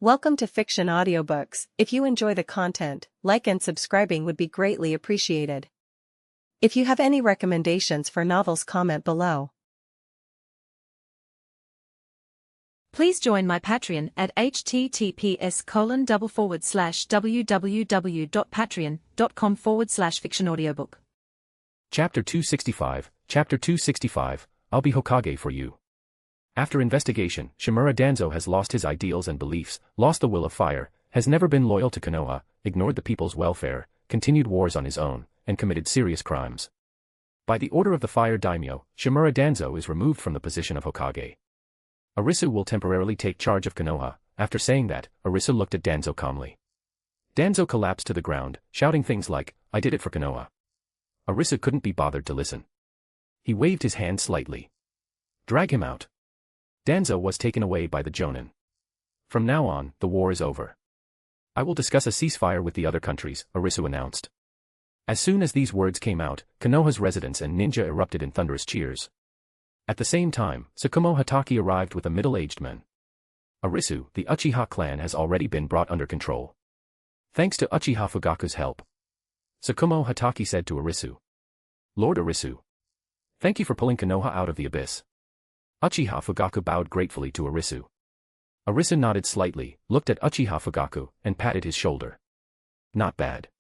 Welcome to Fiction Audiobooks. If you enjoy the content, like and subscribing would be greatly appreciated. If you have any recommendations for novels, comment below. Please join my Patreon at https://www.patreon.com/fictionaudiobook. Chapter 265, I'll be Hokage for you. After investigation, Shimura Danzo has lost his ideals and beliefs, lost the will of fire, has never been loyal to Konoha, ignored the people's welfare, continued wars on his own, and committed serious crimes. By the order of the Fire Daimyo, Shimura Danzo is removed from the position of Hokage. Arisu will temporarily take charge of Konoha. After saying that, Arisu looked at Danzo calmly. Danzo collapsed to the ground, shouting things like, "I did it for Konoha." Arisu couldn't be bothered to listen. He waved his hand slightly. "Drag him out." Danzo was taken away by the Jonin. "From now on, the war is over. I will discuss a ceasefire with the other countries," Arisu announced. As soon as these words came out, Konoha's residents and ninja erupted in thunderous cheers. At the same time, Tsukumo Hatake arrived with a middle-aged man. "Arisu, the Uchiha clan has already been brought under control. Thanks to Uchiha Fugaku's help," Tsukumo Hatake said to Arisu. "Lord Arisu, thank you for pulling Konoha out of the abyss." Uchiha Fugaku bowed gratefully to Arisu. Arisu nodded slightly, looked at Uchiha Fugaku, and patted his shoulder. "Not bad.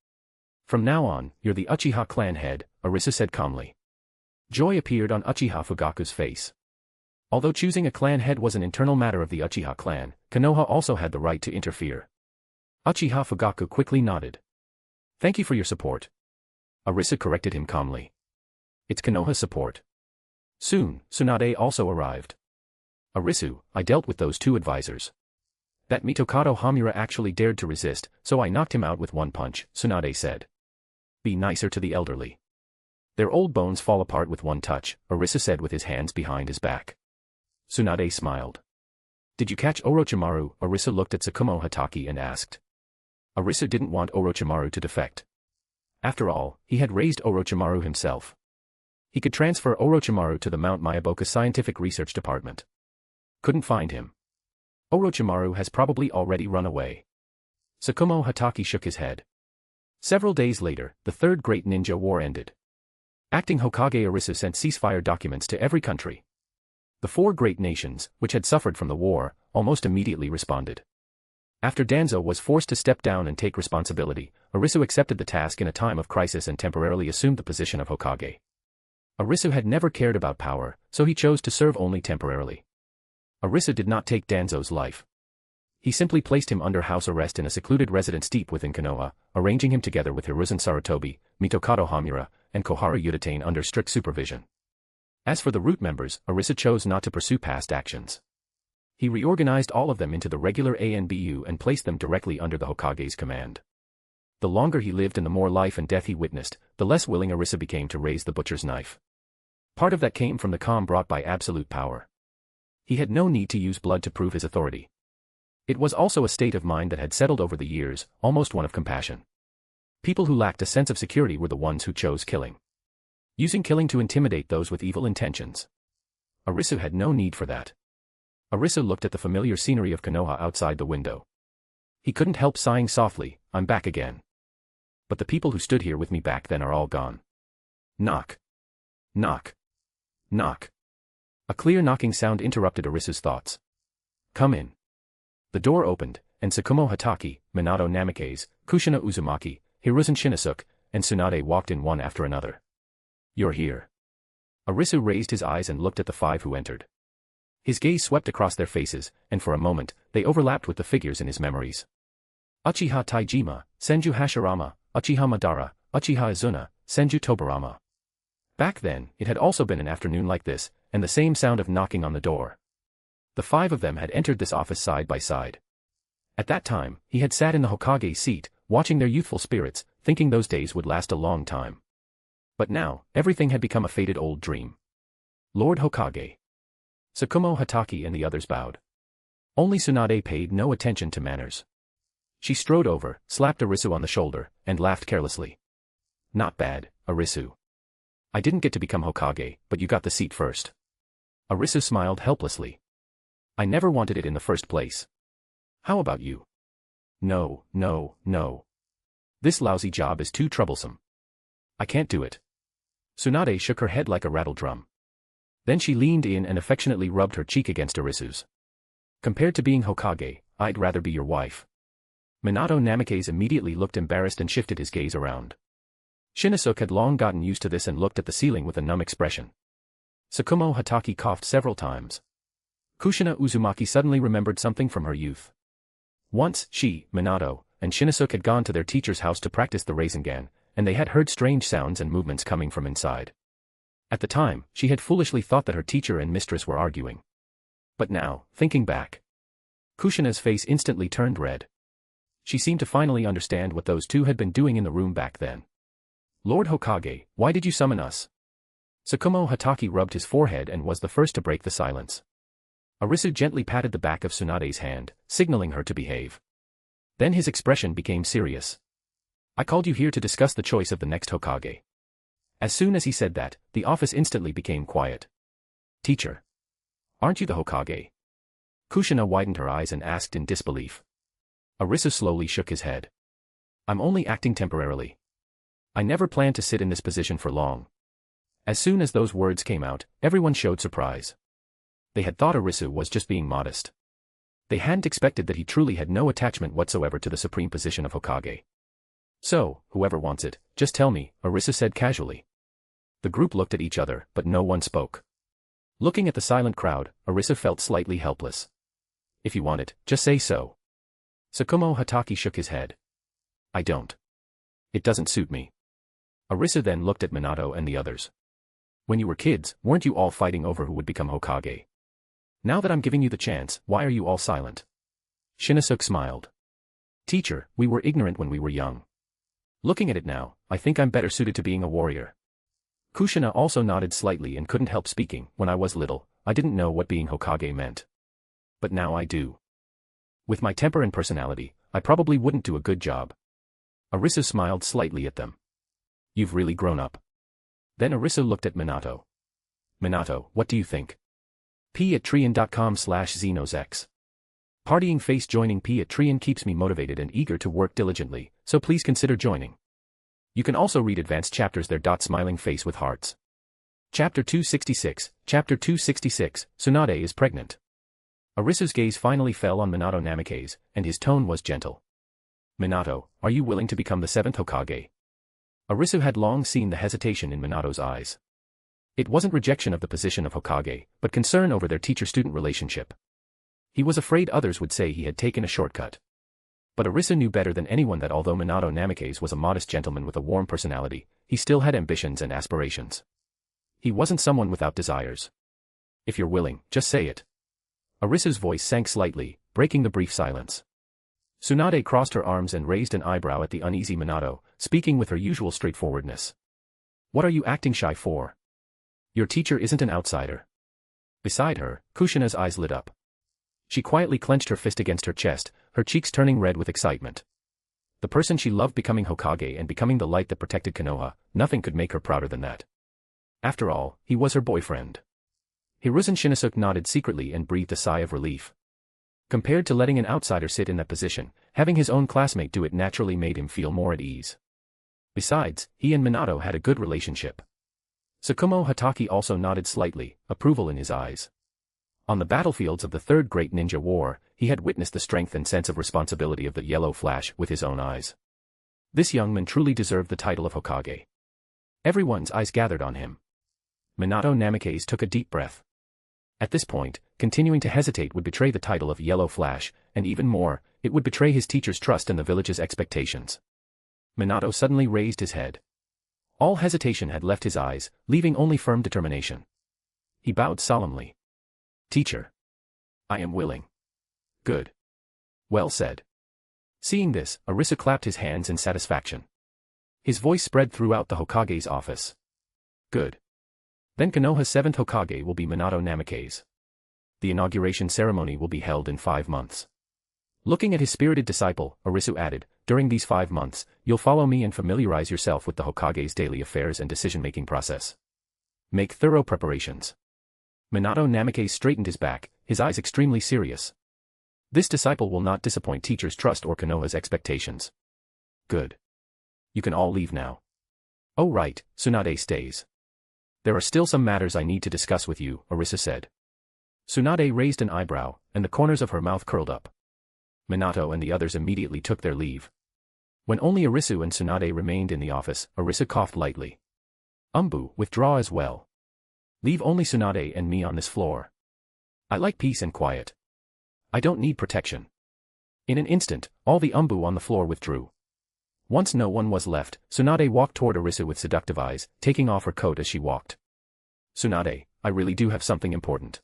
From now on, you're the Uchiha clan head," Arisu said calmly. Joy appeared on Uchiha Fugaku's face. Although choosing a clan head was an internal matter of the Uchiha clan, Konoha also had the right to interfere. Uchiha Fugaku quickly nodded. "Thank you for your support." Arisu corrected him calmly. "It's Konoha's support." Soon, Tsunade also arrived. "Arisu, I dealt with those two advisors. That Mitokado Hamura actually dared to resist, so I knocked him out with one punch," Tsunade said. "Be nicer to the elderly. Their old bones fall apart with one touch," Arisu said with his hands behind his back. Tsunade smiled. "Did you catch Orochimaru?" Arisu looked at Tsukumo Hatake and asked. Arisu didn't want Orochimaru to defect. After all, he had raised Orochimaru himself. He could transfer Orochimaru to the Mount Myaboka Scientific Research Department. Couldn't find him. Orochimaru has probably already run away. Tsukumo Hatake shook his head. Several days later, the Third Great Ninja War ended. Acting Hokage Arisu sent ceasefire documents to every country. The four great nations, which had suffered from the war, almost immediately responded. After Danzo was forced to step down and take responsibility, Arisu accepted the task in a time of crisis and temporarily assumed the position of Hokage. Arisu had never cared about power, so he chose to serve only temporarily. Arisu did not take Danzo's life. He simply placed him under house arrest in a secluded residence deep within Konoha, arranging him together with Hiruzen Sarutobi, Mitokado Hamura, and Koharu Yutane under strict supervision. As for the root members, Arisu chose not to pursue past actions. He reorganized all of them into the regular ANBU and placed them directly under the Hokage's command. The longer he lived and the more life and death he witnessed, the less willing Arisu became to raise the butcher's knife. Part of that came from the calm brought by absolute power. He had no need to use blood to prove his authority. It was also a state of mind that had settled over the years, almost one of compassion. People who lacked a sense of security were the ones who chose killing. Using killing to intimidate those with evil intentions. Arisu had no need for that. Arisu looked at the familiar scenery of Konoha outside the window. He couldn't help sighing softly, "I'm back again. But the people who stood here with me back then are all gone." Knock. Knock. Knock. A clear knocking sound interrupted Arisu's thoughts. "Come in." The door opened, and Tsukumo Hatake, Minato Namikaze, Kushina Uzumaki, Hiruzen Shinosuke, and Tsunade walked in one after another. "You're here." Arisu raised his eyes and looked at the five who entered. His gaze swept across their faces, and for a moment, they overlapped with the figures in his memories. Uchiha Taijima, Senju Hashirama, Uchiha Madara, Uchiha Izuna, Senju Tobarama. Back then, it had also been an afternoon like this, and the same sound of knocking on the door. The five of them had entered this office side by side. At that time, he had sat in the Hokage's seat, watching their youthful spirits, thinking those days would last a long time. But now, everything had become a faded old dream. "Lord Hokage." Tsukumo Hatake and the others bowed. Only Tsunade paid no attention to manners. She strode over, slapped Arisu on the shoulder, and laughed carelessly. "Not bad, Arisu. I didn't get to become Hokage, but you got the seat first." Arisu smiled helplessly. "I never wanted it in the first place." How about you? No, no, no. This lousy job is too troublesome. I can't do it. Tsunade shook her head like a rattle drum. Then she leaned in and affectionately rubbed her cheek against Arisu's. Compared to being Hokage, I'd rather be your wife. Minato Namikaze immediately looked embarrassed and shifted his gaze around. Shinosuke had long gotten used to this and looked at the ceiling with a numb expression. Tsukumo Hatake coughed several times. Kushina Uzumaki suddenly remembered something from her youth. Once, she, Minato, and Shinosuke had gone to their teacher's house to practice the Rasengan, and they had heard strange sounds and movements coming from inside. At the time, she had foolishly thought that her teacher and mistress were arguing. But now, thinking back, Kushina's face instantly turned red. She seemed to finally understand what those two had been doing in the room back then. Lord Hokage, why did you summon us? Tsukumo Hatake rubbed his forehead and was the first to break the silence. Arisu gently patted the back of Tsunade's hand, signaling her to behave. Then his expression became serious. I called you here to discuss the choice of the next Hokage. As soon as he said that, the office instantly became quiet. Teacher. Aren't you the Hokage? Kushina widened her eyes and asked in disbelief. Arisu slowly shook his head. I'm only acting temporarily. I never planned to sit in this position for long. As soon as those words came out, everyone showed surprise. They had thought Arisu was just being modest. They hadn't expected that he truly had no attachment whatsoever to the supreme position of Hokage. So, whoever wants it, just tell me, Arisu said casually. The group looked at each other, but no one spoke. Looking at the silent crowd, Arisu felt slightly helpless. If you want it, just say so. Tsukumo Hatake shook his head. I don't. It doesn't suit me. Arisu then looked at Minato and the others. When you were kids, weren't you all fighting over who would become Hokage? Now that I'm giving you the chance, why are you all silent? Shinosuke smiled. Teacher, we were ignorant when we were young. Looking at it now, I think I'm better suited to being a warrior. Kushina also nodded slightly and couldn't help speaking. When I was little, I didn't know what being Hokage meant. But now I do. With my temper and personality, I probably wouldn't do a good job. Arisu smiled slightly at them. You've really grown up. Then Arisu looked at Minato. Minato, what do you think? p@trian.com/xenosx. Partying face joining p@trian keeps me motivated and eager to work diligently, so please consider joining. You can also read advanced chapters there. Smiling face with hearts. Chapter 266, Chapter 266, Tsunade is pregnant. Arisu's gaze finally fell on Minato Namikaze, and his tone was gentle. Minato, are you willing to become the 7th Hokage? Arisu had long seen the hesitation in Minato's eyes. It wasn't rejection of the position of Hokage, but concern over their teacher-student relationship. He was afraid others would say he had taken a shortcut. But Arisu knew better than anyone that although Minato Namikaze was a modest gentleman with a warm personality, he still had ambitions and aspirations. He wasn't someone without desires. If you're willing, just say it. Arisu's voice sank slightly, breaking the brief silence. Tsunade crossed her arms and raised an eyebrow at the uneasy Minato, speaking with her usual straightforwardness. What are you acting shy for? Your teacher isn't an outsider. Beside her, Kushina's eyes lit up. She quietly clenched her fist against her chest, her cheeks turning red with excitement. The person she loved becoming Hokage and becoming the light that protected Konoha, nothing could make her prouder than that. After all, he was her boyfriend. Hiruzen Shinosuke nodded secretly and breathed a sigh of relief. Compared to letting an outsider sit in that position, having his own classmate do it naturally made him feel more at ease. Besides, he and Minato had a good relationship. Tsukumo Hatake also nodded slightly, approval in his eyes. On the battlefields of the Third Great Ninja War, he had witnessed the strength and sense of responsibility of the Yellow Flash with his own eyes. This young man truly deserved the title of Hokage. Everyone's eyes gathered on him. Minato Namikaze took a deep breath. At this point, continuing to hesitate would betray the title of Yellow Flash, and even more, it would betray his teacher's trust and the village's expectations. Minato suddenly raised his head. All hesitation had left his eyes, leaving only firm determination. He bowed solemnly. Teacher. I am willing. Good. Well said. Seeing this, Arisu clapped his hands in satisfaction. His voice spread throughout the Hokage's office. Good. Then Konoha's 7th Hokage will be Minato Namikaze. The inauguration ceremony will be held in 5 months. Looking at his spirited disciple, Arisu added, during these 5 months, you'll follow me and familiarize yourself with the Hokage's daily affairs and decision-making process. Make thorough preparations. Minato Namikaze straightened his back, his eyes extremely serious. This disciple will not disappoint teacher's trust or Konoha's expectations. Good. You can all leave now. Oh right, Tsunade stays. There are still some matters I need to discuss with you, Arisu said. Tsunade raised an eyebrow, and the corners of her mouth curled up. Minato and the others immediately took their leave. When only Arisu and Tsunade remained in the office, Arisu coughed lightly. Withdraw as well. Leave only Tsunade and me on this floor. I like peace and quiet. I don't need protection. In an instant, all the on the floor withdrew. Once no one was left, Tsunade walked toward Arisu with seductive eyes, taking off her coat as she walked. Tsunade, I really do have something important.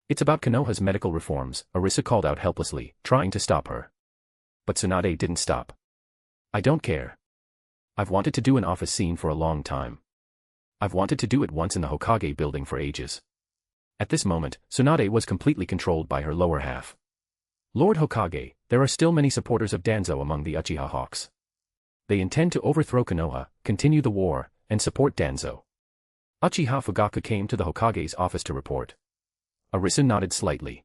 It's about Konoha's medical reforms, Arisu called out helplessly, trying to stop her. But Tsunade didn't stop. I don't care. I've wanted to do an office scene for a long time. I've wanted to do it once in the Hokage building for ages. At this moment, Tsunade was completely controlled by her lower half. Lord Hokage, there are still many supporters of Danzo among the Uchiha Hawks. They intend to overthrow Konoha, continue the war, and support Danzo. Uchiha Fugaku came to the Hokage's office to report. Arisu nodded slightly.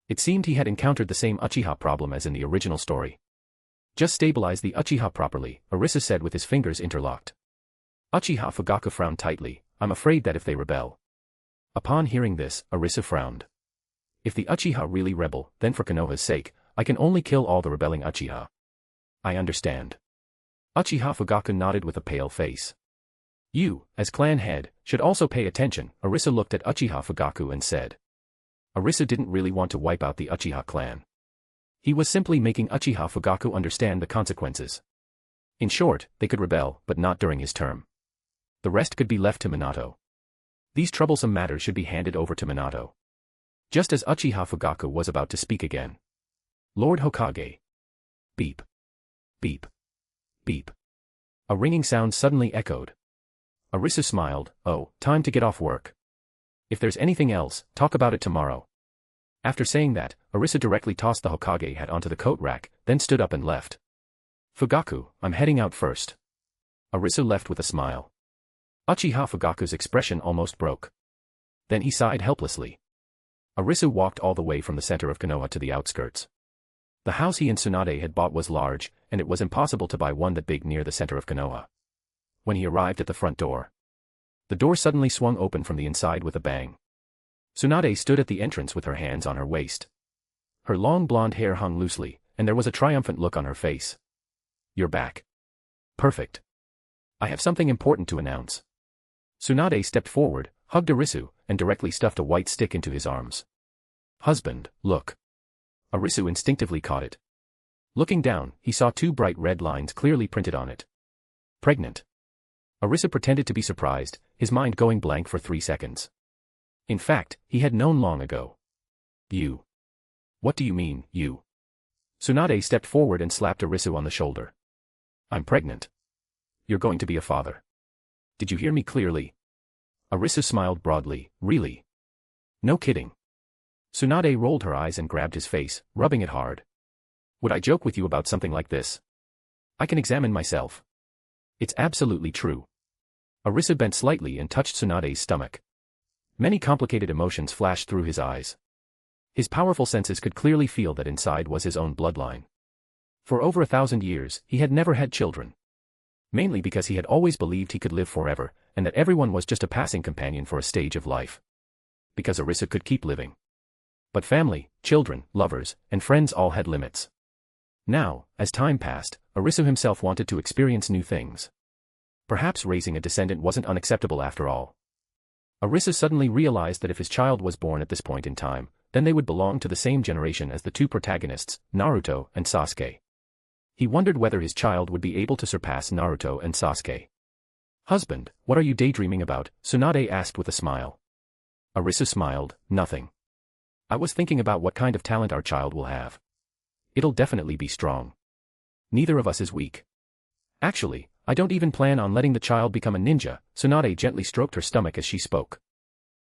It seemed he had encountered the same Uchiha problem as in the original story. Just stabilize the Uchiha properly, Arisu said with his fingers interlocked. Uchiha Fugaku frowned tightly. I'm afraid that if they rebel. Upon hearing this, Arisu frowned. If the Uchiha really rebel, then for Konoha's sake, I can only kill all the rebelling Uchiha. I understand. Uchiha Fugaku nodded with a pale face. You, as clan head, should also pay attention, Arisu looked at Uchiha Fugaku and said. Arisu didn't really want to wipe out the Uchiha clan. He was simply making Uchiha Fugaku understand the consequences. In short, they could rebel, but not during his term. The rest could be left to Minato. These troublesome matters should be handed over to Minato. Just as Uchiha Fugaku was about to speak again. Lord Hokage. Beep. Beep. Beep. A ringing sound suddenly echoed. Arisu smiled. Oh, time to get off work. If there's anything else, talk about it tomorrow. After saying that, Arisu directly tossed the Hokage hat onto the coat rack, then stood up and left. Fugaku, I'm heading out first. Arisu left with a smile. Uchiha Fugaku's expression almost broke. Then he sighed helplessly. Arisu walked all the way from the center of Konoha to the outskirts. The house he and Tsunade had bought was large, and it was impossible to buy one that big near the center of Konoha. When he arrived at the front door, the door suddenly swung open from the inside with a bang. Tsunade stood at the entrance with her hands on her waist. Her long blonde hair hung loosely, and there was a triumphant look on her face. You're back. Perfect. I have something important to announce. Tsunade stepped forward, hugged Arisu, and directly stuffed a white stick into his arms. Husband, look. Arisu instinctively caught it. Looking down, he saw two bright red lines clearly printed on it. Pregnant. Arisu pretended to be surprised, his mind going blank for 3 seconds. In fact, he had known long ago. You. What do you mean, you? Tsunade stepped forward and slapped Arisu on the shoulder. I'm pregnant. You're going to be a father. Did you hear me clearly? Arisu smiled broadly. Really? No kidding. Tsunade rolled her eyes and grabbed his face, rubbing it hard. Would I joke with you about something like this? I can examine myself. It's absolutely true. Arisu bent slightly and touched Tsunade's stomach. Many complicated emotions flashed through his eyes. His powerful senses could clearly feel that inside was his own bloodline. For over 1,000 years, he had never had children. Mainly because he had always believed he could live forever, and that everyone was just a passing companion for a stage of life. Because Arisu could keep living. But family, children, lovers, and friends all had limits. Now, as time passed, Arisu himself wanted to experience new things. Perhaps raising a descendant wasn't unacceptable after all. Arisu suddenly realized that if his child was born at this point in time, then they would belong to the same generation as the two protagonists, Naruto and Sasuke. He wondered whether his child would be able to surpass Naruto and Sasuke. Husband, what are you daydreaming about? Tsunade asked with a smile. Arisu smiled, nothing. I was thinking about what kind of talent our child will have. It'll definitely be strong. Neither of us is weak. Actually, I don't even plan on letting the child become a ninja. Tsunade gently stroked her stomach as she spoke.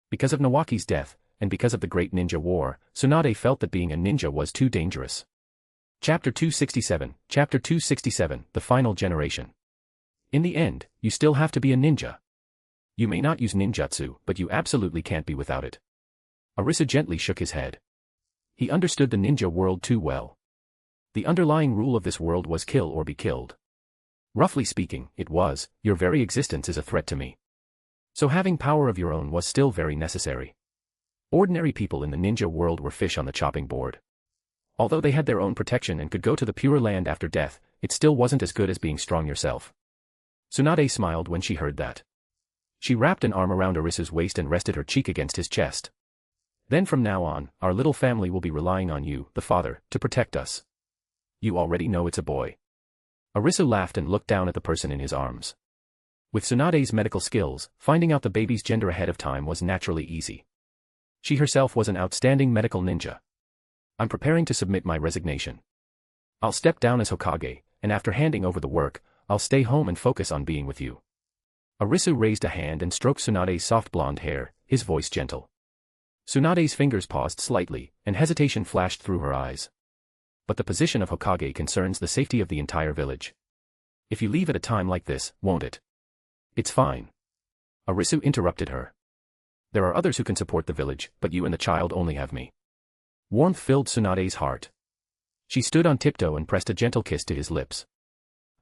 Because of Nawaki's death, and because of the Great Ninja War, Tsunade felt that being a ninja was too dangerous. Chapter 267, Chapter 267, The Final Generation. In the end, you still have to be a ninja. You may not use ninjutsu, but you absolutely can't be without it. Arisu gently shook his head. He understood the ninja world too well. The underlying rule of this world was kill or be killed. Roughly speaking, it was, your very existence is a threat to me. So having power of your own was still very necessary. Ordinary people in the ninja world were fish on the chopping board. Although they had their own protection and could go to the Pure Land after death, it still wasn't as good as being strong yourself. Tsunade smiled when she heard that. She wrapped an arm around Arisu's waist and rested her cheek against his chest. Then from now on, our little family will be relying on you, the father, to protect us. You already know it's a boy. Arisu laughed and looked down at the person in his arms. With Tsunade's medical skills, finding out the baby's gender ahead of time was naturally easy. She herself was an outstanding medical ninja. I'm preparing to submit my resignation. I'll step down as Hokage, and after handing over the work, I'll stay home and focus on being with you. Arisu raised a hand and stroked Tsunade's soft blonde hair, his voice gentle. Tsunade's fingers paused slightly, and hesitation flashed through her eyes. But the position of Hokage concerns the safety of the entire village. If you leave at a time like this, won't it? It's fine. Arisu interrupted her. There are others who can support the village, but you and the child only have me. Warmth filled Tsunade's heart. She stood on tiptoe and pressed a gentle kiss to his lips.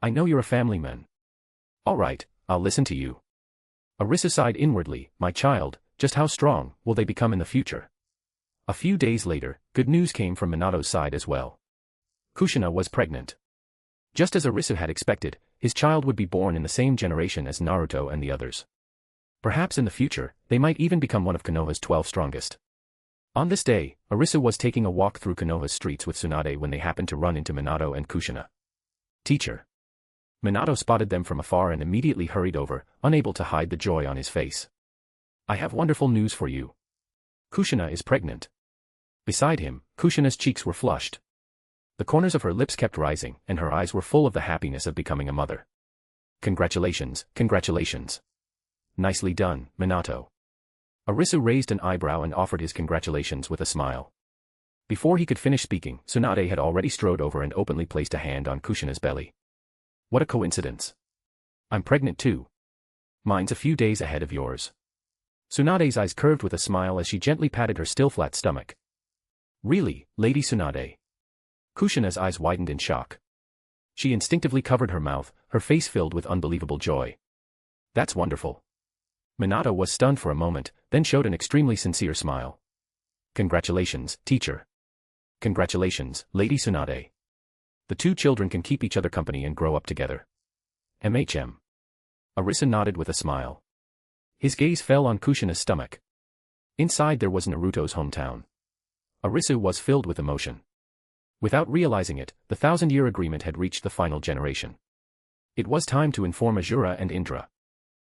I know you're a family man. All right, I'll listen to you. Arisu sighed inwardly, my child, just how strong will they become in the future? A few days later, good news came from Minato's side as well. Kushina was pregnant. Just as Arisu had expected, his child would be born in the same generation as Naruto and the others. Perhaps in the future, they might even become one of Konoha's 12 strongest. On this day, Arisu was taking a walk through Konoha's streets with Tsunade when they happened to run into Minato and Kushina. Teacher. Minato spotted them from afar and immediately hurried over, unable to hide the joy on his face. I have wonderful news for you. Kushina is pregnant. Beside him, Kushina's cheeks were flushed. The corners of her lips kept rising, and her eyes were full of the happiness of becoming a mother. Congratulations, congratulations. Nicely done, Minato. Arisu raised an eyebrow and offered his congratulations with a smile. Before he could finish speaking, Tsunade had already strode over and openly placed a hand on Kushina's belly. What a coincidence. I'm pregnant too. Mine's a few days ahead of yours. Tsunade's eyes curved with a smile as she gently patted her still flat stomach. Really, Lady Tsunade? Kushina's eyes widened in shock. She instinctively covered her mouth, her face filled with unbelievable joy. That's wonderful. Minato was stunned for a moment, then showed an extremely sincere smile. Congratulations, teacher. Congratulations, Lady Tsunade. The two children can keep each other company and grow up together. MHM. Arisu nodded with a smile. His gaze fell on Kushina's stomach. Inside there was Naruto's hometown. Arisu was filled with emotion. Without realizing it, the 1,000-year agreement had reached the final generation. It was time to inform Asura and Indra.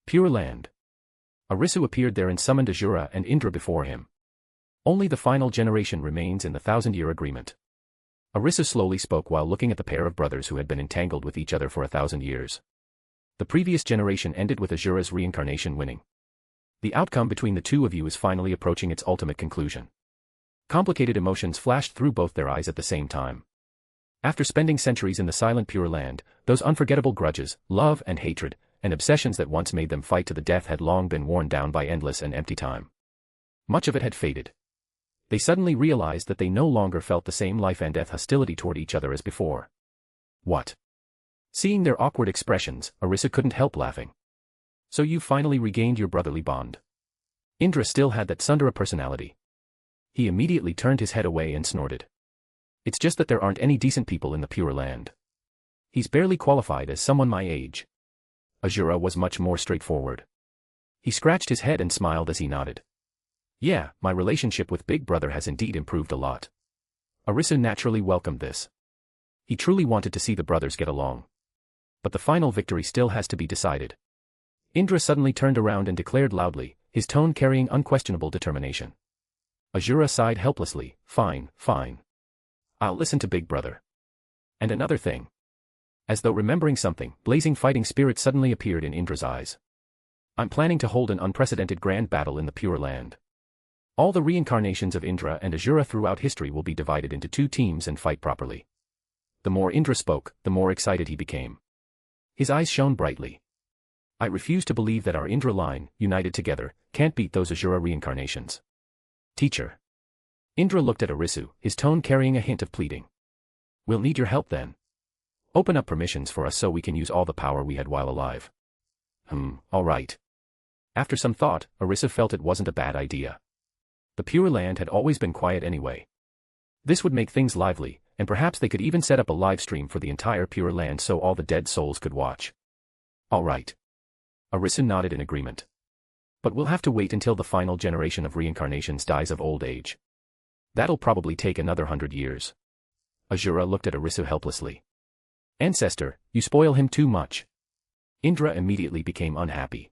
Pure Land. Arisu appeared there and summoned Asura and Indra before him. Only the final generation remains in the 1,000-year agreement. Arisu slowly spoke while looking at the pair of brothers who had been entangled with each other for 1,000 years. The previous generation ended with Asura's reincarnation winning. The outcome between the two of you is finally approaching its ultimate conclusion. Complicated emotions flashed through both their eyes at the same time. After spending centuries in the silent Pure Land, those unforgettable grudges, love and hatred, and obsessions that once made them fight to the death had long been worn down by endless and empty time. Much of it had faded. They suddenly realized that they no longer felt the same life and death hostility toward each other as before. What? Seeing their awkward expressions, Arisu couldn't help laughing. So you finally regained your brotherly bond. Indra still had that Sundara personality. He immediately turned his head away and snorted. It's just that there aren't any decent people in the Pure Land. He's barely qualified as someone my age. Asura was much more straightforward. He scratched his head and smiled as he nodded. Yeah, my relationship with Big Brother has indeed improved a lot. Arisu naturally welcomed this. He truly wanted to see the brothers get along. But the final victory still has to be decided. Indra suddenly turned around and declared loudly, his tone carrying unquestionable determination. Asura sighed helplessly, fine, fine. I'll listen to Big Brother. And another thing. As though remembering something, blazing fighting spirit suddenly appeared in Indra's eyes. I'm planning to hold an unprecedented grand battle in the Pure Land. All the reincarnations of Indra and Asura throughout history will be divided into two teams and fight properly. The more Indra spoke, the more excited he became. His eyes shone brightly. I refuse to believe that our Indra line, united together, can't beat those Asura reincarnations. Teacher. Indra looked at Arisu, his tone carrying a hint of pleading. We'll need your help then. Open up permissions for us so we can use all the power we had while alive. All right. After some thought, Arisu felt it wasn't a bad idea. The Pure Land had always been quiet anyway. This would make things lively, and perhaps they could even set up a live stream for the entire Pure Land so all the dead souls could watch. All right. Arisu nodded in agreement. But we'll have to wait until the final generation of reincarnations dies of old age. That'll probably take another 100 years. Asura looked at Arisu helplessly. Ancestor, you spoil him too much. Indra immediately became unhappy.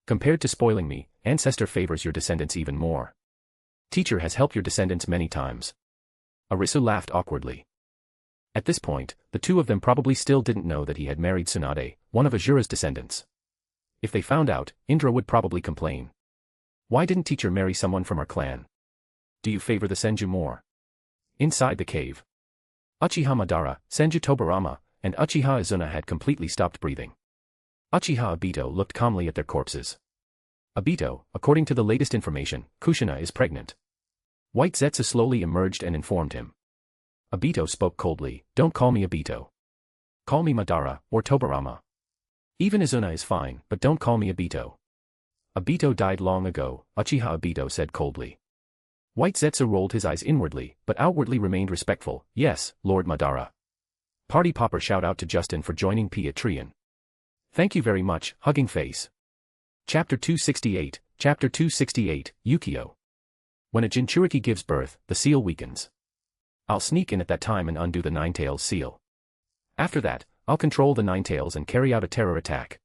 Compared to spoiling me, Ancestor favors your descendants even more. Teacher has helped your descendants many times. Arisu laughed awkwardly. At this point, the two of them probably still didn't know that he had married Tsunade, one of Asura's descendants. If they found out, Indra would probably complain. Why didn't teacher marry someone from our clan? Do you favor the Senju more? Inside the cave, Uchiha Madara, Senju Tobarama, and Uchiha Izuna had completely stopped breathing. Uchiha Obito looked calmly at their corpses. Obito, according to the latest information, Kushina is pregnant. White Zetsu slowly emerged and informed him. Obito spoke coldly, don't call me Obito. Call me Madara, or Tobarama. Even Izuna is fine, but don't call me Obito. Obito died long ago, Uchiha Obito said coldly. White Zetsu rolled his eyes inwardly, but outwardly remained respectful, yes, Lord Madara. Party Popper shout out to Justin for joining Piatrian. Thank you very much, hugging face. Chapter 268, Chapter 268, Yukio. When a Jinchuriki gives birth, the seal weakens. I'll sneak in at that time and undo the Ninetales seal. After that, I'll control the Ninetales and carry out a terror attack.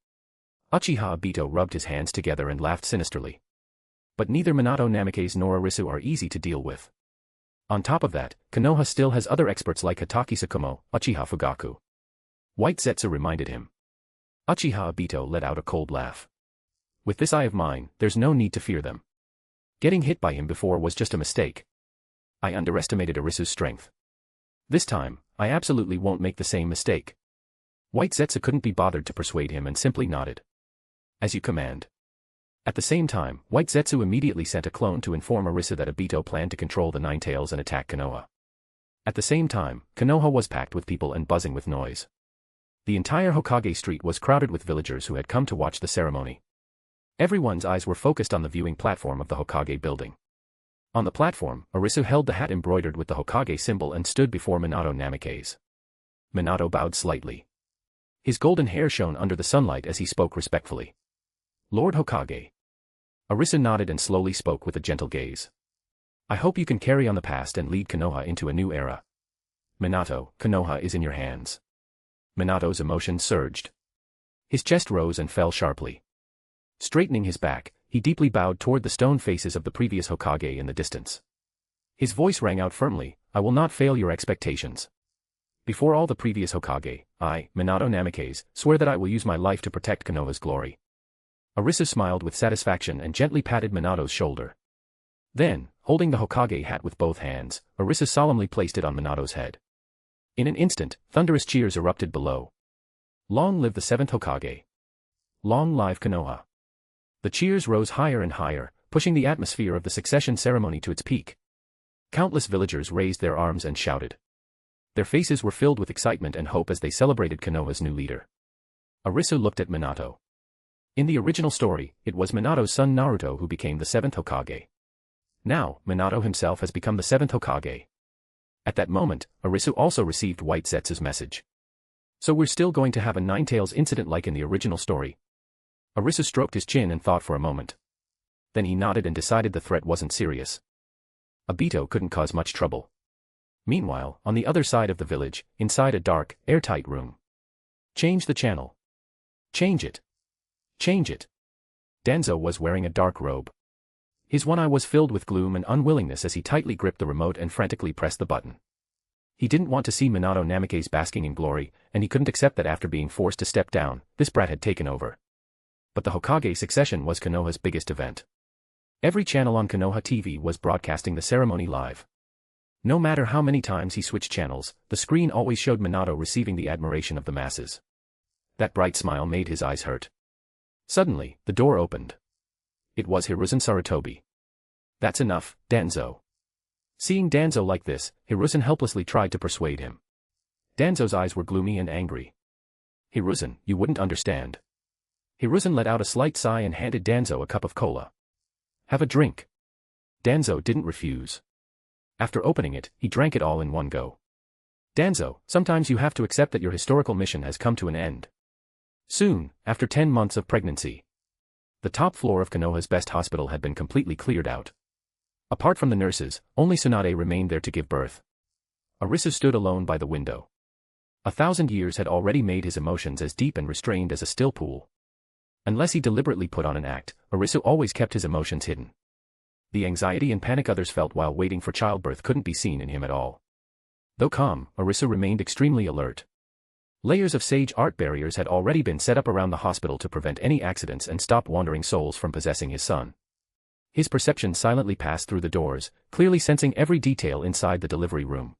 Uchiha Obito rubbed his hands together and laughed sinisterly. But neither Minato Namikaze nor Arisu are easy to deal with. On top of that, Konoha still has other experts like Hataki Sakumo, Uchiha Fugaku. White Zetsu reminded him. Uchiha Obito let out a cold laugh. With this eye of mine, there's no need to fear them. Getting hit by him before was just a mistake. I underestimated Arisu's strength. This time, I absolutely won't make the same mistake. White Zetsu couldn't be bothered to persuade him and simply nodded. As you command. At the same time, White Zetsu immediately sent a clone to inform Arisu that Obito planned to control the Ninetales and attack Konoha. At the same time, Konoha was packed with people and buzzing with noise. The entire Hokage street was crowded with villagers who had come to watch the ceremony. Everyone's eyes were focused on the viewing platform of the Hokage building. On the platform, Arisu held the hat embroidered with the Hokage symbol and stood before Minato Namikaze. Minato bowed slightly. His golden hair shone under the sunlight as he spoke respectfully. Lord Hokage. Arisu nodded and slowly spoke with a gentle gaze. I hope you can carry on the past and lead Konoha into a new era. Minato, Konoha is in your hands. Minato's emotions surged. His chest rose and fell sharply. Straightening his back, he deeply bowed toward the stone faces of the previous Hokage in the distance. His voice rang out firmly, I will not fail your expectations. Before all the previous Hokage, I, Minato Namikaze, swear that I will use my life to protect Konoha's glory. Arisu smiled with satisfaction and gently patted Minato's shoulder. Then, holding the Hokage hat with both hands, Arisu solemnly placed it on Minato's head. In an instant, thunderous cheers erupted below. Long live the 7th Hokage. Long live Konoha. The cheers rose higher and higher, pushing the atmosphere of the succession ceremony to its peak. Countless villagers raised their arms and shouted. Their faces were filled with excitement and hope as they celebrated Konoha's new leader. Arisu looked at Minato. In the original story, it was Minato's son Naruto who became the 7th Hokage. Now, Minato himself has become the 7th Hokage. At that moment, Arisu also received White Zetsu's message. So we're still going to have a Ninetales incident like in the original story. Arisu stroked his chin and thought for a moment. Then he nodded and decided the threat wasn't serious. Obito couldn't cause much trouble. Meanwhile, on the other side of the village, inside a dark, airtight room. Change the channel. Change it. Change it. Danzo was wearing a dark robe. His one eye was filled with gloom and unwillingness as he tightly gripped the remote and frantically pressed the button. He didn't want to see Minato Namikaze basking in glory, and he couldn't accept that after being forced to step down, this brat had taken over. But the Hokage succession was Konoha's biggest event. Every channel on Konoha TV was broadcasting the ceremony live. No matter how many times he switched channels, the screen always showed Minato receiving the admiration of the masses. That bright smile made his eyes hurt. Suddenly, the door opened. It was Hiruzen Sarutobi. That's enough, Danzo. Seeing Danzo like this, Hiruzen helplessly tried to persuade him. Danzo's eyes were gloomy and angry. Hiruzen, you wouldn't understand. Hiruzen let out a slight sigh and handed Danzo a cup of cola. Have a drink. Danzo didn't refuse. After opening it, he drank it all in one go. Danzo, sometimes you have to accept that your historical mission has come to an end. Soon, after 10 months of pregnancy, the top floor of Konoha's best hospital had been completely cleared out. Apart from the nurses, only Tsunade remained there to give birth. Arisu stood alone by the window. 1,000 years had already made his emotions as deep and restrained as a still pool. Unless he deliberately put on an act, Arisu always kept his emotions hidden. The anxiety and panic others felt while waiting for childbirth couldn't be seen in him at all. Though calm, Arisu remained extremely alert. Layers of sage art barriers had already been set up around the hospital to prevent any accidents and stop wandering souls from possessing his son. His perception silently passed through the doors, clearly sensing every detail inside the delivery room.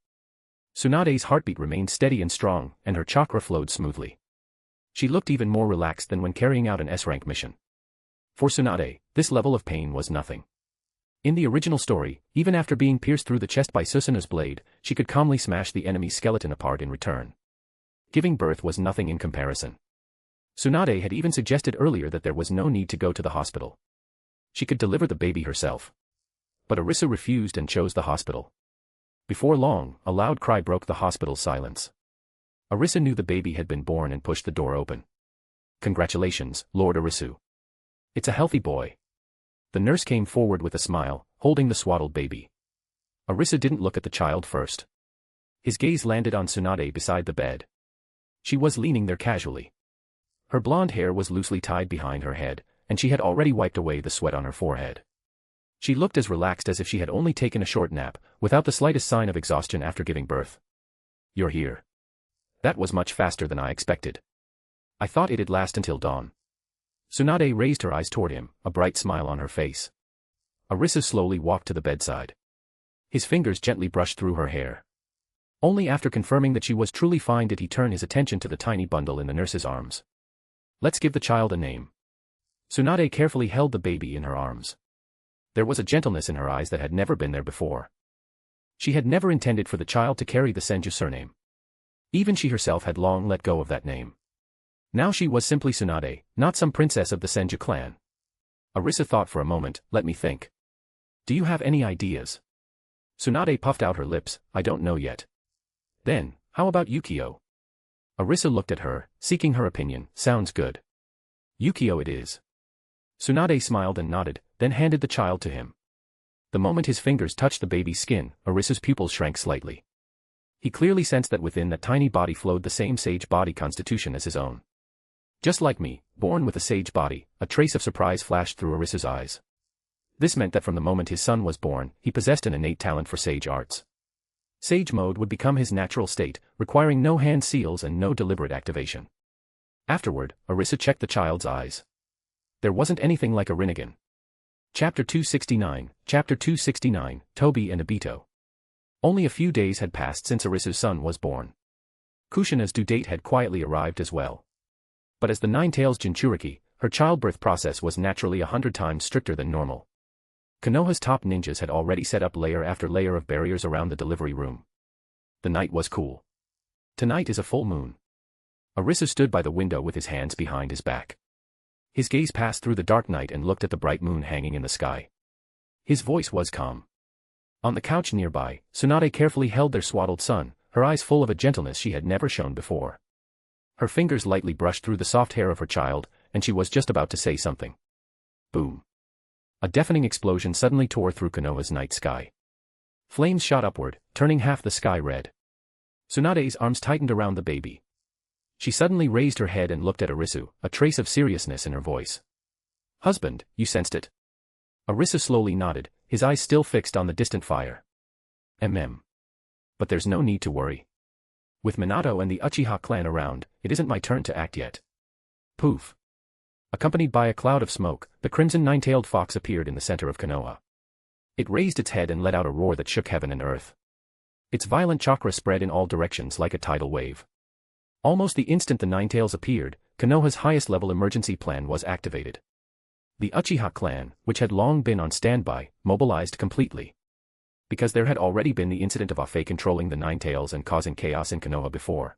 Tsunade's heartbeat remained steady and strong, and her chakra flowed smoothly. She looked even more relaxed than when carrying out an S-rank mission. For Tsunade, this level of pain was nothing. In the original story, even after being pierced through the chest by Susanoo's blade, she could calmly smash the enemy's skeleton apart in return. Giving birth was nothing in comparison. Tsunade had even suggested earlier that there was no need to go to the hospital. She could deliver the baby herself. But Arisu refused and chose the hospital. Before long, a loud cry broke the hospital's silence. Arisu knew the baby had been born and pushed the door open. Congratulations, Lord Arisu. It's a healthy boy. The nurse came forward with a smile, holding the swaddled baby. Arisu didn't look at the child first. His gaze landed on Tsunade beside the bed. She was leaning there casually. Her blonde hair was loosely tied behind her head, and she had already wiped away the sweat on her forehead. She looked as relaxed as if she had only taken a short nap, without the slightest sign of exhaustion after giving birth. You're here. That was much faster than I expected. I thought it'd last until dawn. Tsunade raised her eyes toward him, a bright smile on her face. Arisu slowly walked to the bedside. His fingers gently brushed through her hair. Only after confirming that she was truly fine did he turn his attention to the tiny bundle in the nurse's arms. Let's give the child a name. Tsunade carefully held the baby in her arms. There was a gentleness in her eyes that had never been there before. She had never intended for the child to carry the Senju surname. Even she herself had long let go of that name. Now she was simply Tsunade, not some princess of the Senju clan. Arisu thought for a moment, let me think. Do you have any ideas? Tsunade puffed out her lips, I don't know yet. Then, how about Yukio? Arisu looked at her, seeking her opinion, sounds good. Yukio it is. Tsunade smiled and nodded, then handed the child to him. The moment his fingers touched the baby's skin, Arisu's pupils shrank slightly. He clearly sensed that within that tiny body flowed the same sage body constitution as his own. Just like me, born with a sage body, a trace of surprise flashed through Arisu's eyes. This meant that from the moment his son was born, he possessed an innate talent for sage arts. Sage mode would become his natural state, requiring no hand seals and no deliberate activation. Afterward, Arisu checked the child's eyes. There wasn't anything like a Rinnegan. Chapter 269, Tobi and Obito. Only a few days had passed since Arisu's son was born. Kushina's due date had quietly arrived as well. But as the Nine-Tails Jinchuriki, her childbirth process was naturally 100 times stricter than normal. Konoha's top ninjas had already set up layer after layer of barriers around the delivery room. The night was cool. Tonight is a full moon. Arisu stood by the window with his hands behind his back. His gaze passed through the dark night and looked at the bright moon hanging in the sky. His voice was calm. On the couch nearby, Tsunade carefully held their swaddled son, her eyes full of a gentleness she had never shown before. Her fingers lightly brushed through the soft hair of her child, and she was just about to say something. Boom. A deafening explosion suddenly tore through Konoha's night sky. Flames shot upward, turning half the sky red. Tsunade's arms tightened around the baby. She suddenly raised her head and looked at Arisu, a trace of seriousness in her voice. Husband, you sensed it? Arisu slowly nodded, his eyes still fixed on the distant fire. But there's no need to worry. With Minato and the Uchiha clan around, it isn't my turn to act yet. Poof. Accompanied by a cloud of smoke, the crimson nine-tailed fox appeared in the center of Konoha. It raised its head and let out a roar that shook heaven and earth. Its violent chakra spread in all directions like a tidal wave. Almost the instant the Nine-Tails appeared, Konoha's highest-level emergency plan was activated. The Uchiha clan, which had long been on standby, mobilized completely. Because there had already been the incident of Afe controlling the Nine Tails and causing chaos in Konoha before.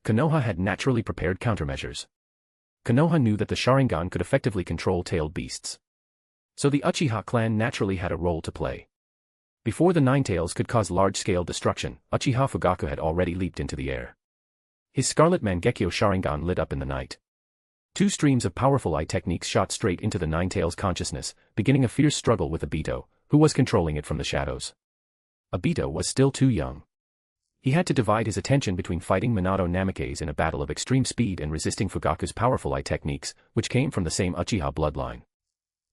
Konoha had naturally prepared countermeasures. Konoha knew that the Sharingan could effectively control tailed beasts. So the Uchiha clan naturally had a role to play. Before the Nine Tails could cause large-scale destruction, Uchiha Fugaku had already leaped into the air. His Scarlet Mangekyo Sharingan lit up in the night. Two streams of powerful eye techniques shot straight into the Nine Tails' consciousness, beginning a fierce struggle with Obito, who was controlling it from the shadows. Obito was still too young. He had to divide his attention between fighting Minato Namikaze in a battle of extreme speed and resisting Fugaku's powerful eye techniques, which came from the same Uchiha bloodline.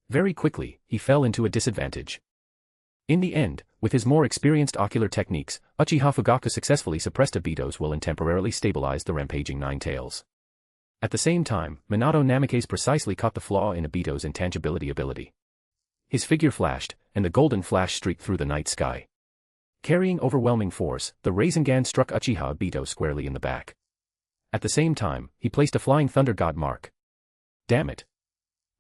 Very quickly, he fell into a disadvantage. In the end, with his more experienced ocular techniques, Uchiha Fugaku successfully suppressed Obito's will and temporarily stabilized the rampaging Nine Tails. At the same time, Minato Namikaze precisely caught the flaw in Obito's intangibility ability. His figure flashed, and the golden flash streaked through the night sky. Carrying overwhelming force, the Rasengan struck Uchiha Obito squarely in the back. At the same time, he placed a flying thunder god mark. Damn it!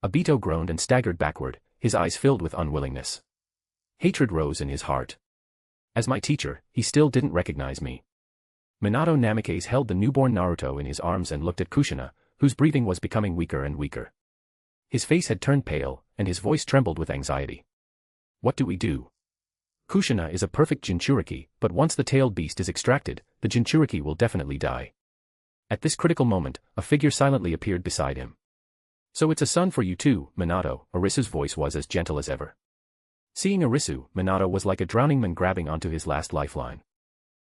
Obito groaned and staggered backward, his eyes filled with unwillingness. Hatred rose in his heart. As my teacher, he still didn't recognize me. Minato Namikaze held the newborn Naruto in his arms and looked at Kushina, whose breathing was becoming weaker and weaker. His face had turned pale, and his voice trembled with anxiety. What do we do? Kushina is a perfect Jinchuriki, but once the tailed beast is extracted, the Jinchuriki will definitely die. At this critical moment, a figure silently appeared beside him. So it's a son for you too, Minato. Arisu's voice was as gentle as ever. Seeing Arisu, Minato was like a drowning man grabbing onto his last lifeline.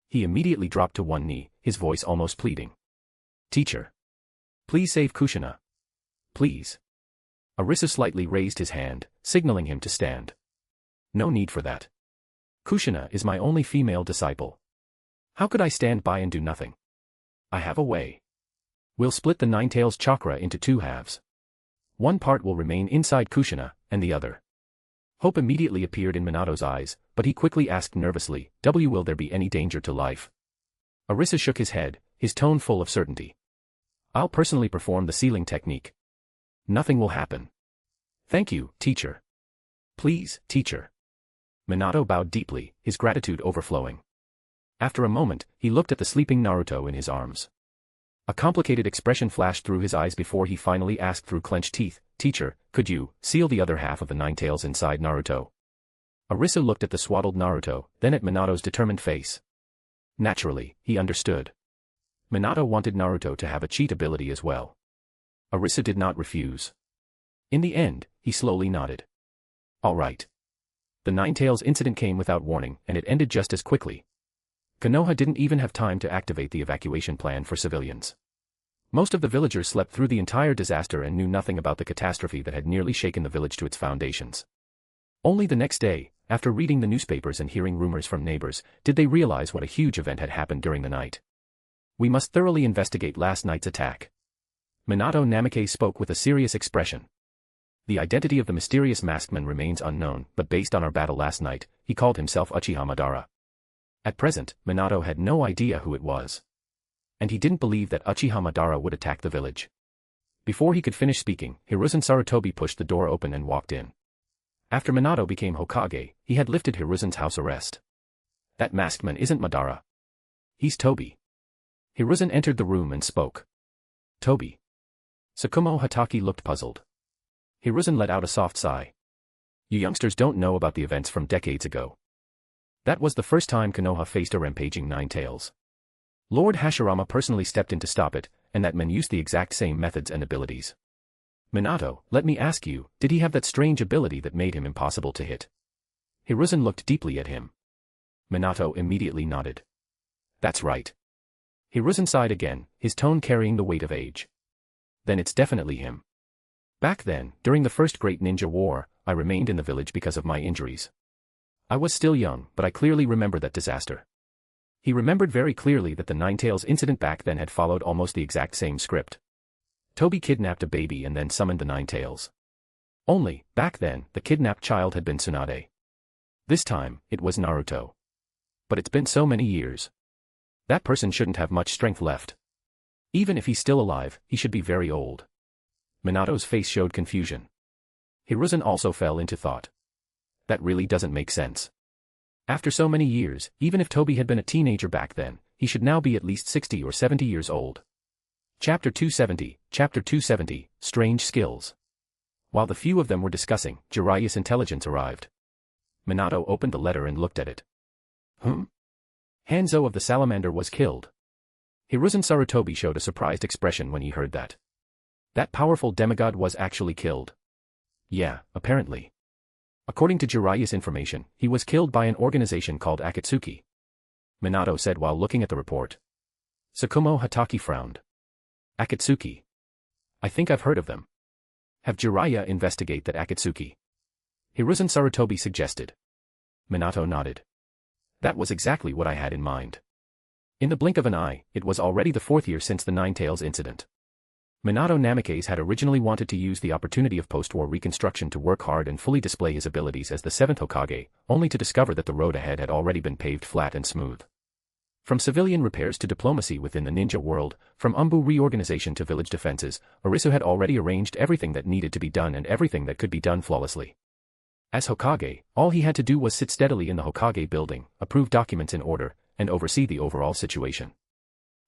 He immediately dropped to one knee, his voice almost pleading. Teacher. Please save Kushina. Please. Arisu slightly raised his hand, signaling him to stand. No need for that. Kushina is my only female disciple. How could I stand by and do nothing? I have a way. We'll split the Nine Tails chakra into two halves. One part will remain inside Kushina, and the other. Hope immediately appeared in Minato's eyes, but he quickly asked nervously, will there be any danger to life? Arisu shook his head, his tone full of certainty. I'll personally perform the sealing technique. Nothing will happen. Thank you, teacher. Please, teacher. Minato bowed deeply, his gratitude overflowing. After a moment, he looked at the sleeping Naruto in his arms. A complicated expression flashed through his eyes before he finally asked through clenched teeth, Teacher, could you seal the other half of the Nine Tails inside Naruto? Arisu looked at the swaddled Naruto, then at Minato's determined face. Naturally, he understood. Minato wanted Naruto to have a cheat ability as well. Arisu did not refuse. In the end, he slowly nodded. All right. The Nine Tails incident came without warning, and it ended just as quickly. Konoha didn't even have time to activate the evacuation plan for civilians. Most of the villagers slept through the entire disaster and knew nothing about the catastrophe that had nearly shaken the village to its foundations. Only the next day, after reading the newspapers and hearing rumors from neighbors, did they realize what a huge event had happened during the night. We must thoroughly investigate last night's attack. Minato Namikaze spoke with a serious expression. The identity of the mysterious masked man remains unknown, but based on our battle last night, he called himself Uchiha Madara. At present, Minato had no idea who it was. And he didn't believe that Uchiha Madara would attack the village. Before he could finish speaking, Hiruzen Sarutobi pushed the door open and walked in. After Minato became Hokage, he had lifted Hiruzen's house arrest. That masked man isn't Madara. He's Tobi. Hiruzen entered the room and spoke. Tobi. Tsukumo Hatake looked puzzled. Hiruzen let out a soft sigh. You youngsters don't know about the events from decades ago. That was the first time Konoha faced a rampaging Nine Tails. Lord Hashirama personally stepped in to stop it, and that man used the exact same methods and abilities. Minato, let me ask you, did he have that strange ability that made him impossible to hit? Hiruzen looked deeply at him. Minato immediately nodded. That's right. Hiruzen sighed again, his tone carrying the weight of age. Then it's definitely him. Back then, during the first Great Ninja War, I remained in the village because of my injuries. I was still young, but I clearly remember that disaster. He remembered very clearly that the Nine Tails incident back then had followed almost the exact same script. Tobi kidnapped a baby and then summoned the Nine Tails. Only, back then, the kidnapped child had been Tsunade. This time, it was Naruto. But it's been so many years. That person shouldn't have much strength left. Even if he's still alive, he should be very old. Minato's face showed confusion. Hiruzen also fell into thought. That really doesn't make sense. After so many years, even if Toby had been a teenager back then, he should now be at least 60 or 70 years old. Chapter 270, Strange Skills. While the few of them were discussing, Jiraiya's intelligence arrived. Minato opened the letter and looked at it. Hanzo of the Salamander was killed. Hiruzen Sarutobi showed a surprised expression when he heard that. That powerful demigod was actually killed. Yeah, apparently. According to Jiraiya's information, he was killed by an organization called Akatsuki. Minato said while looking at the report. Tsukumo Hataki frowned. Akatsuki. I think I've heard of them. Have Jiraiya investigate that Akatsuki. Hiruzen Sarutobi suggested. Minato nodded. That was exactly what I had in mind. In the blink of an eye, it was already the 4th year since the Nine-Tails incident. Minato Namikaze had originally wanted to use the opportunity of post-war reconstruction to work hard and fully display his abilities as the 7th Hokage, only to discover that the road ahead had already been paved flat and smooth. From civilian repairs to diplomacy within the ninja world, from Umbu reorganization to village defenses, Arisu had already arranged everything that needed to be done and everything that could be done flawlessly. As Hokage, all he had to do was sit steadily in the Hokage building, approve documents in order, and oversee the overall situation.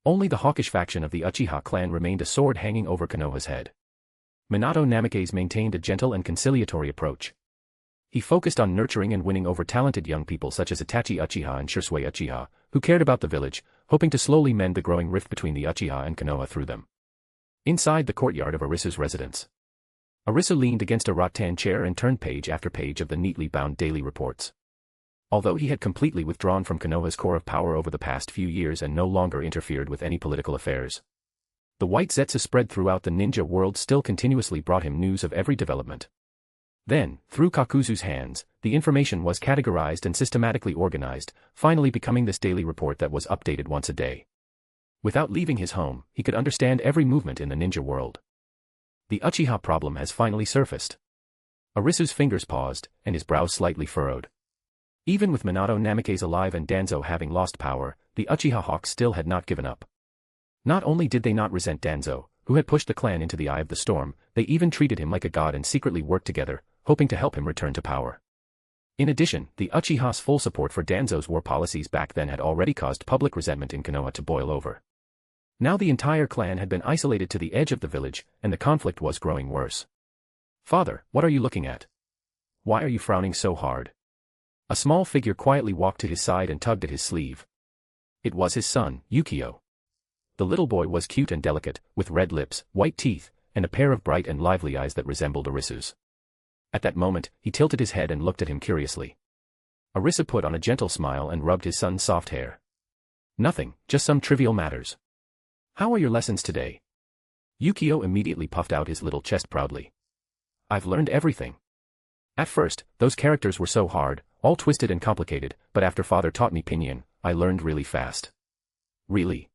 Only the hawkish faction of the Uchiha clan remained a sword hanging over Konoha's head. Minato Namikaze maintained a gentle and conciliatory approach. He focused on nurturing and winning over talented young people such as Itachi Uchiha and Shisui Uchiha, who cared about the village, hoping to slowly mend the growing rift between the Uchiha and Konoha through them. Inside the courtyard of Arisu's residence, Arisu leaned against a rattan chair and turned page after page of the neatly bound daily reports. Although he had completely withdrawn from Konoha's core of power over the past few years and no longer interfered with any political affairs, the white zetsu spread throughout the ninja world still continuously brought him news of every development. Then, through Kakuzu's hands, the information was categorized and systematically organized, finally becoming this daily report that was updated once a day. Without leaving his home, he could understand every movement in the ninja world. The Uchiha problem has finally surfaced. Arisu's fingers paused, and his brows slightly furrowed. Even with Minato Namikaze alive and Danzo having lost power, the Uchiha Hawks still had not given up. Not only did they not resent Danzo, who had pushed the clan into the eye of the storm, they even treated him like a god and secretly worked together, hoping to help him return to power. In addition, the Uchiha's full support for Danzo's war policies back then had already caused public resentment in Konoha to boil over. Now the entire clan had been isolated to the edge of the village, and the conflict was growing worse. "Father, what are you looking at? Why are you frowning so hard?" A small figure quietly walked to his side and tugged at his sleeve. It was his son, Yukio. The little boy was cute and delicate, with red lips, white teeth, and a pair of bright and lively eyes that resembled Arisu's. At that moment, he tilted his head and looked at him curiously. Arisu put on a gentle smile and rubbed his son's soft hair. "Nothing, just some trivial matters. How are your lessons today?" Yukio immediately puffed out his little chest proudly. "I've learned everything. At first, those characters were so hard, all twisted and complicated, but after father taught me pinyin, I learned really fast." "Really?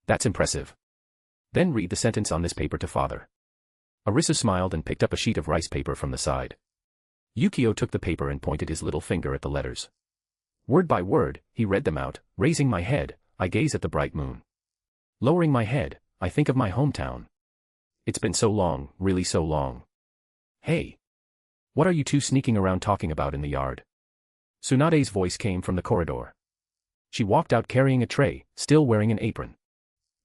That's impressive. Then read the sentence on this paper to father." Arisu smiled and picked up a sheet of rice paper from the side. Yukio took the paper and pointed his little finger at the letters. Word by word, he read them out. "Raising my head, I gaze at the bright moon. Lowering my head, I think of my hometown. It's been so long, really so long. Hey! What are you two sneaking around talking about in the yard?" Tsunade's voice came from the corridor. She walked out carrying a tray, still wearing an apron.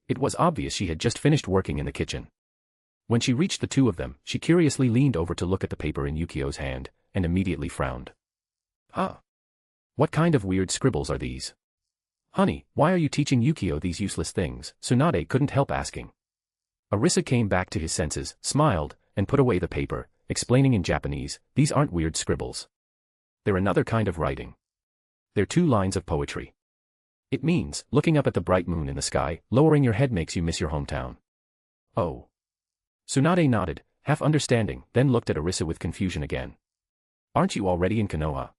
It was obvious she had just finished working in the kitchen. When she reached the two of them, she curiously leaned over to look at the paper in Yukio's hand, and immediately frowned. "Huh? What kind of weird scribbles are these?" "Honey, why are you teaching Yukio these useless things?" Tsunade couldn't help asking. Arisu came back to his senses, smiled, and put away the paper, explaining in Japanese, "These aren't weird scribbles. They're another kind of writing. They're 2 lines of poetry. It means, looking up at the bright moon in the sky, lowering your head makes you miss your hometown." "Oh." Tsunade nodded, half understanding, then looked at Arisu with confusion again. "Aren't you already in Konoha?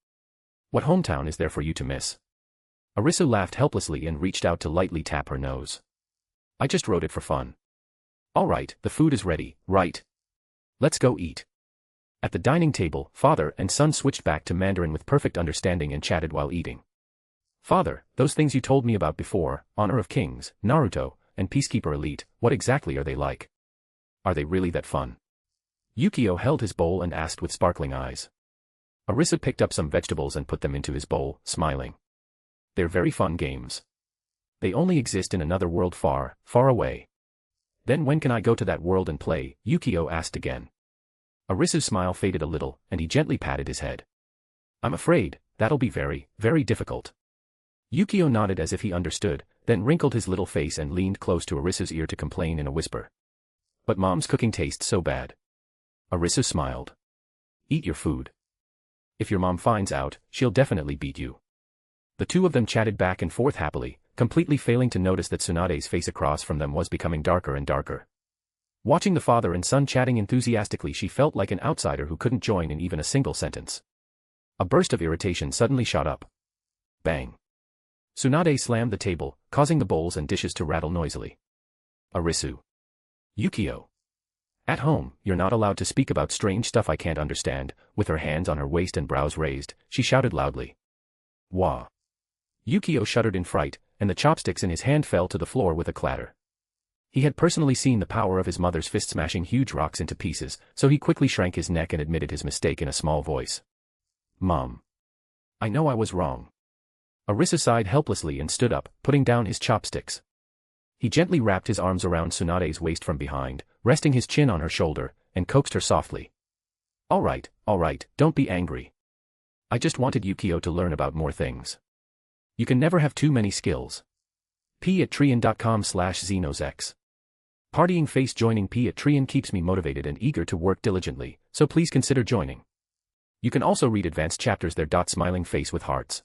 What hometown is there for you to miss?" Arisu laughed helplessly and reached out to lightly tap her nose. "I just wrote it for fun." "All right, the food is ready, right? Let's go eat." At the dining table, father and son switched back to Mandarin with perfect understanding and chatted while eating. "Father, those things you told me about before, Honor of Kings, Naruto, and Peacekeeper Elite, what exactly are they like? Are they really that fun?" Yukio held his bowl and asked with sparkling eyes. Arisu picked up some vegetables and put them into his bowl, smiling. They're very fun games. They only exist in another world far, far away. Then when can I go to that world and play? Yukio asked again. Arisu's smile faded a little, and he gently patted his head. I'm afraid, that'll be very, very difficult. Yukio nodded as if he understood, then wrinkled his little face and leaned close to Arisu's ear to complain in a whisper. But Mom's cooking tastes so bad. Arisu smiled. Eat your food. If your mom finds out, she'll definitely beat you. The two of them chatted back and forth happily, completely failing to notice that Tsunade's face across from them was becoming darker and darker. Watching the father and son chatting enthusiastically, she felt like an outsider who couldn't join in even a single sentence. A burst of irritation suddenly shot up. Bang. Tsunade slammed the table, causing the bowls and dishes to rattle noisily. Arisu. Yukio. At home, you're not allowed to speak about strange stuff I can't understand. With her hands on her waist and brows raised, she shouted loudly. Wah. Yukio shuddered in fright, and the chopsticks in his hand fell to the floor with a clatter. He had personally seen the power of his mother's fist smashing huge rocks into pieces, so he quickly shrank his neck and admitted his mistake in a small voice. Mom. I know I was wrong. Arisu sighed helplessly and stood up, putting down his chopsticks. He gently wrapped his arms around Tsunade's waist from behind, resting his chin on her shoulder, and coaxed her softly. All right, don't be angry. I just wanted Yukio to learn about more things. You can never have too many skills. p@trian.com/xenosex. Partying face. Joining p@trian keeps me motivated and eager to work diligently, so please consider joining. You can also read advanced chapters there. Smiling face with hearts.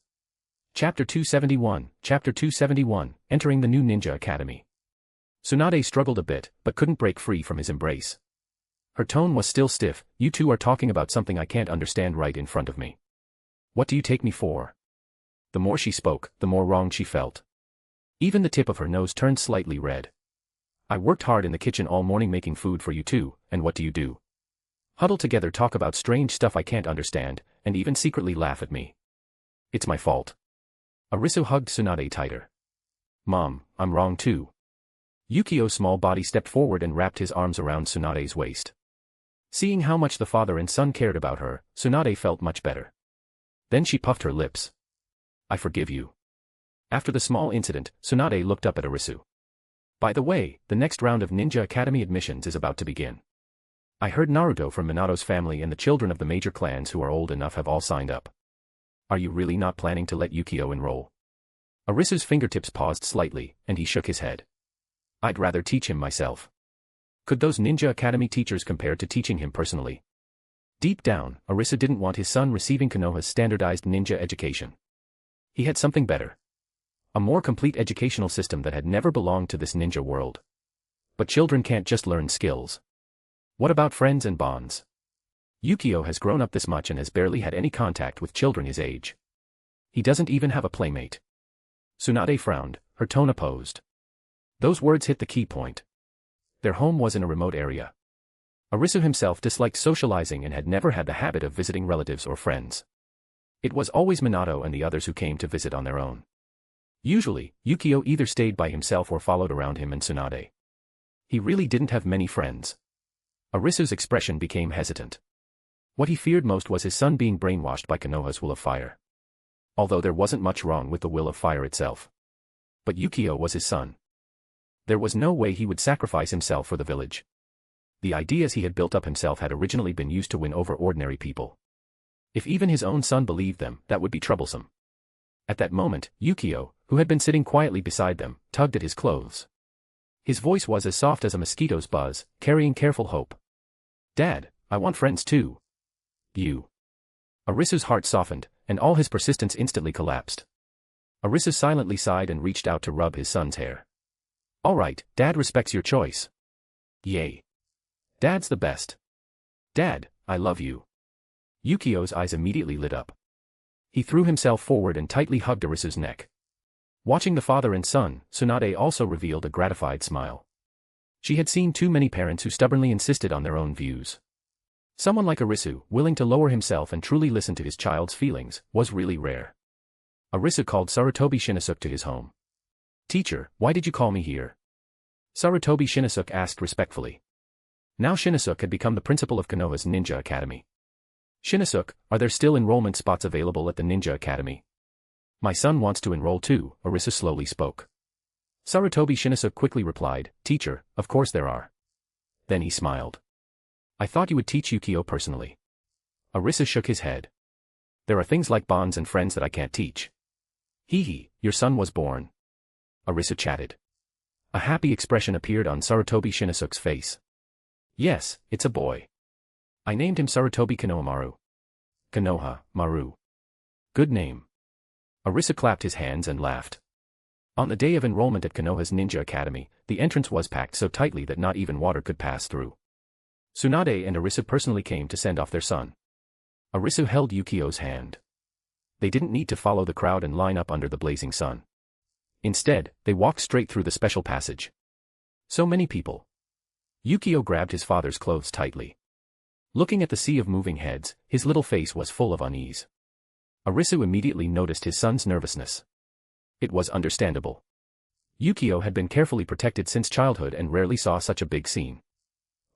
Chapter 271, Entering the New Ninja Academy. Tsunade struggled a bit, but couldn't break free from his embrace. Her tone was still stiff. You two are talking about something I can't understand right in front of me. What do you take me for? The more she spoke, the more wrong she felt. Even the tip of her nose turned slightly red. I worked hard in the kitchen all morning making food for you two, and what do? Huddle together, talk about strange stuff I can't understand, and even secretly laugh at me. It's my fault. Arisu hugged Tsunade tighter. Mom, I'm wrong too. Yukio's small body stepped forward and wrapped his arms around Tsunade's waist. Seeing how much the father and son cared about her, Tsunade felt much better. Then she puffed her lips. I forgive you. After the small incident, Tsunade looked up at Arisu. By the way, the next round of Ninja Academy admissions is about to begin. I heard Naruto from Minato's family and the children of the major clans who are old enough have all signed up. Are you really not planning to let Yukio enroll? Arisu's fingertips paused slightly, and he shook his head. I'd rather teach him myself. Could those Ninja Academy teachers compare to teaching him personally? Deep down, Arisu didn't want his son receiving Konoha's standardized ninja education. He had something better. A more complete educational system that had never belonged to this ninja world. But children can't just learn skills. What about friends and bonds? Yukio has grown up this much and has barely had any contact with children his age. He doesn't even have a playmate. Tsunade frowned, her tone opposed. Those words hit the key point. Their home was in a remote area. Arisu himself disliked socializing and had never had the habit of visiting relatives or friends. It was always Minato and the others who came to visit on their own. Usually, Yukio either stayed by himself or followed around him and Tsunade. He really didn't have many friends. Arisu's expression became hesitant. What he feared most was his son being brainwashed by Konoha's will of fire. Although there wasn't much wrong with the will of fire itself. But Yukio was his son. There was no way he would sacrifice himself for the village. The ideas he had built up himself had originally been used to win over ordinary people. If even his own son believed them, that would be troublesome. At that moment, Yukio, who had been sitting quietly beside them, tugged at his clothes. His voice was as soft as a mosquito's buzz, carrying careful hope. Dad, I want friends too. You. Arisu's heart softened, and all his persistence instantly collapsed. Arisu silently sighed and reached out to rub his son's hair. All right, Dad respects your choice. Yay. Dad's the best. Dad, I love you. Yukio's eyes immediately lit up. He threw himself forward and tightly hugged Arisu's neck. Watching the father and son, Tsunade also revealed a gratified smile. She had seen too many parents who stubbornly insisted on their own views. Someone like Arisu, willing to lower himself and truly listen to his child's feelings, was really rare. Arisu called Sarutobi Shinosuke to his home. Teacher, why did you call me here? Sarutobi Shinosuke asked respectfully. Now Shinosuke had become the principal of Konoha's Ninja Academy. Shinosuke, are there still enrollment spots available at the Ninja Academy? My son wants to enroll too, Arisu slowly spoke. Sarutobi Shinosuke quickly replied, Teacher, of course there are. Then he smiled. I thought you would teach Yukio personally. Arisu shook his head. There are things like bonds and friends that I can't teach. Hee, your son was born. Arisu chatted. A happy expression appeared on Sarutobi Shinosuke's face. Yes, it's a boy. I named him Sarutobi Konohamaru. Konoha, Maru. Good name. Arisu clapped his hands and laughed. On the day of enrollment at Konoha's Ninja Academy, the entrance was packed so tightly that not even water could pass through. Tsunade and Arisu personally came to send off their son. Arisu held Yukio's hand. They didn't need to follow the crowd and line up under the blazing sun. Instead, they walked straight through the special passage. So many people. Yukio grabbed his father's clothes tightly. Looking at the sea of moving heads, his little face was full of unease. Arisu immediately noticed his son's nervousness. It was understandable. Yukio had been carefully protected since childhood and rarely saw such a big scene.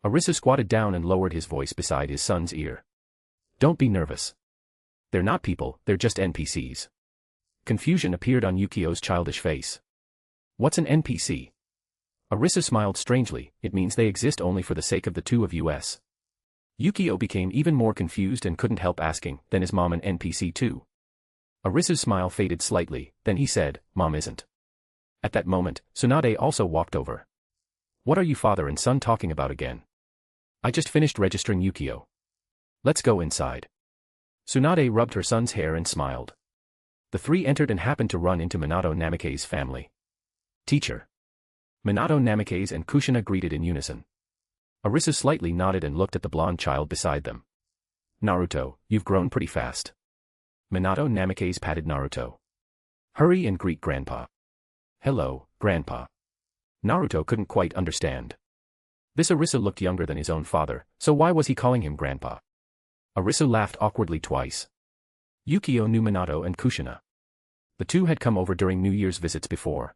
Arisu squatted down and lowered his voice beside his son's ear. Don't be nervous. They're not people, they're just NPCs. Confusion appeared on Yukio's childish face. What's an NPC? Arisu smiled strangely, it means they exist only for the sake of the two of us. Yukio became even more confused and couldn't help asking, then is Mom an NPC too? Arisu's smile faded slightly, then he said, Mom isn't. At that moment, Tsunade also walked over. What are you father and son talking about again? I just finished registering Yukio. Let's go inside. Tsunade rubbed her son's hair and smiled. The three entered and happened to run into Minato Namikaze's family. Teacher. Minato Namikaze and Kushina greeted in unison. Arisu slightly nodded and looked at the blonde child beside them. Naruto, you've grown pretty fast. Minato Namikaze patted Naruto. Hurry and greet Grandpa. Hello, Grandpa. Naruto couldn't quite understand. This Arisu looked younger than his own father, so why was he calling him Grandpa? Arisu laughed awkwardly twice. Yukio knew Minato and Kushina. The two had come over during New Year's visits before.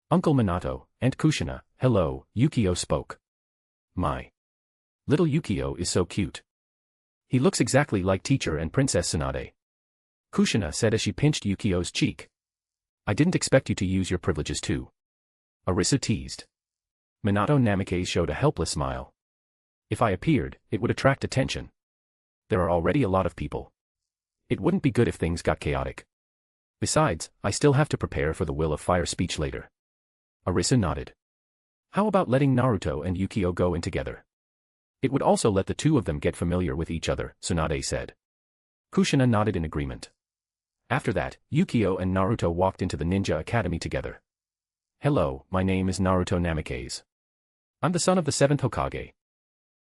Uncle Minato, Aunt Kushina, hello, Yukio spoke. My little Yukio is so cute. He looks exactly like teacher and Princess Tsunade. Kushina said as she pinched Yukio's cheek. I didn't expect you to use your privileges too. Arisu teased. Minato Namikaze showed a helpless smile. If I appeared, it would attract attention. There are already a lot of people. It wouldn't be good if things got chaotic. Besides, I still have to prepare for the Will of Fire speech later. Arisu nodded. How about letting Naruto and Yukio go in together? It would also let the two of them get familiar with each other, Tsunade said. Kushina nodded in agreement. After that, Yukio and Naruto walked into the Ninja Academy together. Hello, my name is Naruto Namikaze. I'm the son of the 7th Hokage.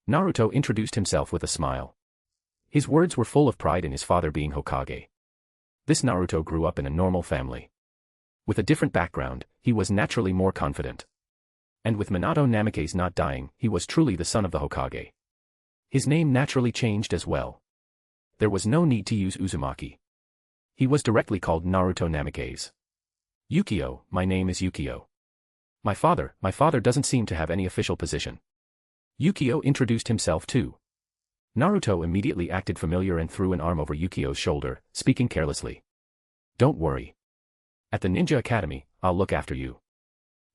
Naruto introduced himself with a smile. His words were full of pride in his father being Hokage. This Naruto grew up in a normal family. With a different background, he was naturally more confident. And with Minato Namikaze not dying, he was truly the son of the Hokage. His name naturally changed as well. There was no need to use Uzumaki. He was directly called Naruto Namikaze. Yukio, my name is Yukio. My father doesn't seem to have any official position. Yukio introduced himself too. Naruto immediately acted familiar and threw an arm over Yukio's shoulder, speaking carelessly. Don't worry. At the Ninja Academy, I'll look after you.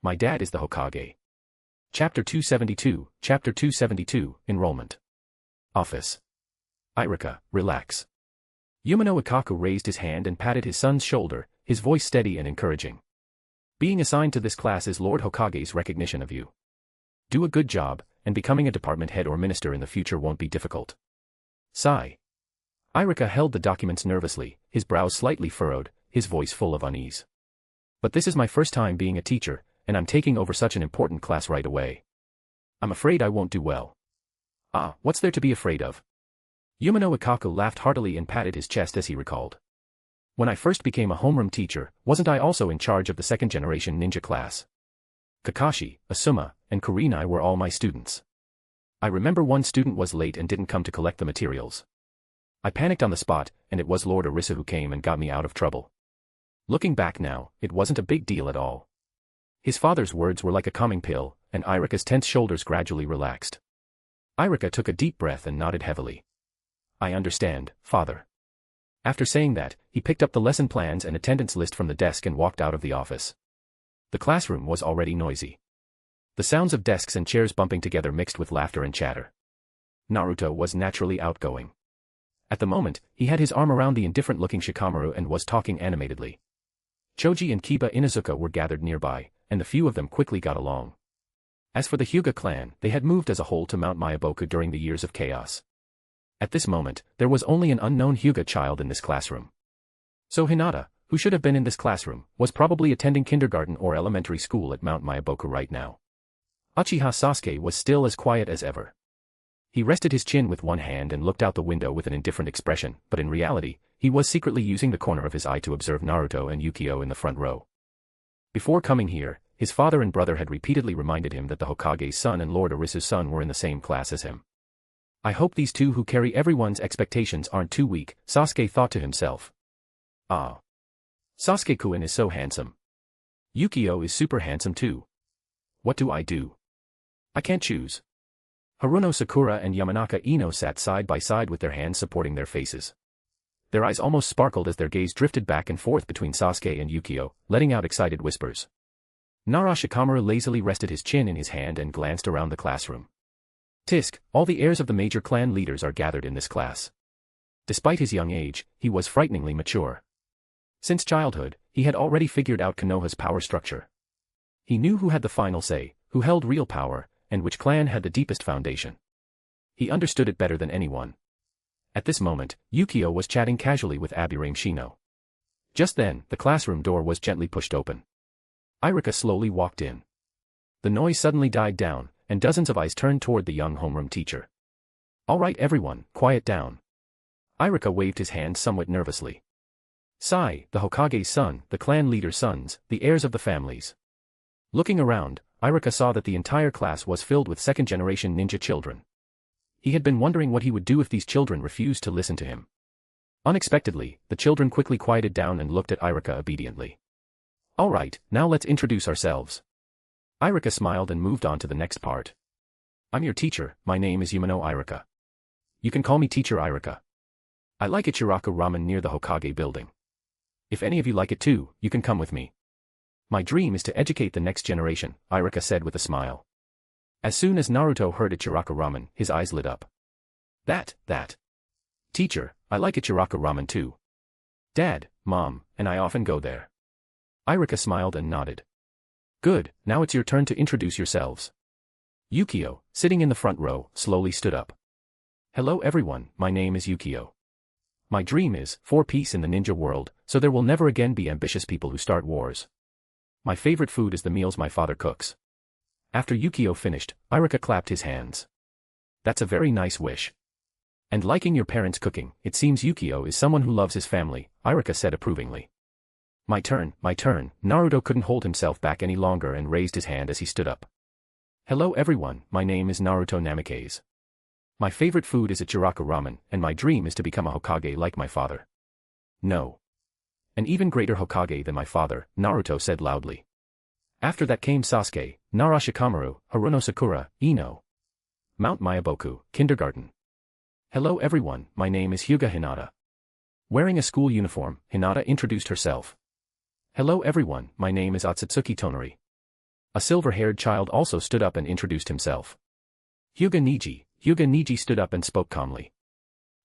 My dad is the Hokage. Chapter 272, Enrollment. Office. Irika, relax. Yumino Ikaku raised his hand and patted his son's shoulder, his voice steady and encouraging. Being assigned to this class is Lord Hokage's recognition of you. Do a good job, and becoming a department head or minister in the future won't be difficult. Sigh. Irika held the documents nervously, his brows slightly furrowed, his voice full of unease. But this is my first time being a teacher, and I'm taking over such an important class right away. I'm afraid I won't do well. Ah, what's there to be afraid of? Yumino Ikaku laughed heartily and patted his chest as he recalled. When I first became a homeroom teacher, wasn't I also in charge of the second-generation ninja class? Kakashi, Asuma, and Kurenai were all my students. I remember one student was late and didn't come to collect the materials. I panicked on the spot, and it was Lord Arisu who came and got me out of trouble. Looking back now, it wasn't a big deal at all. His father's words were like a calming pill, and Irika's tense shoulders gradually relaxed. Irika took a deep breath and nodded heavily. I understand, father. After saying that, he picked up the lesson plans and attendance list from the desk and walked out of the office. The classroom was already noisy. The sounds of desks and chairs bumping together mixed with laughter and chatter. Naruto was naturally outgoing. At the moment, he had his arm around the indifferent-looking Shikamaru and was talking animatedly. Choji and Kiba Inuzuka were gathered nearby, and the few of them quickly got along. As for the Hyuga clan, they had moved as a whole to Mount Myaboku during the years of chaos. At this moment, there was only an unknown Hyuga child in this classroom. So Hinata, who should have been in this classroom, was probably attending kindergarten or elementary school at Mount Myaboku right now. Uchiha Sasuke was still as quiet as ever. He rested his chin with one hand and looked out the window with an indifferent expression, but in reality, he was secretly using the corner of his eye to observe Naruto and Yukio in the front row. Before coming here, his father and brother had repeatedly reminded him that the Hokage's son and Lord Arisu's son were in the same class as him. I hope these two who carry everyone's expectations aren't too weak, Sasuke thought to himself. Ah. Sasuke-kun is so handsome. Yukio is super handsome too. What do? I can't choose. Haruno Sakura and Yamanaka Ino sat side by side with their hands supporting their faces. Their eyes almost sparkled as their gaze drifted back and forth between Sasuke and Yukio, letting out excited whispers. Nara Shikamaru lazily rested his chin in his hand and glanced around the classroom. Tisk, all the heirs of the major clan leaders are gathered in this class. Despite his young age, he was frighteningly mature. Since childhood, he had already figured out Konoha's power structure. He knew who had the final say, who held real power, and which clan had the deepest foundation. He understood it better than anyone. At this moment, Yukio was chatting casually with Aburame Shino. Just then, the classroom door was gently pushed open. Irika slowly walked in. The noise suddenly died down, and dozens of eyes turned toward the young homeroom teacher. All right everyone, quiet down. Irika waved his hand somewhat nervously. Sai, the Hokage's son, the clan leader's sons, the heirs of the families. Looking around, Irika saw that the entire class was filled with second-generation ninja children. He had been wondering what he would do if these children refused to listen to him. Unexpectedly, the children quickly quieted down and looked at Irika obediently. All right, now let's introduce ourselves. Irika smiled and moved on to the next part. I'm your teacher, my name is Umino Irika. You can call me Teacher Irika. I like Ichiraku Ramen near the Hokage building. If any of you like it too, you can come with me. My dream is to educate the next generation, Irika said with a smile. As soon as Naruto heard Ichiraku Ramen, his eyes lit up. That. Teacher, I like Ichiraku Ramen too. Dad, Mom, and I often go there. Irika smiled and nodded. Good, now it's your turn to introduce yourselves. Yukio, sitting in the front row, slowly stood up. Hello everyone, my name is Yukio. My dream is for peace in the ninja world, so there will never again be ambitious people who start wars. My favorite food is the meals my father cooks. After Yukio finished, Irika clapped his hands. That's a very nice wish. And liking your parents' cooking, it seems Yukio is someone who loves his family, Irika said approvingly. My turn, Naruto couldn't hold himself back any longer and raised his hand as he stood up. Hello everyone, my name is Naruto Namikaze. My favorite food is Ichiraku Ramen, and my dream is to become a Hokage like my father. No. An even greater Hokage than my father, Naruto said loudly. After that came Sasuke, Nara Shikamaru, Haruno Sakura, Ino. Mount Myaboku, kindergarten. Hello everyone, my name is Hyuga Hinata. Wearing a school uniform, Hinata introduced herself. Hello everyone, my name is Otsutsuki Tonari. A silver-haired child also stood up and introduced himself. Hyuga Niji stood up and spoke calmly.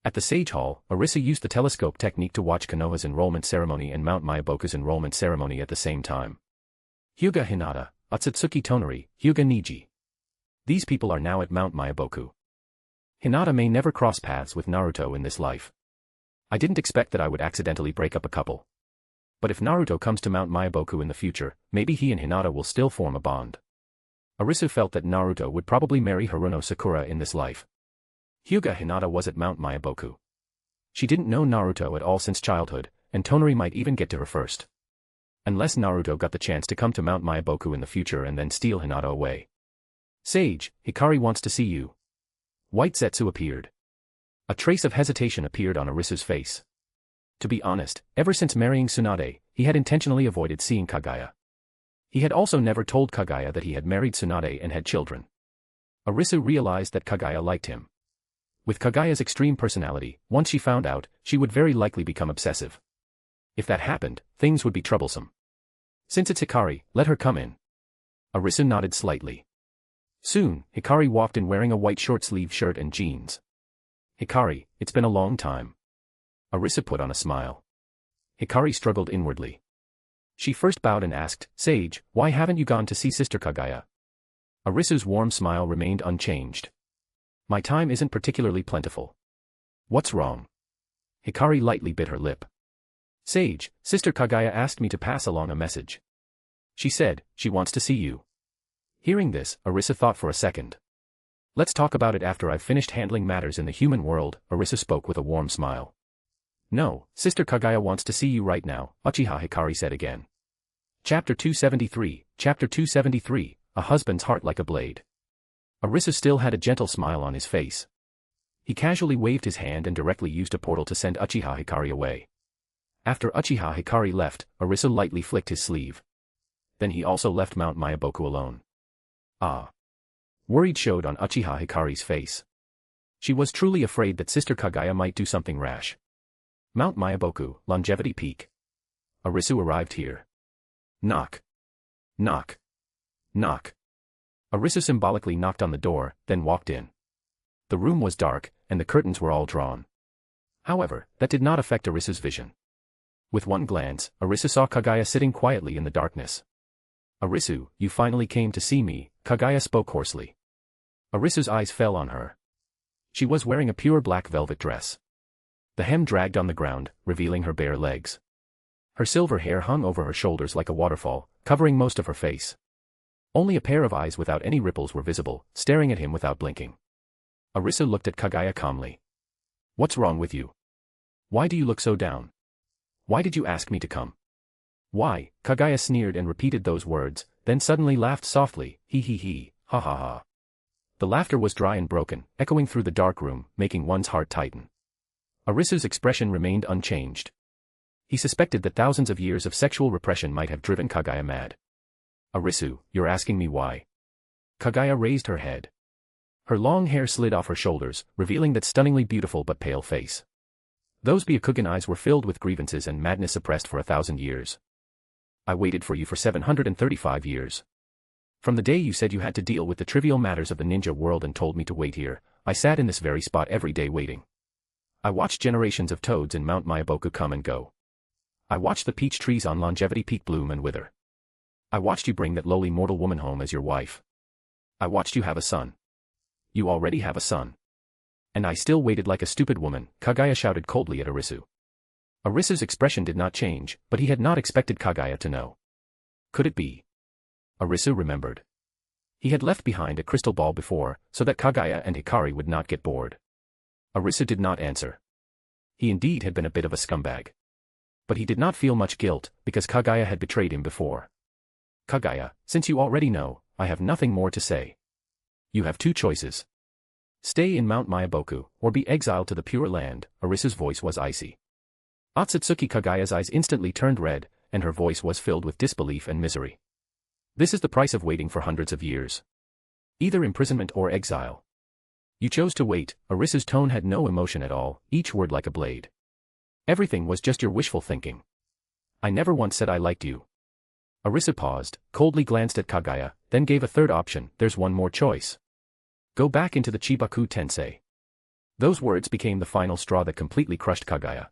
At the Sage Hall, Arisu used the telescope technique to watch Konoha's enrollment ceremony and Mount Myaboku's enrollment ceremony at the same time. Hyuga Hinata, Otsutsuki Tonari, Hyuga Niji. These people are now at Mount Myaboku. Hinata may never cross paths with Naruto in this life. I didn't expect that I would accidentally break up a couple. But if Naruto comes to Mount Myaboku in the future, maybe he and Hinata will still form a bond. Arisu felt that Naruto would probably marry Haruno Sakura in this life. Hyuga Hinata was at Mount Myaboku. She didn't know Naruto at all since childhood, and Tonari might even get to her first. Unless Naruto got the chance to come to Mount Myaboku in the future and then steal Hinata away. Sage, Hikari wants to see you. White Zetsu appeared. A trace of hesitation appeared on Arisu's face. To be honest, ever since marrying Tsunade, he had intentionally avoided seeing Kaguya. He had also never told Kaguya that he had married Tsunade and had children. Arisu realized that Kaguya liked him. With Kaguya's extreme personality, once she found out, she would very likely become obsessive. If that happened, things would be troublesome. Since it's Hikari, let her come in. Arisu nodded slightly. Soon, Hikari walked in wearing a white short-sleeved shirt and jeans. Hikari, it's been a long time. Arisu put on a smile. Hikari struggled inwardly. She first bowed and asked, Sage, why haven't you gone to see Sister Kaguya? Arisu's warm smile remained unchanged. My time isn't particularly plentiful. What's wrong? Hikari lightly bit her lip. Sage, Sister Kaguya asked me to pass along a message. She said, she wants to see you. Hearing this, Arisu thought for a second. Let's talk about it after I've finished handling matters in the human world, Arisu spoke with a warm smile. No, Sister Kaguya wants to see you right now, Uchiha Hikari said again. Chapter 273, A Husband's Heart Like a Blade. Arisu still had a gentle smile on his face. He casually waved his hand and directly used a portal to send Uchiha Hikari away. After Uchiha Hikari left, Arisu lightly flicked his sleeve. Then he also left Mount Mayaboku alone. Ah. Worried showed on Uchiha Hikari's face. She was truly afraid that Sister Kaguya might do something rash. Mount Mayaboku, Longevity Peak. Arisu arrived here. Knock. Knock. Knock. Arisu symbolically knocked on the door, then walked in. The room was dark, and the curtains were all drawn. However, that did not affect Arisu's vision. With one glance, Arisu saw Kaguya sitting quietly in the darkness. Arisu, you finally came to see me, Kaguya spoke hoarsely. Arisu's eyes fell on her. She was wearing a pure black velvet dress. The hem dragged on the ground, revealing her bare legs. Her silver hair hung over her shoulders like a waterfall, covering most of her face. Only a pair of eyes without any ripples were visible, staring at him without blinking. Arisu looked at Kaguya calmly. What's wrong with you? Why do you look so down? Why did you ask me to come? Why? Kaguya sneered and repeated those words, then suddenly laughed softly, he, ha ha ha. The laughter was dry and broken, echoing through the dark room, making one's heart tighten. Arisu's expression remained unchanged. He suspected that thousands of years of sexual repression might have driven Kaguya mad. Arisu, you're asking me why? Kaguya raised her head. Her long hair slid off her shoulders, revealing that stunningly beautiful but pale face. Those Byakugan eyes were filled with grievances and madness suppressed for 1,000 years. I waited for you for 735 years. From the day you said you had to deal with the trivial matters of the ninja world and told me to wait here, I sat in this very spot every day waiting. I watched generations of toads in Mount Mayaboku come and go. I watched the peach trees on Longevity Peak bloom and wither. I watched you bring that lowly mortal woman home as your wife. I watched you have a son. You already have a son. And I still waited like a stupid woman, Kaguya shouted coldly at Arisu. Arisu's expression did not change, but he had not expected Kaguya to know. Could it be? Arisu remembered. He had left behind a crystal ball before, so that Kaguya and Hikari would not get bored. Arisu did not answer. He indeed had been a bit of a scumbag. But he did not feel much guilt, because Kaguya had betrayed him before. Kaguya, since you already know, I have nothing more to say. You have two choices. Stay in Mount Mayaboku, or be exiled to the Pure Land, Arisu's voice was icy. Otsutsuki Kaguya's eyes instantly turned red, and her voice was filled with disbelief and misery. This is the price of waiting for hundreds of years. Either imprisonment or exile. You chose to wait, Arisu's tone had no emotion at all, each word like a blade. Everything was just your wishful thinking. I never once said I liked you. Arisu paused, coldly glanced at Kaguya, then gave a third option, there's one more choice. Go back into the Chibaku Tensei. Those words became the final straw that completely crushed Kaguya.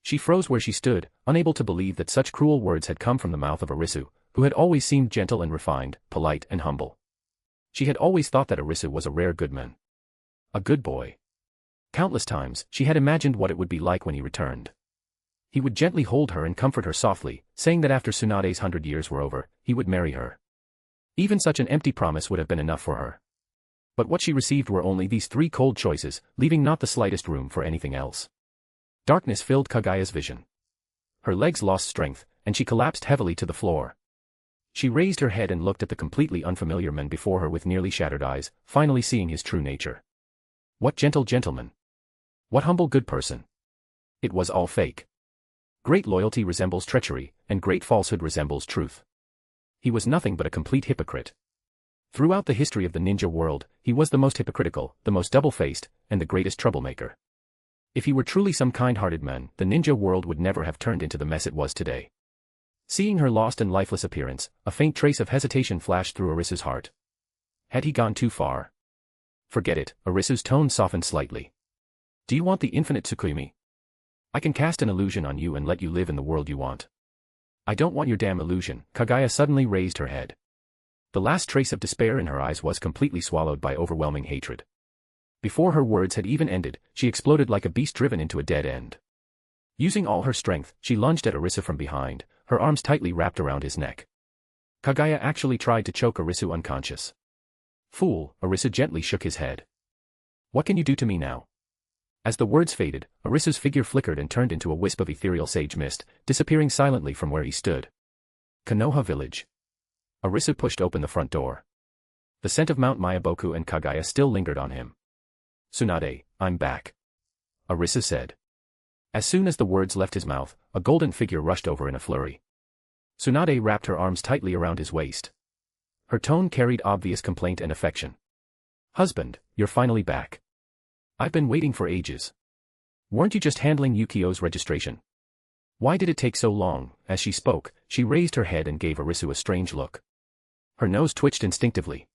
She froze where she stood, unable to believe that such cruel words had come from the mouth of Arisu, who had always seemed gentle and refined, polite and humble. She had always thought that Arisu was a rare good man. A good boy. Countless times, she had imagined what it would be like when he returned. He would gently hold her and comfort her softly, saying that after Tsunade's 100 years were over, he would marry her. Even such an empty promise would have been enough for her. But what she received were only these three cold choices, leaving not the slightest room for anything else. Darkness filled Kaguya's vision. Her legs lost strength, and she collapsed heavily to the floor. She raised her head and looked at the completely unfamiliar man before her with nearly shattered eyes, finally seeing his true nature. What gentle gentleman. What humble good person. It was all fake. Great loyalty resembles treachery, and great falsehood resembles truth. He was nothing but a complete hypocrite. Throughout the history of the ninja world, he was the most hypocritical, the most double-faced, and the greatest troublemaker. If he were truly some kind-hearted man, the ninja world would never have turned into the mess it was today. Seeing her lost and lifeless appearance, a faint trace of hesitation flashed through Arisu's heart. Had he gone too far? Forget it, Arisu's tone softened slightly. Do you want the infinite Tsukumi? I can cast an illusion on you and let you live in the world you want. I don't want your damn illusion. Kaguya suddenly raised her head. The last trace of despair in her eyes was completely swallowed by overwhelming hatred. Before her words had even ended, she exploded like a beast driven into a dead end. Using all her strength, she lunged at Arisu from behind, her arms tightly wrapped around his neck. Kaguya actually tried to choke Arisu unconscious. Fool, Arisu gently shook his head. What can you do to me now? As the words faded, Arisu's figure flickered and turned into a wisp of ethereal sage mist, disappearing silently from where he stood. Konoha Village. Arisu pushed open the front door. The scent of Mount Miyaboku and Kaguya still lingered on him. Tsunade, I'm back. Arisu said. As soon as the words left his mouth, a golden figure rushed over in a flurry. Tsunade wrapped her arms tightly around his waist. Her tone carried obvious complaint and affection. Husband, you're finally back. I've been waiting for ages. Weren't you just handling Yukio's registration? Why did it take so long? As she spoke, she raised her head and gave Arisu a strange look. Her nose twitched instinctively.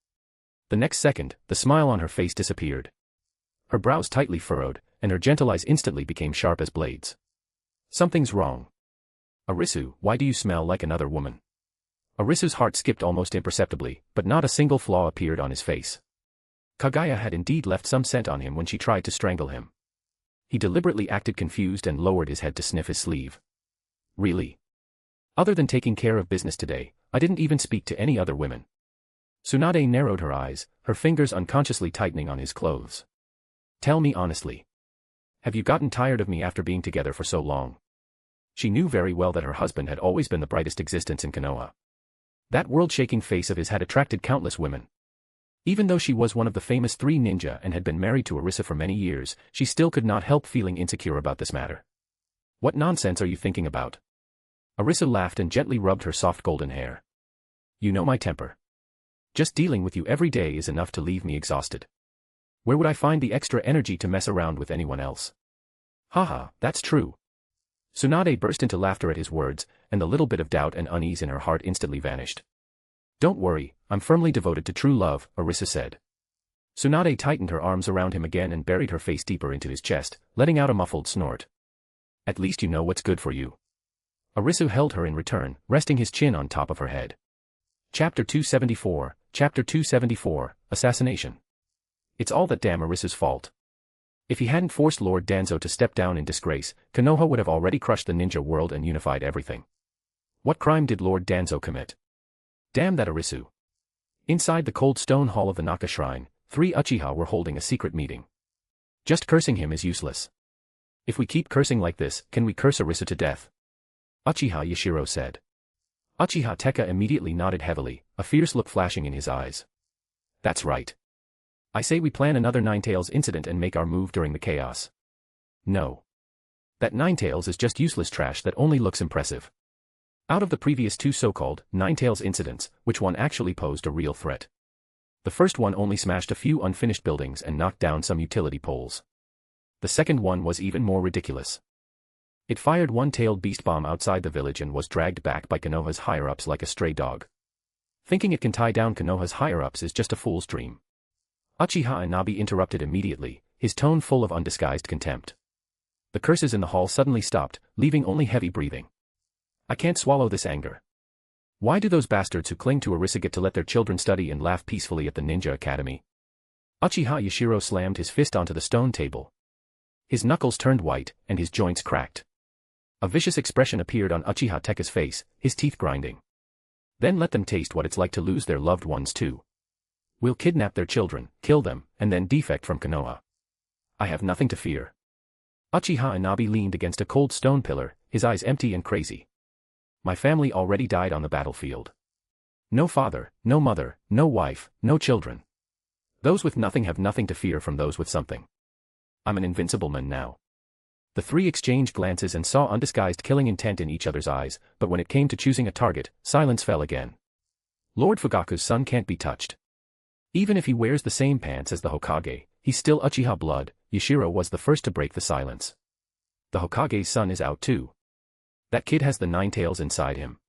The next second, the smile on her face disappeared. Her brows tightly furrowed, and her gentle eyes instantly became sharp as blades. Something's wrong. Arisu, why do you smell like another woman? Arisu's heart skipped almost imperceptibly, but not a single flaw appeared on his face. Kaguya had indeed left some scent on him when she tried to strangle him. He deliberately acted confused and lowered his head to sniff his sleeve. Really? Other than taking care of business today, I didn't even speak to any other women. Tsunade narrowed her eyes, her fingers unconsciously tightening on his clothes. Tell me honestly. Have you gotten tired of me after being together for so long? She knew very well that her husband had always been the brightest existence in Konoha. That world-shaking face of his had attracted countless women. Even though she was one of the famous 3 ninja and had been married to Arisu for many years, she still could not help feeling insecure about this matter. What nonsense are you thinking about? Arisu laughed and gently rubbed her soft golden hair. You know my temper. Just dealing with you every day is enough to leave me exhausted. Where would I find the extra energy to mess around with anyone else? Haha, that's true. Tsunade burst into laughter at his words, and the little bit of doubt and unease in her heart instantly vanished. Don't worry, I'm firmly devoted to true love, Arisu said. Tsunade tightened her arms around him again and buried her face deeper into his chest, letting out a muffled snort. At least you know what's good for you. Arisu held her in return, resting his chin on top of her head. Chapter 274, Assassination. It's all that damn Arisu's fault. If he hadn't forced Lord Danzo to step down in disgrace, Konoha would have already crushed the ninja world and unified everything. What crime did Lord Danzo commit? Damn that Arisu. Inside the cold stone hall of the Naka Shrine, 3 Uchiha were holding a secret meeting. Just cursing him is useless. If we keep cursing like this, can we curse Arisu to death? Uchiha Yashiro said. Uchiha Tekka immediately nodded heavily, a fierce look flashing in his eyes. That's right. I say we plan another Ninetales incident and make our move during the chaos. No. That Ninetales is just useless trash that only looks impressive. Out of the previous 2 so-called Ninetales incidents, which one actually posed a real threat? The first one only smashed a few unfinished buildings and knocked down some utility poles. The second one was even more ridiculous. It fired one-tailed beast bomb outside the village and was dragged back by Konoha's higher-ups like a stray dog. Thinking it can tie down Konoha's higher-ups is just a fool's dream. Uchiha Inabi interrupted immediately, his tone full of undisguised contempt. The curses in the hall suddenly stopped, leaving only heavy breathing. I can't swallow this anger. Why do those bastards who cling to Arisu get to let their children study and laugh peacefully at the Ninja Academy? Uchiha Yashiro slammed his fist onto the stone table. His knuckles turned white, and his joints cracked. A vicious expression appeared on Uchiha Tekka's face, his teeth grinding. Then let them taste what it's like to lose their loved ones too. We'll kidnap their children, kill them, and then defect from Konoha. I have nothing to fear. Uchiha Inabi leaned against a cold stone pillar, his eyes empty and crazy. My family already died on the battlefield. No father, no mother, no wife, no children. Those with nothing have nothing to fear from those with something. I'm an invincible man now. The 3 exchanged glances and saw undisguised killing intent in each other's eyes, but when it came to choosing a target, silence fell again. Lord Fugaku's son can't be touched. Even if he wears the same pants as the Hokage, he's still Uchiha blood. Yashiro was the first to break the silence. The Hokage's son is out too. That kid has the nine tails inside him.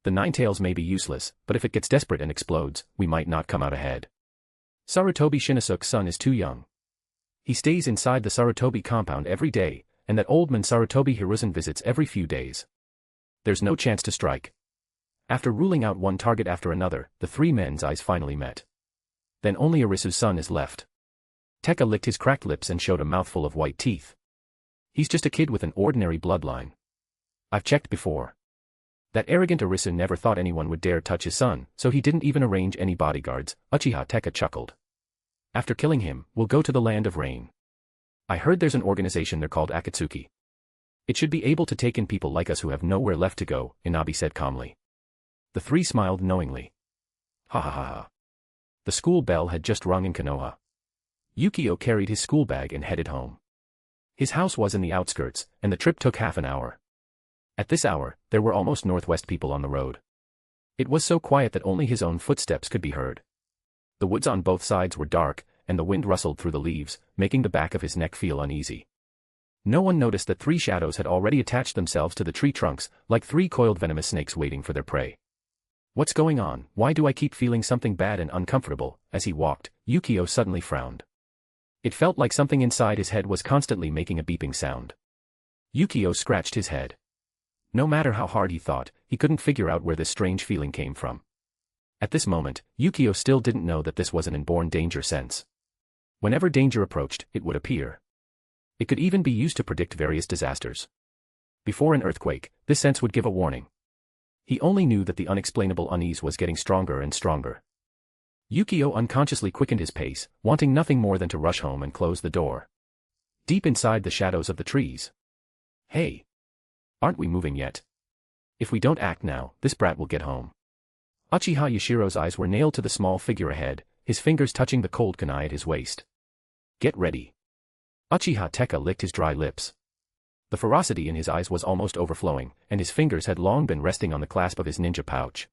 The nine tails may be useless, but if it gets desperate and explodes, we might not come out ahead. Sarutobi Shinosuke's son is too young. He stays inside the Sarutobi compound every day, and that old man Sarutobi Hiruzen visits every few days. There's no chance to strike. After ruling out one target after another, the three men's eyes finally met. Then only Arisu's son is left. Tekka licked his cracked lips and showed a mouthful of white teeth. He's just a kid with an ordinary bloodline. I've checked before. That arrogant Arisu never thought anyone would dare touch his son, so he didn't even arrange any bodyguards. Uchiha Tekka chuckled. After killing him, we'll go to the land of rain. I heard there's an organization there called Akatsuki. It should be able to take in people like us who have nowhere left to go, Inabi said calmly. The three smiled knowingly. Ha ha ha ha. The school bell had just rung in Konoha. Yukio carried his school bag and headed home. His house was in the outskirts, and the trip took half an hour. At this hour, there were almost Northwest people on the road. It was so quiet that only his own footsteps could be heard. The woods on both sides were dark, and the wind rustled through the leaves, making the back of his neck feel uneasy. No one noticed that three shadows had already attached themselves to the tree trunks, like three coiled venomous snakes waiting for their prey. What's going on? Why do I keep feeling something bad and uncomfortable? As he walked, Yukio suddenly frowned. It felt like something inside his head was constantly making a beeping sound. Yukio scratched his head. No matter how hard he thought, he couldn't figure out where this strange feeling came from. At this moment, Yukio still didn't know that this was an inborn danger sense. Whenever danger approached, it would appear. It could even be used to predict various disasters. Before an earthquake, this sense would give a warning. He only knew that the unexplainable unease was getting stronger and stronger. Yukio unconsciously quickened his pace, wanting nothing more than to rush home and close the door. Deep inside the shadows of the trees. Hey! Aren't we moving yet? If we don't act now, this brat will get home. Uchiha Yashiro's eyes were nailed to the small figure ahead, his fingers touching the cold kunai at his waist. Get ready. Uchiha Tekka licked his dry lips. The ferocity in his eyes was almost overflowing, and his fingers had long been resting on the clasp of his ninja pouch.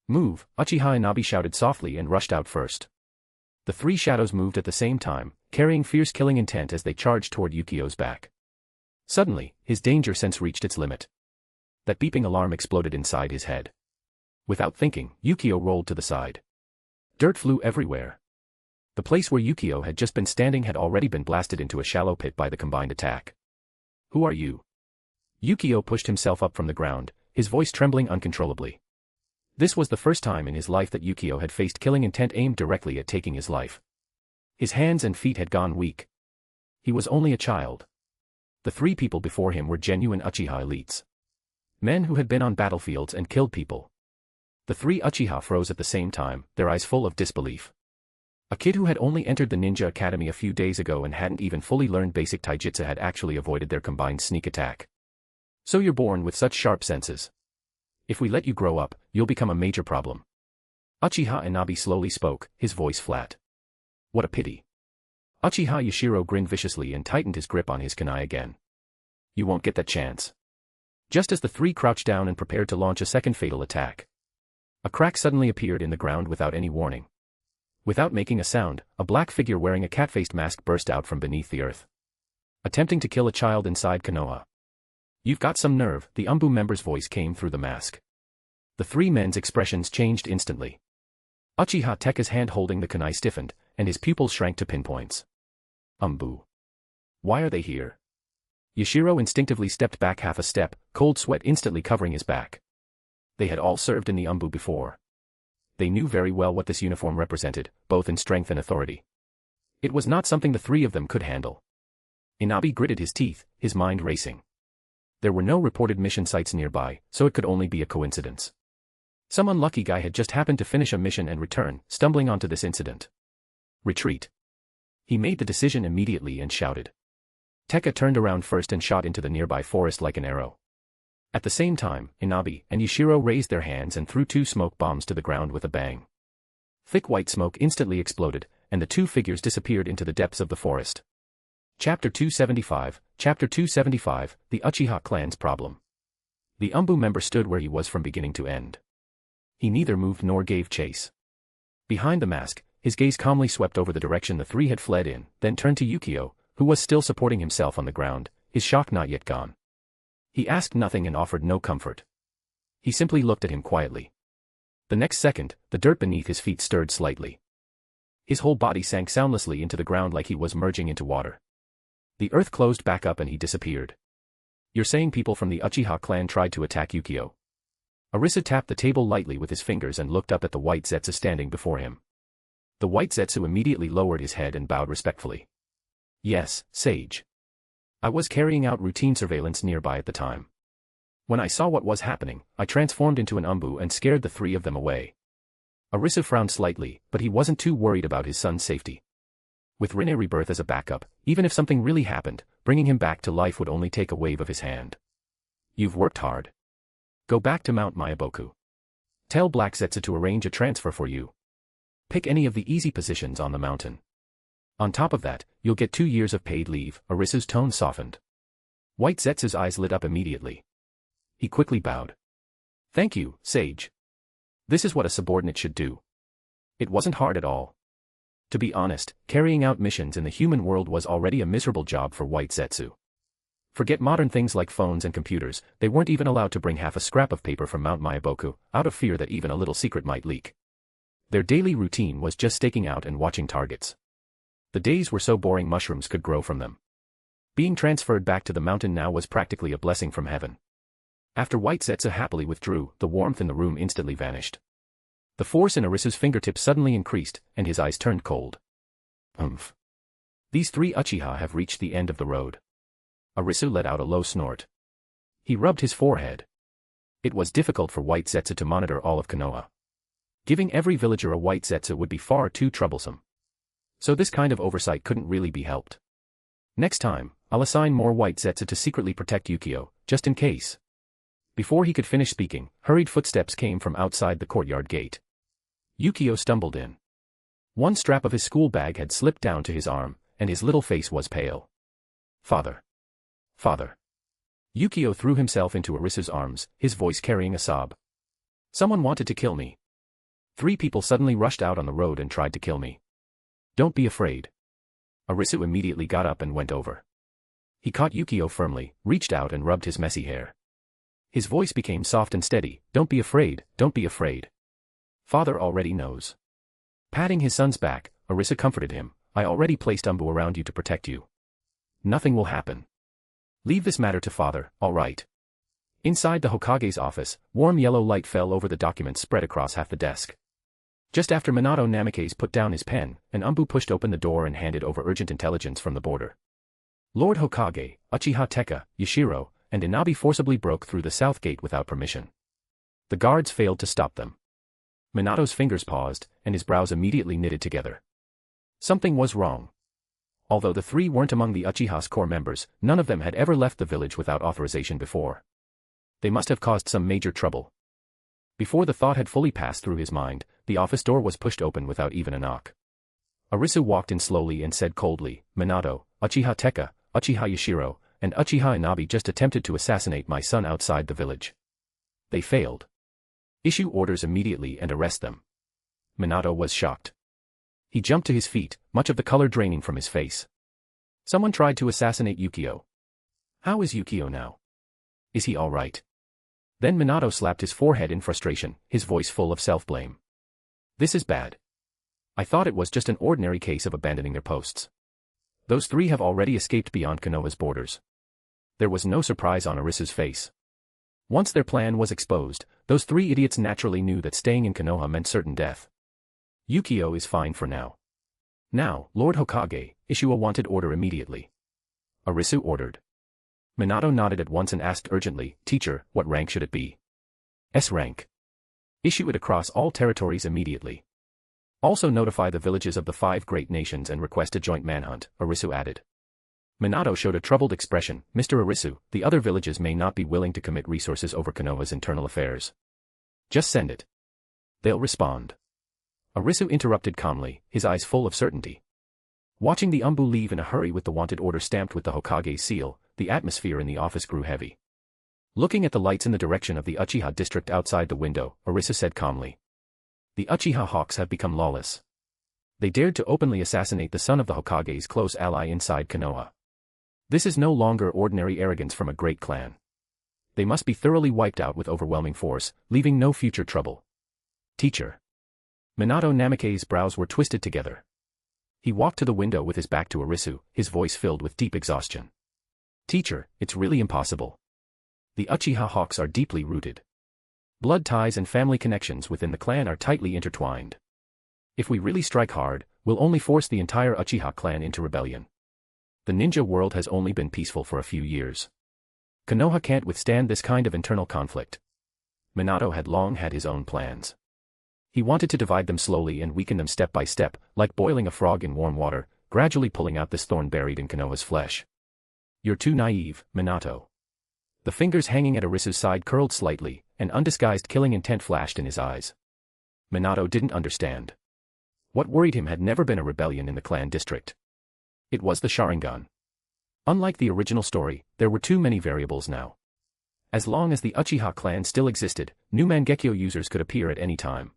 Move, Uchiha Inabi shouted softly and rushed out first. The three shadows moved at the same time, carrying fierce killing intent as they charged toward Yukio's back. Suddenly, his danger sense reached its limit. That beeping alarm exploded inside his head. Without thinking, Yukio rolled to the side. Dirt flew everywhere. The place where Yukio had just been standing had already been blasted into a shallow pit by the combined attack. Who are you? Yukio pushed himself up from the ground, his voice trembling uncontrollably. This was the first time in his life that Yukio had faced killing intent aimed directly at taking his life. His hands and feet had gone weak. He was only a child. The three people before him were genuine Uchiha elites. Men who had been on battlefields and killed people. The three Uchiha froze at the same time, their eyes full of disbelief. A kid who had only entered the ninja academy a few days ago and hadn't even fully learned basic taijutsu had actually avoided their combined sneak attack. So you're born with such sharp senses. If we let you grow up, you'll become a major problem. Uchiha Inabi slowly spoke, his voice flat. What a pity. Uchiha Yashiro grinned viciously and tightened his grip on his kunai again. You won't get that chance. Just as the three crouched down and prepared to launch a second fatal attack. A crack suddenly appeared in the ground without any warning. Without making a sound, a black figure wearing a cat-faced mask burst out from beneath the earth. Attempting to kill a child inside Konoha. You've got some nerve, the Umbu member's voice came through the mask. The three men's expressions changed instantly. Uchiha Tekka's hand holding the kunai stiffened, and his pupils shrank to pinpoints. Umbu. Why are they here? Yashiro instinctively stepped back half a step, cold sweat instantly covering his back. They had all served in the Umbu before. They knew very well what this uniform represented, both in strength and authority. It was not something the three of them could handle. Inabi gritted his teeth, his mind racing. There were no reported mission sites nearby, so it could only be a coincidence. Some unlucky guy had just happened to finish a mission and return, stumbling onto this incident. Retreat. He made the decision immediately and shouted. Tekka turned around first and shot into the nearby forest like an arrow. At the same time, Inabi and Yashiro raised their hands and threw two smoke bombs to the ground with a bang. Thick white smoke instantly exploded, and the two figures disappeared into the depths of the forest. Chapter 275, Chapter 275, The Uchiha Clan's Problem. The Umbu member stood where he was from beginning to end. He neither moved nor gave chase. Behind the mask, His gaze calmly swept over the direction the three had fled in, then turned to Yukio, who was still supporting himself on the ground, his shock not yet gone. He asked nothing and offered no comfort. He simply looked at him quietly. The next second, the dirt beneath his feet stirred slightly. His whole body sank soundlessly into the ground like he was merging into water. The earth closed back up and he disappeared. You're saying people from the Uchiha clan tried to attack Yukio? Arisu tapped the table lightly with his fingers and looked up at the white Zetsu standing before him. The white Zetsu immediately lowered his head and bowed respectfully. Yes, sage. I was carrying out routine surveillance nearby at the time. When I saw what was happening, I transformed into an umbu and scared the three of them away. Arisu frowned slightly, but he wasn't too worried about his son's safety. With Rinne rebirth as a backup, even if something really happened, bringing him back to life would only take a wave of his hand. You've worked hard. Go back to Mount Mayaboku. Tell Black Zetsu to arrange a transfer for you. Pick any of the easy positions on the mountain. On top of that, you'll get 2 years of paid leave. Arisu's tone softened. White Zetsu's eyes lit up immediately. He quickly bowed. Thank you, sage. This is what a subordinate should do. It wasn't hard at all. To be honest, carrying out missions in the human world was already a miserable job for White Zetsu. Forget modern things like phones and computers, they weren't even allowed to bring half a scrap of paper from Mount Mayaboku, out of fear that even a little secret might leak. Their daily routine was just staking out and watching targets. The days were so boring mushrooms could grow from them. Being transferred back to the mountain now was practically a blessing from heaven. After White Zetsu happily withdrew, the warmth in the room instantly vanished. The force in Arisu's fingertips suddenly increased, and his eyes turned cold. Umph. These three Uchiha have reached the end of the road. Arisu let out a low snort. He rubbed his forehead. It was difficult for White Zetsu to monitor all of Konoha. Giving every villager a White Zetsu would be far too troublesome. So this kind of oversight couldn't really be helped. Next time, I'll assign more White Zetsu to secretly protect Yukio, just in case. Before he could finish speaking, hurried footsteps came from outside the courtyard gate. Yukio stumbled in. One strap of his school bag had slipped down to his arm, and his little face was pale. Father. Father. Yukio threw himself into Arisu's arms, his voice carrying a sob. Someone wanted to kill me. 3 people suddenly rushed out on the road and tried to kill me. Don't be afraid. Arisu immediately got up and went over. He caught Yukio firmly, reached out and rubbed his messy hair. His voice became soft and steady. Don't be afraid, don't be afraid. Father already knows. Patting his son's back, Arisu comforted him. I already placed umbu around you to protect you. Nothing will happen. Leave this matter to father, all right. Inside the Hokage's office, warm yellow light fell over the documents spread across half the desk. Just after Minato Namikaze put down his pen, an umbu pushed open the door and handed over urgent intelligence from the border. Lord Hokage, Uchiha Tekka, Yashiro, and Inabi forcibly broke through the south gate without permission. The guards failed to stop them. Minato's fingers paused, and his brows immediately knitted together. Something was wrong. Although the 3 weren't among the Uchiha's core members, none of them had ever left the village without authorization before. They must have caused some major trouble. Before the thought had fully passed through his mind, the office door was pushed open without even a knock. Arisu walked in slowly and said coldly, Minato, Uchiha Tekka, Uchiha Yashiro, and Uchiha Inabi just attempted to assassinate my son outside the village. They failed. Issue orders immediately and arrest them. Minato was shocked. He jumped to his feet, much of the color draining from his face. Someone tried to assassinate Yukio. How is Yukio now? Is he all right? Then Minato slapped his forehead in frustration, his voice full of self-blame. This is bad. I thought it was just an ordinary case of abandoning their posts. Those 3 have already escaped beyond Konoha's borders. There was no surprise on Arisu's face. Once their plan was exposed, those 3 idiots naturally knew that staying in Konoha meant certain death. Yukio is fine for now. Now, Lord Hokage, issue a wanted order immediately. Arisu ordered. Minato nodded at once and asked urgently, Teacher, what rank should it be? S rank. Issue it across all territories immediately. Also notify the villages of the 5 great nations and request a joint manhunt, Arisu added. Minato showed a troubled expression. Mr. Arisu, the other villages may not be willing to commit resources over Konoha's internal affairs. Just send it. They'll respond. Arisu interrupted calmly, his eyes full of certainty. Watching the umbu leave in a hurry with the wanted order stamped with the Hokage's seal, the atmosphere in the office grew heavy. Looking at the lights in the direction of the Uchiha district outside the window, Arisu said calmly. The Uchiha hawks have become lawless. They dared to openly assassinate the son of the Hokage's close ally inside Konoha. This is no longer ordinary arrogance from a great clan. They must be thoroughly wiped out with overwhelming force, leaving no future trouble. Teacher. Minato Namake's brows were twisted together. He walked to the window with his back to Arisu, his voice filled with deep exhaustion. Teacher, it's really impossible. The Uchiha Hawks are deeply rooted. Blood ties and family connections within the clan are tightly intertwined. If we really strike hard, we'll only force the entire Uchiha clan into rebellion. The ninja world has only been peaceful for a few years. Konoha can't withstand this kind of internal conflict. Minato had long had his own plans. He wanted to divide them slowly and weaken them step by step, like boiling a frog in warm water, gradually pulling out this thorn buried in Konoha's flesh. You're too naive, Minato. The fingers hanging at Arisu's side curled slightly, and undisguised killing intent flashed in his eyes. Minato didn't understand. What worried him had never been a rebellion in the clan district. It was the Sharingan. Unlike the original story, there were too many variables now. As long as the Uchiha clan still existed, new Mangekyo users could appear at any time.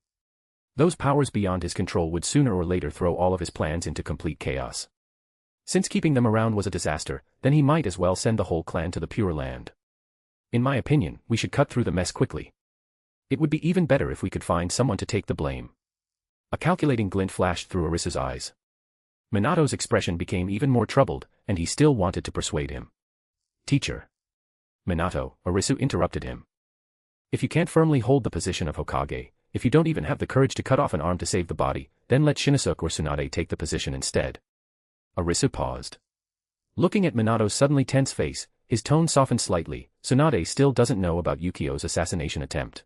Those powers beyond his control would sooner or later throw all of his plans into complete chaos. Since keeping them around was a disaster, then he might as well send the whole clan to the Pure Land. In my opinion, we should cut through the mess quickly. It would be even better if we could find someone to take the blame. A calculating glint flashed through Arisu's eyes. Minato's expression became even more troubled, and he still wanted to persuade him. Teacher. Minato, Arisu interrupted him. If you can't firmly hold the position of Hokage, if you don't even have the courage to cut off an arm to save the body, then let Shinosuke or Tsunade take the position instead. Arisu paused. Looking at Minato's suddenly tense face, his tone softened slightly. Tsunade still doesn't know about Yukio's assassination attempt.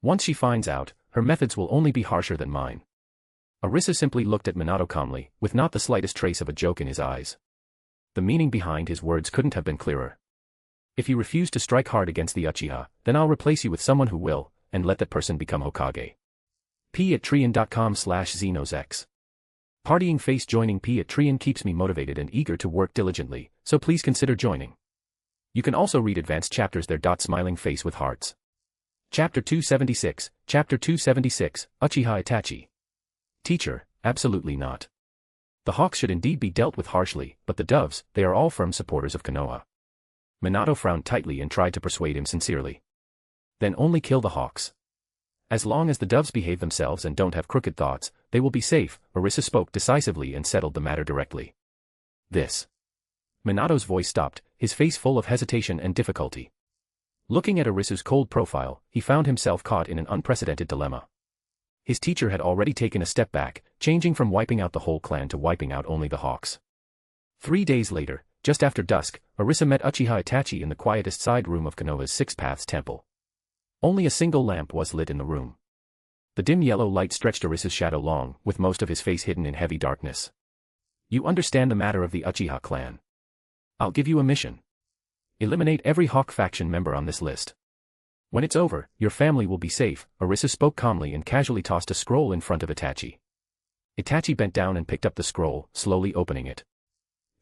Once she finds out, her methods will only be harsher than mine. Arisu simply looked at Minato calmly, with not the slightest trace of a joke in his eyes. The meaning behind his words couldn't have been clearer. If you refuse to strike hard against the Uchiha, then I'll replace you with someone who will, and let that person become Hokage. p@trian.com/xenosex. Partying face. Joining p@trian keeps me motivated and eager to work diligently, so please consider joining. You can also read advanced chapters there. Smiling face with hearts. Chapter 276, Chapter 276, Uchiha Itachi. Teacher, absolutely not. The Hawks should indeed be dealt with harshly, but the Doves, they are all firm supporters of Konoha. Minato frowned tightly and tried to persuade him sincerely. Then only kill the Hawks. As long as the Doves behave themselves and don't have crooked thoughts, they will be safe. Arisu spoke decisively and settled the matter directly. This. Minato's voice stopped, his face full of hesitation and difficulty. Looking at Arisu's cold profile, he found himself caught in an unprecedented dilemma. His teacher had already taken a step back, changing from wiping out the whole clan to wiping out only the Hawks. 3 days later, just after dusk, Arisu met Uchiha Itachi in the quietest side room of Konoha's Six Paths Temple. Only a single lamp was lit in the room. The dim yellow light stretched Arisu's shadow long, with most of his face hidden in heavy darkness. You understand the matter of the Uchiha clan. I'll give you a mission. Eliminate every Hawk faction member on this list. When it's over, your family will be safe. Arisu spoke calmly and casually tossed a scroll in front of Itachi. Itachi bent down and picked up the scroll, slowly opening it.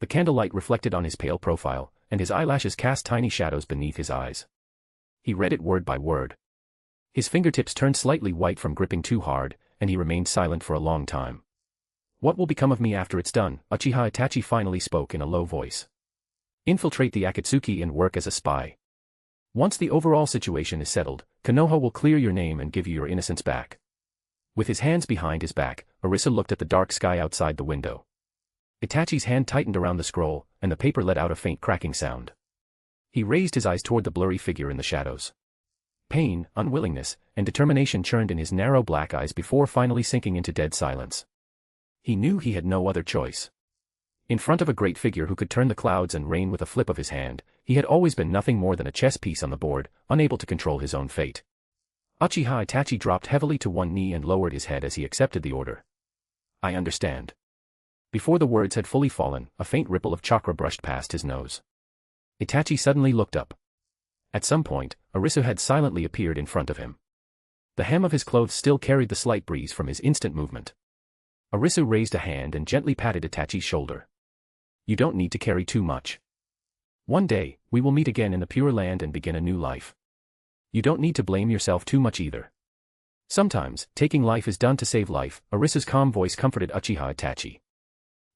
The candlelight reflected on his pale profile, and his eyelashes cast tiny shadows beneath his eyes. He read it word by word. His fingertips turned slightly white from gripping too hard, and he remained silent for a long time. What will become of me after it's done? Uchiha Itachi finally spoke in a low voice. Infiltrate the Akatsuki and work as a spy. Once the overall situation is settled, Konoha will clear your name and give you your innocence back. With his hands behind his back, Arisu looked at the dark sky outside the window. Itachi's hand tightened around the scroll, and the paper let out a faint cracking sound. He raised his eyes toward the blurry figure in the shadows. Pain, unwillingness, and determination churned in his narrow black eyes before finally sinking into dead silence. He knew he had no other choice. In front of a great figure who could turn the clouds and rain with a flip of his hand, he had always been nothing more than a chess piece on the board, unable to control his own fate. Uchiha Itachi dropped heavily to one knee and lowered his head as he accepted the order. I understand. Before the words had fully fallen, a faint ripple of chakra brushed past his nose. Itachi suddenly looked up. At some point, Arisu had silently appeared in front of him. The hem of his clothes still carried the slight breeze from his instant movement. Arisu raised a hand and gently patted Itachi's shoulder. You don't need to carry too much. One day, we will meet again in the Pure Land and begin a new life. You don't need to blame yourself too much either. Sometimes, taking life is done to save life, Arisu's calm voice comforted Uchiha Itachi.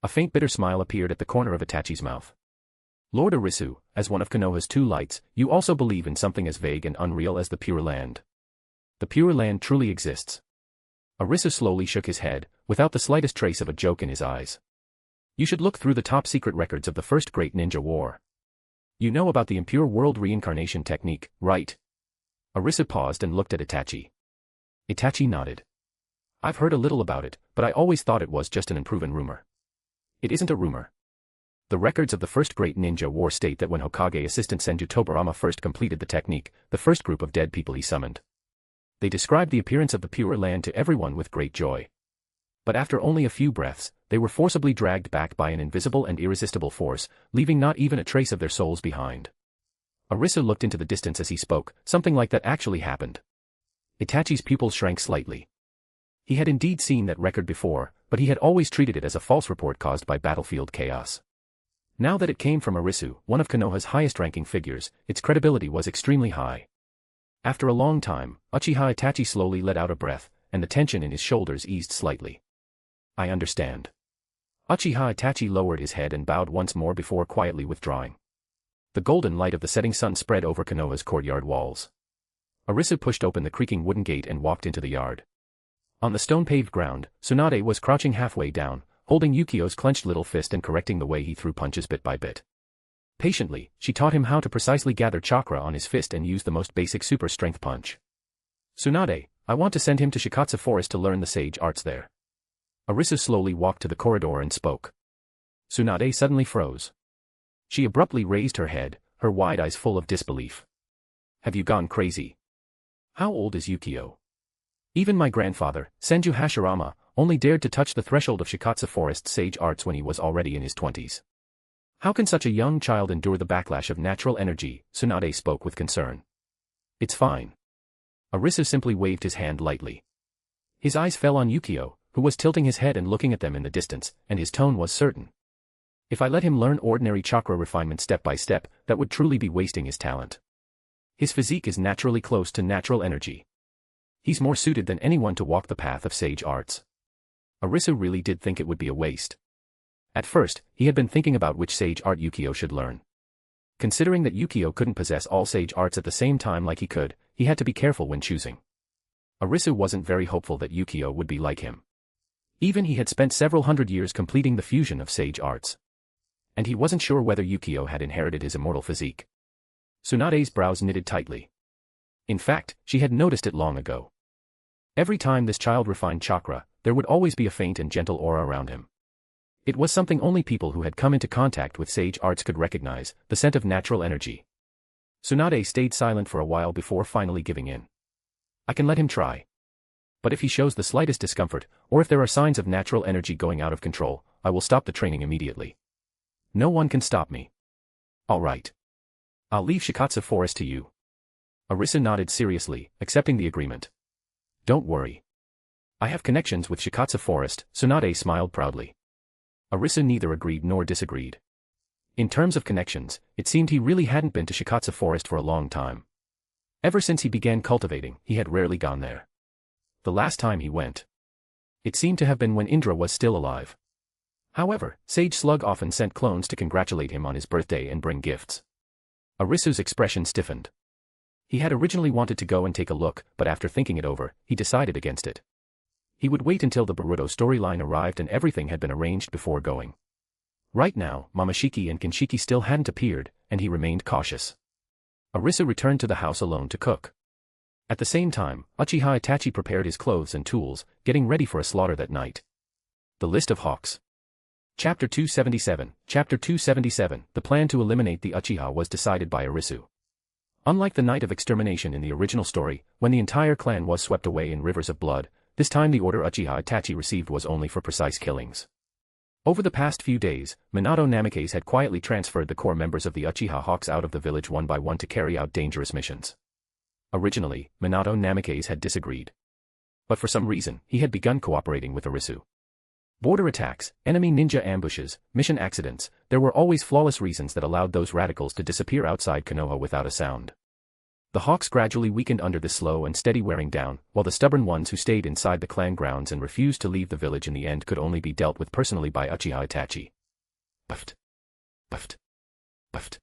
A faint bitter smile appeared at the corner of Itachi's mouth. Lord Arisu, as one of Konoha's two lights, you also believe in something as vague and unreal as the Pure Land. The Pure Land truly exists. Arisu slowly shook his head, without the slightest trace of a joke in his eyes. You should look through the top-secret records of the First Great Ninja War. You know about the impure world reincarnation technique, right? Arisu paused and looked at Itachi. Itachi nodded. I've heard a little about it, but I always thought it was just an unproven rumor. It isn't a rumor. The records of the First Great Ninja War state that when Hokage assistant Senju Tobirama first completed the technique, the first group of dead people he summoned. They described the appearance of the Pure Land to everyone with great joy. But after only a few breaths, they were forcibly dragged back by an invisible and irresistible force, leaving not even a trace of their souls behind. Arisu looked into the distance as he spoke, something like that actually happened. Itachi's pupils shrank slightly. He had indeed seen that record before, but he had always treated it as a false report caused by battlefield chaos. Now that it came from Arisu, one of Konoha's highest-ranking figures, its credibility was extremely high. After a long time, Uchiha Itachi slowly let out a breath, and the tension in his shoulders eased slightly. I understand. Uchiha Itachi lowered his head and bowed once more before quietly withdrawing. The golden light of the setting sun spread over Konoha's courtyard walls. Arisu pushed open the creaking wooden gate and walked into the yard. On the stone-paved ground, Tsunade was crouching halfway down, holding Yukio's clenched little fist and correcting the way he threw punches bit by bit. Patiently, she taught him how to precisely gather chakra on his fist and use the most basic super strength punch. Tsunade, I want to send him to Shikatsu Forest to learn the sage arts there. Arisu slowly walked to the corridor and spoke. Tsunade suddenly froze. She abruptly raised her head, her wide eyes full of disbelief. Have you gone crazy? How old is Yukio? Even my grandfather, Senju Hashirama, only dared to touch the threshold of Shikatsu Forest's sage arts when he was already in his 20s. How can such a young child endure the backlash of natural energy? Tsunade spoke with concern. It's fine. Arisu simply waved his hand lightly. His eyes fell on Yukio, who was tilting his head and looking at them in the distance, and his tone was certain. If I let him learn ordinary chakra refinement step by step, that would truly be wasting his talent. His physique is naturally close to natural energy. He's more suited than anyone to walk the path of sage arts. Arisu really did think it would be a waste. At first, he had been thinking about which sage art Yukio should learn. Considering that Yukio couldn't possess all sage arts at the same time like he could, he had to be careful when choosing. Arisu wasn't very hopeful that Yukio would be like him. Even he had spent several hundred years completing the fusion of sage arts. And he wasn't sure whether Yukio had inherited his immortal physique. Tsunade's brows knitted tightly. In fact, she had noticed it long ago. Every time this child refined chakra, there would always be a faint and gentle aura around him. It was something only people who had come into contact with sage arts could recognize, the scent of natural energy. Tsunade stayed silent for a while before finally giving in. I can let him try. But if he shows the slightest discomfort, or if there are signs of natural energy going out of control, I will stop the training immediately. No one can stop me. All right. I'll leave Shikatsu Forest to you. Arisu nodded seriously, accepting the agreement. Don't worry. I have connections with Shikatsu Forest, Tsunade smiled proudly. Arisu neither agreed nor disagreed. In terms of connections, it seemed he really hadn't been to Shikatsu Forest for a long time. Ever since he began cultivating, he had rarely gone there. The last time he went, it seemed to have been when Indra was still alive. However, Sage Slug often sent clones to congratulate him on his birthday and bring gifts. Arisu's expression stiffened. He had originally wanted to go and take a look, but after thinking it over, he decided against it. He would wait until the Boruto storyline arrived and everything had been arranged before going. Right now, Momoshiki and Kinshiki still hadn't appeared, and he remained cautious. Arisu returned to the house alone to cook. At the same time, Uchiha Itachi prepared his clothes and tools, getting ready for a slaughter that night. The List of Hawks. Chapter 277. Chapter 277. The plan to eliminate the Uchiha was decided by Arisu. Unlike the night of extermination in the original story, when the entire clan was swept away in rivers of blood, this time the order Uchiha Itachi received was only for precise killings. Over the past few days, Minato Namikaze had quietly transferred the core members of the Uchiha Hawks out of the village one by one to carry out dangerous missions. Originally, Minato Namikaze had disagreed. But for some reason, he had begun cooperating with Arisu. Border attacks, enemy ninja ambushes, mission accidents, there were always flawless reasons that allowed those radicals to disappear outside Konoha without a sound. The hawks gradually weakened under this slow and steady wearing down, while the stubborn ones who stayed inside the clan grounds and refused to leave the village in the end could only be dealt with personally by Uchiha Itachi. Buffed. Buffed. Buffed.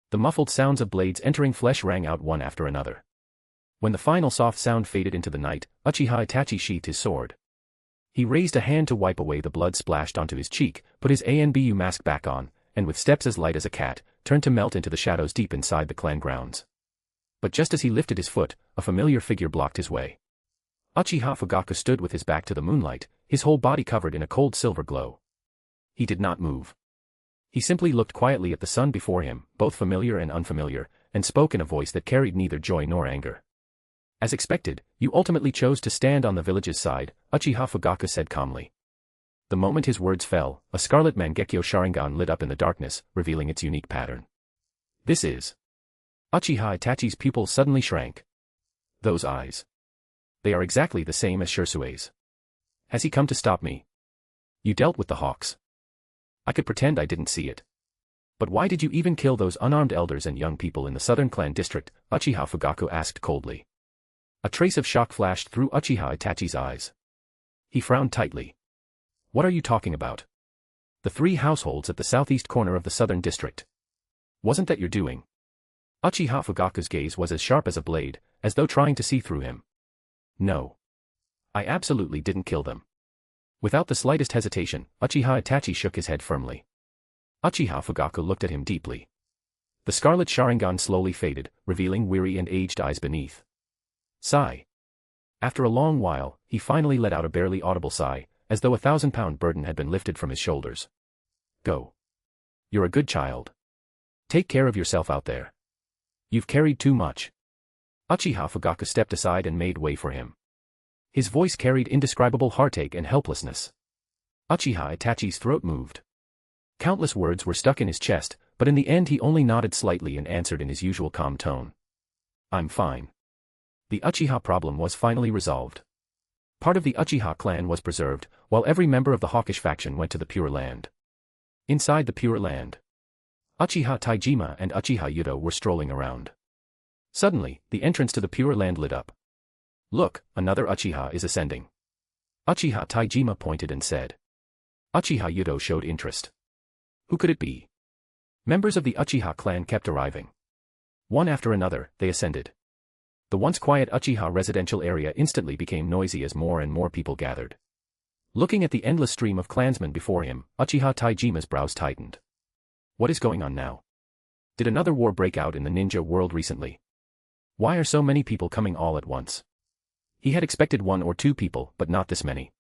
The muffled sounds of blades entering flesh rang out one after another. When the final soft sound faded into the night, Uchiha Itachi sheathed his sword. He raised a hand to wipe away the blood splashed onto his cheek, put his Anbu mask back on, and with steps as light as a cat, turned to melt into the shadows deep inside the clan grounds. But just as he lifted his foot, a familiar figure blocked his way. Uchiha Fugaku stood with his back to the moonlight, his whole body covered in a cold silver glow. He did not move. He simply looked quietly at the sun before him, both familiar and unfamiliar, and spoke in a voice that carried neither joy nor anger. As expected, you ultimately chose to stand on the village's side, Uchiha Fugaku said calmly. The moment his words fell, a scarlet Mangekyo Sharingan lit up in the darkness, revealing its unique pattern. This is... Uchiha Itachi's pupils suddenly shrank. Those eyes. They are exactly the same as Shirsue's. Has he come to stop me? You dealt with the hawks. I could pretend I didn't see it. But why did you even kill those unarmed elders and young people in the southern clan district? Uchiha Fugaku asked coldly. A trace of shock flashed through Uchiha Itachi's eyes. He frowned tightly. What are you talking about? The 3 households at the southeast corner of the southern district. Wasn't that your doing? Uchiha Fugaku's gaze was as sharp as a blade, as though trying to see through him. No. I absolutely didn't kill them. Without the slightest hesitation, Uchiha Itachi shook his head firmly. Uchiha Fugaku looked at him deeply. The scarlet Sharingan slowly faded, revealing weary and aged eyes beneath. Sigh. After a long while, he finally let out a barely audible sigh, as though a 1,000-pound burden had been lifted from his shoulders. Go. You're a good child. Take care of yourself out there. You've carried too much. Uchiha Fugaku stepped aside and made way for him. His voice carried indescribable heartache and helplessness. Uchiha Itachi's throat moved. Countless words were stuck in his chest, but in the end he only nodded slightly and answered in his usual calm tone. I'm fine. The Uchiha problem was finally resolved. Part of the Uchiha clan was preserved, while every member of the hawkish faction went to the Pure Land. Inside the Pure Land, Uchiha Taijima and Uchiha Yudo were strolling around. Suddenly, the entrance to the Pure Land lit up. Look, another Uchiha is ascending. Uchiha Taijima pointed and said. Uchiha Yudo showed interest. Who could it be? Members of the Uchiha clan kept arriving. One after another, they ascended. The once quiet Uchiha residential area instantly became noisy as more and more people gathered. Looking at the endless stream of clansmen before him, Uchiha Taijima's brows tightened. What is going on now? Did another war break out in the ninja world recently? Why are so many people coming all at once? He had expected 1 or 2 people, but not this many.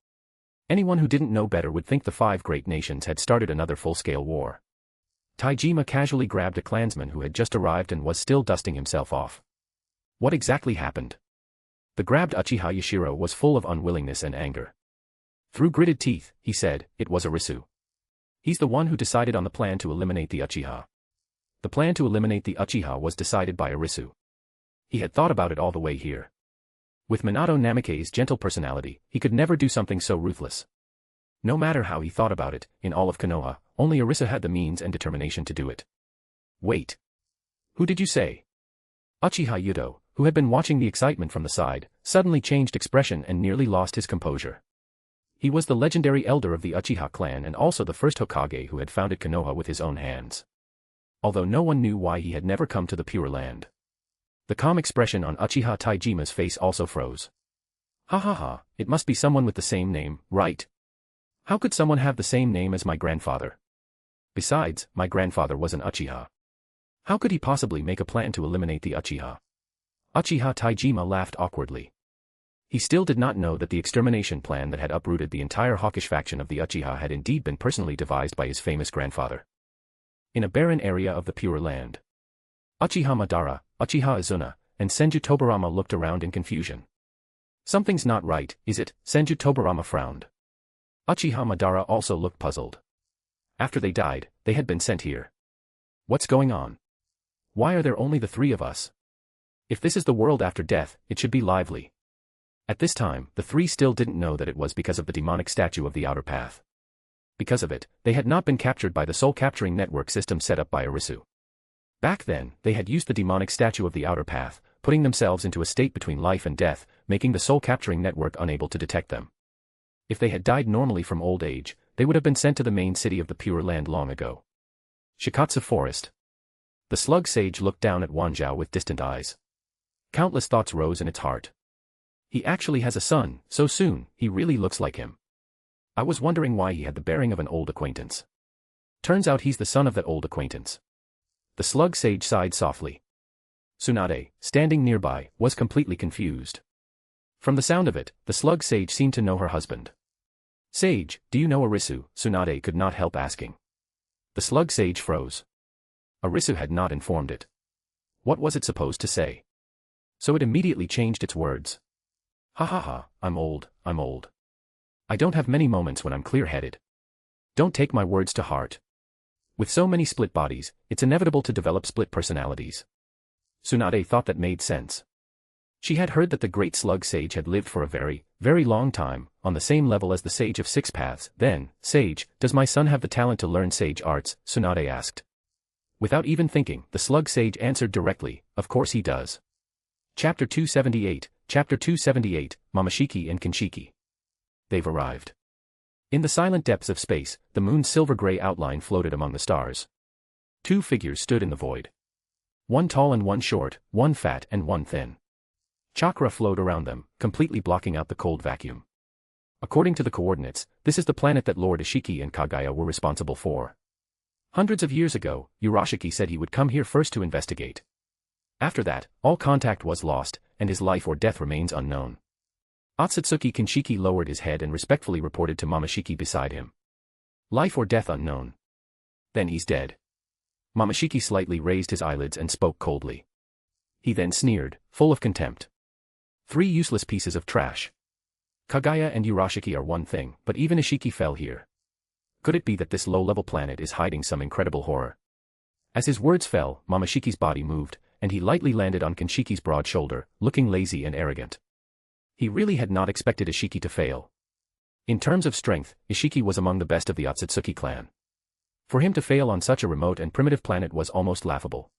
Anyone who didn't know better would think the 5 great nations had started another full-scale war. Taijima casually grabbed a clansman who had just arrived and was still dusting himself off. What exactly happened? The grabbed Uchiha Yashiro was full of unwillingness and anger. Through gritted teeth, he said, it was Arisu. He's the one who decided on the plan to eliminate the Uchiha. The plan to eliminate the Uchiha was decided by Arisu. He had thought about it all the way here. With Minato Namike's gentle personality, he could never do something so ruthless. No matter how he thought about it, in all of Konoha, only Arisu had the means and determination to do it. Wait. Who did you say? Uchiha Yudo, who had been watching the excitement from the side, suddenly changed expression and nearly lost his composure. He was the legendary elder of the Uchiha clan and also the first Hokage who had founded Konoha with his own hands. Although no one knew why he had never come to the Pure Land. The calm expression on Uchiha Taijima's face also froze. Ha ha ha, it must be someone with the same name, right? How could someone have the same name as my grandfather? Besides, my grandfather was an Uchiha. How could he possibly make a plan to eliminate the Uchiha? Uchiha Taijima laughed awkwardly. He still did not know that the extermination plan that had uprooted the entire hawkish faction of the Uchiha had indeed been personally devised by his famous grandfather. In a barren area of the Pure Land, Uchiha Madara, Uchiha Izuna, and Senju Tobarama looked around in confusion. Something's not right, is it? Senju Tobarama frowned. Uchiha Madara also looked puzzled. After they died, they had been sent here. What's going on? Why are there only the 3 of us? If this is the world after death, it should be lively. At this time, the 3 still didn't know that it was because of the demonic statue of the Outer Path. Because of it, they had not been captured by the soul-capturing network system set up by Arisu. Back then, they had used the demonic statue of the Outer Path, putting themselves into a state between life and death, making the soul-capturing network unable to detect them. If they had died normally from old age, they would have been sent to the main city of the Pure Land long ago. Shikatsu Forest. The slug sage looked down at Wanzhou with distant eyes. Countless thoughts rose in its heart. He actually has a son, so soon, he really looks like him. I was wondering why he had the bearing of an old acquaintance. Turns out he's the son of that old acquaintance. The slug sage sighed softly. Tsunade, standing nearby, was completely confused. From the sound of it, the slug sage seemed to know her husband. Sage, do you know Arisu? Tsunade could not help asking. The slug sage froze. Arisu had not informed it. What was it supposed to say? So it immediately changed its words. Ha ha ha, I'm old. I don't have many moments when I'm clear-headed. Don't take my words to heart. With so many split bodies, it's inevitable to develop split personalities. Tsunade thought that made sense. She had heard that the great slug sage had lived for a very, very long time, on the same level as the sage of six paths. Then, Sage, does my son have the talent to learn sage arts? Tsunade asked. Without even thinking, the slug sage answered directly, of course he does. Chapter 278, Momoshiki and Kinshiki. They've arrived. In the silent depths of space, the moon's silver-gray outline floated among the stars. Two figures stood in the void. One tall and one short, one fat and one thin. Chakra flowed around them, completely blocking out the cold vacuum. According to the coordinates, this is the planet that Lord Isshiki and Kaguya were responsible for. Hundreds of years ago, Urashiki said he would come here first to investigate. After that, all contact was lost, and his life or death remains unknown. Otsutsuki Kinshiki lowered his head and respectfully reported to Momoshiki beside him. Life or death unknown. Then he's dead. Momoshiki slightly raised his eyelids and spoke coldly. He then sneered, full of contempt. Three useless pieces of trash. Kaguya and Urashiki are one thing, but even Isshiki fell here. Could it be that this low-level planet is hiding some incredible horror? As his words fell, Momoshiki's body moved, and he lightly landed on Kinshiki's broad shoulder, looking lazy and arrogant. He really had not expected Isshiki to fail. In terms of strength, Isshiki was among the best of the Otsutsuki clan. For him to fail on such a remote and primitive planet was almost laughable.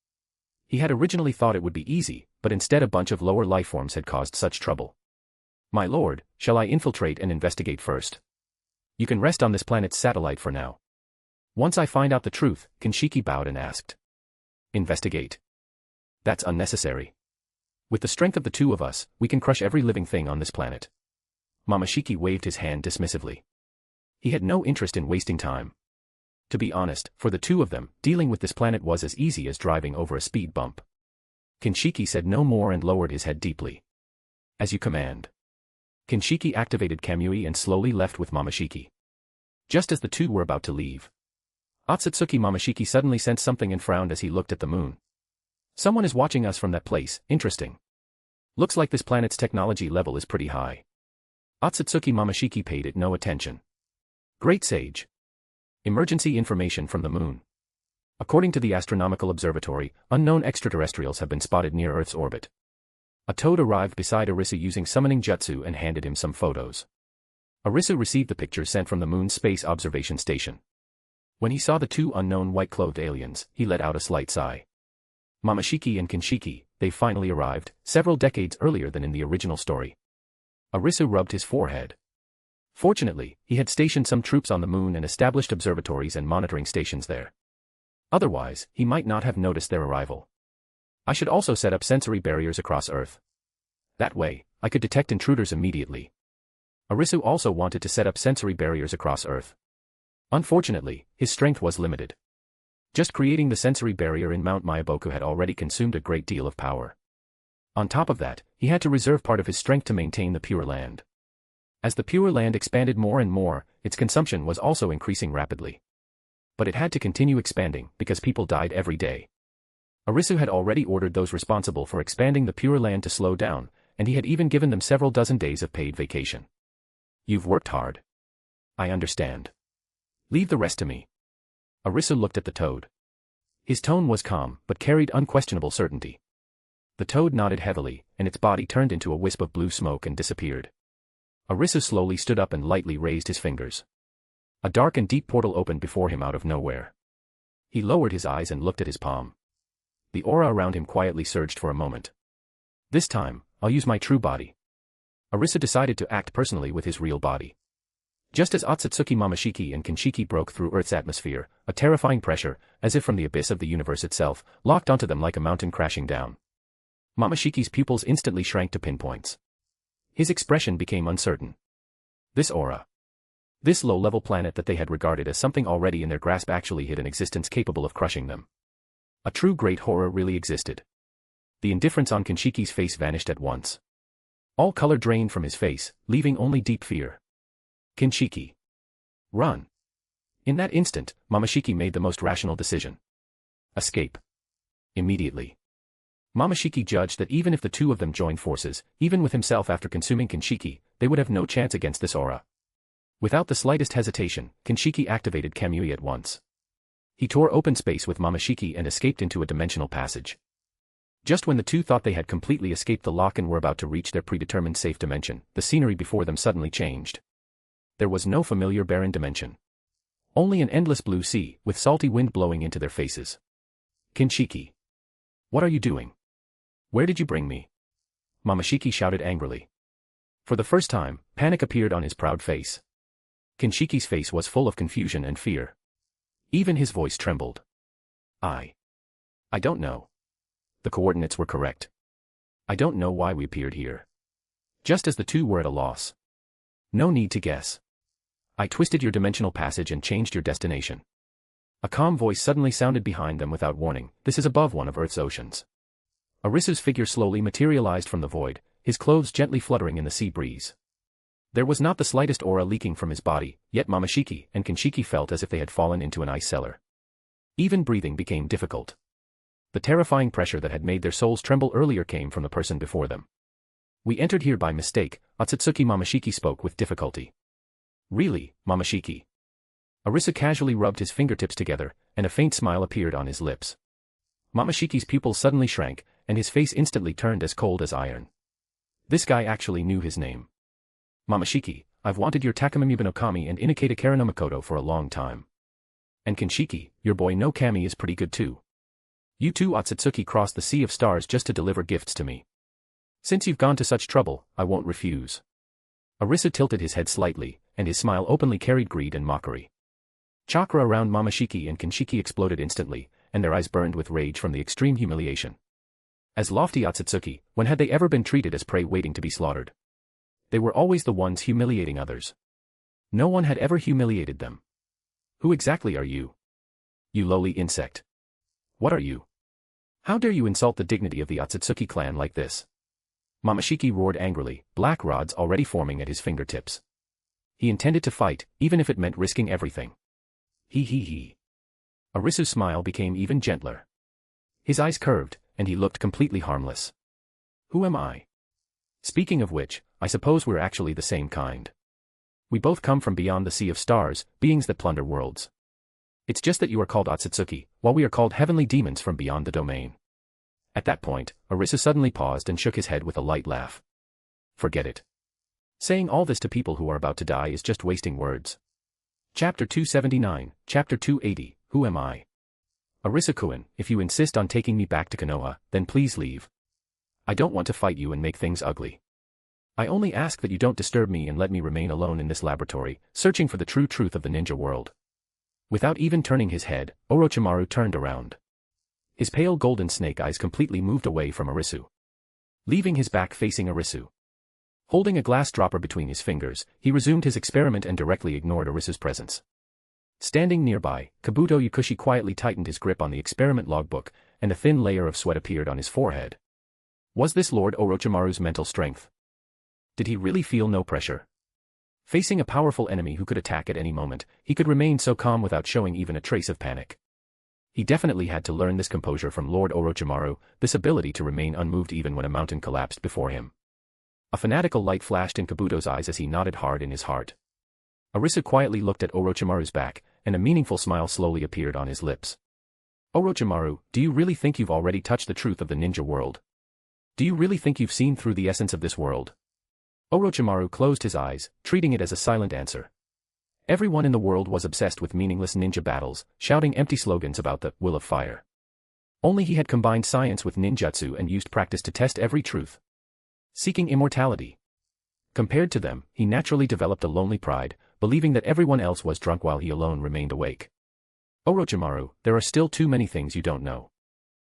He had originally thought it would be easy, but instead a bunch of lower lifeforms had caused such trouble. My lord, shall I infiltrate and investigate first? You can rest on this planet's satellite for now. Once I find out the truth, Kinshiki bowed and asked. Investigate. That's unnecessary. With the strength of the two of us, we can crush every living thing on this planet. Momoshiki waved his hand dismissively. He had no interest in wasting time. To be honest, for the two of them, dealing with this planet was as easy as driving over a speed bump. Kinshiki said no more and lowered his head deeply. As you command. Kinshiki activated Kamui and slowly left with Momoshiki. Just as the two were about to leave, Otsutsuki Momoshiki suddenly sensed something and frowned as he looked at the moon. Someone is watching us from that place, interesting. Looks like this planet's technology level is pretty high. Otsutsuki Momoshiki paid it no attention. Great Sage. Emergency information from the moon. According to the Astronomical Observatory, unknown extraterrestrials have been spotted near Earth's orbit. A toad arrived beside Arisu using summoning jutsu and handed him some photos. Arisu received the pictures sent from the moon's space observation station. When he saw the two unknown white-clothed aliens, he let out a slight sigh. Momoshiki and Kinshiki, they finally arrived, several decades earlier than in the original story. Arisu rubbed his forehead. Fortunately, he had stationed some troops on the moon and established observatories and monitoring stations there. Otherwise, he might not have noticed their arrival. I should also set up sensory barriers across Earth. That way, I could detect intruders immediately. Arisu also wanted to set up sensory barriers across Earth. Unfortunately, his strength was limited. Just creating the sensory barrier in Mount Myaboku had already consumed a great deal of power. On top of that, he had to reserve part of his strength to maintain the Pure Land. As the Pure Land expanded more and more, its consumption was also increasing rapidly. But it had to continue expanding because people died every day. Arisu had already ordered those responsible for expanding the Pure Land to slow down, and he had even given them several dozen days of paid vacation. You've worked hard. I understand. Leave the rest to me. Arisu looked at the toad. His tone was calm, but carried unquestionable certainty. The toad nodded heavily, and its body turned into a wisp of blue smoke and disappeared. Arisu slowly stood up and lightly raised his fingers. A dark and deep portal opened before him out of nowhere. He lowered his eyes and looked at his palm. The aura around him quietly surged for a moment. This time, I'll use my true body. Arisu decided to act personally with his real body. Just as Otsutsuki Momoshiki and Kinshiki broke through Earth's atmosphere, a terrifying pressure, as if from the abyss of the universe itself, locked onto them like a mountain crashing down. Momoshiki's pupils instantly shrank to pinpoints. His expression became uncertain. This aura. This low-level planet that they had regarded as something already in their grasp actually hid an existence capable of crushing them. A true great horror really existed. The indifference on Kinshiki's face vanished at once. All color drained from his face, leaving only deep fear. Kinshiki. Run. In that instant, Momoshiki made the most rational decision. Escape. Immediately. Momoshiki judged that even if the two of them joined forces, even with himself after consuming Kinshiki, they would have no chance against this aura. Without the slightest hesitation, Kinshiki activated Kamui at once. He tore open space with Momoshiki and escaped into a dimensional passage. Just when the two thought they had completely escaped the lock and were about to reach their predetermined safe dimension, the scenery before them suddenly changed. There was no familiar barren dimension. Only an endless blue sea, with salty wind blowing into their faces. Kinshiki. What are you doing? Where did you bring me? Momoshiki shouted angrily. For the first time, panic appeared on his proud face. Kinshiki's face was full of confusion and fear. Even his voice trembled. I don't know. The coordinates were correct. I don't know why we appeared here. Just as the two were at a loss. No need to guess. I twisted your dimensional passage and changed your destination. A calm voice suddenly sounded behind them without warning. This is above one of Earth's oceans. Arisu's figure slowly materialized from the void, his clothes gently fluttering in the sea breeze. There was not the slightest aura leaking from his body, yet Momoshiki and Kinshiki felt as if they had fallen into an ice cellar. Even breathing became difficult. The terrifying pressure that had made their souls tremble earlier came from the person before them. We entered here by mistake, Otsutsuki Momoshiki spoke with difficulty. Really, Momoshiki? Arisu casually rubbed his fingertips together, and a faint smile appeared on his lips. Momoshiki's pupils suddenly shrank, and his face instantly turned as cold as iron. This guy actually knew his name. Momoshiki, I've wanted your Takamamiba no Kami and Inakata Kara no Makoto for a long time. And Kinshiki, your boy no Kami is pretty good too. You two Otsutsuki crossed the sea of stars just to deliver gifts to me. Since you've gone to such trouble, I won't refuse. Arisu tilted his head slightly, and his smile openly carried greed and mockery. Chakra around Momoshiki and Kinshiki exploded instantly, and their eyes burned with rage from the extreme humiliation. As lofty Otsutsuki, when had they ever been treated as prey waiting to be slaughtered? They were always the ones humiliating others. No one had ever humiliated them. Who exactly are you? You lowly insect. What are you? How dare you insult the dignity of the Otsutsuki clan like this? Momoshiki roared angrily, black rods already forming at his fingertips. He intended to fight, even if it meant risking everything. He. Arisu's smile became even gentler. His eyes curved, and he looked completely harmless. Who am I? Speaking of which, I suppose we're actually the same kind. We both come from beyond the sea of stars, beings that plunder worlds. It's just that you are called Otsutsuki, while we are called heavenly demons from beyond the domain. At that point, Arisu suddenly paused and shook his head with a light laugh. Forget it. Saying all this to people who are about to die is just wasting words. Chapter 279, Chapter 280, Who am I? Arisu-kun, if you insist on taking me back to Konoha, then please leave. I don't want to fight you and make things ugly. I only ask that you don't disturb me and let me remain alone in this laboratory, searching for the true truth of the ninja world. Without even turning his head, Orochimaru turned around. His pale golden snake eyes completely moved away from Arisu. Leaving his back facing Arisu. Holding a glass dropper between his fingers, he resumed his experiment and directly ignored Arisu's presence. Standing nearby, Kabuto Yakushi quietly tightened his grip on the experiment logbook, and a thin layer of sweat appeared on his forehead. Was this Lord Orochimaru's mental strength? Did he really feel no pressure? Facing a powerful enemy who could attack at any moment, he could remain so calm without showing even a trace of panic. He definitely had to learn this composure from Lord Orochimaru, this ability to remain unmoved even when a mountain collapsed before him. A fanatical light flashed in Kabuto's eyes as he nodded hard in his heart. Arisu quietly looked at Orochimaru's back, and a meaningful smile slowly appeared on his lips. Orochimaru, do you really think you've already touched the truth of the ninja world? Do you really think you've seen through the essence of this world? Orochimaru closed his eyes, treating it as a silent answer. Everyone in the world was obsessed with meaningless ninja battles, shouting empty slogans about the will of fire. Only he had combined science with ninjutsu and used practice to test every truth, seeking immortality. Compared to them, he naturally developed a lonely pride, believing that everyone else was drunk while he alone remained awake. Orochimaru, there are still too many things you don't know.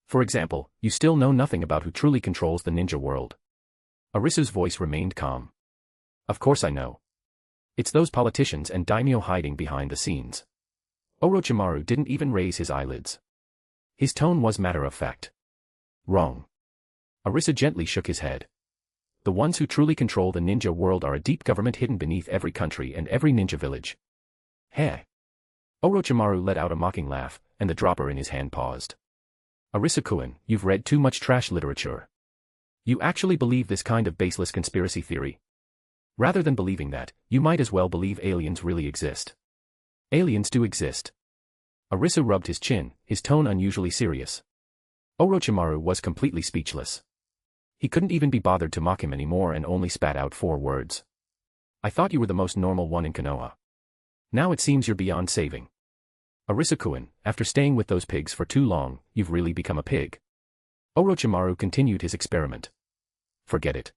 For example, you still know nothing about who truly controls the ninja world. Arisu's voice remained calm. Of course I know. It's those politicians and daimyo hiding behind the scenes. Orochimaru didn't even raise his eyelids. His tone was matter-of-fact. Wrong. Arisu gently shook his head. The ones who truly control the ninja world are a deep government hidden beneath every country and every ninja village. Heh. Orochimaru let out a mocking laugh, and the dropper in his hand paused. Arisu-kun, you've read too much trash literature. You actually believe this kind of baseless conspiracy theory? Rather than believing that, you might as well believe aliens really exist. Aliens do exist. Arisu rubbed his chin, his tone unusually serious. Orochimaru was completely speechless. He couldn't even be bothered to mock him anymore and only spat out 4 words. I thought you were the most normal one in Konoha. Now it seems you're beyond saving. Arisu-kun, after staying with those pigs for too long, you've really become a pig. Orochimaru continued his experiment. Forget it.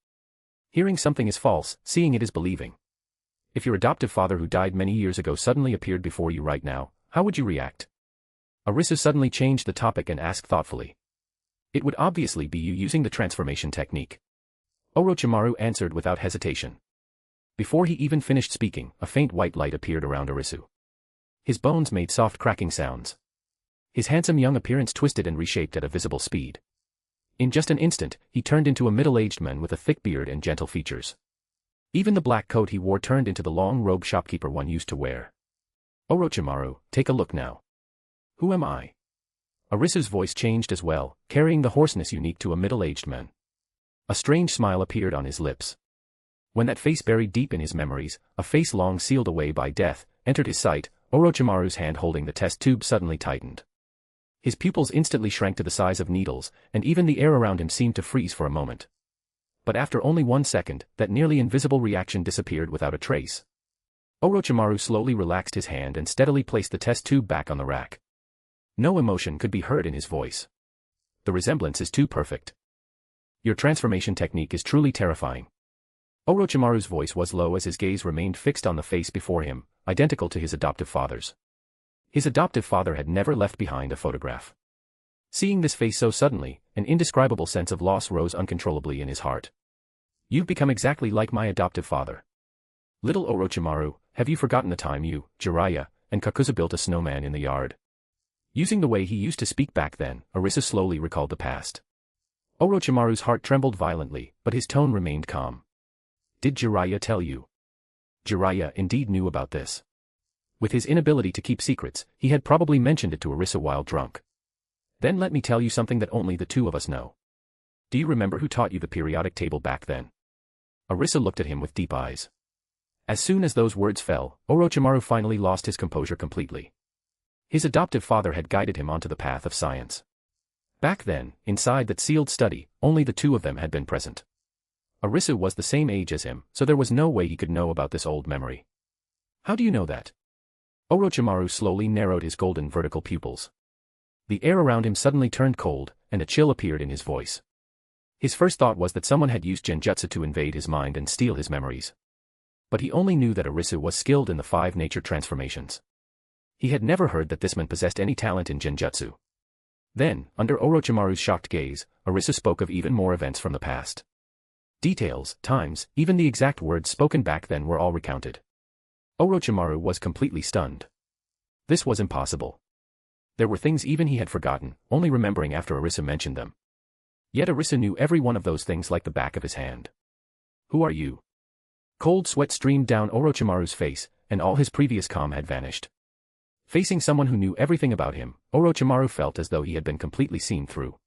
Hearing something is false, seeing it is believing. If your adoptive father who died many years ago suddenly appeared before you right now, how would you react? Arisu suddenly changed the topic and asked thoughtfully. It would obviously be you using the transformation technique. Orochimaru answered without hesitation. Before he even finished speaking, a faint white light appeared around Arisu. His bones made soft cracking sounds. His handsome young appearance twisted and reshaped at a visible speed. In just an instant, he turned into a middle-aged man with a thick beard and gentle features. Even the black coat he wore turned into the long robe shopkeeper one used to wear. Orochimaru, take a look now. Who am I? Arisu's voice changed as well, carrying the hoarseness unique to a middle-aged man. A strange smile appeared on his lips. When that face buried deep in his memories, a face long sealed away by death, entered his sight, Orochimaru's hand holding the test tube suddenly tightened. His pupils instantly shrank to the size of needles, and even the air around him seemed to freeze for a moment. But after only 1 second, that nearly invisible reaction disappeared without a trace. Orochimaru slowly relaxed his hand and steadily placed the test tube back on the rack. No emotion could be heard in his voice. The resemblance is too perfect. Your transformation technique is truly terrifying. Orochimaru's voice was low as his gaze remained fixed on the face before him, identical to his adoptive father's. His adoptive father had never left behind a photograph. Seeing this face so suddenly, an indescribable sense of loss rose uncontrollably in his heart. You've become exactly like my adoptive father. Little Orochimaru, have you forgotten the time you, Jiraiya, and Kakuza built a snowman in the yard? Using the way he used to speak back then, Arisu slowly recalled the past. Orochimaru's heart trembled violently, but his tone remained calm. Did Jiraiya tell you? Jiraiya indeed knew about this. With his inability to keep secrets, he had probably mentioned it to Arisu while drunk. Then let me tell you something that only the two of us know. Do you remember who taught you the periodic table back then? Arisu looked at him with deep eyes. As soon as those words fell, Orochimaru finally lost his composure completely. His adoptive father had guided him onto the path of science. Back then, inside that sealed study, only the two of them had been present. Arisu was the same age as him, so there was no way he could know about this old memory. How do you know that? Orochimaru slowly narrowed his golden vertical pupils. The air around him suddenly turned cold, and a chill appeared in his voice. His first thought was that someone had used genjutsu to invade his mind and steal his memories. But he only knew that Arisu was skilled in the 5 nature transformations. He had never heard that this man possessed any talent in genjutsu. Then, under Orochimaru's shocked gaze, Arisu spoke of even more events from the past. Details, times, even the exact words spoken back then were all recounted. Orochimaru was completely stunned. This was impossible. There were things even he had forgotten, only remembering after Arisu mentioned them. Yet Arisu knew every one of those things like the back of his hand. Who are you? Cold sweat streamed down Orochimaru's face, and all his previous calm had vanished. Facing someone who knew everything about him, Orochimaru felt as though he had been completely seen through.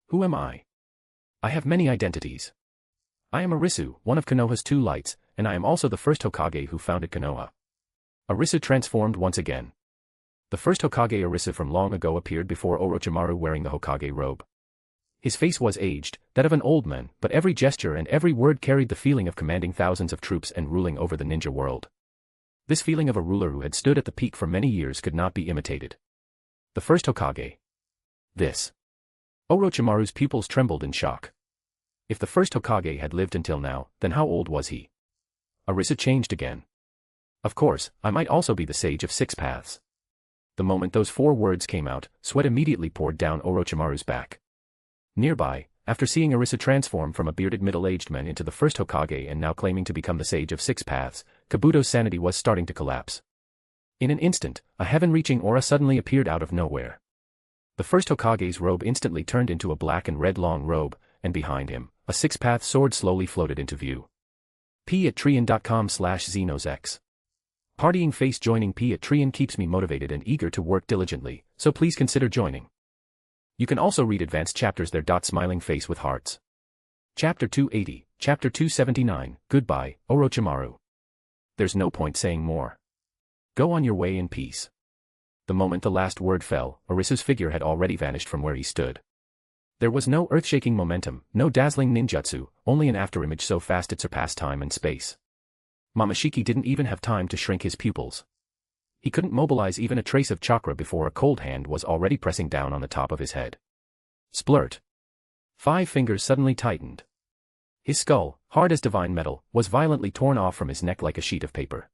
Who am I? I have many identities. I am Arisu, one of Konoha's 2 lights, and I am also the first Hokage who founded Konoha. Arisu transformed once again. The first Hokage Arisu from long ago appeared before Orochimaru wearing the Hokage robe. His face was aged, that of an old man, but every gesture and every word carried the feeling of commanding thousands of troops and ruling over the ninja world. This feeling of a ruler who had stood at the peak for many years could not be imitated. The first Hokage. This. Orochimaru's pupils trembled in shock. If the first Hokage had lived until now, then how old was he? Arisu changed again. Of course, I might also be the Sage of Six Paths. The moment those 4 words came out, sweat immediately poured down Orochimaru's back. Nearby, after seeing Arisu transform from a bearded middle-aged man into the first Hokage and now claiming to become the Sage of Six Paths, Kabuto's sanity was starting to collapse. In an instant, a heaven-reaching aura suddenly appeared out of nowhere. The first Hokage's robe instantly turned into a black and red long robe, and behind him, a six-path sword slowly floated into view. p@trian.com/xenosx. Partying face. Joining p@trian keeps me motivated and eager to work diligently, so please consider joining. You can also read advanced chapters there. Smiling face with hearts. Chapter 280, Chapter 279, Goodbye, Orochimaru. There's no point saying more. Go on your way in peace. The moment the last word fell, Arisu's figure had already vanished from where he stood. There was no earth-shaking momentum, no dazzling ninjutsu, only an afterimage so fast it surpassed time and space. Momoshiki didn't even have time to shrink his pupils. He couldn't mobilize even a trace of chakra before a cold hand was already pressing down on the top of his head. Splurt. 5 fingers suddenly tightened. His skull, hard as divine metal, was violently torn off from his neck like a sheet of paper.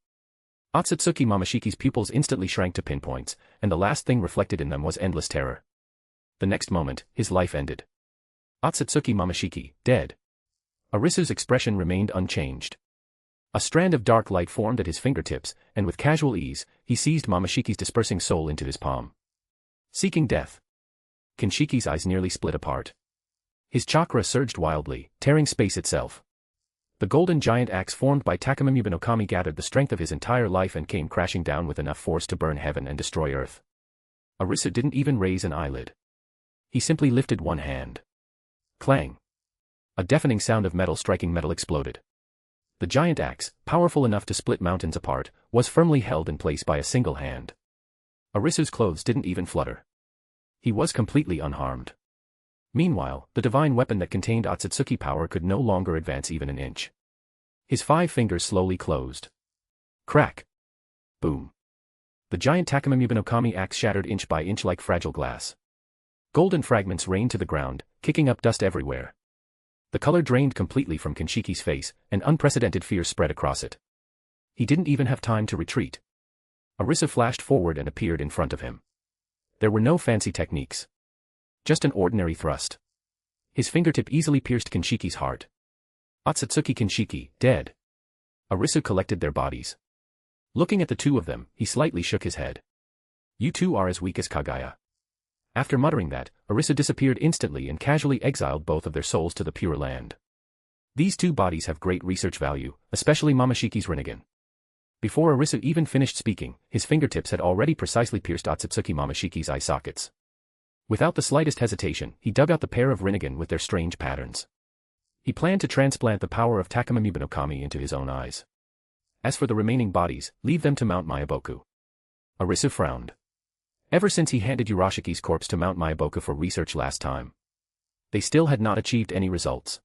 Otsutsuki Momoshiki's pupils instantly shrank to pinpoints, and the last thing reflected in them was endless terror. The next moment, his life ended. Otsutsuki Momoshiki, dead. Arisu's expression remained unchanged. A strand of dark light formed at his fingertips, and with casual ease, he seized Momoshiki's dispersing soul into his palm. Seeking death. Kinshiki's eyes nearly split apart. His chakra surged wildly, tearing space itself. The golden giant axe formed by Takamimibin Okami gathered the strength of his entire life and came crashing down with enough force to burn heaven and destroy earth. Arisu didn't even raise an eyelid. He simply lifted one hand. Clang. A deafening sound of metal striking metal exploded. The giant axe, powerful enough to split mountains apart, was firmly held in place by a single hand. Arisu's clothes didn't even flutter. He was completely unharmed. Meanwhile, the divine weapon that contained Otsutsuki power could no longer advance even an inch. His 5 fingers slowly closed. Crack. Boom. The giant Takamimibin Okami axe shattered inch by inch like fragile glass. Golden fragments rained to the ground, kicking up dust everywhere. The color drained completely from Kinshiki's face, and unprecedented fear spread across it. He didn't even have time to retreat. Arisu flashed forward and appeared in front of him. There were no fancy techniques. Just an ordinary thrust. His fingertip easily pierced Kinshiki's heart. Otsutsuki Kinshiki, dead. Arisu collected their bodies. Looking at the two of them, he slightly shook his head. You two are as weak as Kaguya. After muttering that, Arisu disappeared instantly and casually exiled both of their souls to the Pure Land. These 2 bodies have great research value, especially Momoshiki's Rinnegan. Before Arisu even finished speaking, his fingertips had already precisely pierced Otsutsuki Momoshiki's eye sockets. Without the slightest hesitation, he dug out the pair of Rinnegan with their strange patterns. He planned to transplant the power of Takamimibin Okami into his own eyes. As for the remaining bodies, leave them to Mount Myaboku. Arisu frowned. Ever since he handed Urashiki's corpse to Mount Myaboku for research last time, they still had not achieved any results.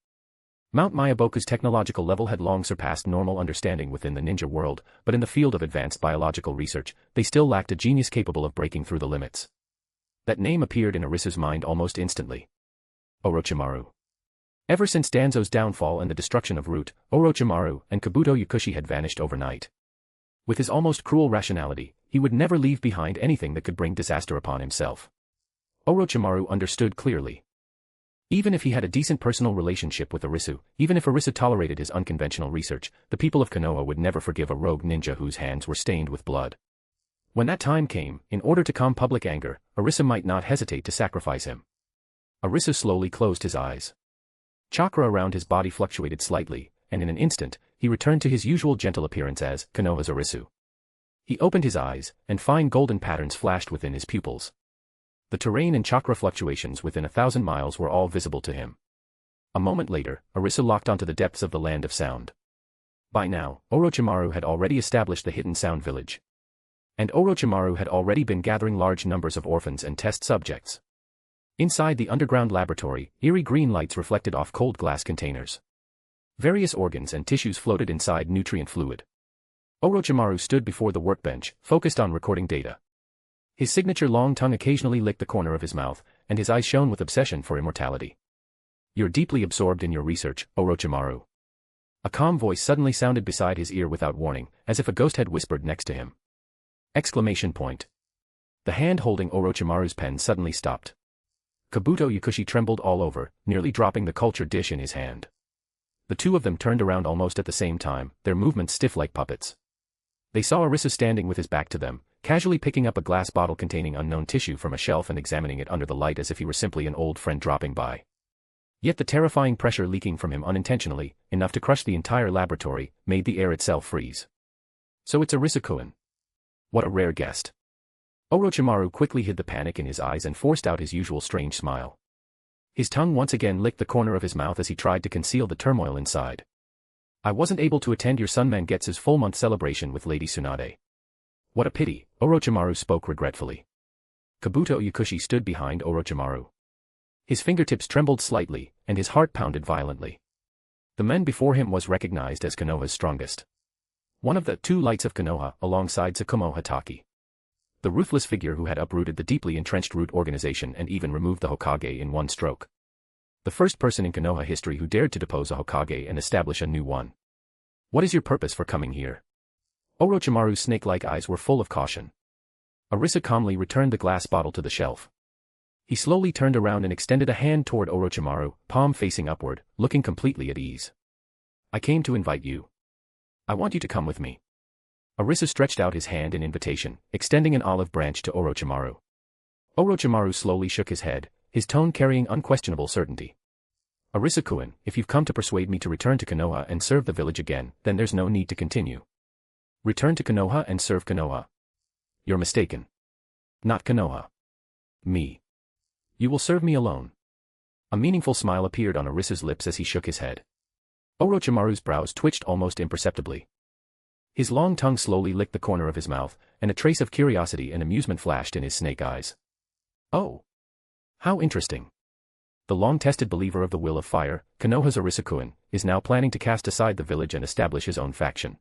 Mount Myaboku's technological level had long surpassed normal understanding within the ninja world, but in the field of advanced biological research, they still lacked a genius capable of breaking through the limits. That name appeared in Arisu's mind almost instantly. Orochimaru. Ever since Danzo's downfall and the destruction of Root, Orochimaru and Kabuto Yakushi had vanished overnight. With his almost cruel rationality, he would never leave behind anything that could bring disaster upon himself. Orochimaru understood clearly. Even if he had a decent personal relationship with Arisu, even if Arisu tolerated his unconventional research, the people of Konoha would never forgive a rogue ninja whose hands were stained with blood. When that time came, in order to calm public anger, Arisu might not hesitate to sacrifice him. Arisu slowly closed his eyes. Chakra around his body fluctuated slightly, and in an instant, he returned to his usual gentle appearance as Konoha's Arisu. He opened his eyes, and fine golden patterns flashed within his pupils. The terrain and chakra fluctuations within 1,000 miles were all visible to him. A moment later, Arisu locked onto the depths of the land of sound. By now, Orochimaru had already established the hidden sound village. And Orochimaru had already been gathering large numbers of orphans and test subjects. Inside the underground laboratory, eerie green lights reflected off cold glass containers. Various organs and tissues floated inside nutrient fluid. Orochimaru stood before the workbench, focused on recording data. His signature long tongue occasionally licked the corner of his mouth, and his eyes shone with obsession for immortality. You're deeply absorbed in your research, Orochimaru. A calm voice suddenly sounded beside his ear without warning, as if a ghost had whispered next to him. Exclamation point. The hand holding Orochimaru's pen suddenly stopped. Kabuto Yakushi trembled all over, nearly dropping the culture dish in his hand. The two of them turned around almost at the same time, their movements stiff like puppets. They saw Arisu standing with his back to them, casually picking up a glass bottle containing unknown tissue from a shelf and examining it under the light as if he were simply an old friend dropping by. Yet the terrifying pressure leaking from him unintentionally, enough to crush the entire laboratory, made the air itself freeze. So it's Arisu-kun. What a rare guest. Orochimaru quickly hid the panic in his eyes and forced out his usual strange smile. His tongue once again licked the corner of his mouth as he tried to conceal the turmoil inside. I wasn't able to attend your son Mangetsu's full-month celebration with Lady Tsunade. What a pity, Orochimaru spoke regretfully. Kabuto Yakushi stood behind Orochimaru. His fingertips trembled slightly, and his heart pounded violently. The man before him was recognized as Konoha's strongest. One of the two lights of Konoha alongside Tsukumo Hatake. The ruthless figure who had uprooted the deeply entrenched root organization and even removed the Hokage in one stroke. The first person in Konoha history who dared to depose a Hokage and establish a new one. What is your purpose for coming here? Orochimaru's snake-like eyes were full of caution. Arisu calmly returned the glass bottle to the shelf. He slowly turned around and extended a hand toward Orochimaru, palm facing upward, looking completely at ease. I came to invite you. I want you to come with me. Arisu stretched out his hand in invitation, extending an olive branch to Orochimaru. Orochimaru slowly shook his head, his tone carrying unquestionable certainty. Arisu-kun, if you've come to persuade me to return to Konoha and serve the village again, then there's no need to continue. Return to Konoha and serve Konoha. You're mistaken. Not Konoha. Me. You will serve me alone. A meaningful smile appeared on Arisu's lips as he shook his head. Orochimaru's brows twitched almost imperceptibly. His long tongue slowly licked the corner of his mouth, and a trace of curiosity and amusement flashed in his snake eyes. Oh. How interesting. The long-tested believer of the will of fire, Konoha's Arisu-kun, is now planning to cast aside the village and establish his own faction.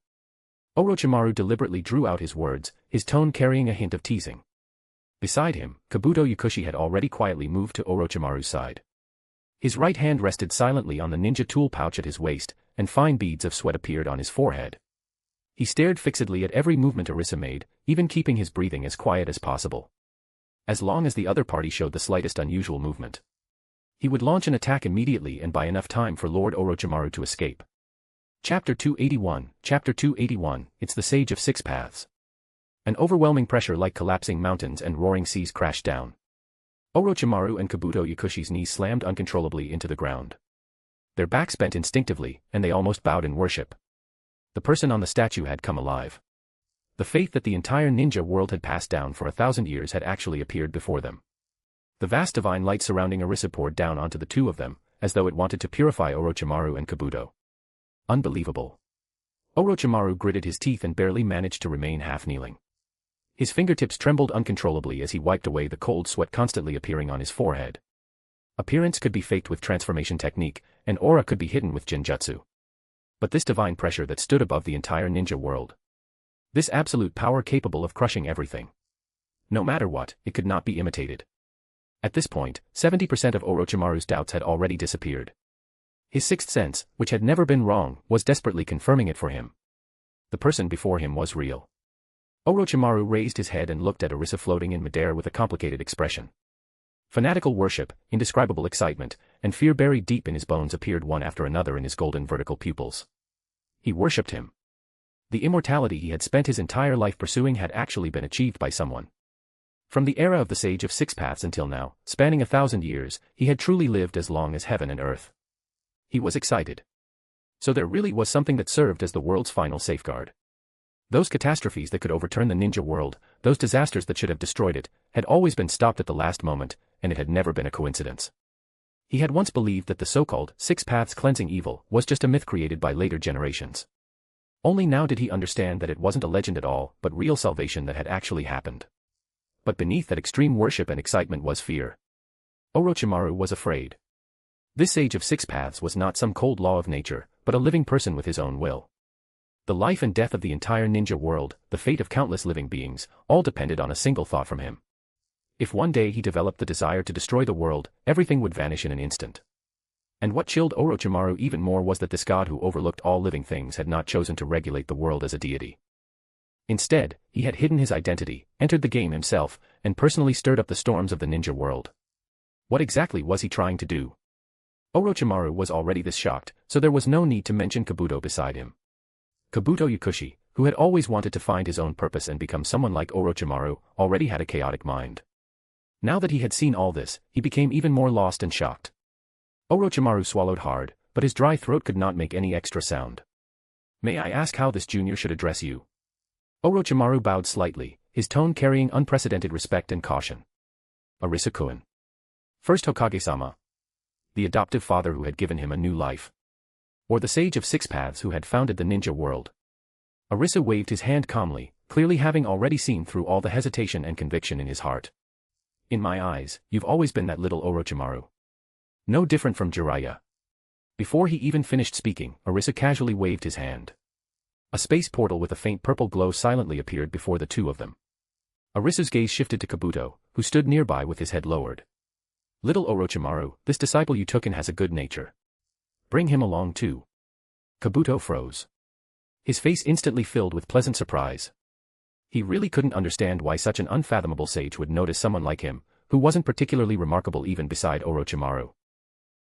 Orochimaru deliberately drew out his words, his tone carrying a hint of teasing. Beside him, Kabuto Yakushi had already quietly moved to Orochimaru's side. His right hand rested silently on the ninja tool pouch at his waist, and fine beads of sweat appeared on his forehead. He stared fixedly at every movement Arisu made, even keeping his breathing as quiet as possible. As long as the other party showed the slightest unusual movement, he would launch an attack immediately and buy enough time for Lord Orochimaru to escape. Chapter 281, Chapter 281, It's the Sage of Six Paths. An overwhelming pressure like collapsing mountains and roaring seas crashed down. Orochimaru and Kabuto Yakushi's knees slammed uncontrollably into the ground. Their backs bent instinctively, and they almost bowed in worship. The person on the statue had come alive. The faith that the entire ninja world had passed down for 1,000 years had actually appeared before them. The vast divine light surrounding Arisu poured down onto the two of them, as though it wanted to purify Orochimaru and Kabuto. Unbelievable. Orochimaru gritted his teeth and barely managed to remain half-kneeling. His fingertips trembled uncontrollably as he wiped away the cold sweat constantly appearing on his forehead. Appearance could be faked with transformation technique, and aura could be hidden with genjutsu. But this divine pressure that stood above the entire ninja world. This absolute power capable of crushing everything. No matter what, it could not be imitated. At this point, 70% of Orochimaru's doubts had already disappeared. His sixth sense, which had never been wrong, was desperately confirming it for him. The person before him was real. Orochimaru raised his head and looked at Arisu floating in midair with a complicated expression. Fanatical worship, indescribable excitement, and fear buried deep in his bones appeared one after another in his golden vertical pupils. He worshipped him. The immortality he had spent his entire life pursuing had actually been achieved by someone. From the era of the Sage of Six Paths until now, spanning 1,000 years, he had truly lived as long as heaven and earth. He was excited. So there really was something that served as the world's final safeguard. Those catastrophes that could overturn the ninja world, those disasters that should have destroyed it, had always been stopped at the last moment, and it had never been a coincidence. He had once believed that the so-called Six Paths cleansing evil was just a myth created by later generations. Only now did he understand that it wasn't a legend at all, but real salvation that had actually happened. But beneath that extreme worship and excitement was fear. Orochimaru was afraid. This Sage of Six Paths was not some cold law of nature, but a living person with his own will. The life and death of the entire ninja world, the fate of countless living beings, all depended on a single thought from him. If one day he developed the desire to destroy the world, everything would vanish in an instant. And what chilled Orochimaru even more was that this god who overlooked all living things had not chosen to regulate the world as a deity. Instead, he had hidden his identity, entered the game himself, and personally stirred up the storms of the ninja world. What exactly was he trying to do? Orochimaru was already this shocked, so there was no need to mention Kabuto beside him. Kabuto Yakushi, who had always wanted to find his own purpose and become someone like Orochimaru, already had a chaotic mind. Now that he had seen all this, he became even more lost and shocked. Orochimaru swallowed hard, but his dry throat could not make any extra sound. "May I ask how this junior should address you?" Orochimaru bowed slightly, his tone carrying unprecedented respect and caution. Arisu-kun. First Hokage-sama. The adoptive father who had given him a new life. Or the sage of six paths who had founded the ninja world. Arisu waved his hand calmly, clearly having already seen through all the hesitation and conviction in his heart. "In my eyes, you've always been that little Orochimaru. No different from Jiraiya." Before he even finished speaking, Arisu casually waved his hand. A space portal with a faint purple glow silently appeared before the two of them. Arisu's gaze shifted to Kabuto, who stood nearby with his head lowered. "Little Orochimaru, this disciple you took in has a good nature. Bring him along too." Kabuto froze. His face instantly filled with pleasant surprise. He really couldn't understand why such an unfathomable sage would notice someone like him, who wasn't particularly remarkable even beside Orochimaru.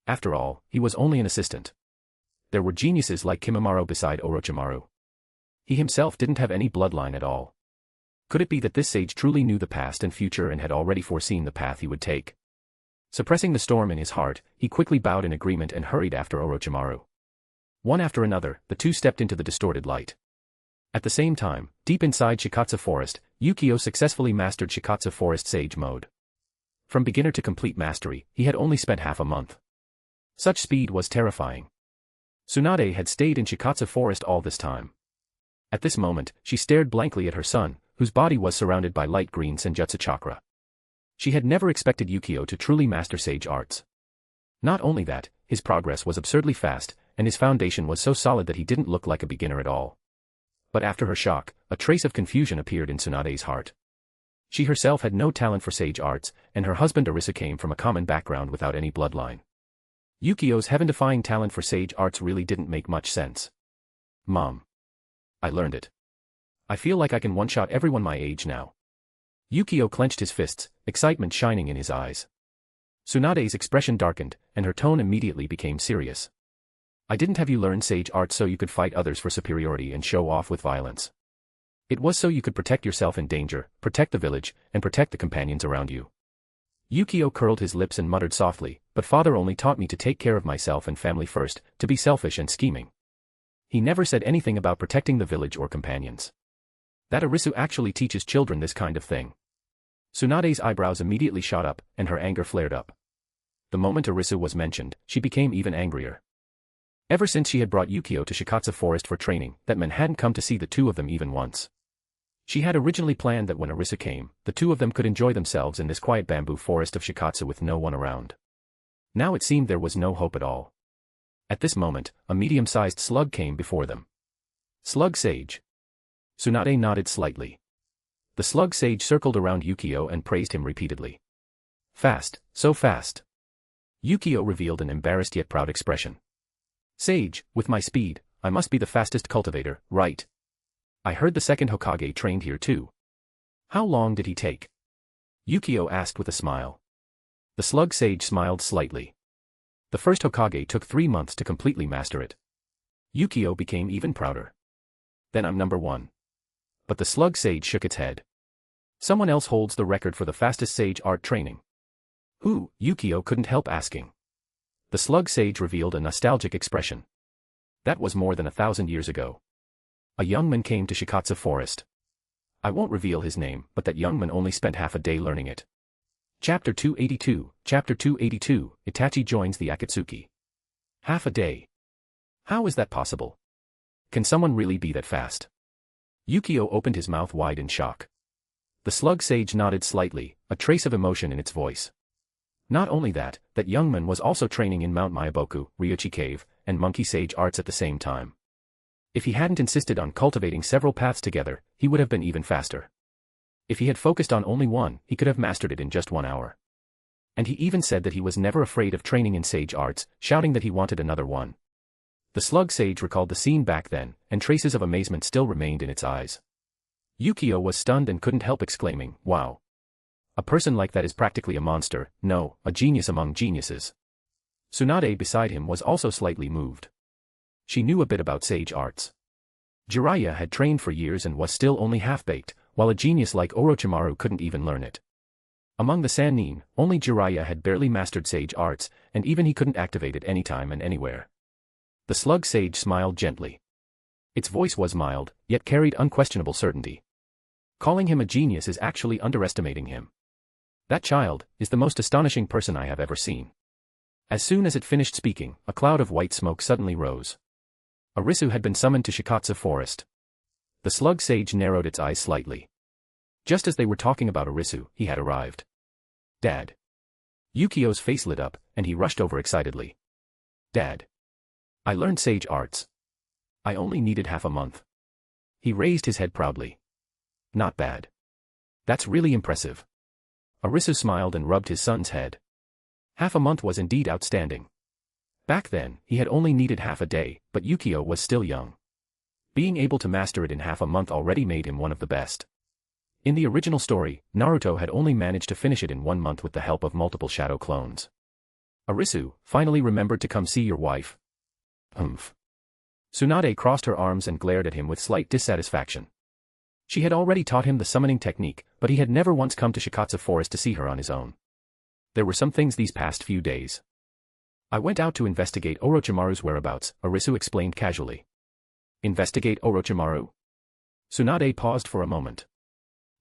After all, he was only an assistant. There were geniuses like Kimimaro beside Orochimaru. He himself didn't have any bloodline at all. Could it be that this sage truly knew the past and future and had already foreseen the path he would take? Suppressing the storm in his heart, he quickly bowed in agreement and hurried after Orochimaru. One after another, the two stepped into the distorted light. At the same time, deep inside Shikatsu Forest, Yukio successfully mastered Shikatsu Forest Sage Mode. From beginner to complete mastery, he had only spent half a month. Such speed was terrifying. Tsunade had stayed in Shikatsu Forest all this time. At this moment, she stared blankly at her son, whose body was surrounded by light green Senjutsu chakra. She had never expected Yukio to truly master sage arts. Not only that, his progress was absurdly fast, and his foundation was so solid that he didn't look like a beginner at all. But after her shock, a trace of confusion appeared in Tsunade's heart. She herself had no talent for sage arts, and her husband Arisu came from a common background without any bloodline. Yukio's heaven-defying talent for sage arts really didn't make much sense. "Mom. I learned it. I feel like I can one-shot everyone my age now." Yukio clenched his fists, excitement shining in his eyes. Tsunade's expression darkened, and her tone immediately became serious. "I didn't have you learn sage arts so you could fight others for superiority and show off with violence. It was so you could protect yourself in danger, protect the village, and protect the companions around you." Yukio curled his lips and muttered softly, "But father only taught me to take care of myself and family first, to be selfish and scheming. He never said anything about protecting the village or companions. That Arisu actually teaches children this kind of thing." Tsunade's eyebrows immediately shot up, and her anger flared up. The moment Arisu was mentioned, she became even angrier. Ever since she had brought Yukio to Shikatsu Forest for training, that man hadn't come to see the two of them even once. She had originally planned that when Arisu came, the two of them could enjoy themselves in this quiet bamboo forest of Shikatsu with no one around. Now it seemed there was no hope at all. At this moment, a medium-sized slug came before them. "Slug Sage." Tsunade nodded slightly. The slug sage circled around Yukio and praised him repeatedly. "Fast, so fast." Yukio revealed an embarrassed yet proud expression. "Sage, with my speed, I must be the fastest cultivator, right? I heard the second Hokage trained here too. How long did he take?" Yukio asked with a smile. The slug sage smiled slightly. "The first Hokage took 3 months to completely master it." Yukio became even prouder. "Then I'm number 1. But the slug sage shook its head. "Someone else holds the record for the fastest sage art training." "Who?" Yukio couldn't help asking. The slug sage revealed a nostalgic expression. "That was more than 1,000 years ago. A young man came to Shikatsu Forest. I won't reveal his name, but that young man only spent half a day learning it." Chapter 282, Chapter 282, Itachi joins the Akatsuki. Half a day. How is that possible? Can someone really be that fast? Yukio opened his mouth wide in shock. The slug sage nodded slightly, a trace of emotion in its voice. Not only that, that young man was also training in Mount Myaboku, Ryuchi Cave, and Monkey Sage Arts at the same time. If he hadn't insisted on cultivating several paths together, he would have been even faster. If he had focused on only one, he could have mastered it in just 1 hour. And he even said that he was never afraid of training in sage arts, shouting that he wanted another one. The slug sage recalled the scene back then, and traces of amazement still remained in its eyes. Yukio was stunned and couldn't help exclaiming, "Wow. A person like that is practically a monster, no, a genius among geniuses." Tsunade beside him was also slightly moved. She knew a bit about sage arts. Jiraiya had trained for years and was still only half-baked, while a genius like Orochimaru couldn't even learn it. Among the Sannin, only Jiraiya had barely mastered sage arts, and even he couldn't activate it anytime and anywhere. The slug sage smiled gently. Its voice was mild, yet carried unquestionable certainty. Calling him a genius is actually underestimating him. That child is the most astonishing person I have ever seen. As soon as it finished speaking, a cloud of white smoke suddenly rose. Arisu had been summoned to Shikatsu Forest. The slug sage narrowed its eyes slightly. Just as they were talking about Arisu, he had arrived. "Dad." Yukio's face lit up, and he rushed over excitedly. "Dad. I learned sage arts. I only needed half a month." He raised his head proudly. "Not bad. That's really impressive." Arisu smiled and rubbed his son's head. Half a month was indeed outstanding. Back then, he had only needed half a day, but Yukio was still young. Being able to master it in half a month already made him one of the best. In the original story, Naruto had only managed to finish it in 1 month with the help of multiple shadow clones. Arisu finally remembered to come see your wife. Humph. Tsunade crossed her arms and glared at him with slight dissatisfaction. She had already taught him the summoning technique, but he had never once come to Shikatsu Forest to see her on his own. There were some things these past few days. "I went out to investigate Orochimaru's whereabouts," Arisu explained casually. "Investigate Orochimaru?" Tsunade paused for a moment.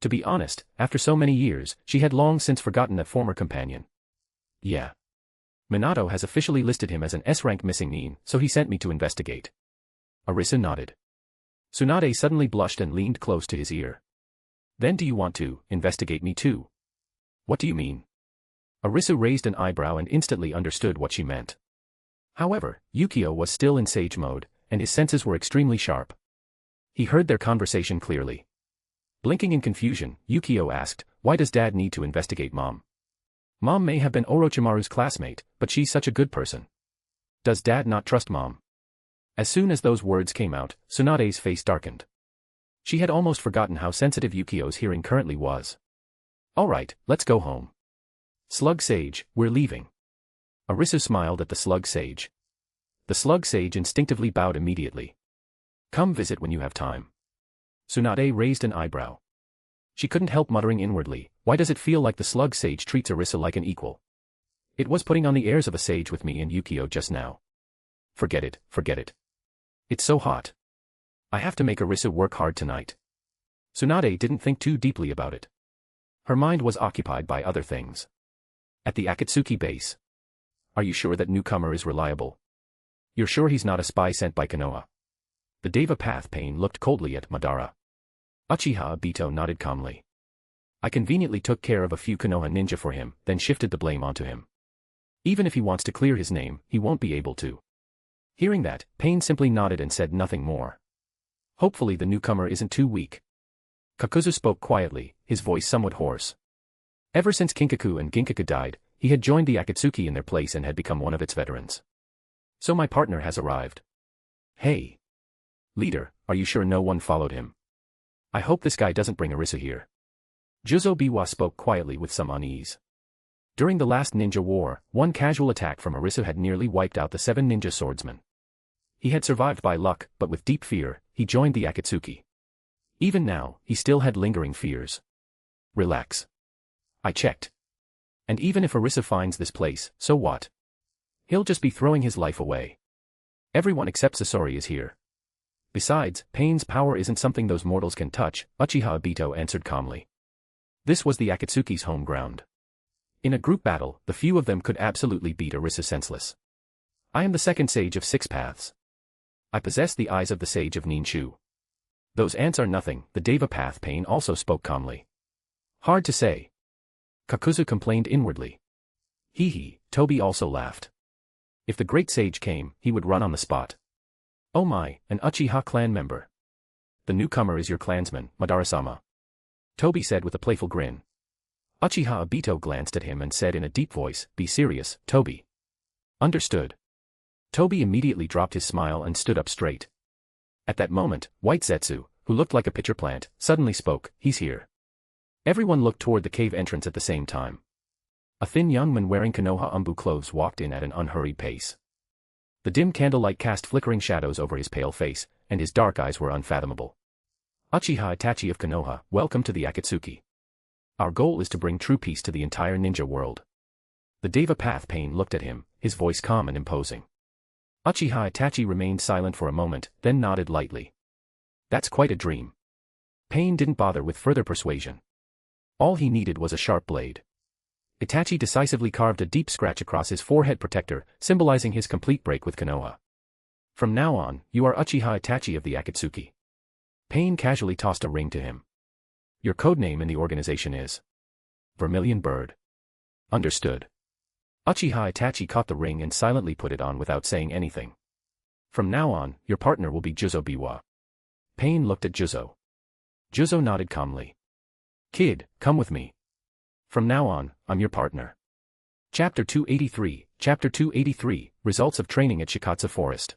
To be honest, after so many years, she had long since forgotten that former companion. "Yeah. Minato has officially listed him as an S-rank missing nin, so he sent me to investigate." Arisu nodded. Tsunade suddenly blushed and leaned close to his ear. "Then do you want to investigate me too?" "What do you mean?" Arisu raised an eyebrow and instantly understood what she meant. However, Yukio was still in sage mode, and his senses were extremely sharp. He heard their conversation clearly. Blinking in confusion, Yukio asked, "Why does Dad need to investigate Mom? Mom may have been Orochimaru's classmate, but she's such a good person. Does Dad not trust Mom?" As soon as those words came out, Tsunade's face darkened. She had almost forgotten how sensitive Yukio's hearing currently was. "All right, let's go home. Slug Sage, we're leaving." Arisu smiled at the Slug Sage. The Slug Sage instinctively bowed immediately. "Come visit when you have time." Tsunade raised an eyebrow. She couldn't help muttering inwardly, "Why does it feel like the Slug Sage treats Arisu like an equal? It was putting on the airs of a sage with me and Yukio just now. Forget it, forget it. It's so hot. I have to make Arisu work hard tonight." Tsunade didn't think too deeply about it. Her mind was occupied by other things. At the Akatsuki base. "Are you sure that newcomer is reliable? You're sure he's not a spy sent by Konoha?" The Deva Path Pain looked coldly at Madara. Uchiha Obito nodded calmly. "I conveniently took care of a few Konoha ninja for him, then shifted the blame onto him. Even if he wants to clear his name, he won't be able to." Hearing that, Pain simply nodded and said nothing more. "Hopefully the newcomer isn't too weak." Kakuzu spoke quietly, his voice somewhat hoarse. Ever since Kinkaku and Ginkaku died, he had joined the Akatsuki in their place and had become one of its veterans. "So my partner has arrived." "Hey. Leader, are you sure no one followed him? I hope this guy doesn't bring Arisu here." Juzo Biwa spoke quietly with some unease. During the last ninja war, one casual attack from Arisu had nearly wiped out the 7 ninja swordsmen. He had survived by luck, but with deep fear, he joined the Akatsuki. Even now, he still had lingering fears. "Relax. I checked. And even if Arisu finds this place, so what? He'll just be throwing his life away. Everyone except Sasori is here. Besides, Pain's power isn't something those mortals can touch," Uchiha Obito answered calmly. This was the Akatsuki's home ground. In a group battle, the few of them could absolutely beat Arisu senseless. "I am the second sage of 6 paths. I possess the eyes of the sage of Ninshu. Those ants are nothing," the Deva Path Pain also spoke calmly. "Hard to say." Kakuzu complained inwardly. Hee hee, Tobi also laughed. If the great sage came, he would run on the spot. "Oh my, an Uchiha clan member. The newcomer is your clansman, Madara-sama," Tobi said with a playful grin. Uchiha Obito glanced at him and said in a deep voice, "Be serious, Toby." "Understood." Toby immediately dropped his smile and stood up straight. At that moment, White Zetsu, who looked like a pitcher plant, suddenly spoke, "He's here." Everyone looked toward the cave entrance at the same time. A thin young man wearing Konoha Umbu clothes walked in at an unhurried pace. The dim candlelight cast flickering shadows over his pale face, and his dark eyes were unfathomable. "Uchiha Itachi of Konoha, welcome to the Akatsuki. Our goal is to bring true peace to the entire ninja world." The Deva Path Pain looked at him, his voice calm and imposing. Uchiha Itachi remained silent for a moment, then nodded lightly. "That's quite a dream." Pain didn't bother with further persuasion. All he needed was a sharp blade. Itachi decisively carved a deep scratch across his forehead protector, symbolizing his complete break with Konoha. "From now on, you are Uchiha Itachi of the Akatsuki." Pain casually tossed a ring to him. "Your codename in the organization is Vermilion Bird." "Understood." Uchiha Itachi caught the ring and silently put it on without saying anything. "From now on, your partner will be Juzo Biwa." Pain looked at Juzo. Juzo nodded calmly. "Kid, come with me. From now on, I'm your partner." Chapter 283, Results of Training at Shikatsu Forest.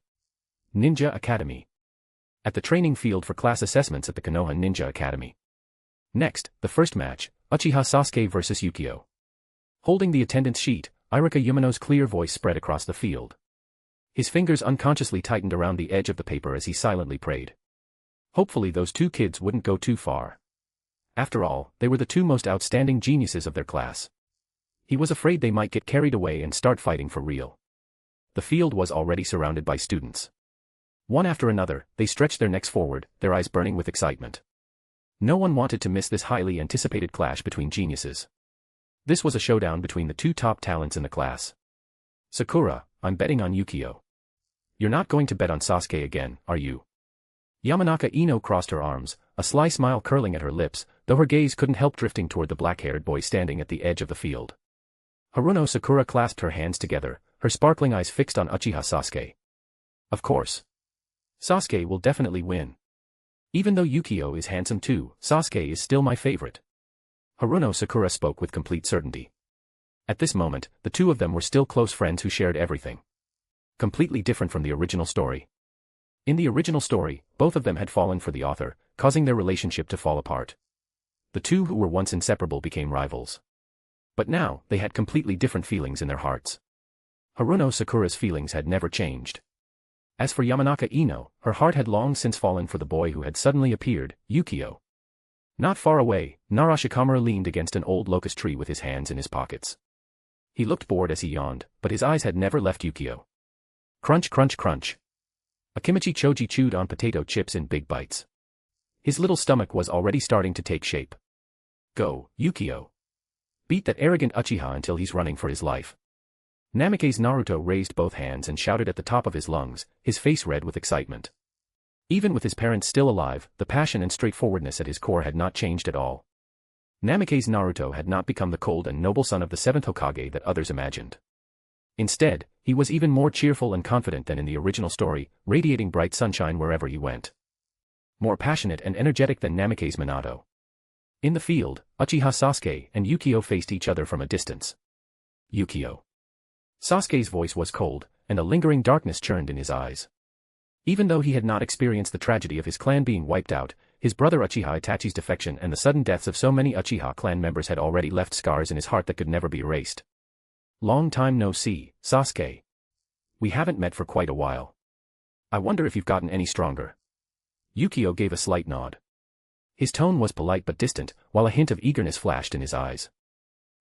Ninja Academy. At the training field for class assessments at the Konoha Ninja Academy. Next, the first match, Uchiha Sasuke vs Yukio. Holding the attendance sheet, Irika Yumano's clear voice spread across the field. His fingers unconsciously tightened around the edge of the paper as he silently prayed. Hopefully those two kids wouldn't go too far. After all, they were the two most outstanding geniuses of their class. He was afraid they might get carried away and start fighting for real. The field was already surrounded by students. One after another, they stretched their necks forward, their eyes burning with excitement. No one wanted to miss this highly anticipated clash between geniuses. This was a showdown between the two top talents in the class. "Sakura, I'm betting on Yukio." "You're not going to bet on Sasuke again, are you?" Yamanaka Ino crossed her arms, a sly smile curling at her lips, though her gaze couldn't help drifting toward the black-haired boy standing at the edge of the field. Haruno Sakura clasped her hands together, her sparkling eyes fixed on Uchiha Sasuke. "Of course. Sasuke will definitely win. Even though Yukio is handsome too, Sasuke is still my favorite." Haruno Sakura spoke with complete certainty. At this moment, the two of them were still close friends who shared everything. Completely different from the original story. In the original story, both of them had fallen for the author, causing their relationship to fall apart. The two who were once inseparable became rivals. But now, they had completely different feelings in their hearts. Haruno Sakura's feelings had never changed. As for Yamanaka Ino, her heart had long since fallen for the boy who had suddenly appeared, Yukio. Not far away, Narashikamura leaned against an old locust tree with his hands in his pockets. He looked bored as he yawned, but his eyes had never left Yukio. Crunch crunch crunch. Akimichi Choji chewed on potato chips in big bites. His little stomach was already starting to take shape. "Go, Yukio. Beat that arrogant Uchiha until he's running for his life." Namikaze Naruto raised both hands and shouted at the top of his lungs, his face red with excitement. Even with his parents still alive, the passion and straightforwardness at his core had not changed at all. Namikaze Naruto had not become the cold and noble son of the seventh Hokage that others imagined. Instead, he was even more cheerful and confident than in the original story, radiating bright sunshine wherever he went. More passionate and energetic than Namikaze Minato. In the field, Uchiha Sasuke and Yukio faced each other from a distance. "Yukio." Sasuke's voice was cold, and a lingering darkness churned in his eyes. Even though he had not experienced the tragedy of his clan being wiped out, his brother Uchiha Itachi's defection and the sudden deaths of so many Uchiha clan members had already left scars in his heart that could never be erased. "Long time no see, Sasuke. We haven't met for quite a while. I wonder if you've gotten any stronger." Yukio gave a slight nod. His tone was polite but distant, while a hint of eagerness flashed in his eyes.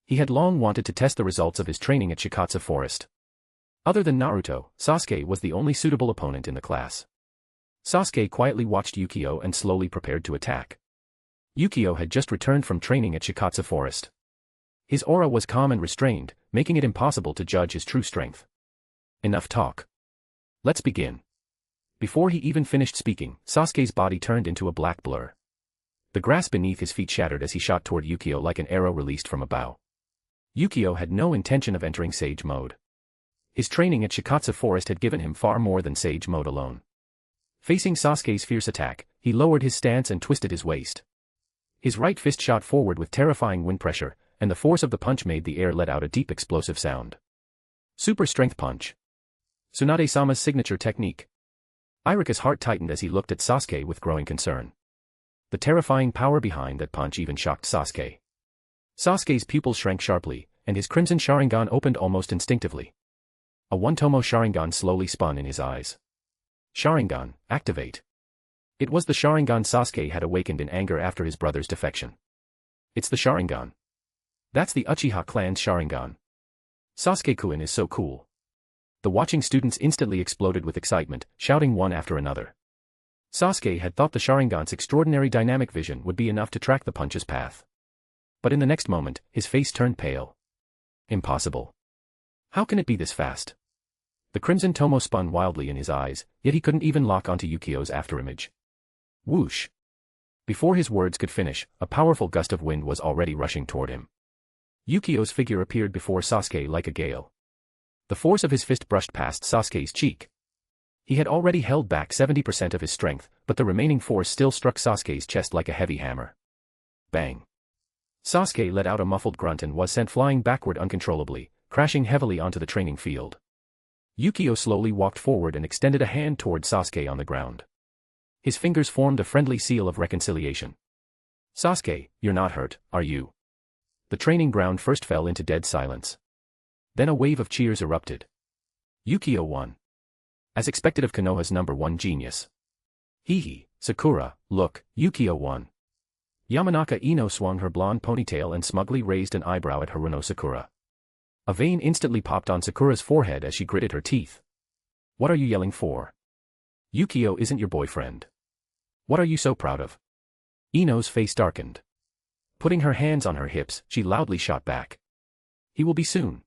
He had long wanted to test the results of his training at Shikatsu Forest. Other than Naruto, Sasuke was the only suitable opponent in the class. Sasuke quietly watched Yukio and slowly prepared to attack. Yukio had just returned from training at Shikatsu Forest. His aura was calm and restrained, making it impossible to judge his true strength. "Enough talk. Let's begin." Before he even finished speaking, Sasuke's body turned into a black blur. The grass beneath his feet shattered as he shot toward Yukio like an arrow released from a bow. Yukio had no intention of entering Sage Mode. His training at Shikatsu Forest had given him far more than Sage Mode alone. Facing Sasuke's fierce attack, he lowered his stance and twisted his waist. His right fist shot forward with terrifying wind pressure, and the force of the punch made the air let out a deep explosive sound. Super Strength Punch. Tsunade-sama's signature technique. Irika's heart tightened as he looked at Sasuke with growing concern. The terrifying power behind that punch even shocked Sasuke. Sasuke's pupils shrank sharply, and his crimson Sharingan opened almost instinctively. A one-tomo Sharingan slowly spun in his eyes. Sharingan, activate. It was the Sharingan Sasuke had awakened in anger after his brother's defection. It's the Sharingan. That's the Uchiha clan's Sharingan. Sasuke-kun is so cool. The watching students instantly exploded with excitement, shouting one after another. Sasuke had thought the Sharingan's extraordinary dynamic vision would be enough to track the punch's path. But in the next moment, his face turned pale. Impossible. How can it be this fast? The crimson tomo spun wildly in his eyes, yet he couldn't even lock onto Yukio's afterimage. Whoosh! Before his words could finish, a powerful gust of wind was already rushing toward him. Yukio's figure appeared before Sasuke like a gale. The force of his fist brushed past Sasuke's cheek. He had already held back 70% of his strength, but the remaining force still struck Sasuke's chest like a heavy hammer. Bang! Sasuke let out a muffled grunt and was sent flying backward uncontrollably, crashing heavily onto the training field. Yukio slowly walked forward and extended a hand toward Sasuke on the ground. His fingers formed a friendly seal of reconciliation. Sasuke, you're not hurt, are you? The training ground first fell into dead silence. Then a wave of cheers erupted. Yukio won. As expected of Konoha's #1 genius. Hee, Sakura, look, Yukio won. Yamanaka Ino swung her blonde ponytail and smugly raised an eyebrow at Haruno Sakura. A vein instantly popped on Sakura's forehead as she gritted her teeth. What are you yelling for? Yukio isn't your boyfriend. What are you so proud of? Ino's face darkened. Putting her hands on her hips, she loudly shot back. He will be soon.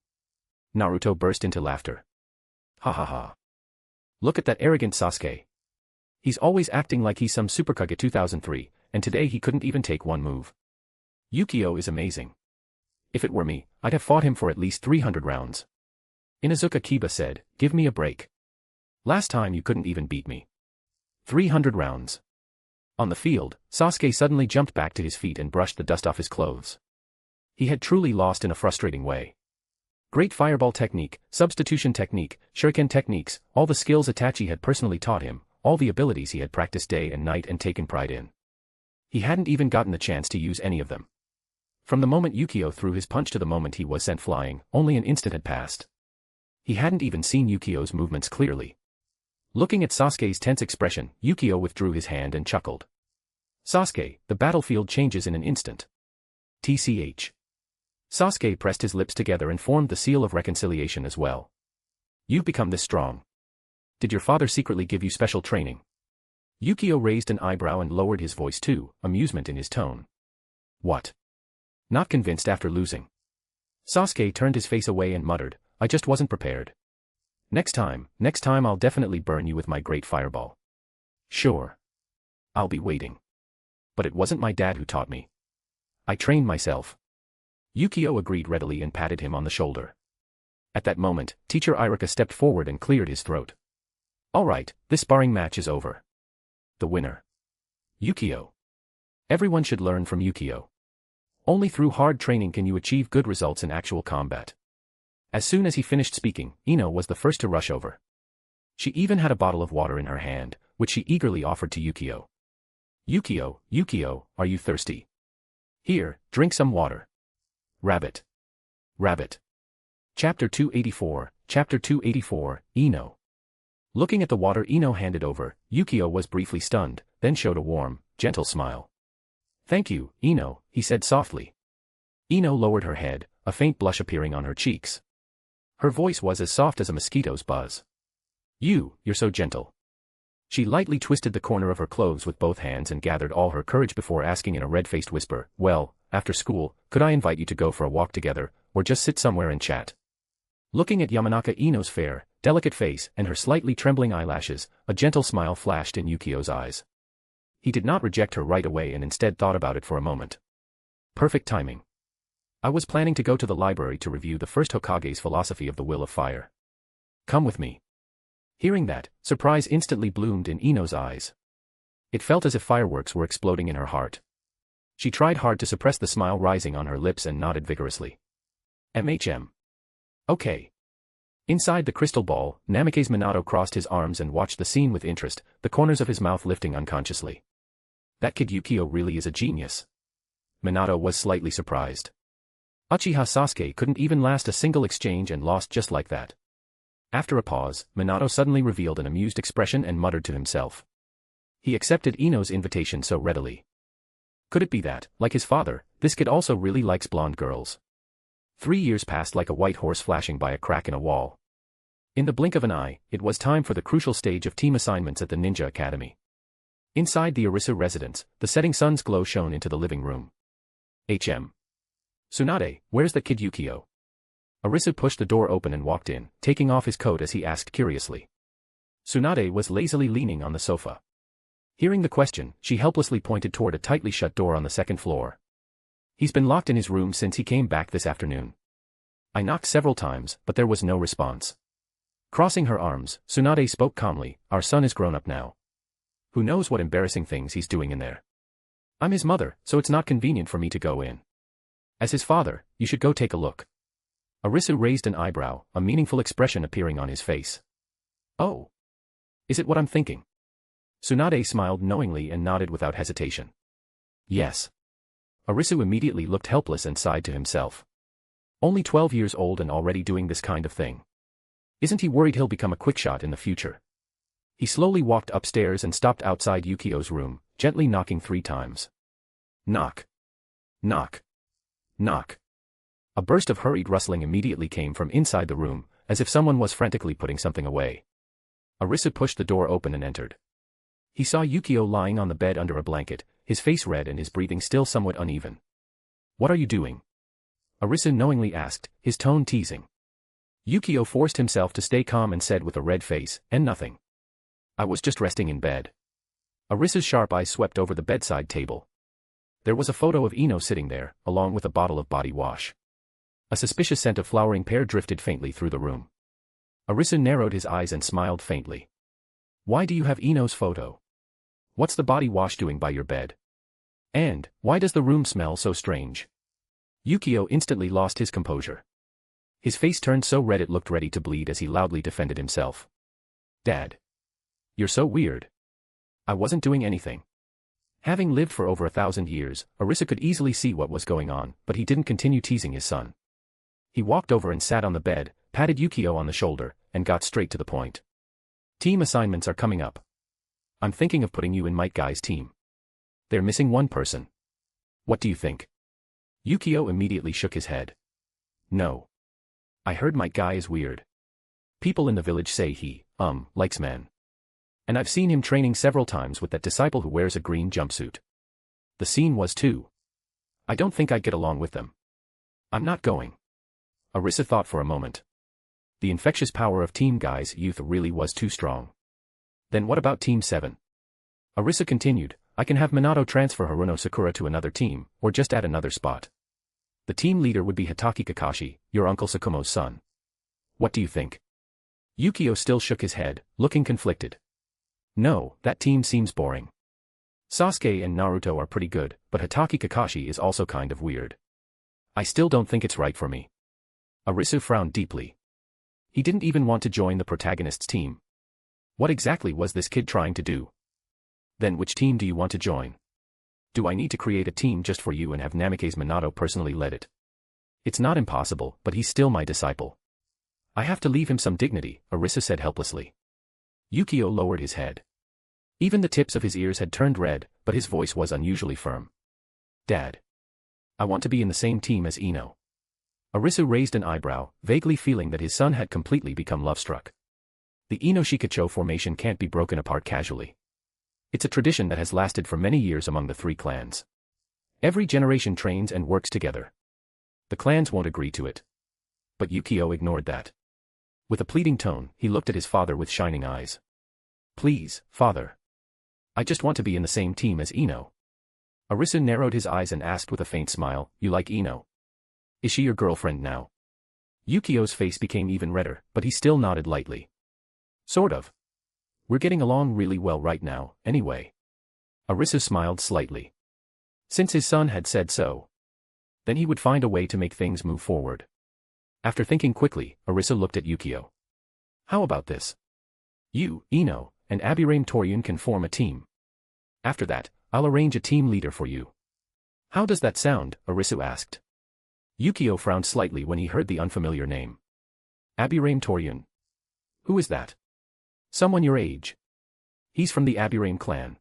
Naruto burst into laughter. Ha ha ha. Look at that arrogant Sasuke. He's always acting like he's some Superkage 2003, and today he couldn't even take one move. Yukio is amazing. If it were me, I'd have fought him for at least 300 rounds. Inazuka Kiba said, give me a break. Last time you couldn't even beat me. 300 rounds. On the field, Sasuke suddenly jumped back to his feet and brushed the dust off his clothes. He had truly lost in a frustrating way. Great fireball technique, substitution technique, shuriken techniques, all the skills Itachi had personally taught him, all the abilities he had practiced day and night and taken pride in. He hadn't even gotten the chance to use any of them. From the moment Yukio threw his punch to the moment he was sent flying, only an instant had passed. He hadn't even seen Yukio's movements clearly. Looking at Sasuke's tense expression, Yukio withdrew his hand and chuckled. Sasuke, the battlefield changes in an instant. TCH. Sasuke pressed his lips together and formed the seal of reconciliation as well. You've become this strong. Did your father secretly give you special training? Yukio raised an eyebrow and lowered his voice too, amusement in his tone. What? Not convinced after losing. Sasuke turned his face away and muttered, I just wasn't prepared. Next time I'll definitely burn you with my great fireball. Sure. I'll be waiting. But it wasn't my dad who taught me. I trained myself. Yukio agreed readily and patted him on the shoulder. At that moment, Teacher Irika stepped forward and cleared his throat. All right, this sparring match is over. The winner. Yukio. Everyone should learn from Yukio. Only through hard training can you achieve good results in actual combat. As soon as he finished speaking, Ino was the first to rush over. She even had a bottle of water in her hand, which she eagerly offered to Yukio. Yukio, are you thirsty? Here, drink some water. Rabbit. Chapter 284, Ino. Looking at the water Ino handed over, Yukio was briefly stunned, then showed a warm, gentle smile. Thank you, Ino, he said softly. Ino lowered her head, a faint blush appearing on her cheeks. Her voice was as soft as a mosquito's buzz. You're so gentle. She lightly twisted the corner of her clothes with both hands and gathered all her courage before asking in a red-faced whisper, well, after school, could I invite you to go for a walk together, or just sit somewhere and chat? Looking at Yamanaka Ino's fair, delicate face and her slightly trembling eyelashes, a gentle smile flashed in Yukio's eyes. He did not reject her right away and instead thought about it for a moment. Perfect timing. I was planning to go to the library to review the first Hokage's philosophy of the will of fire. Come with me. Hearing that, surprise instantly bloomed in Ino's eyes. It felt as if fireworks were exploding in her heart. She tried hard to suppress the smile rising on her lips and nodded vigorously. Okay. Inside the crystal ball, Namake's Minato crossed his arms and watched the scene with interest, the corners of his mouth lifting unconsciously. That kid Yukio really is a genius. Minato was slightly surprised. Uchiha Sasuke couldn't even last a single exchange and lost just like that. After a pause, Minato suddenly revealed an amused expression and muttered to himself. He accepted Ino's invitation so readily. Could it be that, like his father, this kid also really likes blonde girls? 3 years passed like a white horse flashing by a crack in a wall. In the blink of an eye, it was time for the crucial stage of team assignments at the Ninja Academy. Inside the Arisu residence, the setting sun's glow shone into the living room. Tsunade, where's that kid Yukio? Arisu pushed the door open and walked in, taking off his coat as he asked curiously. Tsunade was lazily leaning on the sofa. Hearing the question, she helplessly pointed toward a tightly shut door on the second floor. He's been locked in his room since he came back this afternoon. I knocked several times, but there was no response. Crossing her arms, Tsunade spoke calmly, our son is grown up now. Who knows what embarrassing things he's doing in there. I'm his mother, so it's not convenient for me to go in. As his father, you should go take a look. Arisu raised an eyebrow, a meaningful expression appearing on his face. Oh. Is it what I'm thinking? Tsunade smiled knowingly and nodded without hesitation. Yes. Arisu immediately looked helpless and sighed to himself. Only 12 years old and already doing this kind of thing. Isn't he worried he'll become a quickshot in the future? He slowly walked upstairs and stopped outside Yukio's room, gently knocking 3 times. Knock. Knock. Knock. A burst of hurried rustling immediately came from inside the room, as if someone was frantically putting something away. Arisu pushed the door open and entered. He saw Yukio lying on the bed under a blanket, his face red and his breathing still somewhat uneven. What are you doing? Arisu knowingly asked, his tone teasing. Yukio forced himself to stay calm and said with a red face, and nothing. I was just resting in bed. Arisu's sharp eyes swept over the bedside table. There was a photo of Ino sitting there, along with a bottle of body wash. A suspicious scent of flowering pear drifted faintly through the room. Arisu narrowed his eyes and smiled faintly. Why do you have Ino's photo? What's the body wash doing by your bed? And, why does the room smell so strange? Yukio instantly lost his composure. His face turned so red it looked ready to bleed as he loudly defended himself. Dad. You're so weird. I wasn't doing anything. Having lived for over 1,000 years, Arisu could easily see what was going on, but he didn't continue teasing his son. He walked over and sat on the bed, patted Yukio on the shoulder, and got straight to the point. Team assignments are coming up. I'm thinking of putting you in Might Guy's team. They're missing one person. What do you think? Yukio immediately shook his head. No. I heard Might Guy is weird. People in the village say he, likes men. And I've seen him training several times with that disciple who wears a green jumpsuit. The scene was too. I don't think I'd get along with them. I'm not going. Arisu thought for a moment. The infectious power of Team Guy's youth really was too strong. Then what about Team 7? Arisu continued, I can have Minato transfer Haruno Sakura to another team, or just add another spot. The team leader would be Hitaki Kakashi, your uncle Sakumo's son. What do you think? Yukio still shook his head, looking conflicted. No, that team seems boring. Sasuke and Naruto are pretty good, but Hitaki Kakashi is also kind of weird. I still don't think it's right for me. Arisu frowned deeply. He didn't even want to join the protagonist's team. What exactly was this kid trying to do? Then which team do you want to join? Do I need to create a team just for you and have Namake's Minato personally lead it? It's not impossible, but he's still my disciple. I have to leave him some dignity, Arisu said helplessly. Yukio lowered his head. Even the tips of his ears had turned red, but his voice was unusually firm. Dad. I want to be in the same team as Ino. Arisu raised an eyebrow, vaguely feeling that his son had completely become love-struck. The Ino Shikacho formation can't be broken apart casually. It's a tradition that has lasted for many years among the 3 clans. Every generation trains and works together. The clans won't agree to it. But Yukio ignored that. With a pleading tone, he looked at his father with shining eyes. Please, father. I just want to be in the same team as Ino. Arisu narrowed his eyes and asked with a faint smile, you like Ino? Is she your girlfriend now? Yukio's face became even redder, but he still nodded lightly. Sort of. We're getting along really well right now, anyway. Arisu smiled slightly. Since his son had said so, then he would find a way to make things move forward. After thinking quickly, Arisu looked at Yukio. How about this? You, Ino, and Abirame Toryun can form a team. After that, I'll arrange a team leader for you. How does that sound? Arisu asked. Yukio frowned slightly when he heard the unfamiliar name. Abirame Toryun. Who is that? Someone your age. He's from the Abirame clan.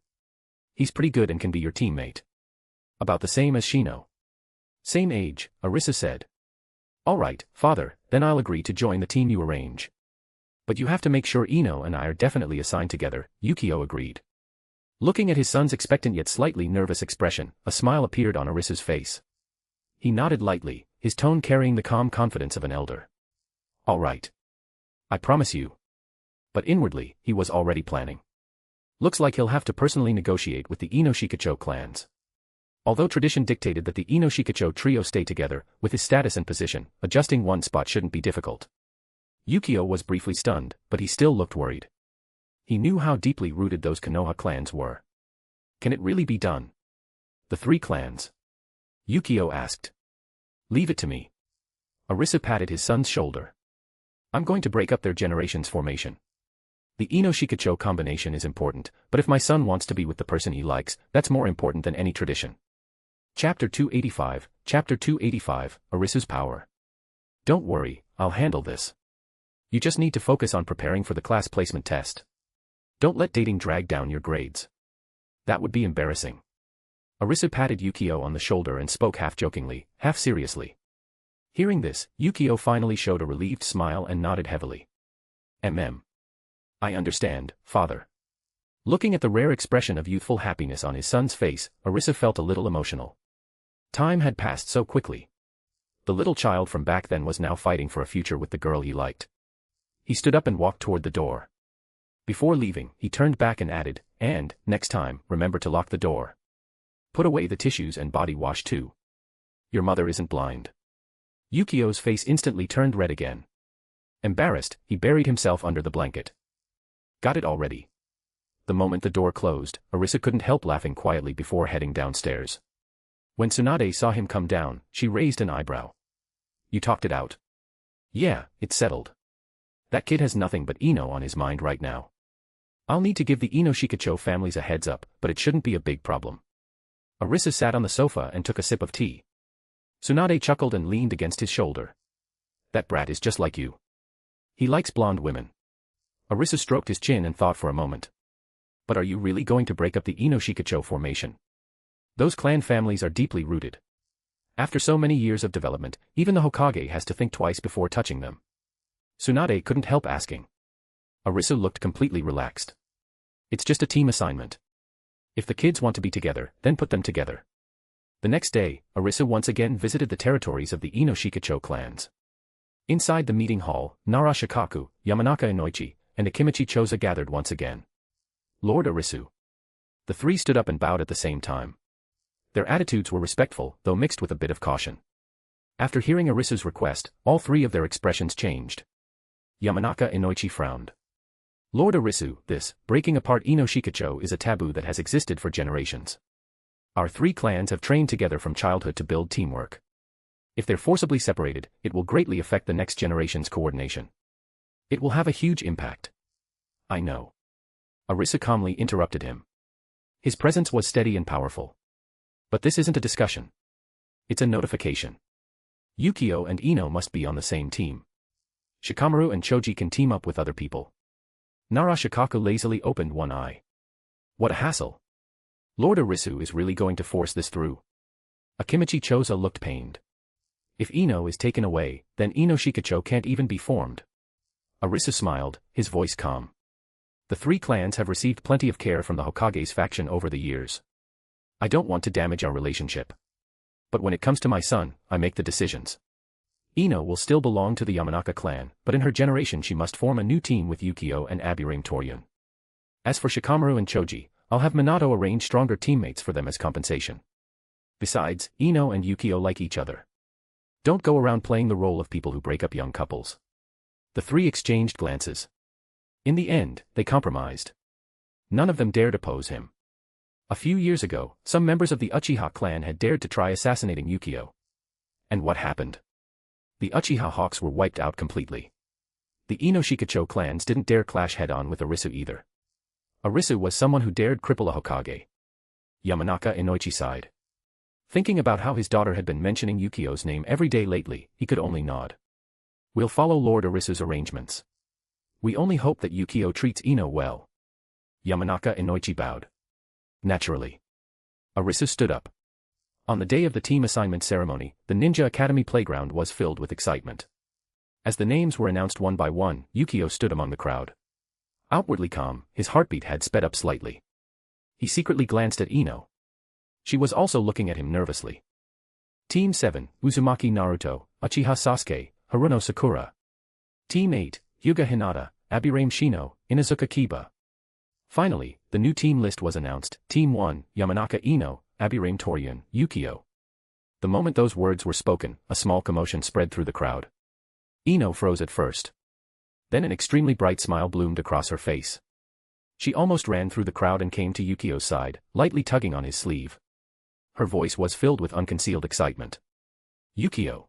He's pretty good and can be your teammate. About the same as Shino. Same age, Arisu said. Alright, father, then I'll agree to join the team you arrange. But you have to make sure Ino and I are definitely assigned together, Yukio agreed. Looking at his son's expectant yet slightly nervous expression, a smile appeared on Arisu's face. He nodded lightly, his tone carrying the calm confidence of an elder. Alright. I promise you. But inwardly, he was already planning. Looks like he'll have to personally negotiate with the Ino Shikacho clans. Although tradition dictated that the Ino Shikacho trio stay together, with his status and position, adjusting one spot shouldn't be difficult. Yukio was briefly stunned, but he still looked worried. He knew how deeply rooted those Konoha clans were. Can it really be done? The three clans? Yukio asked. Leave it to me. Arisu patted his son's shoulder. I'm going to break up their generation's formation. The Ino Shikacho combination is important, but if my son wants to be with the person he likes, that's more important than any tradition. Chapter 285, Arisu's Power. Don't worry, I'll handle this. You just need to focus on preparing for the class placement test. Don't let dating drag down your grades. That would be embarrassing. Arisu patted Yukio on the shoulder and spoke half jokingly, half seriously. Hearing this, Yukio finally showed a relieved smile and nodded heavily. I understand, father. Looking at the rare expression of youthful happiness on his son's face, Arisu felt a little emotional. Time had passed so quickly. The little child from back then was now fighting for a future with the girl he liked. He stood up and walked toward the door. Before leaving, he turned back and added, and, next time, remember to lock the door. Put away the tissues and body wash too. Your mother isn't blind. Yukio's face instantly turned red again. Embarrassed, he buried himself under the blanket. Got it already. The moment the door closed, Arisu couldn't help laughing quietly before heading downstairs. When Tsunade saw him come down, she raised an eyebrow. You talked it out? Yeah, it's settled. That kid has nothing but Ino on his mind right now. I'll need to give the Ino Shikacho families a heads up, but it shouldn't be a big problem. Arisu sat on the sofa and took a sip of tea. Tsunade chuckled and leaned against his shoulder. That brat is just like you. He likes blonde women. Arisu stroked his chin and thought for a moment. But are you really going to break up the Ino Shikacho formation? Those clan families are deeply rooted. After so many years of development, even the Hokage has to think twice before touching them. Tsunade couldn't help asking. Arisu looked completely relaxed. It's just a team assignment. If the kids want to be together, then put them together. The next day, Arisu once again visited the territories of the Ino Shikacho clans. Inside the meeting hall, Nara Shikaku, Yamanaka Inoichi, and Akimichi Choza gathered once again. Lord Arisu. The three stood up and bowed at the same time. Their attitudes were respectful, though mixed with a bit of caution. After hearing Arisu's request, all three of their expressions changed. Yamanaka Inoichi frowned. Lord Arisu, this, breaking apart Ino Shikacho is a taboo that has existed for generations. Our three clans have trained together from childhood to build teamwork. If they're forcibly separated, it will greatly affect the next generation's coordination. It will have a huge impact. I know. Arisu calmly interrupted him. His presence was steady and powerful. But this isn't a discussion. It's a notification. Yukio and Ino must be on the same team. Shikamaru and Choji can team up with other people. Nara Shikaku lazily opened one eye. What a hassle. Lord Arisu is really going to force this through. Akimichi Choza looked pained. If Ino is taken away, then Ino Shikacho can't even be formed. Arisu smiled, his voice calm. The three clans have received plenty of care from the Hokage's faction over the years. I don't want to damage our relationship. But when it comes to my son, I make the decisions. Ino will still belong to the Yamanaka clan, but in her generation she must form a new team with Yukio and Abirame Toryun. As for Shikamaru and Choji, I'll have Minato arrange stronger teammates for them as compensation. Besides, Ino and Yukio like each other. Don't go around playing the role of people who break up young couples. The three exchanged glances. In the end, they compromised. None of them dared oppose him. A few years ago, some members of the Uchiha clan had dared to try assassinating Yukio. And what happened? The Uchiha Hawks were wiped out completely. The Ino-Shikacho clans didn't dare clash head-on with Arisu either. Arisu was someone who dared cripple a Hokage. Yamanaka Inoichi sighed. Thinking about how his daughter had been mentioning Yukio's name every day lately, he could only nod. We'll follow Lord Arisu's arrangements. We only hope that Yukio treats Ino well. Yamanaka Inoichi bowed. Naturally. Arisu stood up. On the day of the team assignment ceremony, the Ninja Academy playground was filled with excitement. As the names were announced one by one, Yukio stood among the crowd. Outwardly calm, his heartbeat had sped up slightly. He secretly glanced at Ino. She was also looking at him nervously. Team 7, Uzumaki Naruto, Uchiha Sasuke, Haruno Sakura. Team 8, Hyuga Hinata, Abirame Shino, Inuzuka Kiba. Finally, the new team list was announced. Team 1, Yamanaka Ino, Abirame Torian, Yukio. The moment those words were spoken, a small commotion spread through the crowd. Ino froze at first. Then an extremely bright smile bloomed across her face. She almost ran through the crowd and came to Yukio's side, lightly tugging on his sleeve. Her voice was filled with unconcealed excitement. Yukio.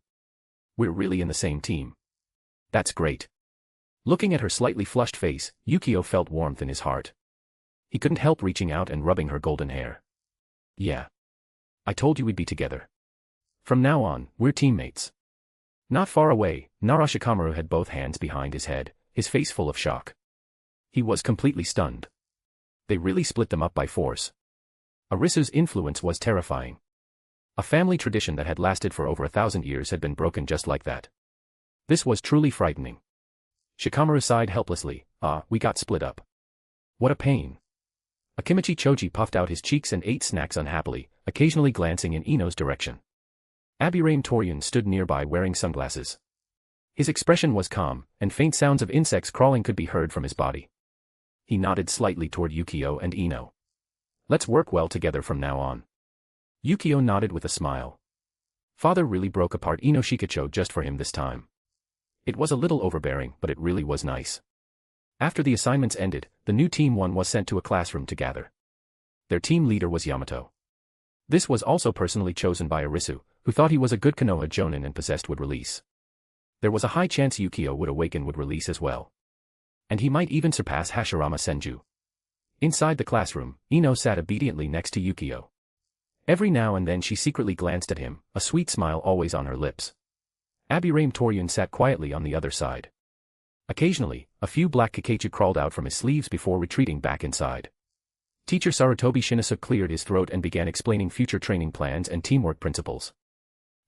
We're really in the same team. That's great. Looking at her slightly flushed face, Yukio felt warmth in his heart. He couldn't help reaching out and rubbing her golden hair. Yeah. I told you we'd be together. From now on, we're teammates. Not far away, Nara Shikamaru had both hands behind his head, his face full of shock. He was completely stunned. They really split them up by force. Arisu's influence was terrifying. A family tradition that had lasted for over 1,000 years had been broken just like that. This was truly frightening. Shikamaru sighed helplessly. We got split up. What a pain. Akimichi Choji puffed out his cheeks and ate snacks unhappily, occasionally glancing in Ino's direction. Abirame Torian stood nearby wearing sunglasses. His expression was calm, and faint sounds of insects crawling could be heard from his body. He nodded slightly toward Yukio and Ino. Let's work well together from now on. Yukio nodded with a smile. Father really broke apart Ino-Shikacho just for him this time. It was a little overbearing, but it really was nice. After the assignments ended, the new Team 1 was sent to a classroom to gather. Their team leader was Yamato. This was also personally chosen by Arisu, who thought he was a good Konoha Jonin and possessed would release. There was a high chance Yukio would awaken would release as well. And he might even surpass Hashirama Senju. Inside the classroom, Ino sat obediently next to Yukio. Every now and then she secretly glanced at him, a sweet smile always on her lips. Abirame Torian sat quietly on the other side. Occasionally, a few black Kakechu crawled out from his sleeves before retreating back inside. Teacher Sarutobi Shinisu cleared his throat and began explaining future training plans and teamwork principles.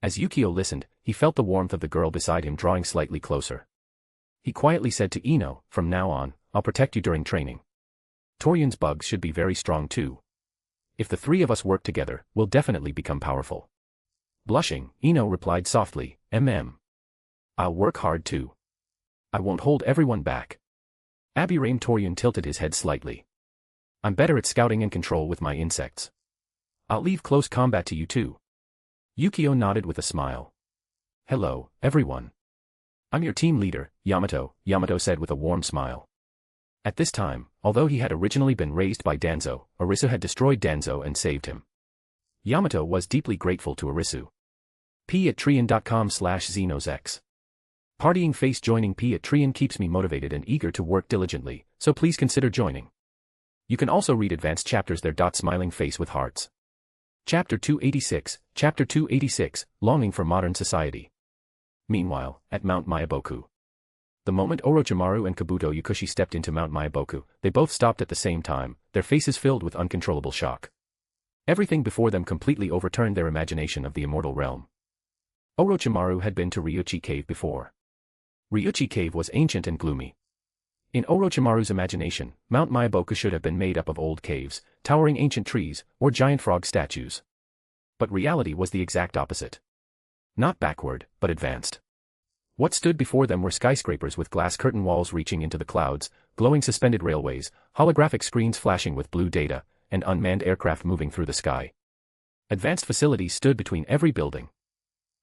As Yukio listened, he felt the warmth of the girl beside him drawing slightly closer. He quietly said to Ino, from now on, I'll protect you during training. Torian's bugs should be very strong too. If the three of us work together, we'll definitely become powerful. Blushing, Ino replied softly, I'll work hard too. I won't hold everyone back. Abirame Torian tilted his head slightly. I'm better at scouting and control with my insects. I'll leave close combat to you too. Yukio nodded with a smile. Hello, everyone. I'm your team leader, Yamato, Yamato said with a warm smile. At this time, although he had originally been raised by Danzo, Arisu had destroyed Danzo and saved him. Yamato was deeply grateful to Arisu. p@trian.com/xenosex. Partying face joining p@trian keeps me motivated and eager to work diligently, so please consider joining. You can also read advanced chapters there. Smiling face with hearts. Chapter 286, Longing for Modern Society. Meanwhile, at Mount Mayaboku. The moment Orochimaru and Kabuto Yakushi stepped into Mount Mayaboku, they both stopped at the same time, their faces filled with uncontrollable shock. Everything before them completely overturned their imagination of the immortal realm. Orochimaru had been to Ryuchi Cave before. Ryuchi Cave was ancient and gloomy. In Orochimaru's imagination, Mount Mayaboku should have been made up of old caves, towering ancient trees, or giant frog statues. But reality was the exact opposite. Not backward, but advanced. What stood before them were skyscrapers with glass curtain walls reaching into the clouds, glowing suspended railways, holographic screens flashing with blue data, and unmanned aircraft moving through the sky. Advanced facilities stood between every building.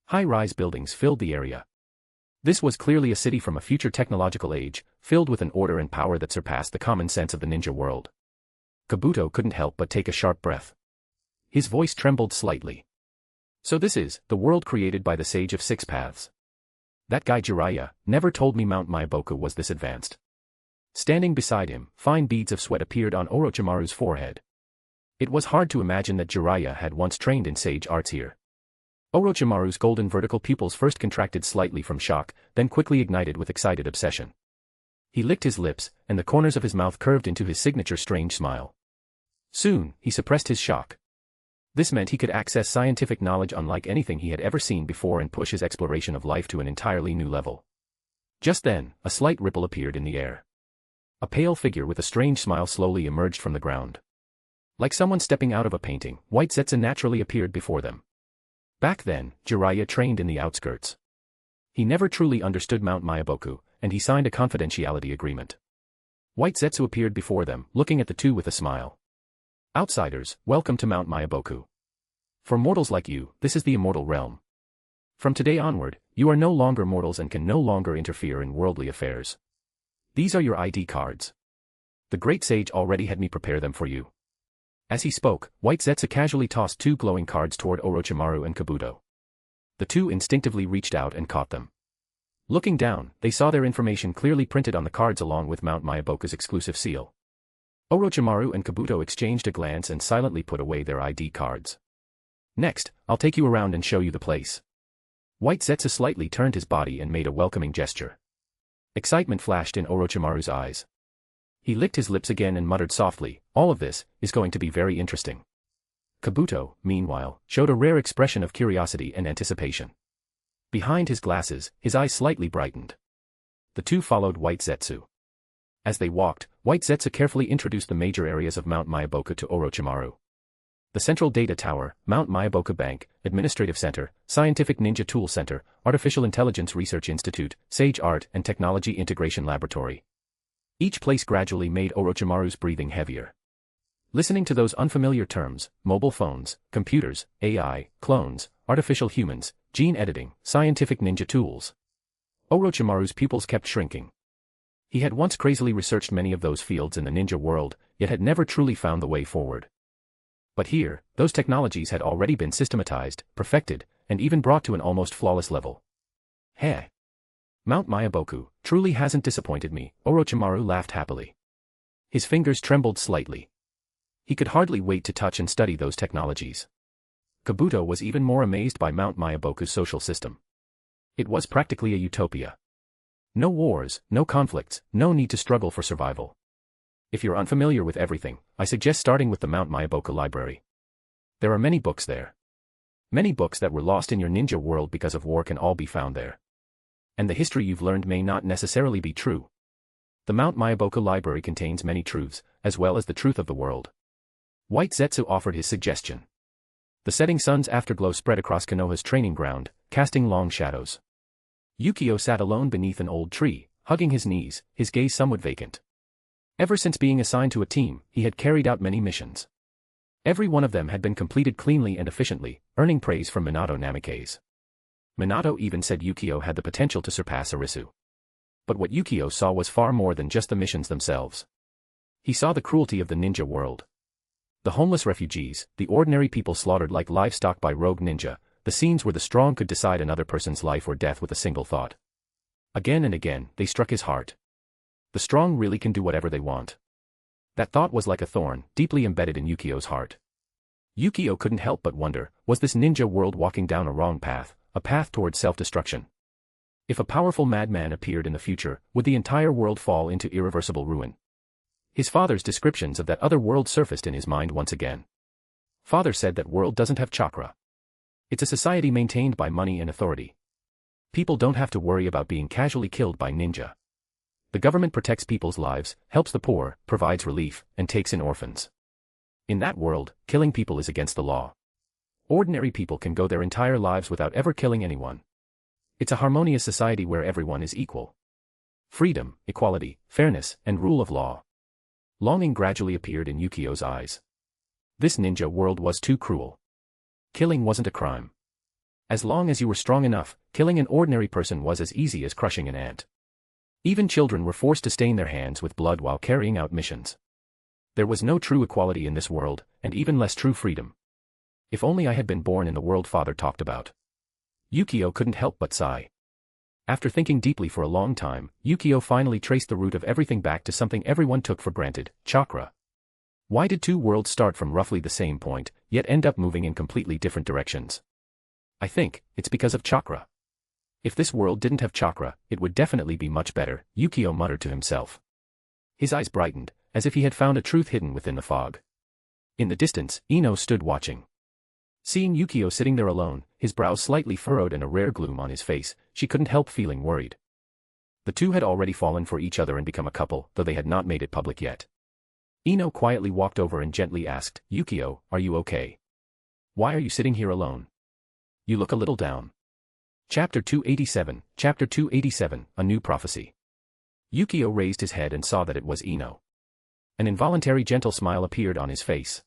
High-rise buildings filled the area. This was clearly a city from a future technological age, filled with an order and power that surpassed the common sense of the ninja world. Kabuto couldn't help but take a sharp breath. His voice trembled slightly. So this is the world created by the Sage of Six Paths. That guy Jiraiya never told me Mount Myoboku was this advanced. Standing beside him, fine beads of sweat appeared on Orochimaru's forehead. It was hard to imagine that Jiraiya had once trained in sage arts here. Orochimaru's golden vertical pupils first contracted slightly from shock, then quickly ignited with excited obsession. He licked his lips, and the corners of his mouth curved into his signature strange smile. Soon, he suppressed his shock. This meant he could access scientific knowledge unlike anything he had ever seen before and push his exploration of life to an entirely new level. Just then, a slight ripple appeared in the air. A pale figure with a strange smile slowly emerged from the ground. Like someone stepping out of a painting, White Zetsu naturally appeared before them. Back then, Jiraiya trained in the outskirts. He never truly understood Mount Myoboku, and he signed a confidentiality agreement. White Zetsu appeared before them, looking at the two with a smile. Outsiders, welcome to Mount Myoboku. For mortals like you, this is the immortal realm. From today onward, you are no longer mortals and can no longer interfere in worldly affairs. These are your ID cards. The great sage already had me prepare them for you. As he spoke, White Zetsu casually tossed two glowing cards toward Orochimaru and Kabuto. The two instinctively reached out and caught them. Looking down, they saw their information clearly printed on the cards along with Mount Myoboku's exclusive seal. Orochimaru and Kabuto exchanged a glance and silently put away their ID cards. Next, I'll take you around and show you the place. White Zetsu slightly turned his body and made a welcoming gesture. Excitement flashed in Orochimaru's eyes. He licked his lips again and muttered softly, all of this is going to be very interesting. Kabuto, meanwhile, showed a rare expression of curiosity and anticipation. Behind his glasses, his eyes slightly brightened. The two followed White Zetsu. As they walked, White Zetsu carefully introduced the major areas of Mount Myoboku to Orochimaru. The Central Data Tower, Mount Myoboku Bank, Administrative Center, Scientific Ninja Tool Center, Artificial Intelligence Research Institute, Sage Art and Technology Integration Laboratory. Each place gradually made Orochimaru's breathing heavier. Listening to those unfamiliar terms, mobile phones, computers, AI, clones, artificial humans, gene editing, scientific ninja tools. Orochimaru's pupils kept shrinking. He had once crazily researched many of those fields in the ninja world, yet had never truly found the way forward. But here, those technologies had already been systematized, perfected, and even brought to an almost flawless level. Heh! Mount Myoboku truly hasn't disappointed me, Orochimaru laughed happily. His fingers trembled slightly. He could hardly wait to touch and study those technologies. Kabuto was even more amazed by Mount Myoboku's social system. It was practically a utopia. No wars, no conflicts, no need to struggle for survival. If you're unfamiliar with everything, I suggest starting with the Mount Myoboku Library. There are many books there. Many books that were lost in your ninja world because of war can all be found there. And the history you've learned may not necessarily be true. The Mount Myoboku Library contains many truths, as well as the truth of the world. White Zetsu offered his suggestion. The setting sun's afterglow spread across Konoha's training ground, casting long shadows. Yukio sat alone beneath an old tree, hugging his knees, his gaze somewhat vacant. Ever since being assigned to a team, he had carried out many missions. Every one of them had been completed cleanly and efficiently, earning praise from Minato Namikaze. Minato even said Yukio had the potential to surpass Arisu. But what Yukio saw was far more than just the missions themselves. He saw the cruelty of the ninja world. The homeless refugees, the ordinary people slaughtered like livestock by rogue ninja, the scenes where the strong could decide another person's life or death with a single thought. Again and again, they struck his heart. The strong really can do whatever they want. That thought was like a thorn, deeply embedded in Yukio's heart. Yukio couldn't help but wonder, was this ninja world walking down a wrong path, a path towards self-destruction? If a powerful madman appeared in the future, would the entire world fall into irreversible ruin? His father's descriptions of that other world surfaced in his mind once again. Father said that world doesn't have chakra. It's a society maintained by money and authority. People don't have to worry about being casually killed by ninja. The government protects people's lives, helps the poor, provides relief, and takes in orphans. In that world, killing people is against the law. Ordinary people can go their entire lives without ever killing anyone. It's a harmonious society where everyone is equal. Freedom, equality, fairness, and rule of law. Longing gradually appeared in Yukio's eyes. This ninja world was too cruel. Killing wasn't a crime. As long as you were strong enough, killing an ordinary person was as easy as crushing an ant. Even children were forced to stain their hands with blood while carrying out missions. There was no true equality in this world, and even less true freedom. If only I had been born in the world father talked about. Yukio couldn't help but sigh. After thinking deeply for a long time, Yukio finally traced the root of everything back to something everyone took for granted: chakra. Why did two worlds start from roughly the same point, yet end up moving in completely different directions? I think it's because of chakra. If this world didn't have chakra, it would definitely be much better, Yukio muttered to himself. His eyes brightened, as if he had found a truth hidden within the fog. In the distance, Ino stood watching. Seeing Yukio sitting there alone, his brows slightly furrowed and a rare gloom on his face, she couldn't help feeling worried. The two had already fallen for each other and become a couple, though they had not made it public yet. Ino quietly walked over and gently asked, "Yukio, are you okay? Why are you sitting here alone? You look a little down." Chapter 287, A New Prophecy. Yukio raised his head and saw that it was Ino. An involuntary gentle smile appeared on his face.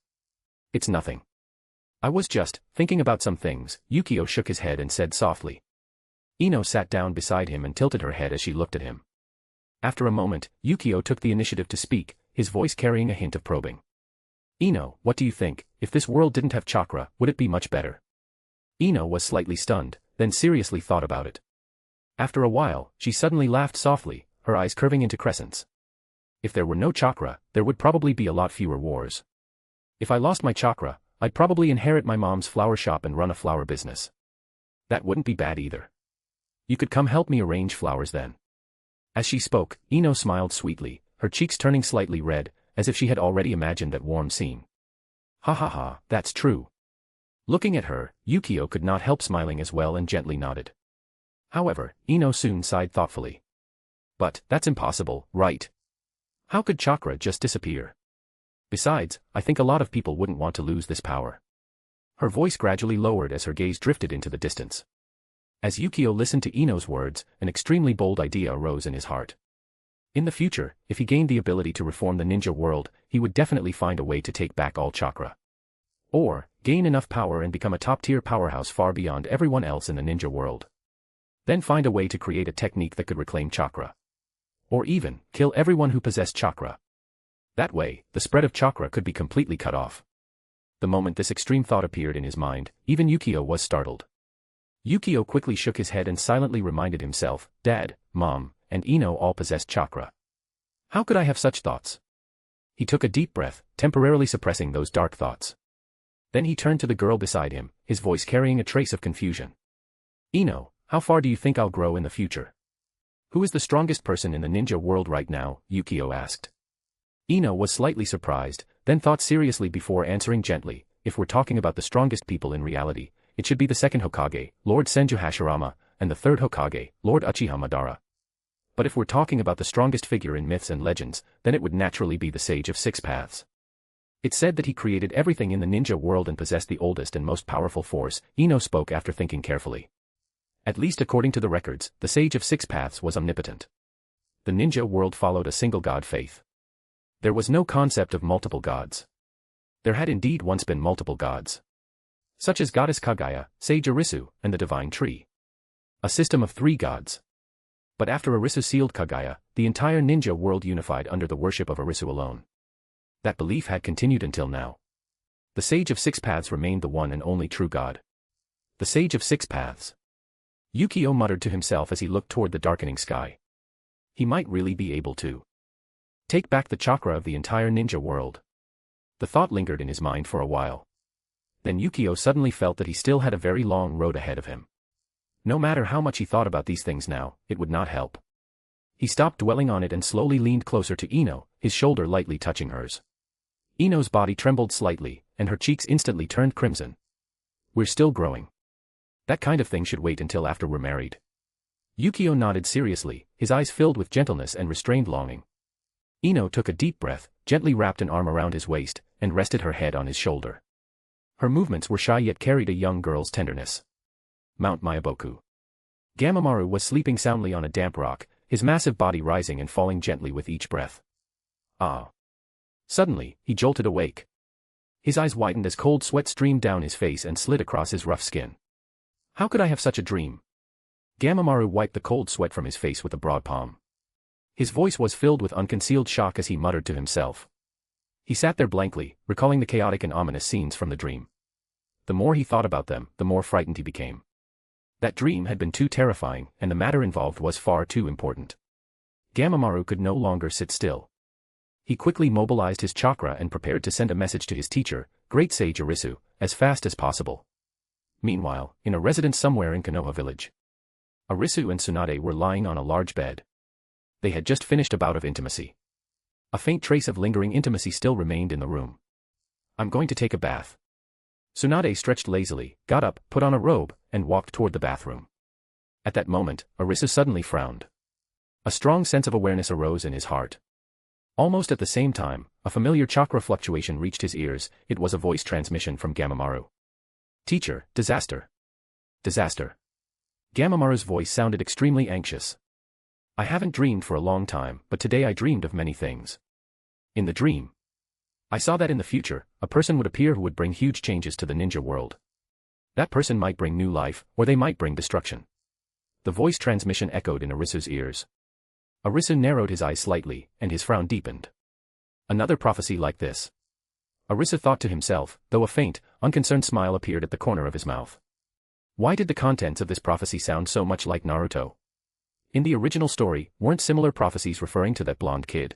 "It's nothing. I was just thinking about some things," Yukio shook his head and said softly. Ino sat down beside him and tilted her head as she looked at him. After a moment, Yukio took the initiative to speak, his voice carrying a hint of probing. "Ino, what do you think? If this world didn't have chakra, would it be much better?" Ino was slightly stunned, then seriously thought about it. After a while, she suddenly laughed softly, her eyes curving into crescents. "If there were no chakra, there would probably be a lot fewer wars. If I lost my chakra, I'd probably inherit my mom's flower shop and run a flower business. That wouldn't be bad either. You could come help me arrange flowers then." As she spoke, Ino smiled sweetly, her cheeks turning slightly red, as if she had already imagined that warm scene. "Ha ha ha, that's true." Looking at her, Yukio could not help smiling as well and gently nodded. However, Ino soon sighed thoughtfully. "But, that's impossible, right? How could chakra just disappear? Besides, I think a lot of people wouldn't want to lose this power." Her voice gradually lowered as her gaze drifted into the distance. As Yukio listened to Ino's words, an extremely bold idea arose in his heart. In the future, if he gained the ability to reform the ninja world, he would definitely find a way to take back all chakra. Or, gain enough power and become a top-tier powerhouse far beyond everyone else in the ninja world. Then find a way to create a technique that could reclaim chakra. Or even, kill everyone who possessed chakra. That way, the spread of chakra could be completely cut off. The moment this extreme thought appeared in his mind, even Yukio was startled. Yukio quickly shook his head and silently reminded himself, "Dad, Mom, and Ino all possessed chakra. How could I have such thoughts?" He took a deep breath, temporarily suppressing those dark thoughts. Then he turned to the girl beside him, his voice carrying a trace of confusion. "Ino, how far do you think I'll grow in the future?" "Who is the strongest person in the ninja world right now?" Yukio asked. Ino was slightly surprised, then thought seriously before answering gently, "If we're talking about the strongest people in reality, it should be the second Hokage, Lord Senju Hashirama, and the third Hokage, Lord Uchiha Madara. But if we're talking about the strongest figure in myths and legends, then it would naturally be the Sage of Six Paths. It's said that he created everything in the ninja world and possessed the oldest and most powerful force," Ino spoke after thinking carefully. "At least according to the records, the Sage of Six Paths was omnipotent. The ninja world followed a single god faith. There was no concept of multiple gods. There had indeed once been multiple gods, such as Goddess Kaguya, Sage Arisu, and the Divine Tree. A system of 3 gods. But after Arisu sealed Kaguya, the entire ninja world unified under the worship of Arisu alone. That belief had continued until now. The Sage of Six Paths remained the one and only true god. The Sage of Six Paths." Yukio muttered to himself as he looked toward the darkening sky. He might really be able to take back the chakra of the entire ninja world. The thought lingered in his mind for a while. Then Yukio suddenly felt that he still had a very long road ahead of him. No matter how much he thought about these things now, it would not help. He stopped dwelling on it and slowly leaned closer to Ino, his shoulder lightly touching hers. Ino's body trembled slightly, and her cheeks instantly turned crimson. "We're still growing. That kind of thing should wait until after we're married." Yukio nodded seriously, his eyes filled with gentleness and restrained longing. Ino took a deep breath, gently wrapped an arm around his waist, and rested her head on his shoulder. Her movements were shy yet carried a young girl's tenderness. Mount Mayaboku. Gamamaru was sleeping soundly on a damp rock, his massive body rising and falling gently with each breath. Ah. Suddenly, he jolted awake. His eyes widened as cold sweat streamed down his face and slid across his rough skin. How could I have such a dream? Gamamaru wiped the cold sweat from his face with a broad palm. His voice was filled with unconcealed shock as he muttered to himself. He sat there blankly, recalling the chaotic and ominous scenes from the dream. The more he thought about them, the more frightened he became. That dream had been too terrifying, and the matter involved was far too important. Gamamaru could no longer sit still. He quickly mobilized his chakra and prepared to send a message to his teacher, Great Sage Arisu, as fast as possible. Meanwhile, in a residence somewhere in Konoha village, Arisu and Tsunade were lying on a large bed. They had just finished a bout of intimacy. A faint trace of lingering intimacy still remained in the room. I'm going to take a bath. Tsunade stretched lazily, got up, put on a robe, and walked toward the bathroom. At that moment, Arisu suddenly frowned. A strong sense of awareness arose in his heart. Almost at the same time, a familiar chakra fluctuation reached his ears. It was a voice transmission from Gamamaru. Teacher, disaster. Disaster. Gamamaru's voice sounded extremely anxious. I haven't dreamed for a long time, but today I dreamed of many things. In the dream, I saw that in the future, a person would appear who would bring huge changes to the ninja world. That person might bring new life, or they might bring destruction. The voice transmission echoed in Arisu's ears. Arisu narrowed his eyes slightly, and his frown deepened. Another prophecy like this. Arisu thought to himself, though a faint, unconcerned smile appeared at the corner of his mouth. Why did the contents of this prophecy sound so much like Naruto? In the original story, weren't similar prophecies referring to that blonde kid?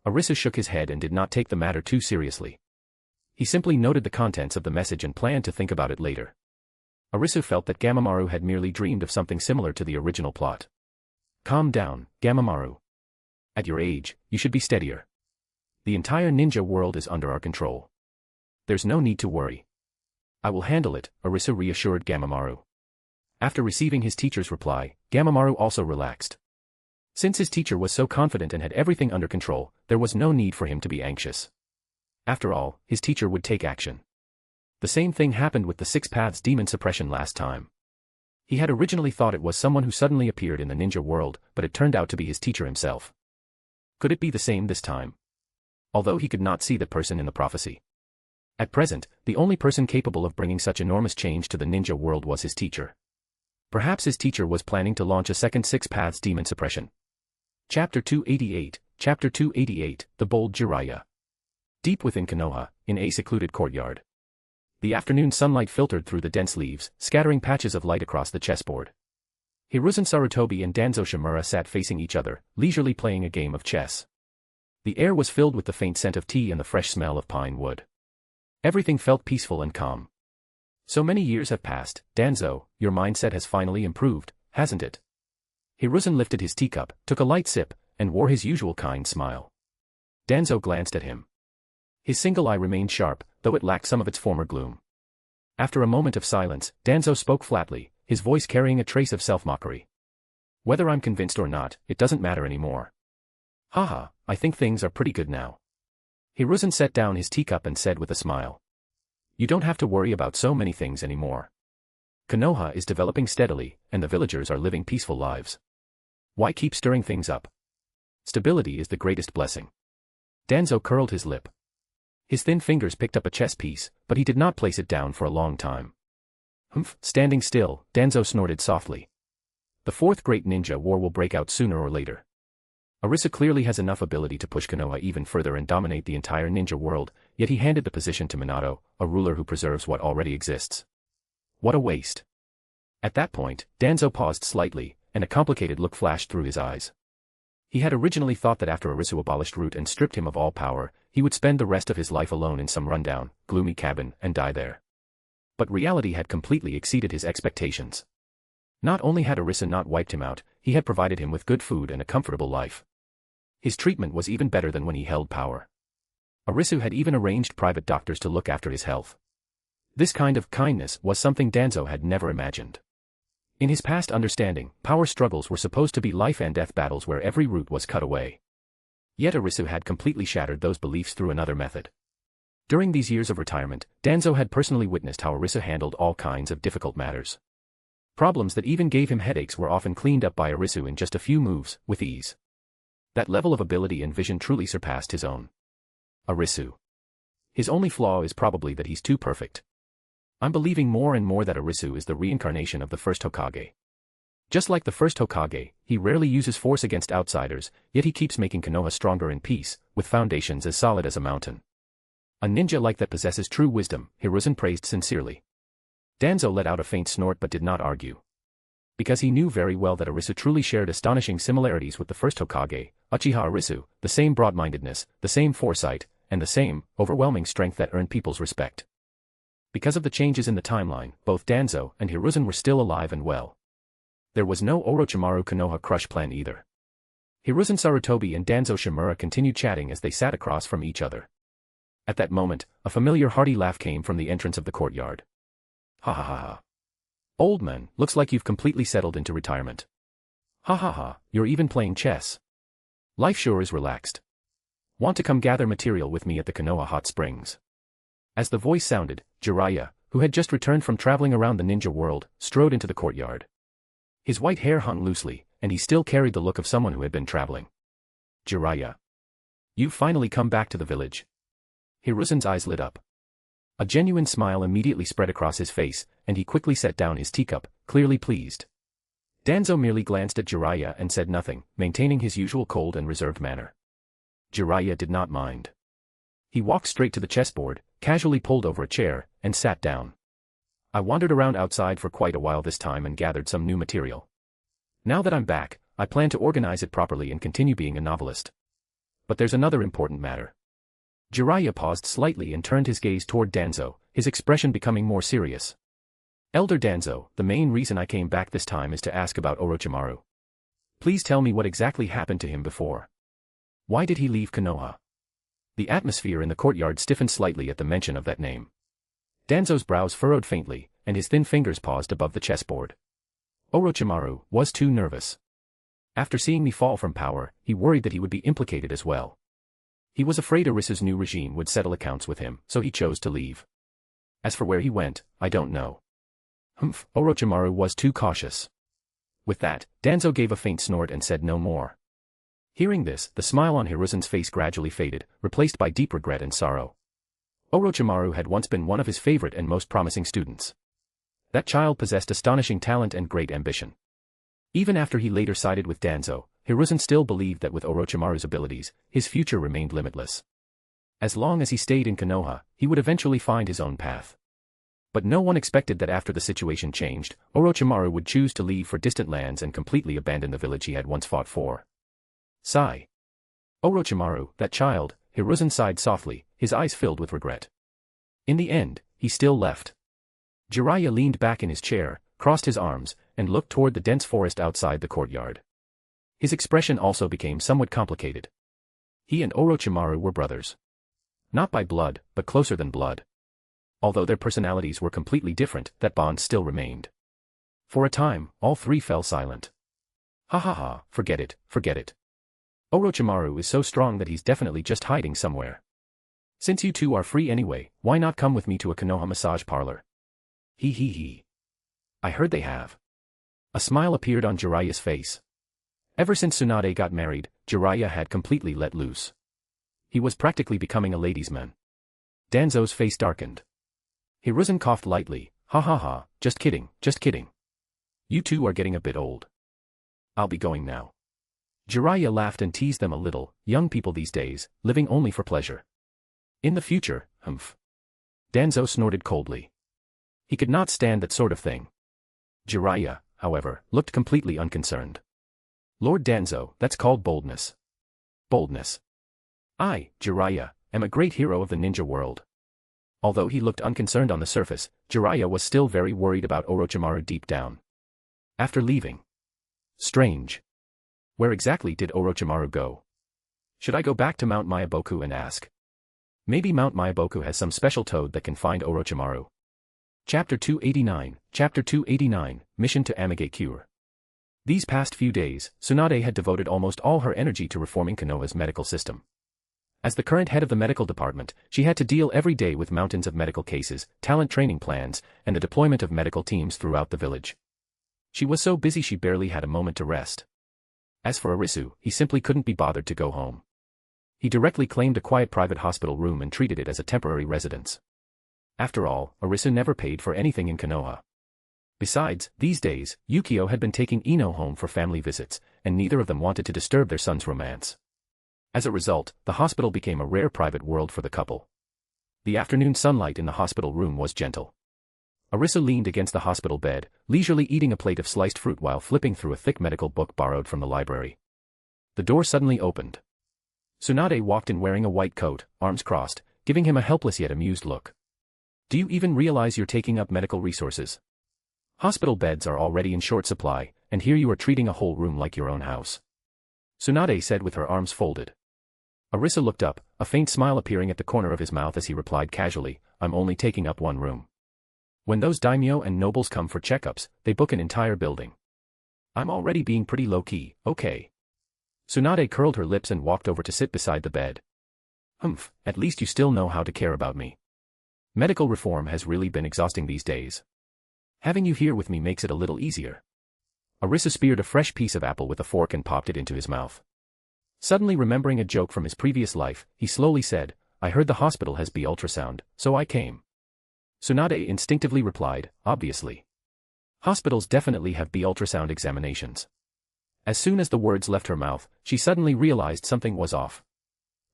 Arisu shook his head and did not take the matter too seriously. He simply noted the contents of the message and planned to think about it later. Arisu felt that Gamamaru had merely dreamed of something similar to the original plot. Calm down, Gamamaru. At your age, you should be steadier. The entire ninja world is under our control. There's no need to worry. I will handle it, Arisu reassured Gamamaru. After receiving his teacher's reply, Gamamaru also relaxed. Since his teacher was so confident and had everything under control, there was no need for him to be anxious. After all, his teacher would take action. The same thing happened with the Six Paths demon suppression last time. He had originally thought it was someone who suddenly appeared in the ninja world, but it turned out to be his teacher himself. Could it be the same this time? Although he could not see the person in the prophecy. At present, the only person capable of bringing such enormous change to the ninja world was his teacher. Perhaps his teacher was planning to launch a second Six Paths demon suppression. Chapter 288, Chapter 288, The Bold Jiraiya. Deep within Konoha, in a secluded courtyard. The afternoon sunlight filtered through the dense leaves, scattering patches of light across the chessboard. Hiruzen Sarutobi and Danzo Shimura sat facing each other, leisurely playing a game of chess. The air was filled with the faint scent of tea and the fresh smell of pine wood. Everything felt peaceful and calm. So many years have passed, Danzo, your mindset has finally improved, hasn't it? Hiruzen lifted his teacup, took a light sip, and wore his usual kind smile. Danzo glanced at him. His single eye remained sharp, though it lacked some of its former gloom. After a moment of silence, Danzo spoke flatly, his voice carrying a trace of self-mockery. Whether I'm convinced or not, it doesn't matter anymore. Haha, I think things are pretty good now. Hiruzen set down his teacup and said with a smile. You don't have to worry about so many things anymore. Konoha is developing steadily, and the villagers are living peaceful lives. Why keep stirring things up? Stability is the greatest blessing. Danzo curled his lip. His thin fingers picked up a chess piece, but he did not place it down for a long time. Humph, standing still, Danzo snorted softly. The fourth great ninja war will break out sooner or later. Arisu clearly has enough ability to push Konoha even further and dominate the entire ninja world, yet he handed the position to Minato, a ruler who preserves what already exists. What a waste. At that point, Danzo paused slightly, and a complicated look flashed through his eyes. He had originally thought that after Arisu abolished Root and stripped him of all power, he would spend the rest of his life alone in some rundown, gloomy cabin and die there. But reality had completely exceeded his expectations. Not only had Arisu not wiped him out, he had provided him with good food and a comfortable life. His treatment was even better than when he held power. Arisu had even arranged private doctors to look after his health. This kind of kindness was something Danzo had never imagined. In his past understanding, power struggles were supposed to be life and death battles where every root was cut away. Yet Arisu had completely shattered those beliefs through another method. During these years of retirement, Danzo had personally witnessed how Arisu handled all kinds of difficult matters. Problems that even gave him headaches were often cleaned up by Arisu in just a few moves, with ease. That level of ability and vision truly surpassed his own. Arisu. His only flaw is probably that he's too perfect. I'm believing more and more that Arisu is the reincarnation of the first Hokage. Just like the first Hokage, he rarely uses force against outsiders, yet he keeps making Konoha stronger in peace, with foundations as solid as a mountain. A ninja like that possesses true wisdom, Hiruzen praised sincerely. Danzo let out a faint snort but did not argue. Because he knew very well that Arisu truly shared astonishing similarities with the first Hokage, Uchiha Arisu, the same broad-mindedness, the same foresight, and the same, overwhelming strength that earned people's respect. Because of the changes in the timeline, both Danzo and Hiruzen were still alive and well. There was no Orochimaru Konoha crush plan either. Hiruzen Sarutobi and Danzo Shimura continued chatting as they sat across from each other. At that moment, a familiar hearty laugh came from the entrance of the courtyard. Ha ha ha ha. Old man, looks like you've completely settled into retirement. Ha ha ha, you're even playing chess. Life sure is relaxed. Want to come gather material with me at the Konoha Hot Springs? As the voice sounded, Jiraiya, who had just returned from traveling around the ninja world, strode into the courtyard. His white hair hung loosely, and he still carried the look of someone who had been traveling. Jiraiya. You've finally come back to the village. Hiruzen's eyes lit up. A genuine smile immediately spread across his face, and he quickly set down his teacup, clearly pleased. Danzo merely glanced at Jiraiya and said nothing, maintaining his usual cold and reserved manner. Jiraiya did not mind. He walked straight to the chessboard, casually pulled over a chair, and sat down. I wandered around outside for quite a while this time and gathered some new material. Now that I'm back, I plan to organize it properly and continue being a novelist. But there's another important matter. Jiraiya paused slightly and turned his gaze toward Danzo, his expression becoming more serious. Elder Danzo, the main reason I came back this time is to ask about Orochimaru. Please tell me what exactly happened to him before. Why did he leave Konoha? The atmosphere in the courtyard stiffened slightly at the mention of that name. Danzo's brows furrowed faintly, and his thin fingers paused above the chessboard. Orochimaru was too nervous. After seeing me fall from power, he worried that he would be implicated as well. He was afraid Arisu's new regime would settle accounts with him, so he chose to leave. As for where he went, I don't know. Orochimaru was too cautious. With that, Danzo gave a faint snort and said no more. Hearing this, the smile on Hiruzen's face gradually faded, replaced by deep regret and sorrow. Orochimaru had once been one of his favorite and most promising students. That child possessed astonishing talent and great ambition. Even after he later sided with Danzo, Hiruzen still believed that with Orochimaru's abilities, his future remained limitless. As long as he stayed in Konoha, he would eventually find his own path. But no one expected that after the situation changed, Orochimaru would choose to leave for distant lands and completely abandon the village he had once fought for. Sigh. Orochimaru, that child, Hiruzen sighed softly, his eyes filled with regret. In the end, he still left. Jiraiya leaned back in his chair, crossed his arms, and looked toward the dense forest outside the courtyard. His expression also became somewhat complicated. He and Orochimaru were brothers. Not by blood, but closer than blood. Although their personalities were completely different, that bond still remained. For a time, all three fell silent. Ha ha ha, forget it, forget it. Orochimaru is so strong that he's definitely just hiding somewhere. Since you two are free anyway, why not come with me to a Konoha massage parlor? He. I heard they have. A smile appeared on Jiraiya's face. Ever since Tsunade got married, Jiraiya had completely let loose. He was practically becoming a ladies' man. Danzo's face darkened. Hiruzen coughed lightly, ha ha ha, just kidding, just kidding. You two are getting a bit old. I'll be going now. Jiraiya laughed and teased them a little, young people these days, living only for pleasure. In the future, Danzo snorted coldly. He could not stand that sort of thing. Jiraiya, however, looked completely unconcerned. Lord Danzo, that's called boldness. Boldness. I, Jiraiya, am a great hero of the ninja world. Although he looked unconcerned on the surface, Jiraiya was still very worried about Orochimaru deep down. After leaving. Strange. Where exactly did Orochimaru go? Should I go back to Mount Myaboku and ask? Maybe Mount Myaboku has some special toad that can find Orochimaru. Chapter 289, Mission to Amigate Cure. These past few days, Tsunade had devoted almost all her energy to reforming Konoha's medical system. As the current head of the medical department, she had to deal every day with mountains of medical cases, talent training plans, and the deployment of medical teams throughout the village. She was so busy she barely had a moment to rest. As for Arisu, he simply couldn't be bothered to go home. He directly claimed a quiet private hospital room and treated it as a temporary residence. After all, Arisu never paid for anything in Konoha. Besides, these days, Yukio had been taking Ino home for family visits, and neither of them wanted to disturb their son's romance. As a result, the hospital became a rare private world for the couple. The afternoon sunlight in the hospital room was gentle. Arisu leaned against the hospital bed, leisurely eating a plate of sliced fruit while flipping through a thick medical book borrowed from the library. The door suddenly opened. Tsunade walked in wearing a white coat, arms crossed, giving him a helpless yet amused look. Do you even realize you're taking up medical resources? Hospital beds are already in short supply, and here you are treating a whole room like your own house. Tsunade said with her arms folded. Arisu looked up, a faint smile appearing at the corner of his mouth as he replied casually, I'm only taking up one room. When those daimyo and nobles come for checkups, they book an entire building. I'm already being pretty low-key, okay. Tsunade curled her lips and walked over to sit beside the bed. At least you still know how to care about me. Medical reform has really been exhausting these days. Having you here with me makes it a little easier. Arisu speared a fresh piece of apple with a fork and popped it into his mouth. Suddenly remembering a joke from his previous life, he slowly said, I heard the hospital has B ultrasound, so I came. Tsunade instinctively replied, obviously. Hospitals definitely have B ultrasound examinations. As soon as the words left her mouth, she suddenly realized something was off.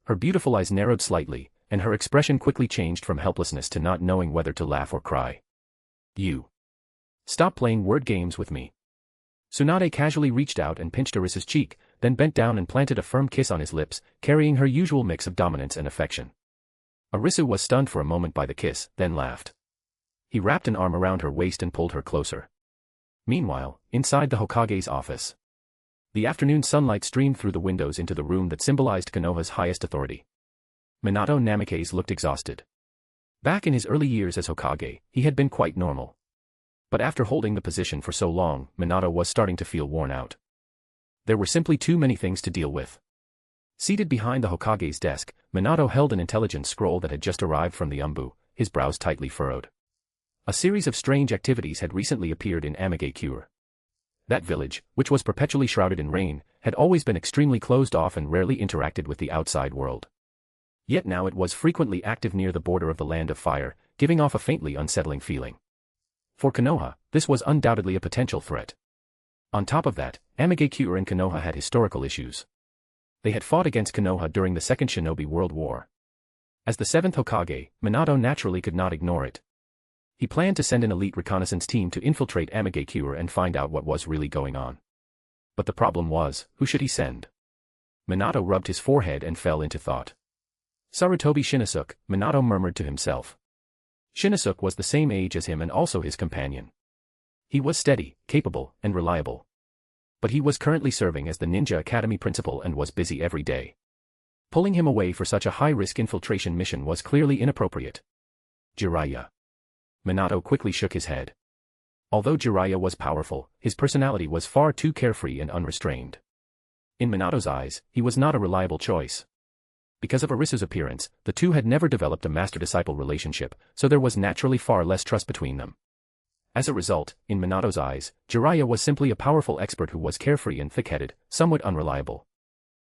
Her beautiful eyes narrowed slightly, and her expression quickly changed from helplessness to not knowing whether to laugh or cry. You. Stop playing word games with me. Tsunade casually reached out and pinched Arisu's cheek, then bent down and planted a firm kiss on his lips, carrying her usual mix of dominance and affection. Arisu was stunned for a moment by the kiss, then laughed. He wrapped an arm around her waist and pulled her closer. Meanwhile, inside the Hokage's office. The afternoon sunlight streamed through the windows into the room that symbolized Konoha's highest authority. Minato Namikaze looked exhausted. Back in his early years as Hokage, he had been quite normal. But after holding the position for so long, Minato was starting to feel worn out. There were simply too many things to deal with. Seated behind the Hokage's desk, Minato held an intelligence scroll that had just arrived from the Umbu, his brows tightly furrowed. A series of strange activities had recently appeared in Amigakure. That village, which was perpetually shrouded in rain, had always been extremely closed off and rarely interacted with the outside world. Yet now it was frequently active near the border of the Land of Fire, giving off a faintly unsettling feeling. For Konoha, this was undoubtedly a potential threat. On top of that, Amigakure and Konoha had historical issues. They had fought against Konoha during the Second Shinobi World War. As the 7th Hokage, Minato naturally could not ignore it. He planned to send an elite reconnaissance team to infiltrate Amigakure and find out what was really going on. But the problem was, who should he send? Minato rubbed his forehead and fell into thought. Sarutobi Shinosuke, Minato murmured to himself. Shinosuke was the same age as him and also his companion. He was steady, capable, and reliable. But he was currently serving as the Ninja Academy principal and was busy every day. Pulling him away for such a high-risk infiltration mission was clearly inappropriate. Jiraiya. Minato quickly shook his head. Although Jiraiya was powerful, his personality was far too carefree and unrestrained. In Minato's eyes, he was not a reliable choice. Because of Arisu's appearance, the two had never developed a master-disciple relationship, so there was naturally far less trust between them. As a result, in Minato's eyes, Jiraiya was simply a powerful expert who was carefree and thick-headed, somewhat unreliable.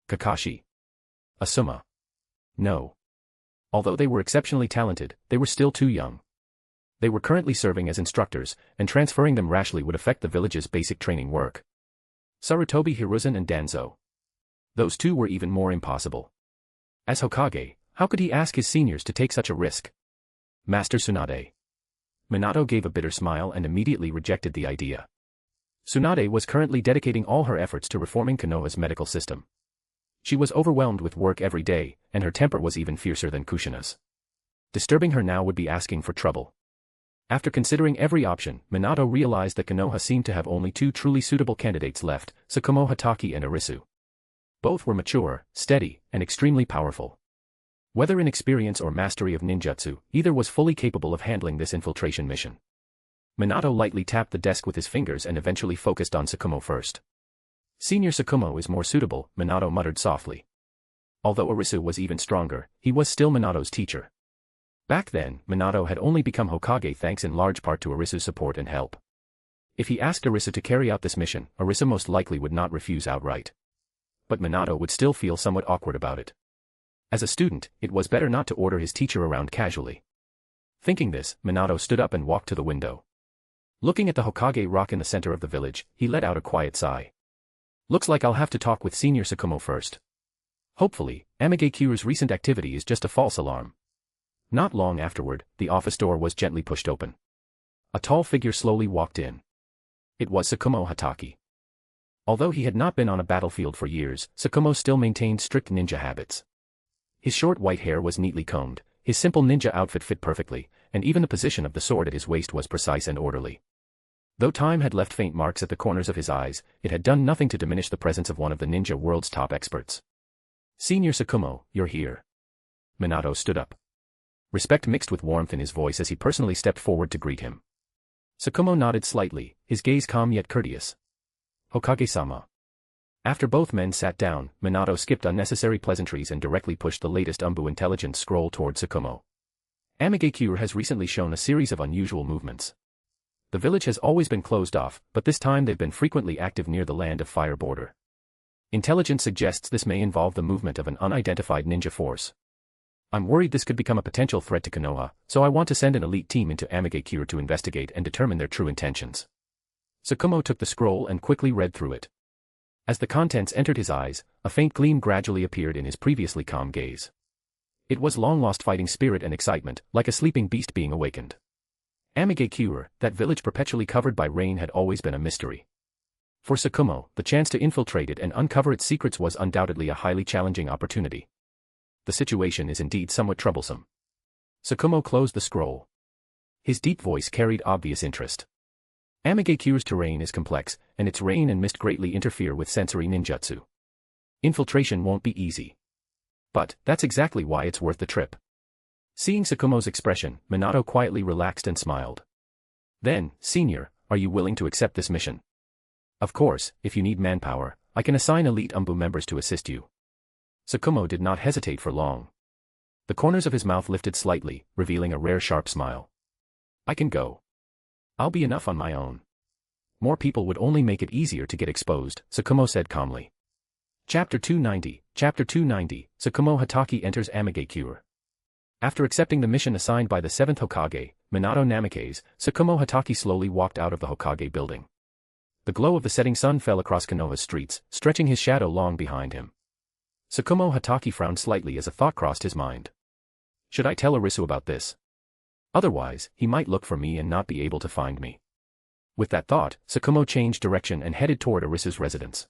Kakashi. Asuma. No. Although they were exceptionally talented, they were still too young. They were currently serving as instructors, and transferring them rashly would affect the village's basic training work. Sarutobi Hiruzen and Danzo. Those two were even more impossible. As Hokage, how could he ask his seniors to take such a risk? Master Tsunade. Minato gave a bitter smile and immediately rejected the idea. Tsunade was currently dedicating all her efforts to reforming Konoha's medical system. She was overwhelmed with work every day, and her temper was even fiercer than Kushina's. Disturbing her now would be asking for trouble. After considering every option, Minato realized that Konoha seemed to have only two truly suitable candidates left, Tsukumo Hatake and Arisu. Both were mature, steady, and extremely powerful. Whether in experience or mastery of ninjutsu, either was fully capable of handling this infiltration mission. Minato lightly tapped the desk with his fingers and eventually focused on Tsukumo first. Senior Tsukumo is more suitable, Minato muttered softly. Although Arisu was even stronger, he was still Minato's teacher. Back then, Minato had only become Hokage thanks in large part to Arisu's support and help. If he asked Arisu to carry out this mission, Arisu most likely would not refuse outright. But Minato would still feel somewhat awkward about it. As a student, it was better not to order his teacher around casually. Thinking this, Minato stood up and walked to the window. Looking at the Hokage rock in the center of the village, he let out a quiet sigh. Looks like I'll have to talk with Senior Tsukumo first. Hopefully, Amage-Kyuu's recent activity is just a false alarm. Not long afterward, the office door was gently pushed open. A tall figure slowly walked in. It was Tsukumo Hatake. Although he had not been on a battlefield for years, Tsukumo still maintained strict ninja habits. His short white hair was neatly combed, his simple ninja outfit fit perfectly, and even the position of the sword at his waist was precise and orderly. Though time had left faint marks at the corners of his eyes, it had done nothing to diminish the presence of one of the ninja world's top experts. Senior Tsukumo, you're here. Minato stood up. Respect mixed with warmth in his voice as he personally stepped forward to greet him. Tsukumo nodded slightly, his gaze calm yet courteous. Hokage-sama. After both men sat down, Minato skipped unnecessary pleasantries and directly pushed the latest Umbu intelligence scroll toward Tsukumo. Amage-Kyuu has recently shown a series of unusual movements. The village has always been closed off, but this time they've been frequently active near the Land of Fire border. Intelligence suggests this may involve the movement of an unidentified ninja force. I'm worried this could become a potential threat to Konoha, so I want to send an elite team into Amage-Kyuu to investigate and determine their true intentions. Tsukumo took the scroll and quickly read through it. As the contents entered his eyes, a faint gleam gradually appeared in his previously calm gaze. It was long-lost fighting spirit and excitement, like a sleeping beast being awakened. Amage-Kyuu, that village perpetually covered by rain, had always been a mystery. For Tsukumo, the chance to infiltrate it and uncover its secrets was undoubtedly a highly challenging opportunity. The situation is indeed somewhat troublesome. Tsukumo closed the scroll. His deep voice carried obvious interest. Amage-Kyuu's terrain is complex, and its rain and mist greatly interfere with sensory ninjutsu. Infiltration won't be easy. But that's exactly why it's worth the trip. Seeing Tsukumo's expression, Minato quietly relaxed and smiled. Then, Senior, are you willing to accept this mission? Of course, if you need manpower, I can assign elite Umbu members to assist you. Tsukumo did not hesitate for long. The corners of his mouth lifted slightly, revealing a rare sharp smile. I can go. I'll be enough on my own. More people would only make it easier to get exposed, Tsukumo said calmly. Chapter 290, Tsukumo Hatake enters Amage-Kyuu. After accepting the mission assigned by the 7th Hokage, Minato Namikaze, Tsukumo Hatake slowly walked out of the Hokage building. The glow of the setting sun fell across Konoha's streets, stretching his shadow long behind him. Tsukumo Hatake frowned slightly as a thought crossed his mind. Should I tell Arisu about this? Otherwise, he might look for me and not be able to find me. With that thought, Tsukumo changed direction and headed toward Arisu's residence.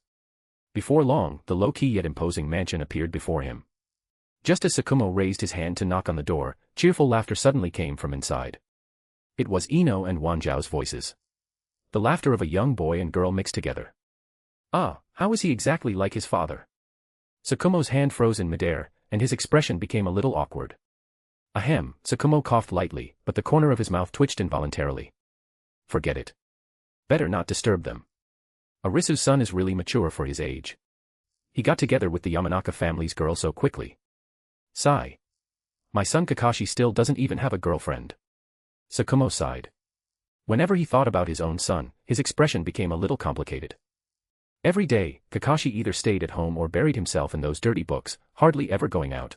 Before long, the low-key yet imposing mansion appeared before him. Just as Tsukumo raised his hand to knock on the door, cheerful laughter suddenly came from inside. It was Ino and Wanzhao's voices. The laughter of a young boy and girl mixed together. Ah, how is he exactly like his father? Tsukumo's hand froze in midair, and his expression became a little awkward. Ahem, Tsukumo coughed lightly, but the corner of his mouth twitched involuntarily. Forget it. Better not disturb them. Arisu's son is really mature for his age. He got together with the Yamanaka family's girl so quickly. Sigh. My son Kakashi still doesn't even have a girlfriend. Tsukumo sighed. Whenever he thought about his own son, his expression became a little complicated. Every day, Kakashi either stayed at home or buried himself in those dirty books, hardly ever going out.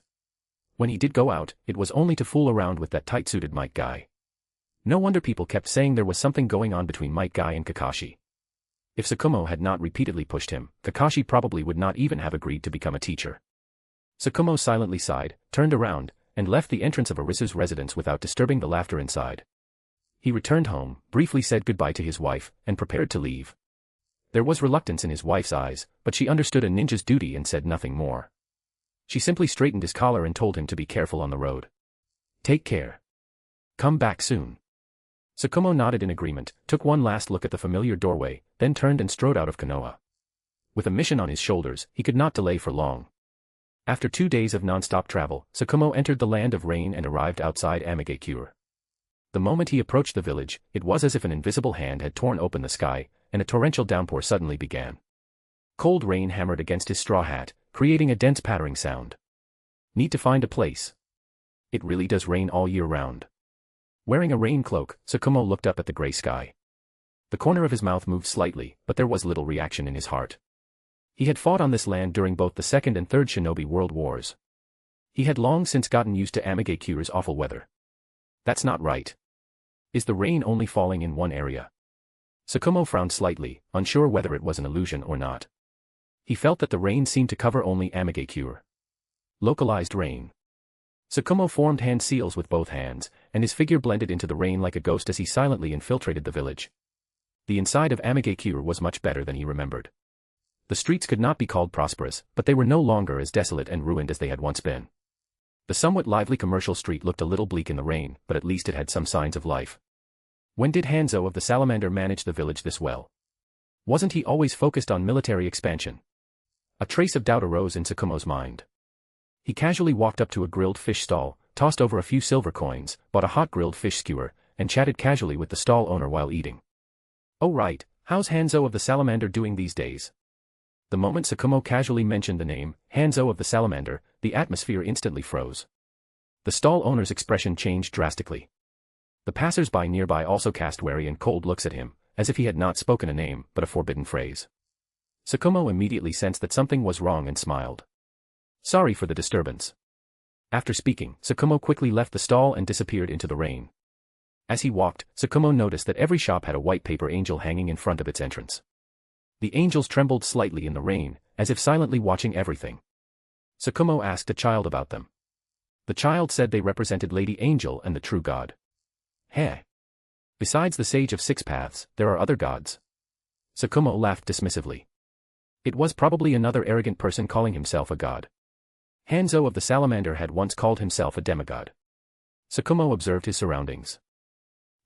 When he did go out, it was only to fool around with that tight-suited Might guy. No wonder people kept saying there was something going on between Might guy and Kakashi. If Tsukumo had not repeatedly pushed him, Kakashi probably would not even have agreed to become a teacher. Tsukumo silently sighed, turned around, and left the entrance of Arisu's residence without disturbing the laughter inside. He returned home, briefly said goodbye to his wife, and prepared to leave. There was reluctance in his wife's eyes, but she understood a ninja's duty and said nothing more. She simply straightened his collar and told him to be careful on the road. Take care. Come back soon. Tsukumo nodded in agreement, took one last look at the familiar doorway, then turned and strode out of Konoha. With a mission on his shoulders, he could not delay for long. After 2 days of non-stop travel, Tsukumo entered the land of rain and arrived outside Amage-Kyuu. The moment he approached the village, it was as if an invisible hand had torn open the sky, and a torrential downpour suddenly began. Cold rain hammered against his straw hat, creating a dense pattering sound. Need to find a place. It really does rain all year round. Wearing a rain cloak, Tsukumo looked up at the gray sky. The corner of his mouth moved slightly, but there was little reaction in his heart. He had fought on this land during both the Second and Third Shinobi World Wars. He had long since gotten used to Amage-Kyuu's awful weather. That's not right. Is the rain only falling in one area? Tsukumo frowned slightly, unsure whether it was an illusion or not. He felt that the rain seemed to cover only Amigakure. Localized rain. Tsukumo formed hand seals with both hands, and his figure blended into the rain like a ghost as he silently infiltrated the village. The inside of Amigakure was much better than he remembered. The streets could not be called prosperous, but they were no longer as desolate and ruined as they had once been. The somewhat lively commercial street looked a little bleak in the rain, but at least it had some signs of life. When did Hanzo of the Salamander manage the village this well? Wasn't he always focused on military expansion? A trace of doubt arose in Tsukumo's mind. He casually walked up to a grilled fish stall, tossed over a few silver coins, bought a hot grilled fish skewer, and chatted casually with the stall owner while eating. "Oh right, how's Hanzo of the Salamander doing these days?" The moment Tsukumo casually mentioned the name, Hanzo of the Salamander, the atmosphere instantly froze. The stall owner's expression changed drastically. The passers-by nearby also cast wary and cold looks at him, as if he had not spoken a name, but a forbidden phrase. Tsukumo immediately sensed that something was wrong and smiled. "Sorry for the disturbance." After speaking, Tsukumo quickly left the stall and disappeared into the rain. As he walked, Tsukumo noticed that every shop had a white paper angel hanging in front of its entrance. The angels trembled slightly in the rain, as if silently watching everything. Tsukumo asked a child about them. The child said they represented Lady Angel and the true god. Heh. Besides the Sage of Six Paths, there are other gods. Tsukumo laughed dismissively. It was probably another arrogant person calling himself a god. Hanzo of the Salamander had once called himself a demigod. Tsukumo observed his surroundings.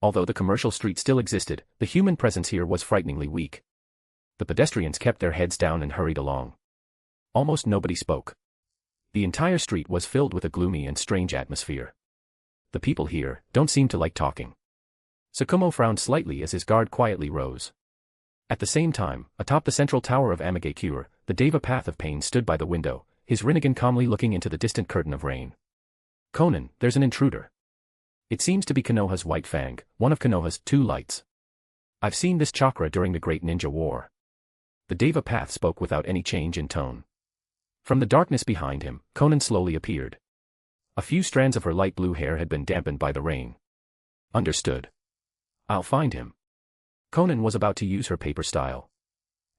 Although the commercial street still existed, the human presence here was frighteningly weak. The pedestrians kept their heads down and hurried along. Almost nobody spoke. The entire street was filled with a gloomy and strange atmosphere. The people here don't seem to like talking. Tsukumo frowned slightly as his guard quietly rose. At the same time, atop the central tower of Amigakure, the Deva Path of Pain stood by the window, his Rinnegan calmly looking into the distant curtain of rain. "Conan, there's an intruder. It seems to be Konoha's White Fang, one of Konoha's two lights. I've seen this chakra during the Great Ninja War." The Deva Path spoke without any change in tone. From the darkness behind him, Conan slowly appeared. A few strands of her light blue hair had been dampened by the rain. "Understood. I'll find him." Conan was about to use her paper style.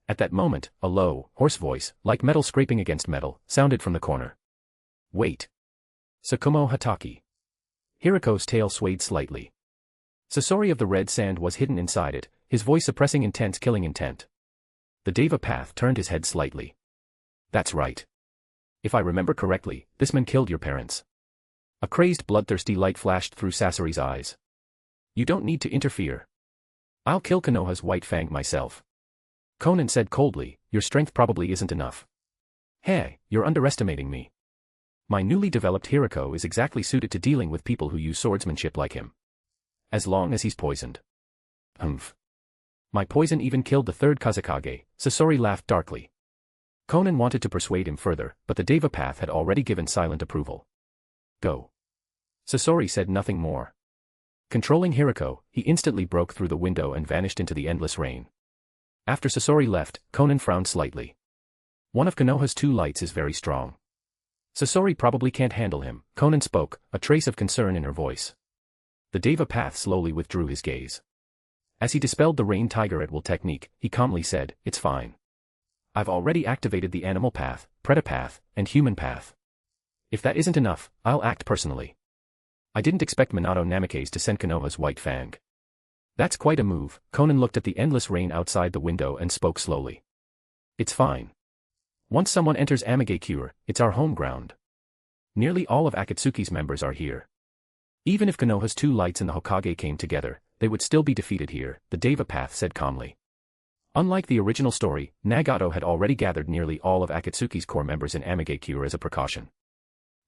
At that moment, a low, hoarse voice, like metal scraping against metal, sounded from the corner. "Wait." Tsukumo Hataki. Hiriko's tail swayed slightly. Sasori of the Red Sand was hidden inside it, his voice suppressing intense killing intent. The Deva Path turned his head slightly. "That's right. If I remember correctly, this man killed your parents." A crazed bloodthirsty light flashed through Sasori's eyes. "You don't need to interfere. I'll kill Konoha's White Fang myself." Conan said coldly, "Your strength probably isn't enough." "Hey, you're underestimating me. My newly developed Hiriko is exactly suited to dealing with people who use swordsmanship like him. As long as he's poisoned." "Humph. My poison even killed the third Kazekage," Sasori laughed darkly. Conan wanted to persuade him further, but the Deva Path had already given silent approval. "Go." Sasori said nothing more. Controlling Hiriko, he instantly broke through the window and vanished into the endless rain. After Sasori left, Conan frowned slightly. One of Konoha's two lights is very strong. Sasori probably can't handle him, Conan spoke, a trace of concern in her voice. The Deva Path slowly withdrew his gaze. As he dispelled the rain tiger at will technique, he calmly said, "It's fine. I've already activated the animal path, predator path, and human path. If that isn't enough, I'll act personally. I didn't expect Minato Namikaze to send Konoha's White Fang." "That's quite a move." Conan looked at the endless rain outside the window and spoke slowly. "It's fine. Once someone enters Amigakure, it's our home ground. Nearly all of Akatsuki's members are here. Even if Konoha's two lights and the Hokage came together, they would still be defeated here," the Deva Path said calmly. Unlike the original story, Nagato had already gathered nearly all of Akatsuki's core members in Amigakure as a precaution.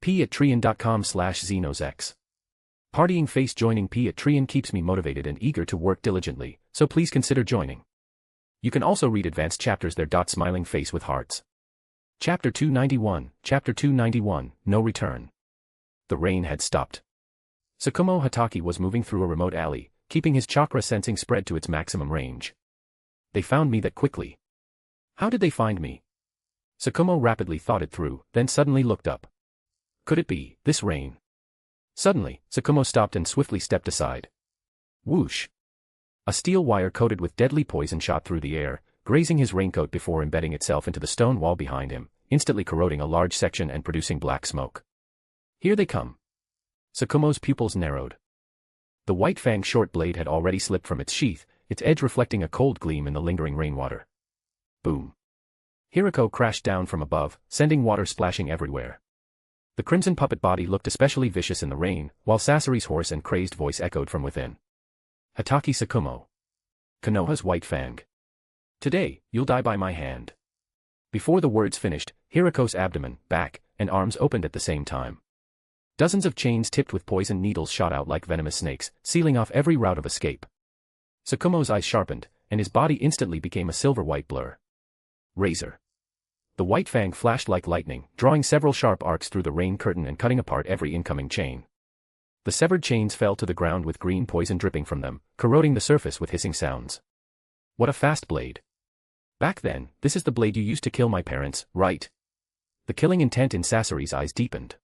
p@trian.com/xenosex. Partying face. Joining p@trian keeps me motivated and eager to work diligently, so please consider joining. You can also read advanced chapters there. Smiling face with hearts. Chapter 291, No Return. The rain had stopped. Tsukumo Hataki was moving through a remote alley, keeping his chakra sensing spread to its maximum range. They found me that quickly. How did they find me? Tsukumo rapidly thought it through, then suddenly looked up. Could it be this rain? Suddenly, Tsukumo stopped and swiftly stepped aside. Whoosh! A steel wire coated with deadly poison shot through the air, grazing his raincoat before embedding itself into the stone wall behind him, instantly corroding a large section and producing black smoke. Here they come. Tsukumo's pupils narrowed. The white fang's short blade had already slipped from its sheath, its edge reflecting a cold gleam in the lingering rainwater. Boom. Hirako crashed down from above, sending water splashing everywhere. The crimson puppet body looked especially vicious in the rain, while Sasori's hoarse and crazed voice echoed from within. Hatake Tsukumo. Konoha's white fang. Today, you'll die by my hand. Before the words finished, Hirako's abdomen, back, and arms opened at the same time. Dozens of chains tipped with poison needles shot out like venomous snakes, sealing off every route of escape. Tsukumo's eyes sharpened, and his body instantly became a silver-white blur. Razor. The white fang flashed like lightning, drawing several sharp arcs through the rain curtain and cutting apart every incoming chain. The severed chains fell to the ground with green poison dripping from them, corroding the surface with hissing sounds. What a fast blade. Back then, this is the blade you used to kill my parents, right? The killing intent in Sasori's eyes deepened.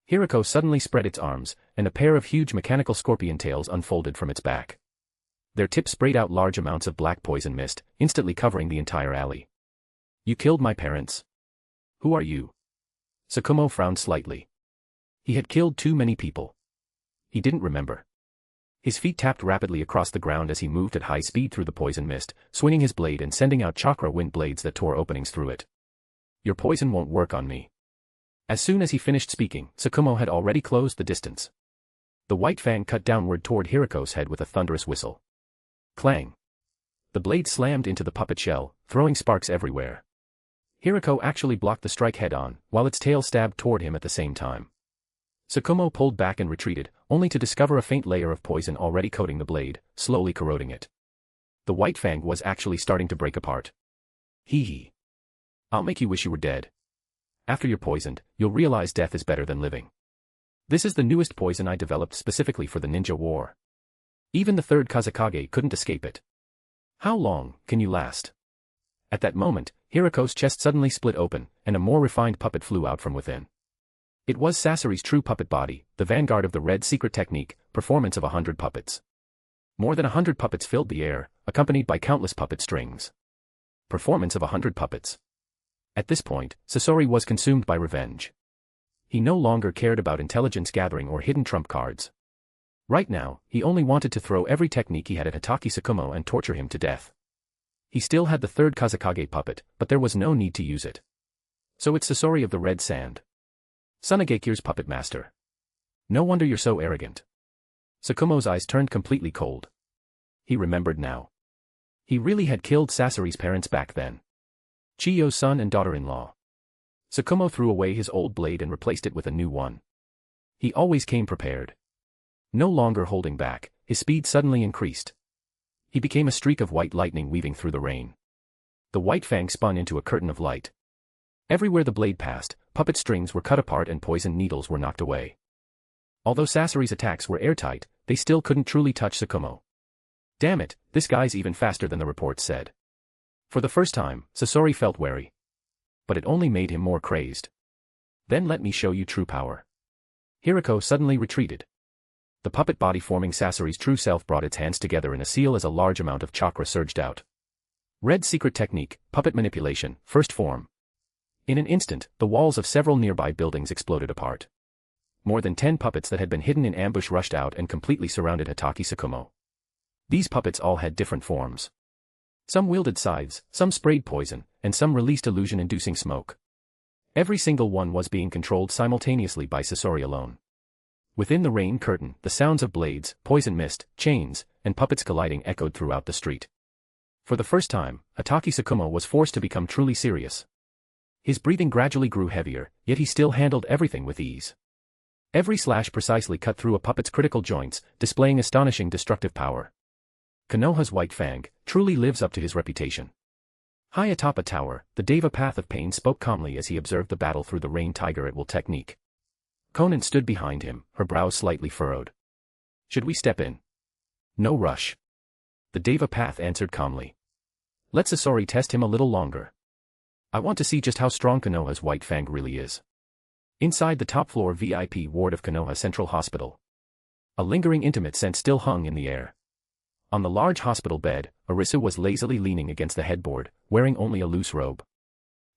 Hirako suddenly spread its arms, and a pair of huge mechanical scorpion tails unfolded from its back. Their tips sprayed out large amounts of black poison mist, instantly covering the entire alley. You killed my parents. Who are you? Tsukumo frowned slightly. He had killed too many people. He didn't remember. His feet tapped rapidly across the ground as he moved at high speed through the poison mist, swinging his blade and sending out chakra wind blades that tore openings through it. Your poison won't work on me. As soon as he finished speaking, Tsukumo had already closed the distance. The white fang cut downward toward Hirako's head with a thunderous whistle. Clang. The blade slammed into the puppet shell, throwing sparks everywhere. Hirako actually blocked the strike head-on, while its tail stabbed toward him at the same time. Tsukumo pulled back and retreated, only to discover a faint layer of poison already coating the blade, slowly corroding it. The white fang was actually starting to break apart. Hee hee. I'll make you wish you were dead. After you're poisoned, you'll realize death is better than living. This is the newest poison I developed specifically for the ninja war. Even the third Kazekage couldn't escape it. How long can you last? At that moment, Hirako's chest suddenly split open, and a more refined puppet flew out from within. It was Sasori's true puppet body, the vanguard of the red secret technique, performance of 100 puppets. More than 100 puppets filled the air, accompanied by countless puppet strings. Performance of 100 puppets. At this point, Sasori was consumed by revenge. He no longer cared about intelligence gathering or hidden trump cards. Right now, he only wanted to throw every technique he had at Hatake Tsukumo and torture him to death. He still had the third Kazekage puppet, but there was no need to use it. So it's Sasori of the Red Sand. Tsunagekyu's puppet master. No wonder you're so arrogant. Tsukumo's eyes turned completely cold. He remembered now. He really had killed Sasori's parents back then. Chiyo's son and daughter-in-law. Tsukumo threw away his old blade and replaced it with a new one. He always came prepared. No longer holding back, his speed suddenly increased. He became a streak of white lightning weaving through the rain. The white fang spun into a curtain of light. Everywhere the blade passed, puppet strings were cut apart and poison needles were knocked away. Although Sasori's attacks were airtight, they still couldn't truly touch Tsukumo. Damn it, this guy's even faster than the reports said. For the first time, Sasori felt wary. But it only made him more crazed. Then let me show you true power. Hirako suddenly retreated. The puppet body forming Sasori's true self brought its hands together in a seal as a large amount of chakra surged out. Red secret technique, puppet manipulation, first form. In an instant, the walls of several nearby buildings exploded apart. More than 10 puppets that had been hidden in ambush rushed out and completely surrounded Hatake Tsukumo. These puppets all had different forms. Some wielded scythes, some sprayed poison, and some released illusion-inducing smoke. Every single one was being controlled simultaneously by Sasori alone. Within the rain curtain, the sounds of blades, poison mist, chains, and puppets colliding echoed throughout the street. For the first time, Hatake Tsukumo was forced to become truly serious. His breathing gradually grew heavier, yet he still handled everything with ease. Every slash precisely cut through a puppet's critical joints, displaying astonishing destructive power. Konoha's white fang truly lives up to his reputation. High atop a tower, the Deva Path of Pain spoke calmly as he observed the battle through the rain tiger-at-will technique. Conan stood behind him, her brows slightly furrowed. Should we step in? No rush. The Deva Path answered calmly. Let Sasori test him a little longer. I want to see just how strong Konoha's white fang really is. Inside the top-floor VIP ward of Konoha Central Hospital. A lingering intimate scent still hung in the air. On the large hospital bed, Arisu was lazily leaning against the headboard, wearing only a loose robe.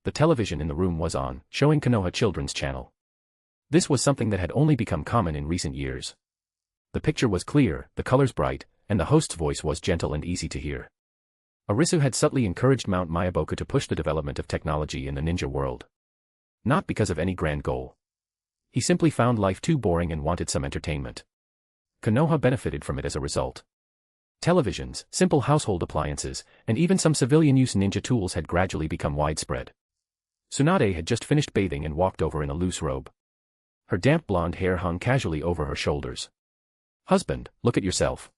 The television in the room was on, showing Konoha Children's Channel. This was something that had only become common in recent years. The picture was clear, the colors bright, and the host's voice was gentle and easy to hear. Arisu had subtly encouraged Mount Mayaboku to push the development of technology in the ninja world. Not because of any grand goal. He simply found life too boring and wanted some entertainment. Konoha benefited from it as a result. Televisions, simple household appliances, and even some civilian-use ninja tools had gradually become widespread. Tsunade had just finished bathing and walked over in a loose robe. Her damp blonde hair hung casually over her shoulders. "Husband, look at yourself.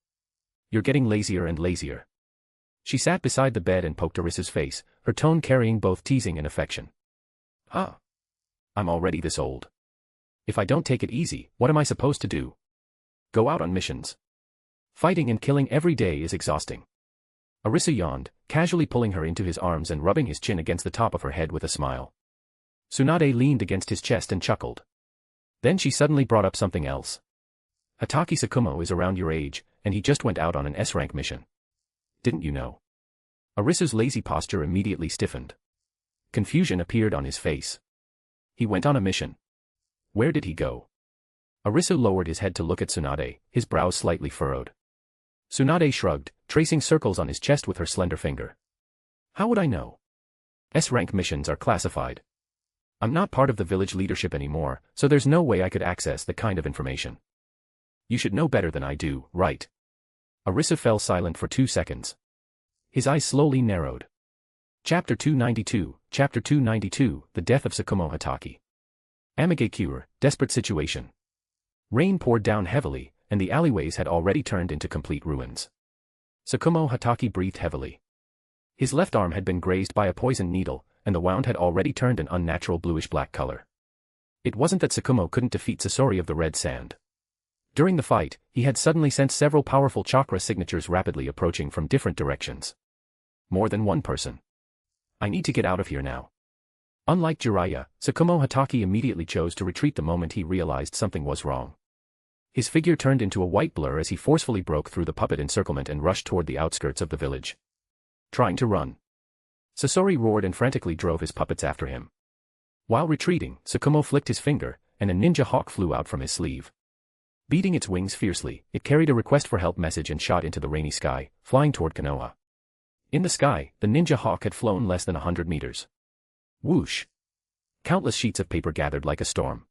You're getting lazier and lazier." She sat beside the bed and poked Arisu's face, her tone carrying both teasing and affection. "Ah. I'm already this old. If I don't take it easy, what am I supposed to do? Go out on missions? Fighting and killing every day is exhausting." Arisu yawned, casually pulling her into his arms and rubbing his chin against the top of her head with a smile. Tsunade leaned against his chest and chuckled. Then she suddenly brought up something else. "Hatake Tsukumo is around your age, and he just went out on an S-rank mission. Didn't you know?" Arisu's lazy posture immediately stiffened. Confusion appeared on his face. "He went on a mission. Where did he go?" Arisu lowered his head to look at Tsunade, his brows slightly furrowed. Tsunade shrugged, tracing circles on his chest with her slender finger. "How would I know? S-rank missions are classified. I'm not part of the village leadership anymore, so there's no way I could access the kind of information. You should know better than I do, right?" Arisu fell silent for 2 seconds. His eyes slowly narrowed. Chapter 292, The Death of Tsukumo Hatake. Amigakure, desperate situation. Rain poured down heavily, and the alleyways had already turned into complete ruins. Tsukumo Hatake breathed heavily. His left arm had been grazed by a poisoned needle, and the wound had already turned an unnatural bluish-black color. It wasn't that Tsukumo couldn't defeat Sasori of the Red Sand. During the fight, he had suddenly sensed several powerful chakra signatures rapidly approaching from different directions. More than one person. "I need to get out of here now." Unlike Jiraiya, Tsukumo Hatake immediately chose to retreat the moment he realized something was wrong. His figure turned into a white blur as he forcefully broke through the puppet encirclement and rushed toward the outskirts of the village. Trying to run. Sasori roared and frantically drove his puppets after him. While retreating, Tsukumo flicked his finger, and a ninja hawk flew out from his sleeve. Beating its wings fiercely, it carried a request for help message and shot into the rainy sky, flying toward Konoha. In the sky, the ninja hawk had flown less than 100 meters. Whoosh! Countless sheets of paper gathered like a storm.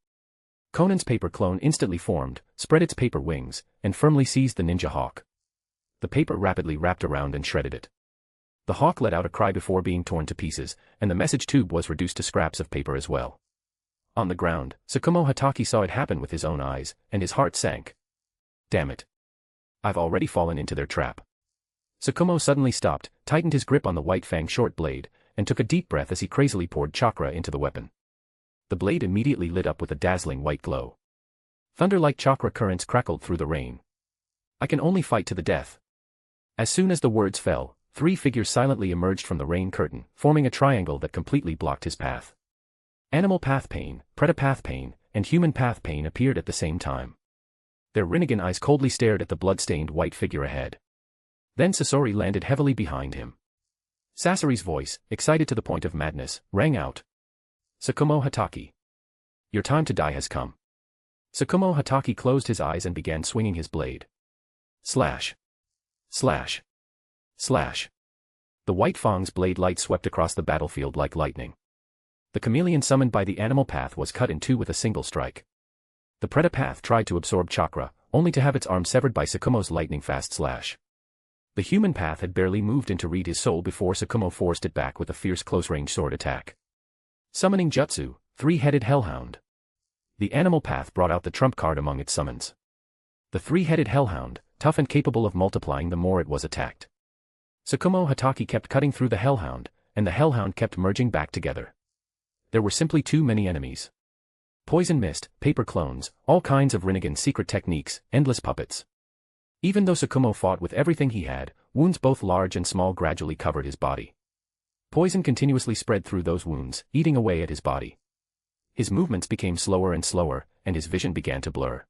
Conan's paper clone instantly formed, spread its paper wings, and firmly seized the ninja hawk. The paper rapidly wrapped around and shredded it. The hawk let out a cry before being torn to pieces, and the message tube was reduced to scraps of paper as well. On the ground, Tsukumo Hatake saw it happen with his own eyes, and his heart sank. Damn it. I've already fallen into their trap. Tsukumo suddenly stopped, tightened his grip on the white fang short blade, and took a deep breath as he crazily poured chakra into the weapon. The blade immediately lit up with a dazzling white glow. Thunder-like chakra currents crackled through the rain. "I can only fight to the death." As soon as the words fell, 3 figures silently emerged from the rain curtain, forming a triangle that completely blocked his path. Animal Path Pain, Predator Path Pain, and Human Path Pain appeared at the same time. Their Rinnegan eyes coldly stared at the blood-stained white figure ahead. Then Sasori landed heavily behind him. Sasori's voice, excited to the point of madness, rang out. "Tsukumo Hatake. Your time to die has come." Tsukumo Hatake closed his eyes and began swinging his blade. Slash. Slash. Slash. The white fang's blade light swept across the battlefield like lightning. The chameleon summoned by the animal path was cut in two with a single strike. The Predator path tried to absorb chakra, only to have its arm severed by Tsukumo's lightning-fast slash. The human path had barely moved in to read his soul before Tsukumo forced it back with a fierce close-range sword attack. Summoning Jutsu, Three-Headed Hellhound. The animal path brought out the trump card among its summons. The three-headed hellhound, tough and capable of multiplying the more it was attacked. Tsukumo Hatake kept cutting through the hellhound, and the hellhound kept merging back together. There were simply too many enemies. Poison mist, paper clones, all kinds of Rinnegan secret techniques, endless puppets. Even though Tsukumo fought with everything he had, wounds both large and small gradually covered his body. Poison continuously spread through those wounds, eating away at his body. His movements became slower and slower, and his vision began to blur.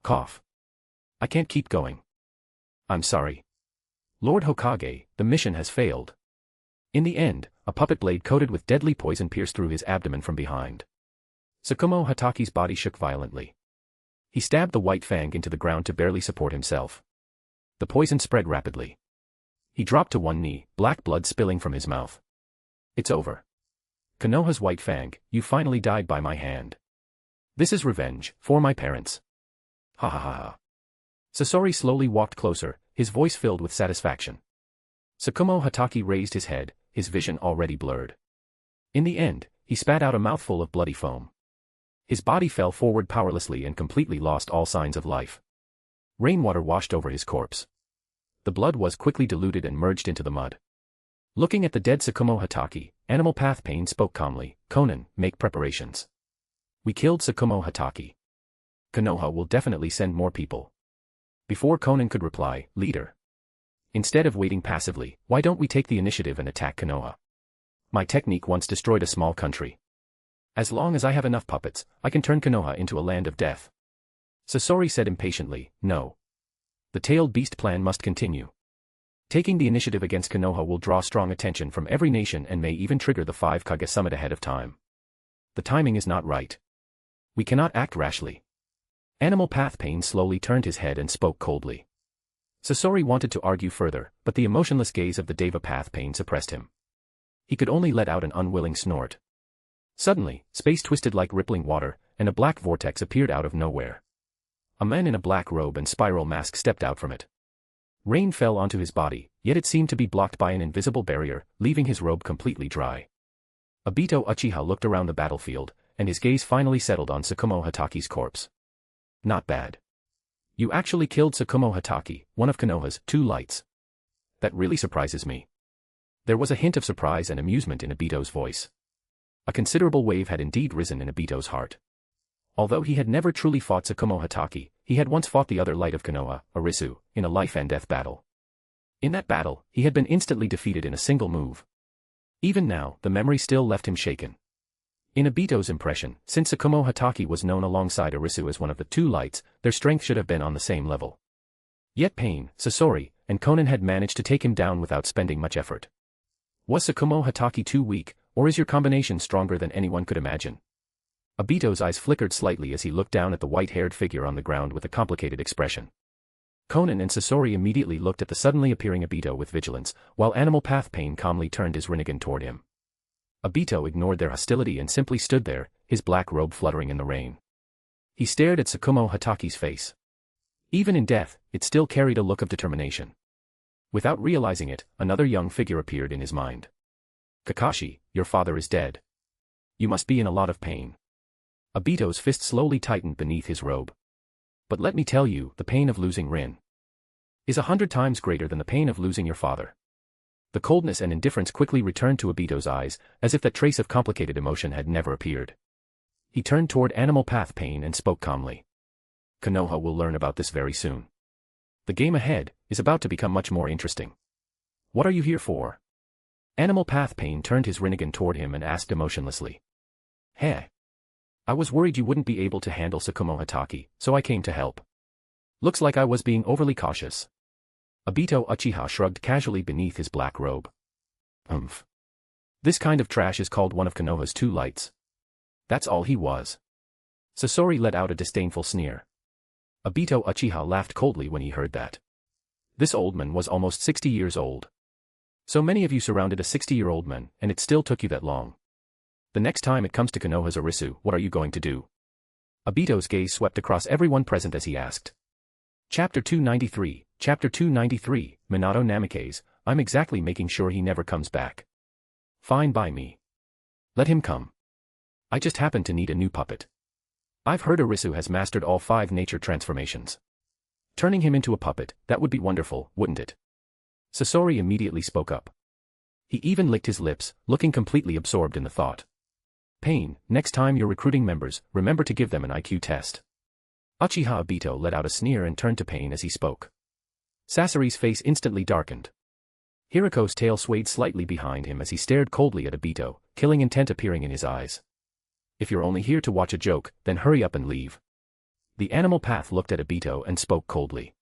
Cough. I can't keep going. I'm sorry. Lord Hokage, the mission has failed. In the end, a puppet blade coated with deadly poison pierced through his abdomen from behind. Tsukumo Hataki's body shook violently. He stabbed the white fang into the ground to barely support himself. The poison spread rapidly. He dropped to one knee, black blood spilling from his mouth. It's over. Konoha's white fang, you finally died by my hand. This is revenge, for my parents. Ha ha ha ha. Sasori slowly walked closer, his voice filled with satisfaction. Tsukumo Hataki raised his head, his vision already blurred. In the end, he spat out a mouthful of bloody foam. His body fell forward powerlessly and completely lost all signs of life. Rainwater washed over his corpse. The blood was quickly diluted and merged into the mud. Looking at the dead Tsukumo Hataki, Animal Path Pain spoke calmly, Konan, make preparations. We killed Tsukumo Hataki. Konoha will definitely send more people. Before Konan could reply, leader. Instead of waiting passively, why don't we take the initiative and attack Konoha? My technique once destroyed a small country. As long as I have enough puppets, I can turn Konoha into a land of death. Sasori said impatiently, no. The tailed beast plan must continue. Taking the initiative against Konoha will draw strong attention from every nation and may even trigger the 5 Kage Summit ahead of time. The timing is not right. We cannot act rashly. Animal Path Pain slowly turned his head and spoke coldly. Sasori wanted to argue further, but the emotionless gaze of the Deva Path Pain suppressed him. He could only let out an unwilling snort. Suddenly, space twisted like rippling water, and a black vortex appeared out of nowhere. A man in a black robe and spiral mask stepped out from it. Rain fell onto his body, yet it seemed to be blocked by an invisible barrier, leaving his robe completely dry. Obito Uchiha looked around the battlefield, and his gaze finally settled on Tsukumo Hataki's corpse. Not bad. You actually killed Tsukumo Hataki, one of Konoha's 2 lights. That really surprises me. There was a hint of surprise and amusement in Obito's voice. A considerable wave had indeed risen in Obito's heart. Although he had never truly fought Tsukumo Hataki, he had once fought the other light of Konoha, Arisu, in a life-and-death battle. In that battle, he had been instantly defeated in a single move. Even now, the memory still left him shaken. In Obito's impression, since Tsukumo Hataki was known alongside Arisu as one of the 2 lights, their strength should have been on the same level. Yet Pain, Sasori, and Konan had managed to take him down without spending much effort. Was Tsukumo Hataki too weak, or is your combination stronger than anyone could imagine? Obito's eyes flickered slightly as he looked down at the white-haired figure on the ground with a complicated expression. Konan and Sasori immediately looked at the suddenly appearing Obito with vigilance, while Animal Path Pain calmly turned his Rinnegan toward him. Obito ignored their hostility and simply stood there, his black robe fluttering in the rain. He stared at Tsukumo Hataki's face. Even in death, it still carried a look of determination. Without realizing it, another young figure appeared in his mind. Kakashi, your father is dead. You must be in a lot of pain. Obito's fist slowly tightened beneath his robe. But let me tell you, the pain of losing Rin is 100 times greater than the pain of losing your father. The coldness and indifference quickly returned to Obito's eyes, as if that trace of complicated emotion had never appeared. He turned toward Animal Path Pain and spoke calmly. Konoha will learn about this very soon. The game ahead is about to become much more interesting. What are you here for? Animal Path Pain turned his Rinnegan toward him and asked emotionlessly. Heh. I was worried you wouldn't be able to handle Tsukumo Hataki, so I came to help. Looks like I was being overly cautious. Obito Uchiha shrugged casually beneath his black robe. This kind of trash is called one of Konoha's 2 lights. That's all he was. Sasori let out a disdainful sneer. Obito Uchiha laughed coldly when he heard that. This old man was almost 60 years old. So many of you surrounded a 60-year-old man, and it still took you that long. The next time it comes to Konoha's Arisu, what are you going to do? Obito's gaze swept across everyone present as he asked. Chapter 293, Chapter 293, Minato Namikaze, I'm exactly making sure he never comes back. Fine by me. Let him come. I just happen to need a new puppet. I've heard Arisu has mastered all 5 nature transformations. Turning him into a puppet, that would be wonderful, wouldn't it? Sasori immediately spoke up. He even licked his lips, looking completely absorbed in the thought. Pain, next time you're recruiting members, remember to give them an IQ test. Uchiha Obito let out a sneer and turned to Pain as he spoke. Sasori's face instantly darkened. Hiriko's tail swayed slightly behind him as he stared coldly at Obito, killing intent appearing in his eyes. If you're only here to watch a joke, then hurry up and leave. The Animal Path looked at Obito and spoke coldly.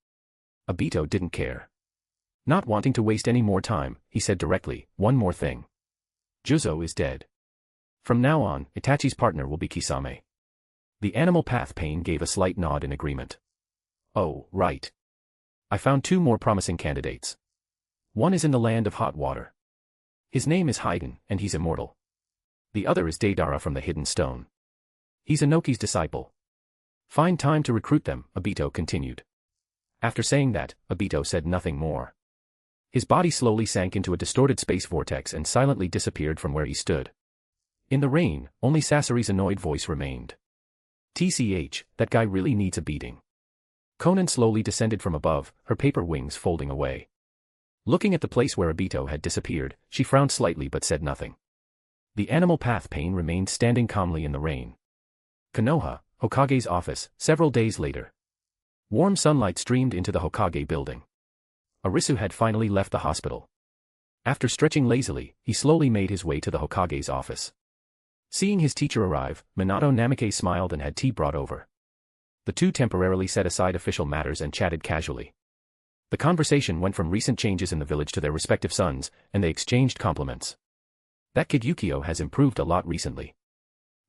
Obito didn't care. Not wanting to waste any more time, he said directly, one more thing. Juzo is dead. From now on, Itachi's partner will be Kisame. The animal path pain gave a slight nod in agreement. Oh, right. I found 2 more promising candidates. One is in the land of hot water. His name is Haiden, and he's immortal. The other is Deidara from the Hidden Stone. He's Inoki's disciple. Find time to recruit them, Obito continued. After saying that, Obito said nothing more. His body slowly sank into a distorted space vortex and silently disappeared from where he stood. In the rain, only Sasori's annoyed voice remained. TCH, that guy really needs a beating. Conan slowly descended from above, her paper wings folding away. Looking at the place where Obito had disappeared, she frowned slightly but said nothing. The animal path pain remained standing calmly in the rain. Konoha, Hokage's office, several days later. Warm sunlight streamed into the Hokage building. Arisu had finally left the hospital. After stretching lazily, he slowly made his way to the Hokage's office. Seeing his teacher arrive, Minato Namike smiled and had tea brought over. The two temporarily set aside official matters and chatted casually. The conversation went from recent changes in the village to their respective sons, and they exchanged compliments. That kid Yukio has improved a lot recently.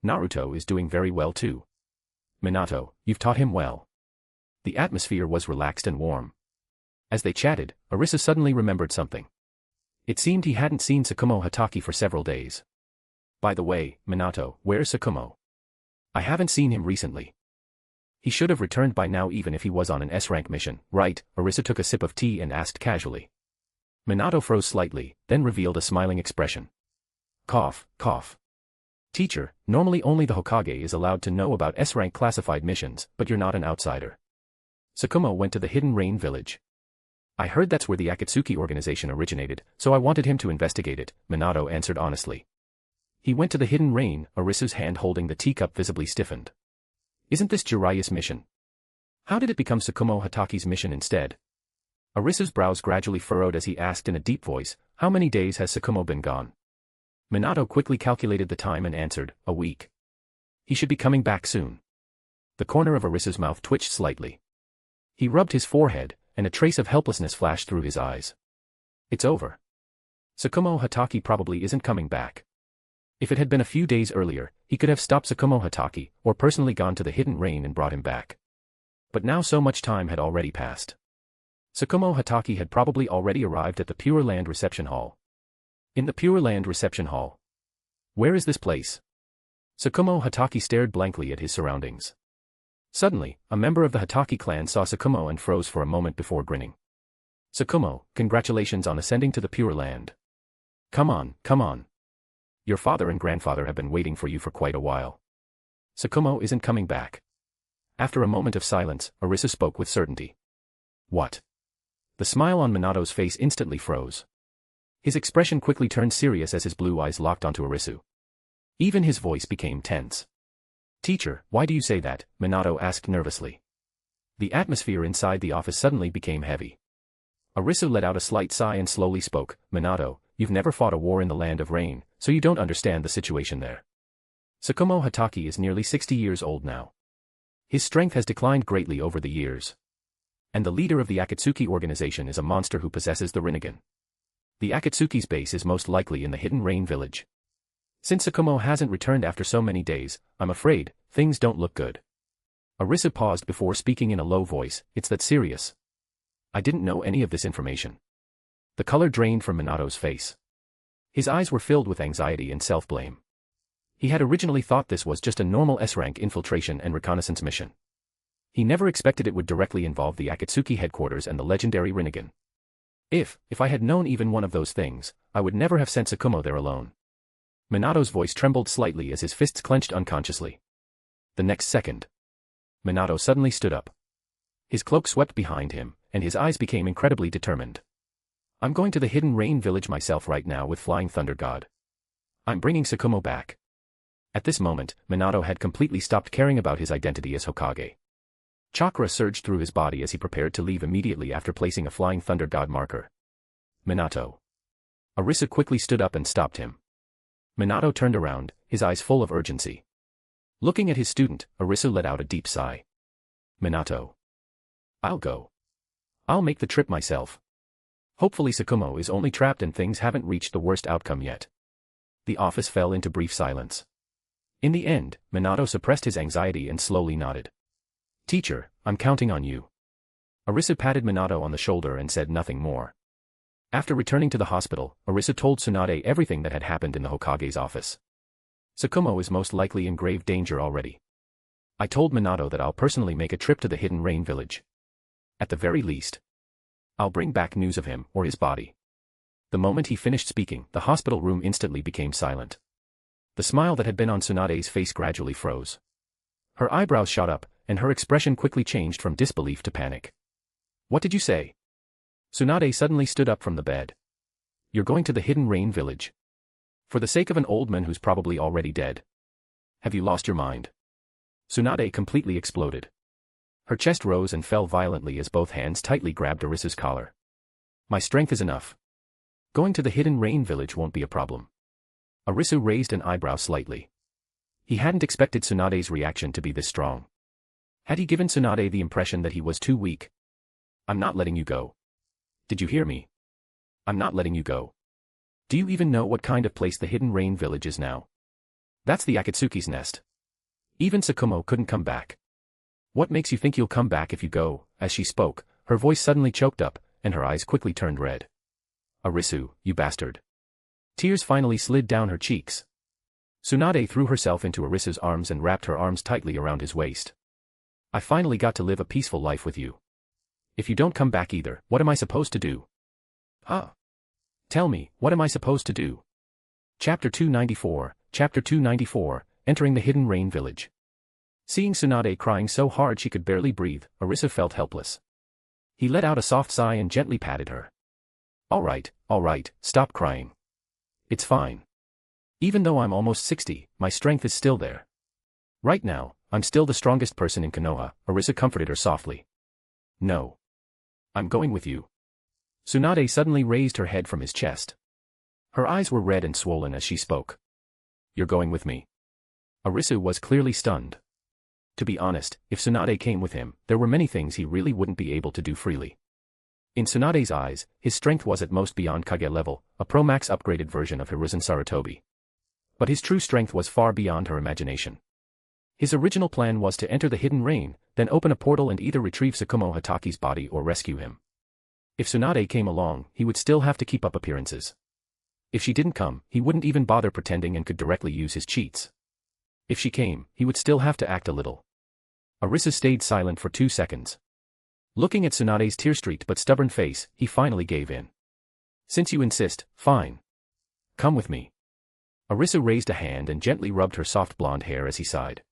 Naruto is doing very well too. Minato, you've taught him well. The atmosphere was relaxed and warm. As they chatted, Arisu suddenly remembered something. It seemed he hadn't seen Tsukumo Hatake for several days. By the way, Minato, where's Tsukumo? I haven't seen him recently. He should have returned by now even if he was on an S-rank mission, right? Arisu took a sip of tea and asked casually. Minato froze slightly, then revealed a smiling expression. Cough, cough. Teacher, normally only the Hokage is allowed to know about S-rank classified missions, but you're not an outsider. Tsukumo went to the Hidden Rain village. I heard that's where the Akatsuki organization originated, so I wanted him to investigate it, Minato answered honestly. He went to the Hidden Rain, Arisu's hand holding the teacup visibly stiffened. Isn't this Jiraiya's mission? How did it become Tsukumo Hatake's mission instead? Arisu's brows gradually furrowed as he asked in a deep voice, how many days has Tsukumo been gone? Minato quickly calculated the time and answered, a week. He should be coming back soon. The corner of Arisu's mouth twitched slightly. He rubbed his forehead, and a trace of helplessness flashed through his eyes. It's over. Tsukumo Hatake probably isn't coming back. If it had been a few days earlier, he could have stopped Tsukumo Hatake, or personally gone to the Hidden Rain and brought him back. But now so much time had already passed. Tsukumo Hatake had probably already arrived at the Pure Land Reception Hall. In the Pure Land Reception Hall. Where is this place? Tsukumo Hatake stared blankly at his surroundings. Suddenly, a member of the Hatake clan saw Tsukumo and froze for a moment before grinning. Tsukumo, congratulations on ascending to the Pure Land. Come on, come on. Your father and grandfather have been waiting for you for quite a while. Tsukumo isn't coming back. After a moment of silence, Arisu spoke with certainty. What? The smile on Minato's face instantly froze. His expression quickly turned serious as his blue eyes locked onto Arisu. Even his voice became tense. Teacher, why do you say that? Minato asked nervously. The atmosphere inside the office suddenly became heavy. Arisu let out a slight sigh and slowly spoke, Minato, you've never fought a war in the Land of Rain, so you don't understand the situation there. Tsukumo Hatake is nearly 60 years old now. His strength has declined greatly over the years. And the leader of the Akatsuki organization is a monster who possesses the Rinnegan. The Akatsuki's base is most likely in the Hidden Rain village. Since Tsukumo hasn't returned after so many days, I'm afraid, things don't look good. Arisu paused before speaking in a low voice, it's that serious. I didn't know any of this information. The color drained from Minato's face. His eyes were filled with anxiety and self-blame. He had originally thought this was just a normal S-rank infiltration and reconnaissance mission. He never expected it would directly involve the Akatsuki headquarters and the legendary Rinnegan. If I had known even one of those things, I would never have sent Tsukumo there alone. Minato's voice trembled slightly as his fists clenched unconsciously. The next second, Minato suddenly stood up. His cloak swept behind him, and his eyes became incredibly determined. I'm going to the Hidden Rain village myself right now with Flying Thunder God. I'm bringing Tsukumo back. At this moment, Minato had completely stopped caring about his identity as Hokage. Chakra surged through his body as he prepared to leave immediately after placing a Flying Thunder God marker. Minato. Arisu quickly stood up and stopped him. Minato turned around, his eyes full of urgency. Looking at his student, Arisu let out a deep sigh. Minato. I'll go. I'll make the trip myself. Hopefully Sakumo is only trapped and things haven't reached the worst outcome yet. The office fell into brief silence. In the end, Minato suppressed his anxiety and slowly nodded. Teacher, I'm counting on you. Arisu patted Minato on the shoulder and said nothing more. After returning to the hospital, Arisu told Tsunade everything that had happened in the Hokage's office. Sakumo is most likely in grave danger already. I told Minato that I'll personally make a trip to the Hidden Rain village. At the very least, I'll bring back news of him or his body. The moment he finished speaking, the hospital room instantly became silent. The smile that had been on Tsunade's face gradually froze. Her eyebrows shot up, and her expression quickly changed from disbelief to panic. What did you say? Tsunade suddenly stood up from the bed. You're going to the Hidden Rain village. For the sake of an old man who's probably already dead. Have you lost your mind? Tsunade completely exploded. Her chest rose and fell violently as both hands tightly grabbed Arisu's collar. My strength is enough. Going to the Hidden Rain village won't be a problem. Arisu raised an eyebrow slightly. He hadn't expected Tsunade's reaction to be this strong. Had he given Tsunade the impression that he was too weak? I'm not letting you go. Did you hear me? I'm not letting you go. Do you even know what kind of place the Hidden Rain village is now? That's the Akatsuki's nest. Even Sakumo couldn't come back. What makes you think you'll come back if you go? As she spoke, her voice suddenly choked up, and her eyes quickly turned red. Arisu, you bastard. Tears finally slid down her cheeks. Tsunade threw herself into Arisu's arms and wrapped her arms tightly around his waist. I finally got to live a peaceful life with you. If you don't come back either, what am I supposed to do? Huh? Tell me, what am I supposed to do? Chapter 294, Entering the Hidden Rain Village. Seeing Tsunade crying so hard she could barely breathe, Arisu felt helpless. He let out a soft sigh and gently patted her. All right, stop crying. It's fine. Even though I'm almost 60, my strength is still there. Right now, I'm still the strongest person in Konoha, Arisu comforted her softly. No. I'm going with you. Tsunade suddenly raised her head from his chest. Her eyes were red and swollen as she spoke. You're going with me. Arisu was clearly stunned. To be honest, if Tsunade came with him, there were many things he really wouldn't be able to do freely. In Tsunade's eyes, his strength was at most beyond Kage level, a Pro-Max upgraded version of Hiruzen Sarutobi. But his true strength was far beyond her imagination. His original plan was to enter the Hidden Rain, then open a portal and either retrieve Sakumo Hataki's body or rescue him. If Tsunade came along, he would still have to keep up appearances. If she didn't come, he wouldn't even bother pretending and could directly use his cheats. If she came, he would still have to act a little. Arisu stayed silent for 2 seconds. Looking at Tsunade's tear-streaked but stubborn face, he finally gave in. Since you insist, fine. Come with me. Arisu raised a hand and gently rubbed her soft blonde hair as he sighed.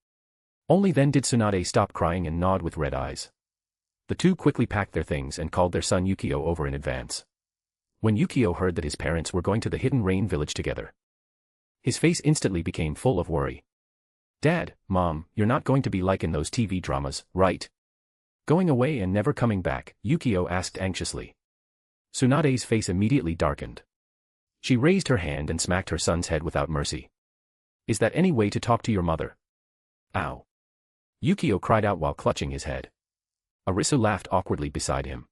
Only then did Tsunade stop crying and nod with red eyes. The two quickly packed their things and called their son Yukio over in advance. When Yukio heard that his parents were going to the Hidden Rain village together, his face instantly became full of worry. Dad, Mom, you're not going to be like in those TV dramas, right? Going away and never coming back, Yukio asked anxiously. Tsunade's face immediately darkened. She raised her hand and smacked her son's head without mercy. Is that any way to talk to your mother? Ow. Yukio cried out while clutching his head. Arisu laughed awkwardly beside him.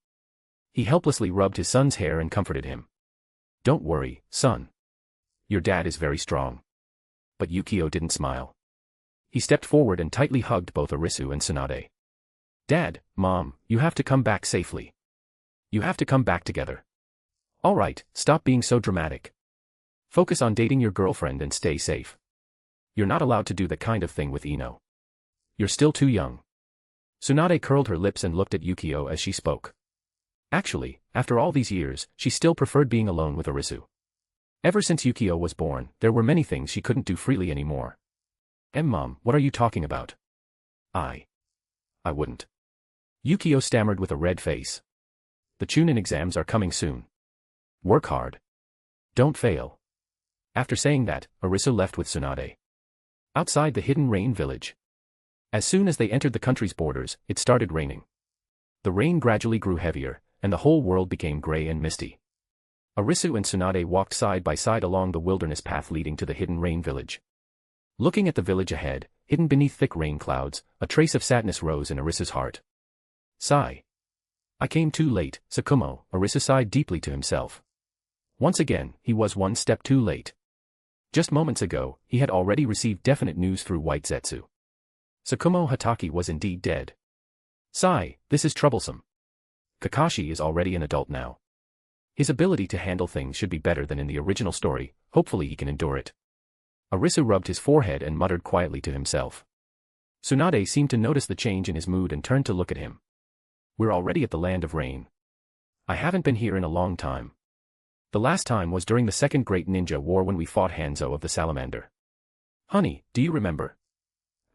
He helplessly rubbed his son's hair and comforted him. Don't worry, son. Your dad is very strong. But Yukio didn't smile. He stepped forward and tightly hugged both Arisu and Tsunade. Dad, Mom, you have to come back safely. You have to come back together. All right, stop being so dramatic. Focus on dating your girlfriend and stay safe. You're not allowed to do that kind of thing with Ino. You're still too young. Tsunade curled her lips and looked at Yukio as she spoke. Actually, after all these years, she still preferred being alone with Arisu. Ever since Yukio was born, there were many things she couldn't do freely anymore. Mom, what are you talking about? I wouldn't. Yukio stammered with a red face. The Chunin exams are coming soon. Work hard. Don't fail. After saying that, Arisu left with Tsunade. Outside the Hidden Rain village. As soon as they entered the country's borders, it started raining. The rain gradually grew heavier, and the whole world became gray and misty. Arisu and Tsunade walked side by side along the wilderness path leading to the Hidden Rain village. Looking at the village ahead, hidden beneath thick rain clouds, a trace of sadness rose in Arisu's heart. Sigh. I came too late, Tsukumo, Arisu sighed deeply to himself. Once again, he was one step too late. Just moments ago, he had already received definite news through White Zetsu. Tsukumo Hatake was indeed dead. Sigh, this is troublesome. Kakashi is already an adult now. His ability to handle things should be better than in the original story, hopefully he can endure it. Arisu rubbed his forehead and muttered quietly to himself. Tsunade seemed to notice the change in his mood and turned to look at him. We're already at the land of rain. I haven't been here in a long time. The last time was during the Second Great Ninja War when we fought Hanzo of the Salamander. Honey, do you remember?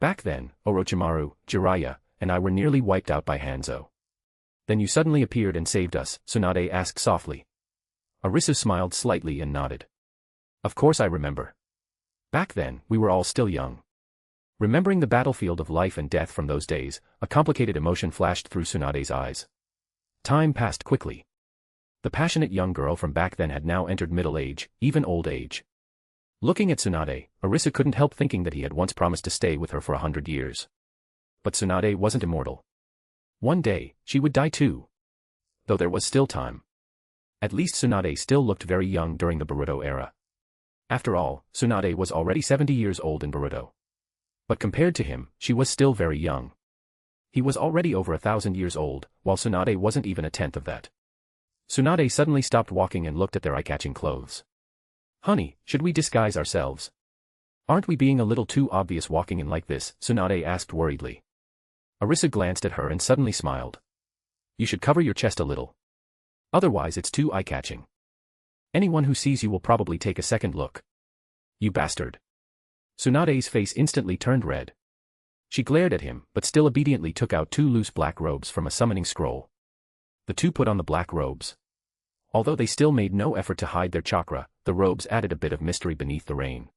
Back then, Orochimaru, Jiraiya, and I were nearly wiped out by Hanzo. Then you suddenly appeared and saved us, Tsunade asked softly. Arisu smiled slightly and nodded. Of course I remember. Back then, we were all still young. Remembering the battlefield of life and death from those days, a complicated emotion flashed through Tsunade's eyes. Time passed quickly. The passionate young girl from back then had now entered middle age, even old age. Looking at Tsunade, Arisu couldn't help thinking that he had once promised to stay with her for 100 years. But Tsunade wasn't immortal. One day, she would die too. Though there was still time. At least Tsunade still looked very young during the Boruto era. After all, Tsunade was already 70 years old in Boruto. But compared to him, she was still very young. He was already over 1,000 years old, while Tsunade wasn't even a tenth of that. Tsunade suddenly stopped walking and looked at their eye-catching clothes. Honey, should we disguise ourselves? Aren't we being a little too obvious walking in like this? Tsunade asked worriedly. Arisu glanced at her and suddenly smiled. You should cover your chest a little. Otherwise it's too eye-catching. Anyone who sees you will probably take a second look. You bastard. Tsunade's face instantly turned red. She glared at him, but still obediently took out 2 loose black robes from a summoning scroll. The two put on the black robes. Although they still made no effort to hide their chakra, the robes added a bit of mystery beneath the rain.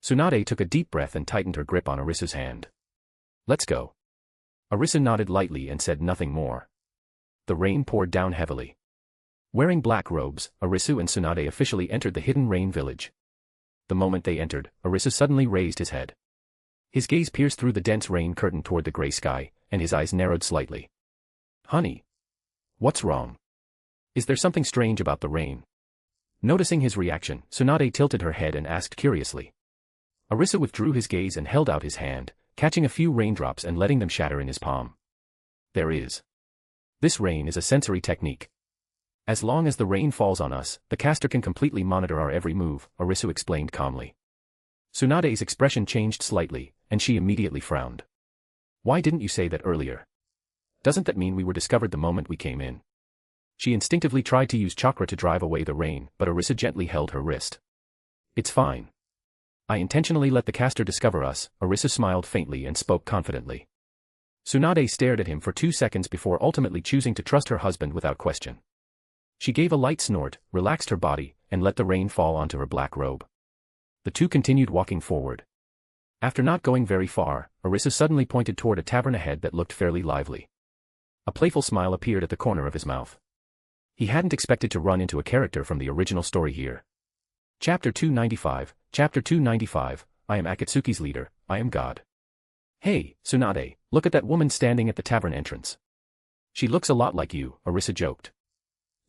Tsunade took a deep breath and tightened her grip on Arisu's hand. Let's go. Arisu nodded lightly and said nothing more. The rain poured down heavily. Wearing black robes, Arisu and Tsunade officially entered the hidden rain village. The moment they entered, Arisu suddenly raised his head. His gaze pierced through the dense rain curtain toward the gray sky, and his eyes narrowed slightly. Honey. What's wrong? Is there something strange about the rain? Noticing his reaction, Tsunade tilted her head and asked curiously. Arisu withdrew his gaze and held out his hand, catching a few raindrops and letting them shatter in his palm. There is. This rain is a sensory technique. As long as the rain falls on us, the caster can completely monitor our every move, Arisu explained calmly. Tsunade's expression changed slightly, and she immediately frowned. Why didn't you say that earlier? Doesn't that mean we were discovered the moment we came in? She instinctively tried to use chakra to drive away the rain, but Arisu gently held her wrist. It's fine. I intentionally let the caster discover us, Arisu smiled faintly and spoke confidently. Tsunade stared at him for 2 seconds before ultimately choosing to trust her husband without question. She gave a light snort, relaxed her body, and let the rain fall onto her black robe. The two continued walking forward. After not going very far, Arisu suddenly pointed toward a tavern ahead that looked fairly lively. A playful smile appeared at the corner of his mouth. He hadn't expected to run into a character from the original story here. Chapter 295, Chapter 295, I am Akatsuki's leader, I am God. Hey, Tsunade, look at that woman standing at the tavern entrance. She looks a lot like you, Arisu joked.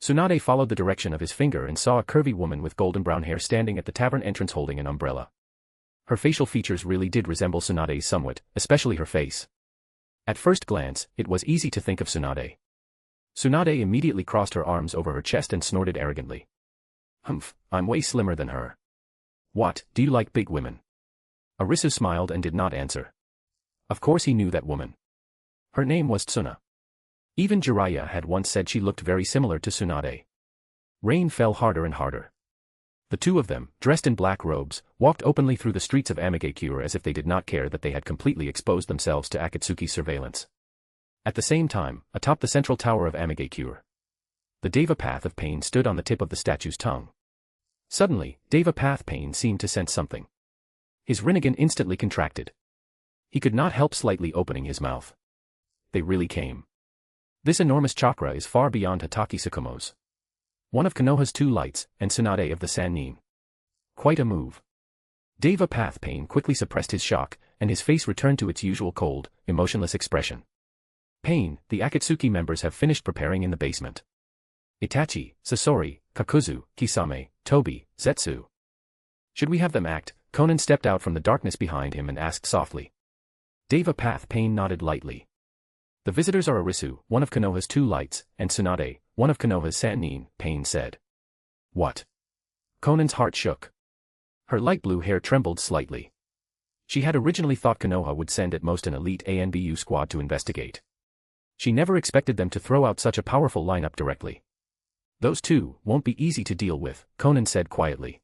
Tsunade followed the direction of his finger and saw a curvy woman with golden brown hair standing at the tavern entrance holding an umbrella. Her facial features really did resemble Tsunade's somewhat, especially her face. At first glance, it was easy to think of Tsunade. Tsunade immediately crossed her arms over her chest and snorted arrogantly. Humph, I'm way slimmer than her. What, do you like big women? Arisu smiled and did not answer. Of course he knew that woman. Her name was Tsuna. Even Jiraiya had once said she looked very similar to Tsunade. Rain fell harder and harder. The two of them, dressed in black robes, walked openly through the streets of Amigakure as if they did not care that they had completely exposed themselves to Akatsuki's surveillance. At the same time, atop the central tower of Amigakure, the Deva Path of Pain stood on the tip of the statue's tongue. Suddenly, Deva Path Pain seemed to sense something. His Rinnegan instantly contracted. He could not help slightly opening his mouth. They really came. This enormous chakra is far beyond Hatake Tsukumo's. One of Konoha's 2 lights, and Tsunade of the Sannin. Quite a move. Deva Path Pain quickly suppressed his shock, and his face returned to its usual cold, emotionless expression. Pain, the Akatsuki members have finished preparing in the basement. Itachi, Sasori, Kakuzu, Kisame, Tobi, Zetsu. Should we have them act? Conan stepped out from the darkness behind him and asked softly. Deva Path Pain nodded lightly. The visitors are Arisu, one of Konoha's two lights, and Tsunade, one of Konoha's Sannin, Pain said. What? Conan's heart shook. Her light blue hair trembled slightly. She had originally thought Konoha would send at most an elite ANBU squad to investigate. She never expected them to throw out such a powerful lineup directly. Those two won't be easy to deal with, Conan said quietly.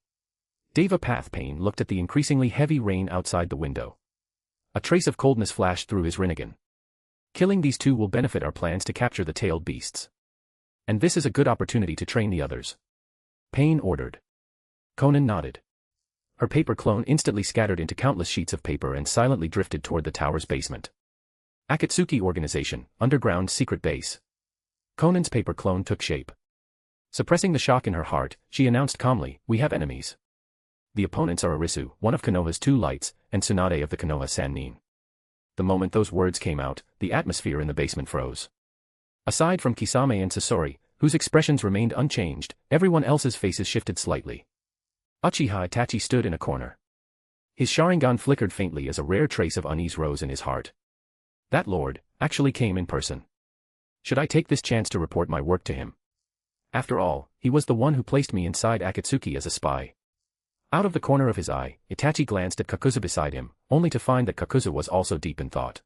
Deva Path Pain looked at the increasingly heavy rain outside the window. A trace of coldness flashed through his Rinnegan. Killing these two will benefit our plans to capture the tailed beasts. And this is a good opportunity to train the others. Pain ordered. Conan nodded. Her paper clone instantly scattered into countless sheets of paper and silently drifted toward the tower's basement. Akatsuki Organization, Underground Secret Base. Conan's paper clone took shape. Suppressing the shock in her heart, she announced calmly, we have enemies. The opponents are Arisu, one of Konoha's two lights, and Tsunade of the Konoha Sannin. The moment those words came out, the atmosphere in the basement froze. Aside from Kisame and Sasori, whose expressions remained unchanged, everyone else's faces shifted slightly. Uchiha Itachi stood in a corner. His Sharingan flickered faintly as a rare trace of unease rose in his heart. That lord actually came in person. Should I take this chance to report my work to him? After all, he was the one who placed me inside Akatsuki as a spy. Out of the corner of his eye, Itachi glanced at Kakuzu beside him, only to find that Kakuzu was also deep in thought.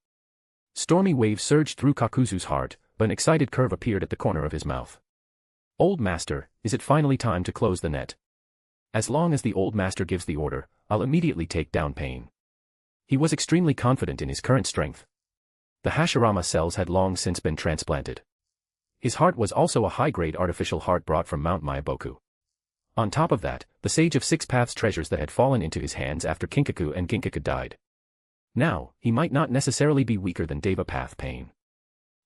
Stormy waves surged through Kakuzu's heart, but an excited curve appeared at the corner of his mouth. Old master, is it finally time to close the net? As long as the old master gives the order, I'll immediately take down Pain. He was extremely confident in his current strength. The Hashirama cells had long since been transplanted. His heart was also a high-grade artificial heart brought from Mount Myaboku. On top of that, the Sage of Six Paths treasures that had fallen into his hands after Kinkaku and Ginkaku died. Now, he might not necessarily be weaker than Deva Path Pain.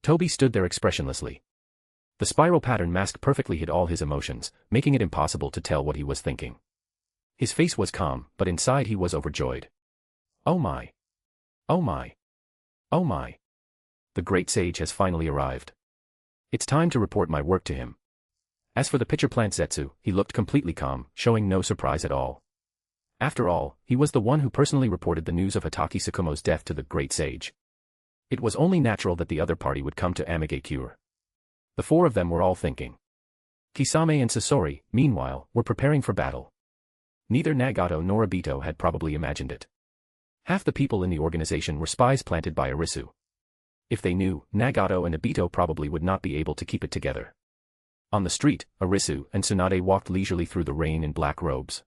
Tobi stood there expressionlessly. The spiral pattern mask perfectly hid all his emotions, making it impossible to tell what he was thinking. His face was calm, but inside he was overjoyed. Oh my! Oh my! Oh my! The great sage has finally arrived. It's time to report my work to him. As for the pitcher plant Zetsu, he looked completely calm, showing no surprise at all. After all, he was the one who personally reported the news of Hatake Tsukumo's death to the great sage. It was only natural that the other party would come to Amigakure. The four of them were all thinking. Kisame and Sasori, meanwhile, were preparing for battle. Neither Nagato nor Obito had probably imagined it. Half the people in the organization were spies planted by Arisu. If they knew, Nagato and Obito probably would not be able to keep it together. On the street, Arisu and Tsunade walked leisurely through the rain in black robes.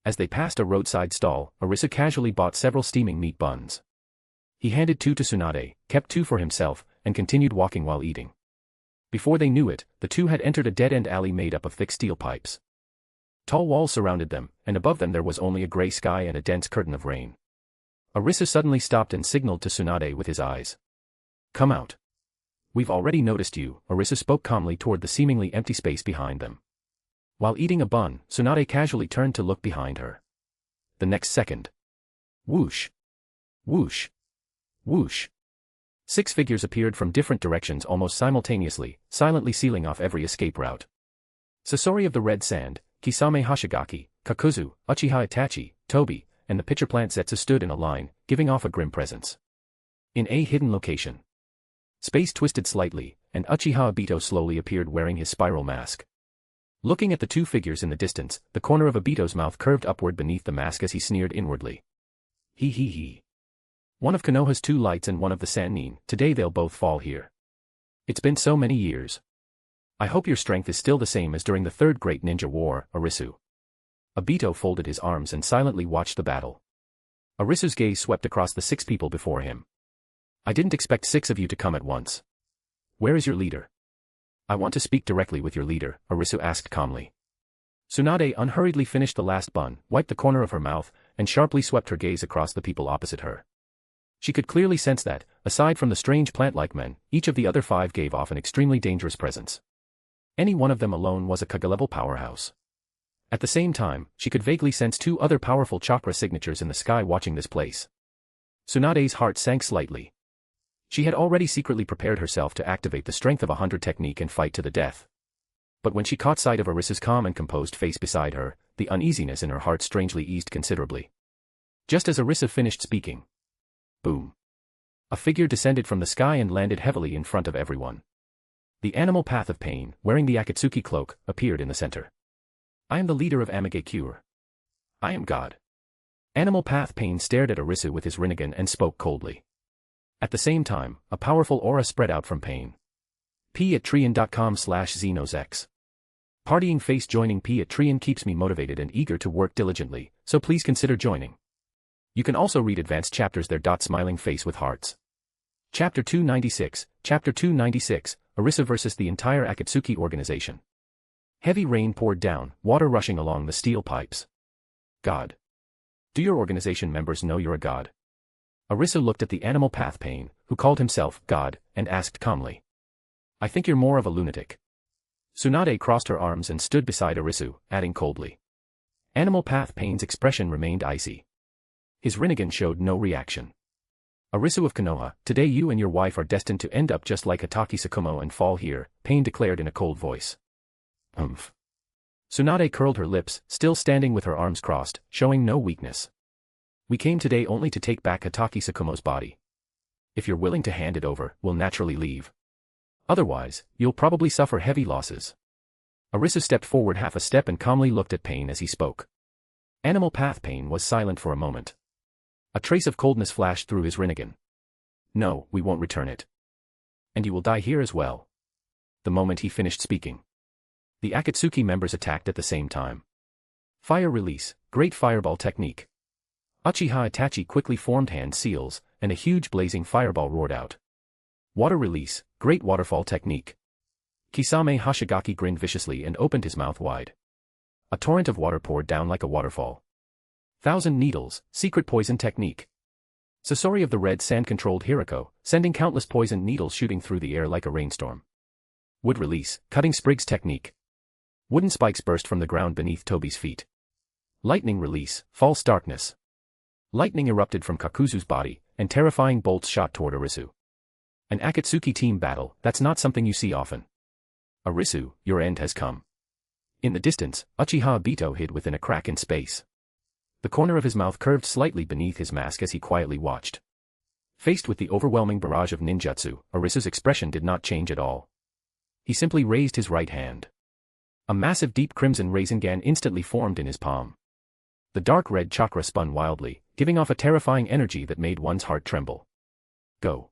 As they passed a roadside stall, Arisu casually bought several steaming meat buns. He handed 2 to Tsunade, kept 2 for himself, and continued walking while eating. Before they knew it, the two had entered a dead-end alley made up of thick steel pipes. Tall walls surrounded them, and above them there was only a gray sky and a dense curtain of rain. Arisu suddenly stopped and signaled to Tsunade with his eyes. Come out. We've already noticed you, Arisu spoke calmly toward the seemingly empty space behind them. While eating a bun, Tsunade casually turned to look behind her. The next second. Whoosh. Whoosh. Whoosh. 6 figures appeared from different directions almost simultaneously, silently sealing off every escape route. Sasori of the Red Sand, Kisame Hashigaki, Kakuzu, Uchiha Itachi, Tobi, and the pitcher plant Zetsu stood in a line, giving off a grim presence. In a hidden location. Space twisted slightly, and Uchiha Obito slowly appeared wearing his spiral mask. Looking at the 2 figures in the distance, the corner of Obito's mouth curved upward beneath the mask as he sneered inwardly. He he he. One of Konoha's 2 lights and one of the Sannin, today they'll both fall here. It's been so many years. I hope your strength is still the same as during the Third Great Ninja War, Arisu. Obito folded his arms and silently watched the battle. Arisu's gaze swept across the 6 people before him. I didn't expect 6 of you to come at once. Where is your leader? I want to speak directly with your leader, Arisu asked calmly. Tsunade unhurriedly finished the last bun, wiped the corner of her mouth, and sharply swept her gaze across the people opposite her. She could clearly sense that, aside from the strange plant-like men, each of the other 5 gave off an extremely dangerous presence. Any one of them alone was a Kaga-level powerhouse. At the same time, she could vaguely sense 2 other powerful chakra signatures in the sky watching this place. Tsunade's heart sank slightly. She had already secretly prepared herself to activate the strength of 100 technique and fight to the death. But when she caught sight of Arisu's calm and composed face beside her, the uneasiness in her heart strangely eased considerably. Just as Arisu finished speaking. Boom. A figure descended from the sky and landed heavily in front of everyone. The animal path of pain, wearing the Akatsuki cloak, appeared in the center. I am the leader of Amage Cure. I am God. Animal path pain stared at Arisu with his Rinnegan and spoke coldly. At the same time, a powerful aura spread out from pain. p@trian.com/xenosex. Partying face joining p@trian keeps me motivated and eager to work diligently, so please consider joining. You can also read advanced chapters there. Smiling face with hearts. Chapter 296, Chapter 296, Arisu versus the entire Akatsuki organization. Heavy rain poured down, water rushing along the steel pipes. God. Do your organization members know you're a god? Arisu looked at the animal path pain, who called himself God, and asked calmly. I think you're more of a lunatic. Tsunade crossed her arms and stood beside Arisu, adding coldly. Animal path pain's expression remained icy. His Rinnegan showed no reaction. Arisu of Konoha, today you and your wife are destined to end up just like Hataki Sakumo and fall here, Pain declared in a cold voice. Tsunade curled her lips, still standing with her arms crossed, showing no weakness. We came today only to take back Hataki Sakumo's body. If you're willing to hand it over, we'll naturally leave. Otherwise, you'll probably suffer heavy losses. Arisu stepped forward half a step and calmly looked at Pain as he spoke. Animal path Pain was silent for a moment. A trace of coldness flashed through his Rinnegan. No, we won't return it. And you will die here as well. The moment he finished speaking. The Akatsuki members attacked at the same time. Fire release, great fireball technique. Uchiha Itachi quickly formed hand seals, and a huge blazing fireball roared out. Water release, great waterfall technique. Kisame Hashigaki grinned viciously and opened his mouth wide. A torrent of water poured down like a waterfall. Thousand needles, secret poison technique. Sasori of the red sand controlled Hirako, sending countless poisoned needles shooting through the air like a rainstorm. Wood release, cutting sprigs technique. Wooden spikes burst from the ground beneath Tobi's feet. Lightning release, false darkness. Lightning erupted from Kakuzu's body, and terrifying bolts shot toward Arisu. An Akatsuki team battle, that's not something you see often. Arisu, your end has come. In the distance, Uchiha Obito hid within a crack in space. The corner of his mouth curved slightly beneath his mask as he quietly watched. Faced with the overwhelming barrage of ninjutsu, Arisu's expression did not change at all. He simply raised his right hand. A massive deep crimson Rasengan instantly formed in his palm. The dark red chakra spun wildly, giving off a terrifying energy that made one's heart tremble. Go.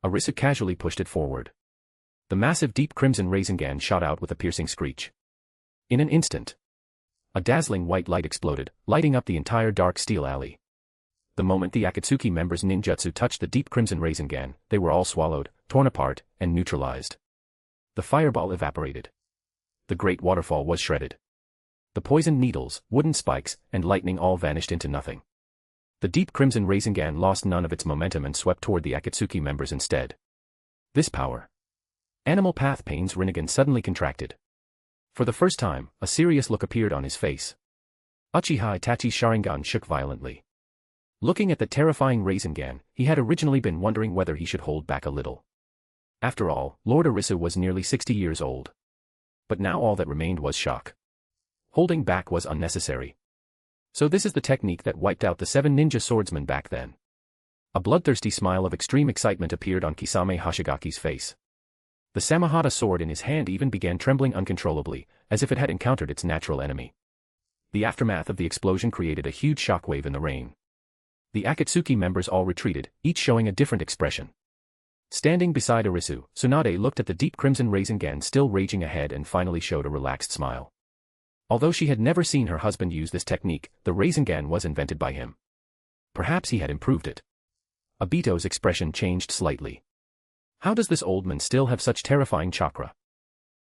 Arisu casually pushed it forward. The massive deep crimson Rasengan shot out with a piercing screech. In an instant, a dazzling white light exploded, lighting up the entire dark steel alley. The moment the Akatsuki members' ninjutsu touched the deep crimson Rasengan, they were all swallowed, torn apart, and neutralized. The fireball evaporated. The great waterfall was shredded. The poisoned needles, wooden spikes, and lightning all vanished into nothing. The deep crimson Rasengan lost none of its momentum and swept toward the Akatsuki members instead. This power. Animal path Pain's Rinnegan suddenly contracted. For the first time, a serious look appeared on his face. Uchiha Itachi's Sharingan shook violently. Looking at the terrifying Rasengan, he had originally been wondering whether he should hold back a little. After all, Lord Arisu was nearly 60 years old. But now all that remained was shock. Holding back was unnecessary. So this is the technique that wiped out the 7 ninja swordsmen back then. A bloodthirsty smile of extreme excitement appeared on Kisame Hashigaki's face. The Samahata sword in his hand even began trembling uncontrollably, as if it had encountered its natural enemy. The aftermath of the explosion created a huge shockwave in the rain. The Akatsuki members all retreated, each showing a different expression. Standing beside Arisu, Tsunade looked at the deep crimson Rasengan still raging ahead and finally showed a relaxed smile. Although she had never seen her husband use this technique, the Rasengan was invented by him. Perhaps he had improved it. Obito's expression changed slightly. How does this old man still have such terrifying chakra?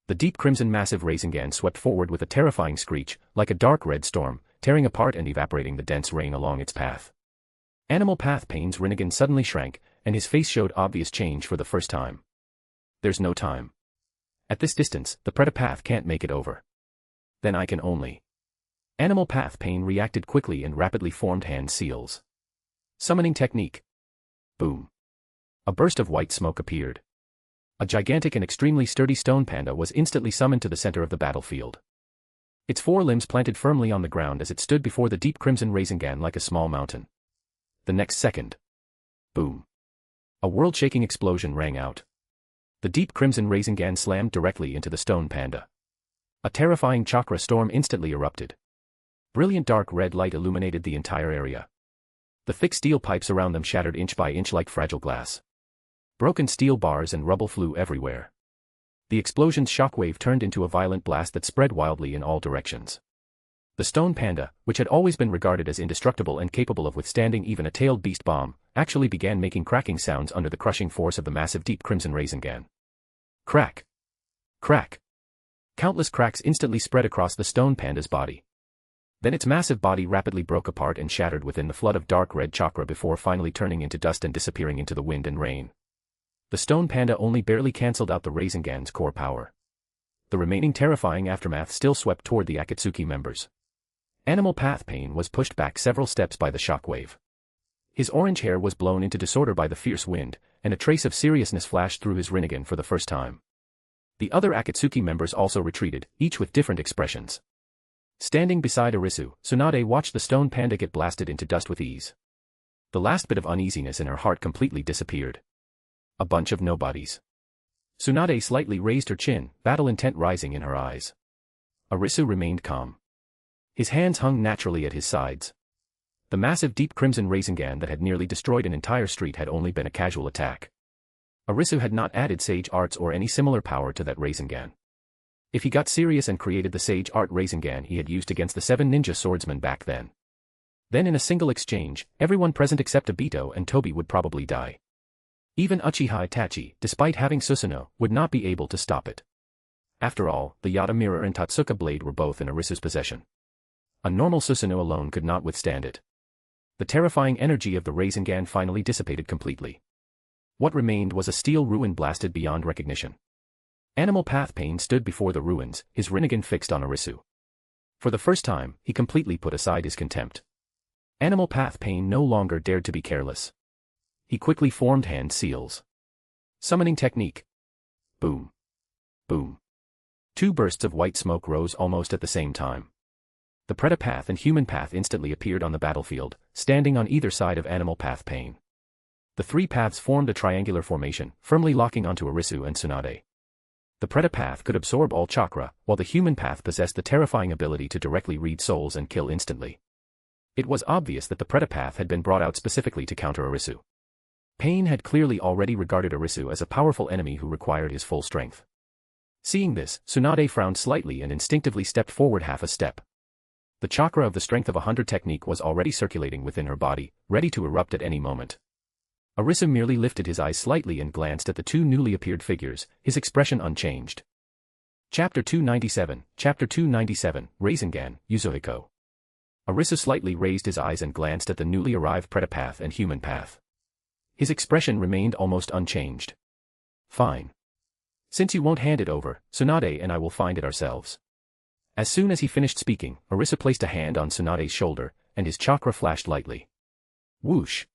The deep crimson massive Rasengan swept forward with a terrifying screech, like a dark red storm, tearing apart and evaporating the dense rain along its path. Animal path Pain's Rinnegan suddenly shrank, and his face showed obvious change for the first time. There's no time. At this distance, the Predapath can't make it over. Then I can only. Animal path Pain reacted quickly and rapidly formed hand seals. Summoning technique. Boom. A burst of white smoke appeared. A gigantic and extremely sturdy stone panda was instantly summoned to the center of the battlefield. Its four limbs planted firmly on the ground as it stood before the deep crimson Rasengan like a small mountain. The next second. Boom. A world-shaking explosion rang out. The deep crimson Rasengan slammed directly into the stone panda. A terrifying chakra storm instantly erupted. Brilliant dark red light illuminated the entire area. The thick steel pipes around them shattered inch by inch like fragile glass. Broken steel bars and rubble flew everywhere. The explosion's shockwave turned into a violent blast that spread wildly in all directions. The stone panda, which had always been regarded as indestructible and capable of withstanding even a tailed beast bomb, actually began making cracking sounds under the crushing force of the massive deep crimson Rasengan. Crack! Crack! Countless cracks instantly spread across the stone panda's body. Then its massive body rapidly broke apart and shattered within the flood of dark red chakra before finally turning into dust and disappearing into the wind and rain. The stone panda only barely cancelled out the Rasengan's core power. The remaining terrifying aftermath still swept toward the Akatsuki members. Animal Path Pain was pushed back several steps by the shockwave. His orange hair was blown into disorder by the fierce wind, and a trace of seriousness flashed through his Rinnegan for the first time. The other Akatsuki members also retreated, each with different expressions. Standing beside Arisu, Tsunade watched the stone panda get blasted into dust with ease. The last bit of uneasiness in her heart completely disappeared. A bunch of nobodies. Tsunade slightly raised her chin, battle intent rising in her eyes. Arisu remained calm. His hands hung naturally at his sides. The massive deep crimson Rasengan that had nearly destroyed an entire street had only been a casual attack. Arisu had not added Sage Arts or any similar power to that Rasengan. If he got serious and created the Sage Art Rasengan he had used against the 7 ninja swordsmen back then. Then in a single exchange, everyone present except Obito and Tobi would probably die. Even Uchiha Itachi, despite having Susanoo, would not be able to stop it. After all, the Yata Mirror and Tatsuka Blade were both in Arisu's possession. A normal Susanoo alone could not withstand it. The terrifying energy of the Rasengan finally dissipated completely. What remained was a steel ruin blasted beyond recognition. Animal Path Pain stood before the ruins, his Rinnegan fixed on Arisu. For the first time, he completely put aside his contempt. Animal Path Pain no longer dared to be careless. He quickly formed hand seals. Summoning technique. Boom. Boom. 2 bursts of white smoke rose almost at the same time. The Preta Path and Human Path instantly appeared on the battlefield, standing on either side of Animal Path Pain. The 3 paths formed a triangular formation, firmly locking onto Arisu and Tsunade. The Preta Path could absorb all chakra, while the Human Path possessed the terrifying ability to directly read souls and kill instantly. It was obvious that the Preta Path had been brought out specifically to counter Arisu. Pain had clearly already regarded Arisu as a powerful enemy who required his full strength. Seeing this, Tsunade frowned slightly and instinctively stepped forward half a step. The chakra of the strength of 100 technique was already circulating within her body, ready to erupt at any moment. Arisu merely lifted his eyes slightly and glanced at the 2 newly appeared figures, his expression unchanged. Chapter 297, Rasengan, Yuzuhiko. Arisu slightly raised his eyes and glanced at the newly arrived Preta Path and Human Path. His expression remained almost unchanged. Fine. Since you won't hand it over, Tsunade and I will find it ourselves. As soon as he finished speaking, Arisu placed a hand on Tsunade's shoulder, and his chakra flashed lightly. Whoosh.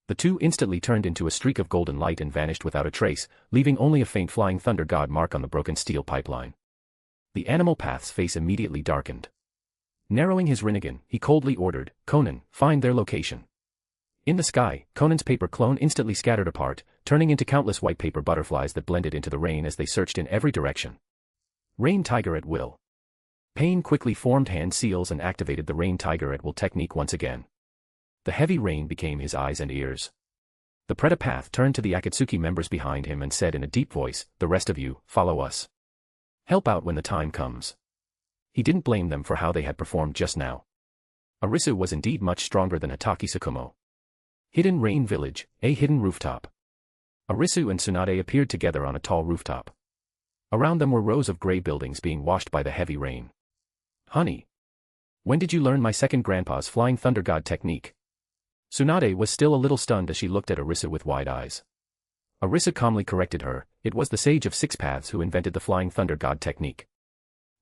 The 2 instantly turned into a streak of golden light and vanished without a trace, leaving only a faint flying thunder god mark on the broken steel pipeline. The Animal Path's face immediately darkened. Narrowing his Rinnegan, he coldly ordered, Conan, find their location. In the sky, Conan's paper clone instantly scattered apart, turning into countless white paper butterflies that blended into the rain as they searched in every direction. Rain Tiger at will. Pain quickly formed hand seals and activated the Rain Tiger at will technique once again. The heavy rain became his eyes and ears. The Preta Path turned to the Akatsuki members behind him and said in a deep voice, the rest of you, follow us. Help out when the time comes. He didn't blame them for how they had performed just now. Arisu was indeed much stronger than Hataki Tsukumo. Hidden Rain Village, a hidden rooftop. Arisu and Tsunade appeared together on a tall rooftop. Around them were rows of gray buildings being washed by the heavy rain. Honey. When did you learn my second grandpa's Flying Thunder God technique? Tsunade was still a little stunned as she looked at Arisu with wide eyes. Arisu calmly corrected her, it was the Sage of 6 Paths who invented the Flying Thunder God technique.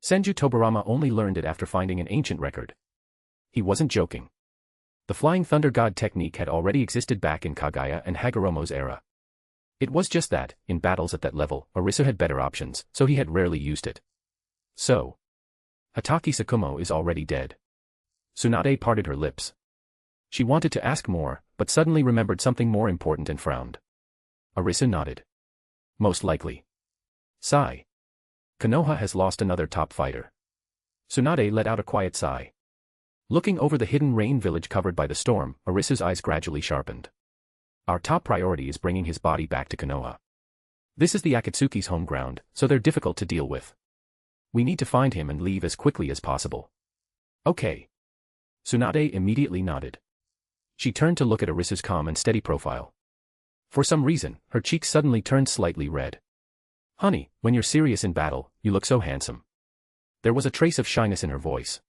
Senju Tobarama only learned it after finding an ancient record. He wasn't joking. The Flying Thunder God technique had already existed back in Kaguya and Hagoromo's era. It was just that, in battles at that level, Arisu had better options, so he had rarely used it. So, Hatake Tsukumo is already dead. Tsunade parted her lips. She wanted to ask more, but suddenly remembered something more important and frowned. Arisu nodded. Most likely. Sigh. Konoha has lost another top fighter. Tsunade let out a quiet sigh. Looking over the hidden rain village covered by the storm, Arisu's eyes gradually sharpened. Our top priority is bringing his body back to Konoha. This is the Akatsuki's home ground, so they're difficult to deal with. We need to find him and leave as quickly as possible. Okay. Tsunade immediately nodded. She turned to look at Arisu's calm and steady profile. For some reason, her cheeks suddenly turned slightly red. Honey, when you're serious in battle, you look so handsome. There was a trace of shyness in her voice.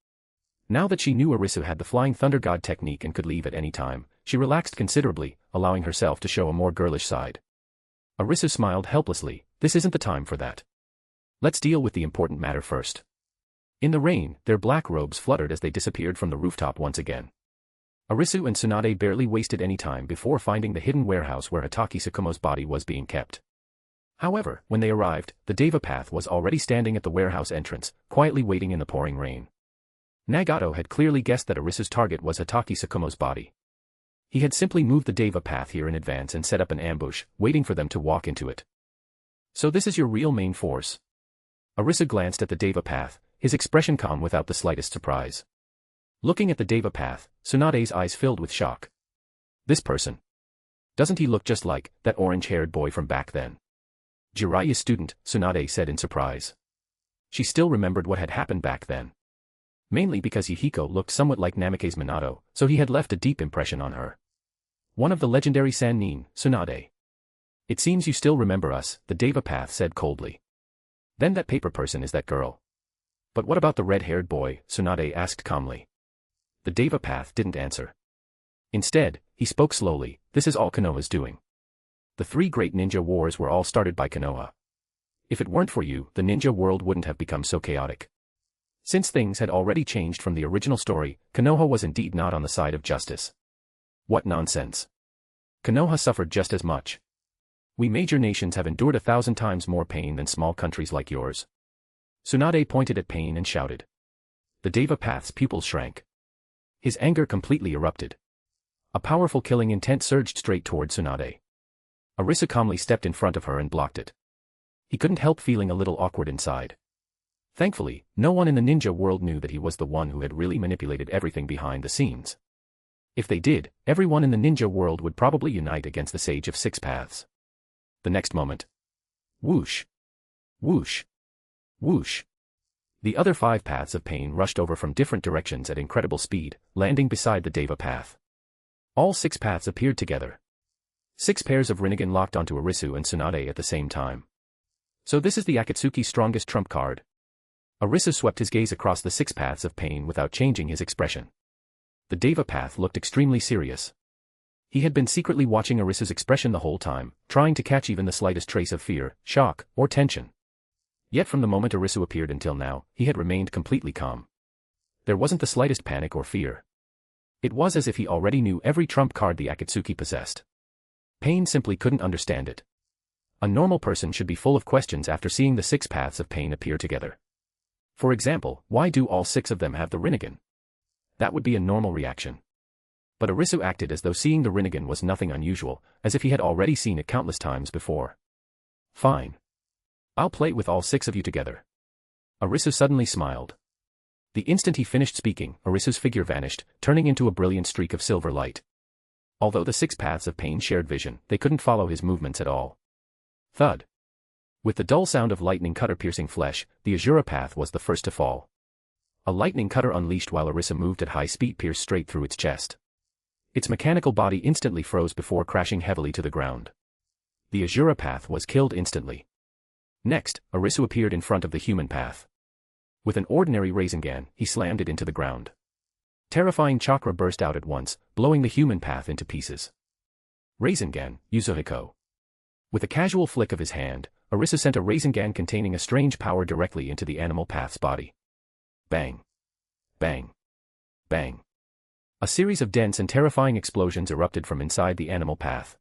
Now that she knew Arisu had the Flying Thunder God technique and could leave at any time, she relaxed considerably, allowing herself to show a more girlish side. Arisu smiled helplessly. This isn't the time for that. Let's deal with the important matter first. In the rain, their black robes fluttered as they disappeared from the rooftop once again. Arisu and Tsunade barely wasted any time before finding the hidden warehouse where Hatake Tsukumo's body was being kept. However, when they arrived, the Deva Path was already standing at the warehouse entrance, quietly waiting in the pouring rain. Nagato had clearly guessed that Arisu's target was Hatake Tsukumo's body. He had simply moved the Deva Path here in advance and set up an ambush, waiting for them to walk into it. So this is your real main force? Arisu glanced at the Deva Path, his expression calm without the slightest surprise. Looking at the Deva Path, Tsunade's eyes filled with shock. This person. Doesn't he look just like that orange-haired boy from back then? Jiraiya's student, Tsunade said in surprise. She still remembered what had happened back then. Mainly because Yahiko looked somewhat like Namake's Minato, so he had left a deep impression on her. One of the legendary Sannin, Tsunade. It seems you still remember us, the Deva Path said coldly. Then that paper person is that girl. But what about the red-haired boy, Tsunade asked calmly. The Deva Path didn't answer. Instead, he spoke slowly. This is all Konoha's doing. The three great ninja wars were all started by Konoha. If it weren't for you, the ninja world wouldn't have become so chaotic. Since things had already changed from the original story, Konoha was indeed not on the side of justice. What nonsense. Konoha suffered just as much. We major nations have endured 1,000 times more pain than small countries like yours. Tsunade pointed at Pain and shouted. The Deva Path's pupils shrank. His anger completely erupted. A powerful killing intent surged straight toward Tsunade. Arisu calmly stepped in front of her and blocked it. He couldn't help feeling a little awkward inside. Thankfully, no one in the ninja world knew that he was the one who had really manipulated everything behind the scenes. If they did, everyone in the ninja world would probably unite against the Sage of Six Paths. The next moment. Whoosh. Whoosh. Whoosh. The other 5 paths of pain rushed over from different directions at incredible speed, landing beside the Deva Path. All 6 paths appeared together. 6 pairs of Rinnegan locked onto Arisu and Tsunade at the same time. So this is the Akatsuki's strongest trump card. Arisu swept his gaze across the 6 paths of pain without changing his expression. The Deva Path looked extremely serious. He had been secretly watching Arisu's expression the whole time, trying to catch even the slightest trace of fear, shock, or tension. Yet from the moment Arisu appeared until now, he had remained completely calm. There wasn't the slightest panic or fear. It was as if he already knew every trump card the Akatsuki possessed. Pain simply couldn't understand it. A normal person should be full of questions after seeing the 6 paths of pain appear together. For example, why do all 6 of them have the Rinnegan? That would be a normal reaction. But Arisu acted as though seeing the Rinnegan was nothing unusual, as if he had already seen it countless times before. Fine. I'll play with all 6 of you together. Arisu suddenly smiled. The instant he finished speaking, Arisu's figure vanished, turning into a brilliant streak of silver light. Although the 6 paths of pain shared vision, they couldn't follow his movements at all. Thud. With the dull sound of lightning cutter piercing flesh, the Asura path was the first to fall. A lightning cutter unleashed while Arisu moved at high speed pierced straight through its chest. Its mechanical body instantly froze before crashing heavily to the ground. The Asura path was killed instantly. Next, Arisu appeared in front of the human path. With an ordinary Rasengan, he slammed it into the ground. Terrifying chakra burst out at once, blowing the human path into pieces. Rasengan, Yuzuhiko. With a casual flick of his hand, Arisu sent a Rasengan containing a strange power directly into the animal path's body. Bang. Bang. Bang. A series of dense and terrifying explosions erupted from inside the animal path.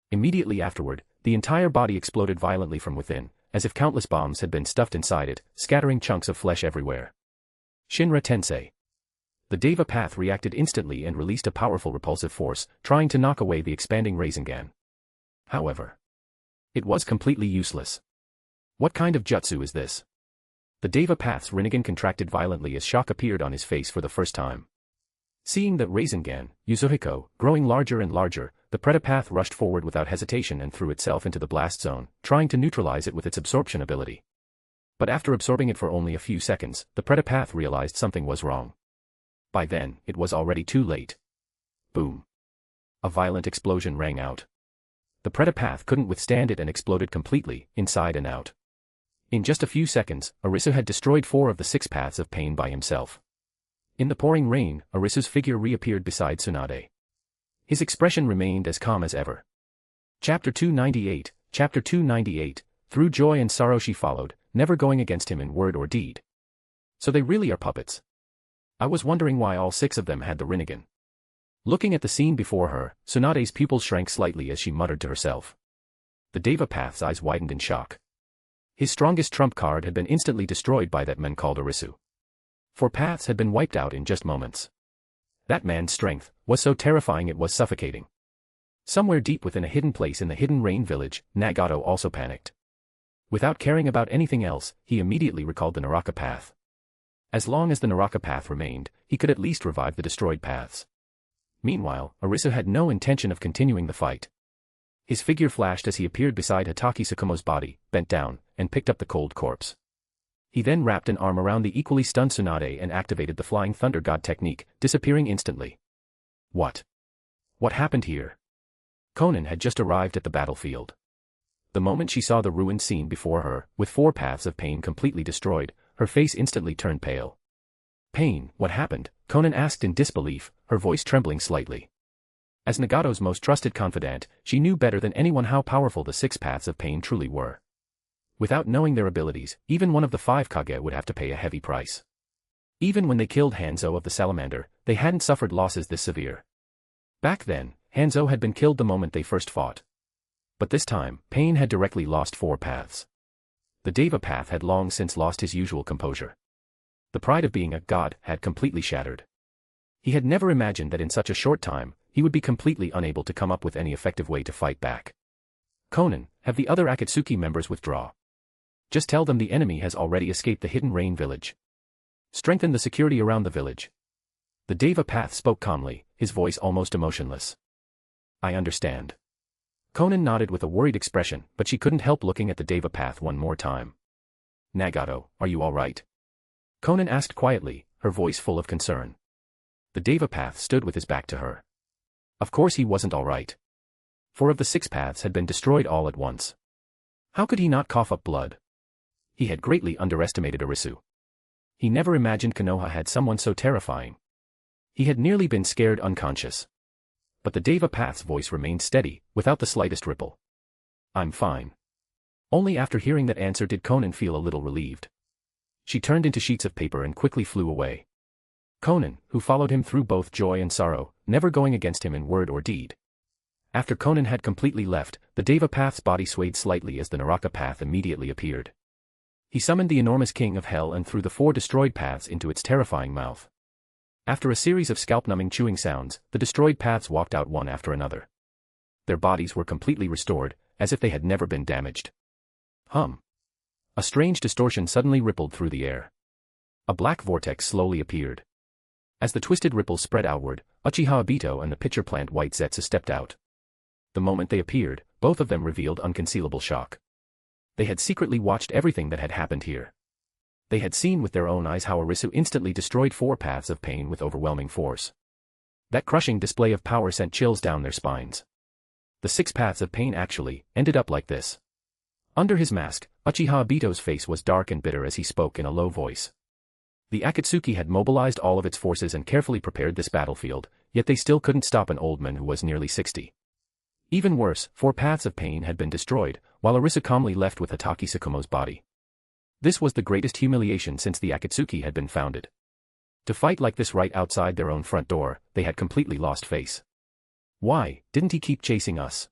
Immediately afterward, The entire body exploded violently from within, as if countless bombs had been stuffed inside it, scattering chunks of flesh everywhere. Shinra Tensei. The Deva Path reacted instantly and released a powerful repulsive force, trying to knock away the expanding Rasengan. However, it was completely useless. What kind of jutsu is this? The Deva Path's Rinnegan contracted violently as shock appeared on his face for the first time. Seeing the Rasengan, Yasuhiko, growing larger and larger, the Predapath rushed forward without hesitation and threw itself into the blast zone, trying to neutralize it with its absorption ability. But after absorbing it for only a few seconds, the Predapath realized something was wrong. By then, it was already too late. Boom. A violent explosion rang out. The Predapath couldn't withstand it and exploded completely, inside and out. In just a few seconds, Arisu had destroyed 4 of the 6 paths of pain by himself. In the pouring rain, Arisu's figure reappeared beside Tsunade. His expression remained as calm as ever. Chapter 298, Chapter 298, through joy and sorrow she followed, never going against him in word or deed. So they really are puppets. I was wondering why all 6 of them had the Rinnegan. Looking at the scene before her, Tsunade's pupils shrank slightly as she muttered to herself. The Deva Path's eyes widened in shock. His strongest trump card had been instantly destroyed by that man called Arisu. 4 paths had been wiped out in just moments. That man's strength was so terrifying it was suffocating. Somewhere deep within a hidden place in the hidden rain village, Nagato also panicked. Without caring about anything else, he immediately recalled the Naraka path. As long as the Naraka path remained, he could at least revive the destroyed paths. Meanwhile, Arisu had no intention of continuing the fight. His figure flashed as he appeared beside Hatake Tsukumo's body, bent down, and picked up the cold corpse. He then wrapped an arm around the equally stunned Tsunade and activated the Flying Thunder God technique, disappearing instantly. What? What happened here? Konan had just arrived at the battlefield. The moment she saw the ruined scene before her, with 4 paths of pain completely destroyed, her face instantly turned pale. Pain, what happened? Konan asked in disbelief, her voice trembling slightly. As Nagato's most trusted confidant, she knew better than anyone how powerful the 6 paths of pain truly were. Without knowing their abilities, even one of the 5 Kage would have to pay a heavy price. Even when they killed Hanzo of the Salamander, they hadn't suffered losses this severe. Back then, Hanzo had been killed the moment they first fought. But this time, Pain had directly lost 4 paths. The Deva path had long since lost his usual composure. The pride of being a god had completely shattered. He had never imagined that in such a short time, he would be completely unable to come up with any effective way to fight back. Konan, have the other Akatsuki members withdraw. Just tell them the enemy has already escaped the hidden rain village. Strengthen the security around the village. The Deva Path spoke calmly, his voice almost emotionless. I understand. Konan nodded with a worried expression, but she couldn't help looking at the Deva Path one more time. Nagato, are you all right? Konan asked quietly, her voice full of concern. The Deva Path stood with his back to her. Of course he wasn't all right. 4 of the 6 paths had been destroyed all at once. How could he not cough up blood? He had greatly underestimated Arisu. He never imagined Konoha had someone so terrifying. He had nearly been scared unconscious. But the Deva Path's voice remained steady, without the slightest ripple. I'm fine. Only after hearing that answer did Konan feel a little relieved. She turned into sheets of paper and quickly flew away. Konan, who followed him through both joy and sorrow, never going against him in word or deed. After Konan had completely left, the Deva Path's body swayed slightly as the Naraka path immediately appeared. He summoned the enormous king of hell and threw the 4 destroyed paths into its terrifying mouth. After a series of scalp-numbing chewing sounds, the destroyed paths walked out one after another. Their bodies were completely restored, as if they had never been damaged. Hum. A strange distortion suddenly rippled through the air. A black vortex slowly appeared. As the twisted ripples spread outward, Uchiha Obito and the pitcher plant White Zetsu stepped out. The moment they appeared, both of them revealed unconcealable shock. They had secretly watched everything that had happened here. They had seen with their own eyes how Arisu instantly destroyed 4 paths of pain with overwhelming force. That crushing display of power sent chills down their spines. The 6 paths of pain actually ended up like this. Under his mask, Uchiha Obito's face was dark and bitter as he spoke in a low voice. The Akatsuki had mobilized all of its forces and carefully prepared this battlefield, yet they still couldn't stop an old man who was nearly 60. Even worse, 4 paths of pain had been destroyed, while Arisu calmly left with Hatake Tsukumo's body. This was the greatest humiliation since the Akatsuki had been founded. To fight like this right outside their own front door, they had completely lost face. Why didn't he keep chasing us?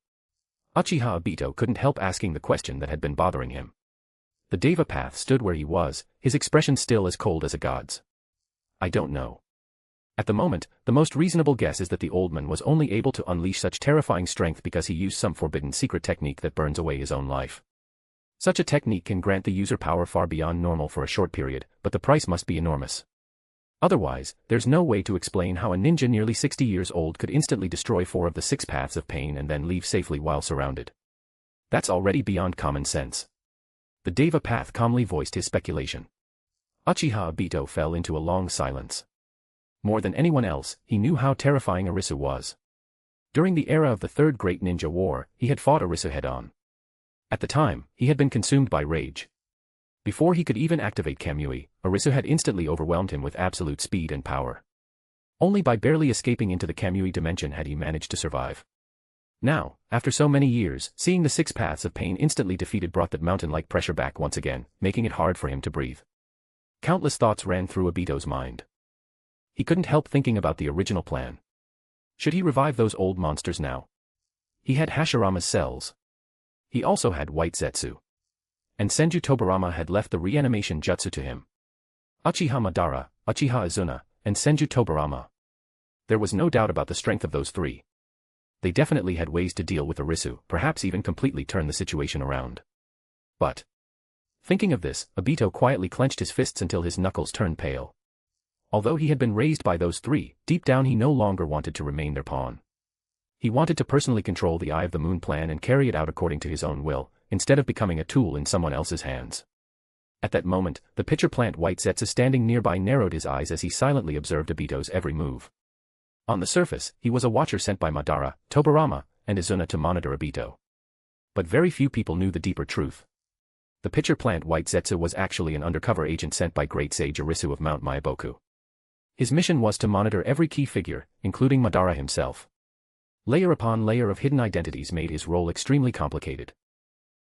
Uchiha Obito couldn't help asking the question that had been bothering him. The Deva Path stood where he was, his expression still as cold as a god's. I don't know. At the moment, the most reasonable guess is that the old man was only able to unleash such terrifying strength because he used some forbidden secret technique that burns away his own life. Such a technique can grant the user power far beyond normal for a short period, but the price must be enormous. Otherwise, there's no way to explain how a ninja nearly 60 years old could instantly destroy 4 of the 6 paths of pain and then leave safely while surrounded. That's already beyond common sense. The Deva Path calmly voiced his speculation. Uchiha Obito fell into a long silence. More than anyone else, he knew how terrifying Arisu was. During the era of the Third Great Ninja War, he had fought Arisu head-on. At the time, he had been consumed by rage. Before he could even activate Kamui, Arisu had instantly overwhelmed him with absolute speed and power. Only by barely escaping into the Kamui dimension had he managed to survive. Now, after so many years, seeing the 6 paths of pain instantly defeated brought that mountain-like pressure back once again, making it hard for him to breathe. Countless thoughts ran through Obito's mind. He couldn't help thinking about the original plan. Should he revive those old monsters now? He had Hashirama's cells. He also had White Zetsu. And Senju Tobarama had left the reanimation jutsu to him. Uchiha Madara, Uchiha Izuna, and Senju Tobarama. There was no doubt about the strength of those 3. They definitely had ways to deal with Arisu, perhaps even completely turn the situation around. But, thinking of this, Obito quietly clenched his fists until his knuckles turned pale. Although he had been raised by those 3, deep down he no longer wanted to remain their pawn. He wanted to personally control the Eye of the Moon plan and carry it out according to his own will, instead of becoming a tool in someone else's hands. At that moment, the pitcher plant White Zetsu standing nearby narrowed his eyes as he silently observed Obito's every move. On the surface, he was a watcher sent by Madara, Tobarama, and Izuna to monitor Obito. But very few people knew the deeper truth. The pitcher plant White Zetsu was actually an undercover agent sent by Great Sage Arisu of Mount Maiboku. His mission was to monitor every key figure, including Madara himself. Layer upon layer of hidden identities made his role extremely complicated.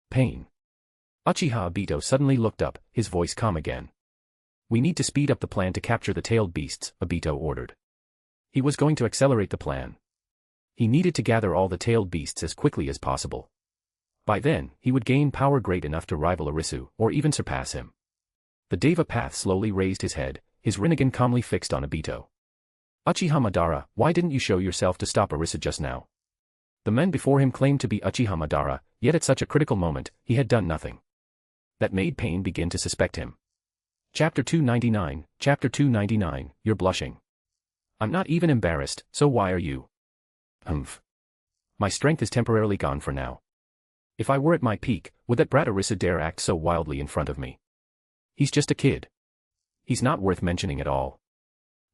Pain. Uchiha Obito suddenly looked up, his voice calm again. We need to speed up the plan to capture the tailed beasts, Obito ordered. He was going to accelerate the plan. He needed to gather all the tailed beasts as quickly as possible. By then, he would gain power great enough to rival Arisu, or even surpass him. The Deva Path slowly raised his head, his Rinnegan calmly fixed on Obito. Uchiha Madara, why didn't you show yourself to stop Arisu just now? The men before him claimed to be Uchiha Madara, yet at such a critical moment, he had done nothing. That made Pain begin to suspect him. Chapter 299, You're blushing. I'm not even embarrassed, so why are you? My strength is temporarily gone for now. If I were at my peak, would that brat Arisu dare act so wildly in front of me? He's just a kid. He's not worth mentioning at all.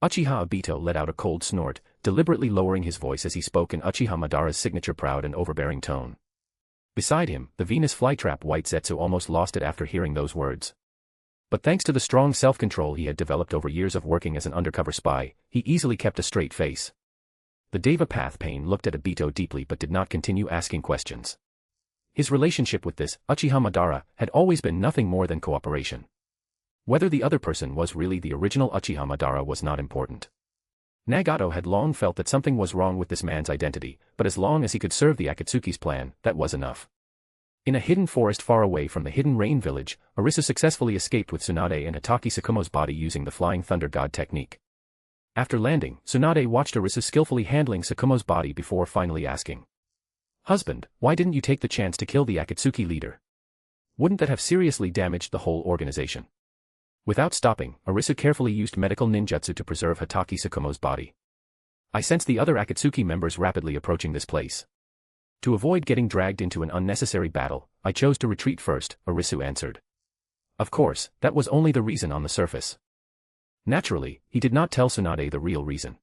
Uchiha Obito let out a cold snort, deliberately lowering his voice as he spoke in Uchiha Madara's signature proud and overbearing tone. Beside him, the Venus flytrap White Zetsu almost lost it after hearing those words. But thanks to the strong self-control he had developed over years of working as an undercover spy, he easily kept a straight face. The Deva Path Pain looked at Obito deeply but did not continue asking questions. His relationship with this Uchiha Madara had always been nothing more than cooperation. Whether the other person was really the original Uchiha Madara was not important. Nagato had long felt that something was wrong with this man's identity, but as long as he could serve the Akatsuki's plan, that was enough. In a hidden forest far away from the Hidden Rain village, Arisu successfully escaped with Tsunade and Hatake Sakumo's body using the Flying Thunder God technique. After landing, Tsunade watched Arisu skillfully handling Sakumo's body before finally asking, "Husband, why didn't you take the chance to kill the Akatsuki leader? Wouldn't that have seriously damaged the whole organization?" Without stopping, Arisu carefully used medical ninjutsu to preserve Hatake Sakumo's body. I sensed the other Akatsuki members rapidly approaching this place. To avoid getting dragged into an unnecessary battle, I chose to retreat first, Arisu answered. Of course, that was only the reason on the surface. Naturally, he did not tell Tsunade the real reason.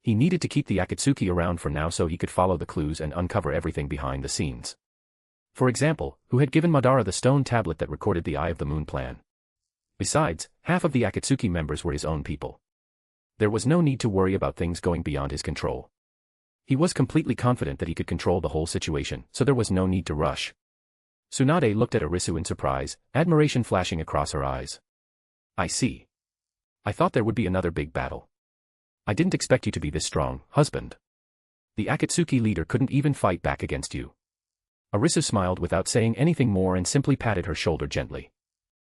He needed to keep the Akatsuki around for now so he could follow the clues and uncover everything behind the scenes. For example, who had given Madara the stone tablet that recorded the Eye of the Moon plan? Besides, half of the Akatsuki members were his own people. There was no need to worry about things going beyond his control. He was completely confident that he could control the whole situation, so there was no need to rush. Tsunade looked at Arisu in surprise, admiration flashing across her eyes. I see. I thought there would be another big battle. I didn't expect you to be this strong, husband. The Akatsuki leader couldn't even fight back against you. Arisu smiled without saying anything more and simply patted her shoulder gently.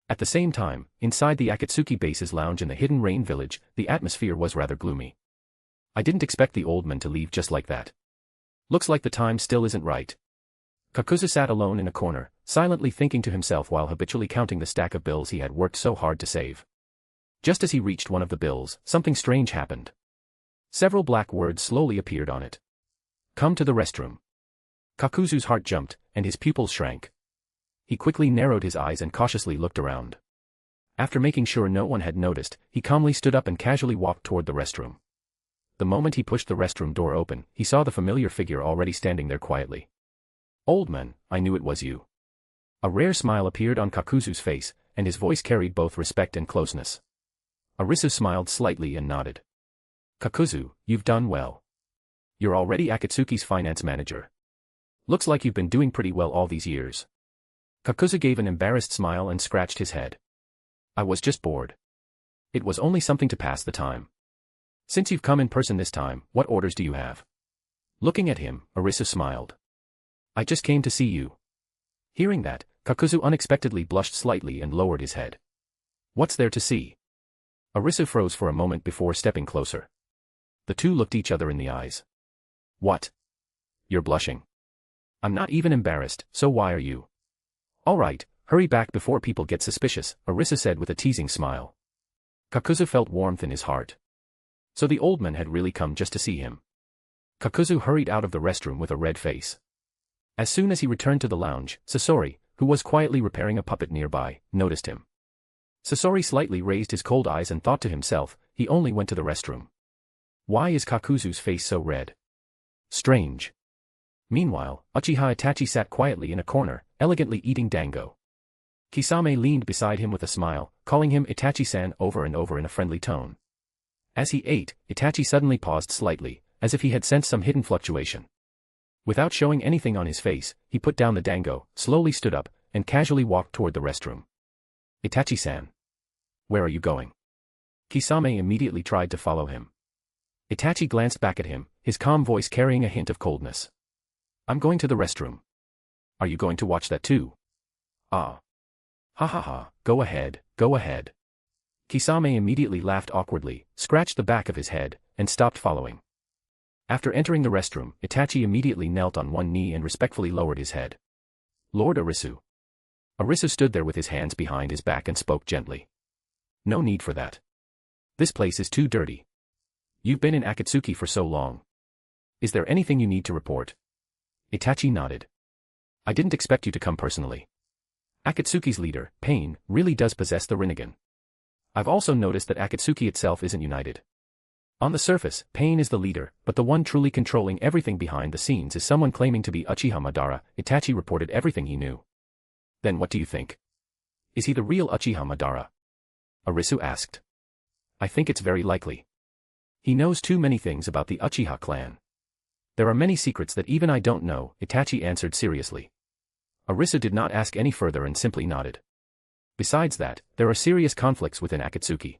At the same time, inside the Akatsuki base's lounge in the Hidden Rain village, the atmosphere was rather gloomy. I didn't expect the old man to leave just like that. Looks like the time still isn't right. Kakuzu sat alone in a corner, silently thinking to himself while habitually counting the stack of bills he had worked so hard to save. Just as he reached one of the bills, something strange happened. Several black words slowly appeared on it. Come to the restroom. Kakuzu's heart jumped, and his pupils shrank. He quickly narrowed his eyes and cautiously looked around. After making sure no one had noticed, he calmly stood up and casually walked toward the restroom. The moment he pushed the restroom door open, he saw the familiar figure already standing there quietly. Old man, I knew it was you. A rare smile appeared on Kakuzu's face, and his voice carried both respect and closeness. Arisu smiled slightly and nodded. Kakuzu, you've done well. You're already Akatsuki's finance manager. Looks like you've been doing pretty well all these years. Kakuzu gave an embarrassed smile and scratched his head. I was just bored. It was only something to pass the time. Since you've come in person this time, what orders do you have? Looking at him, Arisu smiled. I just came to see you. Hearing that, Kakuzu unexpectedly blushed slightly and lowered his head. What's there to see? Arisu froze for a moment before stepping closer. The two looked each other in the eyes. What? You're blushing. I'm not even embarrassed, so why are you? All right, hurry back before people get suspicious, Arisu said with a teasing smile. Kakuzu felt warmth in his heart. So the old man had really come just to see him. Kakuzu hurried out of the restroom with a red face. As soon as he returned to the lounge, Sasori, who was quietly repairing a puppet nearby, noticed him. Sasori slightly raised his cold eyes and thought to himself, he only went to the restroom. Why is Kakuzu's face so red? Strange. Meanwhile, Uchiha Itachi sat quietly in a corner, elegantly eating dango. Kisame leaned beside him with a smile, calling him Itachi-san over and over in a friendly tone. As he ate, Itachi suddenly paused slightly, as if he had sensed some hidden fluctuation. Without showing anything on his face, he put down the dango, slowly stood up, and casually walked toward the restroom. Itachi-san. Where are you going? Kisame immediately tried to follow him. Itachi glanced back at him, his calm voice carrying a hint of coldness. I'm going to the restroom. Are you going to watch that too? Ah. Ha ha ha, go ahead, go ahead. Kisame immediately laughed awkwardly, scratched the back of his head, and stopped following. After entering the restroom, Itachi immediately knelt on one knee and respectfully lowered his head. Lord Arisu. Arisu stood there with his hands behind his back and spoke gently. No need for that. This place is too dirty. You've been in Akatsuki for so long. Is there anything you need to report? Itachi nodded. I didn't expect you to come personally. Akatsuki's leader, Pain, really does possess the Rinnegan. I've also noticed that Akatsuki itself isn't united. On the surface, Pain is the leader, but the one truly controlling everything behind the scenes is someone claiming to be Uchiha Madara. Itachi reported everything he knew. Then what do you think? Is he the real Uchiha Madara? Arisu asked. I think it's very likely. He knows too many things about the Uchiha clan. There are many secrets that even I don't know, Itachi answered seriously. Arisu did not ask any further and simply nodded. Besides that, there are serious conflicts within Akatsuki.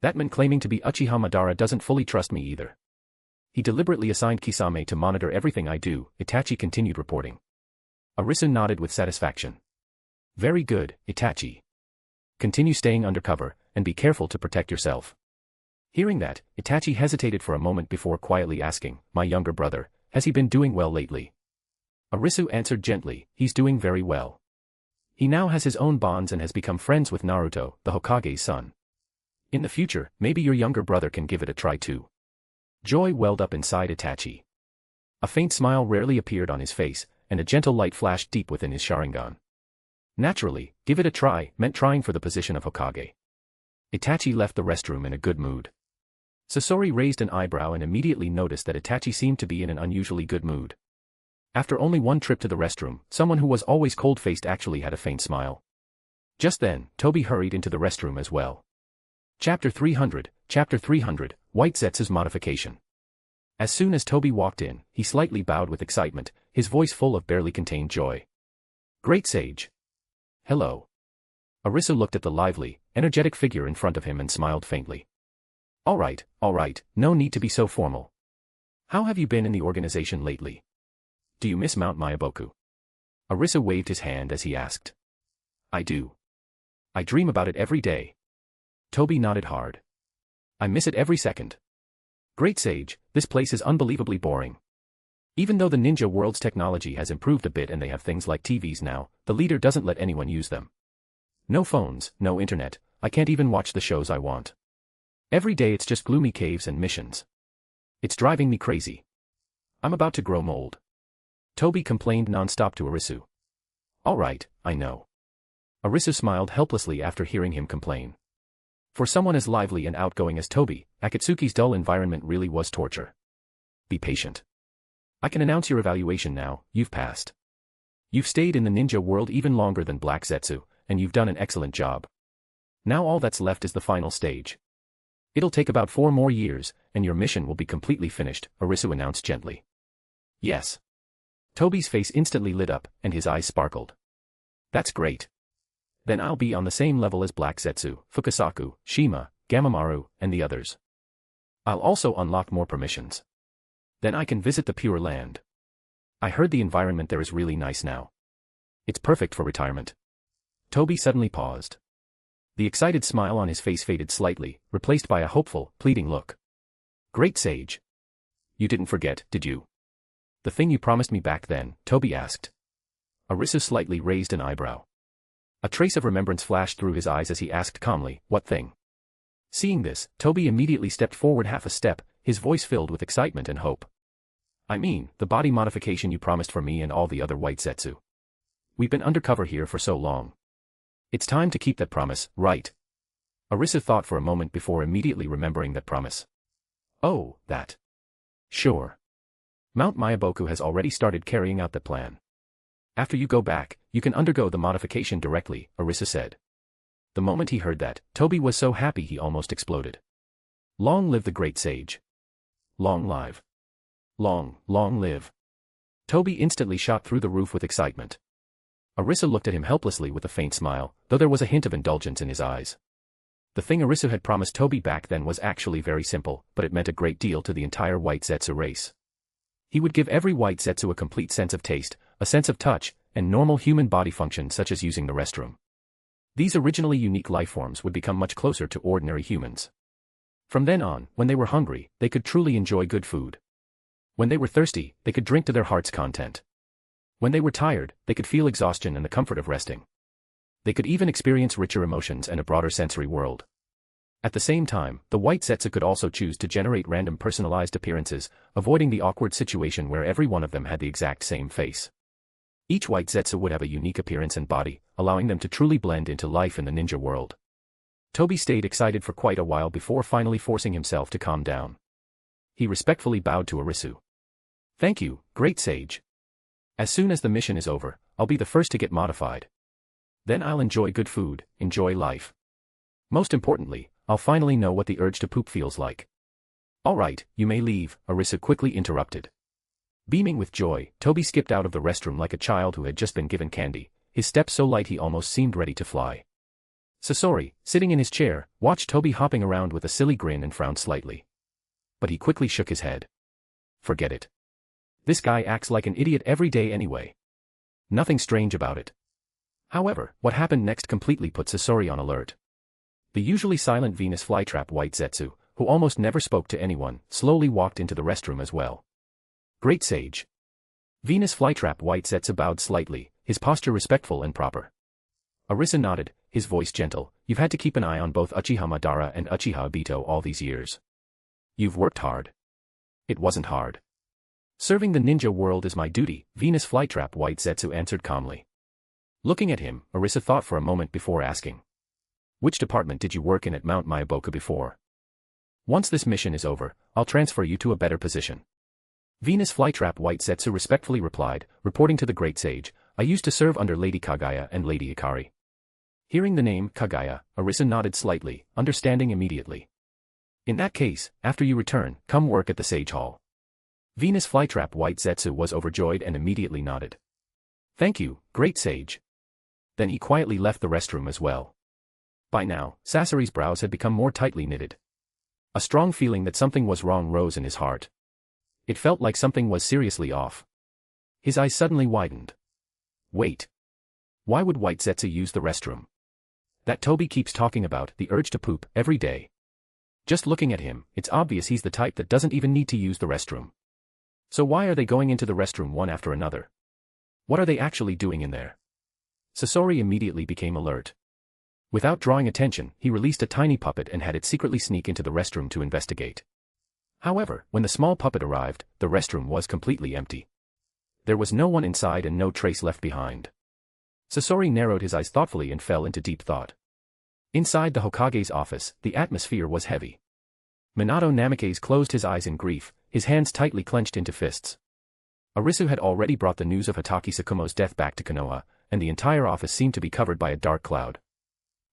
That man claiming to be Uchiha Madara doesn't fully trust me either. He deliberately assigned Kisame to monitor everything I do, Itachi continued reporting. Arisu nodded with satisfaction. Very good, Itachi. Continue staying undercover, and be careful to protect yourself. Hearing that, Itachi hesitated for a moment before quietly asking, my younger brother, has he been doing well lately? Arisu answered gently, he's doing very well. He now has his own bonds and has become friends with Naruto, the Hokage's son. In the future, maybe your younger brother can give it a try too. Joy welled up inside Itachi. A faint smile rarely appeared on his face, and a gentle light flashed deep within his Sharingan. Naturally, give it a try meant trying for the position of Hokage. Itachi left the restroom in a good mood. Sasori raised an eyebrow and immediately noticed that Itachi seemed to be in an unusually good mood. After only one trip to the restroom, someone who was always cold-faced actually had a faint smile. Just then, Tobi hurried into the restroom as well. Chapter 300, White Zetsu's Modification. As soon as Tobi walked in, he slightly bowed with excitement, his voice full of barely contained joy. Great Sage. Hello. Arisu looked at the lively, energetic figure in front of him and smiled faintly. All right, no need to be so formal. How have you been in the organization lately? Do you miss Mount Mayaboku? Arisu waved his hand as he asked. I do. I dream about it every day. Toby nodded hard. I miss it every second. Great Sage, this place is unbelievably boring. Even though the ninja world's technology has improved a bit and they have things like TVs now, the leader doesn't let anyone use them. No phones, no internet, I can't even watch the shows I want. Every day it's just gloomy caves and missions. It's driving me crazy. I'm about to grow mold. Toby complained non-stop to Arisu. Alright, I know. Arisu smiled helplessly after hearing him complain. For someone as lively and outgoing as Toby, Akatsuki's dull environment really was torture. Be patient. I can announce your evaluation now, you've passed. You've stayed in the ninja world even longer than Black Zetsu, and you've done an excellent job. Now all that's left is the final stage. It'll take about 4 more years, and your mission will be completely finished, Arisu announced gently. Yes. Toby's face instantly lit up, and his eyes sparkled. That's great. Then I'll be on the same level as Black Zetsu, Fukasaku, Shima, Gamamaru, and the others. I'll also unlock more permissions. Then I can visit the Pure Land. I heard the environment there is really nice now. It's perfect for retirement. Toby suddenly paused. The excited smile on his face faded slightly, replaced by a hopeful, pleading look. Great Sage. You didn't forget, did you? The thing you promised me back then, Toby asked. Arisu slightly raised an eyebrow. A trace of remembrance flashed through his eyes as he asked calmly, what thing? Seeing this, Toby immediately stepped forward half a step, his voice filled with excitement and hope. I mean, the body modification you promised for me and all the other white Zetsu. We've been undercover here for so long. It's time to keep that promise, right? Arisu thought for a moment before immediately remembering that promise. Oh, that. Sure. Mount Mayaboku has already started carrying out that plan. After you go back, you can undergo the modification directly, Arisu said. The moment he heard that, Toby was so happy he almost exploded. Long live the great sage. Long live. Long live. Toby instantly shot through the roof with excitement. Arisu looked at him helplessly with a faint smile, though there was a hint of indulgence in his eyes. The thing Arisu had promised Toby back then was actually very simple, but it meant a great deal to the entire white Zetsu race. He would give every white Zetsu a complete sense of taste, a sense of touch, and normal human body function such as using the restroom. These originally unique lifeforms would become much closer to ordinary humans. From then on, when they were hungry, they could truly enjoy good food. When they were thirsty, they could drink to their heart's content. When they were tired, they could feel exhaustion and the comfort of resting. They could even experience richer emotions and a broader sensory world. At the same time, the white Zetsu could also choose to generate random personalized appearances, avoiding the awkward situation where every one of them had the exact same face. Each white Zetsu would have a unique appearance and body, allowing them to truly blend into life in the ninja world. Toby stayed excited for quite a while before finally forcing himself to calm down. He respectfully bowed to Arisu. Thank you, great sage. As soon as the mission is over, I'll be the first to get modified. Then I'll enjoy good food, enjoy life. Most importantly, I'll finally know what the urge to poop feels like. All right, you may leave, Arisu quickly interrupted. Beaming with joy, Toby skipped out of the restroom like a child who had just been given candy, his step so light he almost seemed ready to fly. Sasori, sitting in his chair, watched Toby hopping around with a silly grin and frowned slightly. But he quickly shook his head. Forget it. This guy acts like an idiot every day anyway. Nothing strange about it. However, what happened next completely put Sasori on alert. The usually silent Venus flytrap white Zetsu, who almost never spoke to anyone, slowly walked into the restroom as well. Great sage. Venus flytrap white Zetsu bowed slightly, his posture respectful and proper. Arisu nodded, his voice gentle. You've had to keep an eye on both Uchiha Madara and Uchiha Obito all these years. You've worked hard. It wasn't hard. Serving the ninja world is my duty, Venus flytrap white Zetsu answered calmly. Looking at him, Arisu thought for a moment before asking. Which department did you work in at Mount Mayaboku before? Once this mission is over, I'll transfer you to a better position. Venus flytrap white Zetsu respectfully replied, reporting to the great sage, I used to serve under Lady Kaguya and Lady Ikari. Hearing the name, Kaguya, Arisu nodded slightly, understanding immediately. In that case, after you return, come work at the Sage Hall. Venus flytrap white Zetsu was overjoyed and immediately nodded. Thank you, great sage. Then he quietly left the restroom as well. By now, Sasori's brows had become more tightly knitted. A strong feeling that something was wrong rose in his heart. It felt like something was seriously off. His eyes suddenly widened. Wait. Why would White Zetsu use the restroom? That Toby keeps talking about, the urge to poop, every day. Just looking at him, it's obvious he's the type that doesn't even need to use the restroom. So why are they going into the restroom one after another? What are they actually doing in there? Sasori immediately became alert. Without drawing attention, he released a tiny puppet and had it secretly sneak into the restroom to investigate. However, when the small puppet arrived, the restroom was completely empty. There was no one inside and no trace left behind. Sasori narrowed his eyes thoughtfully and fell into deep thought. Inside the Hokage's office, the atmosphere was heavy. Minato Namikaze closed his eyes in grief, his hands tightly clenched into fists. Arisu had already brought the news of Hatake Tsukumo's death back to Konoha, and the entire office seemed to be covered by a dark cloud.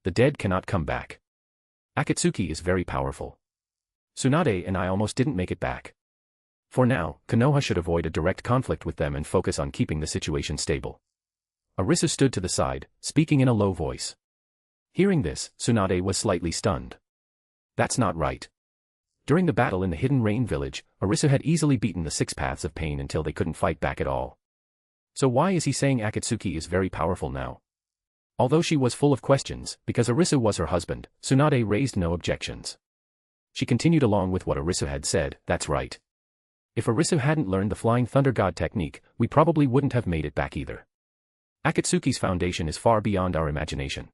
The dead cannot come back. Akatsuki is very powerful. Tsunade and I almost didn't make it back. For now, Konoha should avoid a direct conflict with them and focus on keeping the situation stable. Arisu stood to the side, speaking in a low voice. Hearing this, Tsunade was slightly stunned. That's not right. During the battle in the Hidden Rain village, Arisu had easily beaten the 6 paths of pain until they couldn't fight back at all. So why is he saying Akatsuki is very powerful now? Although she was full of questions, because Arisu was her husband, Tsunade raised no objections. She continued along with what Arisu had said, that's right. If Arisu hadn't learned the Flying Thunder God technique, we probably wouldn't have made it back either. Akatsuki's foundation is far beyond our imagination.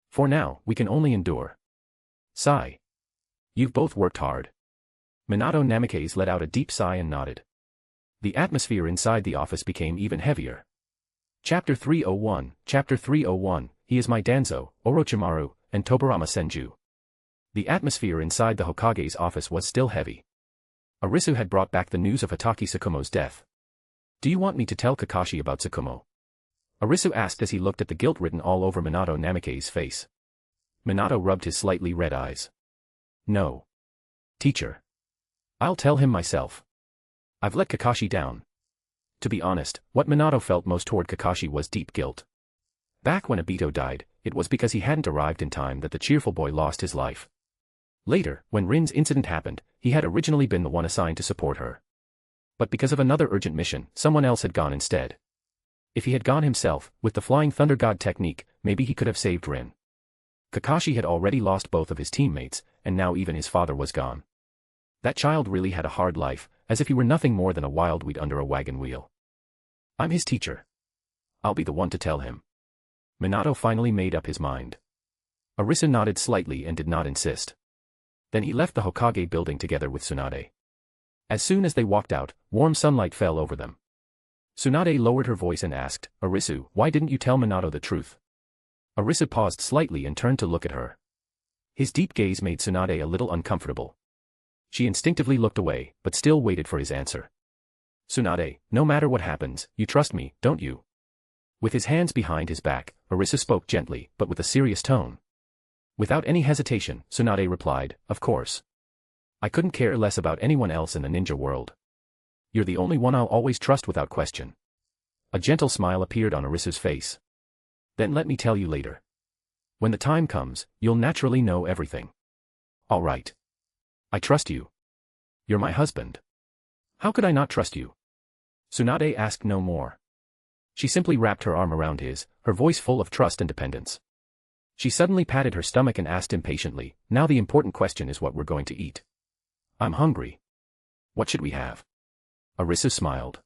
For now, we can only endure. Sigh. You've both worked hard. Minato Namikaze let out a deep sigh and nodded. The atmosphere inside the office became even heavier. Chapter 301, Chapter 301, He is my Danzo, Orochimaru, and Tobirama Senju. The atmosphere inside the Hokage's office was still heavy. Arisu had brought back the news of Hatake Tsukumo's death. Do you want me to tell Kakashi about Tsukumo? Arisu asked as he looked at the guilt written all over Minato Namikaze's face. Minato rubbed his slightly red eyes. No. Teacher. I'll tell him myself. I've let Kakashi down. To be honest, what Minato felt most toward Kakashi was deep guilt. Back when Obito died, it was because he hadn't arrived in time that the cheerful boy lost his life. Later, when Rin's incident happened, he had originally been the one assigned to support her. But because of another urgent mission, someone else had gone instead. If he had gone himself, with the Flying Thunder God technique, maybe he could have saved Rin. Kakashi had already lost both of his teammates, and now even his father was gone. That child really had a hard life, as if he were nothing more than a wild weed under a wagon wheel. I'm his teacher. I'll be the one to tell him. Minato finally made up his mind. Arisu nodded slightly and did not insist. Then he left the Hokage building together with Tsunade. As soon as they walked out, warm sunlight fell over them. Tsunade lowered her voice and asked, Arisu, why didn't you tell Minato the truth? Arisu paused slightly and turned to look at her. His deep gaze made Tsunade a little uncomfortable. She instinctively looked away, but still waited for his answer. Tsunade, no matter what happens, you trust me, don't you? With his hands behind his back, Arisu spoke gently, but with a serious tone. Without any hesitation, Tsunade replied, of course. I couldn't care less about anyone else in the ninja world. You're the only one I'll always trust without question. A gentle smile appeared on Arisu's face. Then let me tell you later. When the time comes, you'll naturally know everything. All right. I trust you. You're my husband. How could I not trust you? Tsunade asked no more. She simply wrapped her arm around his, her voice full of trust and dependence. She suddenly patted her stomach and asked impatiently, now the important question is what we're going to eat. I'm hungry. What should we have? Arisu smiled.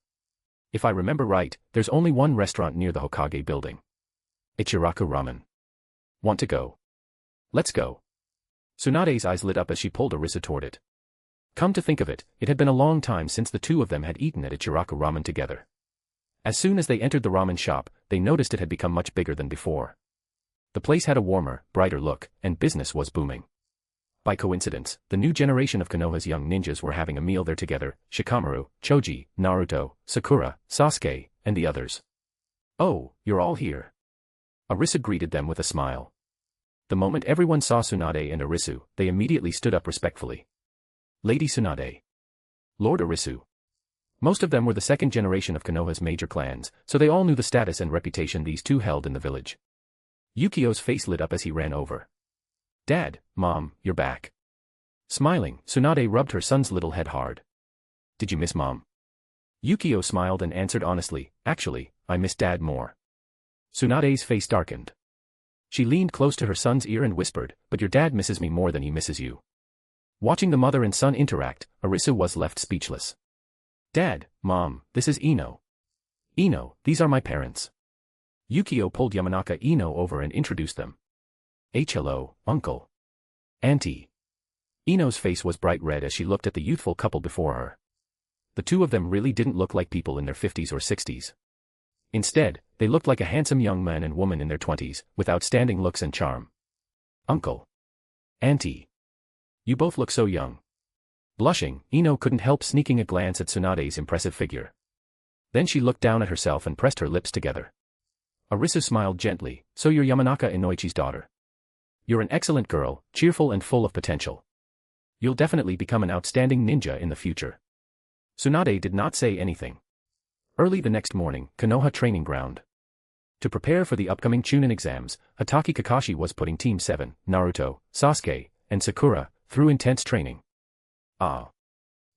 If I remember right, there's only one restaurant near the Hokage building. Ichiraku Ramen. Want to go? Let's go. Tsunade's eyes lit up as she pulled Arisu toward it. Come to think of it, it had been a long time since the two of them had eaten at Ichiraku Ramen together. As soon as they entered the ramen shop, they noticed it had become much bigger than before. The place had a warmer, brighter look, and business was booming. By coincidence, the new generation of Konoha's young ninjas were having a meal there together, Shikamaru, Choji, Naruto, Sakura, Sasuke, and the others. Oh, you're all here. Arisu greeted them with a smile. The moment everyone saw Tsunade and Arisu, they immediately stood up respectfully. Lady Tsunade. Lord Arisu. Most of them were the second generation of Konoha's major clans, so they all knew the status and reputation these two held in the village. Yukio's face lit up as he ran over. Dad, Mom, you're back. Smiling, Tsunade rubbed her son's little head hard. Did you miss Mom? Yukio smiled and answered honestly, actually, I miss Dad more. Tsunade's face darkened. She leaned close to her son's ear and whispered, "But your dad misses me more than he misses you." Watching the mother and son interact, Arisu was left speechless. "Dad, Mom, this is Ino. Ino, these are my parents." Yukio pulled Yamanaka Ino over and introduced them. "Hello, Uncle. Auntie." Ino's face was bright red as she looked at the youthful couple before her. The two of them really didn't look like people in their 50s or 60s. Instead, they looked like a handsome young man and woman in their 20s, with outstanding looks and charm. "Uncle. Auntie. You both look so young." Blushing, Ino couldn't help sneaking a glance at Tsunade's impressive figure. Then she looked down at herself and pressed her lips together. Arisu smiled gently, "So you're Yamanaka Inoichi's daughter. You're an excellent girl, cheerful and full of potential. You'll definitely become an outstanding ninja in the future." Tsunade did not say anything. Early the next morning, Konoha Training Ground. To prepare for the upcoming Chunin exams, Hatake Kakashi was putting Team 7, Naruto, Sasuke, and Sakura, through intense training. "Ah.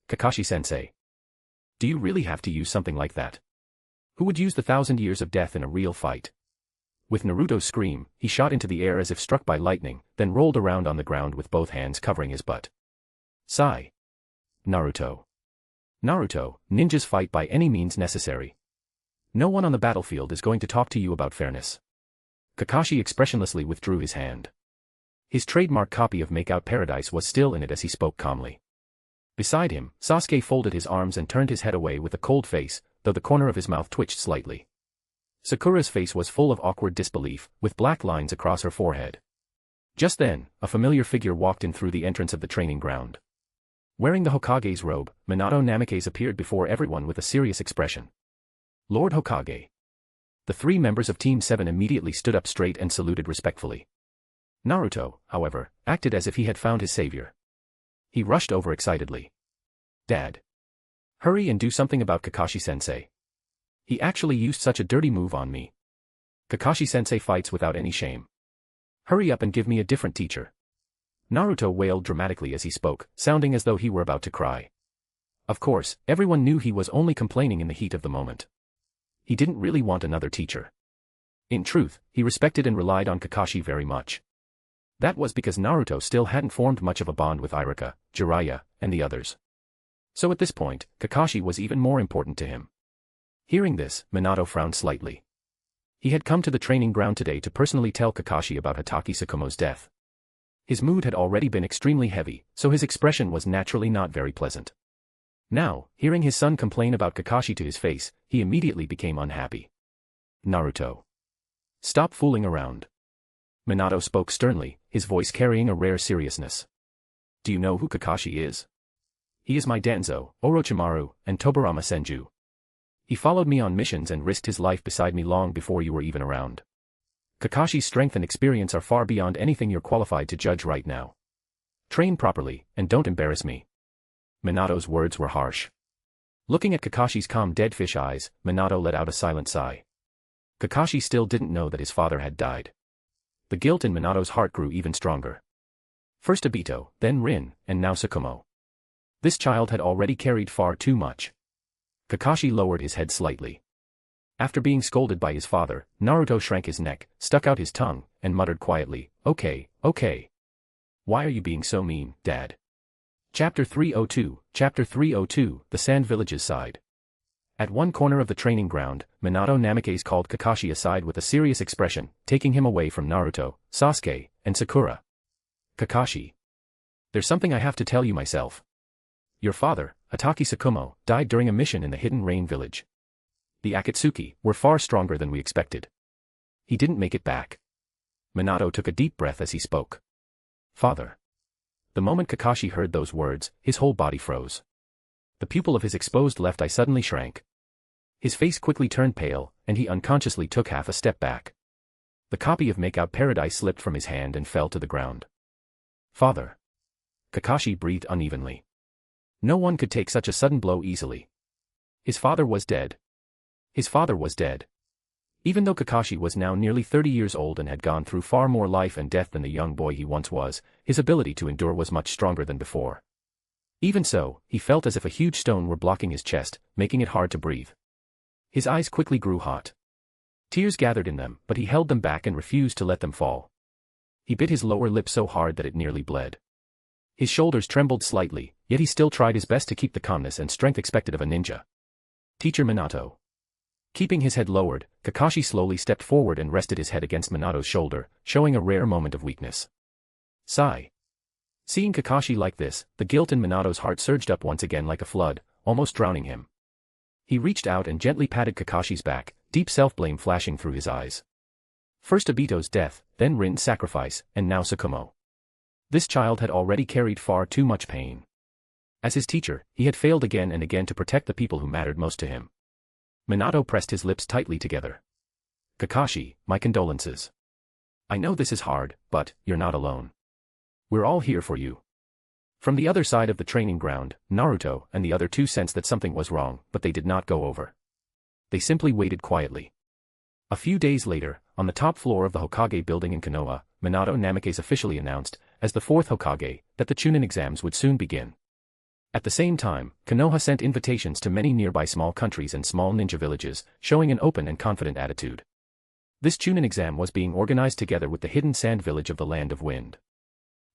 Kakashi-sensei. Do you really have to use something like that? Who would use the 1,000 years of death in a real fight?" With Naruto's scream, he shot into the air as if struck by lightning, then rolled around on the ground with both hands covering his butt. Sigh. Naruto. Naruto, ninjas fight by any means necessary. No one on the battlefield is going to talk to you about fairness. Kakashi expressionlessly withdrew his hand. His trademark copy of Make Out Paradise was still in it as he spoke calmly. Beside him, Sasuke folded his arms and turned his head away with a cold face, though the corner of his mouth twitched slightly. Sakura's face was full of awkward disbelief, with black lines across her forehead. Just then, a familiar figure walked in through the entrance of the training ground. Wearing the Hokage's robe, Minato Namikaze appeared before everyone with a serious expression. "Lord Hokage." The three members of Team 7 immediately stood up straight and saluted respectfully. Naruto, however, acted as if he had found his savior. He rushed over excitedly. "Dad. Hurry and do something about Kakashi-sensei. He actually used such a dirty move on me. Kakashi-sensei fights without any shame. Hurry up and give me a different teacher." Naruto wailed dramatically as he spoke, sounding as though he were about to cry. Of course, everyone knew he was only complaining in the heat of the moment. He didn't really want another teacher. In truth, he respected and relied on Kakashi very much. That was because Naruto still hadn't formed much of a bond with Iruka, Jiraiya, and the others. So at this point, Kakashi was even more important to him. Hearing this, Minato frowned slightly. He had come to the training ground today to personally tell Kakashi about Hatake Tsukumo's death. His mood had already been extremely heavy, so his expression was naturally not very pleasant. Now, hearing his son complain about Kakashi to his face, he immediately became unhappy. "Naruto. Stop fooling around." Minato spoke sternly, his voice carrying a rare seriousness. "Do you know who Kakashi is? He is my Danzo, Orochimaru, and Tobarama Senju. He followed me on missions and risked his life beside me long before you were even around. Kakashi's strength and experience are far beyond anything you're qualified to judge right now. Train properly, and don't embarrass me." Minato's words were harsh. Looking at Kakashi's calm dead-fish eyes, Minato let out a silent sigh. Kakashi still didn't know that his father had died. The guilt in Minato's heart grew even stronger. First Obito, then Rin, and now Tsukumo. This child had already carried far too much. Kakashi lowered his head slightly. After being scolded by his father, Naruto shrank his neck, stuck out his tongue, and muttered quietly, "Okay, okay. Why are you being so mean, Dad?" Chapter 302, The Sand Village's Side. At one corner of the training ground, Minato Namikaze called Kakashi aside with a serious expression, taking him away from Naruto, Sasuke, and Sakura. "Kakashi. There's something I have to tell you myself. Your father, Hatake Tsukumo, died during a mission in the Hidden Rain Village. The Akatsuki were far stronger than we expected. He didn't make it back." Minato took a deep breath as he spoke. "Father." The moment Kakashi heard those words, his whole body froze. The pupil of his exposed left eye suddenly shrank. His face quickly turned pale, and he unconsciously took half a step back. The copy of Make Out Paradise slipped from his hand and fell to the ground. "Father." Kakashi breathed unevenly. No one could take such a sudden blow easily. His father was dead. His father was dead. Even though Kakashi was now nearly 30 years old and had gone through far more life and death than the young boy he once was, his ability to endure was much stronger than before. Even so, he felt as if a huge stone were blocking his chest, making it hard to breathe. His eyes quickly grew hot. Tears gathered in them, but he held them back and refused to let them fall. He bit his lower lip so hard that it nearly bled. His shoulders trembled slightly, yet he still tried his best to keep the calmness and strength expected of a ninja. Teacher Minato. Keeping his head lowered, Kakashi slowly stepped forward and rested his head against Minato's shoulder, showing a rare moment of weakness. Sigh. Seeing Kakashi like this, the guilt in Minato's heart surged up once again like a flood, almost drowning him. He reached out and gently patted Kakashi's back, deep self-blame flashing through his eyes. First Obito's death, then Rin's sacrifice, and now Tsukumo. This child had already carried far too much pain. As his teacher, he had failed again and again to protect the people who mattered most to him. Minato pressed his lips tightly together. Kakashi, my condolences. I know this is hard, but you're not alone. We're all here for you. From the other side of the training ground, Naruto and the other two sensed that something was wrong, but they did not go over. They simply waited quietly. A few days later, on the top floor of the Hokage building in Konoha, Minato Namikaze officially announced, as the fourth Hokage, that the Chunin exams would soon begin. At the same time, Konoha sent invitations to many nearby small countries and small ninja villages, showing an open and confident attitude. This Chunin exam was being organized together with the hidden sand village of the Land of Wind.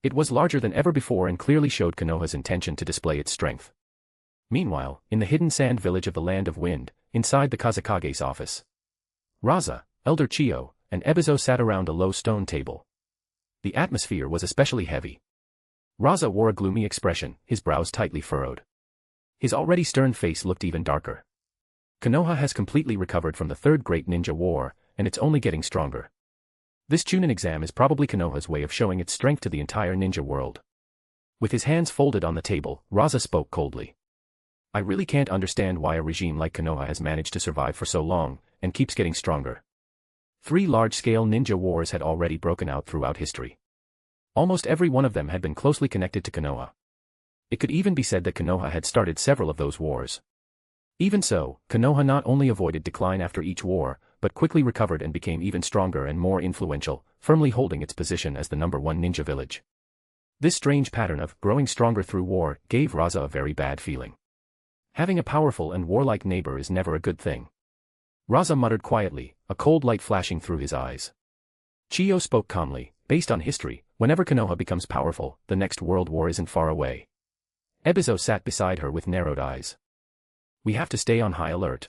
It was larger than ever before and clearly showed Konoha's intention to display its strength. Meanwhile, in the hidden sand village of the Land of Wind, inside the Kazekage's office, Raza, Elder Chiyo, and Ebizo sat around a low stone table. The atmosphere was especially heavy. Raza wore a gloomy expression, his brows tightly furrowed. His already stern face looked even darker. Konoha has completely recovered from the Third Great Ninja War, and it's only getting stronger. This Chunin exam is probably Konoha's way of showing its strength to the entire ninja world. With his hands folded on the table, Raza spoke coldly. I really can't understand why a regime like Konoha has managed to survive for so long, and keeps getting stronger. 3 large-scale ninja wars had already broken out throughout history. Almost every one of them had been closely connected to Konoha. It could even be said that Konoha had started several of those wars. Even so, Konoha not only avoided decline after each war, but quickly recovered and became even stronger and more influential, firmly holding its position as the #1 ninja village. This strange pattern of growing stronger through war gave Raza a very bad feeling. Having a powerful and warlike neighbor is never a good thing. Raza muttered quietly, a cold light flashing through his eyes. Chiyo spoke calmly, based on history, whenever Konoha becomes powerful, the next world war isn't far away. Ebizo sat beside her with narrowed eyes. We have to stay on high alert.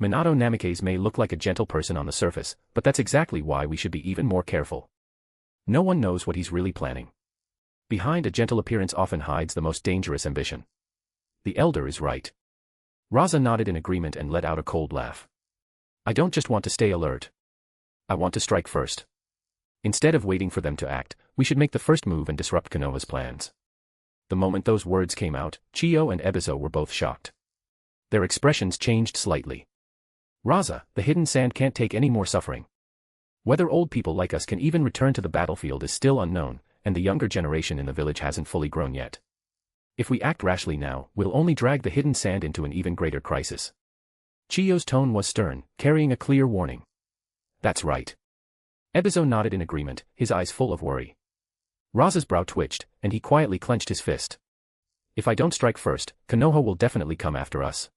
Minato Namikaze may look like a gentle person on the surface, but that's exactly why we should be even more careful. No one knows what he's really planning. Behind a gentle appearance often hides the most dangerous ambition. The elder is right. Raza nodded in agreement and let out a cold laugh. I don't just want to stay alert. I want to strike first. Instead of waiting for them to act, we should make the first move and disrupt Konoha's plans. The moment those words came out, Chiyo and Ebizo were both shocked. Their expressions changed slightly. Raza, the hidden sand can't take any more suffering. Whether old people like us can even return to the battlefield is still unknown, and the younger generation in the village hasn't fully grown yet. If we act rashly now, we'll only drag the hidden sand into an even greater crisis. Chiyo's tone was stern, carrying a clear warning. That's right. Ebizo nodded in agreement, his eyes full of worry. Raza's brow twitched, and he quietly clenched his fist. If I don't strike first, Konoha will definitely come after us.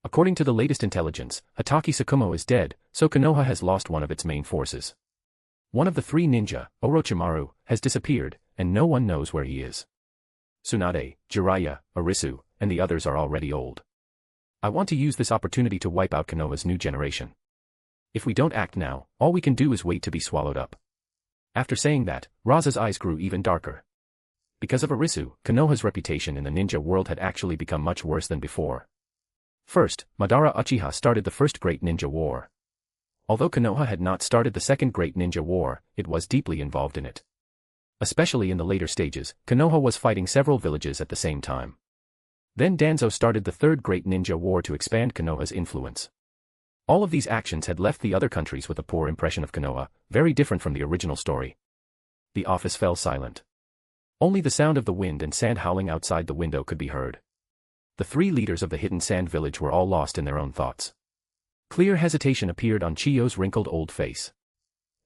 According to the latest intelligence, Hatake Tsukumo is dead, so Konoha has lost one of its main forces. One of the 3 ninja, Orochimaru, has disappeared, and no one knows where he is. Tsunade, Jiraiya, Arisu, and the others are already old. I want to use this opportunity to wipe out Konoha's new generation. If we don't act now, all we can do is wait to be swallowed up. After saying that, Raza's eyes grew even darker. Because of Arisu, Konoha's reputation in the ninja world had actually become much worse than before. First, Madara Uchiha started the First Great Ninja War. Although Konoha had not started the Second Great Ninja War, it was deeply involved in it. Especially in the later stages, Konoha was fighting several villages at the same time. Then Danzo started the Third Great Ninja War to expand Konoha's influence. All of these actions had left the other countries with a poor impression of Konoha, very different from the original story. The office fell silent. Only the sound of the wind and sand howling outside the window could be heard. The 3 leaders of the hidden sand village were all lost in their own thoughts. Clear hesitation appeared on Chiyo's wrinkled old face.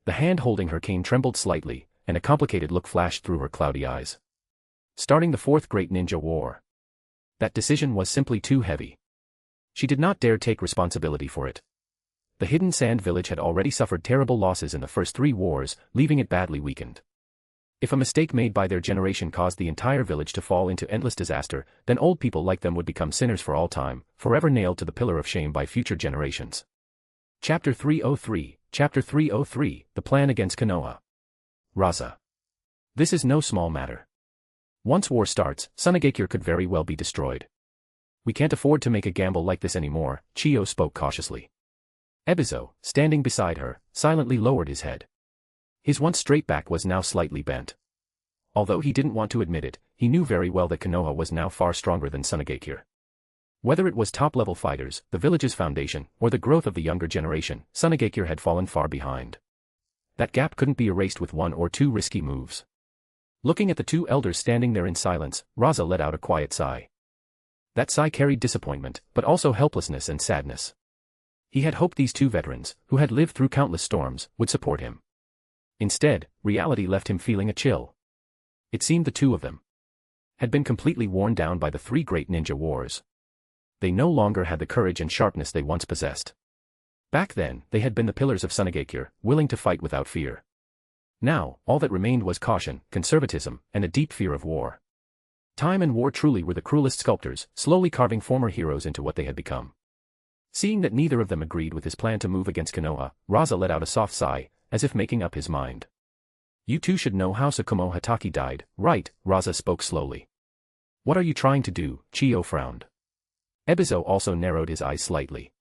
The hand holding her cane trembled slightly, and a complicated look flashed through her cloudy eyes. Starting the Fourth Great Ninja War. That decision was simply too heavy. She did not dare take responsibility for it. The hidden sand village had already suffered terrible losses in the first 3 wars, leaving it badly weakened. If a mistake made by their generation caused the entire village to fall into endless disaster, then old people like them would become sinners for all time, forever nailed to the pillar of shame by future generations. Chapter 303, Chapter 303, The Plan Against Konoha. Raza. This is no small matter. Once war starts, Sunagakure could very well be destroyed. We can't afford to make a gamble like this anymore, Chiyo spoke cautiously. Ebizo, standing beside her, silently lowered his head. His once straight back was now slightly bent. Although he didn't want to admit it, he knew very well that Konoha was now far stronger than Sunagakure. Whether it was top-level fighters, the village's foundation, or the growth of the younger generation, Sunagakure had fallen far behind. That gap couldn't be erased with 1 or 2 risky moves. Looking at the 2 elders standing there in silence, Raza let out a quiet sigh. That sigh carried disappointment, but also helplessness and sadness. He had hoped these 2 veterans, who had lived through countless storms, would support him. Instead, reality left him feeling a chill. It seemed the 2 of them had been completely worn down by the 3 great ninja wars. They no longer had the courage and sharpness they once possessed. Back then, they had been the pillars of Sunagakure, willing to fight without fear. Now, all that remained was caution, conservatism, and a deep fear of war. Time and war truly were the cruelest sculptors, slowly carving former heroes into what they had become. Seeing that neither of them agreed with his plan to move against Konoha, Raza let out a soft sigh, as if making up his mind. You 2 should know how Tsukumo Hatake died, right? Raza spoke slowly. What are you trying to do? Chiyo frowned. Ebizo also narrowed his eyes slightly.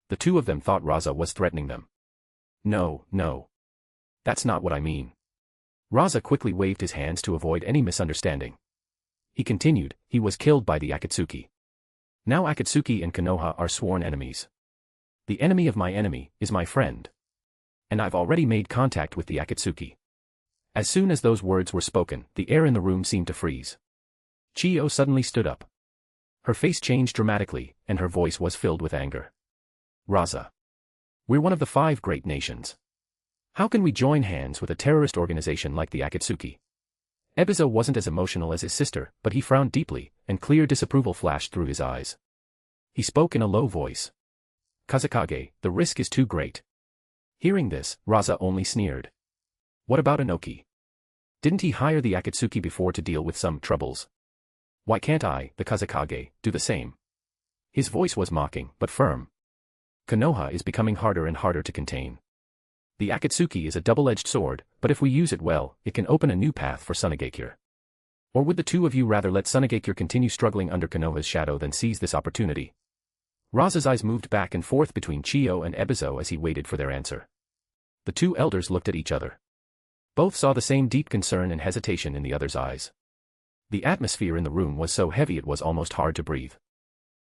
The 2 of them thought Raza was threatening them. No. That's not what I mean. Raza quickly waved his hands to avoid any misunderstanding. He continued, he was killed by the Akatsuki. Now Akatsuki and Konoha are sworn enemies. The enemy of my enemy is my friend. And I've already made contact with the Akatsuki. As soon as those words were spoken, the air in the room seemed to freeze. Chiyo suddenly stood up. Her face changed dramatically, and her voice was filled with anger. Raza. We're one of the 5 great nations. How can we join hands with a terrorist organization like the Akatsuki? Ebizo wasn't as emotional as his sister, but he frowned deeply, and clear disapproval flashed through his eyes. He spoke in a low voice. Kazekage, the risk is too great. Hearing this, Raza only sneered. What about Inoki? Didn't he hire the Akatsuki before to deal with some troubles? Why can't I, the Kazekage, do the same? His voice was mocking, but firm. Konoha is becoming harder and harder to contain. The Akatsuki is a double-edged sword, but if we use it well, it can open a new path for Sunagakure. Or would the 2 of you rather let Sunagakure continue struggling under Konoha's shadow than seize this opportunity? Raza's eyes moved back and forth between Chiyo and Ebizo as he waited for their answer. The 2 elders looked at each other. Both saw the same deep concern and hesitation in the other's eyes. The atmosphere in the room was so heavy it was almost hard to breathe.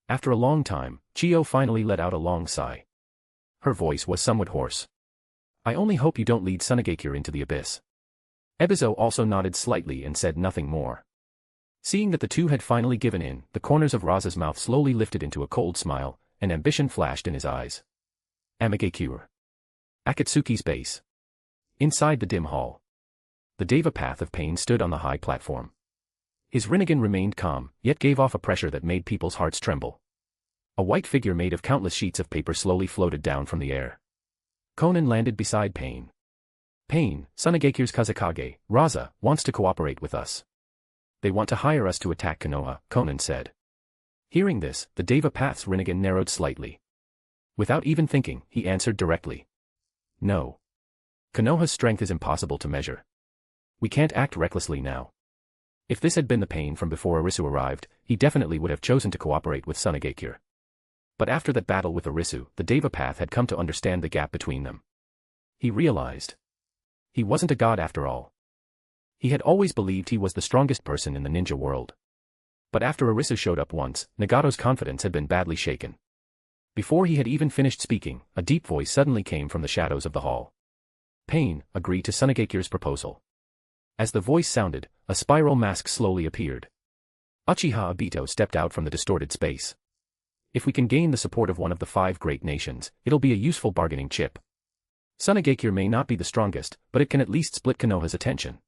After a long time, Chiyo finally let out a long sigh. Her voice was somewhat hoarse. I only hope you don't lead Sunagakure into the abyss. Ebizo also nodded slightly and said nothing more. Seeing that the 2 had finally given in, the corners of Raza's mouth slowly lifted into a cold smile, and ambition flashed in his eyes. Amigakure. Akatsuki's base. Inside the dim hall. The Deva Path of Pain stood on the high platform. His Rinnegan remained calm, yet gave off a pressure that made people's hearts tremble. A white figure made of countless sheets of paper slowly floated down from the air. Konan landed beside Pain. Pain, Sunagakure's Kazekage, Raza, wants to cooperate with us. They want to hire us to attack Konoha, Konan said. Hearing this, the Deva Path's Rinnegan narrowed slightly. Without even thinking, he answered directly. No. Konoha's strength is impossible to measure. We can't act recklessly now. If this had been the Pain from before Arisu arrived, he definitely would have chosen to cooperate with Sunagakure. But after that battle with Arisu, the Deva Path had come to understand the gap between them. He realized. He wasn't a god after all. He had always believed he was the strongest person in the ninja world. But after Arisu showed up once, Nagato's confidence had been badly shaken. Before he had even finished speaking, a deep voice suddenly came from the shadows of the hall. Pain, agree to Sunagakure's proposal. As the voice sounded, a spiral mask slowly appeared. Uchiha Obito stepped out from the distorted space. If we can gain the support of one of the 5 great nations, it'll be a useful bargaining chip. Sunagakure may not be the strongest, but it can at least split Konoha's attention.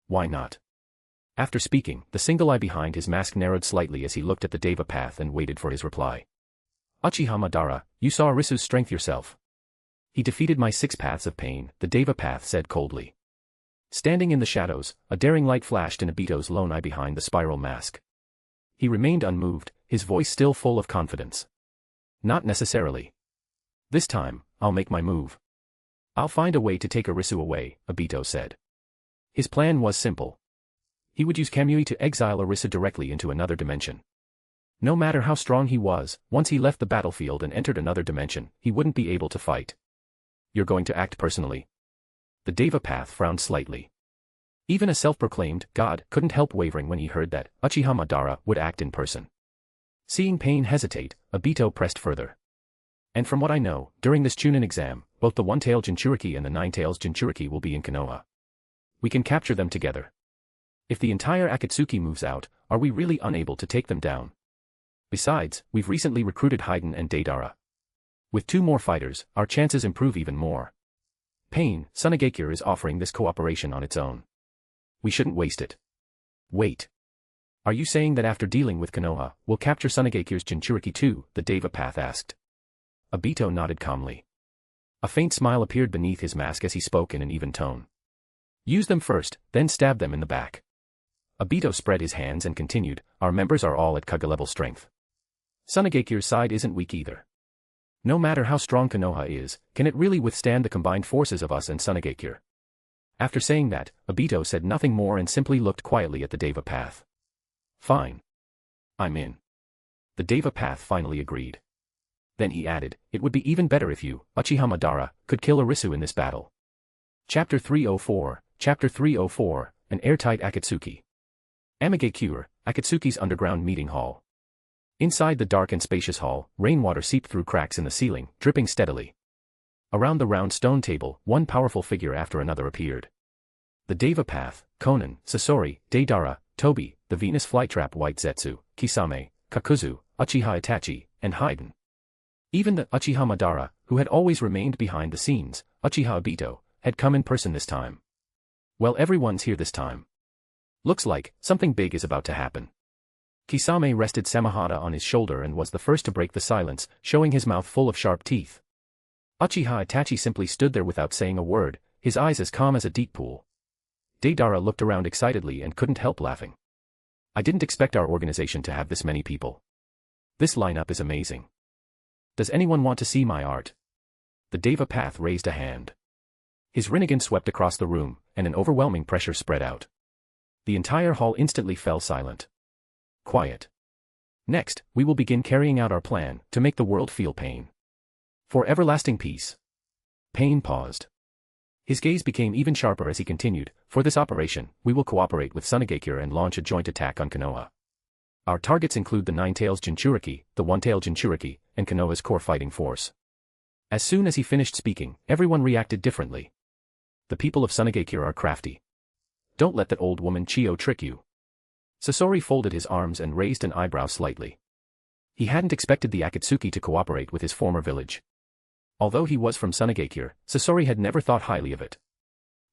Why not? After speaking, the single eye behind his mask narrowed slightly as he looked at the Deva Path and waited for his reply. Uchiha Madara, you saw Arisu's strength yourself. He defeated my 6 paths of pain, the Deva path said coldly. Standing in the shadows, a daring light flashed in Obito's lone eye behind the spiral mask. He remained unmoved, his voice still full of confidence. Not necessarily. This time, I'll make my move. I'll find a way to take Arisu away, Obito said. His plan was simple. He would use Kamui to exile Arisu directly into another dimension. No matter how strong he was, once he left the battlefield and entered another dimension, he wouldn't be able to fight. You're going to act personally? The Deva path frowned slightly. Even a self-proclaimed god couldn't help wavering when he heard that Uchiha Madara would act in person. Seeing Pain hesitate, Obito pressed further. And from what I know, during this Chunin exam, both the one-tailed Jinchuriki and the nine-tailed Jinchuriki will be in Konoha. We can capture them together. If the entire Akatsuki moves out, are we really unable to take them down? Besides, we've recently recruited Haiden and Deidara. With 2 more fighters, our chances improve even more. Pain, Sunagakure is offering this cooperation on its own. We shouldn't waste it. Wait. Are you saying that after dealing with Konoha, we'll capture Sunagakure's Jinchuriki too? The Deva path asked. Obito nodded calmly. A faint smile appeared beneath his mask as he spoke in an even tone. Use them first, then stab them in the back. Obito spread his hands and continued, our members are all at Kaga level strength. Sunagakure's side isn't weak either. No matter how strong Konoha is, can it really withstand the combined forces of us and Sunagakure? After saying that, Obito said nothing more and simply looked quietly at the Deva path. Fine. I'm in. The Deva path finally agreed. Then he added, it would be even better if you, Uchiha Madara, could kill Arisu in this battle. Chapter 304, Chapter 304, An Airtight Akatsuki. Amigakure, Akatsuki's underground meeting hall. Inside the dark and spacious hall, rainwater seeped through cracks in the ceiling, dripping steadily. Around the round stone table, one powerful figure after another appeared. The Deva path, Konan, Sasori, Deidara, Tobi, the Venus flytrap White Zetsu, Kisame, Kakuzu, Uchiha Itachi, and Haiden. Even the Uchiha Madara, who had always remained behind the scenes, Uchiha Obito, had come in person this time. Well, everyone's here this time. Looks like something big is about to happen. Kisame rested Samahata on his shoulder and was the first to break the silence, showing his mouth full of sharp teeth. Uchiha Itachi simply stood there without saying a word, his eyes as calm as a deep pool. Deidara looked around excitedly and couldn't help laughing. I didn't expect our organization to have this many people. This lineup is amazing. Does anyone want to see my art? The Deva path raised a hand. His Rinnegan swept across the room, and an overwhelming pressure spread out. The entire hall instantly fell silent. Quiet. Next, we will begin carrying out our plan to make the world feel pain. For everlasting peace. Pain paused. His gaze became even sharper as he continued, for this operation, we will cooperate with Sunagakure and launch a joint attack on Konoha. Our targets include the Nine-Tails Jinchuriki, the One-Tailed Jinchuriki, and Konoha's core fighting force. As soon as he finished speaking, everyone reacted differently. The people of Sunagakure are crafty. Don't let that old woman Chiyo trick you. Sasori folded his arms and raised an eyebrow slightly. He hadn't expected the Akatsuki to cooperate with his former village. Although he was from Sunagakure, Sasori had never thought highly of it.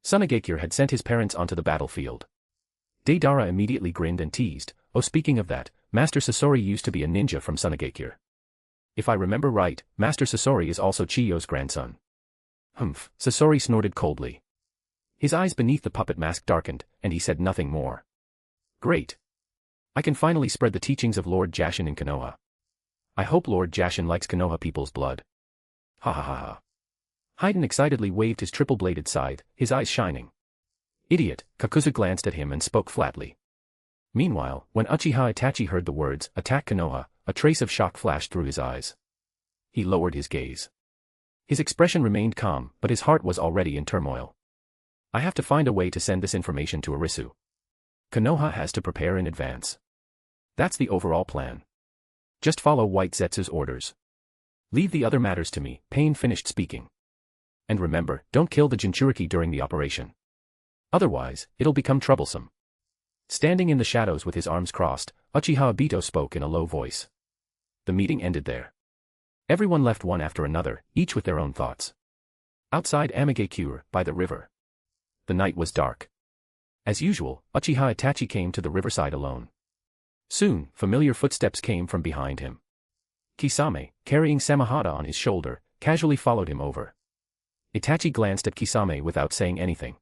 Sunagakure had sent his parents onto the battlefield. Deidara immediately grinned and teased, oh, speaking of that, Master Sasori used to be a ninja from Sunagakure. If I remember right, Master Sasori is also Chiyo's grandson. Humph, Sasori snorted coldly. His eyes beneath the puppet mask darkened, and he said nothing more. Great. I can finally spread the teachings of Lord Jashin in Konoha. I hope Lord Jashin likes Konoha people's blood. Ha ha ha ha. Haiden excitedly waved his triple-bladed scythe, his eyes shining. Idiot, Kakuzu glanced at him and spoke flatly. Meanwhile, when Uchiha Itachi heard the words, attack Konoha, a trace of shock flashed through his eyes. He lowered his gaze. His expression remained calm, but his heart was already in turmoil. I have to find a way to send this information to Arisu. Konoha has to prepare in advance. That's the overall plan. Just follow White Zetsu's orders. Leave the other matters to me, Pain finished speaking. And remember, don't kill the Jinchuriki during the operation. Otherwise, it'll become troublesome. Standing in the shadows with his arms crossed, Uchiha Obito spoke in a low voice. The meeting ended there. Everyone left one after another, each with their own thoughts. Outside Amigakure, by the river. The night was dark. As usual, Uchiha Itachi came to the riverside alone. Soon, familiar footsteps came from behind him. Kisame, carrying Samahata on his shoulder, casually followed him over. Itachi glanced at Kisame without saying anything.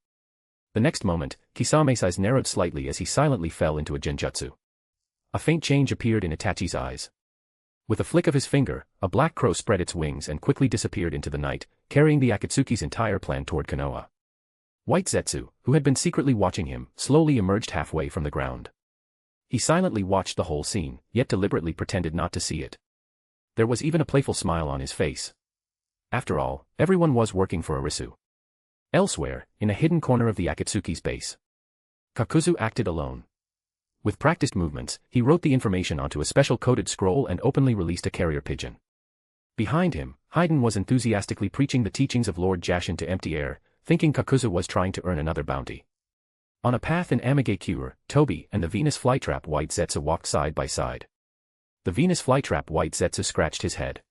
The next moment, Kisame's eyes narrowed slightly as he silently fell into a genjutsu. A faint change appeared in Itachi's eyes. With a flick of his finger, a black crow spread its wings and quickly disappeared into the night, carrying the Akatsuki's entire plan toward Konoha. White Zetsu, who had been secretly watching him, slowly emerged halfway from the ground. He silently watched the whole scene, yet deliberately pretended not to see it. There was even a playful smile on his face. After all, everyone was working for Arisu. Elsewhere, in a hidden corner of the Akatsuki's base, Kakuzu acted alone. With practiced movements, he wrote the information onto a special coded scroll and openly released a carrier pigeon. Behind him, Haiden was enthusiastically preaching the teachings of Lord Jashin to empty air, thinking Kakuzu was trying to earn another bounty. On a path in Amage-Cure, Toby and the Venus flytrap White Zetsu walked side by side. The Venus flytrap White Zetsu scratched his head.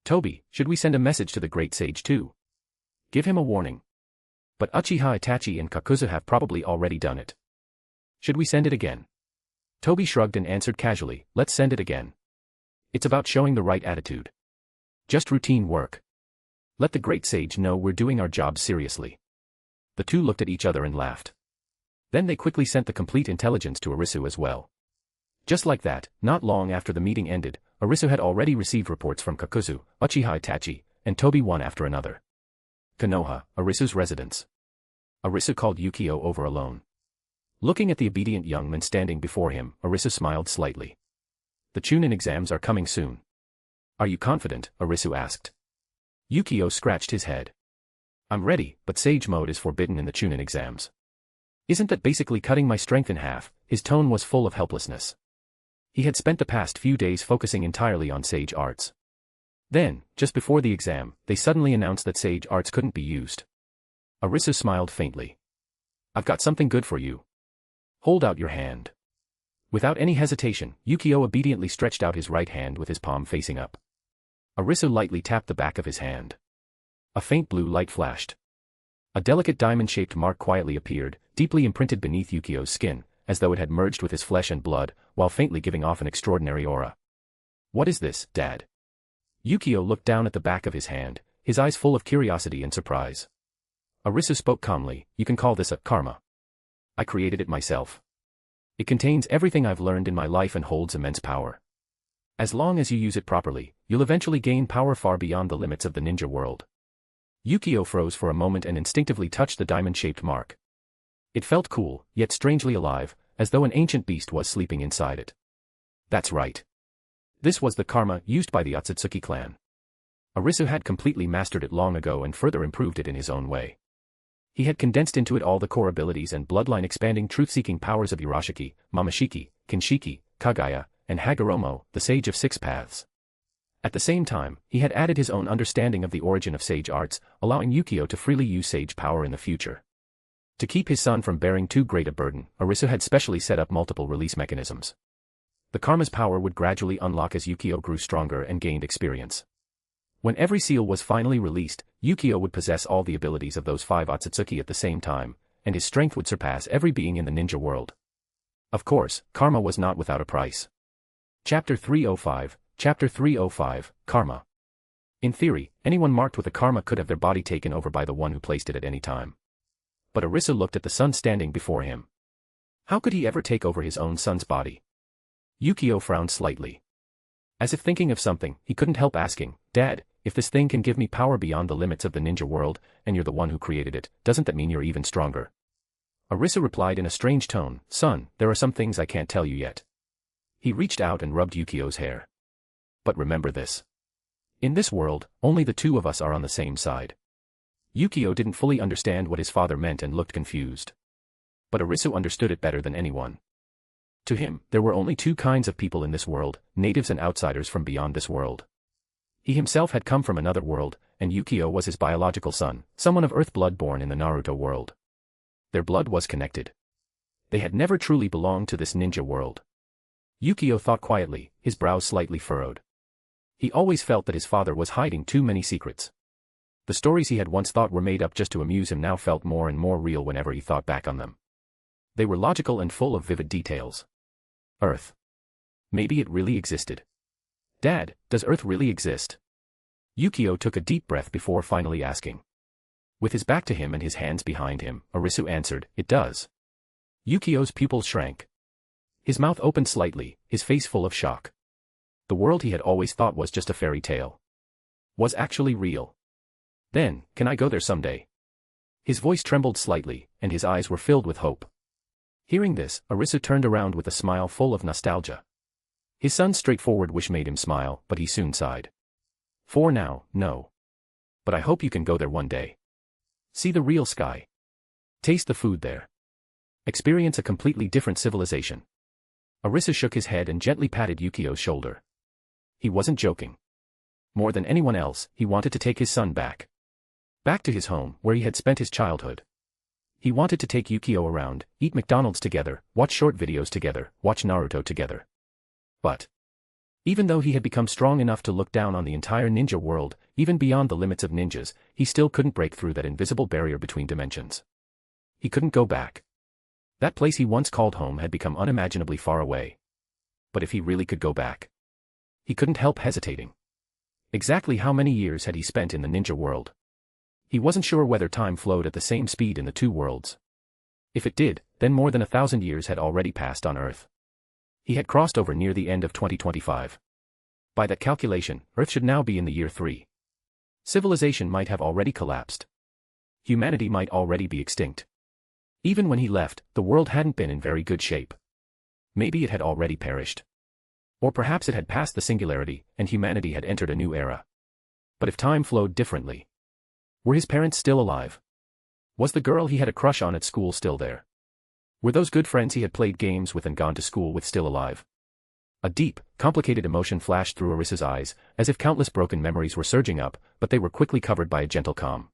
Toby, should we send a message to the great sage too? Give him a warning. But Uchiha Itachi and Kakuzu have probably already done it. Should we send it again? Toby shrugged and answered casually, let's send it again. It's about showing the right attitude. Just routine work. Let the great sage know we're doing our job seriously. The two looked at each other and laughed. Then they quickly sent the complete intelligence to Arisu as well. Just like that, not long after the meeting ended, Arisu had already received reports from Kakuzu, Uchiha Itachi, and Toby one after another. Konoha, Arisu's residence. Arisu called Yukio over alone. Looking at the obedient young man standing before him, Arisu smiled slightly. The Chunin exams are coming soon. Are you confident? Arisu asked. Yukio scratched his head. I'm ready, but sage mode is forbidden in the Chunin exams. Isn't that basically cutting my strength in half? His tone was full of helplessness. He had spent the past few days focusing entirely on sage arts. Then, just before the exam, they suddenly announced that sage arts couldn't be used. Arisu smiled faintly. I've got something good for you. Hold out your hand. Without any hesitation, Yukio obediently stretched out his right hand with his palm facing up. Arisu lightly tapped the back of his hand. A faint blue light flashed. A delicate diamond-shaped mark quietly appeared, deeply imprinted beneath Yukio's skin, as though it had merged with his flesh and blood, while faintly giving off an extraordinary aura. What is this, Dad? Yukio looked down at the back of his hand, his eyes full of curiosity and surprise. Arisu spoke calmly, you can call this a karma. I created it myself. It contains everything I've learned in my life and holds immense power. As long as you use it properly, you'll eventually gain power far beyond the limits of the ninja world. Yukio froze for a moment and instinctively touched the diamond-shaped mark. It felt cool, yet strangely alive, as though an ancient beast was sleeping inside it. That's right. This was the karma used by the Otsutsuki clan. Arisu had completely mastered it long ago and further improved it in his own way. He had condensed into it all the core abilities and bloodline-expanding truth-seeking powers of Urashiki, Momoshiki, Kinshiki, Kaguya, and Hagoromo, the Sage of Six Paths. At the same time, he had added his own understanding of the origin of sage arts, allowing Yukio to freely use sage power in the future. To keep his son from bearing too great a burden, Arisu had specially set up multiple release mechanisms. The karma's power would gradually unlock as Yukio grew stronger and gained experience. When every seal was finally released, Yukio would possess all the abilities of those 5 Otsutsuki at the same time, and his strength would surpass every being in the ninja world. Of course, karma was not without a price. Chapter 305, Chapter 305, Karma. In theory, anyone marked with a karma could have their body taken over by the one who placed it at any time. But Arisu looked at the son standing before him. How could he ever take over his own son's body? Yukio frowned slightly. As if thinking of something, he couldn't help asking, Dad, if this thing can give me power beyond the limits of the ninja world, and you're the one who created it, doesn't that mean you're even stronger? Arisu replied in a strange tone, Son, there are some things I can't tell you yet. He reached out and rubbed Yukio's hair. But remember this. In this world, only the two of us are on the same side. Yukio didn't fully understand what his father meant and looked confused. But Arisu understood it better than anyone. To him, there were only 2 kinds of people in this world, natives and outsiders from beyond this world. He himself had come from another world, and Yukio was his biological son, someone of earth blood born in the Naruto world. Their blood was connected. They had never truly belonged to this ninja world. Yukio thought quietly, his brows slightly furrowed. He always felt that his father was hiding too many secrets. The stories he had once thought were made up just to amuse him now felt more and more real whenever he thought back on them. They were logical and full of vivid details. Earth. Maybe it really existed. Dad, does Earth really exist? Yukio took a deep breath before finally asking. With his back to him and his hands behind him, Arisu answered, "It does." Yukio's pupils shrank. His mouth opened slightly, his face full of shock. The world he had always thought was just a fairy tale was actually real. "Then, can I go there someday?" His voice trembled slightly, and his eyes were filled with hope. Hearing this, Arisu turned around with a smile full of nostalgia. His son's straightforward wish made him smile, but he soon sighed. "For now, no. But I hope you can go there one day. See the real sky. Taste the food there. Experience a completely different civilization." Arisu shook his head and gently patted Yukio's shoulder. He wasn't joking. More than anyone else, he wanted to take his son back. Back to his home, where he had spent his childhood. He wanted to take Yukio around, eat McDonald's together, watch short videos together, watch Naruto together. But even though he had become strong enough to look down on the entire ninja world, even beyond the limits of ninjas, he still couldn't break through that invisible barrier between dimensions. He couldn't go back. That place he once called home had become unimaginably far away. But if he really could go back, he couldn't help hesitating. Exactly how many years had he spent in the ninja world? He wasn't sure whether time flowed at the same speed in the two worlds. If it did, then more than 1,000 years had already passed on Earth. He had crossed over near the end of 2025. By that calculation, Earth should now be in the year 3. Civilization might have already collapsed. Humanity might already be extinct. Even when he left, the world hadn't been in very good shape. Maybe it had already perished. Or perhaps it had passed the singularity, and humanity had entered a new era. But if time flowed differently, were his parents still alive? Was the girl he had a crush on at school still there? Were those good friends he had played games with and gone to school with still alive? A deep, complicated emotion flashed through Arisu's eyes, as if countless broken memories were surging up, but they were quickly covered by a gentle calm.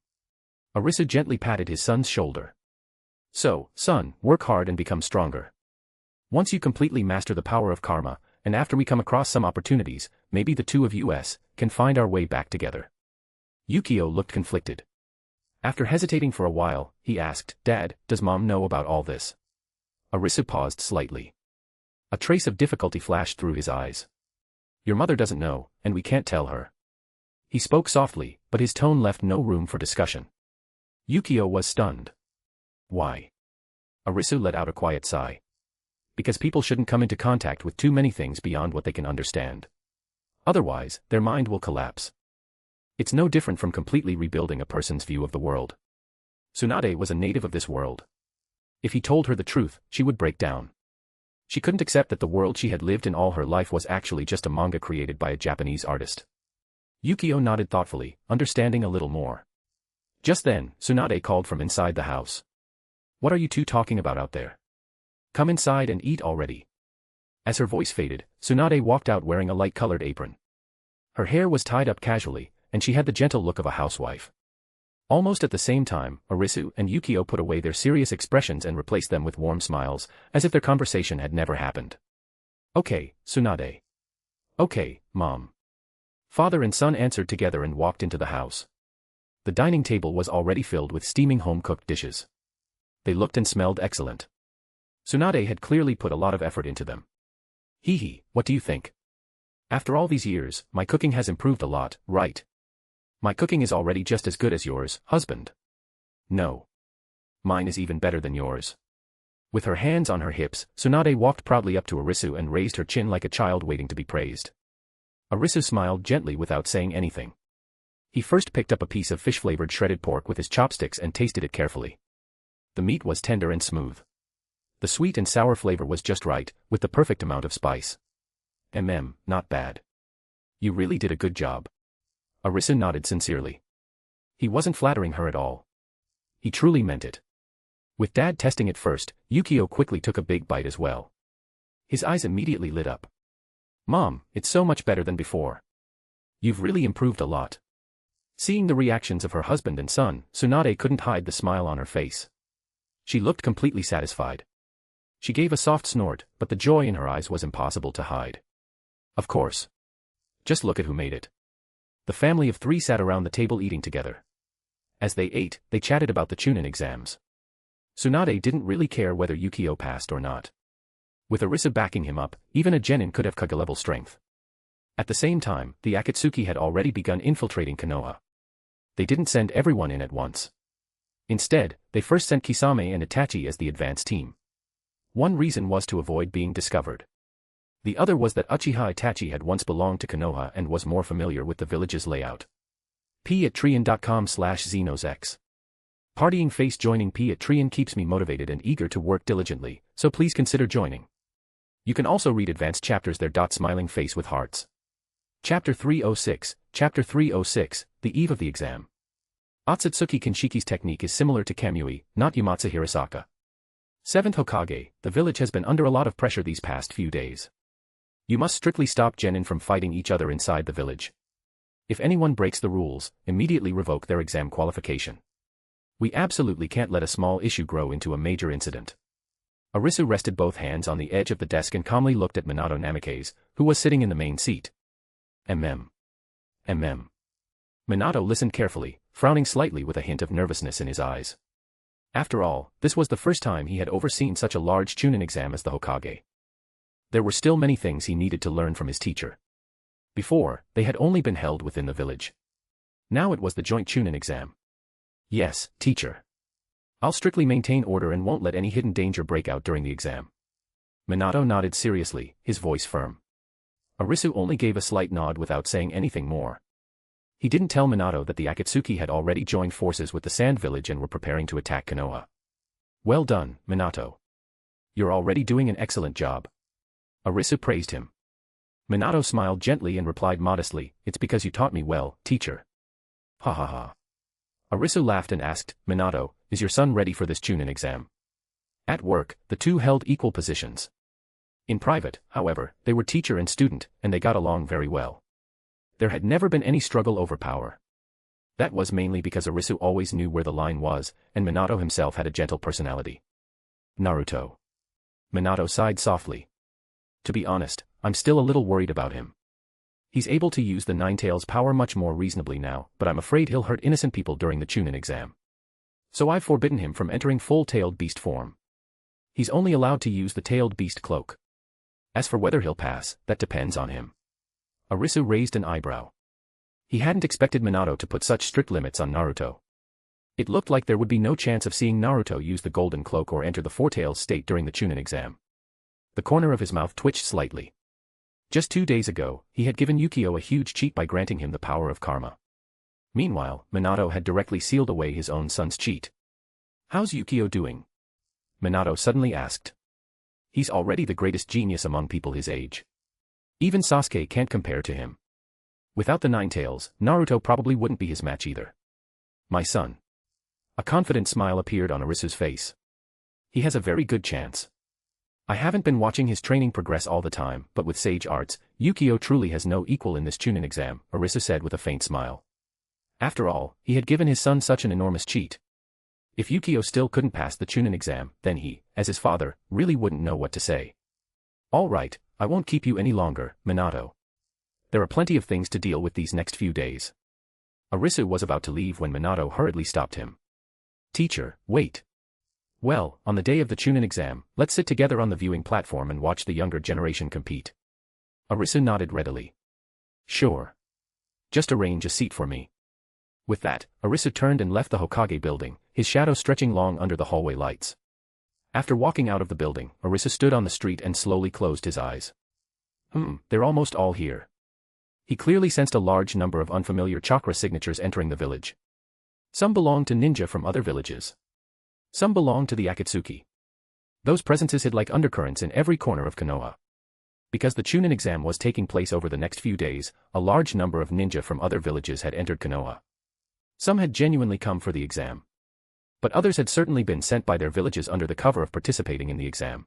Arisu gently patted his son's shoulder. "So, son, work hard and become stronger. Once you completely master the power of karma, and after we come across some opportunities, maybe the two of us can find our way back together." Yukio looked conflicted. After hesitating for a while, he asked, "Dad, does Mom know about all this?" Arisu paused slightly. A trace of difficulty flashed through his eyes. "Your mother doesn't know, and we can't tell her." He spoke softly, but his tone left no room for discussion. Yukio was stunned. "Why?" Arisu let out a quiet sigh. "Because people shouldn't come into contact with too many things beyond what they can understand. Otherwise, their mind will collapse. It's no different from completely rebuilding a person's view of the world. Tsunade was a native of this world. If he told her the truth, she would break down. She couldn't accept that the world she had lived in all her life was actually just a manga created by a Japanese artist. Yukio nodded thoughtfully, understanding a little more. Just then, Tsunade called from inside the house. "What are you two talking about out there? Come inside and eat already." As her voice faded, Tsunade walked out wearing a light-colored apron. Her hair was tied up casually, and she had the gentle look of a housewife. Almost at the same time, Arisu and Yukio put away their serious expressions and replaced them with warm smiles, as if their conversation had never happened. "Okay, Tsunade." "Okay, Mom." Father and son answered together and walked into the house. The dining table was already filled with steaming home-cooked dishes. They looked and smelled excellent. Tsunade had clearly put a lot of effort into them. "Hee, what do you think? After all these years, my cooking has improved a lot, right? My cooking is already just as good as yours, husband." "No. Mine is even better than yours." With her hands on her hips, Tsunade walked proudly up to Arisu and raised her chin like a child waiting to be praised. Arisu smiled gently without saying anything. He first picked up a piece of fish-flavored shredded pork with his chopsticks and tasted it carefully. The meat was tender and smooth. The sweet and sour flavor was just right, with the perfect amount of spice. Not bad. You really did a good job." Arisu nodded sincerely. He wasn't flattering her at all. He truly meant it. With Dad testing it first, Yukio quickly took a big bite as well. His eyes immediately lit up. "Mom, it's so much better than before. You've really improved a lot." Seeing the reactions of her husband and son, Tsunade couldn't hide the smile on her face. She looked completely satisfied. She gave a soft snort, but the joy in her eyes was impossible to hide. Of course. Just look at who made it. The family of 3 sat around the table eating together. As they ate, they chatted about the Chunin exams. Tsunade didn't really care whether Yukio passed or not. With Arisu backing him up, even a genin could have Kaguya-level strength. At the same time, the Akatsuki had already begun infiltrating Konoha. They didn't send everyone in at once. Instead, they first sent Kisame and Itachi as the advance team. One reason was to avoid being discovered. The other was that Uchiha Itachi had once belonged to Konoha and was more familiar with the village's layout. p@trian.com/xenosx. Partying face joining p@trian keeps me motivated and eager to work diligently, so please consider joining. You can also read advanced chapters there. Smiling face with hearts. Chapter 306, Chapter 306, The Eve of the Exam. Otsutsuki Kinshiki's technique is similar to Kamui, not Yamatsu Hirasaka. 7th Hokage, the village has been under a lot of pressure these past few days. You must strictly stop genin from fighting each other inside the village. If anyone breaks the rules, immediately revoke their exam qualification. We absolutely can't let a small issue grow into a major incident. Arisu rested both hands on the edge of the desk and calmly looked at Minato Namikaze, who was sitting in the main seat. Minato listened carefully, frowning slightly with a hint of nervousness in his eyes. After all, this was the first time he had overseen such a large Chunin exam as the Hokage. There were still many things he needed to learn from his teacher. Before, they had only been held within the village. Now it was the joint Chunin exam. Yes, teacher. I'll strictly maintain order and won't let any hidden danger break out during the exam. Minato nodded seriously, his voice firm. Arisu only gave a slight nod without saying anything more. He didn't tell Minato that the Akatsuki had already joined forces with the Sand Village and were preparing to attack Konoha. Well done, Minato. You're already doing an excellent job. Arisu praised him. Minato smiled gently and replied modestly, it's because you taught me well, teacher. Ha ha ha. Arisu laughed and asked, Minato, is your son ready for this Chunin exam? At work, the two held equal positions. In private, however, they were teacher and student, and they got along very well. There had never been any struggle over power. That was mainly because Arisu always knew where the line was, and Minato himself had a gentle personality. Naruto. Minato sighed softly. To be honest, I'm still a little worried about him. He's able to use the Nine-Tails power much more reasonably now, but I'm afraid he'll hurt innocent people during the Chunin exam. So I've forbidden him from entering full-tailed beast form. He's only allowed to use the tailed beast cloak. As for whether he'll pass, that depends on him. Arisu raised an eyebrow. He hadn't expected Minato to put such strict limits on Naruto. It looked like there would be no chance of seeing Naruto use the golden cloak or enter the Four-Tails state during the Chunin exam. The corner of his mouth twitched slightly. Just 2 days ago, he had given Yukio a huge cheat by granting him the power of karma. Meanwhile, Minato had directly sealed away his own son's cheat. How's Yukio doing? Minato suddenly asked. He's already the greatest genius among people his age. Even Sasuke can't compare to him. Without the Nine-Tails, Naruto probably wouldn't be his match either. My son. A confident smile appeared on Arisu's face. He has a very good chance. I haven't been watching his training progress all the time, but with sage arts, Yukio truly has no equal in this Chunin exam, Arisu said with a faint smile. After all, he had given his son such an enormous cheat. If Yukio still couldn't pass the Chunin exam, then he, as his father, really wouldn't know what to say. All right, I won't keep you any longer, Minato. There are plenty of things to deal with these next few days. Arisu was about to leave when Minato hurriedly stopped him. Teacher, wait. Well, on the day of the Chunin exam, let's sit together on the viewing platform and watch the younger generation compete. Arisu nodded readily. Sure. Just arrange a seat for me. With that, Arisu turned and left the Hokage building, his shadow stretching long under the hallway lights. After walking out of the building, Arisu stood on the street and slowly closed his eyes. They're almost all here. He clearly sensed a large number of unfamiliar chakra signatures entering the village. Some belonged to ninja from other villages. Some belonged to the Akatsuki. Those presences hid like undercurrents in every corner of Konoha. Because the Chunin exam was taking place over the next few days, a large number of ninja from other villages had entered Konoha. Some had genuinely come for the exam. But others had certainly been sent by their villages under the cover of participating in the exam.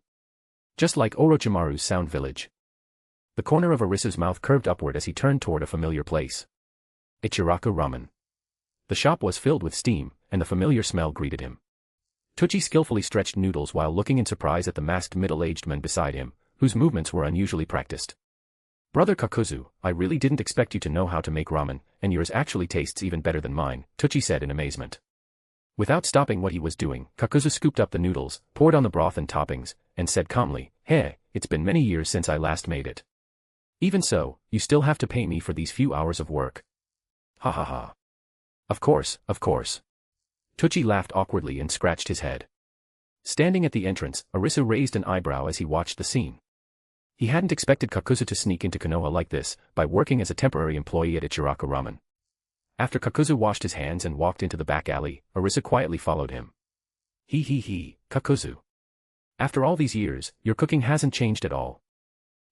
Just like Orochimaru's Sound Village. The corner of Arisu's mouth curved upward as he turned toward a familiar place. Ichiraku Ramen. The shop was filled with steam, and the familiar smell greeted him. Tucci skillfully stretched noodles while looking in surprise at the masked middle-aged man beside him, whose movements were unusually practiced. Brother Kakuzu, I really didn't expect you to know how to make ramen, and yours actually tastes even better than mine, Tucci said in amazement. Without stopping what he was doing, Kakuzu scooped up the noodles, poured on the broth and toppings, and said calmly, Hey, it's been many years since I last made it. Even so, you still have to pay me for these few hours of work. Ha ha ha. Of course, of course. Tucci laughed awkwardly and scratched his head. Standing at the entrance, Arisu raised an eyebrow as he watched the scene. He hadn't expected Kakuzu to sneak into Konoha like this, by working as a temporary employee at Ichiraku Ramen. After Kakuzu washed his hands and walked into the back alley, Arisu quietly followed him. He, Kakuzu. After all these years, your cooking hasn't changed at all.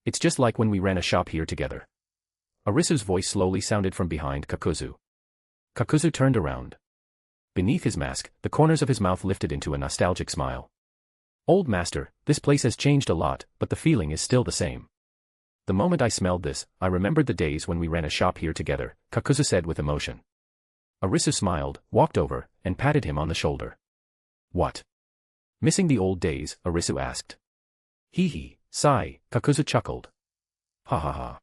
It's just like when we ran a shop here together. Arisu's voice slowly sounded from behind Kakuzu. Kakuzu turned around. Beneath his mask, the corners of his mouth lifted into a nostalgic smile. Old master, this place has changed a lot, but the feeling is still the same. The moment I smelled this, I remembered the days when we ran a shop here together, Kakuzu said with emotion. Arisu smiled, walked over, and patted him on the shoulder. What? Missing the old days? Arisu asked. Hee, sigh, Kakuzu chuckled. Ha ha ha.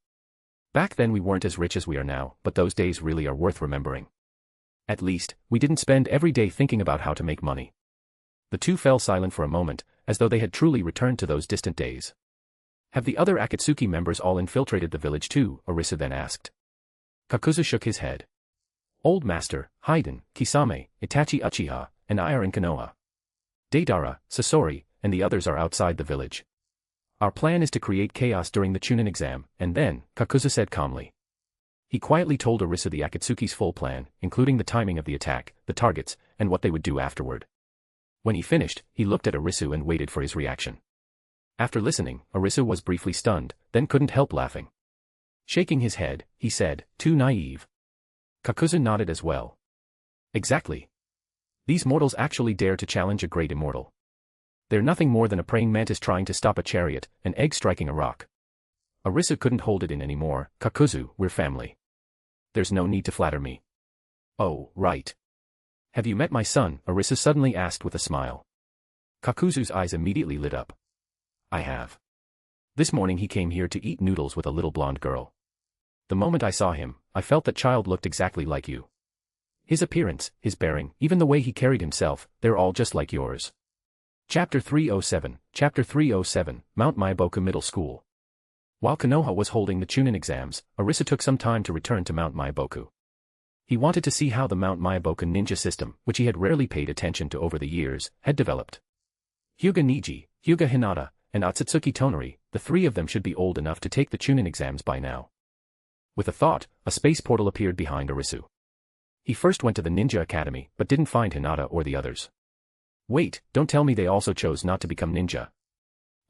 Back then we weren't as rich as we are now, but those days really are worth remembering. At least, we didn't spend every day thinking about how to make money. The two fell silent for a moment, as though they had truly returned to those distant days. Have the other Akatsuki members all infiltrated the village too? Arisu then asked. Kakuzu shook his head. Old Master, Haiden, Kisame, Itachi Uchiha, and I are in Konoha. Deidara, Sasori, and the others are outside the village. Our plan is to create chaos during the Chunin exam, and then, Kakuzu said calmly. He quietly told Arisu the Akatsuki's full plan, including the timing of the attack, the targets, and what they would do afterward. When he finished, he looked at Arisu and waited for his reaction. After listening, Arisu was briefly stunned, then couldn't help laughing. Shaking his head, he said, too naive. Kakuzu nodded as well. Exactly. These mortals actually dare to challenge a great immortal. They're nothing more than a praying mantis trying to stop a chariot, an egg striking a rock. Arisu couldn't hold it in anymore. Kakuzu, we're family. There's no need to flatter me. Oh, right. Have you met my son? Arisu suddenly asked with a smile. Kakuzu's eyes immediately lit up. I have. This morning he came here to eat noodles with a little blonde girl. The moment I saw him, I felt that child looked exactly like you. His appearance, his bearing, even the way he carried himself, they're all just like yours. Chapter 307, Mount Maiboku Middle School. While Konoha was holding the Chunin exams, Arisu took some time to return to Mount Maiboku. He wanted to see how the Mount Maiboku ninja system, which he had rarely paid attention to over the years, had developed. Hyuga Niji, Hyuga Hinata, and Otsutsuki Tonari, the three of them should be old enough to take the Chunin exams by now. With a thought, a space portal appeared behind Arisu. He first went to the Ninja Academy, but didn't find Hinata or the others. Wait, don't tell me they also chose not to become ninja.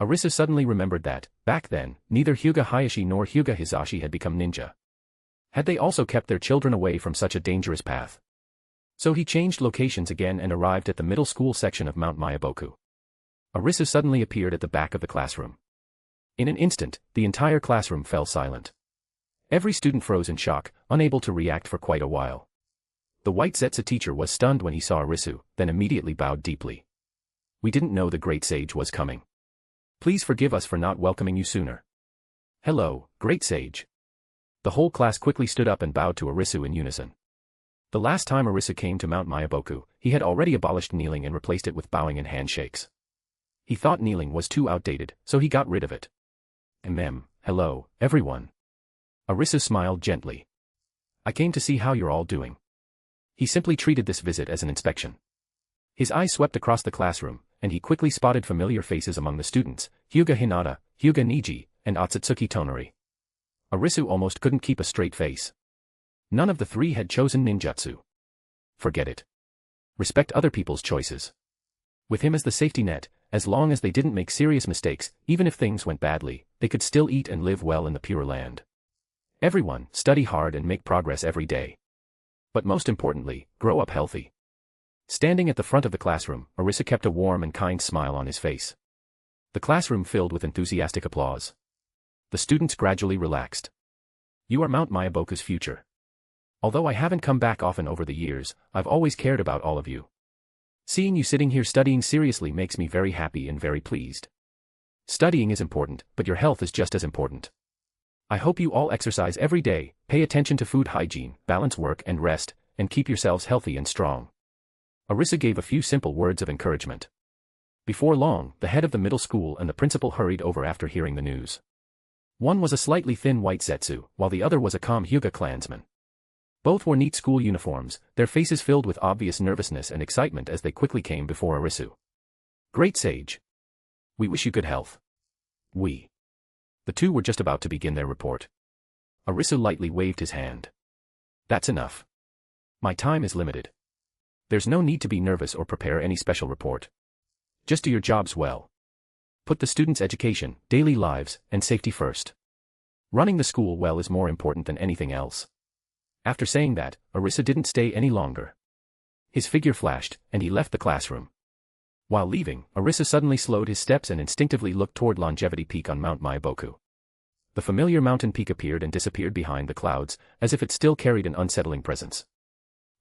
Arisu suddenly remembered that, back then, neither Hyuga Hayashi nor Hyuga Hisashi had become ninja. Had they also kept their children away from such a dangerous path? So he changed locations again and arrived at the middle school section of Mount Maiboku. Arisu suddenly appeared at the back of the classroom. In an instant, the entire classroom fell silent. Every student froze in shock, unable to react for quite a while. The white Zetsu teacher was stunned when he saw Arisu, then immediately bowed deeply. We didn't know the great sage was coming. Please forgive us for not welcoming you sooner. Hello, great sage. The whole class quickly stood up and bowed to Arisu in unison. The last time Arisu came to Mount Maiboku, he had already abolished kneeling and replaced it with bowing and handshakes. He thought kneeling was too outdated, so he got rid of it. Hello, everyone. Arisu smiled gently. I came to see how you're all doing. He simply treated this visit as an inspection. His eyes swept across the classroom, and he quickly spotted familiar faces among the students, Hyuga Hinata, Hyuga Niji, and Otsutsuki Tonari. Arisu almost couldn't keep a straight face. None of the three had chosen ninjutsu. Forget it. Respect other people's choices. With him as the safety net, as long as they didn't make serious mistakes, even if things went badly, they could still eat and live well in the Pure Land. Everyone, study hard and make progress every day. But most importantly, grow up healthy. Standing at the front of the classroom, Arisu kept a warm and kind smile on his face. The classroom filled with enthusiastic applause. The students gradually relaxed. You are Mount Maiboku's future. Although I haven't come back often over the years, I've always cared about all of you. Seeing you sitting here studying seriously makes me very happy and very pleased. Studying is important, but your health is just as important. I hope you all exercise every day, pay attention to food hygiene, balance work and rest, and keep yourselves healthy and strong. Arisu gave a few simple words of encouragement. Before long, the head of the middle school and the principal hurried over after hearing the news. One was a slightly thin white Zetsu, while the other was a calm Hyuga clansman. Both wore neat school uniforms, their faces filled with obvious nervousness and excitement as they quickly came before Arisu. Great sage. We wish you good health. We. The two were just about to begin their report. Arisu lightly waved his hand. That's enough. My time is limited. There's no need to be nervous or prepare any special report. Just do your jobs well. Put the students' education, daily lives, and safety first. Running the school well is more important than anything else. After saying that, Arisu didn't stay any longer. His figure flashed, and he left the classroom. While leaving, Arisu suddenly slowed his steps and instinctively looked toward Longevity Peak on Mount Maiboku. The familiar mountain peak appeared and disappeared behind the clouds, as if it still carried an unsettling presence.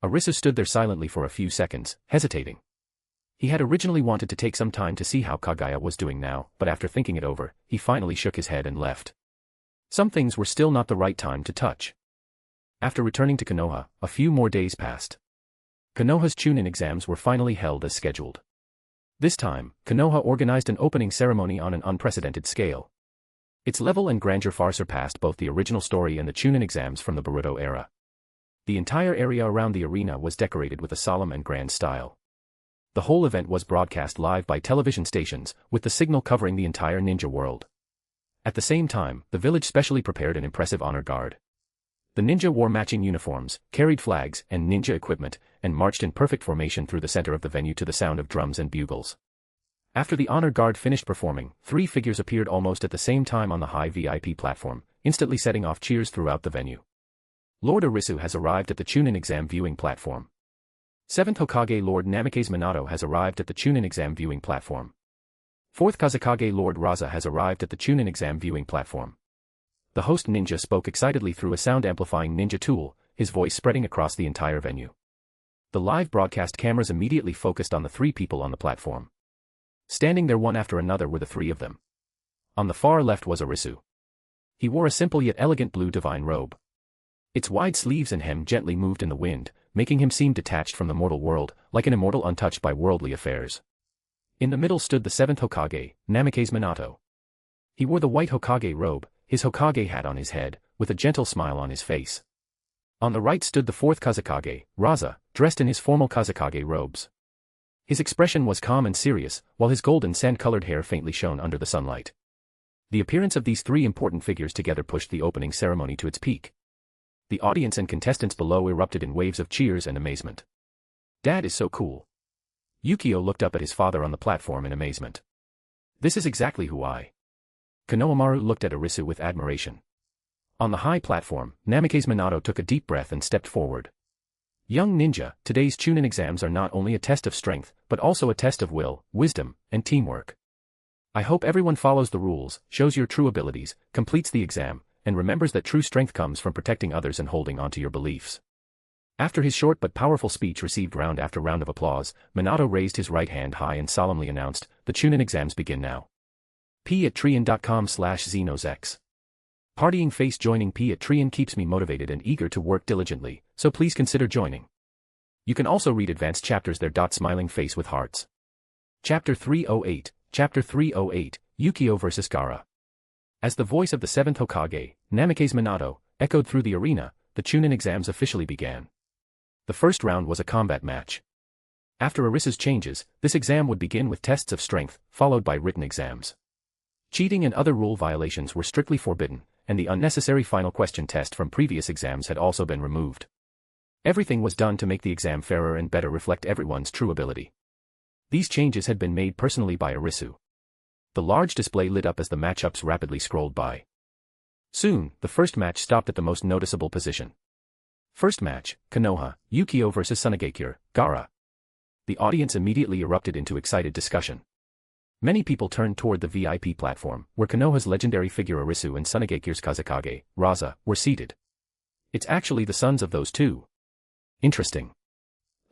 Arisu stood there silently for a few seconds, hesitating. He had originally wanted to take some time to see how Kaguya was doing now, but after thinking it over, he finally shook his head and left. Some things were still not the right time to touch. After returning to Konoha, a few more days passed. Konoha's Chunin exams were finally held as scheduled. This time, Konoha organized an opening ceremony on an unprecedented scale. Its level and grandeur far surpassed both the original story and the Chunin exams from the Boruto era. The entire area around the arena was decorated with a solemn and grand style. The whole event was broadcast live by television stations, with the signal covering the entire ninja world. At the same time, the village specially prepared an impressive honor guard. The ninja wore matching uniforms, carried flags and ninja equipment, and marched in perfect formation through the center of the venue to the sound of drums and bugles. After the honor guard finished performing, 3 figures appeared almost at the same time on the high VIP platform, instantly setting off cheers throughout the venue. Lord Arisu has arrived at the Chunin exam viewing platform. 7th Hokage Lord Namikaze Minato has arrived at the Chunin exam viewing platform. 4th Kazekage Lord Raza has arrived at the Chunin exam viewing platform. The host ninja spoke excitedly through a sound-amplifying ninja tool, his voice spreading across the entire venue. The live broadcast cameras immediately focused on the 3 people on the platform. Standing there one after another were the 3 of them. On the far left was Arisu. He wore a simple yet elegant blue divine robe. Its wide sleeves and hem gently moved in the wind, making him seem detached from the mortal world, like an immortal untouched by worldly affairs. In the middle stood the 7th Hokage, Namikaze Minato. He wore the white Hokage robe, his Hokage hat on his head, with a gentle smile on his face. On the right stood the 4th Kazekage, Raza, dressed in his formal Kazekage robes. His expression was calm and serious, while his golden sand-colored hair faintly shone under the sunlight. The appearance of these 3 important figures together pushed the opening ceremony to its peak. The audience and contestants below erupted in waves of cheers and amazement. Dad is so cool. Yukio looked up at his father on the platform in amazement. This is exactly who I. Konohamaru looked at Arisu with admiration. On the high platform, Namikaze Minato took a deep breath and stepped forward. Young ninja, today's Chunin exams are not only a test of strength, but also a test of will, wisdom, and teamwork. I hope everyone follows the rules, shows your true abilities, completes the exam, and remembers that true strength comes from protecting others and holding on to your beliefs. After his short but powerful speech received round after round of applause, Minato raised his right hand high and solemnly announced, "The Chunin exams begin now. p@trian.com/xenosex. Partying face joining p@trian keeps me motivated and eager to work diligently, so please consider joining. You can also read advanced chapters there. Smiling face with hearts. Chapter 308, Chapter 308, Yukio vs. Gaara. As the voice of the 7th Hokage, Namikaze Minato, echoed through the arena, the Chunin exams officially began. The first round was a combat match. After Arisu's changes, this exam would begin with tests of strength, followed by written exams. Cheating and other rule violations were strictly forbidden, and the unnecessary final question test from previous exams had also been removed. Everything was done to make the exam fairer and better reflect everyone's true ability. These changes had been made personally by Arisu. The large display lit up as the matchups rapidly scrolled by. Soon, the first match stopped at the most noticeable position. First match, Konoha, Yukio vs. Sunagakure, Gaara. The audience immediately erupted into excited discussion. Many people turned toward the VIP platform, where Konoha's legendary figure Arisu and Sunagakure's Kazekage, Raza, were seated. It's actually the sons of those two. Interesting.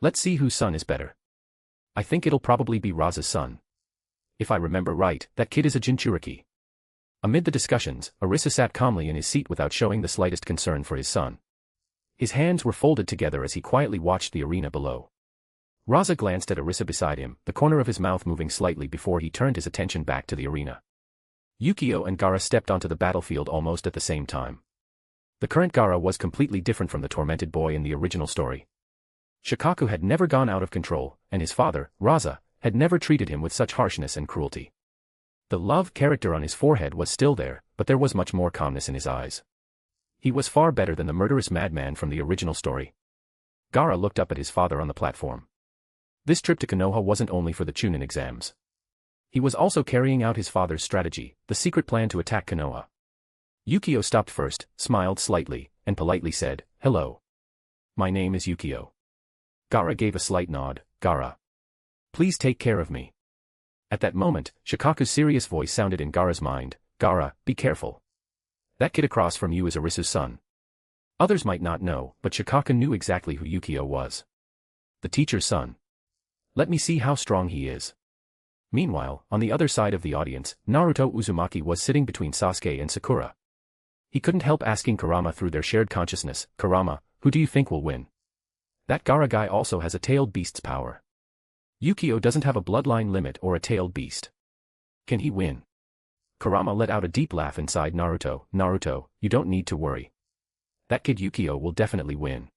Let's see whose son is better. I think it'll probably be Raza's son. If I remember right, that kid is a Jinchuriki. Amid the discussions, Arisu sat calmly in his seat without showing the slightest concern for his son. His hands were folded together as he quietly watched the arena below. Raza glanced at Arisu beside him, the corner of his mouth moving slightly before he turned his attention back to the arena. Yukio and Gaara stepped onto the battlefield almost at the same time. The current Gaara was completely different from the tormented boy in the original story. Shikaku had never gone out of control, and his father, Raza, had never treated him with such harshness and cruelty. The love character on his forehead was still there, but there was much more calmness in his eyes. He was far better than the murderous madman from the original story. Gaara looked up at his father on the platform. This trip to Konoha wasn't only for the Chunin exams. He was also carrying out his father's strategy, the secret plan to attack Konoha. Yukio stopped first, smiled slightly, and politely said, "Hello. My name is Yukio." Gaara gave a slight nod. "Gaara. Please take care of me." At that moment, Shikaku's serious voice sounded in Gaara's mind, "Gaara, be careful. That kid across from you is Arisu's son." Others might not know, but Shikaku knew exactly who Yukio was. The teacher's son. Let me see how strong he is. Meanwhile, on the other side of the audience, Naruto Uzumaki was sitting between Sasuke and Sakura. He couldn't help asking Kurama through their shared consciousness, "Kurama, who do you think will win?" That Gaara guy also has a tailed beast's power. Yukio doesn't have a bloodline limit or a tailed beast. Can he win? Kurama let out a deep laugh inside Naruto. "Naruto, you don't need to worry. That kid Yukio will definitely win.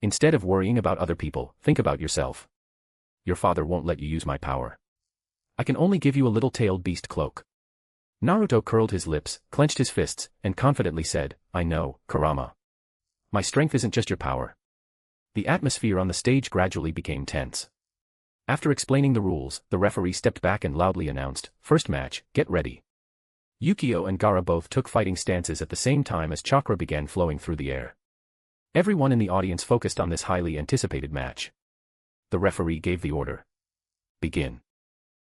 Instead of worrying about other people, think about yourself. Your father won't let you use my power. I can only give you a little tailed beast cloak." Naruto curled his lips, clenched his fists, and confidently said, "I know, Kurama. My strength isn't just your power." The atmosphere on the stage gradually became tense. After explaining the rules, the referee stepped back and loudly announced, "First match, get ready." Yukio and Gaara both took fighting stances at the same time as chakra began flowing through the air. Everyone in the audience focused on this highly anticipated match. The referee gave the order. "Begin."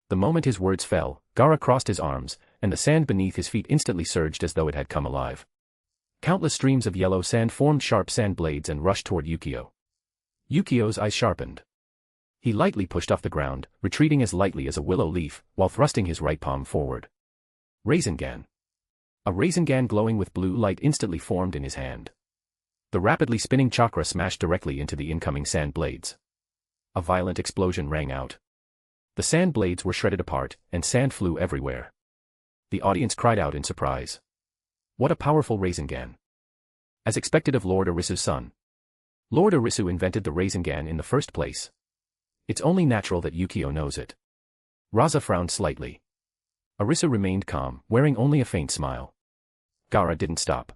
The moment his words fell, Gaara crossed his arms, and the sand beneath his feet instantly surged as though it had come alive. Countless streams of yellow sand formed sharp sand blades and rushed toward Yukio. Yukio's eyes sharpened. He lightly pushed off the ground, retreating as lightly as a willow leaf, while thrusting his right palm forward. Rasengan. A Rasengan glowing with blue light instantly formed in his hand. The rapidly spinning chakra smashed directly into the incoming sand blades. A violent explosion rang out. The sand blades were shredded apart, and sand flew everywhere. The audience cried out in surprise. What a powerful Rasengan. As expected of Lord Arisu's son. Lord Arisu invented the Rasengan in the first place. It's only natural that Yukio knows it. Raza frowned slightly. Arisu remained calm, wearing only a faint smile. Gaara didn't stop.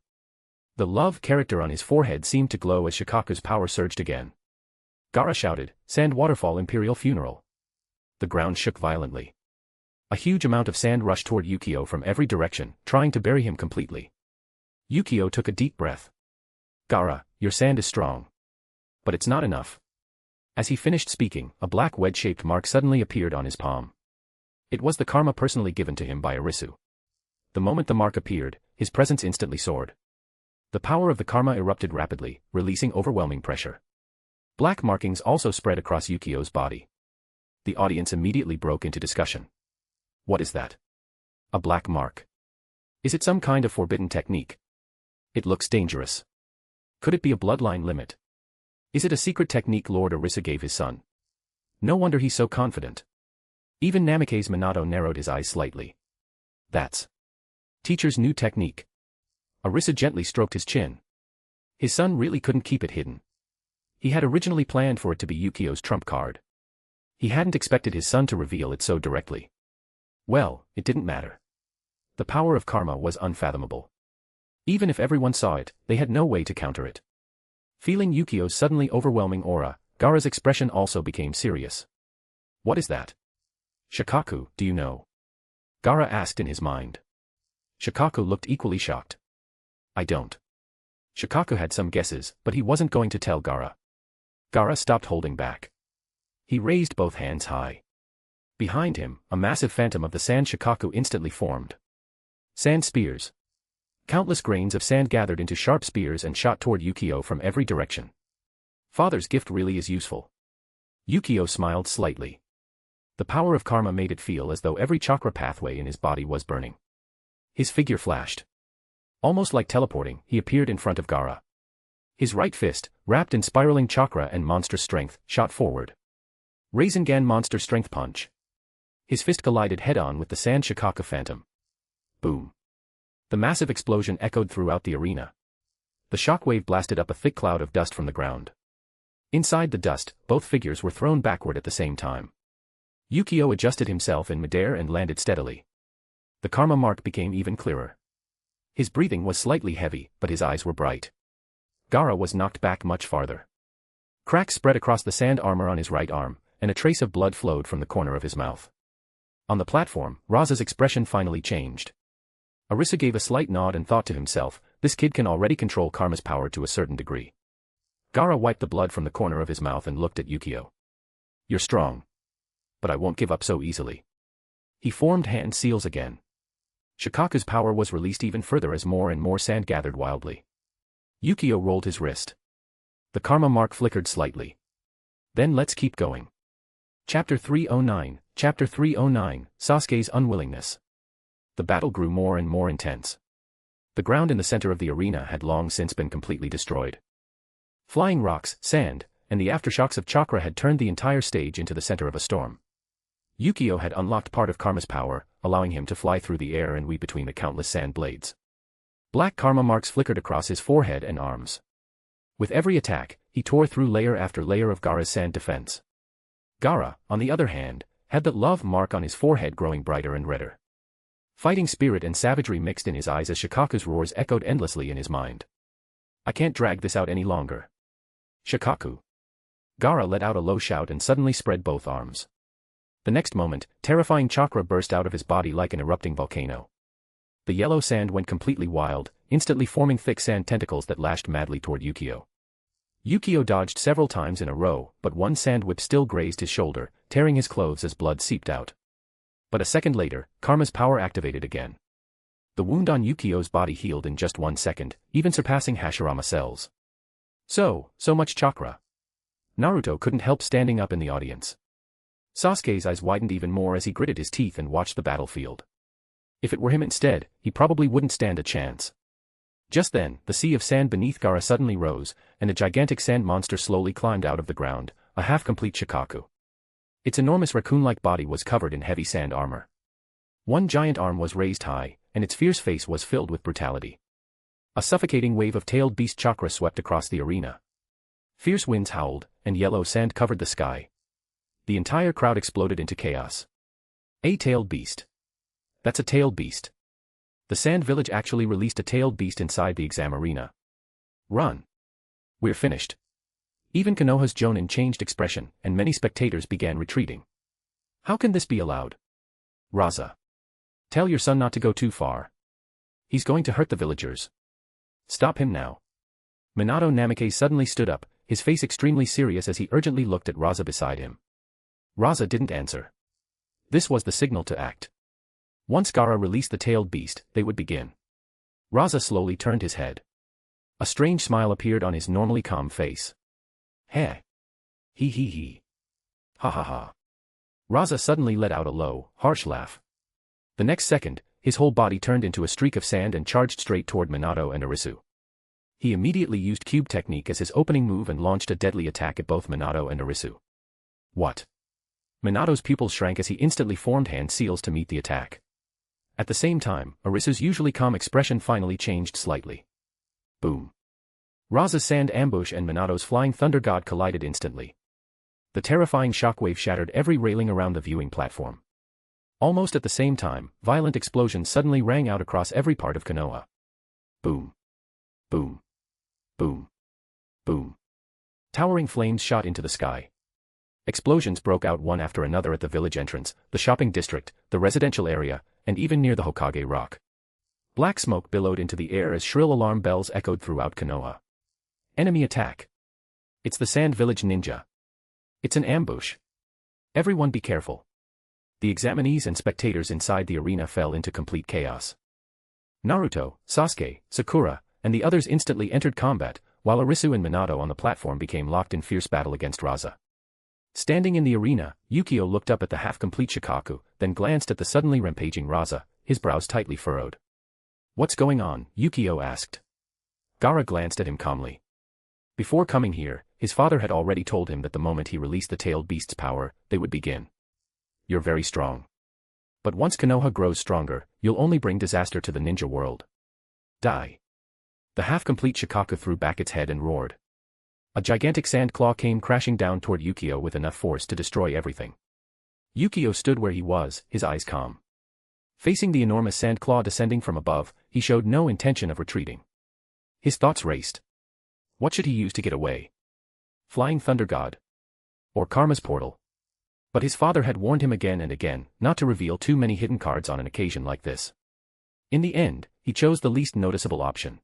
The love character on his forehead seemed to glow as Shikaku's power surged again. Gaara shouted, "Sand waterfall imperial funeral." The ground shook violently. A huge amount of sand rushed toward Yukio from every direction, trying to bury him completely. Yukio took a deep breath. "Gaara, your sand is strong. But it's not enough." As he finished speaking, a black wedge-shaped mark suddenly appeared on his palm. It was the karma personally given to him by Arisu. The moment the mark appeared, his presence instantly soared. The power of the karma erupted rapidly, releasing overwhelming pressure. Black markings also spread across Yukio's body. The audience immediately broke into discussion. What is that? A black mark. Is it some kind of forbidden technique? It looks dangerous. Could it be a bloodline limit? Is it a secret technique Lord Arisu gave his son? No wonder he's so confident. Even Namikaze Minato narrowed his eyes slightly. That's teacher's new technique. Arisu gently stroked his chin. His son really couldn't keep it hidden. He had originally planned for it to be Yukio's trump card. He hadn't expected his son to reveal it so directly. Well, it didn't matter. The power of karma was unfathomable. Even if everyone saw it, they had no way to counter it. Feeling Yukio's suddenly overwhelming aura, Gaara's expression also became serious. What is that? Shikaku, do you know? Gaara asked in his mind. Shikaku looked equally shocked. I don't. Shikaku had some guesses, but he wasn't going to tell Gaara. Gaara stopped holding back. He raised both hands high. Behind him, a massive phantom of the sand Shikaku instantly formed. Sand spears. Countless grains of sand gathered into sharp spears and shot toward Yukio from every direction. Father's gift really is useful. Yukio smiled slightly. The power of karma made it feel as though every chakra pathway in his body was burning. His figure flashed. Almost like teleporting, he appeared in front of Gaara. His right fist, wrapped in spiraling chakra and monstrous strength, shot forward. Rasengan monster strength punch. His fist collided head-on with the sand Shikaku phantom. Boom. The massive explosion echoed throughout the arena. The shockwave blasted up a thick cloud of dust from the ground. Inside the dust, both figures were thrown backward at the same time. Yukio adjusted himself in midair and landed steadily. The karma mark became even clearer. His breathing was slightly heavy, but his eyes were bright. Gaara was knocked back much farther. Cracks spread across the sand armor on his right arm, and a trace of blood flowed from the corner of his mouth. On the platform, Raza's expression finally changed. Arisu gave a slight nod and thought to himself, this kid can already control karma's power to a certain degree. Gaara wiped the blood from the corner of his mouth and looked at Yukio. You're strong. But I won't give up so easily. He formed hand seals again. Shikaku's power was released even further as more and more sand gathered wildly. Yukio rolled his wrist. The karma mark flickered slightly. Then let's keep going. Chapter 309, Chapter 309, Sasuke's Unwillingness. The battle grew more and more intense. The ground in the center of the arena had long since been completely destroyed. Flying rocks, sand, and the aftershocks of chakra had turned the entire stage into the center of a storm. Yukio had unlocked part of karma's power, allowing him to fly through the air and weave between the countless sand blades. Black karma marks flickered across his forehead and arms. With every attack, he tore through layer after layer of Gaara's sand defense. Gaara, on the other hand, had the love mark on his forehead growing brighter and redder. Fighting spirit and savagery mixed in his eyes as Shikaku's roars echoed endlessly in his mind. I can't drag this out any longer. Shikaku. Gaara let out a low shout and suddenly spread both arms. The next moment, terrifying chakra burst out of his body like an erupting volcano. The yellow sand went completely wild, instantly forming thick sand tentacles that lashed madly toward Yukio. Yukio dodged several times in a row, but one sand whip still grazed his shoulder, tearing his clothes as blood seeped out. But a second later, karma's power activated again. The wound on Yukio's body healed in just 1 second, even surpassing Hashirama cells. So much chakra. Naruto couldn't help standing up in the audience. Sasuke's eyes widened even more as he gritted his teeth and watched the battlefield. If it were him instead, he probably wouldn't stand a chance. Just then, the sea of sand beneath Gaara suddenly rose, and a gigantic sand monster slowly climbed out of the ground, a half-complete Shikaku. Its enormous raccoon-like body was covered in heavy sand armor. One giant arm was raised high, and its fierce face was filled with brutality. A suffocating wave of tailed beast chakra swept across the arena. Fierce winds howled, and yellow sand covered the sky. The entire crowd exploded into chaos. A tailed beast. That's a tailed beast. The sand village actually released a tailed beast inside the exam arena. Run. We're finished. Even Konoha's Jonin changed expression, and many spectators began retreating. How can this be allowed? Raza. Tell your son not to go too far. He's going to hurt the villagers. Stop him now. Minato Namikaze suddenly stood up, his face extremely serious as he urgently looked at Raza beside him. Raza didn't answer. This was the signal to act. Once Gaara released the tailed beast, they would begin. Raza slowly turned his head. A strange smile appeared on his normally calm face. Heh. He. Ha ha ha. Raza suddenly let out a low, harsh laugh. The next second, his whole body turned into a streak of sand and charged straight toward Minato and Arisu. He immediately used cube technique as his opening move and launched a deadly attack at both Minato and Arisu. What? Minato's pupils shrank as he instantly formed hand seals to meet the attack. At the same time, Arisu's usually calm expression finally changed slightly. Boom. Raza's sand ambush and Minato's flying thunder god collided instantly. The terrifying shockwave shattered every railing around the viewing platform. Almost at the same time, violent explosions suddenly rang out across every part of Konoha. Boom. Boom. Boom. Boom. Towering flames shot into the sky. Explosions broke out one after another at the village entrance, the shopping district, the residential area, and even near the Hokage Rock. Black smoke billowed into the air as shrill alarm bells echoed throughout Konoha. Enemy attack. It's the Sand Village Ninja. It's an ambush. Everyone be careful. The examinees and spectators inside the arena fell into complete chaos. Naruto, Sasuke, Sakura, and the others instantly entered combat, while Arisu and Minato on the platform became locked in fierce battle against Raza. Standing in the arena, Yukio looked up at the half-complete Shikaku, then glanced at the suddenly rampaging Raza, his brows tightly furrowed. What's going on? Yukio asked. Gaara glanced at him calmly. Before coming here, his father had already told him that the moment he released the tailed beast's power, they would begin. You're very strong. But once Konoha grows stronger, you'll only bring disaster to the ninja world. Die. The half-complete Shikaku threw back its head and roared. A gigantic sand claw came crashing down toward Yukio with enough force to destroy everything. Yukio stood where he was, his eyes calm. Facing the enormous sand claw descending from above, he showed no intention of retreating. His thoughts raced. What should he use to get away? Flying Thunder God? Or Karma's portal? But his father had warned him again and again not to reveal too many hidden cards on an occasion like this. In the end, he chose the least noticeable option.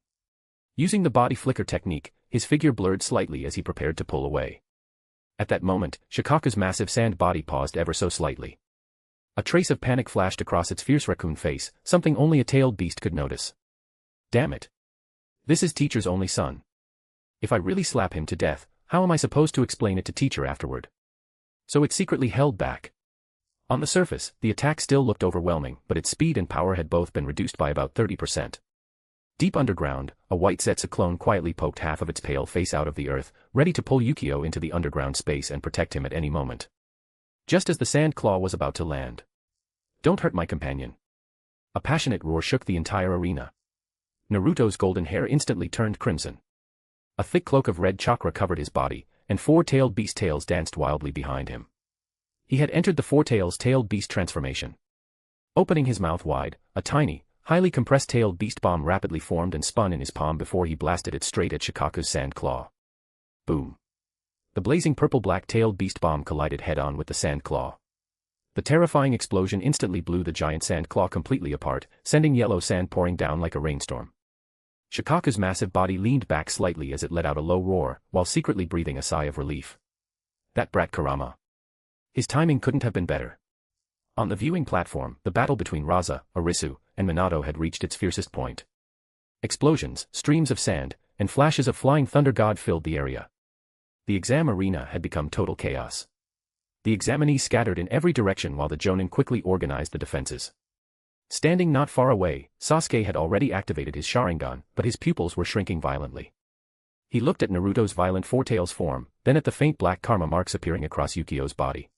Using the body flicker technique, his figure blurred slightly as he prepared to pull away. At that moment, Shikaku's massive sand body paused ever so slightly. A trace of panic flashed across its fierce raccoon face, something only a tailed beast could notice. Damn it. This is teacher's only son. If I really slap him to death, how am I supposed to explain it to teacher afterward? So it secretly held back. On the surface, the attack still looked overwhelming, but its speed and power had both been reduced by about 30%. Deep underground, a white Zetsu clone quietly poked half of its pale face out of the earth, ready to pull Yukio into the underground space and protect him at any moment. Just as the sand claw was about to land. Don't hurt my companion. A passionate roar shook the entire arena. Naruto's golden hair instantly turned crimson. A thick cloak of red chakra covered his body, and four-tailed beast tails danced wildly behind him. He had entered the four-tailed beast transformation. Opening his mouth wide, a tiny, highly compressed tailed beast bomb rapidly formed and spun in his palm before he blasted it straight at Shikaku's sand claw. Boom. The blazing purple-black tailed beast bomb collided head-on with the sand claw. The terrifying explosion instantly blew the giant sand claw completely apart, sending yellow sand pouring down like a rainstorm. Shikaku's massive body leaned back slightly as it let out a low roar, while secretly breathing a sigh of relief. That brat Kurama. His timing couldn't have been better. On the viewing platform, the battle between Raza, Arisu, and Minato had reached its fiercest point. Explosions, streams of sand, and flashes of flying thunder god filled the area. The exam arena had become total chaos. The examinees scattered in every direction while the Jonin quickly organized the defenses. Standing not far away, Sasuke had already activated his Sharingan, but his pupils were shrinking violently. He looked at Naruto's violent Four Tails form, then at the faint black karma marks appearing across Yukio's body.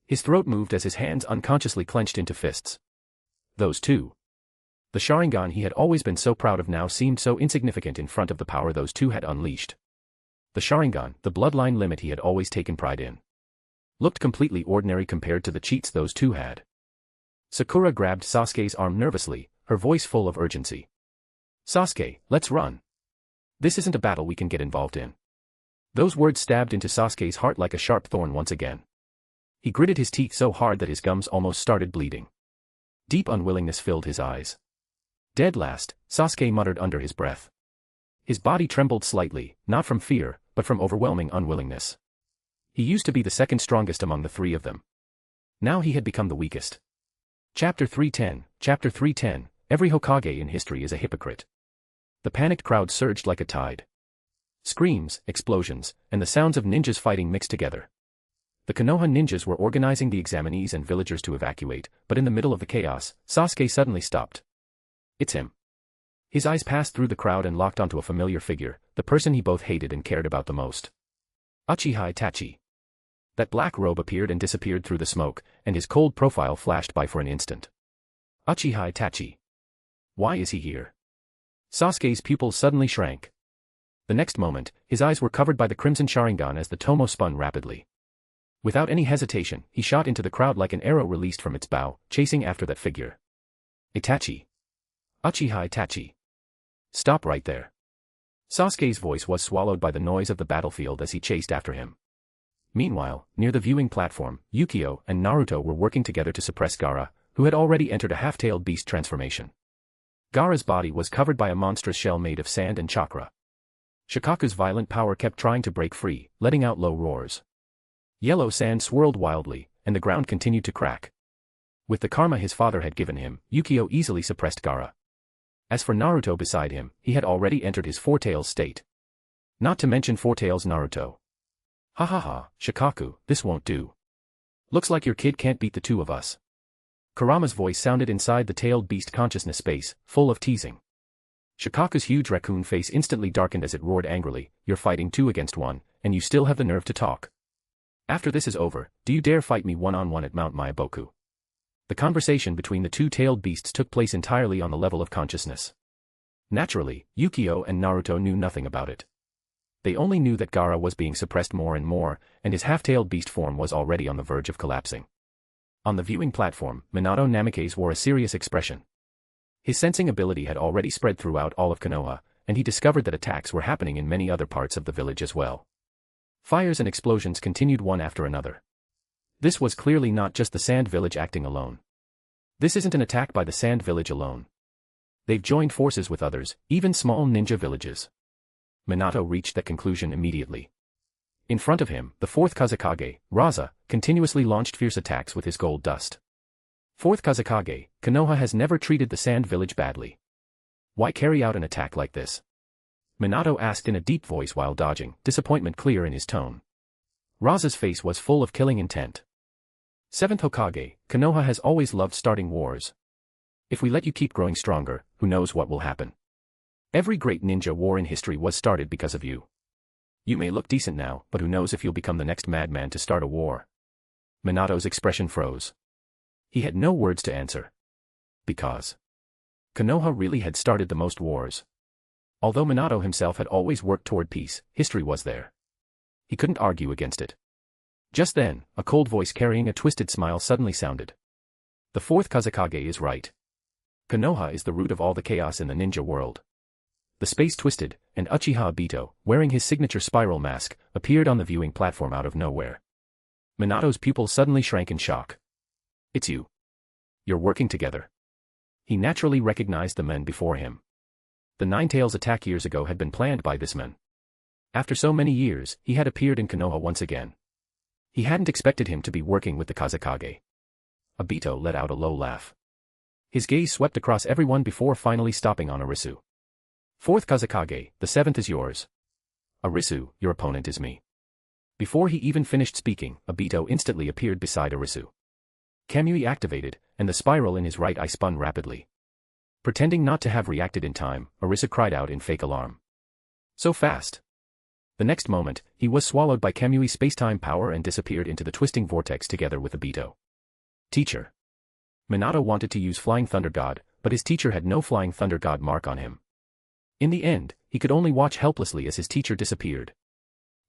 His throat moved as his hands unconsciously clenched into fists. Those two. The Sharingan he had always been so proud of now seemed so insignificant in front of the power those two had unleashed. The Sharingan, the bloodline limit he had always taken pride in, looked completely ordinary compared to the cheats those two had. Sakura grabbed Sasuke's arm nervously, her voice full of urgency. Sasuke, let's run. This isn't a battle we can get involved in. Those words stabbed into Sasuke's heart like a sharp thorn once again. He gritted his teeth so hard that his gums almost started bleeding. Deep unwillingness filled his eyes. Dead last, Sasuke muttered under his breath. His body trembled slightly, not from fear, but from overwhelming unwillingness. He used to be the second strongest among the three of them. Now he had become the weakest. Chapter 310, Every Hokage in history is a hypocrite. The panicked crowd surged like a tide. Screams, explosions, and the sounds of ninjas fighting mixed together. The Konoha ninjas were organizing the examinees and villagers to evacuate, but in the middle of the chaos, Sasuke suddenly stopped. It's him. His eyes passed through the crowd and locked onto a familiar figure, the person he both hated and cared about the most. Uchiha Itachi. That black robe appeared and disappeared through the smoke, and his cold profile flashed by for an instant. Uchiha Itachi. Why is he here? Sasuke's pupils suddenly shrank. The next moment, his eyes were covered by the crimson Sharingan as the tomo spun rapidly. Without any hesitation, he shot into the crowd like an arrow released from its bow, chasing after that figure. Itachi. Uchiha Itachi. Stop right there. Sasuke's voice was swallowed by the noise of the battlefield as he chased after him. Meanwhile, near the viewing platform, Yukio and Naruto were working together to suppress Gaara, who had already entered a half-tailed beast transformation. Gaara's body was covered by a monstrous shell made of sand and chakra. Shikaku's violent power kept trying to break free, letting out low roars. Yellow sand swirled wildly, and the ground continued to crack. With the karma his father had given him, Yukio easily suppressed Gaara. As for Naruto beside him, he had already entered his Four Tails state. Not to mention Four Tails Naruto. Ha ha ha, Shikaku, this won't do. Looks like your kid can't beat the two of us. Kurama's voice sounded inside the tailed beast consciousness space, full of teasing. Shikaku's huge raccoon face instantly darkened as it roared angrily, you're fighting 2 against 1, and you still have the nerve to talk. After this is over, do you dare fight me one-on-one at Mount Myoboku? The conversation between the two tailed beasts took place entirely on the level of consciousness. Naturally, Yukio and Naruto knew nothing about it. They only knew that Gaara was being suppressed more and more, and his half-tailed beast form was already on the verge of collapsing. On the viewing platform, Minato Namikaze wore a serious expression. His sensing ability had already spread throughout all of Konoha, and he discovered that attacks were happening in many other parts of the village as well. Fires and explosions continued one after another. This was clearly not just the Sand Village acting alone. This isn't an attack by the Sand Village alone. They've joined forces with others, even small ninja villages. Minato reached that conclusion immediately. In front of him, the fourth Kazekage, Raza, continuously launched fierce attacks with his gold dust. Fourth Kazekage, Konoha has never treated the Sand Village badly. Why carry out an attack like this? Minato asked in a deep voice while dodging, disappointment clear in his tone. Raza's face was full of killing intent. Seventh Hokage, Konoha has always loved starting wars. If we let you keep growing stronger, who knows what will happen? Every great ninja war in history was started because of you. You may look decent now, but who knows if you'll become the next madman to start a war. Minato's expression froze. He had no words to answer. Because Konoha really had started the most wars. Although Minato himself had always worked toward peace, history was there. He couldn't argue against it. Just then, a cold voice carrying a twisted smile suddenly sounded. The fourth Kazekage is right. Konoha is the root of all the chaos in the ninja world. The space twisted, and Uchiha Obito, wearing his signature spiral mask, appeared on the viewing platform out of nowhere. Minato's pupils suddenly shrank in shock. It's you. You're working together. He naturally recognized the men before him. The Nine-Tails attack years ago had been planned by this man. After so many years, he had appeared in Konoha once again. He hadn't expected him to be working with the Kazekage. Obito let out a low laugh. His gaze swept across everyone before finally stopping on Arisu. Fourth Kazekage, the seventh is yours. Arisu, your opponent is me. Before he even finished speaking, Obito instantly appeared beside Arisu. Kamui activated, and the spiral in his right eye spun rapidly. Pretending not to have reacted in time, Arisu cried out in fake alarm. So fast. The next moment, he was swallowed by Kamui's space-time power and disappeared into the twisting vortex together with Obito. Teacher. Minato wanted to use Flying Thunder God, but his teacher had no Flying Thunder God mark on him. In the end, he could only watch helplessly as his teacher disappeared.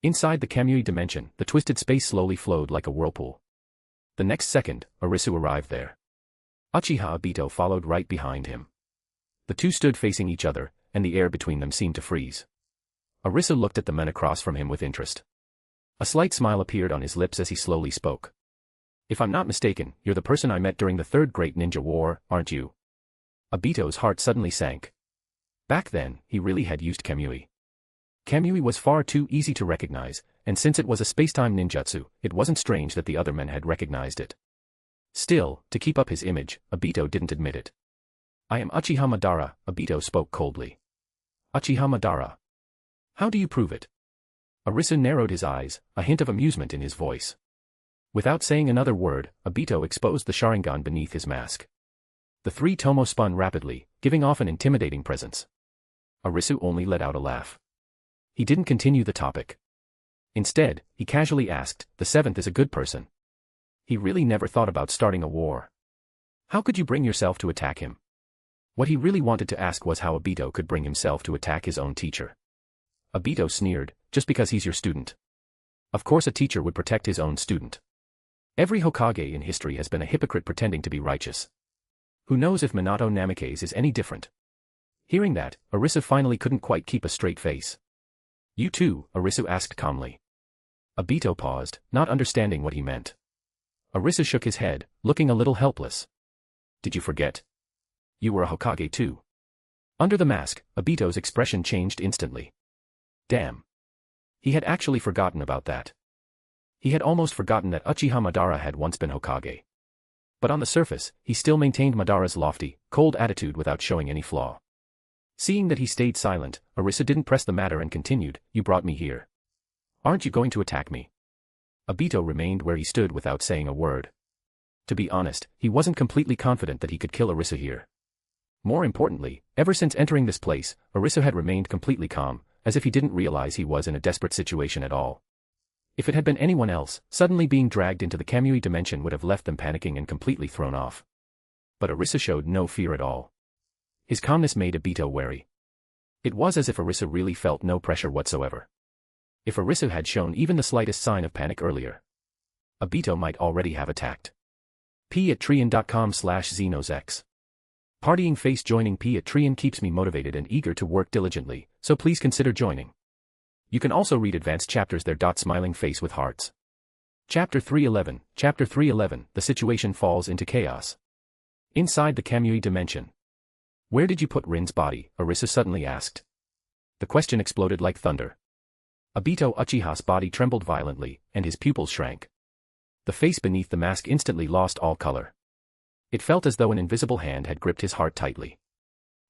Inside the Kamui dimension, the twisted space slowly flowed like a whirlpool. The next second, Arisu arrived there. Uchiha Obito followed right behind him. The two stood facing each other, and the air between them seemed to freeze. Arisu looked at the men across from him with interest. A slight smile appeared on his lips as he slowly spoke. If I'm not mistaken, you're the person I met during the Third Great Ninja War, aren't you? Obito's heart suddenly sank. Back then, he really had used Kamui. Kamui was far too easy to recognize, and since it was a space-time ninjutsu, it wasn't strange that the other men had recognized it. Still, to keep up his image, Obito didn't admit it. I am Uchiha Madara, Obito spoke coldly. Uchiha Madara. How do you prove it? Arisu narrowed his eyes, a hint of amusement in his voice. Without saying another word, Obito exposed the Sharingan beneath his mask. The three tomo spun rapidly, giving off an intimidating presence. Arisu only let out a laugh. He didn't continue the topic. Instead, he casually asked, the seventh is a good person. He really never thought about starting a war. How could you bring yourself to attack him? What he really wanted to ask was how Obito could bring himself to attack his own teacher. Obito sneered, just because he's your student. Of course a teacher would protect his own student. Every Hokage in history has been a hypocrite pretending to be righteous. Who knows if Minato Namikaze is any different? Hearing that, Arisu finally couldn't quite keep a straight face. You too, Arisu asked calmly. Obito paused, not understanding what he meant. Arisu shook his head, looking a little helpless. Did you forget? You were a Hokage too. Under the mask, Obito's expression changed instantly. Damn. He had actually forgotten about that. He had almost forgotten that Uchiha Madara had once been Hokage. But on the surface, he still maintained Madara's lofty, cold attitude without showing any flaw. Seeing that he stayed silent, Arisu didn't press the matter and continued, you brought me here. Aren't you going to attack me? Obito remained where he stood without saying a word. To be honest, he wasn't completely confident that he could kill Arisu here. More importantly, ever since entering this place, Arisu had remained completely calm, as if he didn't realize he was in a desperate situation at all. If it had been anyone else, suddenly being dragged into the Kamui dimension would have left them panicking and completely thrown off. But Arisu showed no fear at all. His calmness made Obito wary. It was as if Arisu really felt no pressure whatsoever. If Arisu had shown even the slightest sign of panic earlier, Obito might already have attacked. p@trian.com/xenosx. Partying face. Joining p@trian keeps me motivated and eager to work diligently, so please consider joining. You can also read advanced chapters there. Smiling face with hearts. Chapter 311. Chapter 311. The situation falls into chaos. Inside the Kamui dimension. Where did you put Rin's body? Arisu suddenly asked. The question exploded like thunder. Obito Uchiha's body trembled violently, and his pupils shrank. The face beneath the mask instantly lost all color. It felt as though an invisible hand had gripped his heart tightly.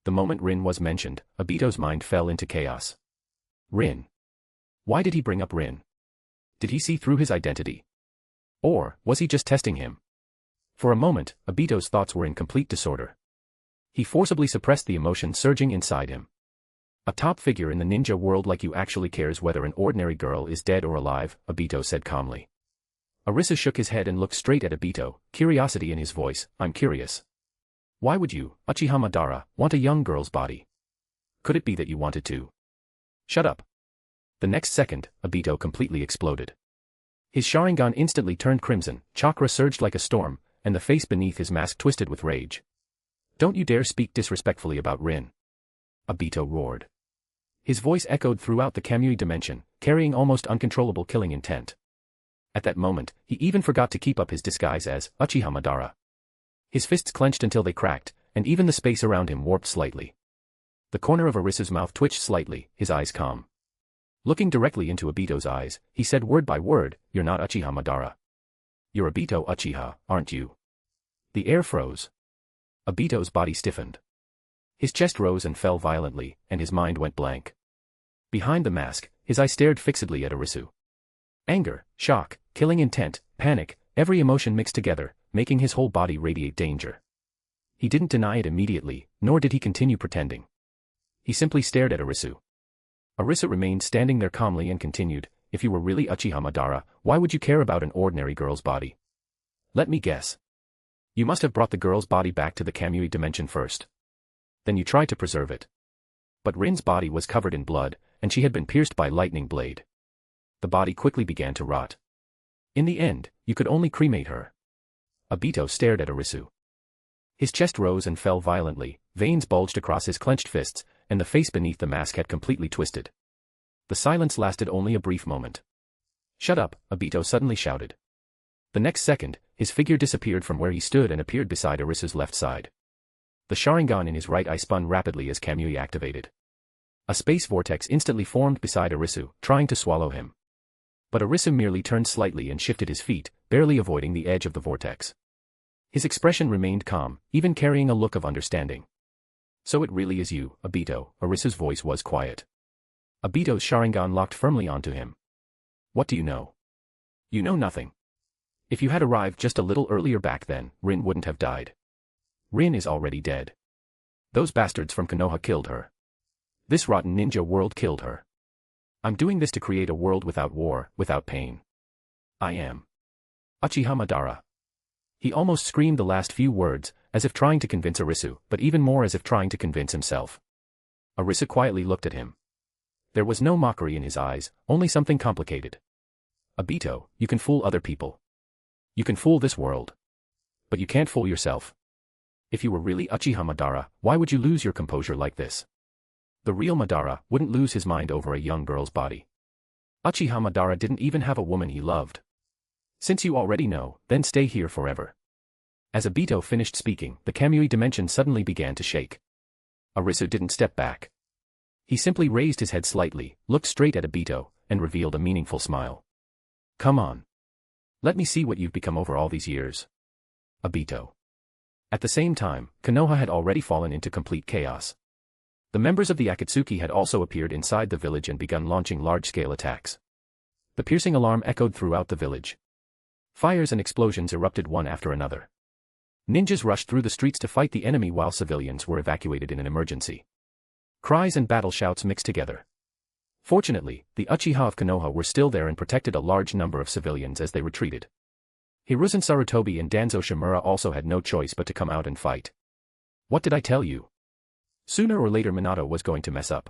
The moment Rin was mentioned, Obito's mind fell into chaos. Rin. Why did he bring up Rin? Did he see through his identity? Or was he just testing him? For a moment, Obito's thoughts were in complete disorder. He forcibly suppressed the emotion surging inside him. A top figure in the ninja world like you actually cares whether an ordinary girl is dead or alive, Obito said calmly. Arisu shook his head and looked straight at Obito, curiosity in his voice. I'm curious. Why would you, Uchiha Madara, want a young girl's body? Could it be that you wanted to? Shut up. The next second, Obito completely exploded. His Sharingan instantly turned crimson, chakra surged like a storm, and the face beneath his mask twisted with rage. Don't you dare speak disrespectfully about Rin. Obito roared. His voice echoed throughout the Kamui dimension, carrying almost uncontrollable killing intent. At that moment, he even forgot to keep up his disguise as Uchiha Madara. His fists clenched until they cracked, and even the space around him warped slightly. The corner of Arisu's mouth twitched slightly, his eyes calm. Looking directly into Obito's eyes, he said word by word, You're not Uchiha Madara. You're Obito Uchiha, aren't you? The air froze. Obito's body stiffened. His chest rose and fell violently, and his mind went blank. Behind the mask, his eyes stared fixedly at Arisu. Anger, shock, killing intent, panic, every emotion mixed together, making his whole body radiate danger. He didn't deny it immediately, nor did he continue pretending. He simply stared at Arisu. Arisu remained standing there calmly and continued, If you were really Uchiha Madara, why would you care about an ordinary girl's body? Let me guess. You must have brought the girl's body back to the Kamui dimension first. Then you tried to preserve it. But Rin's body was covered in blood, and she had been pierced by lightning blade. The body quickly began to rot. In the end, you could only cremate her. Obito stared at Arisu. His chest rose and fell violently, veins bulged across his clenched fists, and the face beneath the mask had completely twisted. The silence lasted only a brief moment. Shut up, Obito suddenly shouted. The next second, his figure disappeared from where he stood and appeared beside Arisu's left side. The Sharingan in his right eye spun rapidly as Kamui activated. A space vortex instantly formed beside Arisu, trying to swallow him. But Arisu merely turned slightly and shifted his feet, barely avoiding the edge of the vortex. His expression remained calm, even carrying a look of understanding. So it really is you, Obito, Arisu's voice was quiet. Obito's Sharingan locked firmly onto him. What do you know? You know nothing. If you had arrived just a little earlier back then, Rin wouldn't have died. Rin is already dead. Those bastards from Konoha killed her. This rotten ninja world killed her. I'm doing this to create a world without war, without pain. I am Uchiha Madara. He almost screamed the last few words, as if trying to convince Arisu, but even more as if trying to convince himself. Arisu quietly looked at him. There was no mockery in his eyes, only something complicated. Obito, you can fool other people. You can fool this world. But you can't fool yourself. If you were really Uchiha Madara, why would you lose your composure like this? The real Madara wouldn't lose his mind over a young girl's body. Uchiha Madara didn't even have a woman he loved. Since you already know, then stay here forever. As Obito finished speaking, the Kamui dimension suddenly began to shake. Arisu didn't step back. He simply raised his head slightly, looked straight at Obito, and revealed a meaningful smile. Come on. Let me see what you've become over all these years. Obito. At the same time, Konoha had already fallen into complete chaos. The members of the Akatsuki had also appeared inside the village and begun launching large-scale attacks. The piercing alarm echoed throughout the village. Fires and explosions erupted one after another. Ninjas rushed through the streets to fight the enemy while civilians were evacuated in an emergency. Cries and battle shouts mixed together. Fortunately, the Uchiha of Konoha were still there and protected a large number of civilians as they retreated. Hiruzen Sarutobi and Danzo Shimura also had no choice but to come out and fight. What did I tell you? Sooner or later Minato was going to mess up.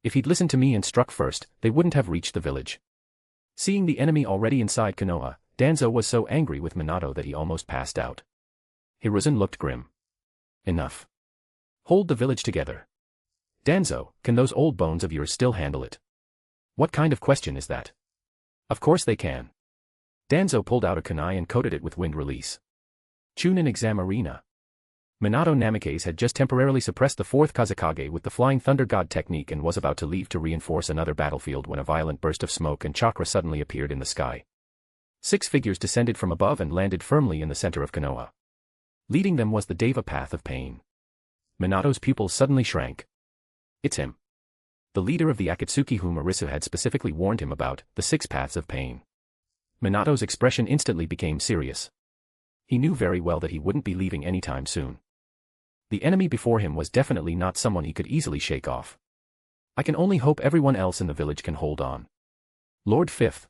If he'd listened to me and struck first, they wouldn't have reached the village. Seeing the enemy already inside Konoha, Danzo was so angry with Minato that he almost passed out. Hiruzen looked grim. Enough. Hold the village together. Danzo, can those old bones of yours still handle it? What kind of question is that? Of course they can. Danzo pulled out a kunai and coated it with wind release. Chunin exam arena. Minato Namikaze had just temporarily suppressed the fourth Kazekage with the Flying Thunder God technique and was about to leave to reinforce another battlefield when a violent burst of smoke and chakra suddenly appeared in the sky. 6 figures descended from above and landed firmly in the center of Konoha. Leading them was the Deva Path of Pain. Minato's pupils suddenly shrank. It's him. The leader of the Akatsuki whom Arisu had specifically warned him about, the 6 Paths of Pain. Minato's expression instantly became serious. He knew very well that he wouldn't be leaving anytime soon. The enemy before him was definitely not someone he could easily shake off. I can only hope everyone else in the village can hold on. Lord Fifth.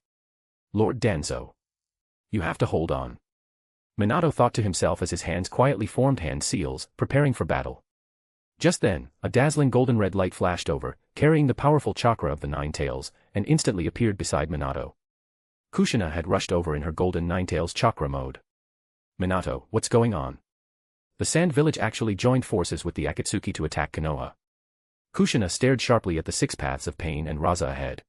Lord Danzo. You have to hold on. Minato thought to himself as his hands quietly formed hand seals, preparing for battle. Just then, a dazzling golden red light flashed over, carrying the powerful chakra of the 9 tails, and instantly appeared beside Minato. Kushina had rushed over in her golden 9 tails chakra mode. Minato, what's going on? The Sand Village actually joined forces with the Akatsuki to attack Konoha. Kushina stared sharply at the 6 Paths of Pain and Raza ahead.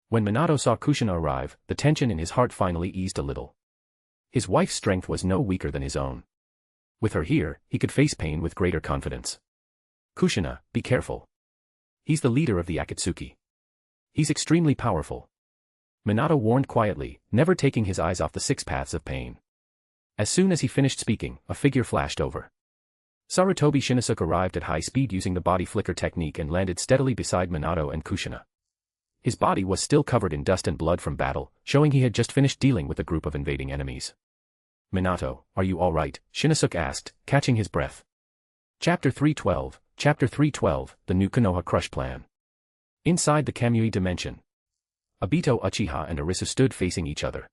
When Minato saw Kushina arrive, the tension in his heart finally eased a little. His wife's strength was no weaker than his own. With her here, he could face pain with greater confidence. Kushina, be careful. He's the leader of the Akatsuki. He's extremely powerful. Minato warned quietly, never taking his eyes off the 6 Paths of Pain. As soon as he finished speaking, a figure flashed over. Sarutobi Shinosuke arrived at high speed using the body flicker technique and landed steadily beside Minato and Kushina. His body was still covered in dust and blood from battle, showing he had just finished dealing with a group of invading enemies. Minato, are you alright? Shinosuke asked, catching his breath. Chapter 312, The New Konoha Crush Plan. Inside the Kamui dimension. Obito, Uchiha and Arisu stood facing each other.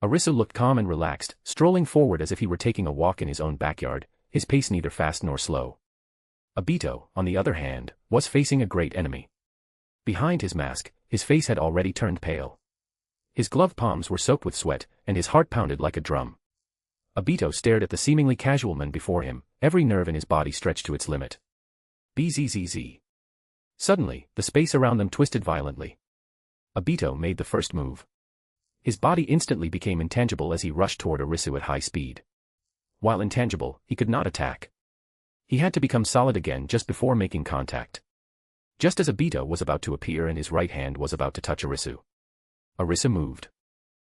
Arisu looked calm and relaxed, strolling forward as if he were taking a walk in his own backyard, his pace neither fast nor slow. Obito, on the other hand, was facing a great enemy. Behind his mask, his face had already turned pale. His gloved palms were soaked with sweat, and his heart pounded like a drum. Obito stared at the seemingly casual man before him, every nerve in his body stretched to its limit. Bzzz. Suddenly, the space around them twisted violently. Obito made the first move. His body instantly became intangible as he rushed toward Arisu at high speed. While intangible, he could not attack. He had to become solid again just before making contact. Just as Obito was about to appear and his right hand was about to touch Arisu. Arisu moved.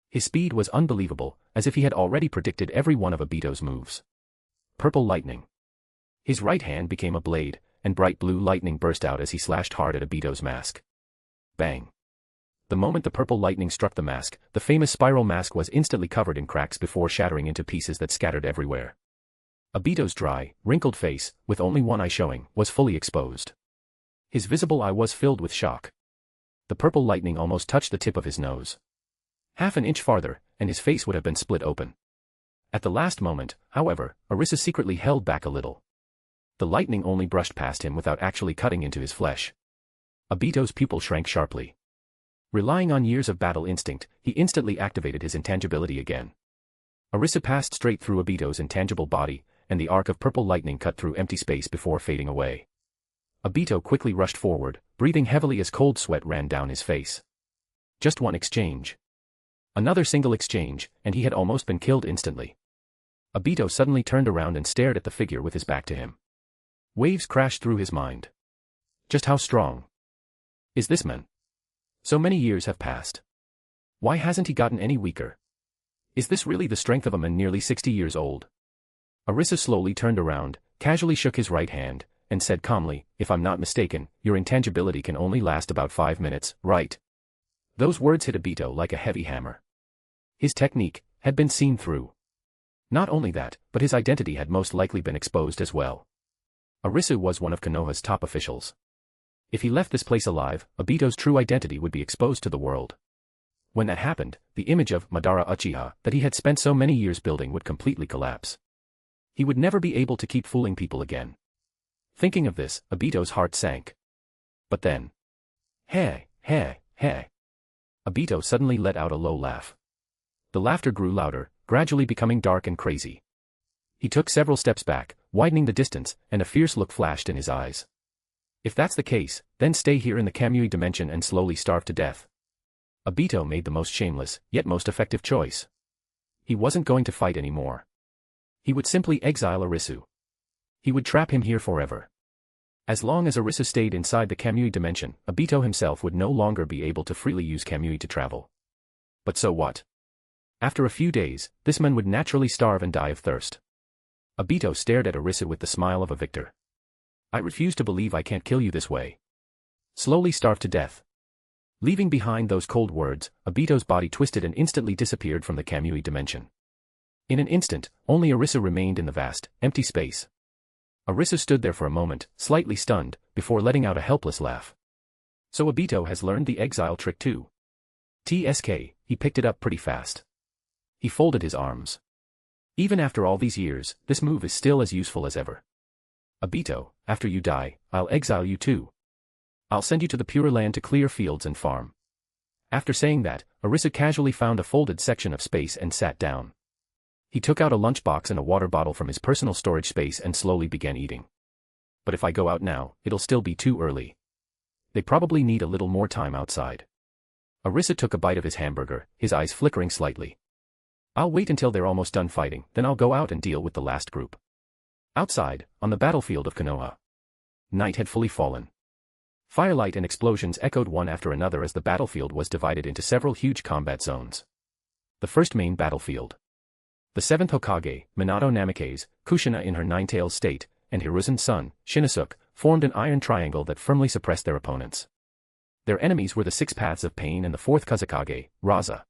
His speed was unbelievable, as if he had already predicted every one of Obito's moves. Purple lightning. His right hand became a blade, and bright blue lightning burst out as he slashed hard at Obito's mask. Bang. The moment the purple lightning struck the mask, the famous spiral mask was instantly covered in cracks before shattering into pieces that scattered everywhere. Obito's dry, wrinkled face, with only one eye showing, was fully exposed. His visible eye was filled with shock. The purple lightning almost touched the tip of his nose. Half an inch farther, and his face would have been split open. At the last moment, however, Arisu secretly held back a little. The lightning only brushed past him without actually cutting into his flesh. Obito's pupil shrank sharply. Relying on years of battle instinct, he instantly activated his intangibility again. Arisu passed straight through Obito's intangible body, and the arc of purple lightning cut through empty space before fading away. Obito quickly rushed forward, breathing heavily as cold sweat ran down his face. Just one exchange. Another single exchange, and he had almost been killed instantly. Obito suddenly turned around and stared at the figure with his back to him. Waves crashed through his mind. Just how strong is this man? So many years have passed. Why hasn't he gotten any weaker? Is this really the strength of a man nearly 60 years old? Arisu slowly turned around, casually shook his right hand, and said calmly, if I'm not mistaken, your intangibility can only last about 5 minutes, right? Those words hit Obito like a heavy hammer. His technique had been seen through. Not only that, but his identity had most likely been exposed as well. Arisu was one of Konoha's top officials. If he left this place alive, Obito's true identity would be exposed to the world. When that happened, the image of Madara Uchiha that he had spent so many years building would completely collapse. He would never be able to keep fooling people again. Thinking of this, Obito's heart sank. But then, Heh, heh, heh. Obito suddenly let out a low laugh. The laughter grew louder, gradually becoming dark and crazy. He took several steps back, widening the distance, and a fierce look flashed in his eyes. If that's the case, then stay here in the Kamui dimension and slowly starve to death. Obito made the most shameless, yet most effective choice. He wasn't going to fight anymore. He would simply exile Arisu. He would trap him here forever. As long as Arisu stayed inside the Kamui dimension, Obito himself would no longer be able to freely use Kamui to travel. But so what? After a few days, this man would naturally starve and die of thirst. Obito stared at Arisu with the smile of a victor. I refuse to believe I can't kill you this way. Slowly starve to death. Leaving behind those cold words, Obito's body twisted and instantly disappeared from the Kamui dimension. In an instant, only Arisu remained in the vast, empty space. Arisu stood there for a moment, slightly stunned, before letting out a helpless laugh. So Obito has learned the exile trick too. TSK, he picked it up pretty fast. He folded his arms. Even after all these years, this move is still as useful as ever. Obito, after you die, I'll exile you too. I'll send you to the Pure Land to clear fields and farm. After saying that, Arisu casually found a folded section of space and sat down. He took out a lunchbox and a water bottle from his personal storage space and slowly began eating. But if I go out now, it'll still be too early. They probably need a little more time outside. Arisu took a bite of his hamburger, his eyes flickering slightly. I'll wait until they're almost done fighting, then I'll go out and deal with the last group. Outside, on the battlefield of Konoha. Night had fully fallen. Firelight and explosions echoed one after another as the battlefield was divided into several huge combat zones. The first main battlefield. The seventh Hokage, Minato Namikaze, Kushina in her nine-tailed state, and Hiruzen's son, Shinosuke, formed an iron triangle that firmly suppressed their opponents. Their enemies were the Six Paths of Pain and the fourth Kazekage, Raza.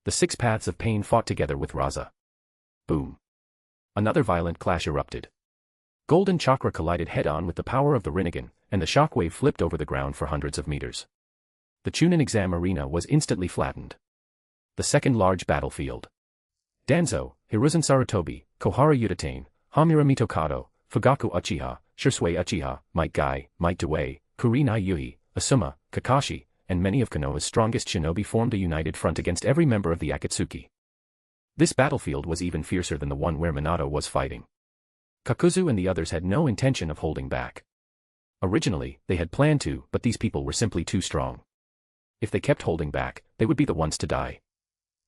The Six Paths of Pain fought together with Raza. Boom. Another violent clash erupted. Golden chakra collided head-on with the power of the Rinnegan, and the shockwave flipped over the ground for hundreds of meters. The Chunin exam arena was instantly flattened. The second large battlefield. Danzo, Hiruzen Sarutobi, Kohara Utatane, Hamura Mitokado, Fugaku Uchiha, Shisui Uchiha, Might Guy, Might Dewey, Kurinai Yui, Asuma, Kakashi, and many of Konoha's strongest shinobi formed a united front against every member of the Akatsuki. This battlefield was even fiercer than the one where Minato was fighting. Kakuzu and the others had no intention of holding back. Originally, they had planned to, but these people were simply too strong. If they kept holding back, they would be the ones to die.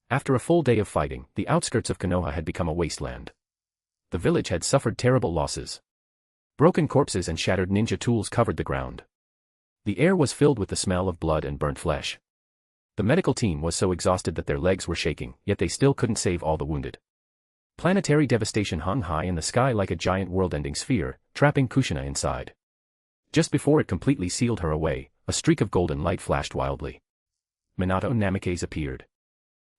After a full day of fighting, the outskirts of Konoha had become a wasteland. The village had suffered terrible losses. Broken corpses and shattered ninja tools covered the ground. The air was filled with the smell of blood and burnt flesh. The medical team was so exhausted that their legs were shaking, yet they still couldn't save all the wounded. Planetary devastation hung high in the sky like a giant world-ending sphere, trapping Kushina inside. Just before it completely sealed her away, a streak of golden light flashed wildly. Minato Namikaze appeared.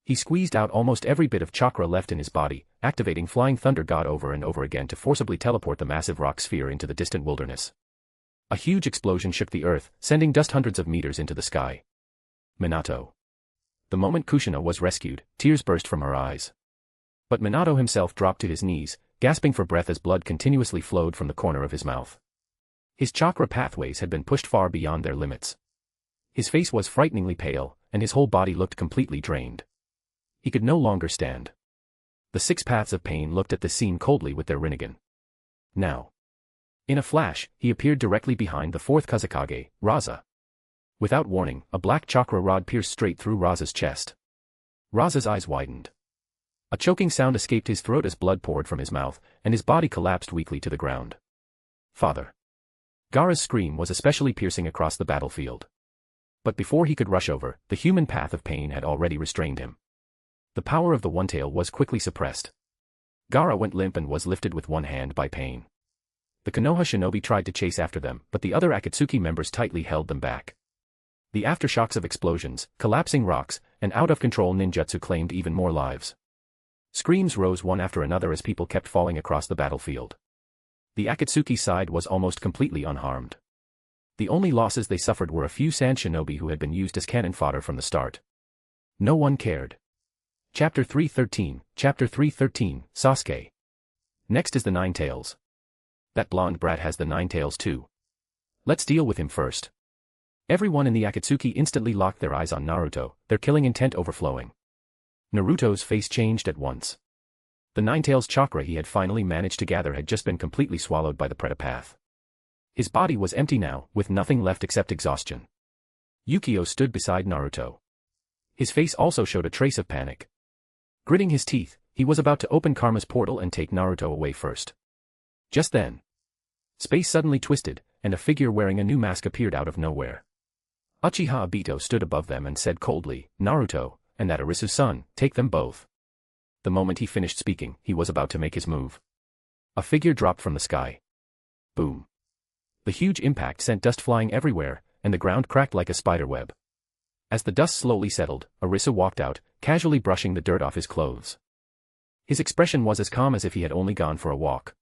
He squeezed out almost every bit of chakra left in his body, activating Flying Thunder God over and over again to forcibly teleport the massive rock sphere into the distant wilderness. A huge explosion shook the earth, sending dust hundreds of meters into the sky. Minato. The moment Kushina was rescued, tears burst from her eyes. But Minato himself dropped to his knees, gasping for breath as blood continuously flowed from the corner of his mouth. His chakra pathways had been pushed far beyond their limits. His face was frighteningly pale, and his whole body looked completely drained. He could no longer stand. The Six Paths of Pain looked at the scene coldly with their Rinnegan. Now. In a flash, he appeared directly behind the fourth Kazekage, Raza. Without warning, a black chakra rod pierced straight through Raza's chest. Raza's eyes widened. A choking sound escaped his throat as blood poured from his mouth, and his body collapsed weakly to the ground. Father. Gaara's scream was especially piercing across the battlefield. But before he could rush over, the human path of pain had already restrained him. The power of the One-Tail was quickly suppressed. Gaara went limp and was lifted with one hand by pain. The Konoha shinobi tried to chase after them, but the other Akatsuki members tightly held them back. The aftershocks of explosions, collapsing rocks, and out-of-control ninjutsu claimed even more lives. Screams rose one after another as people kept falling across the battlefield. The Akatsuki side was almost completely unharmed. The only losses they suffered were a few sand shinobi who had been used as cannon fodder from the start. No one cared. Chapter 313, Chapter 313, Sasuke. Next is the Nine Tails. That blonde brat has the Nine Tails too. Let's deal with him first. Everyone in the Akatsuki instantly locked their eyes on Naruto, their killing intent overflowing. Naruto's face changed at once. The Ninetales chakra he had finally managed to gather had just been completely swallowed by the Pretapath. His body was empty now, with nothing left except exhaustion. Yukio stood beside Naruto. His face also showed a trace of panic. Gritting his teeth, he was about to open Karma's portal and take Naruto away first. Just then, space suddenly twisted, and a figure wearing a new mask appeared out of nowhere. Uchiha Obito stood above them and said coldly, "Naruto, and that Arisu's son, take them both." The moment he finished speaking, he was about to make his move. A figure dropped from the sky. Boom. The huge impact sent dust flying everywhere, and the ground cracked like a spiderweb. As the dust slowly settled, Arisu walked out, casually brushing the dirt off his clothes. His expression was as calm as if he had only gone for a walk.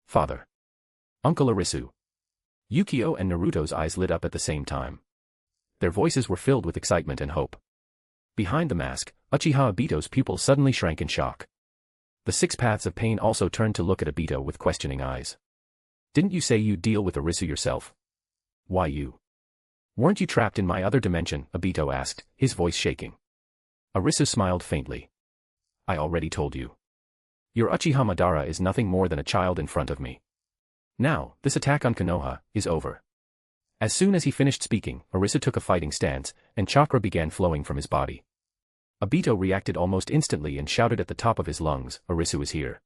"Father. Uncle Arisu." Yukio and Naruto's eyes lit up at the same time. Their voices were filled with excitement and hope. Behind the mask, Uchiha Obito's pupils suddenly shrank in shock. The six paths of pain also turned to look at Obito with questioning eyes. "Didn't you say you'd deal with Arisu yourself? Why you? Weren't you trapped in my other dimension?" Obito asked, his voice shaking. Arisu smiled faintly. "I already told you. Your Uchiha Madara is nothing more than a child in front of me. Now, this attack on Konoha is over." As soon as he finished speaking, Arisu took a fighting stance, and chakra began flowing from his body. Obito reacted almost instantly and shouted at the top of his lungs, "Arisu is here.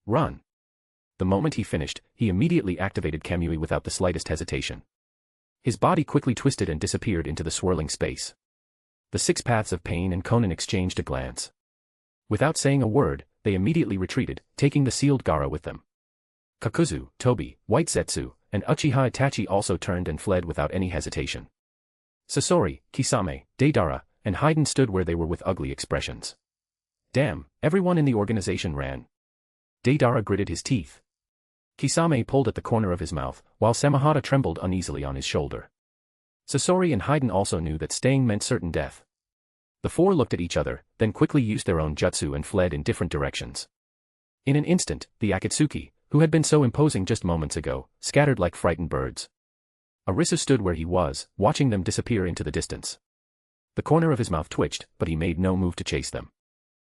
Run!" The moment he finished, he immediately activated Kamui without the slightest hesitation. His body quickly twisted and disappeared into the swirling space. The six paths of pain and Konan exchanged a glance. Without saying a word, they immediately retreated, taking the sealed Gaara with them. Kakuzu, Tobi, White Zetsu, and Uchiha Itachi also turned and fled without any hesitation. Sasori, Kisame, Deidara, and Haiden stood where they were with ugly expressions. Damn, everyone in the organization ran. Deidara gritted his teeth. Kisame pulled at the corner of his mouth, while Samahata trembled uneasily on his shoulder. Sasori and Haiden also knew that staying meant certain death. The four looked at each other, then quickly used their own jutsu and fled in different directions. In an instant, the Akatsuki, who had been so imposing just moments ago, scattered like frightened birds. Arisu stood where he was, watching them disappear into the distance. The corner of his mouth twitched, but he made no move to chase them.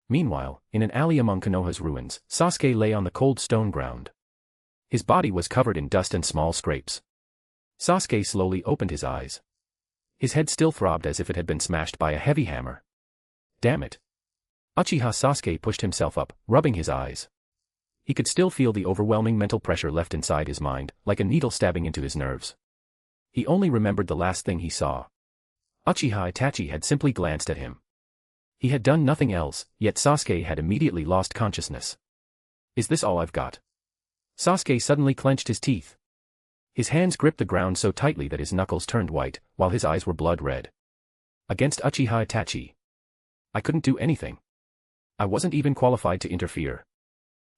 Meanwhile, in an alley among Konoha's ruins, Sasuke lay on the cold stone ground. His body was covered in dust and small scrapes. Sasuke slowly opened his eyes. His head still throbbed as if it had been smashed by a heavy hammer. Damn it. Uchiha Sasuke pushed himself up, rubbing his eyes. He could still feel the overwhelming mental pressure left inside his mind, like a needle stabbing into his nerves. He only remembered the last thing he saw. Uchiha Itachi had simply glanced at him. He had done nothing else, yet Sasuke had immediately lost consciousness. Is this all I've got? Sasuke suddenly clenched his teeth. His hands gripped the ground so tightly that his knuckles turned white, while his eyes were blood red. Against Uchiha Itachi. I couldn't do anything. I wasn't even qualified to interfere.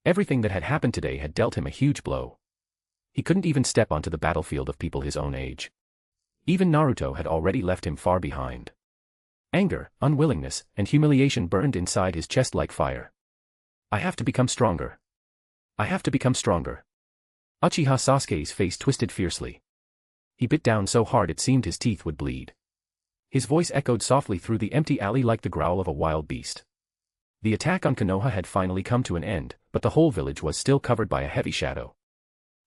Everything that had happened today had dealt him a huge blow. He couldn't even step onto the battlefield of people his own age. Even Naruto had already left him far behind. Anger, unwillingness, and humiliation burned inside his chest like fire. I have to become stronger. I have to become stronger. Uchiha Sasuke's face twisted fiercely. He bit down so hard it seemed his teeth would bleed. His voice echoed softly through the empty alley like the growl of a wild beast. The attack on Konoha had finally come to an end, but the whole village was still covered by a heavy shadow.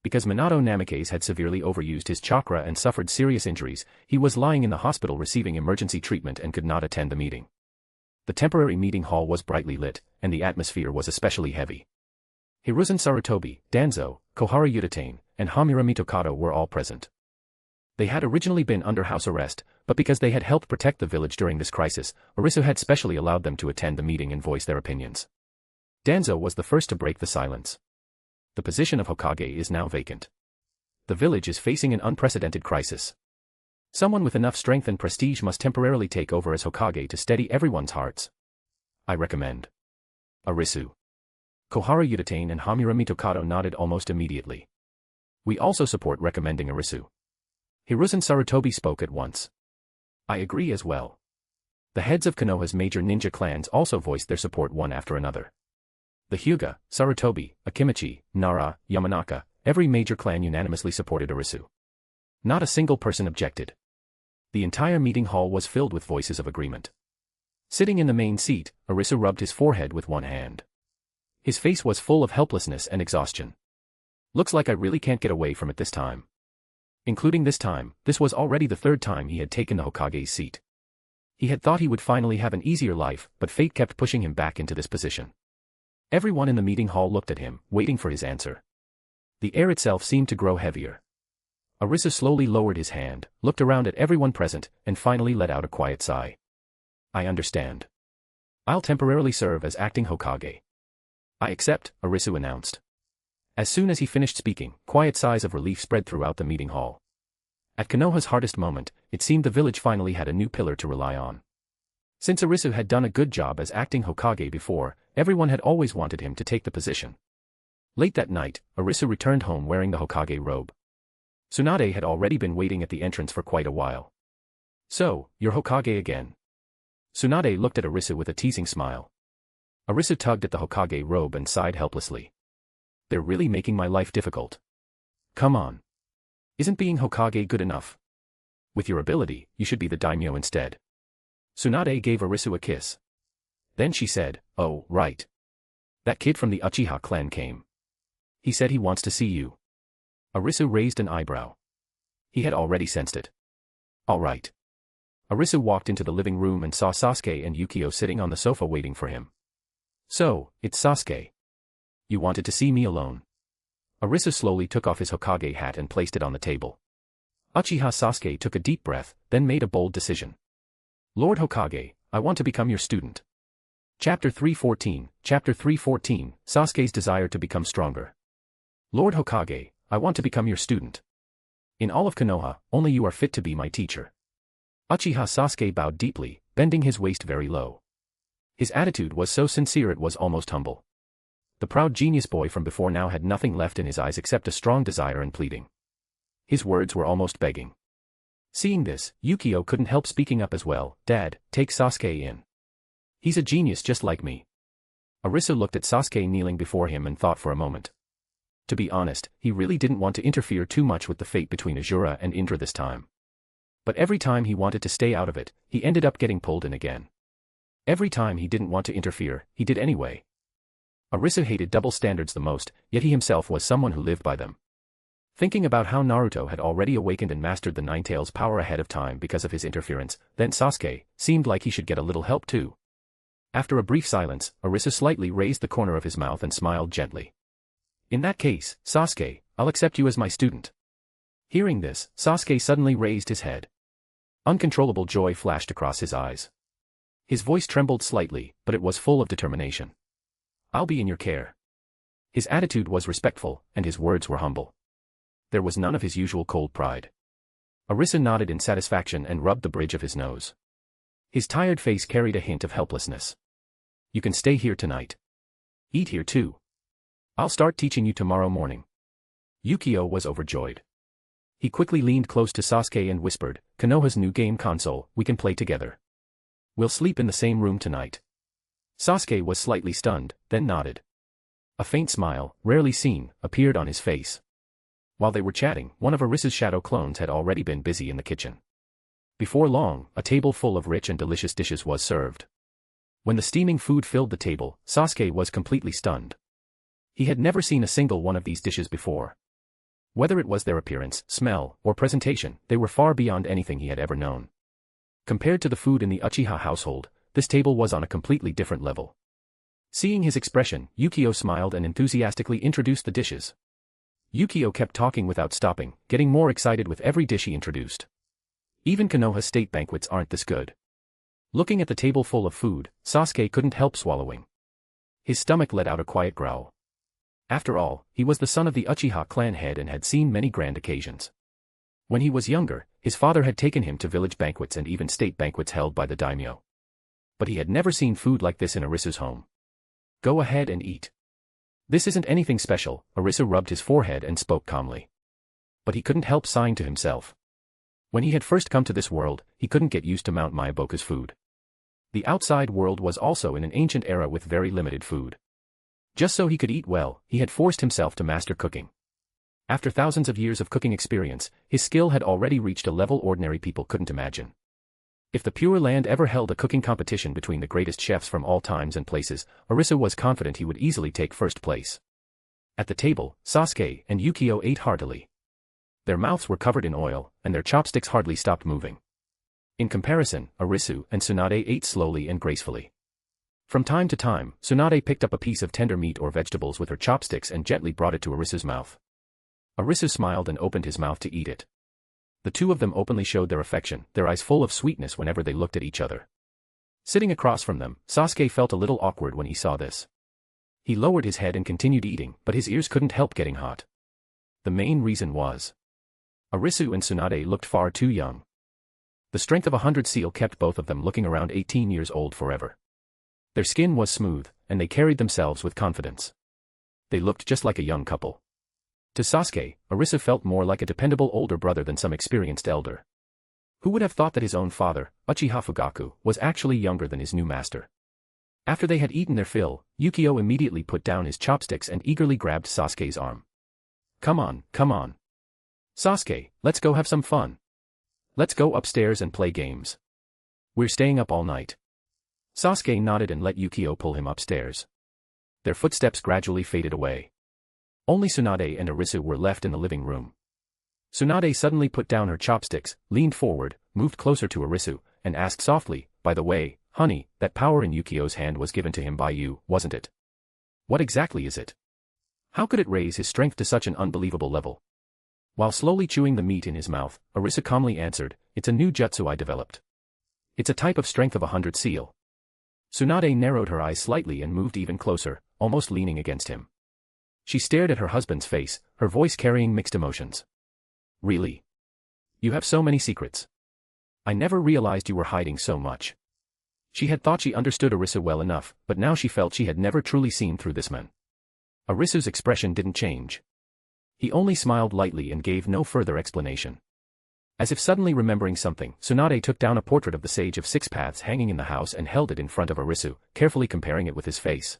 Because Minato Namikaze had severely overused his chakra and suffered serious injuries, he was lying in the hospital receiving emergency treatment and could not attend the meeting. The temporary meeting hall was brightly lit, and the atmosphere was especially heavy. Hiruzen Sarutobi, Danzo, Kohara Udatane, and Hamura Mitokado were all present. They had originally been under house arrest, but because they had helped protect the village during this crisis, Arisu had specially allowed them to attend the meeting and voice their opinions. Danzo was the first to break the silence. The position of Hokage is now vacant. The village is facing an unprecedented crisis. Someone with enough strength and prestige must temporarily take over as Hokage to steady everyone's hearts. I recommend. Arisu. Kohara Udatane and Hamura Mitokado nodded almost immediately. We also support recommending Arisu. Hiruzen Sarutobi spoke at once. I agree as well. The heads of Konoha's major ninja clans also voiced their support one after another. The Hyuga, Sarutobi, Akimichi, Nara, Yamanaka, every major clan unanimously supported Arisu. Not a single person objected. The entire meeting hall was filled with voices of agreement. Sitting in the main seat, Arisu rubbed his forehead with one hand. His face was full of helplessness and exhaustion. Looks like I really can't get away from it this time. Including this time, this was already the third time he had taken the Hokage's seat. He had thought he would finally have an easier life, but fate kept pushing him back into this position. Everyone in the meeting hall looked at him, waiting for his answer. The air itself seemed to grow heavier. Arisu slowly lowered his hand, looked around at everyone present, and finally let out a quiet sigh. I understand. I'll temporarily serve as acting Hokage. I accept, Arisu announced. As soon as he finished speaking, quiet sighs of relief spread throughout the meeting hall. At Konoha's hardest moment, it seemed the village finally had a new pillar to rely on. Since Arisu had done a good job as acting Hokage before, everyone had always wanted him to take the position. Late that night, Arisu returned home wearing the Hokage robe. Tsunade had already been waiting at the entrance for quite a while. So, you're Hokage again. Tsunade looked at Arisu with a teasing smile. Arisu tugged at the Hokage robe and sighed helplessly. They're really making my life difficult. Come on. Isn't being Hokage good enough? With your ability, you should be the daimyo instead. Tsunade gave Arisu a kiss. Then she said, oh, right. That kid from the Uchiha clan came. He said he wants to see you. Arisu raised an eyebrow. He had already sensed it. All right. Arisu walked into the living room and saw Sasuke and Yukio sitting on the sofa waiting for him. So, it's Sasuke. You wanted to see me alone. Arisu slowly took off his Hokage hat and placed it on the table. Uchiha Sasuke took a deep breath, then made a bold decision. Lord Hokage, I want to become your student. Chapter 314, Sasuke's desire to become stronger. Lord Hokage, I want to become your student. In all of Konoha, only you are fit to be my teacher. Uchiha Sasuke bowed deeply, bending his waist very low. His attitude was so sincere it was almost humble. The proud genius boy from before now had nothing left in his eyes except a strong desire and pleading. His words were almost begging. Seeing this, Yukio couldn't help speaking up as well. Dad, take Sasuke in. He's a genius just like me. Arisu looked at Sasuke kneeling before him and thought for a moment. To be honest, he really didn't want to interfere too much with the fate between Asura and Indra this time. But every time he wanted to stay out of it, he ended up getting pulled in again. Every time he didn't want to interfere, he did anyway. Arisu hated double standards the most, yet he himself was someone who lived by them. Thinking about how Naruto had already awakened and mastered the Nine Tails power ahead of time because of his interference, then Sasuke seemed like he should get a little help too. After a brief silence, Arisu slightly raised the corner of his mouth and smiled gently. In that case, Sasuke, I'll accept you as my student. Hearing this, Sasuke suddenly raised his head. Uncontrollable joy flashed across his eyes. His voice trembled slightly, but it was full of determination. I'll be in your care. His attitude was respectful, and his words were humble. There was none of his usual cold pride. Arisu nodded in satisfaction and rubbed the bridge of his nose. His tired face carried a hint of helplessness. You can stay here tonight. Eat here too. I'll start teaching you tomorrow morning. Yukio was overjoyed. He quickly leaned close to Sasuke and whispered, Konoha's new game console, we can play together. We'll sleep in the same room tonight. Sasuke was slightly stunned, then nodded. A faint smile, rarely seen, appeared on his face. While they were chatting, one of Arisu's shadow clones had already been busy in the kitchen. Before long, a table full of rich and delicious dishes was served. When the steaming food filled the table, Sasuke was completely stunned. He had never seen a single one of these dishes before. Whether it was their appearance, smell, or presentation, they were far beyond anything he had ever known. Compared to the food in the Uchiha household, this table was on a completely different level. Seeing his expression, Yukio smiled and enthusiastically introduced the dishes. Yukio kept talking without stopping, getting more excited with every dish he introduced. Even Konoha state banquets aren't this good. Looking at the table full of food, Sasuke couldn't help swallowing. His stomach let out a quiet growl. After all, he was the son of the Uchiha clan head and had seen many grand occasions. When he was younger, his father had taken him to village banquets and even state banquets held by the daimyo. But he had never seen food like this in Arisu's home. Go ahead and eat. This isn't anything special, Arisu rubbed his forehead and spoke calmly. But he couldn't help sighing to himself. When he had first come to this world, he couldn't get used to Mount Myoboku's food. The outside world was also in an ancient era with very limited food. Just so he could eat well, he had forced himself to master cooking. After thousands of years of cooking experience, his skill had already reached a level ordinary people couldn't imagine. If the Pure Land ever held a cooking competition between the greatest chefs from all times and places, Arisu was confident he would easily take first place. At the table, Sasuke and Yukio ate heartily. Their mouths were covered in oil, and their chopsticks hardly stopped moving. In comparison, Arisu and Tsunade ate slowly and gracefully. From time to time, Tsunade picked up a piece of tender meat or vegetables with her chopsticks and gently brought it to Arisu's mouth. Arisu smiled and opened his mouth to eat it. The two of them openly showed their affection, their eyes full of sweetness whenever they looked at each other. Sitting across from them, Sasuke felt a little awkward when he saw this. He lowered his head and continued eating, but his ears couldn't help getting hot. The main reason was Arisu and Tsunade looked far too young. The strength of 100 seal kept both of them looking around 18 years old forever. Their skin was smooth, and they carried themselves with confidence. They looked just like a young couple. To Sasuke, Arisu felt more like a dependable older brother than some experienced elder. Who would have thought that his own father, Uchiha Fugaku, was actually younger than his new master? After they had eaten their fill, Yukio immediately put down his chopsticks and eagerly grabbed Sasuke's arm. Come on, come on. Sasuke, let's go have some fun. Let's go upstairs and play games. We're staying up all night. Sasuke nodded and let Yukio pull him upstairs. Their footsteps gradually faded away. Only Tsunade and Arisu were left in the living room. Tsunade suddenly put down her chopsticks, leaned forward, moved closer to Arisu, and asked softly, by the way, honey, that power in Yukio's hand was given to him by you, wasn't it? What exactly is it? How could it raise his strength to such an unbelievable level? While slowly chewing the meat in his mouth, Arisu calmly answered, it's a new jutsu I developed. It's a type of strength of 100 seal. Tsunade narrowed her eyes slightly and moved even closer, almost leaning against him. She stared at her husband's face, her voice carrying mixed emotions. Really? You have so many secrets. I never realized you were hiding so much. She had thought she understood Arisu well enough, but now she felt she had never truly seen through this man. Arisu's expression didn't change. He only smiled lightly and gave no further explanation. As if suddenly remembering something, Tsunade took down a portrait of the Sage of Six Paths hanging in the house and held it in front of Arisu, carefully comparing it with his face.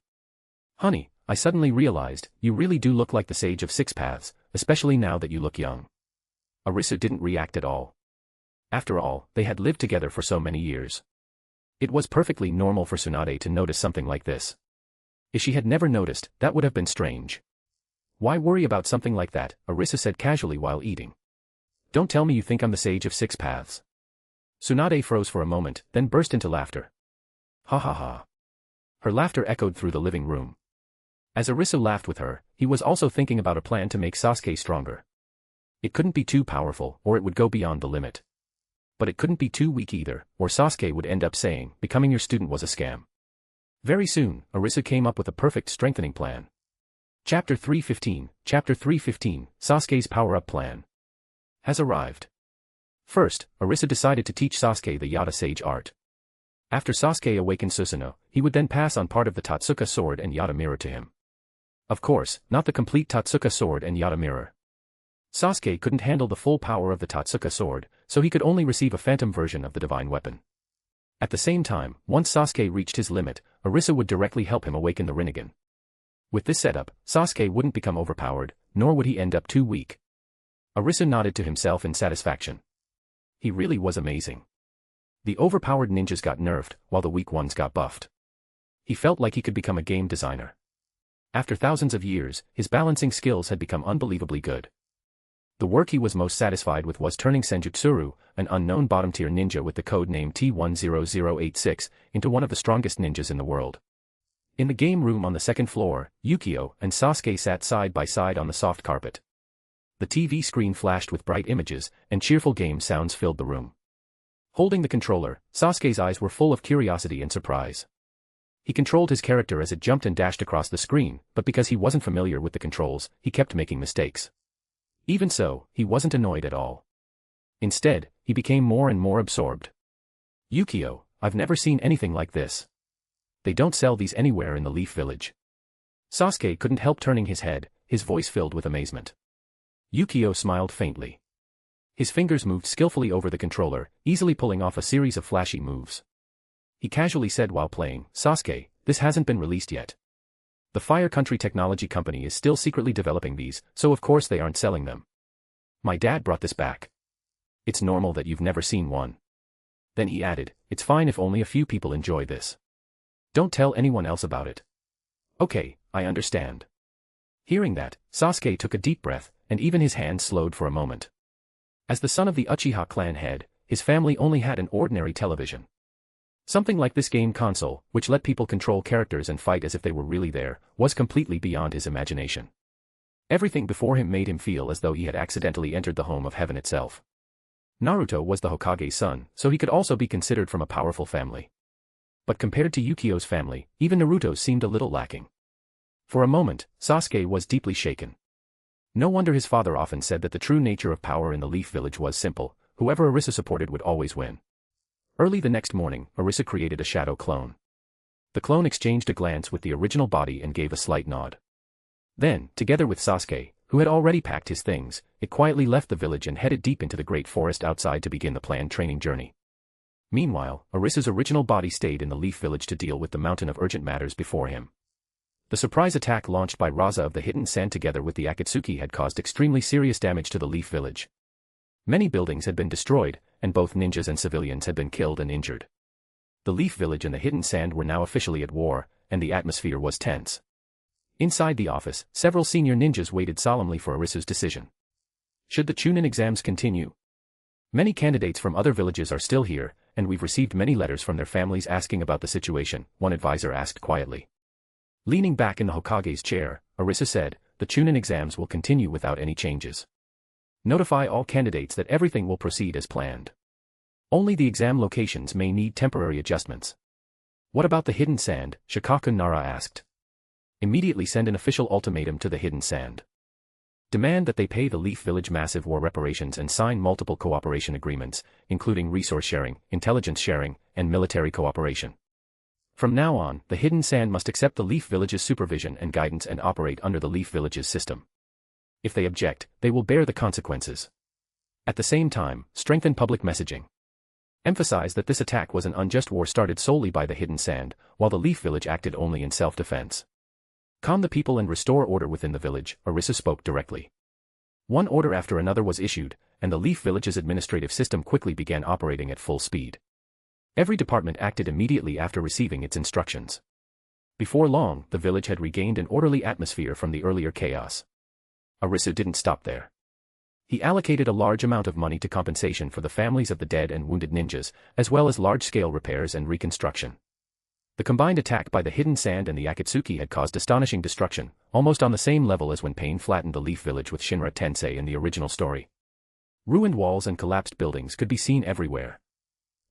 Honey, I suddenly realized, you really do look like the Sage of Six Paths, especially now that you look young. Arisu didn't react at all. After all, they had lived together for so many years. It was perfectly normal for Tsunade to notice something like this. If she had never noticed, that would have been strange. Why worry about something like that, Arisu said casually while eating. Don't tell me you think I'm the Sage of Six Paths. Tsunade froze for a moment, then burst into laughter. Ha ha ha. Her laughter echoed through the living room. As Arisu laughed with her, he was also thinking about a plan to make Sasuke stronger. It couldn't be too powerful, or it would go beyond the limit. But it couldn't be too weak either, or Sasuke would end up saying, becoming your student was a scam. Very soon, Arisu came up with a perfect strengthening plan. Chapter 315, Sasuke's power-up plan has arrived. First, Arisu decided to teach Sasuke the Yata Sage art. After Sasuke awakened Susanoo, he would then pass on part of the Totsuka sword and Yata mirror to him. Of course, not the complete Totsuka sword and Yata mirror. Sasuke couldn't handle the full power of the Totsuka sword, so he could only receive a phantom version of the divine weapon. At the same time, once Sasuke reached his limit, Arisu would directly help him awaken the Rinnegan. With this setup, Sasuke wouldn't become overpowered, nor would he end up too weak. Arisu nodded to himself in satisfaction. He really was amazing. The overpowered ninjas got nerfed, while the weak ones got buffed. He felt like he could become a game designer. After thousands of years, his balancing skills had become unbelievably good. The work he was most satisfied with was turning Senjutsuru, an unknown bottom-tier ninja with the code name T10086, into one of the strongest ninjas in the world. In the game room on the second floor, Yukio and Sasuke sat side by side on the soft carpet. The TV screen flashed with bright images, and cheerful game sounds filled the room. Holding the controller, Sasuke's eyes were full of curiosity and surprise. He controlled his character as it jumped and dashed across the screen, but because he wasn't familiar with the controls, he kept making mistakes. Even so, he wasn't annoyed at all. Instead, he became more and more absorbed. Yukio, I've never seen anything like this. They don't sell these anywhere in the Leaf Village. Sasuke couldn't help turning his head, his voice filled with amazement. Yukio smiled faintly. His fingers moved skillfully over the controller, easily pulling off a series of flashy moves. He casually said while playing, Sasuke, this hasn't been released yet. The Fire Country Technology Company is still secretly developing these, so of course they aren't selling them. My dad brought this back. It's normal that you've never seen one. Then he added, it's fine if only a few people enjoy this. Don't tell anyone else about it. Okay, I understand. Hearing that, Sasuke took a deep breath, and even his hand slowed for a moment. As the son of the Uchiha clan head, his family only had an ordinary television. Something like this game console, which let people control characters and fight as if they were really there, was completely beyond his imagination. Everything before him made him feel as though he had accidentally entered the home of heaven itself. Naruto was the Hokage's son, so he could also be considered from a powerful family. But compared to Yukio's family, even Naruto's seemed a little lacking. For a moment, Sasuke was deeply shaken. No wonder his father often said that the true nature of power in the Leaf Village was simple: whoever Arisu supported would always win. Early the next morning, Arisu created a shadow clone. The clone exchanged a glance with the original body and gave a slight nod. Then, together with Sasuke, who had already packed his things, it quietly left the village and headed deep into the great forest outside to begin the planned training journey. Meanwhile, Arisu's original body stayed in the Leaf Village to deal with the mountain of urgent matters before him. The surprise attack launched by Raza of the Hidden Sand together with the Akatsuki had caused extremely serious damage to the Leaf Village. Many buildings had been destroyed, and both ninjas and civilians had been killed and injured. The Leaf Village and the Hidden Sand were now officially at war, and the atmosphere was tense. Inside the office, several senior ninjas waited solemnly for Arisu's decision. Should the Chunin exams continue? Many candidates from other villages are still here, and we've received many letters from their families asking about the situation, one advisor asked quietly. Leaning back in the Hokage's chair, Arisu said, the Chunin exams will continue without any changes. Notify all candidates that everything will proceed as planned. Only the exam locations may need temporary adjustments. What about the Hidden Sand? Shikaku Nara asked. Immediately send an official ultimatum to the Hidden Sand. Demand that they pay the Leaf Village massive war reparations and sign multiple cooperation agreements, including resource sharing, intelligence sharing, and military cooperation. From now on, the Hidden Sand must accept the Leaf Village's supervision and guidance and operate under the Leaf Village's system. If they object, they will bear the consequences. At the same time, strengthen public messaging. Emphasize that this attack was an unjust war started solely by the Hidden Sand, while the Leaf Village acted only in self-defense. Calm the people and restore order within the village, Arisu spoke directly. One order after another was issued, and the Leaf Village's administrative system quickly began operating at full speed. Every department acted immediately after receiving its instructions. Before long, the village had regained an orderly atmosphere from the earlier chaos. Arisu didn't stop there. He allocated a large amount of money to compensation for the families of the dead and wounded ninjas, as well as large-scale repairs and reconstruction. The combined attack by the Hidden Sand and the Akatsuki had caused astonishing destruction, almost on the same level as when Pain flattened the Leaf Village with Shinra Tensei in the original story. Ruined walls and collapsed buildings could be seen everywhere.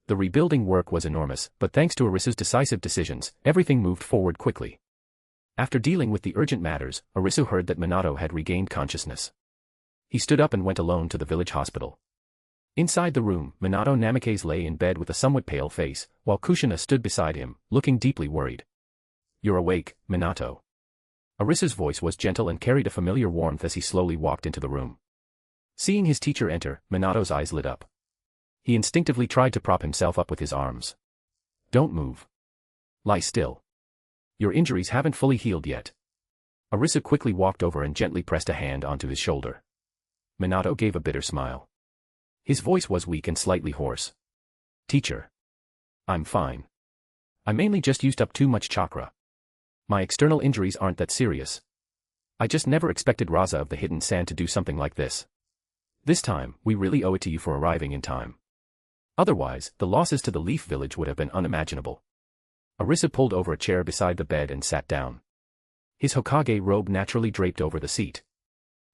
The rebuilding work was enormous, but thanks to Arisu's decisive decisions, everything moved forward quickly. After dealing with the urgent matters, Arisu heard that Minato had regained consciousness. He stood up and went alone to the village hospital. Inside the room, Minato Namikaze lay in bed with a somewhat pale face, while Kushina stood beside him, looking deeply worried. You're awake, Minato. Arisu's voice was gentle and carried a familiar warmth as he slowly walked into the room. Seeing his teacher enter, Minato's eyes lit up. He instinctively tried to prop himself up with his arms. Don't move. Lie still. Your injuries haven't fully healed yet. Arisu quickly walked over and gently pressed a hand onto his shoulder. Minato gave a bitter smile. His voice was weak and slightly hoarse. Teacher. I'm fine. I mainly just used up too much chakra. My external injuries aren't that serious. I just never expected Raza of the Hidden Sand to do something like this. This time, we really owe it to you for arriving in time. Otherwise, the losses to the Leaf Village would have been unimaginable. Arisu pulled over a chair beside the bed and sat down. His Hokage robe naturally draped over the seat.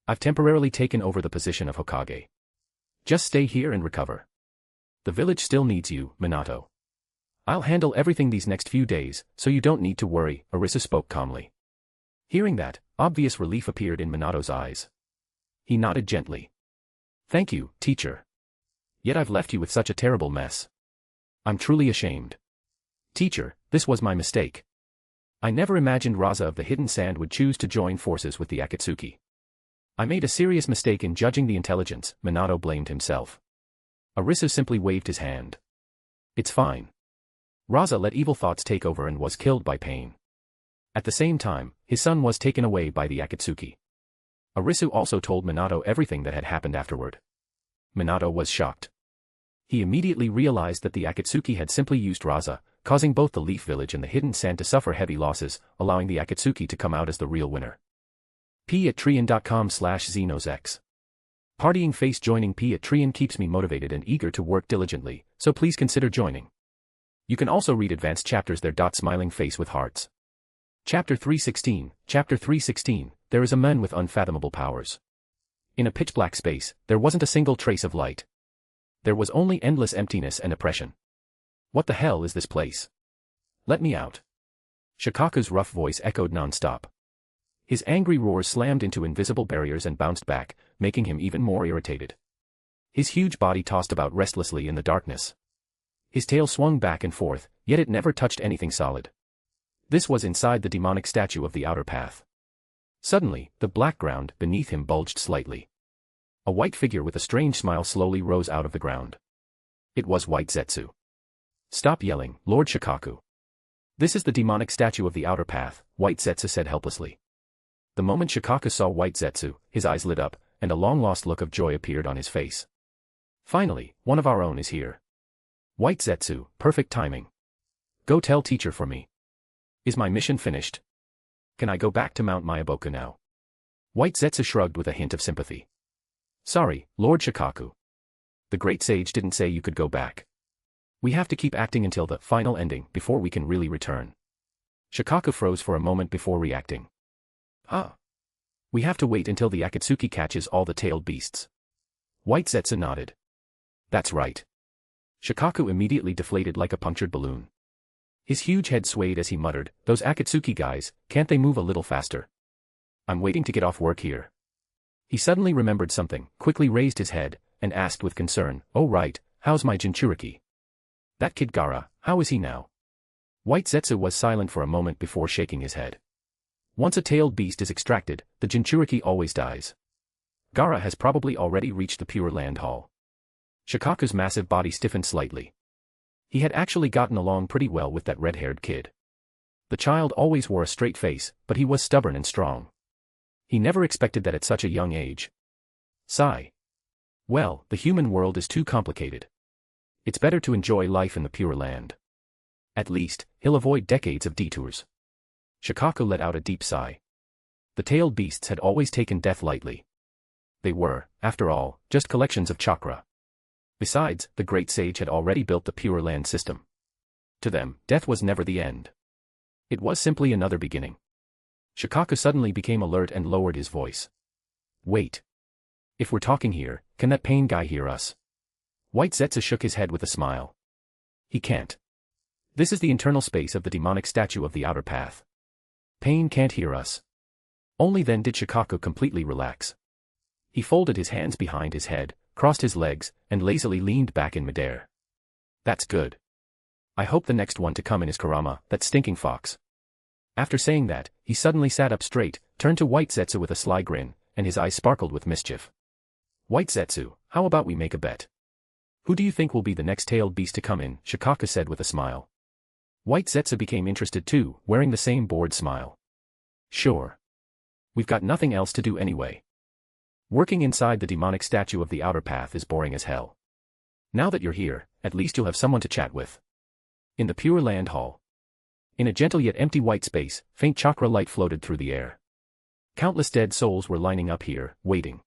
I've temporarily taken over the position of Hokage. Just stay here and recover. The village still needs you, Minato. I'll handle everything these next few days, so you don't need to worry, Arisu spoke calmly. Hearing that, obvious relief appeared in Minato's eyes. He nodded gently. Thank you, teacher. Yet I've left you with such a terrible mess. I'm truly ashamed. Teacher, this was my mistake. I never imagined Raza of the Hidden Sand would choose to join forces with the Akatsuki. I made a serious mistake in judging the intelligence, Minato blamed himself. Arisu simply waved his hand. It's fine. Raza let evil thoughts take over and was killed by Pain. At the same time, his son was taken away by the Akatsuki. Arisu also told Minato everything that had happened afterward. Minato was shocked. He immediately realized that the Akatsuki had simply used Raza, causing both the Leaf Village and the Hidden Sand to suffer heavy losses, allowing the Akatsuki to come out as the real winner. p@trian.com/xenosx. Partying face. Joining p@trian keeps me motivated and eager to work diligently, so please consider joining. You can also read advanced chapters there. Smiling face with hearts. Chapter 316. Chapter 316, there is a man with unfathomable powers. In a pitch-black space, there wasn't a single trace of light. There was only endless emptiness and oppression. What the hell is this place? Let me out. Shikaku's rough voice echoed non-stop. His angry roars slammed into invisible barriers and bounced back, making him even more irritated. His huge body tossed about restlessly in the darkness. His tail swung back and forth, yet it never touched anything solid. This was inside the demonic statue of the outer path. Suddenly, the black ground beneath him bulged slightly. A white figure with a strange smile slowly rose out of the ground. It was White Zetsu. Stop yelling, Lord Shikaku. This is the demonic statue of the outer path, White Zetsu said helplessly. The moment Shikaku saw White Zetsu, his eyes lit up, and a long-lost look of joy appeared on his face. Finally, one of our own is here. White Zetsu, perfect timing. Go tell teacher for me. Is my mission finished? Can I go back to Mount Myaboku now? White Zetsu shrugged with a hint of sympathy. Sorry, Lord Shikaku. The great sage didn't say you could go back. We have to keep acting until the final ending before we can really return. Shikaku froze for a moment before reacting. We have to wait until the Akatsuki catches all the tailed beasts. White Zetsu nodded. That's right. Shikaku immediately deflated like a punctured balloon. His huge head swayed as he muttered, those Akatsuki guys, can't they move a little faster? I'm waiting to get off work here. He suddenly remembered something, quickly raised his head, and asked with concern, oh right, how's my Jinchuriki? That kid Gaara, how is he now? White Zetsu was silent for a moment before shaking his head. Once a tailed beast is extracted, the Jinchuriki always dies. Gaara has probably already reached the Pure Land Hall. Shikaku's massive body stiffened slightly. He had actually gotten along pretty well with that red-haired kid. The child always wore a straight face, but he was stubborn and strong. He never expected that at such a young age. Sigh. Well, the human world is too complicated. It's better to enjoy life in the Pure Land. At least, he'll avoid decades of detours. Shikaku let out a deep sigh. The tailed beasts had always taken death lightly. They were, after all, just collections of chakra. Besides, the great sage had already built the Pure Land system. To them, death was never the end. It was simply another beginning. Shikaku suddenly became alert and lowered his voice. Wait. If we're talking here, can that pain guy hear us? White Zetsu shook his head with a smile. He can't. This is the internal space of the demonic statue of the outer path. Pain can't hear us. Only then did Shikaku completely relax. He folded his hands behind his head, crossed his legs, and lazily leaned back in midair. That's good. I hope the next one to come in is Kurama, that stinking fox. After saying that, he suddenly sat up straight, turned to White Zetsu with a sly grin, and his eyes sparkled with mischief. White Zetsu, how about we make a bet? Who do you think will be the next tailed beast to come in? Shikaku said with a smile. White Zetsu became interested too, wearing the same bored smile. Sure. We've got nothing else to do anyway. Working inside the demonic statue of the outer path is boring as hell. Now that you're here, at least you'll have someone to chat with. In the Pure Land Hall. In a gentle yet empty white space, faint chakra light floated through the air. Countless dead souls were lining up here, waiting.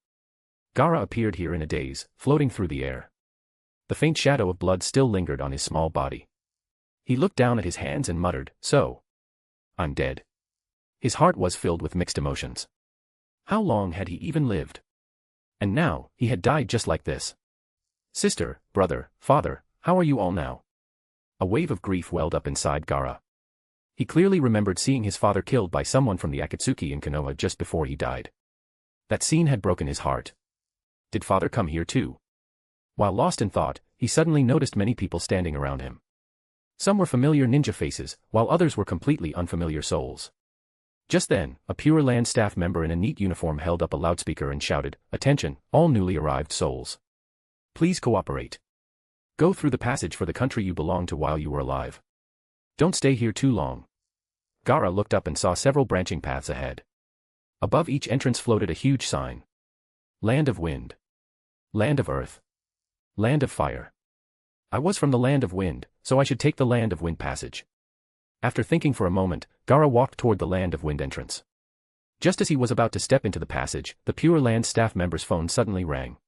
Gaara appeared here in a daze, floating through the air. The faint shadow of blood still lingered on his small body. He looked down at his hands and muttered, so. I'm dead. His heart was filled with mixed emotions. How long had he even lived? And now, he had died just like this. Sister, brother, father, how are you all now? A wave of grief welled up inside Gaara. He clearly remembered seeing his father killed by someone from the Akatsuki in Konoha just before he died. That scene had broken his heart. Did father come here too? While lost in thought, he suddenly noticed many people standing around him. Some were familiar ninja faces, while others were completely unfamiliar souls. Just then, a Pure Land staff member in a neat uniform held up a loudspeaker and shouted, "Attention, all newly arrived souls. Please cooperate. Go through the passage for the country you belonged to while you were alive. Don't stay here too long." Gaara looked up and saw several branching paths ahead. Above each entrance floated a huge sign. Land of Wind. Land of Earth. Land of Fire. I was from the Land of Wind, so I should take the Land of Wind passage. After thinking for a moment, Gaara walked toward the Land of Wind entrance. Just as he was about to step into the passage, the Pure Land staff member's phone suddenly rang.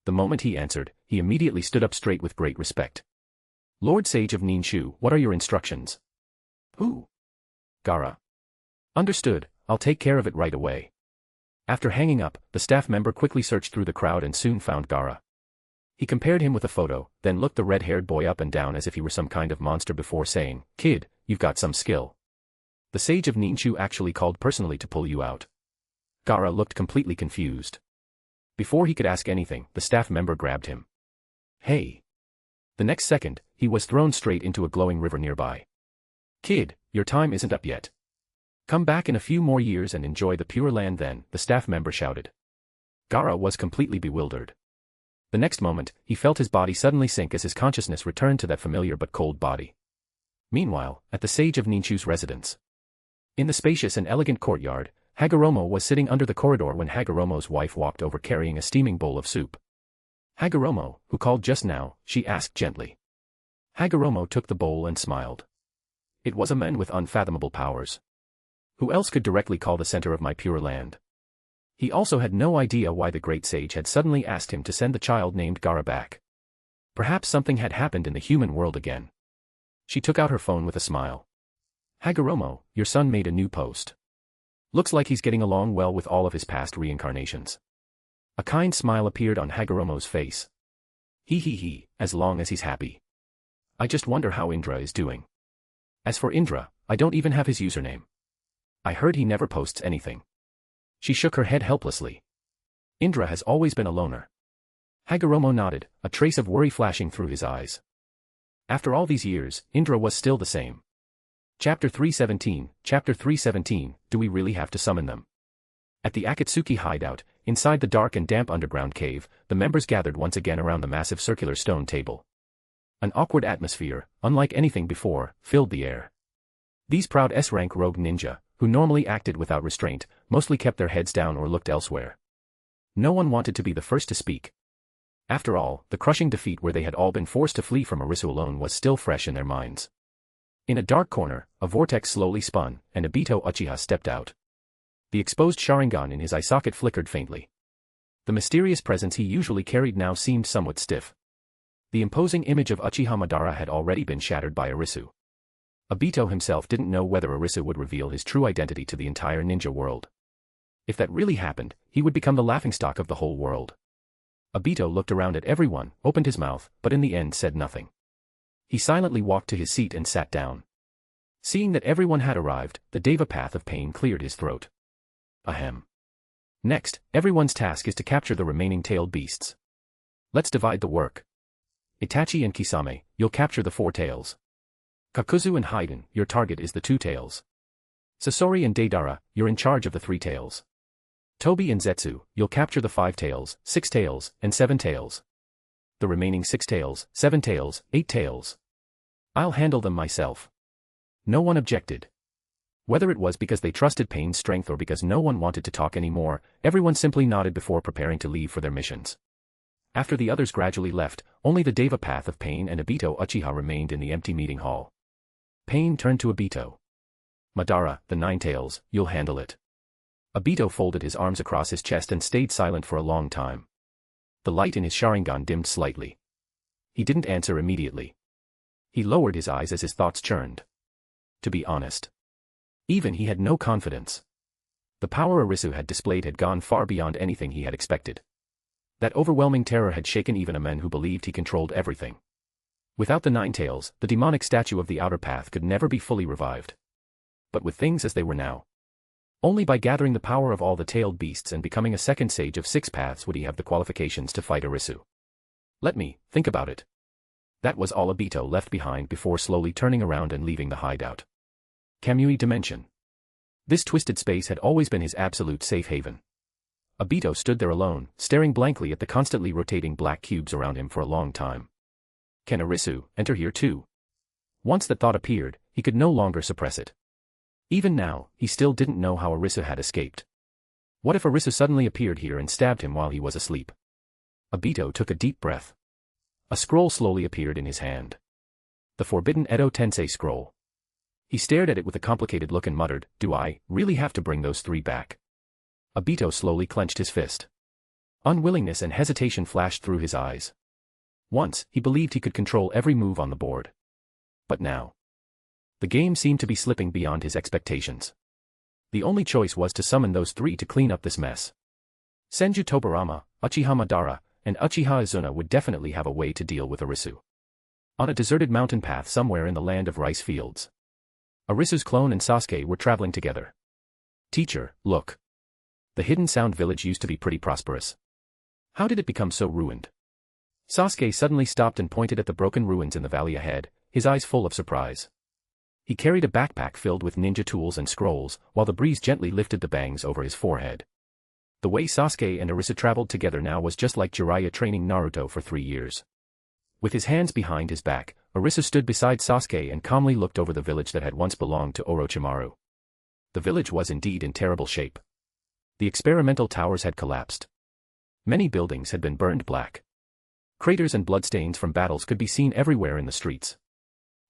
The moment he answered, he immediately stood up straight with great respect. Lord Sage of Ninshu, what are your instructions? Who? Gaara. Understood, I'll take care of it right away. After hanging up, the staff member quickly searched through the crowd and soon found Gaara. He compared him with a photo, then looked the red-haired boy up and down as if he were some kind of monster before saying, Kid, you've got some skill. The Sage of Ninshu actually called personally to pull you out. Gaara looked completely confused. Before he could ask anything, the staff member grabbed him. Hey! The next second, he was thrown straight into a glowing river nearby. Kid, your time isn't up yet. Come back in a few more years and enjoy the Pure Land then, the staff member shouted. Gaara was completely bewildered. The next moment, he felt his body suddenly sink as his consciousness returned to that familiar but cold body. Meanwhile, at the Sage of Ninshu's residence. In the spacious and elegant courtyard, Hagoromo was sitting under the corridor when Hagoromo's wife walked over carrying a steaming bowl of soup. Hagoromo, who called just now, she asked gently. Hagoromo took the bowl and smiled. It was a man with unfathomable powers. Who else could directly call the center of my Pure Land? He also had no idea why the great sage had suddenly asked him to send the child named Gaara back. Perhaps something had happened in the human world again. She took out her phone with a smile. Hagoromo, your son made a new post. Looks like he's getting along well with all of his past reincarnations. A kind smile appeared on Hagoromo's face. He, as long as he's happy. I just wonder how Indra is doing. As for Indra, I don't even have his username. I heard he never posts anything. She shook her head helplessly. Indra has always been a loner. Hagoromo nodded, a trace of worry flashing through his eyes. After all these years, Indra was still the same. Chapter 317, do we really have to summon them? At the Akatsuki hideout, inside the dark and damp underground cave, the members gathered once again around the massive circular stone table. An awkward atmosphere, unlike anything before, filled the air. These proud S-rank rogue ninja, who normally acted without restraint, mostly kept their heads down or looked elsewhere. No one wanted to be the first to speak. After all, the crushing defeat where they had all been forced to flee from Arisu alone was still fresh in their minds. In a dark corner, a vortex slowly spun, and Obito Uchiha stepped out. The exposed Sharingan in his eye socket flickered faintly. The mysterious presence he usually carried now seemed somewhat stiff. The imposing image of Uchiha Madara had already been shattered by Arisu. Obito himself didn't know whether Arisu would reveal his true identity to the entire ninja world. If that really happened, he would become the laughingstock of the whole world. Obito looked around at everyone, opened his mouth, but in the end said nothing. He silently walked to his seat and sat down. Seeing that everyone had arrived, the Deva path of pain cleared his throat. Ahem. Next, everyone's task is to capture the remaining tailed beasts. Let's divide the work. Itachi and Kisame, you'll capture the 4 tails. Kakuzu and Haiden, your target is the 2 tails. Sasori and Deidara, you're in charge of the 3 tails. Tobi and Zetsu, you'll capture the 5 tails, 6 tails, and 7 tails. The remaining 6 tails, 7 tails, 8 tails. I'll handle them myself. No one objected. Whether it was because they trusted Pain's strength or because no one wanted to talk anymore, everyone simply nodded before preparing to leave for their missions. After the others gradually left, only the Deva path of Pain and Obito Uchiha remained in the empty meeting hall. Pain turned to Obito. Madara, the 9 tails, you'll handle it. Obito folded his arms across his chest and stayed silent for a long time. The light in his Sharingan dimmed slightly. He didn't answer immediately. He lowered his eyes as his thoughts churned. To be honest, even he had no confidence. The power Arisu had displayed had gone far beyond anything he had expected. That overwhelming terror had shaken even a man who believed he controlled everything. Without the 9 tails, the demonic statue of the outer path could never be fully revived. But with things as they were now, only by gathering the power of all the tailed beasts and becoming a second sage of 6 paths would he have the qualifications to fight Arisu. Let me think about it. That was all Obito left behind before slowly turning around and leaving the hideout. Kamui Dimension. This twisted space had always been his absolute safe haven. Obito stood there alone, staring blankly at the constantly rotating black cubes around him for a long time. Can Arisu enter here too? Once that thought appeared, he could no longer suppress it. Even now, he still didn't know how Arisu had escaped. What if Arisu suddenly appeared here and stabbed him while he was asleep? Obito took a deep breath. A scroll slowly appeared in his hand. The forbidden Edo Tensei scroll. He stared at it with a complicated look and muttered, "Do I really have to bring those three back?" Obito slowly clenched his fist. Unwillingness and hesitation flashed through his eyes. Once, he believed he could control every move on the board. But now, the game seemed to be slipping beyond his expectations. The only choice was to summon those three to clean up this mess. Senju Tobarama, Uchiha Madara, and Uchiha Izuna would definitely have a way to deal with Arisu. On a deserted mountain path somewhere in the land of rice fields, Arisu's clone and Sasuke were traveling together. "Teacher, look. The Hidden Sound village used to be pretty prosperous. How did it become so ruined?" Sasuke suddenly stopped and pointed at the broken ruins in the valley ahead, his eyes full of surprise. He carried a backpack filled with ninja tools and scrolls, while the breeze gently lifted the bangs over his forehead. The way Sasuke and Arisu traveled together now was just like Jiraiya training Naruto for 3 years. With his hands behind his back, Arisu stood beside Sasuke and calmly looked over the village that had once belonged to Orochimaru. The village was indeed in terrible shape. The experimental towers had collapsed. Many buildings had been burned black. Craters and bloodstains from battles could be seen everywhere in the streets.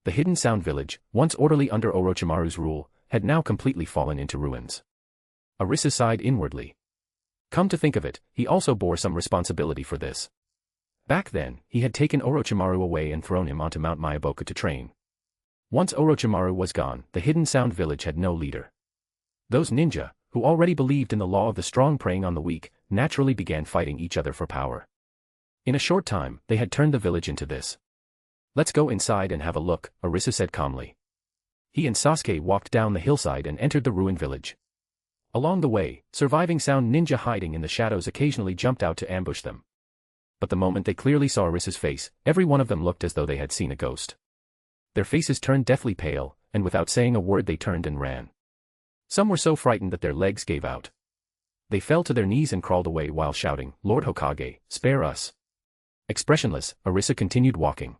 The Hidden Sound village, once orderly under Orochimaru's rule, had now completely fallen into ruins. Arisu sighed inwardly. Come to think of it, he also bore some responsibility for this. Back then, he had taken Orochimaru away and thrown him onto Mount Myoboku to train. Once Orochimaru was gone, the Hidden Sound village had no leader. Those ninja, who already believed in the law of the strong preying on the weak, naturally began fighting each other for power. In a short time, they had turned the village into this. "Let's go inside and have a look," Arisu said calmly. He and Sasuke walked down the hillside and entered the ruined village. Along the way, surviving sound ninja hiding in the shadows occasionally jumped out to ambush them. But the moment they clearly saw Arisu's face, every one of them looked as though they had seen a ghost. Their faces turned deathly pale, and without saying a word they turned and ran. Some were so frightened that their legs gave out. They fell to their knees and crawled away while shouting, "Lord Hokage, spare us." Expressionless, Arisu continued walking.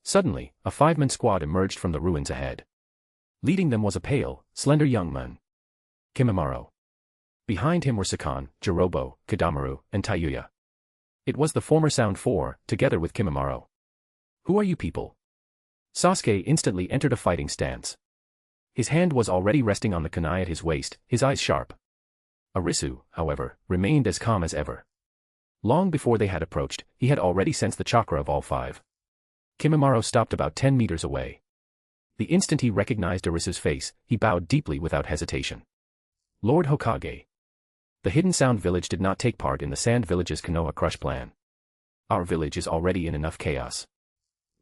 Suddenly, a 5-man squad emerged from the ruins ahead. Leading them was a pale, slender young man. Kimimaro. Behind him were Sakan, Jirobo, Kidamaru, and Tayuya. It was the former Sound 4, together with Kimimaro. "Who are you people?" Sasuke instantly entered a fighting stance. His hand was already resting on the kunai at his waist, his eyes sharp. Arisu, however, remained as calm as ever. Long before they had approached, he had already sensed the chakra of all 5. Kimimaro stopped about 10 meters away. The instant he recognized Arisu's face, he bowed deeply without hesitation. "Lord Hokage." The Hidden Sound village did not take part in the Sand Village's Konoha Crush plan. "Our village is already in enough chaos.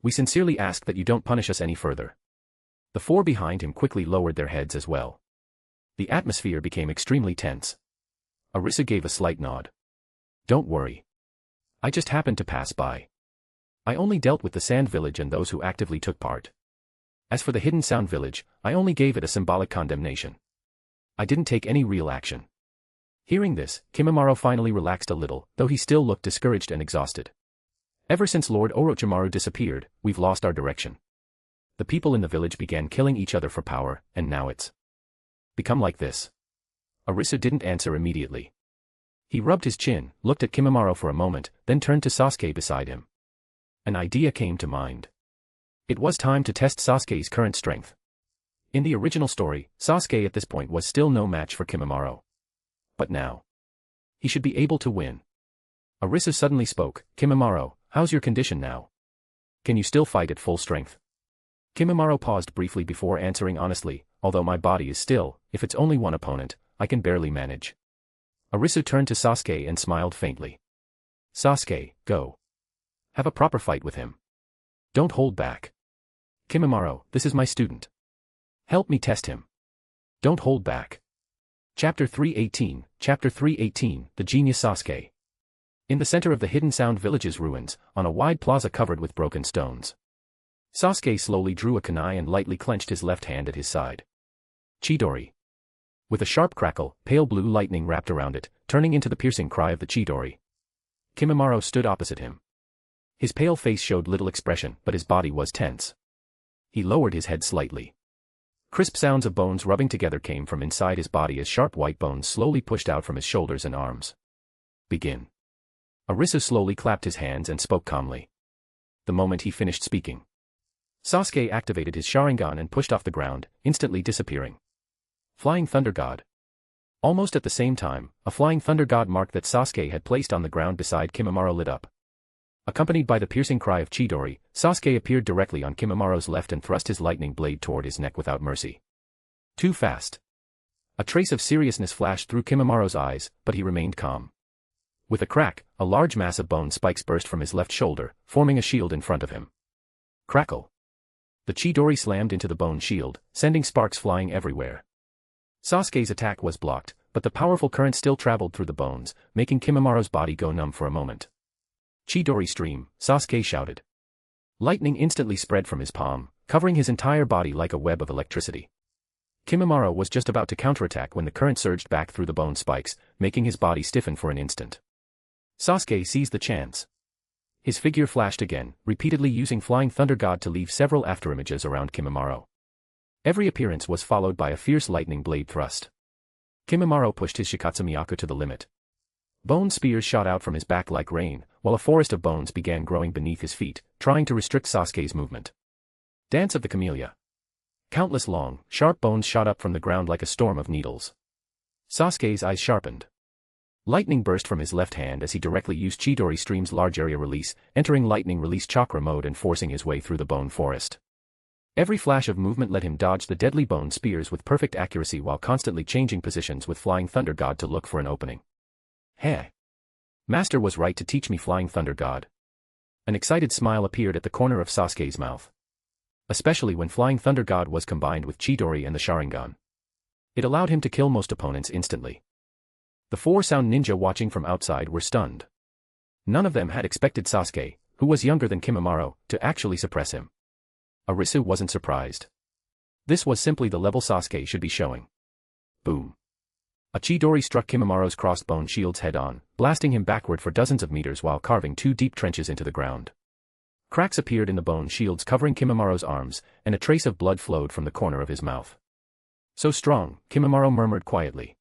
We sincerely ask that you don't punish us any further." The 4 behind him quickly lowered their heads as well. The atmosphere became extremely tense. Arisu gave a slight nod. "Don't worry. I just happened to pass by. I only dealt with the Sand Village and those who actively took part. As for the Hidden Sound village, I only gave it a symbolic condemnation. I didn't take any real action." Hearing this, Kimimaro finally relaxed a little, though he still looked discouraged and exhausted. "Ever since Lord Orochimaru disappeared, we've lost our direction. The people in the village began killing each other for power, and now it's become like this." Arisu didn't answer immediately. He rubbed his chin, looked at Kimimaro for a moment, then turned to Sasuke beside him. An idea came to mind. It was time to test Sasuke's current strength. In the original story, Sasuke at this point was still no match for Kimimaro. But now, he should be able to win. Arisu suddenly spoke, "Kimimaro, how's your condition now? Can you still fight at full strength?" Kimimaro paused briefly before answering honestly, "Although my body is still, if it's only one opponent, I can barely manage." Arisu turned to Sasuke and smiled faintly. "Sasuke, go. Have a proper fight with him. Don't hold back. Kimimaro, this is my student. Help me test him. Don't hold back." Chapter 318, The Genius Sasuke. In the center of the Hidden Sound village's ruins, on a wide plaza covered with broken stones, Sasuke slowly drew a kunai and lightly clenched his left hand at his side. Chidori. With a sharp crackle, pale blue lightning wrapped around it, turning into the piercing cry of the Chidori. Kimimaro stood opposite him. His pale face showed little expression, but his body was tense. He lowered his head slightly. Crisp sounds of bones rubbing together came from inside his body as sharp white bones slowly pushed out from his shoulders and arms. Begin. Arisu slowly clapped his hands and spoke calmly. The moment he finished speaking, Sasuke activated his Sharingan and pushed off the ground, instantly disappearing. Flying Thunder God. Almost at the same time, a Flying Thunder God mark that Sasuke had placed on the ground beside Kimimaro lit up. Accompanied by the piercing cry of Chidori, Sasuke appeared directly on Kimimaro's left and thrust his lightning blade toward his neck without mercy. Too fast. A trace of seriousness flashed through Kimimaro's eyes, but he remained calm. With a crack, a large mass of bone spikes burst from his left shoulder, forming a shield in front of him. Crackle. The Chidori slammed into the bone shield, sending sparks flying everywhere. Sasuke's attack was blocked, but the powerful current still traveled through the bones, making Kimimaro's body go numb for a moment. Chidori stream, Sasuke shouted. Lightning instantly spread from his palm, covering his entire body like a web of electricity. Kimimaro was just about to counterattack when the current surged back through the bone spikes, making his body stiffen for an instant. Sasuke seized the chance. His figure flashed again, repeatedly using Flying Thunder God to leave several afterimages around Kimimaro. Every appearance was followed by a fierce lightning blade thrust. Kimimaro pushed his Shikatsumiyaku to the limit. Bone spears shot out from his back like rain, while a forest of bones began growing beneath his feet, trying to restrict Sasuke's movement. Dance of the Camellia. Countless long, sharp bones shot up from the ground like a storm of needles. Sasuke's eyes sharpened. Lightning burst from his left hand as he directly used Chidori Stream's large area release, entering lightning release chakra mode and forcing his way through the bone forest. Every flash of movement let him dodge the deadly bone spears with perfect accuracy while constantly changing positions with Flying Thunder God to look for an opening. Heh. Master was right to teach me Flying Thunder God. An excited smile appeared at the corner of Sasuke's mouth. Especially when Flying Thunder God was combined with Chidori and the Sharingan. It allowed him to kill most opponents instantly. The four sound ninja watching from outside were stunned. None of them had expected Sasuke, who was younger than Kimimaro, to actually suppress him. Arisu wasn't surprised. This was simply the level Sasuke should be showing. Boom. A Chidori struck Kimimaro's crossed bone shields head-on, blasting him backward for dozens of meters while carving two deep trenches into the ground. Cracks appeared in the bone shields covering Kimimaro's arms, and a trace of blood flowed from the corner of his mouth. So strong, Kimimaro murmured quietly.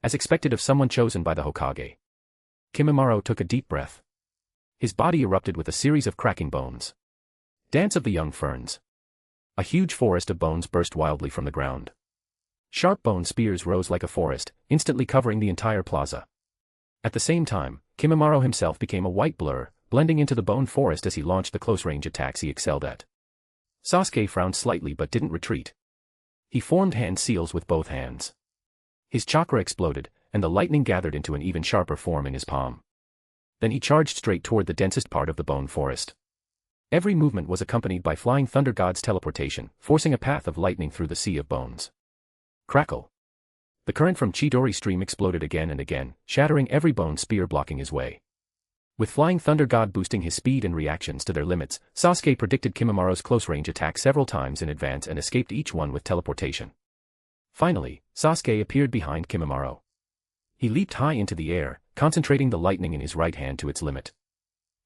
As expected of someone chosen by the Hokage. Kimimaro took a deep breath. His body erupted with a series of cracking bones. Dance of the Young Ferns. A huge forest of bones burst wildly from the ground. Sharp bone spears rose like a forest, instantly covering the entire plaza. At the same time, Kimimaro himself became a white blur, blending into the bone forest as he launched the close-range attacks he excelled at. Sasuke frowned slightly but didn't retreat. He formed hand seals with both hands. His chakra exploded, and the lightning gathered into an even sharper form in his palm. Then he charged straight toward the densest part of the bone forest. Every movement was accompanied by Flying Thunder God's teleportation, forcing a path of lightning through the sea of bones. Crackle. The current from Chidori Stream exploded again and again, shattering every bone spear blocking his way. With Flying Thunder God boosting his speed and reactions to their limits, Sasuke predicted Kimimaro's close-range attack several times in advance and escaped each one with teleportation. Finally, Sasuke appeared behind Kimimaro. He leaped high into the air, concentrating the lightning in his right hand to its limit.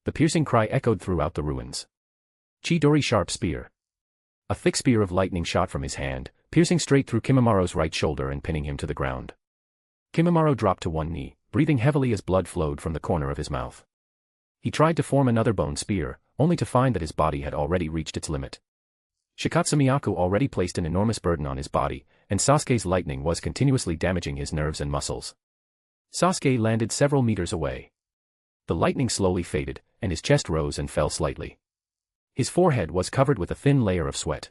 The piercing cry echoed throughout the ruins. Chidori Sharp Spear. A thick spear of lightning shot from his hand, piercing straight through Kimimaro's right shoulder and pinning him to the ground. Kimimaro dropped to one knee, breathing heavily as blood flowed from the corner of his mouth. He tried to form another bone spear, only to find that his body had already reached its limit. Shikatsumiyaku already placed an enormous burden on his body, and Sasuke's lightning was continuously damaging his nerves and muscles. Sasuke landed several meters away. The lightning slowly faded, and his chest rose and fell slightly. His forehead was covered with a thin layer of sweat.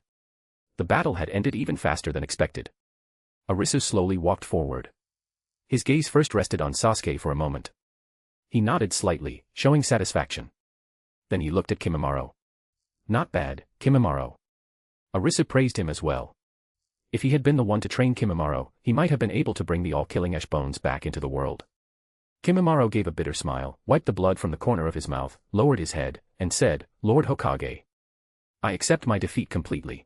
The battle had ended even faster than expected. Arisu slowly walked forward. His gaze first rested on Sasuke for a moment. He nodded slightly, showing satisfaction. Then he looked at Kimimaro. Not bad, Kimimaro. Arisu praised him as well. If he had been the one to train Kimimaro, he might have been able to bring the all-killing ash bones back into the world. Kimimaro gave a bitter smile, wiped the blood from the corner of his mouth, lowered his head, and said, "Lord Hokage. I accept my defeat completely."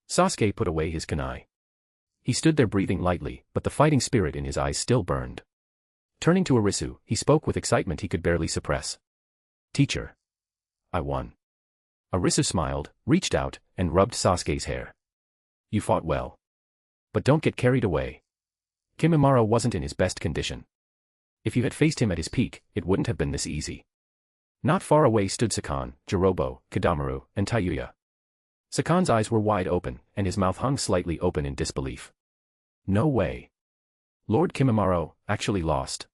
Sasuke put away his kunai. He stood there breathing lightly, but the fighting spirit in his eyes still burned. Turning to Arisu, he spoke with excitement he could barely suppress. "Teacher. I won." Arisu smiled, reached out, and rubbed Sasuke's hair. You fought well. But don't get carried away. Kimimaro wasn't in his best condition. If you had faced him at his peak, it wouldn't have been this easy. Not far away stood Sakan, Jirobo, Kidamaru, and Tayuya. Sakan's eyes were wide open, and his mouth hung slightly open in disbelief. No way. Lord Kimimaro actually lost.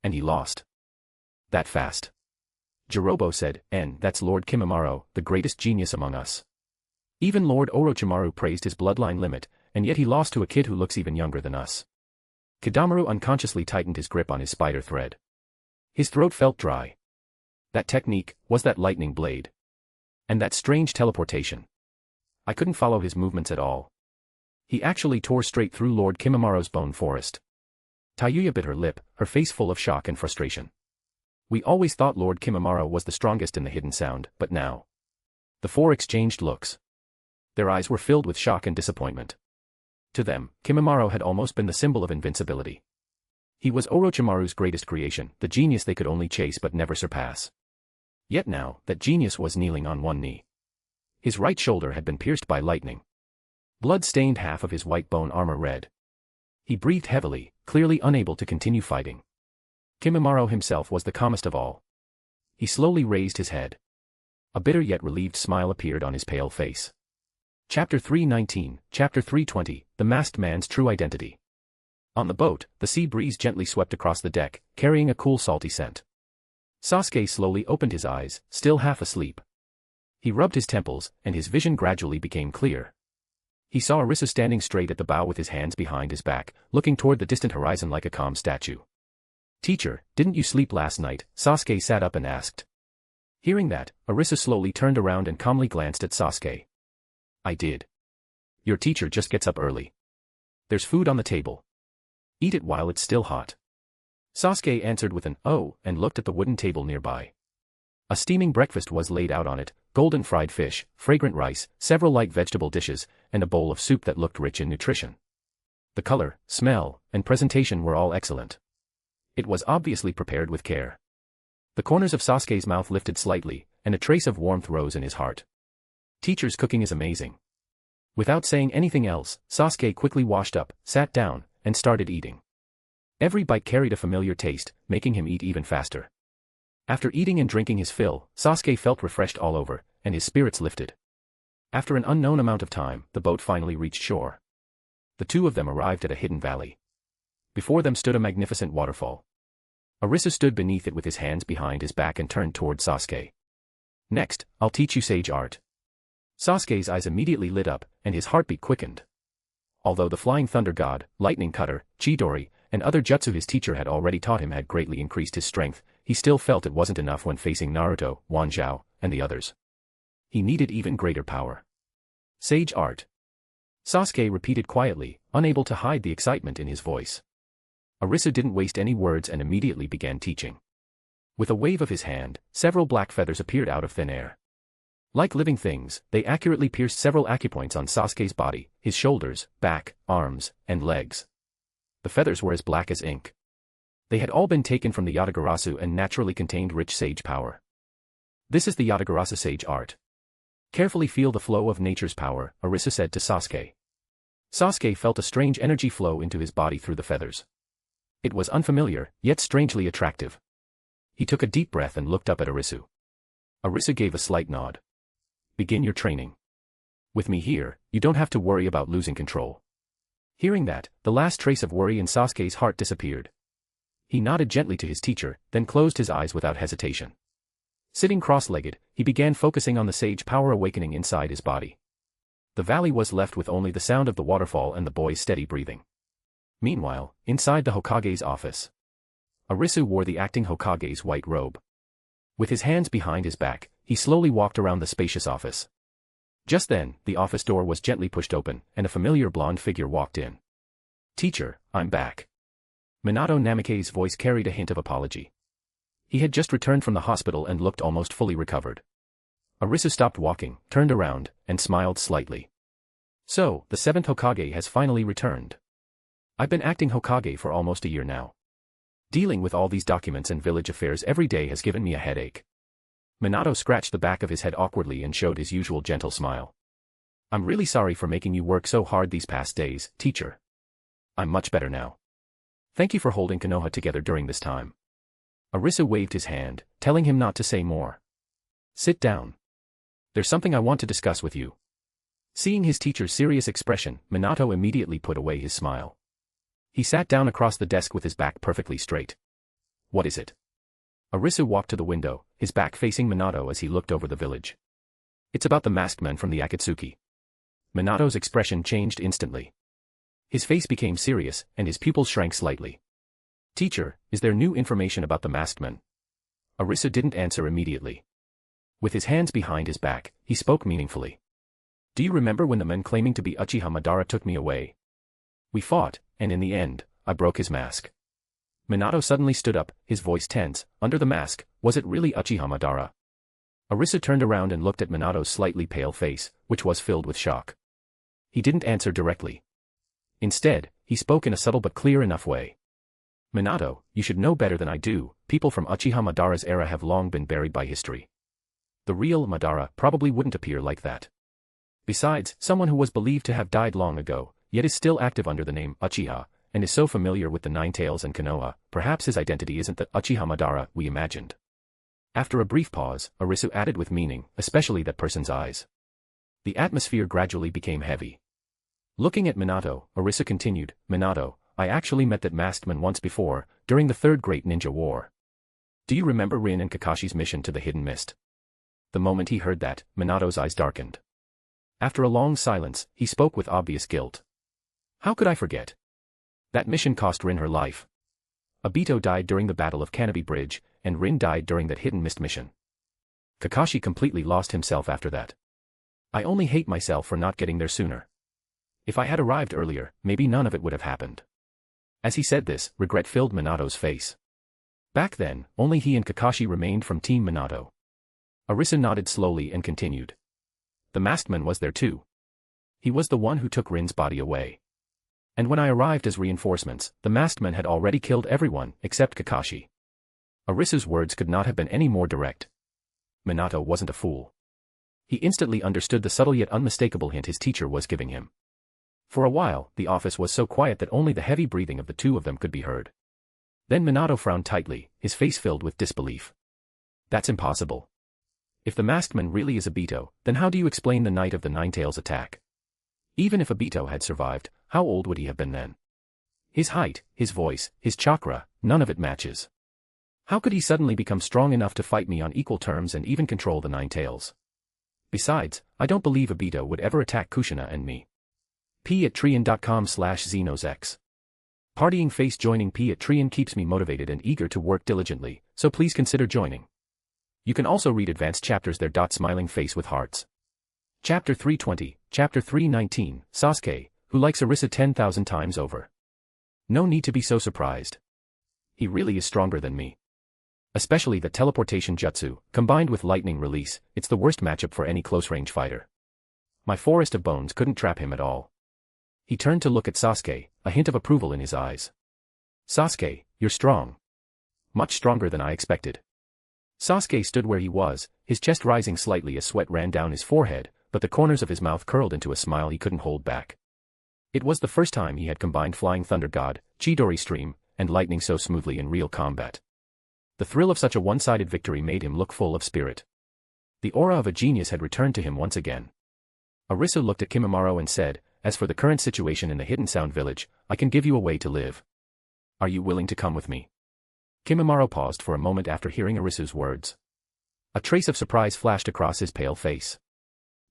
And he lost. That fast. Jirobo said, that's Lord Kimimaro, the greatest genius among us. Even Lord Orochimaru praised his bloodline limit, and yet he lost to a kid who looks even younger than us. Kidamaru unconsciously tightened his grip on his spider thread. His throat felt dry. That technique was that lightning blade. And that strange teleportation. I couldn't follow his movements at all. He actually tore straight through Lord Kimimaro's bone forest. Tayuya bit her lip, her face full of shock and frustration. We always thought Lord Kimimaro was the strongest in the hidden sound, but now. The four exchanged looks. Their eyes were filled with shock and disappointment. To them, Kimimaro had almost been the symbol of invincibility. He was Orochimaru's greatest creation, the genius they could only chase but never surpass. Yet now, that genius was kneeling on one knee. His right shoulder had been pierced by lightning. Blood stained half of his white bone armor red. He breathed heavily, clearly unable to continue fighting. Kimimaro himself was the calmest of all. He slowly raised his head. A bitter yet relieved smile appeared on his pale face. Chapter 319, Chapter 320, The Masked Man's True Identity. On the boat, the sea breeze gently swept across the deck, carrying a cool salty scent. Sasuke slowly opened his eyes, still half asleep. He rubbed his temples, and his vision gradually became clear. He saw Arisu standing straight at the bow with his hands behind his back, looking toward the distant horizon like a calm statue. "Teacher, didn't you sleep last night?" Sasuke sat up and asked. Hearing that, Arisu slowly turned around and calmly glanced at Sasuke. "I did. Your teacher just gets up early. There's food on the table. Eat it while it's still hot." Sasuke answered with an "oh" and looked at the wooden table nearby. A steaming breakfast was laid out on it, golden fried fish, fragrant rice, several light vegetable dishes, and a bowl of soup that looked rich in nutrition. The color, smell, and presentation were all excellent. It was obviously prepared with care. The corners of Sasuke's mouth lifted slightly, and a trace of warmth rose in his heart. Teacher's cooking is amazing. Without saying anything else, Sasuke quickly washed up, sat down, and started eating. Every bite carried a familiar taste, making him eat even faster. After eating and drinking his fill, Sasuke felt refreshed all over, and his spirits lifted. After an unknown amount of time, the boat finally reached shore. The two of them arrived at a hidden valley. Before them stood a magnificent waterfall. Arisu stood beneath it with his hands behind his back and turned toward Sasuke. "Next, I'll teach you sage art." Sasuke's eyes immediately lit up, and his heartbeat quickened. Although the Flying Thunder God, Lightning Cutter, Chidori, and other jutsu his teacher had already taught him had greatly increased his strength, he still felt it wasn't enough when facing Naruto, Wanzhou, and the others. He needed even greater power. Sage art. Sasuke repeated quietly, unable to hide the excitement in his voice. Arisu didn't waste any words and immediately began teaching. With a wave of his hand, several black feathers appeared out of thin air. Like living things, they accurately pierced several acupoints on Sasuke's body, his shoulders, back, arms, and legs. The feathers were as black as ink. They had all been taken from the Yatagarasu and naturally contained rich sage power. "This is the Yatagarasu sage art. Carefully feel the flow of nature's power," Arisu said to Sasuke. Sasuke felt a strange energy flow into his body through the feathers. It was unfamiliar, yet strangely attractive. He took a deep breath and looked up at Arisu. Arisu gave a slight nod. "Begin your training. With me here, you don't have to worry about losing control." Hearing that, the last trace of worry in Sasuke's heart disappeared. He nodded gently to his teacher, then closed his eyes without hesitation. Sitting cross-legged, he began focusing on the sage power awakening inside his body. The valley was left with only the sound of the waterfall and the boy's steady breathing. Meanwhile, inside the Hokage's office, Arisu wore the acting Hokage's white robe. With his hands behind his back, he slowly walked around the spacious office. Just then, the office door was gently pushed open, and a familiar blonde figure walked in. "Teacher, I'm back." Minato Namikaze's voice carried a hint of apology. He had just returned from the hospital and looked almost fully recovered. Arisu stopped walking, turned around, and smiled slightly. "So, the 7th Hokage has finally returned. I've been acting Hokage for almost a year now. Dealing with all these documents and village affairs every day has given me a headache." Minato scratched the back of his head awkwardly and showed his usual gentle smile. I'm really sorry for making you work so hard these past days, teacher. I'm much better now. Thank you for holding Konoha together during this time. Arisu waved his hand, telling him not to say more. Sit down. There's something I want to discuss with you. Seeing his teacher's serious expression, Minato immediately put away his smile. He sat down across the desk with his back perfectly straight. What is it? Arisu walked to the window, his back facing Minato as he looked over the village. It's about the masked men from the Akatsuki. Minato's expression changed instantly. His face became serious, and his pupils shrank slightly. Teacher, is there new information about the masked men? Arisu didn't answer immediately. With his hands behind his back, he spoke meaningfully. Do you remember when the men claiming to be Uchiha Madara took me away? We fought, and in the end, I broke his mask. Minato suddenly stood up, his voice tense. Under the mask, was it really Uchiha Madara? Arisu turned around and looked at Minato's slightly pale face, which was filled with shock. He didn't answer directly. Instead, he spoke in a subtle but clear enough way. Minato, you should know better than I do, people from Uchiha Madara's era have long been buried by history. The real Madara probably wouldn't appear like that. Besides, someone who was believed to have died long ago, yet is still active under the name Uchiha, and is so familiar with the Nine Tails and Konoha, perhaps his identity isn't the Uchiha Madara we imagined. After a brief pause, Arisu added with meaning, especially that person's eyes. The atmosphere gradually became heavy. Looking at Minato, Arisu continued, Minato, I actually met that masked man once before, during the Third Great Ninja War. Do you remember Rin and Kakashi's mission to the Hidden Mist? The moment he heard that, Minato's eyes darkened. After a long silence, he spoke with obvious guilt. How could I forget? That mission cost Rin her life. Obito died during the Battle of Canopy Bridge, and Rin died during that Hidden Mist mission. Kakashi completely lost himself after that. I only hate myself for not getting there sooner. If I had arrived earlier, maybe none of it would have happened. As he said this, regret filled Minato's face. Back then, only he and Kakashi remained from Team Minato. Arisu nodded slowly and continued. The masked man was there too. He was the one who took Rin's body away. And when I arrived as reinforcements, the masked man had already killed everyone, except Kakashi. Arisu's words could not have been any more direct. Minato wasn't a fool. He instantly understood the subtle yet unmistakable hint his teacher was giving him. For a while, the office was so quiet that only the heavy breathing of the two of them could be heard. Then Minato frowned tightly, his face filled with disbelief. That's impossible. If the masked man really is Obito, then how do you explain the night of the Nine Tails attack? Even if Obito had survived, how old would he have been then? His height, his voice, his chakra, none of it matches. How could he suddenly become strong enough to fight me on equal terms and even control the Nine Tails? Besides, I don't believe Obito would ever attack Kushina and me. p@trian.com/xenosx. Partying face joining p@trian keeps me motivated and eager to work diligently, so please consider joining. You can also read advanced chapters there. Smiling face with hearts. Chapter 320, Chapter 319, Sasuke, who likes Arisu 10,000 times over. No need to be so surprised. He really is stronger than me. Especially the teleportation jutsu, combined with lightning release, it's the worst matchup for any close-range fighter. My forest of bones couldn't trap him at all. He turned to look at Sasuke, a hint of approval in his eyes. Sasuke, you're strong. Much stronger than I expected. Sasuke stood where he was, his chest rising slightly as sweat ran down his forehead, but the corners of his mouth curled into a smile he couldn't hold back. It was the first time he had combined Flying Thunder God, Chidori Stream, and lightning so smoothly in real combat. The thrill of such a one-sided victory made him look full of spirit. The aura of a genius had returned to him once again. Arisu looked at Kimimaro and said, as for the current situation in the Hidden Sound Village, I can give you a way to live. Are you willing to come with me? Kimimaro paused for a moment after hearing Arisu's words. A trace of surprise flashed across his pale face.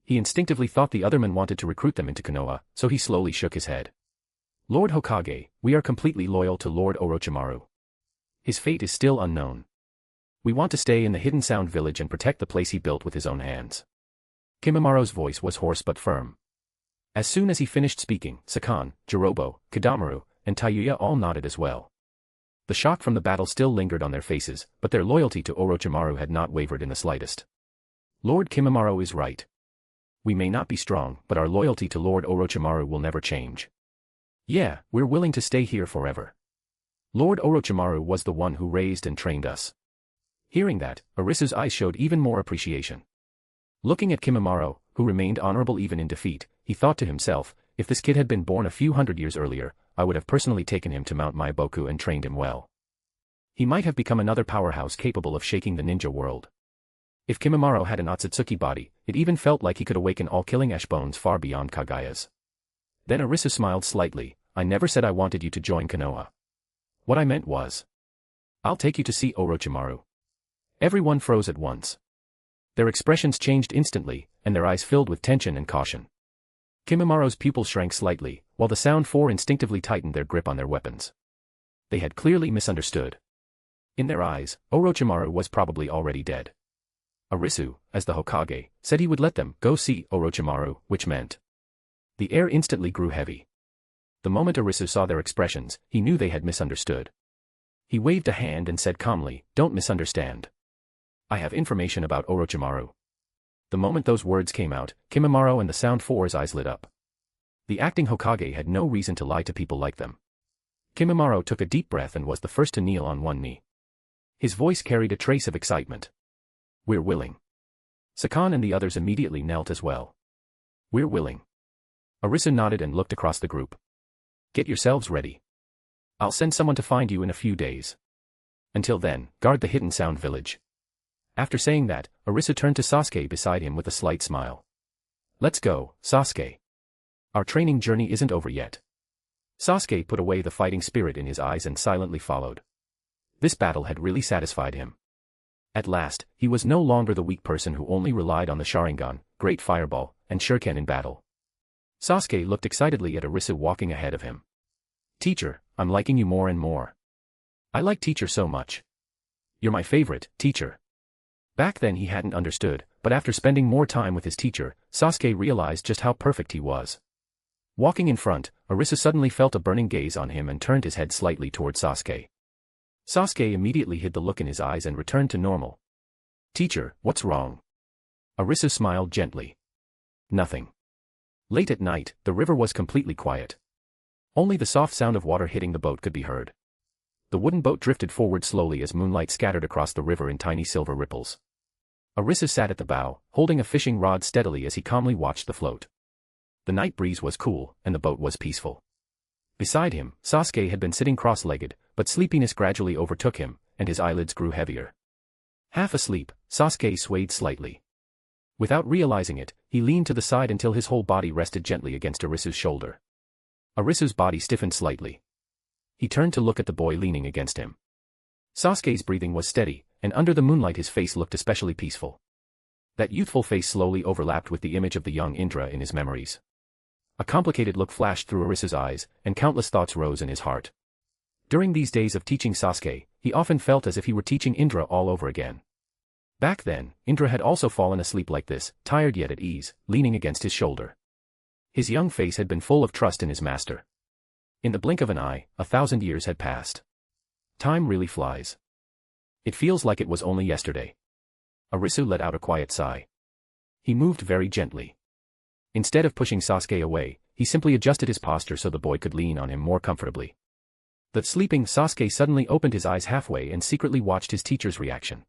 He instinctively thought the other men wanted to recruit them into Konoha, so he slowly shook his head. Lord Hokage, we are completely loyal to Lord Orochimaru. His fate is still unknown. We want to stay in the Hidden Sound Village and protect the place he built with his own hands. Kimimaro's voice was hoarse but firm. As soon as he finished speaking, Sakan, Jirobo, Kidamaru, and Tayuya all nodded as well. The shock from the battle still lingered on their faces, but their loyalty to Orochimaru had not wavered in the slightest. Lord Kimimaro is right. We may not be strong, but our loyalty to Lord Orochimaru will never change. Yeah, we're willing to stay here forever. Lord Orochimaru was the one who raised and trained us. Hearing that, Arisu's eyes showed even more appreciation. Looking at Kimimaro, who remained honorable even in defeat. He thought to himself, if this kid had been born a few hundred years earlier, I would have personally taken him to Mount Maiboku and trained him well. He might have become another powerhouse capable of shaking the ninja world. If Kimimaro had an Otsutsuki body, it even felt like he could awaken all killing ash bones far beyond Kaguya's. Then Arisu smiled slightly. I never said I wanted you to join Konoha. What I meant was, I'll take you to see Orochimaru. Everyone froze at once. Their expressions changed instantly, and their eyes filled with tension and caution. Kimimaro's pupils shrank slightly, while the Sound Four instinctively tightened their grip on their weapons. They had clearly misunderstood. In their eyes, Orochimaru was probably already dead. Arisu, as the Hokage, said he would let them go see Orochimaru, which meant. The air instantly grew heavy. The moment Arisu saw their expressions, he knew they had misunderstood. He waved a hand and said calmly, don't misunderstand. I have information about Orochimaru. The moment those words came out, Kimimaro and the Sound Four's eyes lit up. The acting Hokage had no reason to lie to people like them. Kimimaro took a deep breath and was the first to kneel on one knee. His voice carried a trace of excitement. We're willing. Sakan and the others immediately knelt as well. We're willing. Arisu nodded and looked across the group. Get yourselves ready. I'll send someone to find you in a few days. Until then, guard the Hidden Sound Village. After saying that, Arisu turned to Sasuke beside him with a slight smile. Let's go, Sasuke. Our training journey isn't over yet. Sasuke put away the fighting spirit in his eyes and silently followed. This battle had really satisfied him. At last, he was no longer the weak person who only relied on the Sharingan, Great Fireball, and Shuriken in battle. Sasuke looked excitedly at Arisu walking ahead of him. Teacher, I'm liking you more and more. I like teacher so much. You're my favorite, teacher. Back then he hadn't understood, but after spending more time with his teacher, Sasuke realized just how perfect he was. Walking in front, Arisu suddenly felt a burning gaze on him and turned his head slightly toward Sasuke. Sasuke immediately hid the look in his eyes and returned to normal. Teacher, what's wrong? Arisu smiled gently. Nothing. Late at night, the river was completely quiet. Only the soft sound of water hitting the boat could be heard. The wooden boat drifted forward slowly as moonlight scattered across the river in tiny silver ripples. Arisu sat at the bow, holding a fishing rod steadily as he calmly watched the float. The night breeze was cool, and the boat was peaceful. Beside him, Sasuke had been sitting cross-legged, but sleepiness gradually overtook him, and his eyelids grew heavier. Half asleep, Sasuke swayed slightly. Without realizing it, he leaned to the side until his whole body rested gently against Arisu's shoulder. Arisu's body stiffened slightly. He turned to look at the boy leaning against him. Sasuke's breathing was steady, and under the moonlight his face looked especially peaceful. That youthful face slowly overlapped with the image of the young Indra in his memories. A complicated look flashed through Arisu's eyes, and countless thoughts rose in his heart. During these days of teaching Sasuke, he often felt as if he were teaching Indra all over again. Back then, Indra had also fallen asleep like this, tired yet at ease, leaning against his shoulder. His young face had been full of trust in his master. In the blink of an eye, 1,000 years had passed. Time really flies. It feels like it was only yesterday. Arisu let out a quiet sigh. He moved very gently. Instead of pushing Sasuke away, he simply adjusted his posture so the boy could lean on him more comfortably. The sleeping Sasuke suddenly opened his eyes halfway and secretly watched his teacher's reaction.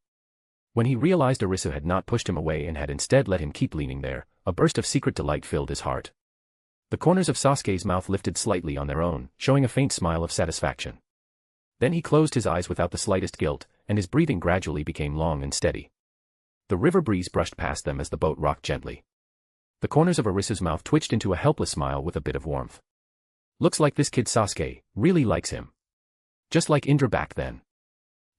When he realized Arisu had not pushed him away and had instead let him keep leaning there, a burst of secret delight filled his heart. The corners of Sasuke's mouth lifted slightly on their own, showing a faint smile of satisfaction. Then he closed his eyes without the slightest guilt, and his breathing gradually became long and steady. The river breeze brushed past them as the boat rocked gently. The corners of Arisu's mouth twitched into a helpless smile with a bit of warmth. Looks like this kid Sasuke really likes him. Just like Indra back then.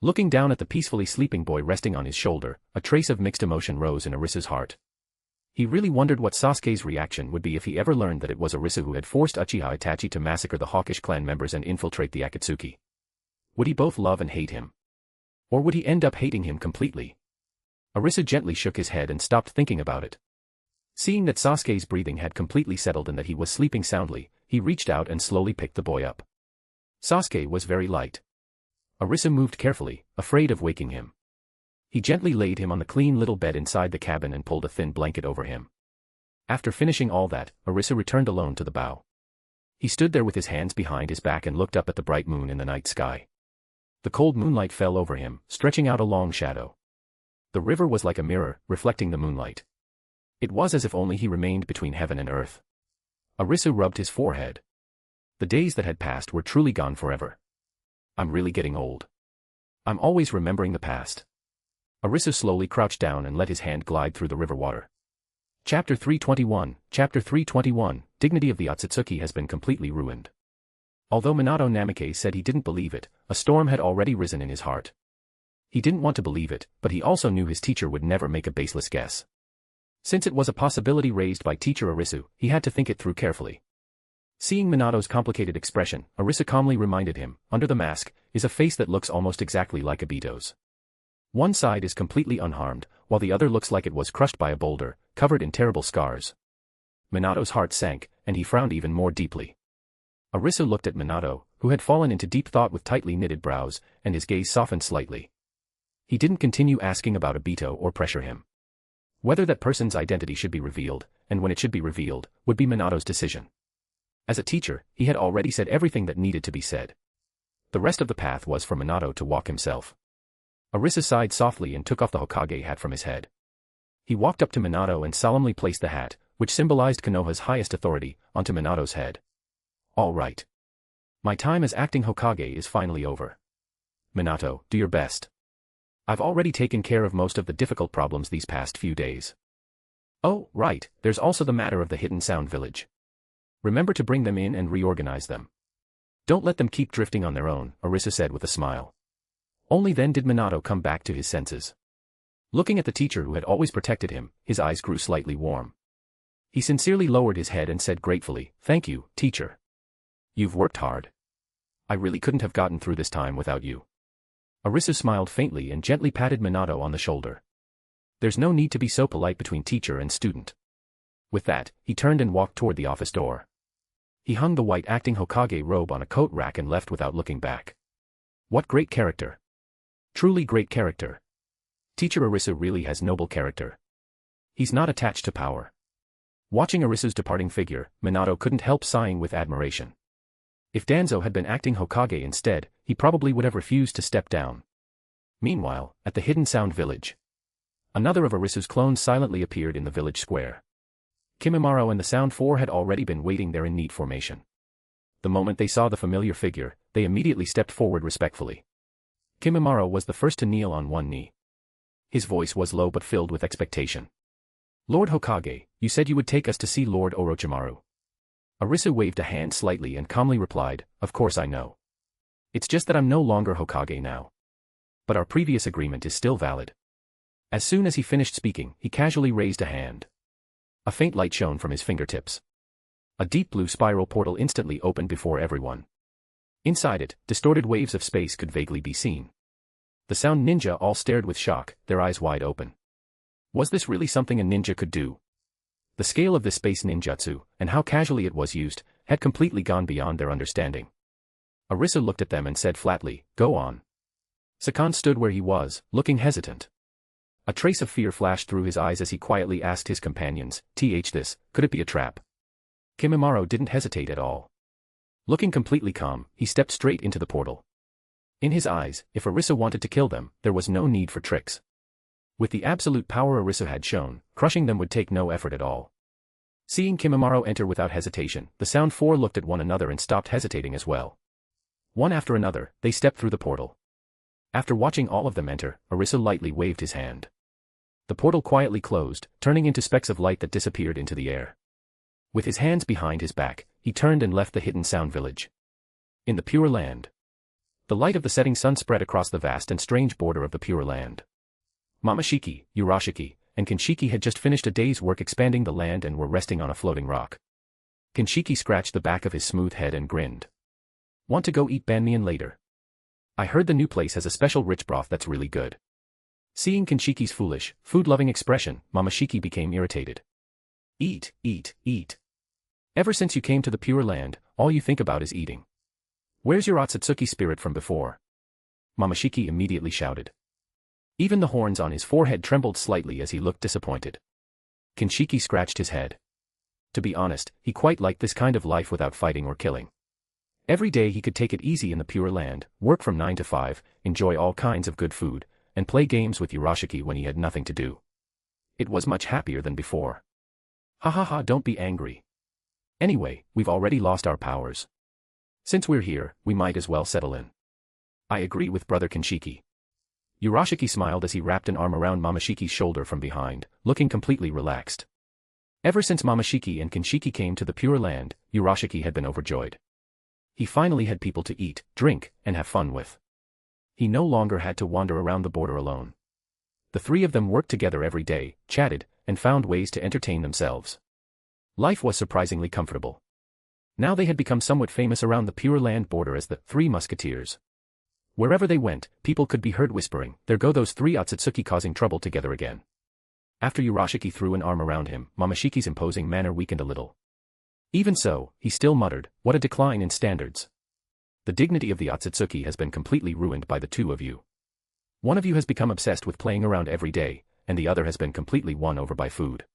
Looking down at the peacefully sleeping boy resting on his shoulder, a trace of mixed emotion rose in Arisu's heart. He really wondered what Sasuke's reaction would be if he ever learned that it was Arisu who had forced Uchiha Itachi to massacre the Hawkish clan members and infiltrate the Akatsuki. Would he both love and hate him? Or would he end up hating him completely? Arisu gently shook his head and stopped thinking about it. Seeing that Sasuke's breathing had completely settled and that he was sleeping soundly, he reached out and slowly picked the boy up. Sasuke was very light. Arisu moved carefully, afraid of waking him. He gently laid him on the clean little bed inside the cabin and pulled a thin blanket over him. After finishing all that, Arisu returned alone to the bow. He stood there with his hands behind his back and looked up at the bright moon in the night sky. The cold moonlight fell over him, stretching out a long shadow. The river was like a mirror, reflecting the moonlight. It was as if only he remained between heaven and earth. Arisu rubbed his forehead. The days that had passed were truly gone forever. I'm really getting old. I'm always remembering the past. Arisu slowly crouched down and let his hand glide through the river water. Chapter 321, Chapter 321, Dignity of the Otsutsuki has been completely ruined. Although Minato Namikaze said he didn't believe it, a storm had already risen in his heart. He didn't want to believe it, but he also knew his teacher would never make a baseless guess. Since it was a possibility raised by teacher Arisu, he had to think it through carefully. Seeing Minato's complicated expression, Arisu calmly reminded him, under the mask, is a face that looks almost exactly like Obito's. One side is completely unharmed, while the other looks like it was crushed by a boulder, covered in terrible scars. Minato's heart sank, and he frowned even more deeply. Arisu looked at Minato, who had fallen into deep thought with tightly knitted brows, and his gaze softened slightly. He didn't continue asking about Obito or pressure him. Whether that person's identity should be revealed, and when it should be revealed, would be Minato's decision. As a teacher, he had already said everything that needed to be said. The rest of the path was for Minato to walk himself. Arisu sighed softly and took off the Hokage hat from his head. He walked up to Minato and solemnly placed the hat, which symbolized Konoha's highest authority, onto Minato's head. All right. My time as acting Hokage is finally over. Minato, do your best. I've already taken care of most of the difficult problems these past few days. Oh, right, there's also the matter of the Hidden Sound Village. Remember to bring them in and reorganize them. Don't let them keep drifting on their own, Arisu said with a smile. Only then did Minato come back to his senses. Looking at the teacher who had always protected him, his eyes grew slightly warm. He sincerely lowered his head and said gratefully, "Thank you, teacher. You've worked hard. I really couldn't have gotten through this time without you." Arisu smiled faintly and gently patted Minato on the shoulder. There's no need to be so polite between teacher and student. With that, he turned and walked toward the office door. He hung the white acting Hokage robe on a coat rack and left without looking back. What great character. Truly great character. Teacher Arisu really has noble character. He's not attached to power. Watching Arisu's departing figure, Minato couldn't help sighing with admiration. If Danzo had been acting Hokage instead, he probably would have refused to step down. Meanwhile, at the Hidden Sound Village, another of Arisu's clones silently appeared in the village square. Kimimaro and the Sound Four had already been waiting there in neat formation. The moment they saw the familiar figure, they immediately stepped forward respectfully. Kimimaro was the first to kneel on one knee. His voice was low but filled with expectation. "Lord Hokage, you said you would take us to see Lord Orochimaru." Arisu waved a hand slightly and calmly replied, "Of course I know. It's just that I'm no longer Hokage now. But our previous agreement is still valid." As soon as he finished speaking, he casually raised a hand. A faint light shone from his fingertips. A deep blue spiral portal instantly opened before everyone. Inside it, distorted waves of space could vaguely be seen. The Sound Ninja all stared with shock, their eyes wide open. Was this really something a ninja could do? The scale of this space ninjutsu, and how casually it was used, had completely gone beyond their understanding. Arisu looked at them and said flatly, "Go on." Sakan stood where he was, looking hesitant. A trace of fear flashed through his eyes as he quietly asked his companions, this, could it be a trap?" Kimimaro didn't hesitate at all. Looking completely calm, he stepped straight into the portal. In his eyes, if Arisu wanted to kill them, there was no need for tricks. With the absolute power Arisu had shown, crushing them would take no effort at all. Seeing Kimimaro enter without hesitation, the Sound Four looked at one another and stopped hesitating as well. One after another, they stepped through the portal. After watching all of them enter, Arisu lightly waved his hand. The portal quietly closed, turning into specks of light that disappeared into the air. With his hands behind his back, he turned and left the Hidden Sound Village. In the Pure Land, the light of the setting sun spread across the vast and strange border of the Pure Land. Momoshiki, Urashiki, and Kinshiki had just finished a day's work expanding the land and were resting on a floating rock. Kinshiki scratched the back of his smooth head and grinned. "Want to go eat banh mian later? I heard the new place has a special rich broth that's really good." Seeing Kinshiki's foolish, food-loving expression, Momoshiki became irritated. "Eat, eat, eat. Ever since you came to the Pure Land, all you think about is eating. Where's your Otsutsuki spirit from before?" Momoshiki immediately shouted. Even the horns on his forehead trembled slightly as he looked disappointed. Kinshiki scratched his head. To be honest, he quite liked this kind of life without fighting or killing. Every day he could take it easy in the Pure Land, work from 9 to 5, enjoy all kinds of good food, and play games with Urashiki when he had nothing to do. It was much happier than before. Ha ha ha, don't be angry. Anyway, we've already lost our powers. Since we're here, we might as well settle in. I agree with Brother Kinshiki. Urashiki smiled as he wrapped an arm around Momoshiki's shoulder from behind, looking completely relaxed. Ever since Momoshiki and Kinshiki came to the Pure Land, Urashiki had been overjoyed. He finally had people to eat, drink, and have fun with. He no longer had to wander around the border alone. The three of them worked together every day, chatted, and found ways to entertain themselves. Life was surprisingly comfortable. Now they had become somewhat famous around the Pure Land border as the Three Musketeers. Wherever they went, people could be heard whispering, "There go those three Otsutsuki causing trouble together again." After Urashiki threw an arm around him, Momoshiki's imposing manner weakened a little. Even so, he still muttered, "What a decline in standards. The dignity of the Otsutsuki has been completely ruined by the two of you. One of you has become obsessed with playing around every day, and the other has been completely won over by food."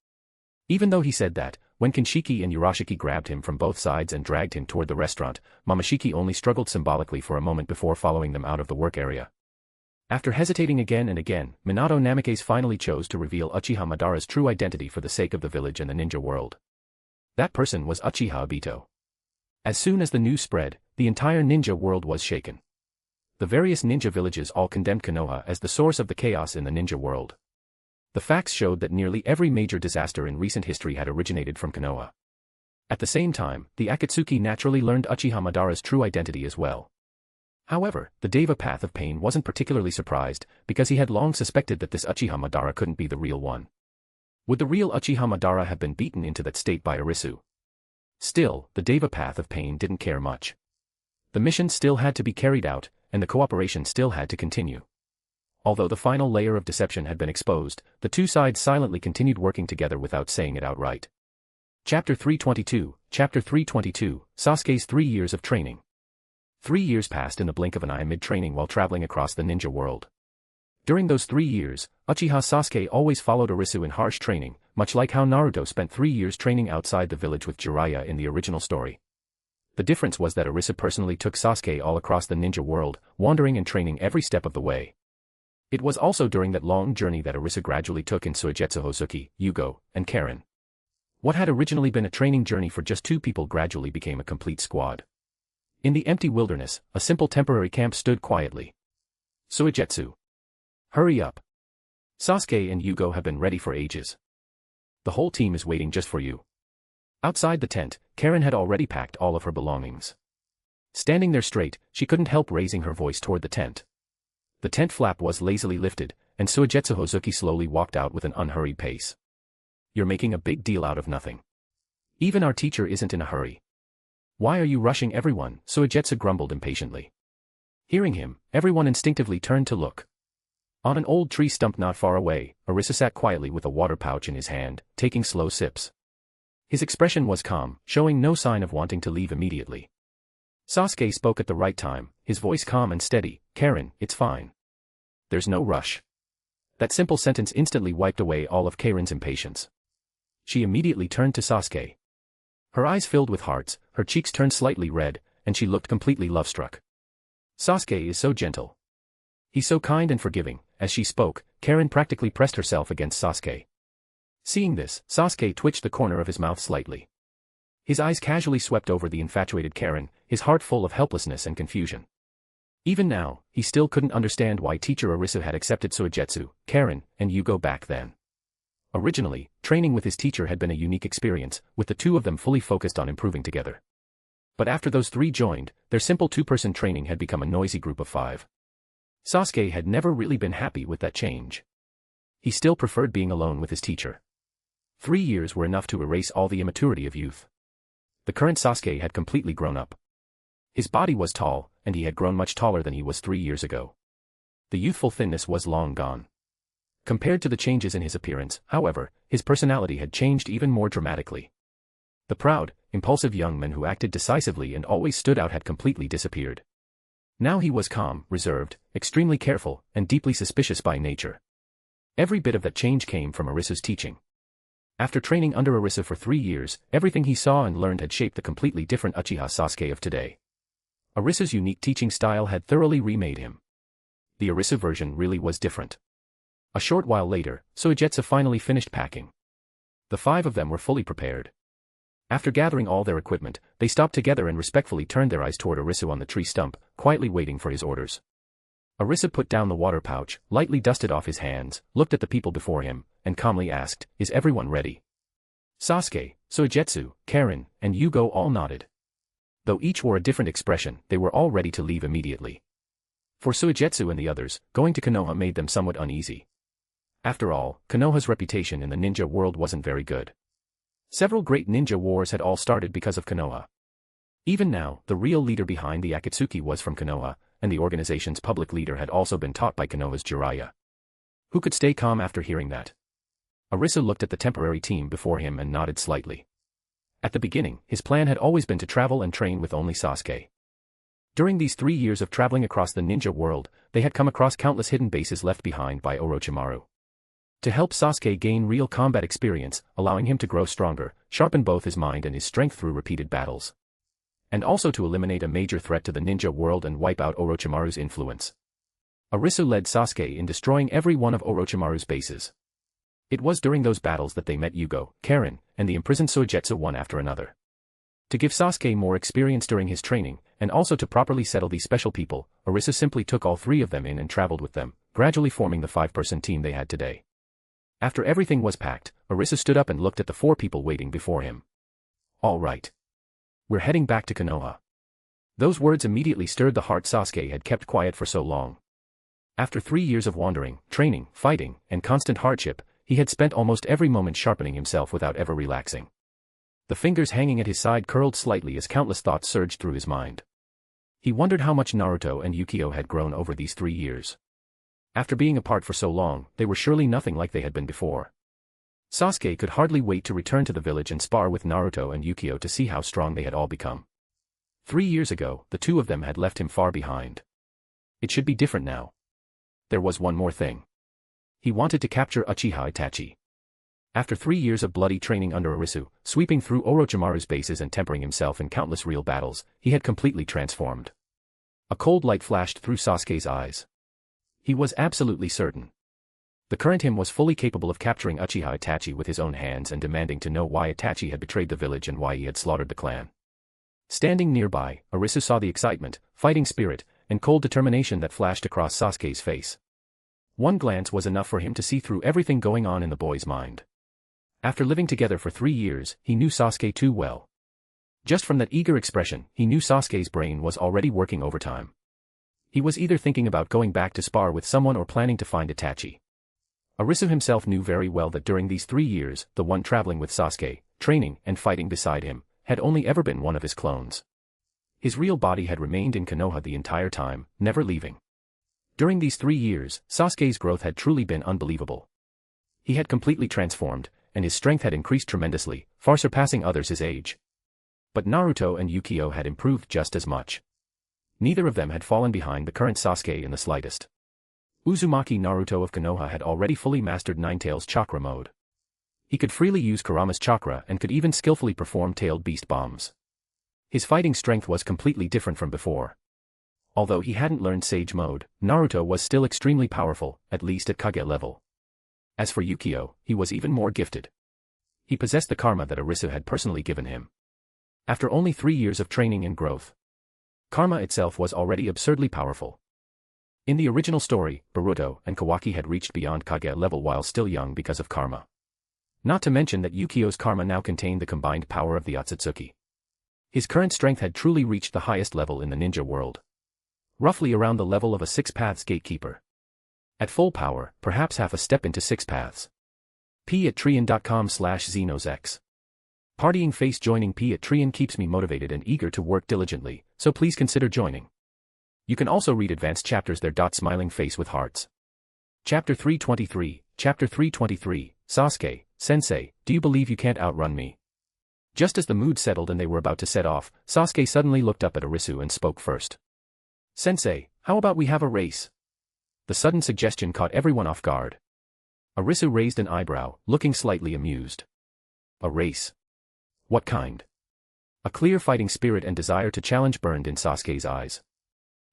Even though he said that, when Kinshiki and Urashiki grabbed him from both sides and dragged him toward the restaurant, Momoshiki only struggled symbolically for a moment before following them out of the work area. After hesitating again and again, Minato Namikaze finally chose to reveal Uchiha Madara's true identity for the sake of the village and the ninja world. That person was Uchiha Obito. As soon as the news spread, the entire ninja world was shaken. The various ninja villages all condemned Konoha as the source of the chaos in the ninja world. The facts showed that nearly every major disaster in recent history had originated from Konoha. At the same time, the Akatsuki naturally learned Uchiha Madara's true identity as well. However, the Deva Path of Pain wasn't particularly surprised, because he had long suspected that this Uchiha Madara couldn't be the real one. Would the real Uchiha Madara have been beaten into that state by Arisu? Still, the Deva Path of Pain didn't care much. The mission still had to be carried out, and the cooperation still had to continue. Although the final layer of deception had been exposed, the two sides silently continued working together without saying it outright. Chapter 322, Sasuke's 3 years of training. 3 years passed in the blink of an eye amid training while traveling across the ninja world. During those 3 years, Uchiha Sasuke always followed Arisu in harsh training, much like how Naruto spent 3 years training outside the village with Jiraiya in the original story. The difference was that Arisu personally took Sasuke all across the ninja world, wandering and training every step of the way. It was also during that long journey that Arisu gradually took in Suigetsu Hozuki, Yugo, and Karen. What had originally been a training journey for just 2 people gradually became a complete squad. In the empty wilderness, a simple temporary camp stood quietly. Suigetsu. Hurry up. Sasuke and Yugo have been ready for ages. The whole team is waiting just for you. Outside the tent, Karen had already packed all of her belongings. Standing there straight, she couldn't help raising her voice toward the tent. The tent flap was lazily lifted, and Suigetsu Hozuki slowly walked out with an unhurried pace. You're making a big deal out of nothing. Even our teacher isn't in a hurry. Why are you rushing everyone? Suigetsu grumbled impatiently. Hearing him, everyone instinctively turned to look. On an old tree stump not far away, Arisu sat quietly with a water pouch in his hand, taking slow sips. His expression was calm, showing no sign of wanting to leave immediately. Sasuke spoke at the right time, his voice calm and steady. Karen, it's fine. There's no rush. That simple sentence instantly wiped away all of Karen's impatience. She immediately turned to Sasuke. Her eyes filled with hearts, her cheeks turned slightly red, and she looked completely love-struck. Sasuke is so gentle. He's so kind and forgiving. As she spoke, Karen practically pressed herself against Sasuke. Seeing this, Sasuke twitched the corner of his mouth slightly. His eyes casually swept over the infatuated Karen, his heart full of helplessness and confusion. Even now, he still couldn't understand why teacher Arisu had accepted Suigetsu, Karen, and Yugo back then. Originally, training with his teacher had been a unique experience, with the two of them fully focused on improving together. But after those 3 joined, their simple 2-person training had become a noisy group of 5. Sasuke had never really been happy with that change. He still preferred being alone with his teacher. 3 years were enough to erase all the immaturity of youth. The current Sasuke had completely grown up. His body was tall, and he had grown much taller than he was 3 years ago. The youthful thinness was long gone. Compared to the changes in his appearance, however, his personality had changed even more dramatically. The proud, impulsive young man who acted decisively and always stood out had completely disappeared. Now he was calm, reserved, extremely careful, and deeply suspicious by nature. Every bit of that change came from Arisu's teaching. After training under Arisu for 3 years, everything he saw and learned had shaped the completely different Uchiha Sasuke of today. Arisu's unique teaching style had thoroughly remade him. The Arisu version really was different. A short while later, Suigetsu finally finished packing. The 5 of them were fully prepared. After gathering all their equipment, they stopped together and respectfully turned their eyes toward Arisu on the tree stump, quietly waiting for his orders. Arisu put down the water pouch, lightly dusted off his hands, looked at the people before him, and calmly asked, "Is everyone ready?" Sasuke, Soigetsu, Karin, and Yugo all nodded. Though each wore a different expression, they were all ready to leave immediately. For Soigetsu and the others, going to Konoha made them somewhat uneasy. After all, Konoha's reputation in the ninja world wasn't very good. Several great ninja wars had all started because of Konoha. Even now, the real leader behind the Akatsuki was from Konoha, and the organization's public leader had also been taught by Konoha's Jiraiya. Who could stay calm after hearing that? Arisu looked at the temporary team before him and nodded slightly. At the beginning, his plan had always been to travel and train with only Sasuke. During these 3 years of traveling across the ninja world, they had come across countless hidden bases left behind by Orochimaru. To help Sasuke gain real combat experience, allowing him to grow stronger, sharpen both his mind and his strength through repeated battles. And also to eliminate a major threat to the ninja world and wipe out Orochimaru's influence. Arisu led Sasuke in destroying every one of Orochimaru's bases. It was during those battles that they met Yugo, Karin, and the imprisoned Soigetsu one after another. To give Sasuke more experience during his training, and also to properly settle these special people, Arisu simply took all 3 of them in and traveled with them, gradually forming the 5-person team they had today. After everything was packed, Arisu stood up and looked at the 4 people waiting before him. "All right. We're heading back to Konoha." Those words immediately stirred the heart Sasuke had kept quiet for so long. After 3 years of wandering, training, fighting, and constant hardship, he had spent almost every moment sharpening himself without ever relaxing. The fingers hanging at his side curled slightly as countless thoughts surged through his mind. He wondered how much Naruto and Yukio had grown over these 3 years. After being apart for so long, they were surely nothing like they had been before. Sasuke could hardly wait to return to the village and spar with Naruto and Yukio to see how strong they had all become. 3 years ago, the 2 of them had left him far behind. It should be different now. There was one more thing. He wanted to capture Uchiha Itachi. After 3 years of bloody training under Arisu, sweeping through Orochimaru's bases and tempering himself in countless real battles, he had completely transformed. A cold light flashed through Sasuke's eyes. He was absolutely certain. The current him was fully capable of capturing Uchiha Itachi with his own hands and demanding to know why Itachi had betrayed the village and why he had slaughtered the clan. Standing nearby, Arisu saw the excitement, fighting spirit, and cold determination that flashed across Sasuke's face. One glance was enough for him to see through everything going on in the boy's mind. After living together for 3 years, he knew Sasuke too well. Just from that eager expression, he knew Sasuke's brain was already working overtime. He was either thinking about going back to spar with someone or planning to find Itachi. Arisu himself knew very well that during these 3 years, the one traveling with Sasuke, training and fighting beside him, had only ever been one of his clones. His real body had remained in Konoha the entire time, never leaving. During these 3 years, Sasuke's growth had truly been unbelievable. He had completely transformed, and his strength had increased tremendously, far surpassing others his age. But Naruto and Yukio had improved just as much. Neither of them had fallen behind the current Sasuke in the slightest. Uzumaki Naruto of Konoha had already fully mastered Ninetales chakra mode. He could freely use Kurama's chakra and could even skillfully perform tailed beast bombs. His fighting strength was completely different from before. Although he hadn't learned Sage mode, Naruto was still extremely powerful, at least at Kage level. As for Yukio, he was even more gifted. He possessed the karma that Arisu had personally given him. After only 3 years of training and growth, karma itself was already absurdly powerful. In the original story, Boruto and Kawaki had reached beyond Kage level while still young because of karma. Not to mention that Yukio's karma now contained the combined power of the Otsutsuki. His current strength had truly reached the highest level in the ninja world. Roughly around the level of a 6 paths gatekeeper. At full power, perhaps half a step into 6 paths. p@trian.com/xenosx. Partying face joining p@trian keeps me motivated and eager to work diligently, so please consider joining. You can also read advanced chapters there. Smiling face with hearts. Chapter 323, Chapter 323, Sasuke, Sensei, do you believe you can't outrun me? Just as the mood settled and they were about to set off, Sasuke suddenly looked up at Arisu and spoke first. Sensei, how about we have a race? The sudden suggestion caught everyone off guard. Arisu raised an eyebrow, looking slightly amused. A race? What kind? A clear fighting spirit and desire to challenge burned in Sasuke's eyes.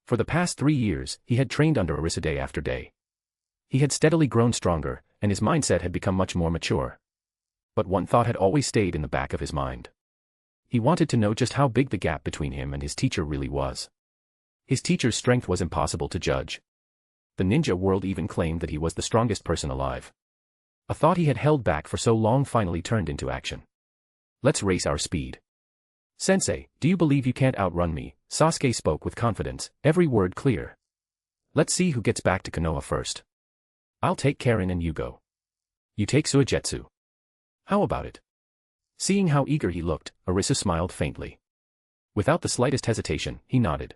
For the past 3 years, he had trained under Arisu day after day. He had steadily grown stronger, and his mindset had become much more mature. But one thought had always stayed in the back of his mind. He wanted to know just how big the gap between him and his teacher really was. His teacher's strength was impossible to judge. The ninja world even claimed that he was the strongest person alive. A thought he had held back for so long finally turned into action. Let's race our speed. Sensei, do you believe you can't outrun me? Sasuke spoke with confidence, every word clear. Let's see who gets back to Konoha first. I'll take Karin and you go. You take Suigetsu. How about it? Seeing how eager he looked, Arisu smiled faintly. Without the slightest hesitation, he nodded.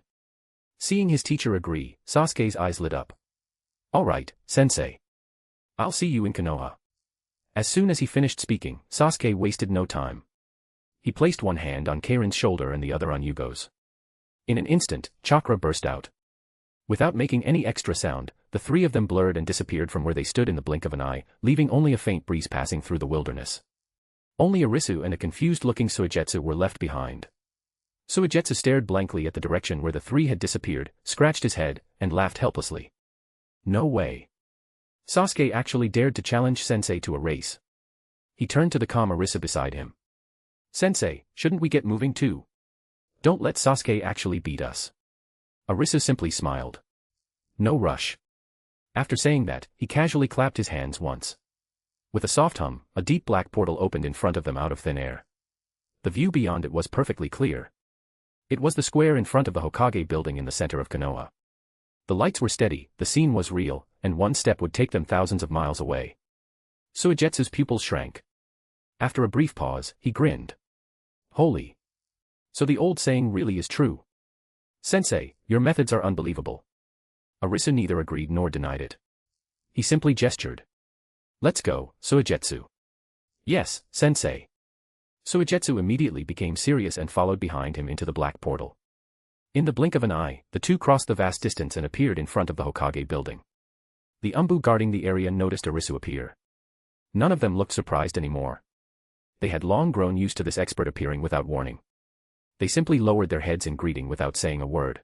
Seeing his teacher agree, Sasuke's eyes lit up. All right, Sensei. I'll see you in Konoha. As soon as he finished speaking, Sasuke wasted no time. He placed one hand on Karin's shoulder and the other on Yugo's. In an instant, chakra burst out. Without making any extra sound, the three of them blurred and disappeared from where they stood in the blink of an eye, leaving only a faint breeze passing through the wilderness. Only Arisu and a confused-looking Suigetsu were left behind. Suigetsu stared blankly at the direction where the three had disappeared, scratched his head, and laughed helplessly. No way. Sasuke actually dared to challenge Sensei to a race. He turned to the calm Arisu beside him. Sensei, shouldn't we get moving too? Don't let Sasuke actually beat us. Arisu simply smiled. No rush. After saying that, he casually clapped his hands once. With a soft hum, a deep black portal opened in front of them out of thin air. The view beyond it was perfectly clear. It was the square in front of the Hokage building in the center of Konoha. The lights were steady, the scene was real, and one step would take them thousands of miles away. Suigetsu's pupils shrank. After a brief pause, he grinned. Holy. So the old saying really is true. Sensei, your methods are unbelievable. Arisu neither agreed nor denied it. He simply gestured. Let's go, Suigetsu. Yes, Sensei. Suigetsu immediately became serious and followed behind him into the black portal. In the blink of an eye, the two crossed the vast distance and appeared in front of the Hokage building. The Umbu guarding the area noticed Arisu appear. None of them looked surprised anymore. They had long grown used to this expert appearing without warning. They simply lowered their heads in greeting without saying a word.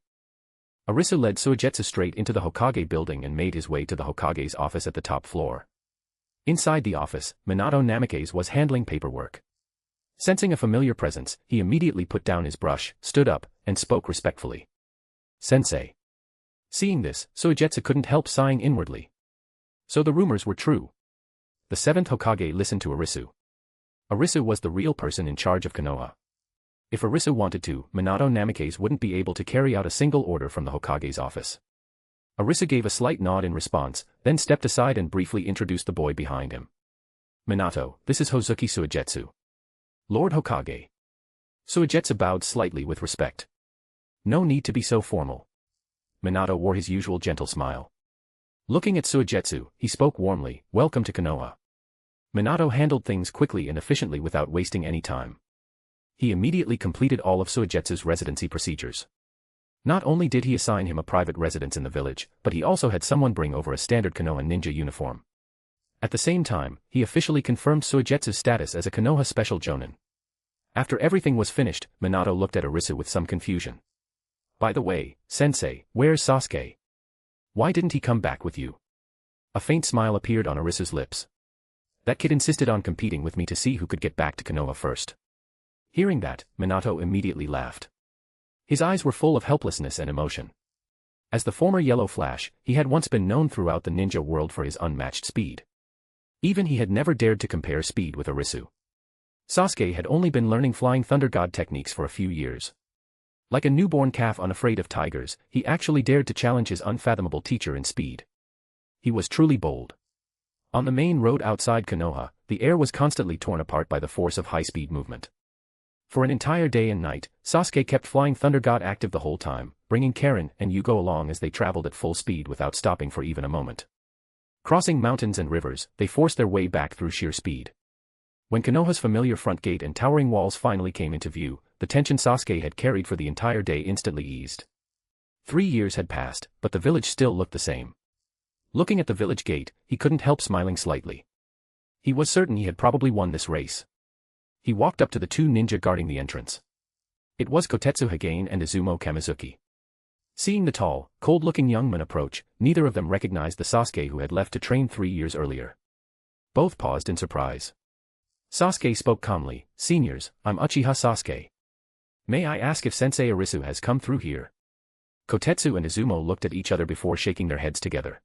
Arisu led Suigetsu straight into the Hokage building and made his way to the Hokage's office at the top floor. Inside the office, Minato Namikaze was handling paperwork. Sensing a familiar presence, he immediately put down his brush, stood up, and spoke respectfully. Sensei. Seeing this, Suigetsu couldn't help sighing inwardly. So the rumors were true. The seventh Hokage listened to Arisu. Arisu was the real person in charge of Konoha. If Arisu wanted to, Minato Namikaze wouldn't be able to carry out a single order from the Hokage's office. Arisu gave a slight nod in response, then stepped aside and briefly introduced the boy behind him. Minato, this is Hozuki Suigetsu. Lord Hokage. Suigetsu bowed slightly with respect. No need to be so formal. Minato wore his usual gentle smile. Looking at Suigetsu, he spoke warmly, welcome to Konoha. Minato handled things quickly and efficiently without wasting any time. He immediately completed all of Suigetsu's residency procedures. Not only did he assign him a private residence in the village, but he also had someone bring over a standard Konoha ninja uniform. At the same time, he officially confirmed Suigetsu's status as a Konoha special jonin. After everything was finished, Minato looked at Arisu with some confusion. By the way, Sensei, where's Sasuke? Why didn't he come back with you? A faint smile appeared on Arisu's lips. That kid insisted on competing with me to see who could get back to Konoha first. Hearing that, Minato immediately laughed. His eyes were full of helplessness and emotion. As the former Yellow Flash, he had once been known throughout the ninja world for his unmatched speed. Even he had never dared to compare speed with Arisu. Sasuke had only been learning Flying Thunder God techniques for a few years. Like a newborn calf unafraid of tigers, he actually dared to challenge his unfathomable teacher in speed. He was truly bold. On the main road outside Konoha, the air was constantly torn apart by the force of high-speed movement. For an entire day and night, Sasuke kept Flying Thunder God active the whole time, bringing Karin and Yugo along as they traveled at full speed without stopping for even a moment. Crossing mountains and rivers, they forced their way back through sheer speed. When Konoha's familiar front gate and towering walls finally came into view, the tension Sasuke had carried for the entire day instantly eased. 3 years had passed, but the village still looked the same. Looking at the village gate, he couldn't help smiling slightly. He was certain he had probably won this race. He walked up to the two ninja guarding the entrance. It was Kotetsu Hagane and Izumo Kamizuki. Seeing the tall, cold-looking young men approach, neither of them recognized the Sasuke who had left to train 3 years earlier. Both paused in surprise. Sasuke spoke calmly, "Seniors, I'm Uchiha Sasuke. May I ask if Sensei Arisu has come through here?" Kotetsu and Izumo looked at each other before shaking their heads together.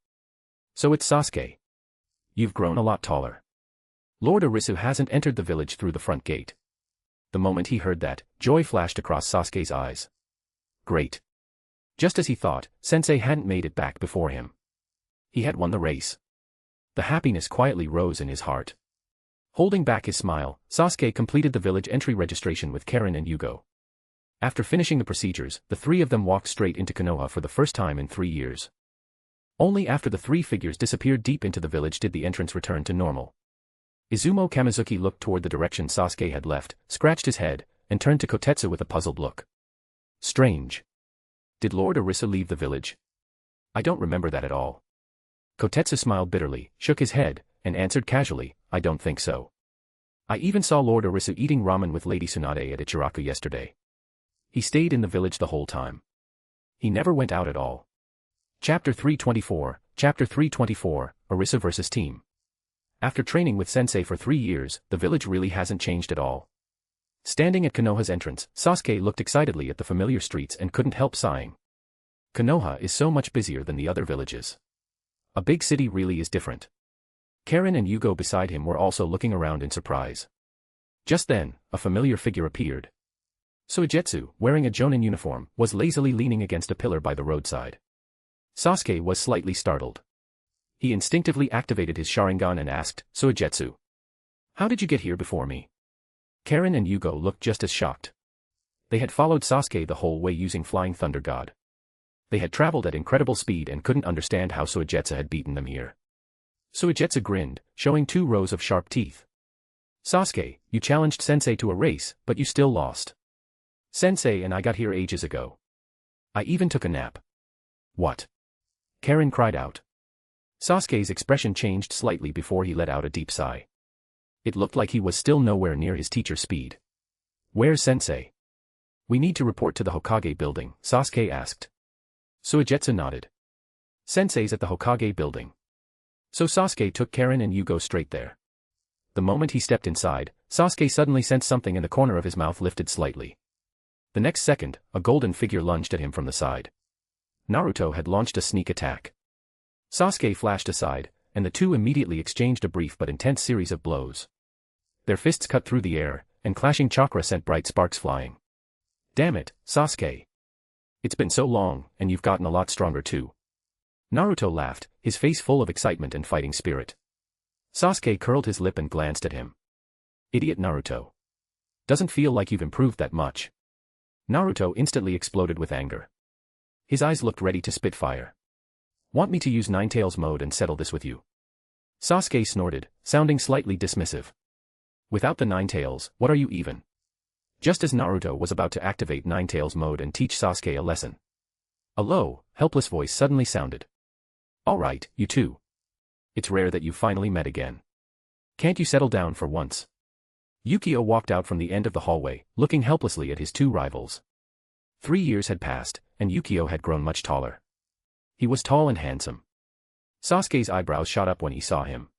"So it's Sasuke. You've grown a lot taller. Lord Arisu hasn't entered the village through the front gate." The moment he heard that, joy flashed across Sasuke's eyes. Great. Just as he thought, Sensei hadn't made it back before him. He had won the race. The happiness quietly rose in his heart. Holding back his smile, Sasuke completed the village entry registration with Karen and Yugo. After finishing the procedures, the three of them walked straight into Konoha for the first time in 3 years. Only after the three figures disappeared deep into the village did the entrance return to normal. Izumo Kamizuki looked toward the direction Sasuke had left, scratched his head, and turned to Kotetsu with a puzzled look. Strange. Did Lord Arisu leave the village? I don't remember that at all. Kotetsu smiled bitterly, shook his head, and answered casually, I don't think so. I even saw Lord Arisu eating ramen with Lady Tsunade at Ichiraku yesterday. He stayed in the village the whole time. He never went out at all. Chapter 324, Arisu vs. Team. After training with Sensei for 3 years, the village really hasn't changed at all. Standing at Konoha's entrance, Sasuke looked excitedly at the familiar streets and couldn't help sighing. Konoha is so much busier than the other villages. A big city really is different. Karen and Yugo beside him were also looking around in surprise. Just then, a familiar figure appeared. Suigetsu, wearing a jonin uniform, was lazily leaning against a pillar by the roadside. Sasuke was slightly startled. He instinctively activated his Sharingan and asked, Suigetsu, how did you get here before me? Karen and Yugo looked just as shocked. They had followed Sasuke the whole way using Flying Thunder God. They had traveled at incredible speed and couldn't understand how Suigetsu had beaten them here. Suigetsu grinned, showing 2 rows of sharp teeth. Sasuke, you challenged Sensei to a race, but you still lost. Sensei and I got here ages ago. I even took a nap. What? Karen cried out. Sasuke's expression changed slightly before he let out a deep sigh. It looked like he was still nowhere near his teacher's speed. Where's Sensei? We need to report to the Hokage building, Sasuke asked. Suigetsu nodded. Sensei's at the Hokage building. So Sasuke took Karen and Yugo straight there. The moment he stepped inside, Sasuke suddenly sensed something in the corner of his mouth lifted slightly. The next second, a golden figure lunged at him from the side. Naruto had launched a sneak attack. Sasuke flashed aside, and the two immediately exchanged a brief but intense series of blows. Their fists cut through the air, and clashing chakra sent bright sparks flying. Damn it, Sasuke. It's been so long, and you've gotten a lot stronger too. Naruto laughed, his face full of excitement and fighting spirit. Sasuke curled his lip and glanced at him. Idiot Naruto. Doesn't feel like you've improved that much. Naruto instantly exploded with anger. His eyes looked ready to spit fire. Want me to use Ninetales mode and settle this with you? Sasuke snorted, sounding slightly dismissive. Without the Ninetales, what are you even? Just as Naruto was about to activate Ninetales mode and teach Sasuke a lesson, a low, helpless voice suddenly sounded. Alright, you two. It's rare that you finally met again. Can't you settle down for once? Yukio walked out from the end of the hallway, looking helplessly at his 2 rivals. 3 years had passed, and Yukio had grown much taller. He was tall and handsome. Sasuke's eyebrows shot up when he saw him.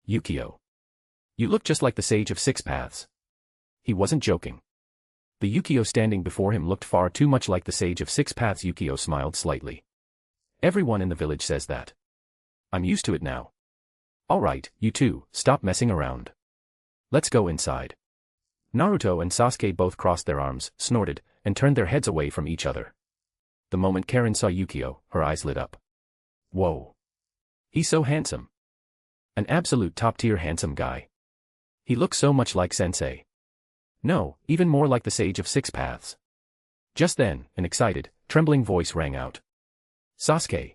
Yukio. You look just like the Sage of 6 Paths. He wasn't joking. The Yukio standing before him looked far too much like the Sage of 6 Paths. Yukio smiled slightly. Everyone in the village says that. I'm used to it now. Alright, you two, stop messing around. Let's go inside. Naruto and Sasuke both crossed their arms, snorted, and turned their heads away from each other. The moment Karen saw Yukio, her eyes lit up. Whoa. He's so handsome. An absolute top-tier handsome guy. He looks so much like Sensei. No, even more like the Sage of 6 Paths. Just then, an excited, trembling voice rang out. Sasuke.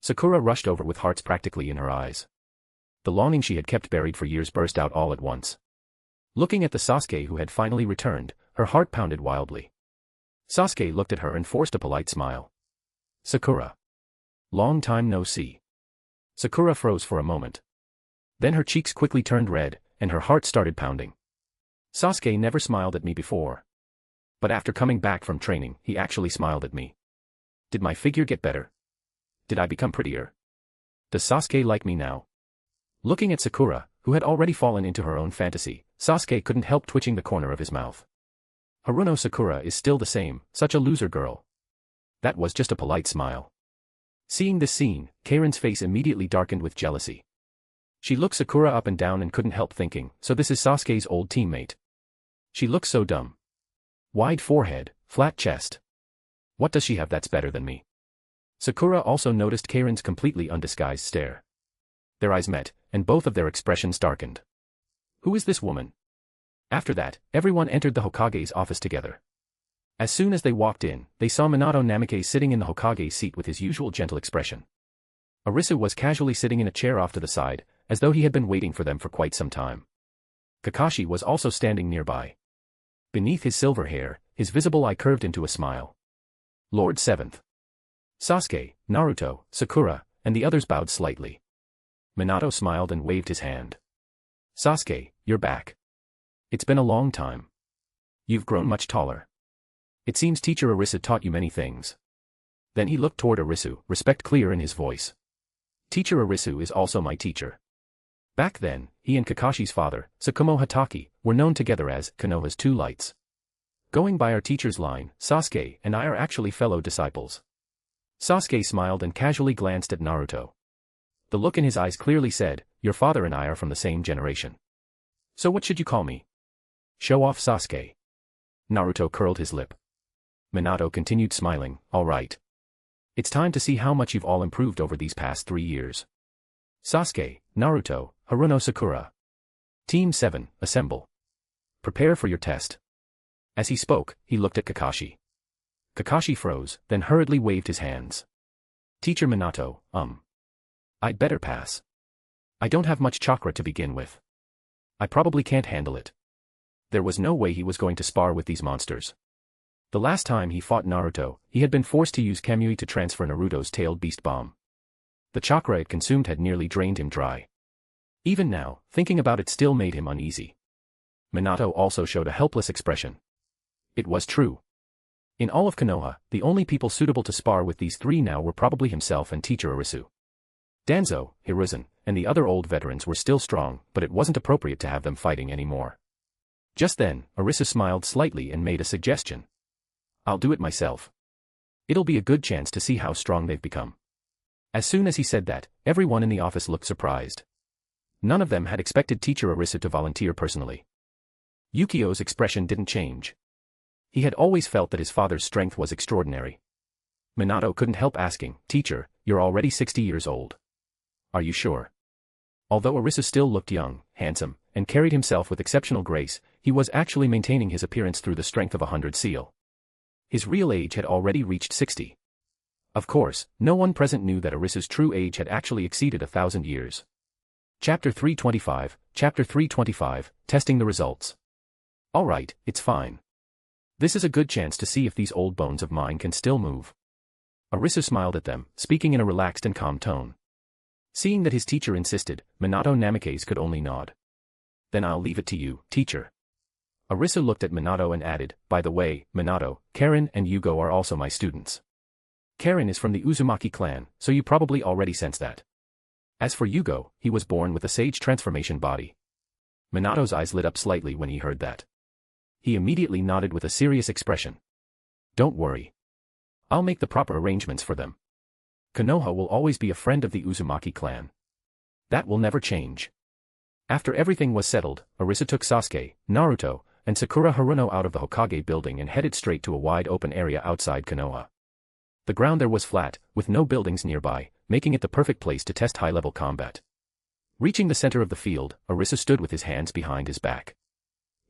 Sakura rushed over with hearts practically in her eyes. The longing she had kept buried for years burst out all at once. Looking at the Sasuke who had finally returned, her heart pounded wildly. Sasuke looked at her and forced a polite smile. Sakura. Long time no see. Sakura froze for a moment. Then her cheeks quickly turned red, and her heart started pounding. Sasuke never smiled at me before. But after coming back from training, he actually smiled at me. Did my figure get better? Did I become prettier? Does Sasuke like me now? Looking at Sakura, who had already fallen into her own fantasy, Sasuke couldn't help twitching the corner of his mouth. Haruno Sakura is still the same, such a loser girl. That was just a polite smile. Seeing this scene, Karen's face immediately darkened with jealousy. She looked Sakura up and down and couldn't help thinking, so this is Sasuke's old teammate. She looks so dumb. Wide forehead, flat chest. What does she have that's better than me? Sakura also noticed Karen's completely undisguised stare. Their eyes met, and both of their expressions darkened. Who is this woman? After that, everyone entered the Hokage's office together. As soon as they walked in, they saw Minato Namikaze sitting in the Hokage's seat with his usual gentle expression. Arisu was casually sitting in a chair off to the side, as though he had been waiting for them for quite some time. Kakashi was also standing nearby. Beneath his silver hair, his visible eye curved into a smile. Lord 7th. Sasuke, Naruto, Sakura, and the others bowed slightly. Minato smiled and waved his hand. Sasuke, you're back. It's been a long time. You've grown much taller. It seems Teacher Arisu taught you many things. Then he looked toward Arisu, respect clear in his voice. Teacher Arisu is also my teacher. Back then, he and Kakashi's father, Tsukumo Hatake, were known together as Konoha's two lights. Going by our teacher's line, Sasuke and I are actually fellow disciples. Sasuke smiled and casually glanced at Naruto. The look in his eyes clearly said, your father and I are from the same generation. So what should you call me? Show off Sasuke. Naruto curled his lip. Minato continued smiling, all right. It's time to see how much you've all improved over these past 3 years. Sasuke, Naruto, Haruno Sakura. Team 7, assemble. Prepare for your test. As he spoke, he looked at Kakashi. Kakashi froze, then hurriedly waved his hands. Teacher Minato, I'd better pass. I don't have much chakra to begin with. I probably can't handle it. There was no way he was going to spar with these monsters. The last time he fought Naruto, he had been forced to use Kamui to transfer Naruto's tailed beast bomb. The chakra it consumed had nearly drained him dry. Even now, thinking about it still made him uneasy. Minato also showed a helpless expression. It was true. In all of Konoha, the only people suitable to spar with these three now were probably himself and Teacher Arisu. Danzo, Hiruzen, and the other old veterans were still strong, but it wasn't appropriate to have them fighting anymore. Just then, Arisu smiled slightly and made a suggestion. I'll do it myself. It'll be a good chance to see how strong they've become. As soon as he said that, everyone in the office looked surprised. None of them had expected Teacher Arisu to volunteer personally. Yukio's expression didn't change. He had always felt that his father's strength was extraordinary. Minato couldn't help asking, Teacher, you're already 60 years old. Are you sure? Although Arisu still looked young, handsome, and carried himself with exceptional grace, he was actually maintaining his appearance through the strength of 100 seal. His real age had already reached 60. Of course, no one present knew that Arisu's true age had actually exceeded 1,000 years. Chapter 325, Testing the Results. Alright, it's fine. This is a good chance to see if these old bones of mine can still move. Arisu smiled at them, speaking in a relaxed and calm tone. Seeing that his teacher insisted, Minato Namikaze could only nod. Then I'll leave it to you, teacher. Arisu looked at Minato and added, by the way, Minato, Karen and Yugo are also my students. Karen is from the Uzumaki clan, so you probably already sense that. As for Yugo, he was born with a sage transformation body. Minato's eyes lit up slightly when he heard that. He immediately nodded with a serious expression. Don't worry. I'll make the proper arrangements for them. Konoha will always be a friend of the Uzumaki clan. That will never change. After everything was settled, Arisu took Sasuke, Naruto, and Sakura Haruno out of the Hokage building and headed straight to a wide open area outside Konoha. The ground there was flat, with no buildings nearby, making it the perfect place to test high-level combat. Reaching the center of the field, Arisu stood with his hands behind his back.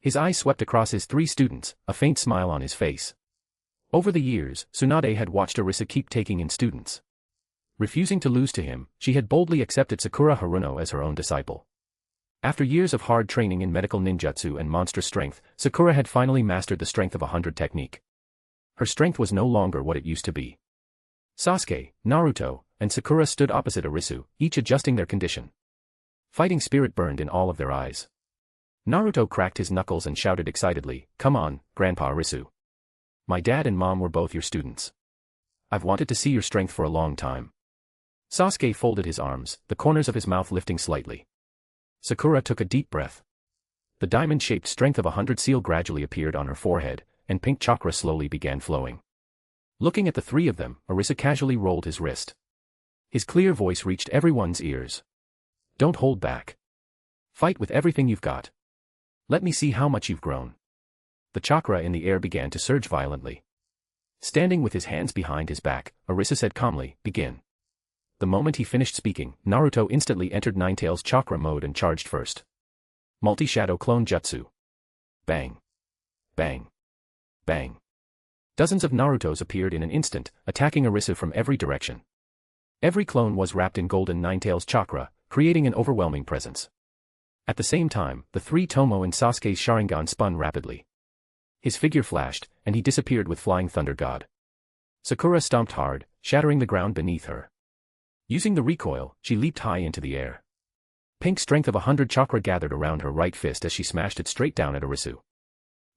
His eyes swept across his three students, a faint smile on his face. Over the years, Tsunade had watched Arisu keep taking in students. Refusing to lose to him, she had boldly accepted Sakura Haruno as her own disciple. After years of hard training in medical ninjutsu and monster strength, Sakura had finally mastered the strength of 100 technique. Her strength was no longer what it used to be. Sasuke, Naruto, and Sakura stood opposite Arisu, each adjusting their condition. Fighting spirit burned in all of their eyes. Naruto cracked his knuckles and shouted excitedly, "Come on, Grandpa Arisu. My dad and mom were both your students. I've wanted to see your strength for a long time." Sasuke folded his arms, the corners of his mouth lifting slightly. Sakura took a deep breath. The diamond-shaped strength of 100 seal gradually appeared on her forehead, and pink chakra slowly began flowing. Looking at the three of them, Arisu casually rolled his wrist. His clear voice reached everyone's ears. Don't hold back. Fight with everything you've got. Let me see how much you've grown. The chakra in the air began to surge violently. Standing with his hands behind his back, Arisu said calmly, begin. The moment he finished speaking, Naruto instantly entered Ninetales chakra mode and charged first. Multi-shadow clone jutsu. Bang. Bang. Bang. Dozens of Narutos appeared in an instant, attacking Arisu from every direction. Every clone was wrapped in golden Ninetales chakra, creating an overwhelming presence. At the same time, the three Tomo and Sasuke's Sharingan spun rapidly. His figure flashed, and he disappeared with Flying Thunder God. Sakura stomped hard, shattering the ground beneath her. Using the recoil, she leaped high into the air. Pink strength of 100 chakra gathered around her right fist as she smashed it straight down at Arisu.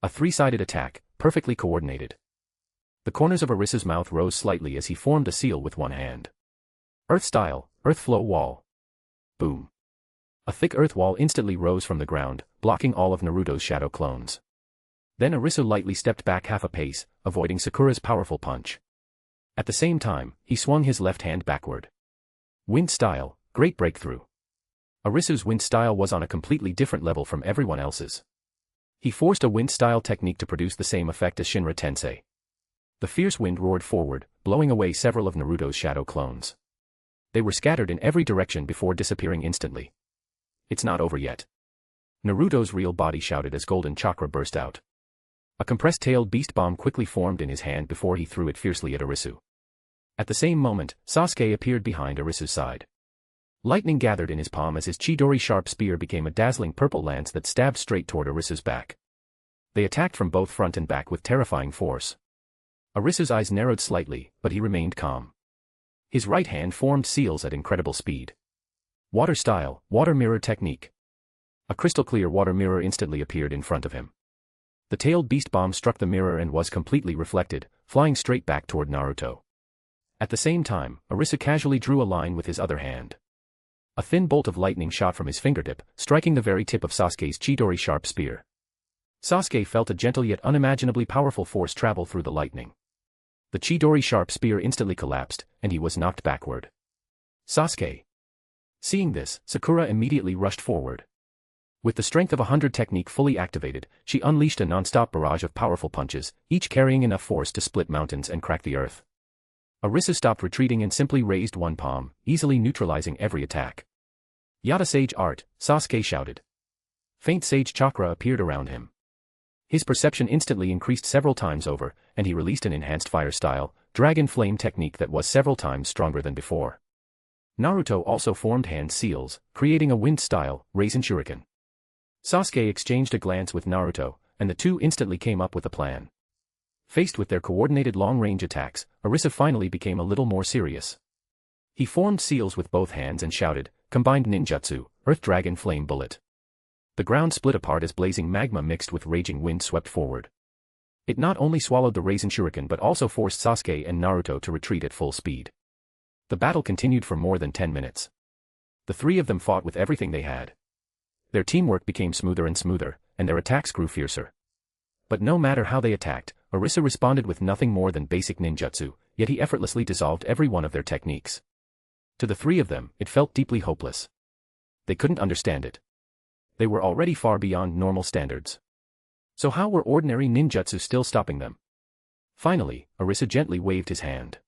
A three-sided attack, perfectly coordinated. The corners of Arisu's mouth rose slightly as he formed a seal with one hand. Earth style, earth flow wall. Boom. A thick earth wall instantly rose from the ground, blocking all of Naruto's shadow clones. Then Arisu lightly stepped back half a pace, avoiding Sakura's powerful punch. At the same time, he swung his left hand backward. Wind style, great breakthrough. Arisu's wind style was on a completely different level from everyone else's. He forced a wind style technique to produce the same effect as Shinra Tensei. The fierce wind roared forward, blowing away several of Naruto's shadow clones. They were scattered in every direction before disappearing instantly. It's not over yet. Naruto's real body shouted as golden chakra burst out. A compressed-tailed beast bomb quickly formed in his hand before he threw it fiercely at Arisu. At the same moment, Sasuke appeared behind Arisu's side. Lightning gathered in his palm as his Chidori sharp spear became a dazzling purple lance that stabbed straight toward Arisu's back. They attacked from both front and back with terrifying force. Arisu's eyes narrowed slightly, but he remained calm. His right hand formed seals at incredible speed. Water style, water mirror technique. A crystal-clear water mirror instantly appeared in front of him. The tailed beast bomb struck the mirror and was completely reflected, flying straight back toward Naruto. At the same time, Arisu casually drew a line with his other hand. A thin bolt of lightning shot from his fingertip, striking the very tip of Sasuke's Chidori sharp spear. Sasuke felt a gentle yet unimaginably powerful force travel through the lightning. The Chidori sharp spear instantly collapsed, and he was knocked backward. Sasuke. Seeing this, Sakura immediately rushed forward. With the strength of 100 technique fully activated, she unleashed a non-stop barrage of powerful punches, each carrying enough force to split mountains and crack the earth. Arisu stopped retreating and simply raised one palm, easily neutralizing every attack. Yata Sage Art, Sasuke shouted. Faint sage chakra appeared around him. His perception instantly increased several times over, and he released an enhanced fire style, dragon flame technique that was several times stronger than before. Naruto also formed hand seals, creating a wind style, Raisin Shuriken. Sasuke exchanged a glance with Naruto, and the two instantly came up with a plan. Faced with their coordinated long-range attacks, Arisu finally became a little more serious. He formed seals with both hands and shouted, combined ninjutsu, Earth Dragon Flame Bullet. The ground split apart as blazing magma mixed with raging wind swept forward. It not only swallowed the Raisin Shuriken but also forced Sasuke and Naruto to retreat at full speed. The battle continued for more than 10 minutes. The three of them fought with everything they had. Their teamwork became smoother and smoother, and their attacks grew fiercer. But no matter how they attacked, Arisu responded with nothing more than basic ninjutsu, yet he effortlessly dissolved every one of their techniques. To the three of them, it felt deeply hopeless. They couldn't understand it. They were already far beyond normal standards. So how were ordinary ninjutsu still stopping them? Finally, Arisu gently waved his hand.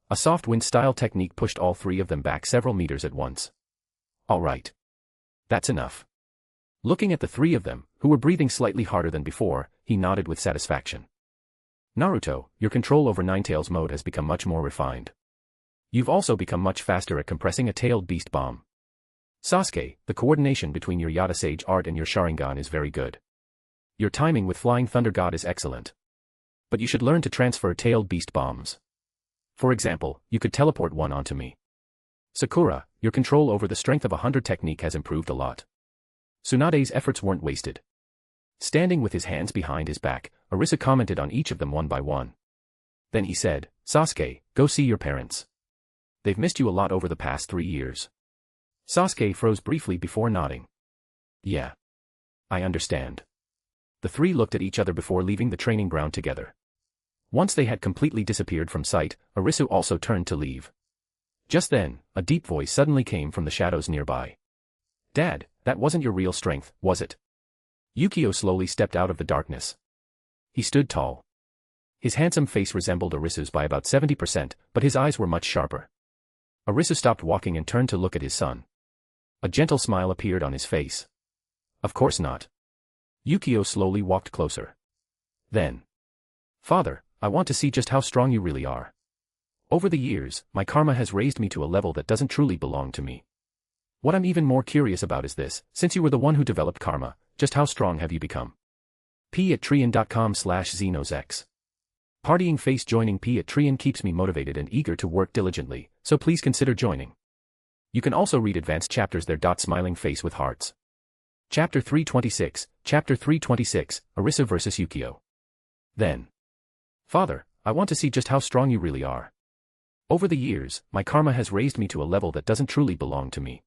A soft wind-style technique pushed all three of them back several meters at once. All right. That's enough. Looking at the three of them, who were breathing slightly harder than before, he nodded with satisfaction. Naruto, your control over Ninetales mode has become much more refined. You've also become much faster at compressing a tailed beast bomb. Sasuke, the coordination between your Yata Sage Art and your Sharingan is very good. Your timing with Flying Thunder God is excellent. But you should learn to transfer tailed beast bombs. For example, you could teleport one onto me. Sakura, your control over the strength of 100 technique has improved a lot. Tsunade's efforts weren't wasted. Standing with his hands behind his back, Arisu commented on each of them one by one. Then he said, Sasuke, go see your parents. They've missed you a lot over the past 3 years. Sasuke froze briefly before nodding. Yeah. I understand. The three looked at each other before leaving the training ground together. Once they had completely disappeared from sight, Arisu also turned to leave. Just then, a deep voice suddenly came from the shadows nearby. Dad, that wasn't your real strength, was it? Yukio slowly stepped out of the darkness. He stood tall. His handsome face resembled Arisu's by about 70%, but his eyes were much sharper. Arisu stopped walking and turned to look at his son. A gentle smile appeared on his face. Of course not. Yukio slowly walked closer. Then. Father, I want to see just how strong you really are. Over the years, my karma has raised me to a level that doesn't truly belong to me. What I'm even more curious about is this, since you were the one who developed karma, just how strong have you become? p@trian.com/xenosex. Partying face. Joining p@trian keeps me motivated and eager to work diligently, so please consider joining. You can also read advanced chapters there. Smiling face with hearts. Chapter 326, Chapter 326, Arisu vs Yukio. Then. Father, I want to see just how strong you really are. Over the years, my karma has raised me to a level that doesn't truly belong to me.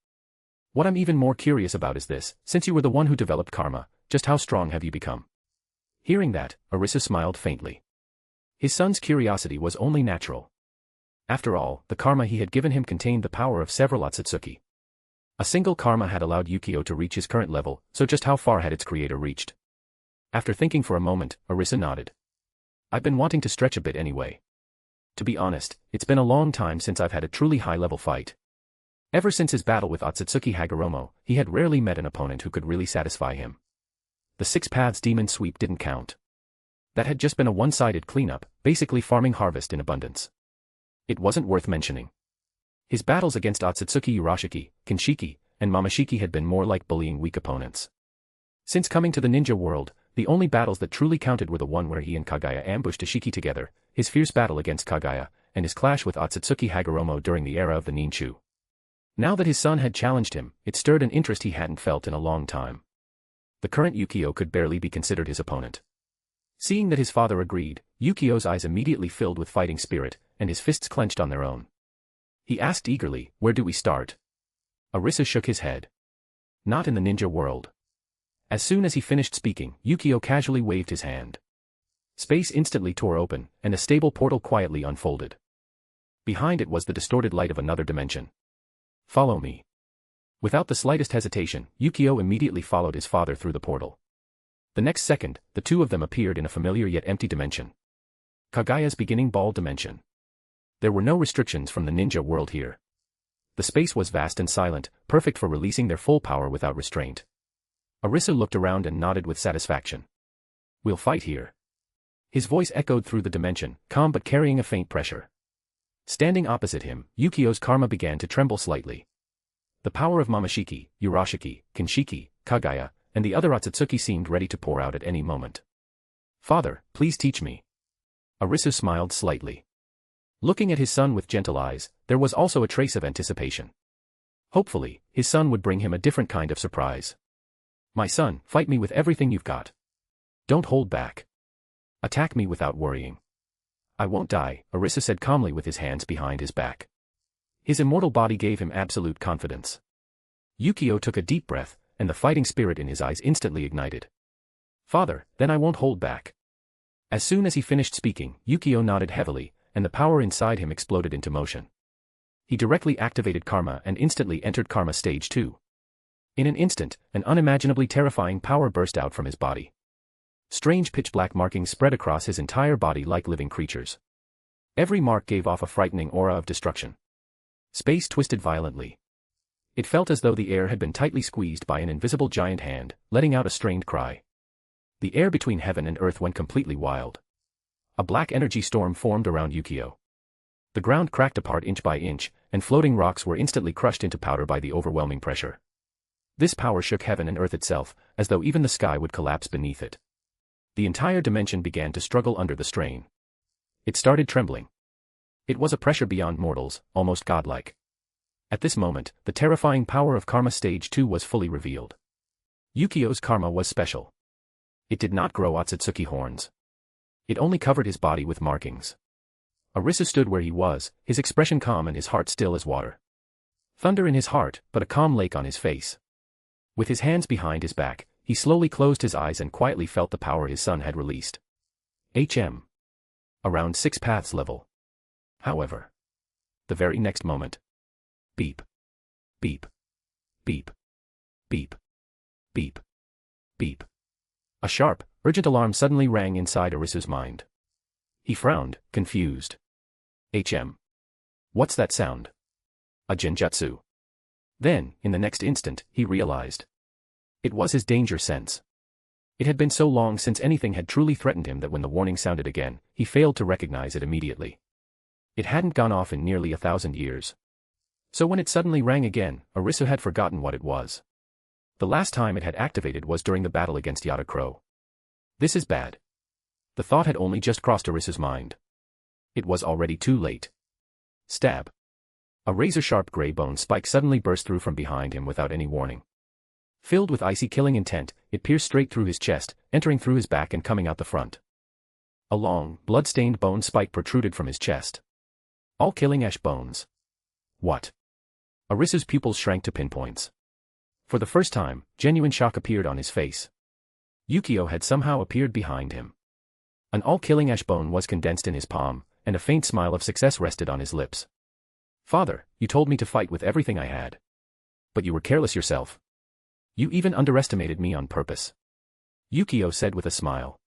What I'm even more curious about is this, since you were the one who developed karma, just how strong have you become? Hearing that, Arisu smiled faintly. His son's curiosity was only natural. After all, the karma he had given him contained the power of several Otsutsuki. A single karma had allowed Yukio to reach his current level, so just how far had its creator reached? After thinking for a moment, Arisu nodded. I've been wanting to stretch a bit anyway. To be honest, it's been a long time since I've had a truly high-level fight. Ever since his battle with Otsutsuki Hagoromo, he had rarely met an opponent who could really satisfy him. The Six Paths Demon Sweep didn't count. That had just been a one-sided cleanup, basically farming harvest in abundance. It wasn't worth mentioning. His battles against Otsutsuki Urashiki, Kinshiki, and Momoshiki had been more like bullying weak opponents. Since coming to the ninja world, the only battles that truly counted were the one where he and Kaguya ambushed Isshiki together, his fierce battle against Kaguya, and his clash with Otsutsuki Hagoromo during the era of the Ninshu. Now that his son had challenged him, it stirred an interest he hadn't felt in a long time. The current Yukio could barely be considered his opponent. Seeing that his father agreed, Yukio's eyes immediately filled with fighting spirit, and his fists clenched on their own. He asked eagerly, "Where do we start?" Arisu shook his head. "Not in the ninja world." As soon as he finished speaking, Yukio casually waved his hand. Space instantly tore open, and a stable portal quietly unfolded. Behind it was the distorted light of another dimension. "Follow me." Without the slightest hesitation, Yukio immediately followed his father through the portal. The next second, the two of them appeared in a familiar yet empty dimension. Kaguya's beginning ball dimension. There were no restrictions from the ninja world here. The space was vast and silent, perfect for releasing their full power without restraint. Arisu looked around and nodded with satisfaction. "We'll fight here." His voice echoed through the dimension, calm but carrying a faint pressure. Standing opposite him, Yukio's karma began to tremble slightly. The power of Momoshiki, Urashiki, Kinshiki, Kaguya, and the other Otsutsuki seemed ready to pour out at any moment. "Father, please teach me." Arisu smiled slightly. Looking at his son with gentle eyes, there was also a trace of anticipation. Hopefully, his son would bring him a different kind of surprise. "My son, fight me with everything you've got. Don't hold back. Attack me without worrying." "I won't die," Arisu said calmly with his hands behind his back. His immortal body gave him absolute confidence. Yukio took a deep breath, and the fighting spirit in his eyes instantly ignited. "Father, then I won't hold back." As soon as he finished speaking, Yukio nodded heavily, and the power inside him exploded into motion. He directly activated Karma and instantly entered Karma Stage 2. In an instant, an unimaginably terrifying power burst out from his body. Strange pitch-black markings spread across his entire body like living creatures. Every mark gave off a frightening aura of destruction. Space twisted violently. It felt as though the air had been tightly squeezed by an invisible giant hand, letting out a strained cry. The air between heaven and earth went completely wild. A black energy storm formed around Yukio. The ground cracked apart inch by inch, and floating rocks were instantly crushed into powder by the overwhelming pressure. This power shook heaven and earth itself, as though even the sky would collapse beneath it. The entire dimension began to struggle under the strain. It started trembling. It was a pressure beyond mortals, almost godlike. At this moment, the terrifying power of Karma Stage 2 was fully revealed. Yukio's karma was special. It did not grow Otsutsuki horns. It only covered his body with markings. Arisu stood where he was, his expression calm and his heart still as water. Thunder in his heart, but a calm lake on his face. With his hands behind his back, he slowly closed his eyes and quietly felt the power his son had released. Around 6 paths level. However, the very next moment. Beep. Beep. Beep. Beep. Beep. Beep. A sharp, urgent alarm suddenly rang inside Arisu's mind. He frowned, confused. What's that sound? A genjutsu. Then, in the next instant, he realized. It was his danger sense. It had been so long since anything had truly threatened him that when the warning sounded again, he failed to recognize it immediately. It hadn't gone off in nearly 1,000 years. So when it suddenly rang again, Arisu had forgotten what it was. The last time it had activated was during the battle against Yata Crow. This is bad. The thought had only just crossed Arisu's mind. It was already too late. Stab. A razor-sharp gray bone spike suddenly burst through from behind him without any warning. Filled with icy killing intent, it pierced straight through his chest, entering through his back and coming out the front. A long, blood-stained bone spike protruded from his chest. All killing ash bones. What? Arisu's pupils shrank to pinpoints. For the first time, genuine shock appeared on his face. Yukio had somehow appeared behind him. An all-killing ash bone was condensed in his palm, and a faint smile of success rested on his lips. Father, you told me to fight with everything I had. But you were careless yourself. You even underestimated me on purpose. Yukio said with a smile.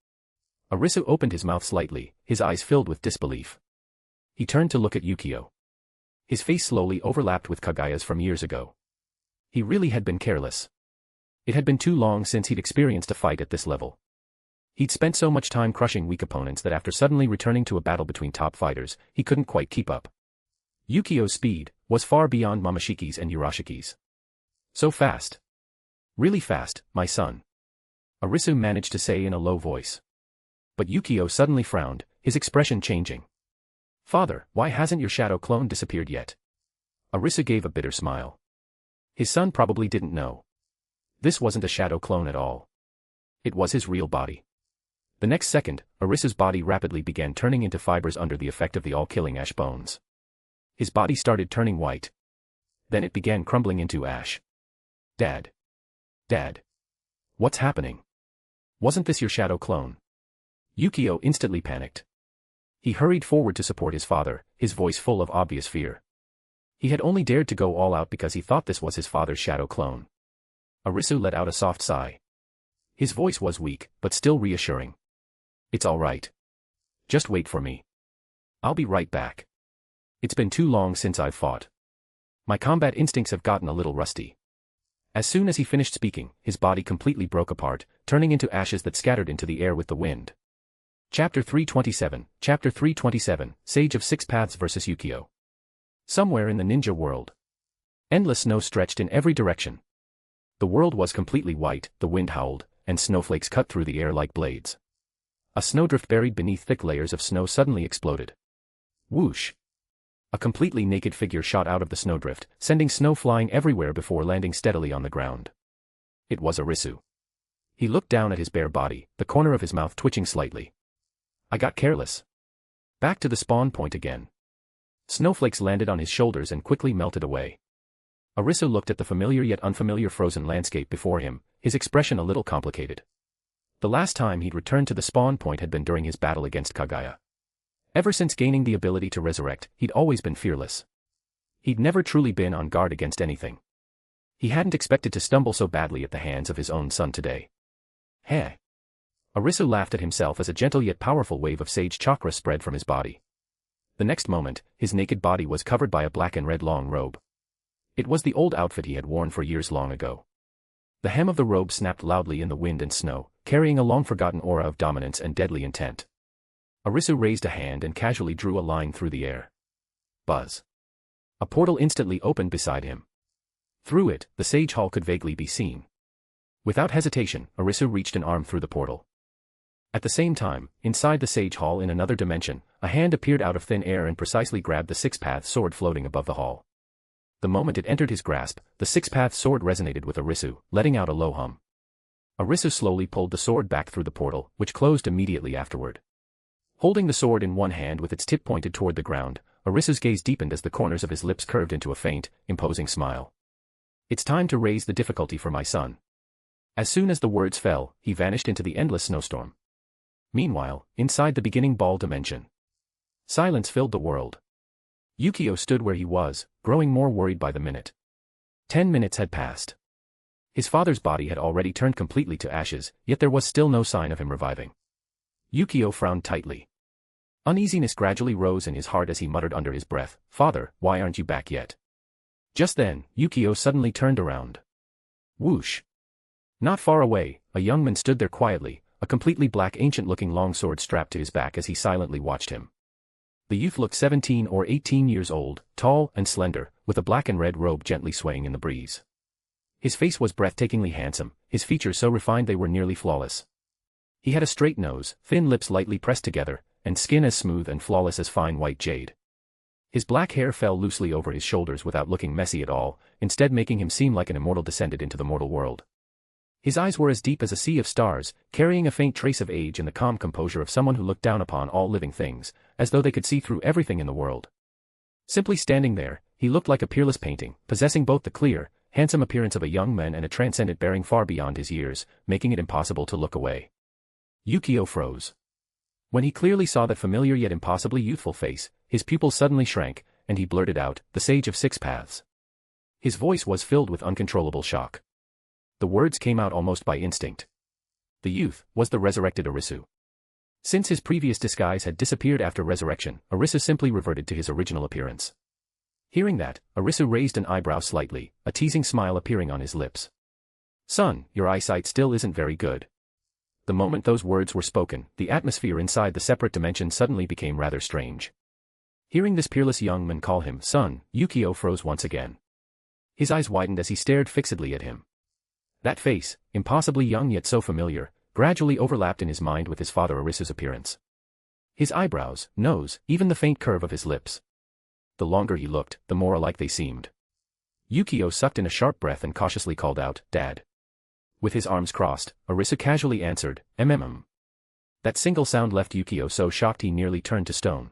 Arisu opened his mouth slightly, his eyes filled with disbelief. He turned to look at Yukio. His face slowly overlapped with Kaguya's from years ago. He really had been careless. It had been too long since he'd experienced a fight at this level. He'd spent so much time crushing weak opponents that after suddenly returning to a battle between top fighters, he couldn't quite keep up. Yukio's speed was far beyond Momoshiki's and Urashiki's. So fast. Really fast, my son. Arisu managed to say in a low voice. But Yukio suddenly frowned, his expression changing. Father, why hasn't your shadow clone disappeared yet? Arisu gave a bitter smile. His son probably didn't know. This wasn't a shadow clone at all. It was his real body. The next second, Arisu's body rapidly began turning into fibers under the effect of the all-killing ash bones. His body started turning white. Then it began crumbling into ash. Dad. Dad. What's happening? Wasn't this your shadow clone? Yukio instantly panicked. He hurried forward to support his father, his voice full of obvious fear. He had only dared to go all out because he thought this was his father's shadow clone. Arisu let out a soft sigh. His voice was weak, but still reassuring. It's all right. Just wait for me. I'll be right back. It's been too long since I've fought. My combat instincts have gotten a little rusty. As soon as he finished speaking, his body completely broke apart, turning into ashes that scattered into the air with the wind. Chapter 327, Sage of Six Paths vs. Yukio. Somewhere in the ninja world. Endless snow stretched in every direction. The world was completely white, the wind howled, and snowflakes cut through the air like blades. A snowdrift buried beneath thick layers of snow suddenly exploded. Whoosh! A completely naked figure shot out of the snowdrift, sending snow flying everywhere before landing steadily on the ground. It was Arisu. He looked down at his bare body, the corner of his mouth twitching slightly. I got careless. Back to the spawn point again. Snowflakes landed on his shoulders and quickly melted away. Arisu looked at the familiar yet unfamiliar frozen landscape before him, his expression a little complicated. The last time he'd returned to the spawn point had been during his battle against Kaguya. Ever since gaining the ability to resurrect, he'd always been fearless. He'd never truly been on guard against anything. He hadn't expected to stumble so badly at the hands of his own son today. Heh. Arisu laughed at himself as a gentle yet powerful wave of sage chakra spread from his body. The next moment, his naked body was covered by a black and red long robe. It was the old outfit he had worn for years long ago. The hem of the robe snapped loudly in the wind and snow, carrying a long-forgotten aura of dominance and deadly intent. Arisu raised a hand and casually drew a line through the air. Buzz. A portal instantly opened beside him. Through it, the sage hall could vaguely be seen. Without hesitation, Arisu reached an arm through the portal. At the same time, inside the sage hall in another dimension, a hand appeared out of thin air and precisely grabbed the six-path sword floating above the hall. The moment it entered his grasp, the six-path sword resonated with Arisu, letting out a low hum. Arisu slowly pulled the sword back through the portal, which closed immediately afterward. Holding the sword in one hand with its tip pointed toward the ground, Arisu's gaze deepened as the corners of his lips curved into a faint, imposing smile. It's time to raise the difficulty for my son. As soon as the words fell, he vanished into the endless snowstorm. Meanwhile, inside the beginning ball dimension, silence filled the world. Yukio stood where he was, growing more worried by the minute. 10 minutes had passed. His father's body had already turned completely to ashes, yet there was still no sign of him reviving. Yukio frowned tightly. Uneasiness gradually rose in his heart as he muttered under his breath, "Father, why aren't you back yet?" Just then, Yukio suddenly turned around. Whoosh! Not far away, a young man stood there quietly, a completely black ancient-looking longsword strapped to his back as he silently watched him. The youth looked 17 or 18 years old, tall and slender, with a black and red robe gently swaying in the breeze. His face was breathtakingly handsome, his features so refined they were nearly flawless. He had a straight nose, thin lips lightly pressed together, and skin as smooth and flawless as fine white jade. His black hair fell loosely over his shoulders without looking messy at all, instead making him seem like an immortal descended into the mortal world. His eyes were as deep as a sea of stars, carrying a faint trace of age and the calm composure of someone who looked down upon all living things, as though they could see through everything in the world. Simply standing there, he looked like a peerless painting, possessing both the clear, handsome appearance of a young man and a transcendent bearing far beyond his years, making it impossible to look away. Yukio froze. When he clearly saw that familiar yet impossibly youthful face, his pupils suddenly shrank, and he blurted out, "The Sage of Six Paths." His voice was filled with uncontrollable shock. The words came out almost by instinct. The youth was the resurrected Arisu. Since his previous disguise had disappeared after resurrection, Arisu simply reverted to his original appearance. Hearing that, Arisu raised an eyebrow slightly, a teasing smile appearing on his lips. "Son, your eyesight still isn't very good." The moment those words were spoken, the atmosphere inside the separate dimension suddenly became rather strange. Hearing this peerless young man call him son, Yukio froze once again. His eyes widened as he stared fixedly at him. That face, impossibly young yet so familiar, gradually overlapped in his mind with his father Arisu's appearance. His eyebrows, nose, even the faint curve of his lips. The longer he looked, the more alike they seemed. Yukio sucked in a sharp breath and cautiously called out, "Dad." With his arms crossed, Arisu casually answered, "Mm." That single sound left Yukio so shocked he nearly turned to stone.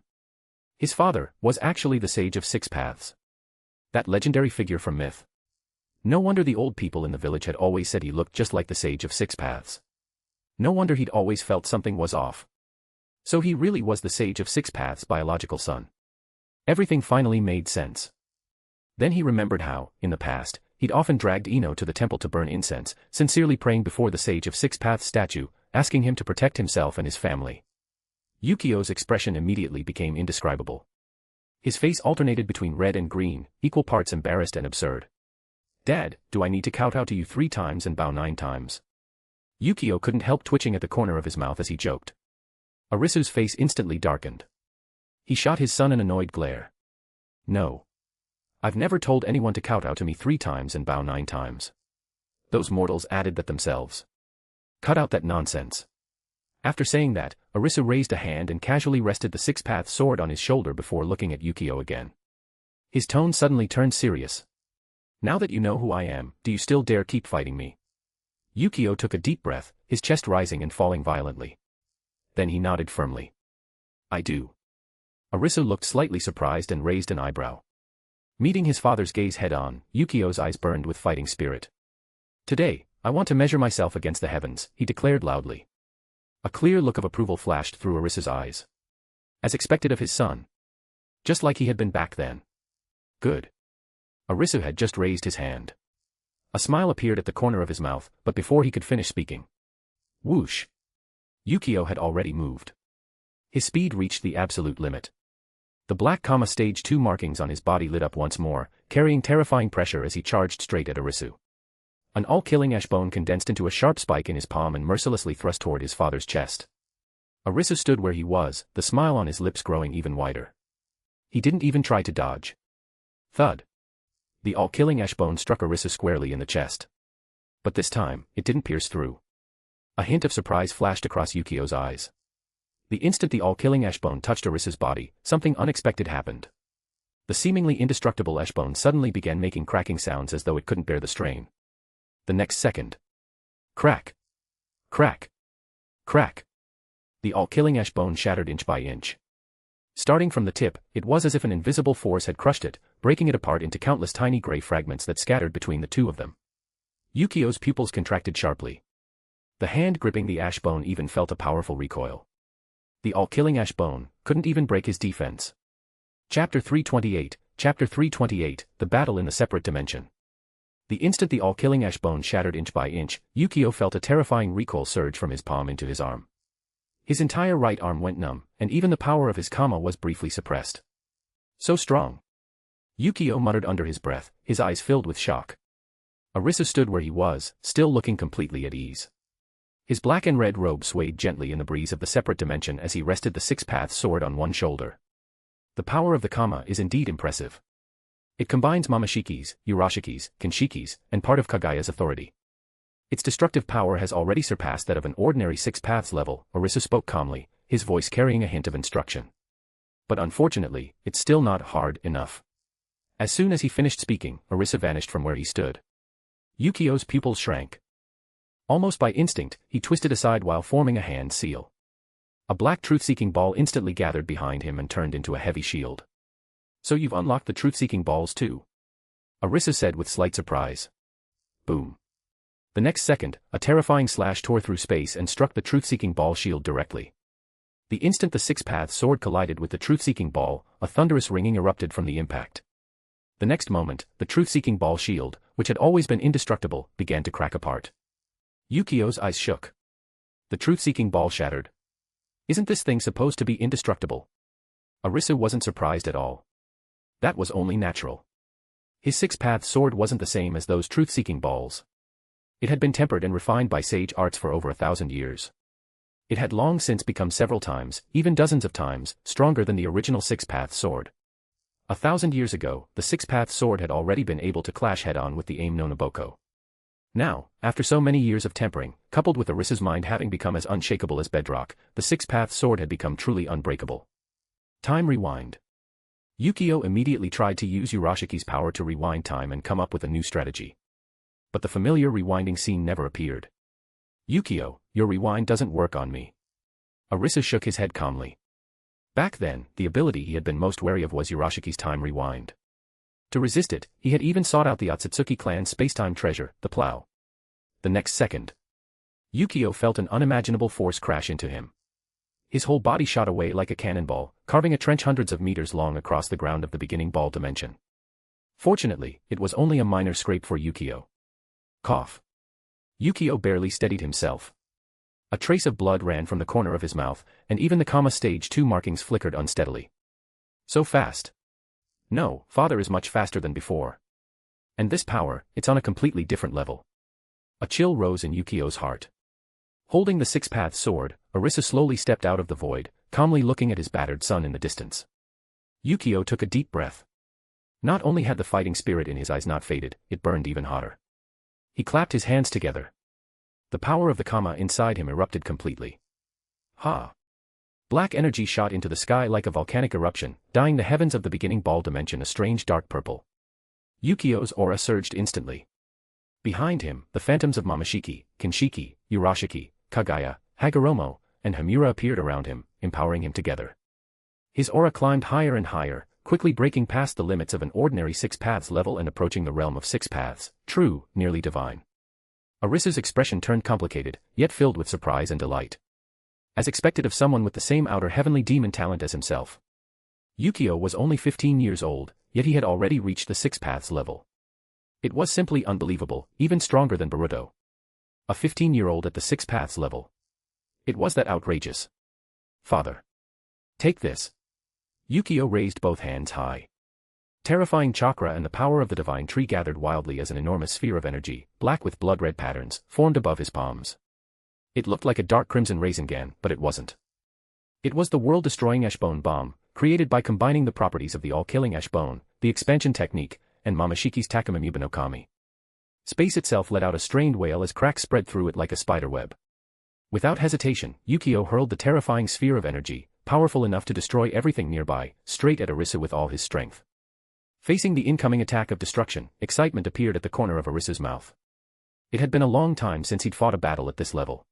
His father was actually the Sage of Six Paths. That legendary figure from myth. No wonder the old people in the village had always said he looked just like the Sage of Six Paths. No wonder he'd always felt something was off. So he really was the Sage of Six Paths' biological son. Everything finally made sense. Then he remembered how, in the past, he'd often dragged Ino to the temple to burn incense, sincerely praying before the Sage of Six Paths statue, asking him to protect himself and his family. Yukio's expression immediately became indescribable. His face alternated between red and green, equal parts embarrassed and absurd. "Dad, do I need to kowtow to you 3 times and bow 9 times? Yukio couldn't help twitching at the corner of his mouth as he joked. Arisu's face instantly darkened. He shot his son an annoyed glare. "No. I've never told anyone to kowtow to me 3 times and bow 9 times. Those mortals added that themselves. Cut out that nonsense." After saying that, Arisu raised a hand and casually rested the six-path sword on his shoulder before looking at Yukio again. His tone suddenly turned serious. "Now that you know who I am, do you still dare keep fighting me?" Yukio took a deep breath, his chest rising and falling violently. Then he nodded firmly. "I do." Arisu looked slightly surprised and raised an eyebrow. Meeting his father's gaze head-on, Yukio's eyes burned with fighting spirit. "Today, I want to measure myself against the heavens," he declared loudly. A clear look of approval flashed through Arisu's eyes. As expected of his son. Just like he had been back then. Good. Arisu had just raised his hand. A smile appeared at the corner of his mouth, but before he could finish speaking. Whoosh! Yukio had already moved. His speed reached the absolute limit. The black stage 2 markings on his body lit up once more, carrying terrifying pressure as he charged straight at Arisu. An all-killing ash bone condensed into a sharp spike in his palm and mercilessly thrust toward his father's chest. Arisu stood where he was, the smile on his lips growing even wider. He didn't even try to dodge. Thud. The all-killing ash bone struck Arisu squarely in the chest. But this time, it didn't pierce through. A hint of surprise flashed across Yukio's eyes. The instant the all-killing ash bone touched Arisu's body, something unexpected happened. The seemingly indestructible ash bone suddenly began making cracking sounds as though it couldn't bear the strain. The next second. Crack. Crack. Crack. The all-killing ash bone shattered inch by inch. Starting from the tip, it was as if an invisible force had crushed it, breaking it apart into countless tiny gray fragments that scattered between the two of them. Yukio's pupils contracted sharply. The hand gripping the ash bone even felt a powerful recoil. The all-killing ash bone couldn't even break his defense. Chapter 328, Chapter 328, The Battle in the Separate Dimension. The instant the all-killing ash bone shattered inch by inch, Yukio felt a terrifying recoil surge from his palm into his arm. His entire right arm went numb, and even the power of his kama was briefly suppressed. So strong. Yukio muttered under his breath, his eyes filled with shock. Arisu stood where he was, still looking completely at ease. His black and red robe swayed gently in the breeze of the separate dimension as he rested the six-path sword on one shoulder. The power of the kama is indeed impressive. It combines Mamoshiki's, Urashiki's, Kinshiki's, and part of Kaguya's authority. Its destructive power has already surpassed that of an ordinary six-paths level, Arisu spoke calmly, his voice carrying a hint of instruction. But unfortunately, it's still not hard enough. As soon as he finished speaking, Arisu vanished from where he stood. Yukio's pupils shrank. Almost by instinct, he twisted aside while forming a hand seal. A black truth-seeking ball instantly gathered behind him and turned into a heavy shield. So you've unlocked the truth-seeking balls too? Arisu said with slight surprise. Boom. The next second, a terrifying slash tore through space and struck the truth-seeking ball shield directly. The instant the six-path sword collided with the truth-seeking ball, a thunderous ringing erupted from the impact. The next moment, the truth-seeking ball shield, which had always been indestructible, began to crack apart. Yukio's eyes shook. The truth-seeking ball shattered. Isn't this thing supposed to be indestructible? Arisu wasn't surprised at all. That was only natural. His six-path sword wasn't the same as those truth-seeking balls. It had been tempered and refined by sage arts for over 1,000 years. It had long since become several times, even dozens of times, stronger than the original six-path sword. 1,000 years ago, the six-path sword had already been able to clash head-on with the aim no Naboko. Now, after so many years of tempering, coupled with Arisu's mind having become as unshakable as bedrock, the six-path sword had become truly unbreakable. Time rewind. Yukio immediately tried to use Urashiki's power to rewind time and come up with a new strategy. But the familiar rewinding scene never appeared. Yukio, your rewind doesn't work on me. Arisu shook his head calmly. Back then, the ability he had been most wary of was Urashiki's time rewind. To resist it, he had even sought out the Otsutsuki clan's spacetime treasure, the plow. The next second, Yukio felt an unimaginable force crash into him. His whole body shot away like a cannonball, carving a trench hundreds of meters long across the ground of the beginning ball dimension. Fortunately, it was only a minor scrape for Yukio. Cough. Yukio barely steadied himself. A trace of blood ran from the corner of his mouth, and even the Kama Stage 2 markings flickered unsteadily. So fast. No, father is much faster than before. And this power, it's on a completely different level. A chill rose in Yukio's heart. Holding the six-path sword, Arisu slowly stepped out of the void, calmly looking at his battered son in the distance. Yukio took a deep breath. Not only had the fighting spirit in his eyes not faded, it burned even hotter. He clapped his hands together. The power of the Kama inside him erupted completely. Ha! Black energy shot into the sky like a volcanic eruption, dyeing the heavens of the beginning ball dimension a strange dark purple. Yukio's aura surged instantly. Behind him, the phantoms of Mamoshiki, Kinshiki, Urashiki, Kaguya, Hagoromo, and Hamura appeared around him, empowering him together. His aura climbed higher and higher, quickly breaking past the limits of an ordinary six-paths level and approaching the realm of six paths, true, nearly divine. Arisu's expression turned complicated, yet filled with surprise and delight. As expected of someone with the same outer heavenly demon talent as himself. Yukio was only 15 years old, yet he had already reached the six paths level. It was simply unbelievable, even stronger than Boruto. A 15-year-old at the six paths level. It was that outrageous. Father. Take this. Yukio raised both hands high. Terrifying chakra and the power of the divine tree gathered wildly as an enormous sphere of energy, black with blood-red patterns, formed above his palms. It looked like a dark crimson Rasengan, but it wasn't. It was the world-destroying Ashbone bomb, created by combining the properties of the all-killing Ashbone, the expansion technique, and Mamoshiki's Takamamiba no Kami. Space itself let out a strained wail as cracks spread through it like a spiderweb. Without hesitation, Yukio hurled the terrifying sphere of energy, powerful enough to destroy everything nearby, straight at Arisu with all his strength. Facing the incoming attack of destruction, excitement appeared at the corner of Arisu's mouth. It had been a long time since he'd fought a battle at this level.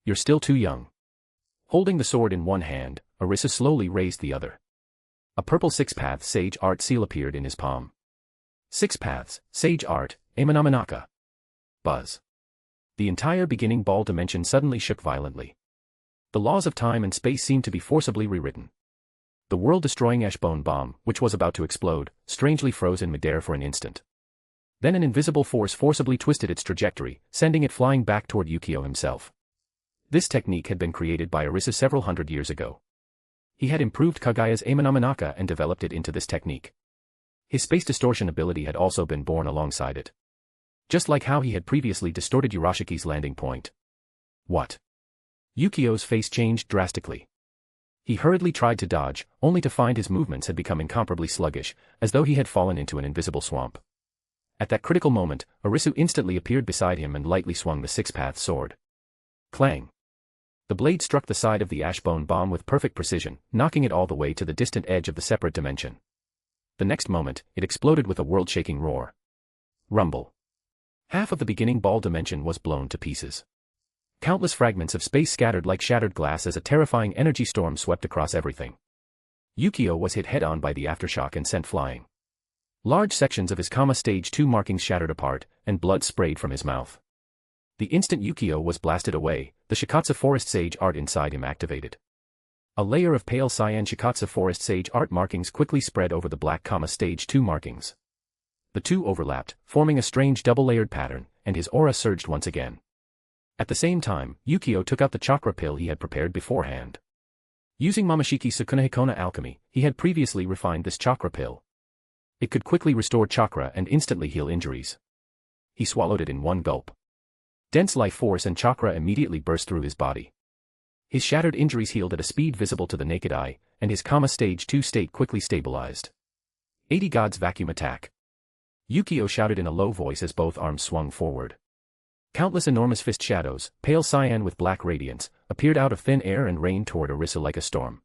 You're still too young. Holding the sword in one hand, Arisu slowly raised the other. A purple six-path sage art seal appeared in his palm. Six paths, sage art, Amanamanaka. Buzz. The entire beginning ball dimension suddenly shook violently. The laws of time and space seemed to be forcibly rewritten. The world-destroying Ashbone bomb, which was about to explode, strangely froze in midair for an instant. Then an invisible force forcibly twisted its trajectory, sending it flying back toward Yukio himself. This technique had been created by Arisu several hundred years ago. He had improved Kaguya's Amenominaka and developed it into this technique. His space distortion ability had also been born alongside it. Just like how he had previously distorted Urashiki's landing point. What? Yukio's face changed drastically. He hurriedly tried to dodge, only to find his movements had become incomparably sluggish, as though he had fallen into an invisible swamp. At that critical moment, Arisu instantly appeared beside him and lightly swung the six-path sword. Clang! The blade struck the side of the Ashbone bomb with perfect precision, knocking it all the way to the distant edge of the separate dimension. The next moment, it exploded with a world-shaking roar. Rumble. Half of the beginning ball dimension was blown to pieces. Countless fragments of space scattered like shattered glass as a terrifying energy storm swept across everything. Yukio was hit head-on by the aftershock and sent flying. Large sections of his Stage 2 markings shattered apart, and blood sprayed from his mouth. The instant Yukio was blasted away, the Shikatsu Forest Sage art inside him activated. A layer of pale cyan Shikatsu Forest Sage art markings quickly spread over the black Stage 2 markings. The two overlapped, forming a strange double-layered pattern, and his aura surged once again. At the same time, Yukio took out the chakra pill he had prepared beforehand. Using Mamashiki Sukunahikona alchemy, he had previously refined this chakra pill. It could quickly restore chakra and instantly heal injuries. He swallowed it in one gulp. Dense life force and chakra immediately burst through his body. His shattered injuries healed at a speed visible to the naked eye, and his Stage 2 state quickly stabilized. 80 Gods Vacuum Attack. Yukio shouted in a low voice as both arms swung forward. Countless enormous fist shadows, pale cyan with black radiance, appeared out of thin air and rained toward Arisu like a storm.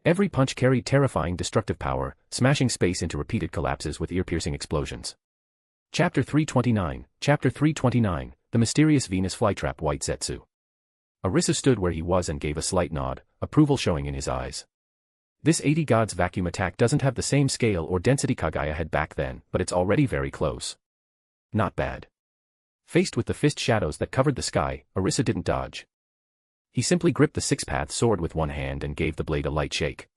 Every punch carried terrifying destructive power, smashing space into repeated collapses with ear-piercing explosions. Chapter 329, The Mysterious Venus Flytrap White Zetsu. Arisu stood where he was and gave a slight nod, approval showing in his eyes. This 80 Gods Vacuum Attack doesn't have the same scale or density Kaguya had back then, but it's already very close. Not bad. Faced with the fist shadows that covered the sky, Arisu didn't dodge. He simply gripped the six-path sword with one hand and gave the blade a light shake.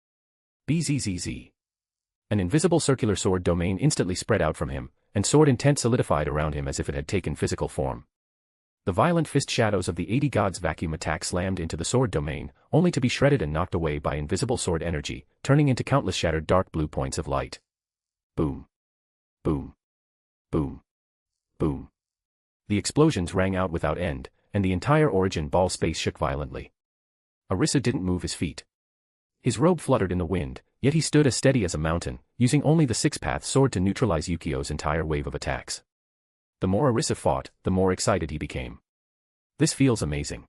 Bzzz. An invisible circular sword domain instantly spread out from him, and sword intent solidified around him as if it had taken physical form. The violent fist shadows of the 80 Gods Vacuum Attack slammed into the sword domain, only to be shredded and knocked away by invisible sword energy, turning into countless shattered dark blue points of light. Boom. Boom. Boom. Boom. The explosions rang out without end, and the entire origin ball space shook violently. Arisu didn't move his feet. His robe fluttered in the wind, yet he stood as steady as a mountain, using only the six-path sword to neutralize Yukio's entire wave of attacks. The more Arisu fought, the more excited he became. This feels amazing.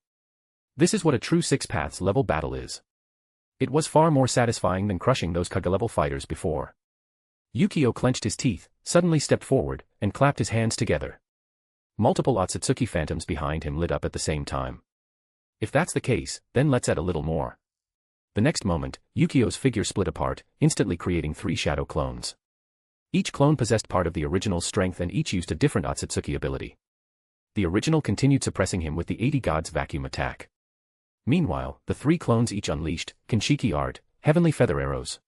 This is what a true six-paths level battle is. It was far more satisfying than crushing those Kaga-level fighters before. Yukio clenched his teeth, suddenly stepped forward, and clapped his hands together. Multiple Otsutsuki phantoms behind him lit up at the same time. If that's the case, then let's add a little more. The next moment, Yukio's figure split apart, instantly creating 3 shadow clones. Each clone possessed part of the original's strength and each used a different Otsutsuki ability. The original continued suppressing him with the 80 Gods Vacuum Attack. Meanwhile, the 3 clones each unleashed, Kinshiki Art, Heavenly Feather Arrows.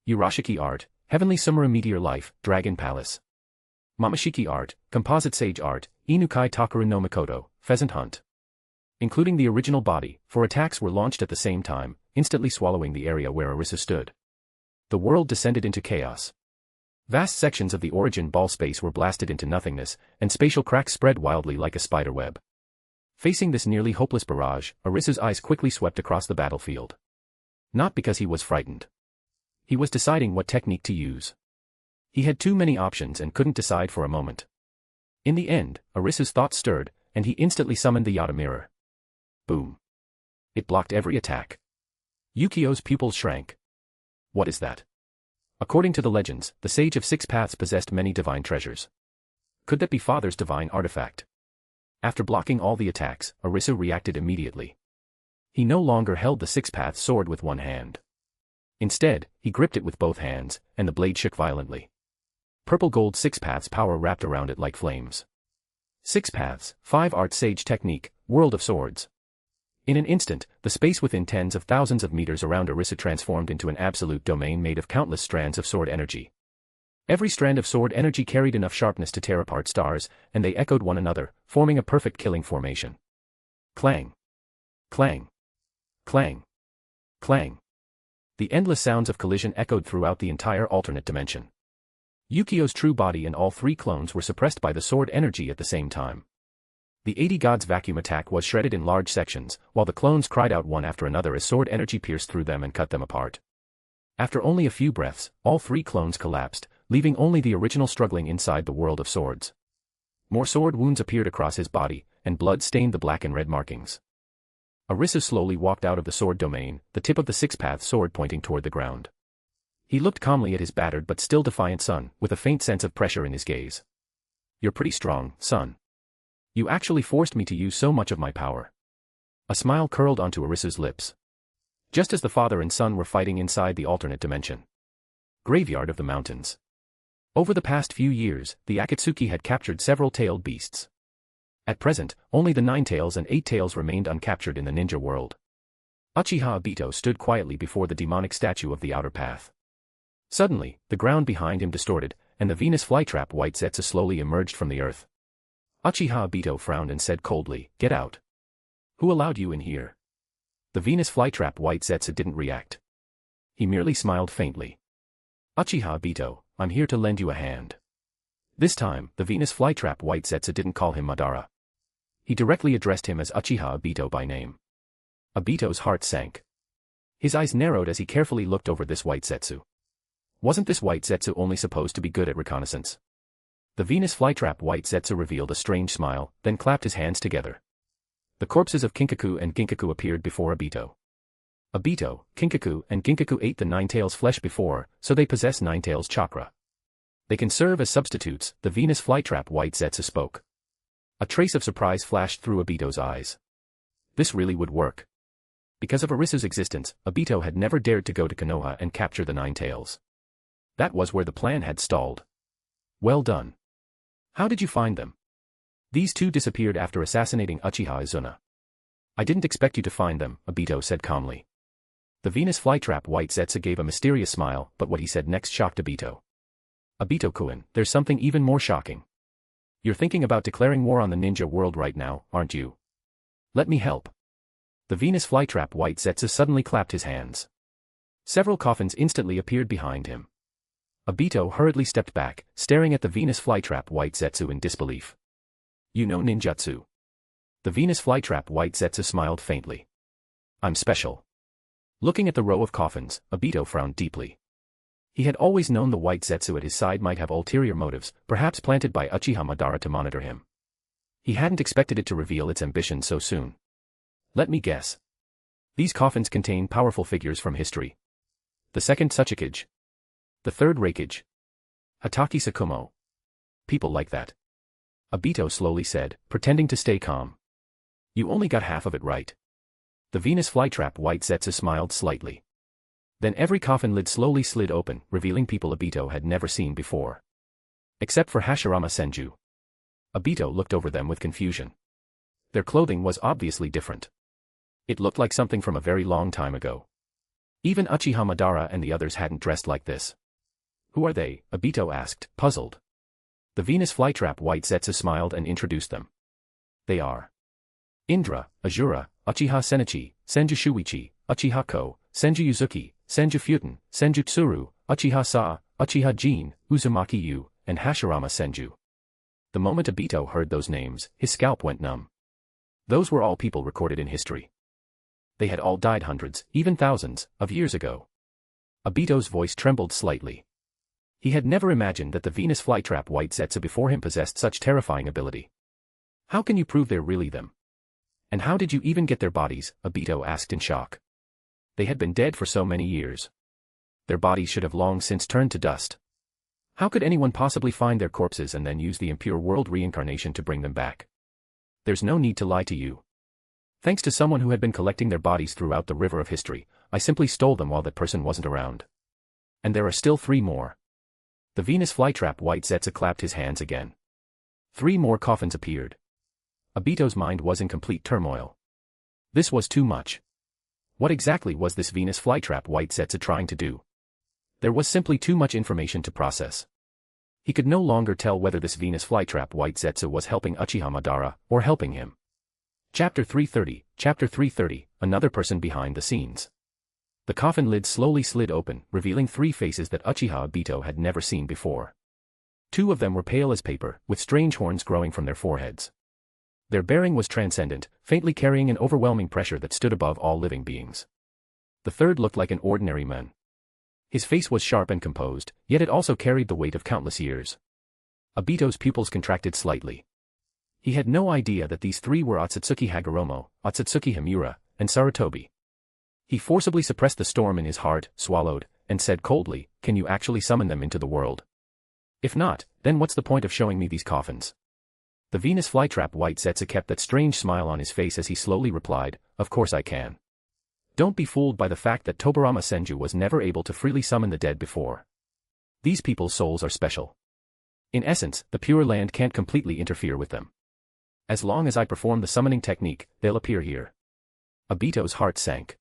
Urashiki Art, Heavenly Sumuru Meteor Life, Dragon Palace. Mamashiki Art, Composite Sage Art, Inukai Takaru no Mikoto, Pheasant Hunt. Including the original body, 4 attacks were launched at the same time, instantly swallowing the area where Arisu stood. The world descended into chaos. Vast sections of the origin ball space were blasted into nothingness, and spatial cracks spread wildly like a spider web. Facing this nearly hopeless barrage, Arisu's eyes quickly swept across the battlefield. Not because he was frightened. He was deciding what technique to use. He had too many options and couldn't decide for a moment. In the end, Arisu's thoughts stirred, and he instantly summoned the Yata Mirror. Boom. It blocked every attack. Yukio's pupils shrank. What is that? According to the legends, the Sage of Six Paths possessed many divine treasures. Could that be Father's divine artifact? After blocking all the attacks, Arisu reacted immediately. He no longer held the six-path sword with one hand. Instead, he gripped it with both hands, and the blade shook violently. Purple-gold six-paths power wrapped around it like flames. 6 paths, 5 art sage technique, world of swords. In an instant, the space within tens of thousands of meters around Arisu transformed into an absolute domain made of countless strands of sword energy. Every strand of sword energy carried enough sharpness to tear apart stars, and they echoed one another, forming a perfect killing formation. Clang. Clang. Clang. Clang. The endless sounds of collision echoed throughout the entire alternate dimension. Yukio's true body and all 3 clones were suppressed by the sword energy at the same time. The 80 gods' vacuum attack was shredded in large sections, while the clones cried out one after another as sword energy pierced through them and cut them apart. After only a few breaths, all 3 clones collapsed, leaving only the original struggling inside the world of swords. More sword wounds appeared across his body, and blood stained the black and red markings. Arisu slowly walked out of the sword domain, the tip of the 6-path sword pointing toward the ground. He looked calmly at his battered but still defiant son, with a faint sense of pressure in his gaze. "You're pretty strong, son. You actually forced me to use so much of my power." A smile curled onto Arisu's lips. Just as the father and son were fighting inside the alternate dimension. Graveyard of the Mountains. Over the past few years, the Akatsuki had captured several tailed beasts. At present, only the 9 tails and 8 tails remained uncaptured in the ninja world. Uchiha Obito stood quietly before the demonic statue of the outer path. Suddenly, the ground behind him distorted, and the Venus flytrap White Zetsu slowly emerged from the earth. Uchiha Obito frowned and said coldly, "Get out. Who allowed you in here?" The Venus flytrap White Zetsu didn't react. He merely smiled faintly. "Uchiha Obito, I'm here to lend you a hand." This time, the Venus flytrap White Zetsu didn't call him Madara. He directly addressed him as Uchiha Obito by name. Obito's heart sank. His eyes narrowed as he carefully looked over this White Zetsu. Wasn't this White Zetsu only supposed to be good at reconnaissance? The Venus flytrap White Zetsu revealed a strange smile, then clapped his hands together. The corpses of Kinkaku and Ginkaku appeared before Obito. Obito, Kinkaku, and Ginkaku ate the 9 tails flesh before, so they possess 9 tails chakra. They can serve as substitutes, the Venus flytrap White Zetsu spoke. A trace of surprise flashed through Obito's eyes. This really would work. Because of Arisu's existence, Obito had never dared to go to Konoha and capture the 9 tails. That was where the plan had stalled. Well done. How did you find them? These 2 disappeared after assassinating Uchiha Izuna. I didn't expect you to find them, Obito said calmly. The Venus flytrap White Zetsu gave a mysterious smile, but what he said next shocked Obito. Obito-kun, there's something even more shocking. You're thinking about declaring war on the ninja world right now, aren't you? Let me help. The Venus flytrap White Zetsu suddenly clapped his hands. Several coffins instantly appeared behind him. Obito hurriedly stepped back, staring at the Venus flytrap White Zetsu in disbelief. You know ninjutsu. The Venus flytrap White Zetsu smiled faintly. I'm special. Looking at the row of coffins, Obito frowned deeply. He had always known the White Zetsu at his side might have ulterior motives, perhaps planted by Uchiha Madara to monitor him. He hadn't expected it to reveal its ambition so soon. Let me guess. These coffins contain powerful figures from history. The second Tsuchikage. The third Reikage. Hataki Sakumo. People like that. Obito slowly said, pretending to stay calm. You only got half of it right. The Venus flytrap White Zetsu smiled slightly. Then every coffin lid slowly slid open, revealing people Obito had never seen before. Except for Hashirama Senju. Obito looked over them with confusion. Their clothing was obviously different. It looked like something from a very long time ago. Even Uchiha Madara and the others hadn't dressed like this. Who are they? Obito asked, puzzled. The Venus flytrap White Zetsu smiled and introduced them. They are Indra, Asura, Uchiha Senichi, Senju Shuichi, Uchiha Ko, Senju Yuzuki, Senju Futen, Senju Tsuru, Uchiha Sa, Uchiha Jin, Uzumaki Yu, and Hashirama Senju. The moment Obito heard those names, his scalp went numb. Those were all people recorded in history. They had all died hundreds, even thousands, of years ago. Obito's voice trembled slightly. He had never imagined that the Venus flytrap White Zetsu before him possessed such terrifying ability. How can you prove they're really them? And how did you even get their bodies? Obito asked in shock. They had been dead for so many years. Their bodies should have long since turned to dust. How could anyone possibly find their corpses and then use the impure world reincarnation to bring them back? There's no need to lie to you. Thanks to someone who had been collecting their bodies throughout the river of history, I simply stole them while that person wasn't around. And there are still 3 more. The Venus flytrap White Zetsu clapped his hands again. 3 more coffins appeared. Obito's mind was in complete turmoil. This was too much. What exactly was this Venus flytrap White Zetsu trying to do? There was simply too much information to process. He could no longer tell whether this Venus flytrap White Zetsu was helping Uchiha Madara or helping him. Chapter 330, Another Person Behind the Scenes. The coffin lid slowly slid open, revealing 3 faces that Uchiha Obito had never seen before. 2 of them were pale as paper, with strange horns growing from their foreheads. Their bearing was transcendent, faintly carrying an overwhelming pressure that stood above all living beings. The third looked like an ordinary man. His face was sharp and composed, yet it also carried the weight of countless years. Obito's pupils contracted slightly. He had no idea that these 3 were Otsutsuki Hagoromo, Otsutsuki Himura, and Sarutobi. He forcibly suppressed the storm in his heart, swallowed, and said coldly, "Can you actually summon them into the world? If not, then what's the point of showing me these coffins?" The Venus flytrap White Zetsu kept that strange smile on his face as he slowly replied, "Of course I can. Don't be fooled by the fact that Tobarama Senju was never able to freely summon the dead before. These people's souls are special. In essence, the Pure Land can't completely interfere with them. As long as I perform the summoning technique, they'll appear here." Obito's heart sank.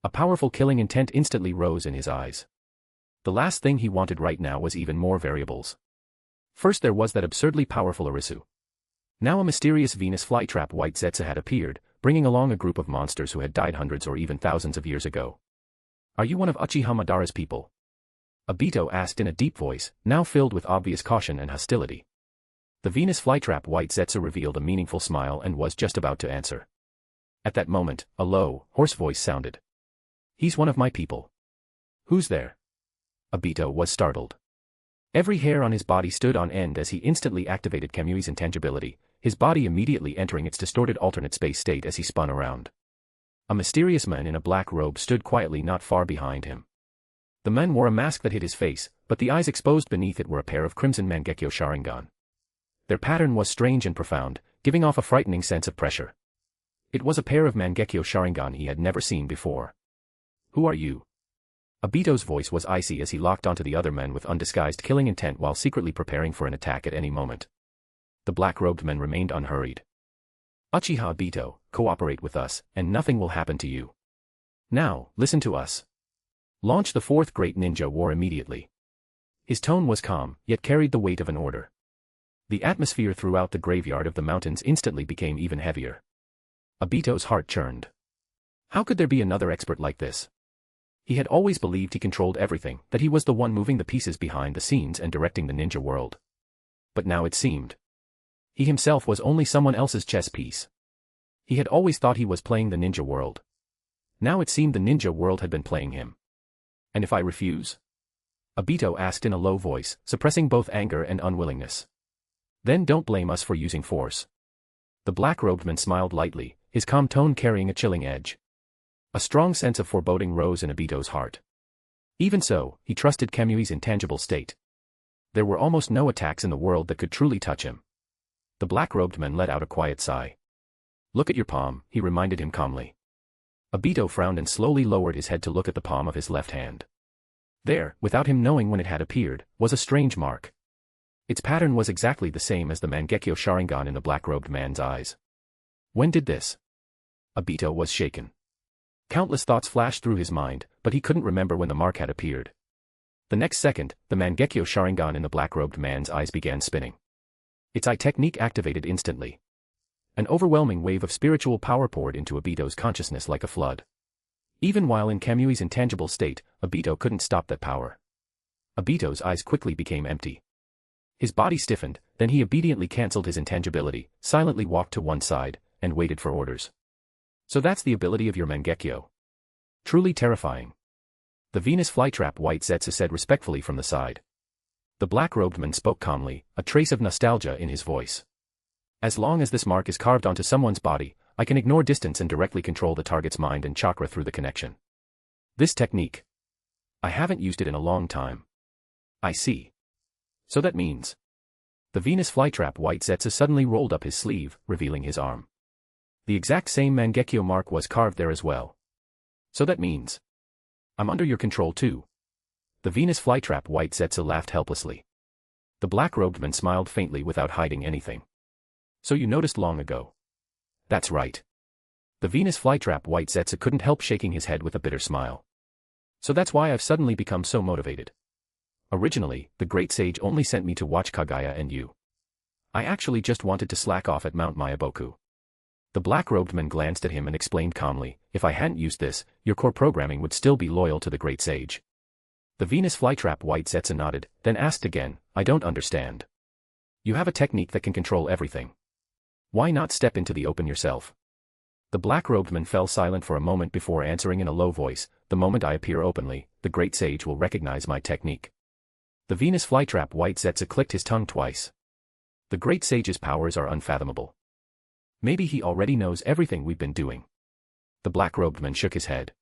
A powerful killing intent instantly rose in his eyes. The last thing he wanted right now was even more variables. First there was that absurdly powerful Arisu. Now a mysterious Venus flytrap White Zetsu had appeared, bringing along a group of monsters who had died hundreds or even thousands of years ago. "Are you one of Uchiha Madara's people?" Obito asked in a deep voice, now filled with obvious caution and hostility. The Venus flytrap White Zetsu revealed a meaningful smile and was just about to answer. At that moment, a low, hoarse voice sounded. "He's one of my people." "Who's there?" Obito was startled. Every hair on his body stood on end as he instantly activated Kamui's intangibility, his body immediately entering its distorted alternate space state as he spun around. A mysterious man in a black robe stood quietly not far behind him. The man wore a mask that hid his face, but the eyes exposed beneath it were a pair of crimson Mangekyo Sharingan. Their pattern was strange and profound, giving off a frightening sense of pressure. It was a pair of Mangekyo Sharingan he had never seen before. "Who are you?" Obito's voice was icy as he locked onto the other men with undisguised killing intent while secretly preparing for an attack at any moment. The black-robed men remained unhurried. "Uchiha Obito, cooperate with us, and nothing will happen to you. Now, listen to us. Launch the 4th Great Ninja War immediately." His tone was calm, yet carried the weight of an order. The atmosphere throughout the graveyard of the mountains instantly became even heavier. Obito's heart churned. How could there be another expert like this? He had always believed he controlled everything, that he was the one moving the pieces behind the scenes and directing the ninja world. But now it seemed he himself was only someone else's chess piece. He had always thought he was playing the ninja world. Now it seemed the ninja world had been playing him. "And if I refuse?" Obito asked in a low voice, suppressing both anger and unwillingness. "Then don't blame us for using force." The black-robed man smiled lightly, his calm tone carrying a chilling edge. A strong sense of foreboding rose in Obito's heart. Even so, he trusted Kamui's intangible state. There were almost no attacks in the world that could truly touch him. The black-robed man let out a quiet sigh. "Look at your palm," he reminded him calmly. Obito frowned and slowly lowered his head to look at the palm of his left hand. There, without him knowing when it had appeared, was a strange mark. Its pattern was exactly the same as the Mangekyo Sharingan in the black-robed man's eyes. When did this? Obito was shaken. Countless thoughts flashed through his mind, but he couldn't remember when the mark had appeared. The next second, the Mangekyo Sharingan in the black-robed man's eyes began spinning. Its eye technique activated instantly. An overwhelming wave of spiritual power poured into Obito's consciousness like a flood. Even while in Kamui's intangible state, Obito couldn't stop that power. Obito's eyes quickly became empty. His body stiffened, then he obediently cancelled his intangibility, silently walked to one side, and waited for orders. "So that's the ability of your Mangekyo. Truly terrifying." The Venus flytrap White Zetsu said respectfully from the side. The black-robed man spoke calmly, a trace of nostalgia in his voice. "As long as this mark is carved onto someone's body, I can ignore distance and directly control the target's mind and chakra through the connection. This technique. I haven't used it in a long time." "I see. So that means..." The Venus flytrap White Zetsu suddenly rolled up his sleeve, revealing his arm. The exact same Mangekyo mark was carved there as well. "So that means... I'm under your control too." The Venus flytrap White Zetsu laughed helplessly. The black-robed man smiled faintly without hiding anything. So you noticed long ago. That's right. The Venus flytrap White Zetsu couldn't help shaking his head with a bitter smile. So that's why I've suddenly become so motivated. Originally, the Great Sage only sent me to watch Kaguya and you. I actually just wanted to slack off at Mount Mayaboku. The black-robed man glanced at him and explained calmly, if I hadn't used this, your core programming would still be loyal to the Great Sage. The Venus flytrap White Zetsu nodded, then asked again, I don't understand. You have a technique that can control everything. Why not step into the open yourself? The black-robed man fell silent for a moment before answering in a low voice, the moment I appear openly, the Great Sage will recognize my technique. The Venus flytrap White Zetsu clicked his tongue twice. The Great Sage's powers are unfathomable. Maybe he already knows everything we've been doing. The black-robed man shook his head.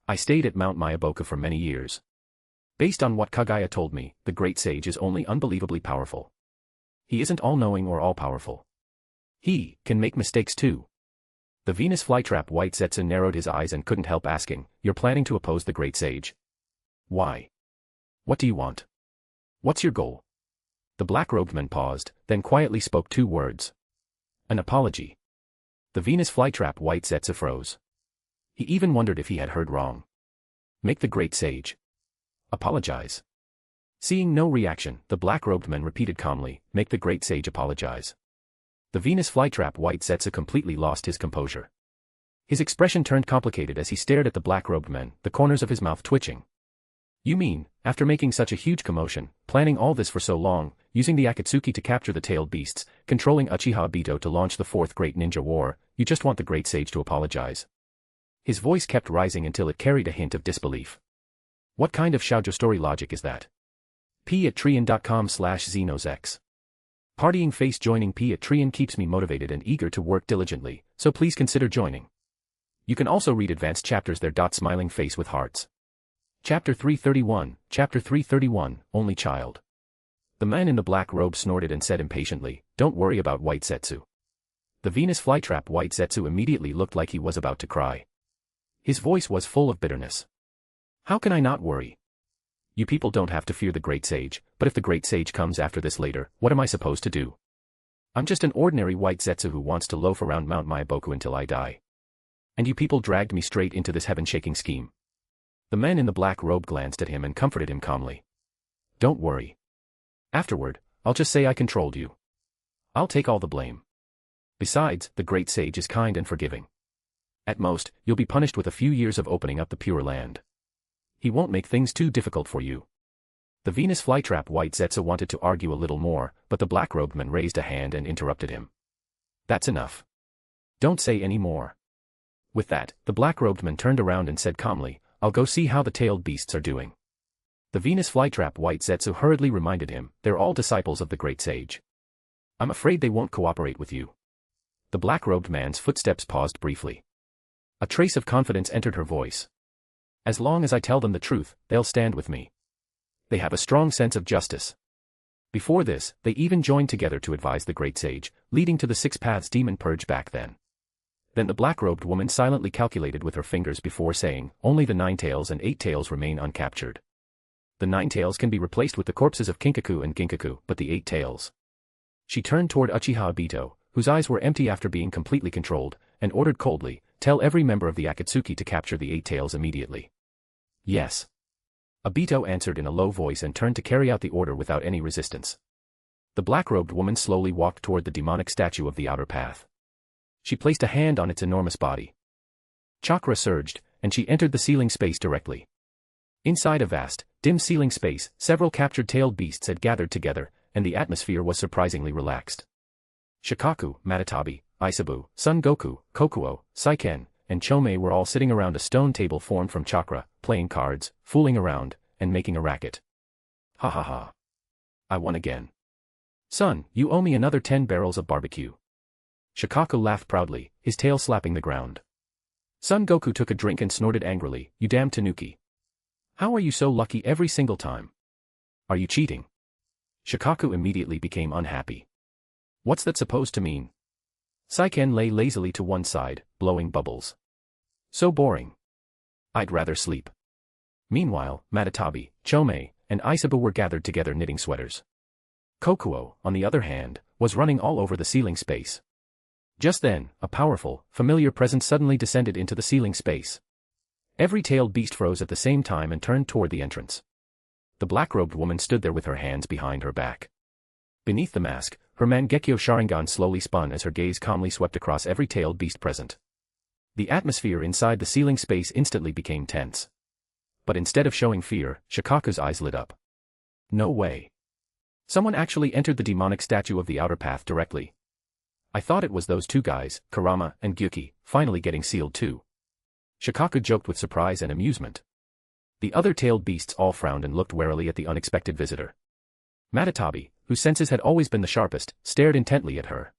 I stayed at Mount Mayaboku for many years. Based on what Kaguya told me, the Great Sage is only unbelievably powerful. He isn't all-knowing or all-powerful. He can make mistakes too. The Venus flytrap White Zetsu narrowed his eyes and couldn't help asking, you're planning to oppose the Great Sage? Why? What do you want? What's your goal? The black-robed man paused, then quietly spoke 2 words. An apology. The Venus flytrap White Zetsu froze. He even wondered if he had heard wrong. Make the Great Sage apologize. Seeing no reaction, the black-robed man repeated calmly, make the Great Sage apologize. The Venus flytrap White Zetsu completely lost his composure. His expression turned complicated as he stared at the black-robed man, the corners of his mouth twitching. You mean, after making such a huge commotion, planning all this for so long, using the Akatsuki to capture the tailed beasts, controlling Uchiha Obito to launch the 4th Great Ninja War, you just want the Great Sage to apologize? His voice kept rising until it carried a hint of disbelief. What kind of shoujo story logic is that? p@trian.com/xenosx. Partying face joining p@trian keeps me motivated and eager to work diligently, so please consider joining. You can also read advanced chapters there. Smiling face with hearts. Chapter 331, Only Child. The man in the black robe snorted and said impatiently, don't worry about White Zetsu. The Venus flytrap White Zetsu immediately looked like he was about to cry. His voice was full of bitterness. How can I not worry? You people don't have to fear the Great Sage, but if the Great Sage comes after this later, what am I supposed to do? I'm just an ordinary White Zetsu who wants to loaf around Mount Mayaboku until I die. And you people dragged me straight into this heaven-shaking scheme. The man in the black robe glanced at him and comforted him calmly. Don't worry. Afterward, I'll just say I controlled you. I'll take all the blame. Besides, the Great Sage is kind and forgiving. At most, you'll be punished with a few years of opening up the Pure Land. He won't make things too difficult for you. The Venus flytrap White Zetsu wanted to argue a little more, but the black-robed man raised a hand and interrupted him. That's enough. Don't say any more. With that, the black-robed man turned around and said calmly, I'll go see how the tailed beasts are doing. The Venus flytrap White Zetsu hurriedly reminded him, they're all disciples of the Great Sage. I'm afraid they won't cooperate with you. The black-robed man's footsteps paused briefly. A trace of confidence entered her voice. As long as I tell them the truth, they'll stand with me. They have a strong sense of justice. Before this, they even joined together to advise the Great Sage, leading to the 6 Paths Demon Purge back then. Then the black-robed woman silently calculated with her fingers before saying, only the 9 tails and 8 tails remain uncaptured. The 9 tails can be replaced with the corpses of Kinkaku and Ginkaku, but the 8 tails. She turned toward Uchiha Obito, whose eyes were empty after being completely controlled, and ordered coldly, tell every member of the Akatsuki to capture the 8 tails immediately. Yes. Obito answered in a low voice and turned to carry out the order without any resistance. The black-robed woman slowly walked toward the demonic statue of the outer path. She placed a hand on its enormous body. Chakra surged, and she entered the ceiling space directly. Inside a vast, dim ceiling space, several captured tailed beasts had gathered together, and the atmosphere was surprisingly relaxed. Shikaku, Matatabi, Isabu, Son Goku, Kokuo, Saiken, and Chomei were all sitting around a stone table formed from chakra, playing cards, fooling around, and making a racket. Ha ha ha. I won again. Son, you owe me another 10 barrels of barbecue. Shikaku laughed proudly, his tail slapping the ground. Son Goku took a drink and snorted angrily, you damn tanuki. How are you so lucky every single time? Are you cheating? Shikaku immediately became unhappy. What's that supposed to mean? Saiken lay lazily to one side, blowing bubbles. So boring. I'd rather sleep. Meanwhile, Matatabi, Chomei, and Isabu were gathered together knitting sweaters. Kokuo, on the other hand, was running all over the ceiling space. Just then, a powerful, familiar presence suddenly descended into the ceiling space. Every tailed beast froze at the same time and turned toward the entrance. The black-robed woman stood there with her hands behind her back. Beneath the mask, her Mangekyo Sharingan slowly spun as her gaze calmly swept across every tailed beast present. The atmosphere inside the ceiling space instantly became tense. But instead of showing fear, Shikaku's eyes lit up. No way. Someone actually entered the demonic statue of the outer path directly. I thought it was those two guys, Kurama and Gyuki, finally getting sealed too. Shikaku joked with surprise and amusement. The other tailed beasts all frowned and looked warily at the unexpected visitor. Matatabi, whose senses had always been the sharpest, stared intently at her.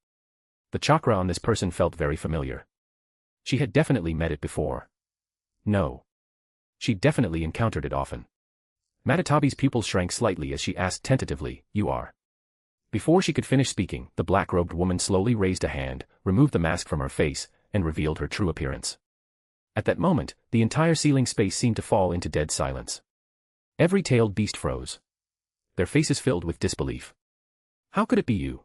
The chakra on this person felt very familiar. She had definitely met it before. No. She definitely encountered it often. Matatabi's pupils shrank slightly as she asked tentatively, "You are?" Before she could finish speaking, the black-robed woman slowly raised a hand, removed the mask from her face, and revealed her true appearance. At that moment, the entire ceiling space seemed to fall into dead silence. Every tailed beast froze. Their faces filled with disbelief. How could it be you?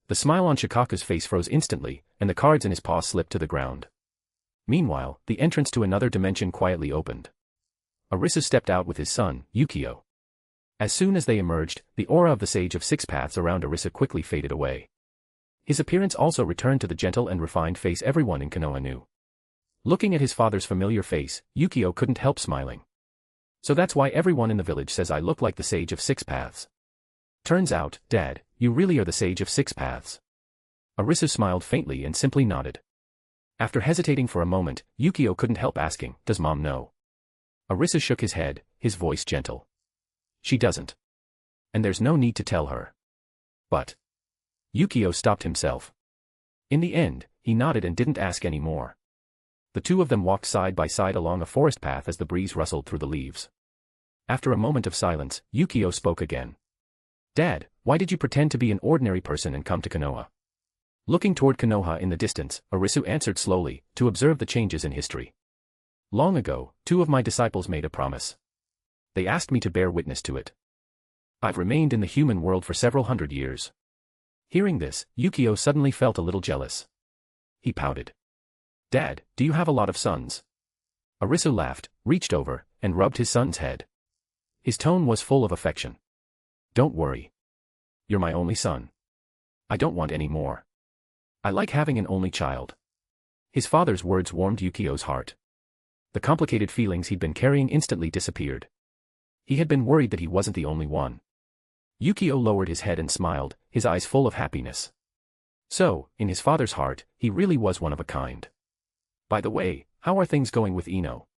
The smile on Shikaku's face froze instantly, and the cards in his paw slipped to the ground. Meanwhile, the entrance to another dimension quietly opened. Arisu stepped out with his son, Yukio. As soon as they emerged, the aura of the Sage of Six Paths around Arisu quickly faded away. His appearance also returned to the gentle and refined face everyone in Konoha knew. Looking at his father's familiar face, Yukio couldn't help smiling. So that's why everyone in the village says I look like the Sage of Six Paths. Turns out, Dad, you really are the Sage of Six Paths. Arisu smiled faintly and simply nodded. After hesitating for a moment, Yukio couldn't help asking, "Does Mom know?" Arisu shook his head, his voice gentle. "She doesn't. And there's no need to tell her." But Yukio stopped himself. In the end, he nodded and didn't ask any more. The two of them walked side by side along a forest path as the breeze rustled through the leaves. After a moment of silence, Yukio spoke again. "Dad, why did you pretend to be an ordinary person and come to Konoha?" Looking toward Konoha in the distance, Arisu answered slowly, "To observe the changes in history. Long ago, two of my disciples made a promise. They asked me to bear witness to it. I've remained in the human world for several hundred years." Hearing this, Yukio suddenly felt a little jealous. He pouted. "Dad, do you have a lot of sons?" Arisu laughed, reached over, and rubbed his son's head. His tone was full of affection. "Don't worry. You're my only son. I don't want any more. I like having an only child." His father's words warmed Yukio's heart. The complicated feelings he'd been carrying instantly disappeared. He had been worried that he wasn't the only one. Yukio lowered his head and smiled, his eyes full of happiness. So, in his father's heart, he really was one of a kind. "By the way, how are things going with Ino?"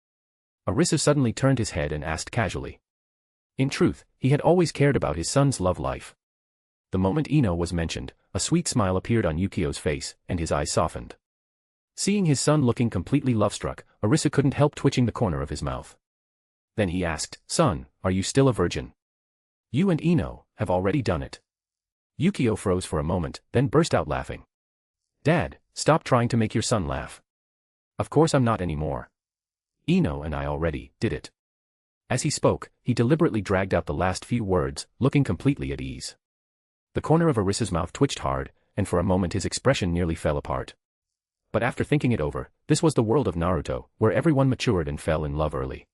Arisu suddenly turned his head and asked casually. In truth, he had always cared about his son's love life. The moment Ino was mentioned, a sweet smile appeared on Yukio's face, and his eyes softened. Seeing his son looking completely love-struck, Arisu couldn't help twitching the corner of his mouth. Then he asked, "Son, are you still a virgin? You and Ino have already done it." Yukio froze for a moment, then burst out laughing. "Dad, stop trying to make your son laugh. Of course I'm not anymore. Ino and I already did it." As he spoke, he deliberately dragged out the last few words, looking completely at ease. The corner of Arisu's mouth twitched hard, and for a moment his expression nearly fell apart. But after thinking it over, this was the world of Naruto, where everyone matured and fell in love early.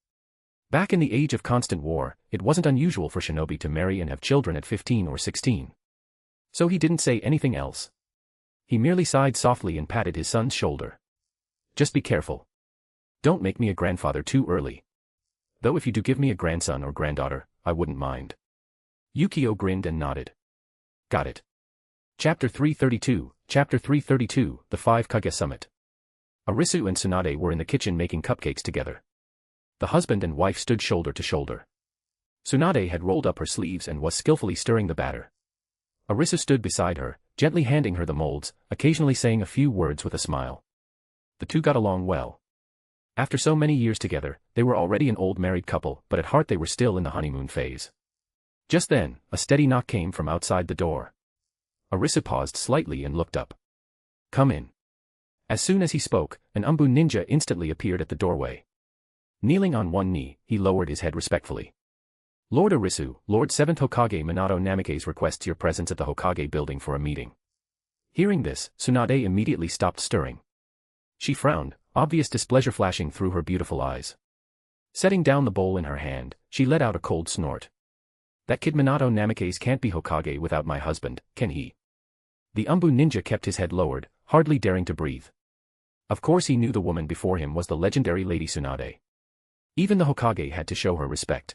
Back in the age of constant war, it wasn't unusual for shinobi to marry and have children at 15 or 16. So he didn't say anything else. He merely sighed softly and patted his son's shoulder. "Just be careful. Don't make me a grandfather too early. Though if you do give me a grandson or granddaughter, I wouldn't mind." Yukio grinned and nodded. "Got it." Chapter 332, The 5 Kaguya Summit. Arisu and Tsunade were in the kitchen making cupcakes together. The husband and wife stood shoulder to shoulder. Tsunade had rolled up her sleeves and was skillfully stirring the batter. Arisu stood beside her, gently handing her the molds, occasionally saying a few words with a smile. The two got along well. After so many years together, they were already an old married couple, but at heart they were still in the honeymoon phase. Just then, a steady knock came from outside the door. Arisu paused slightly and looked up. "Come in." As soon as he spoke, an Umbu ninja instantly appeared at the doorway. Kneeling on one knee, he lowered his head respectfully. Lord Arisu, Lord 7th Hokage Minato Namikaze requests your presence at the Hokage building for a meeting. Hearing this, Tsunade immediately stopped stirring. She frowned, obvious displeasure flashing through her beautiful eyes. Setting down the bowl in her hand, she let out a cold snort. That kid Minato Namikaze can't be Hokage without my husband, can he? The Umbu ninja kept his head lowered, hardly daring to breathe. Of course he knew the woman before him was the legendary Lady Tsunade. Even the Hokage had to show her respect.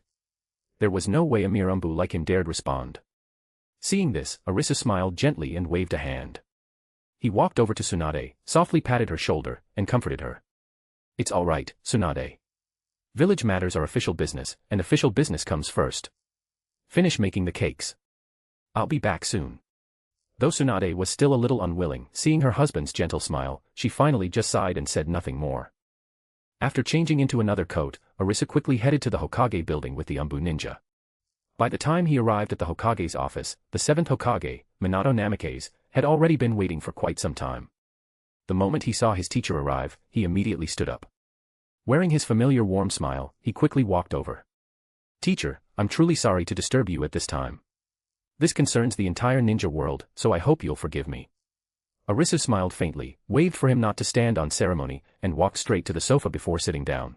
There was no way a mere Umbu like him dared respond. Seeing this, Arisu smiled gently and waved a hand. He walked over to Tsunade, softly patted her shoulder, and comforted her. It's all right, Tsunade. Village matters are official business, and official business comes first. Finish making the cakes. I'll be back soon. Though Tsunade was still a little unwilling, seeing her husband's gentle smile, she finally just sighed and said nothing more. After changing into another coat, Arisu quickly headed to the Hokage building with the Umbu ninja. By the time he arrived at the Hokage's office, the 7th Hokage, Minato Namikaze, had already been waiting for quite some time. The moment he saw his teacher arrive, he immediately stood up. Wearing his familiar warm smile, he quickly walked over. Teacher, I'm truly sorry to disturb you at this time. This concerns the entire ninja world, so I hope you'll forgive me. Arisu smiled faintly, waved for him not to stand on ceremony, and walked straight to the sofa before sitting down.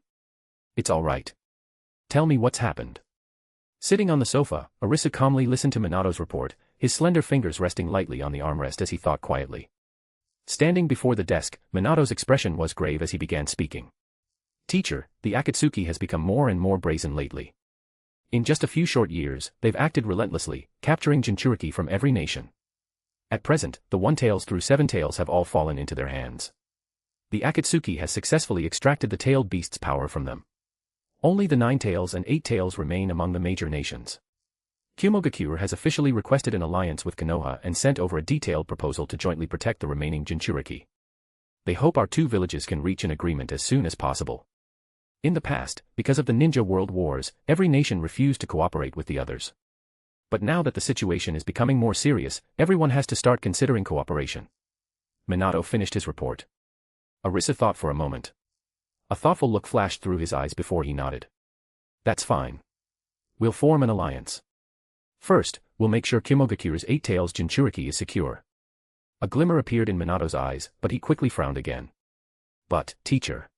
It's all right. Tell me what's happened. Sitting on the sofa, Arisu calmly listened to Minato's report, his slender fingers resting lightly on the armrest as he thought quietly. Standing before the desk, Minato's expression was grave as he began speaking. Teacher, the Akatsuki has become more and more brazen lately. In just a few short years, they've acted relentlessly, capturing Jinchuriki from every nation. At present, the One-Tails through Seven-Tails have all fallen into their hands. The Akatsuki has successfully extracted the tailed beast's power from them. Only the Nine-Tails and Eight-Tails remain among the major nations. Kumogakure has officially requested an alliance with Konoha and sent over a detailed proposal to jointly protect the remaining Jinchuriki. They hope our two villages can reach an agreement as soon as possible. In the past, because of the Ninja World Wars, every nation refused to cooperate with the others. But now that the situation is becoming more serious, everyone has to start considering cooperation. Minato finished his report. Arisu thought for a moment. A thoughtful look flashed through his eyes before he nodded. That's fine. We'll form an alliance. First, we'll make sure Kimogakure's Eight-Tails Jinchuriki is secure. A glimmer appeared in Minato's eyes, but he quickly frowned again. But, teacher,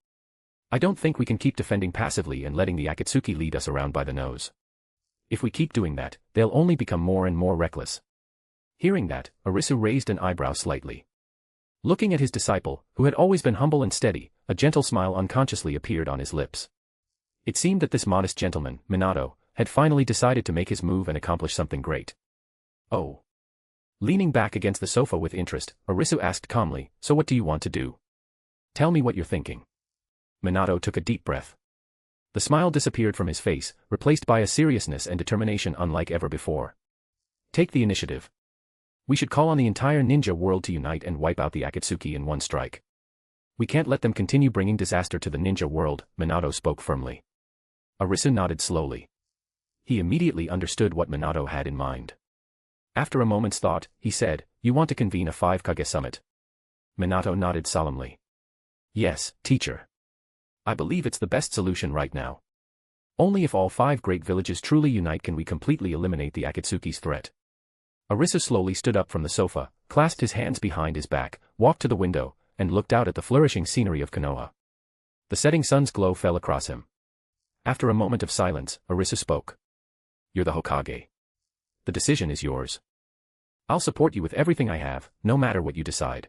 I don't think we can keep defending passively and letting the Akatsuki lead us around by the nose. If we keep doing that, they'll only become more and more reckless. Hearing that, Arisu raised an eyebrow slightly. Looking at his disciple, who had always been humble and steady, a gentle smile unconsciously appeared on his lips. It seemed that this modest gentleman, Minato, had finally decided to make his move and accomplish something great. Oh. Leaning back against the sofa with interest, Arisu asked calmly, so what do you want to do? Tell me what you're thinking. Minato took a deep breath. The smile disappeared from his face, replaced by a seriousness and determination unlike ever before. Take the initiative. We should call on the entire ninja world to unite and wipe out the Akatsuki in one strike. We can't let them continue bringing disaster to the ninja world, Minato spoke firmly. Arisu nodded slowly. He immediately understood what Minato had in mind. After a moment's thought, he said, you want to convene a 5-Kage summit. Minato nodded solemnly. Yes, teacher. I believe it's the best solution right now. Only if all 5 great villages truly unite can we completely eliminate the Akatsuki's threat. Arisu slowly stood up from the sofa, clasped his hands behind his back, walked to the window, and looked out at the flourishing scenery of Konoha. The setting sun's glow fell across him. After a moment of silence, Arisu spoke. You're the Hokage. The decision is yours. I'll support you with everything I have, no matter what you decide.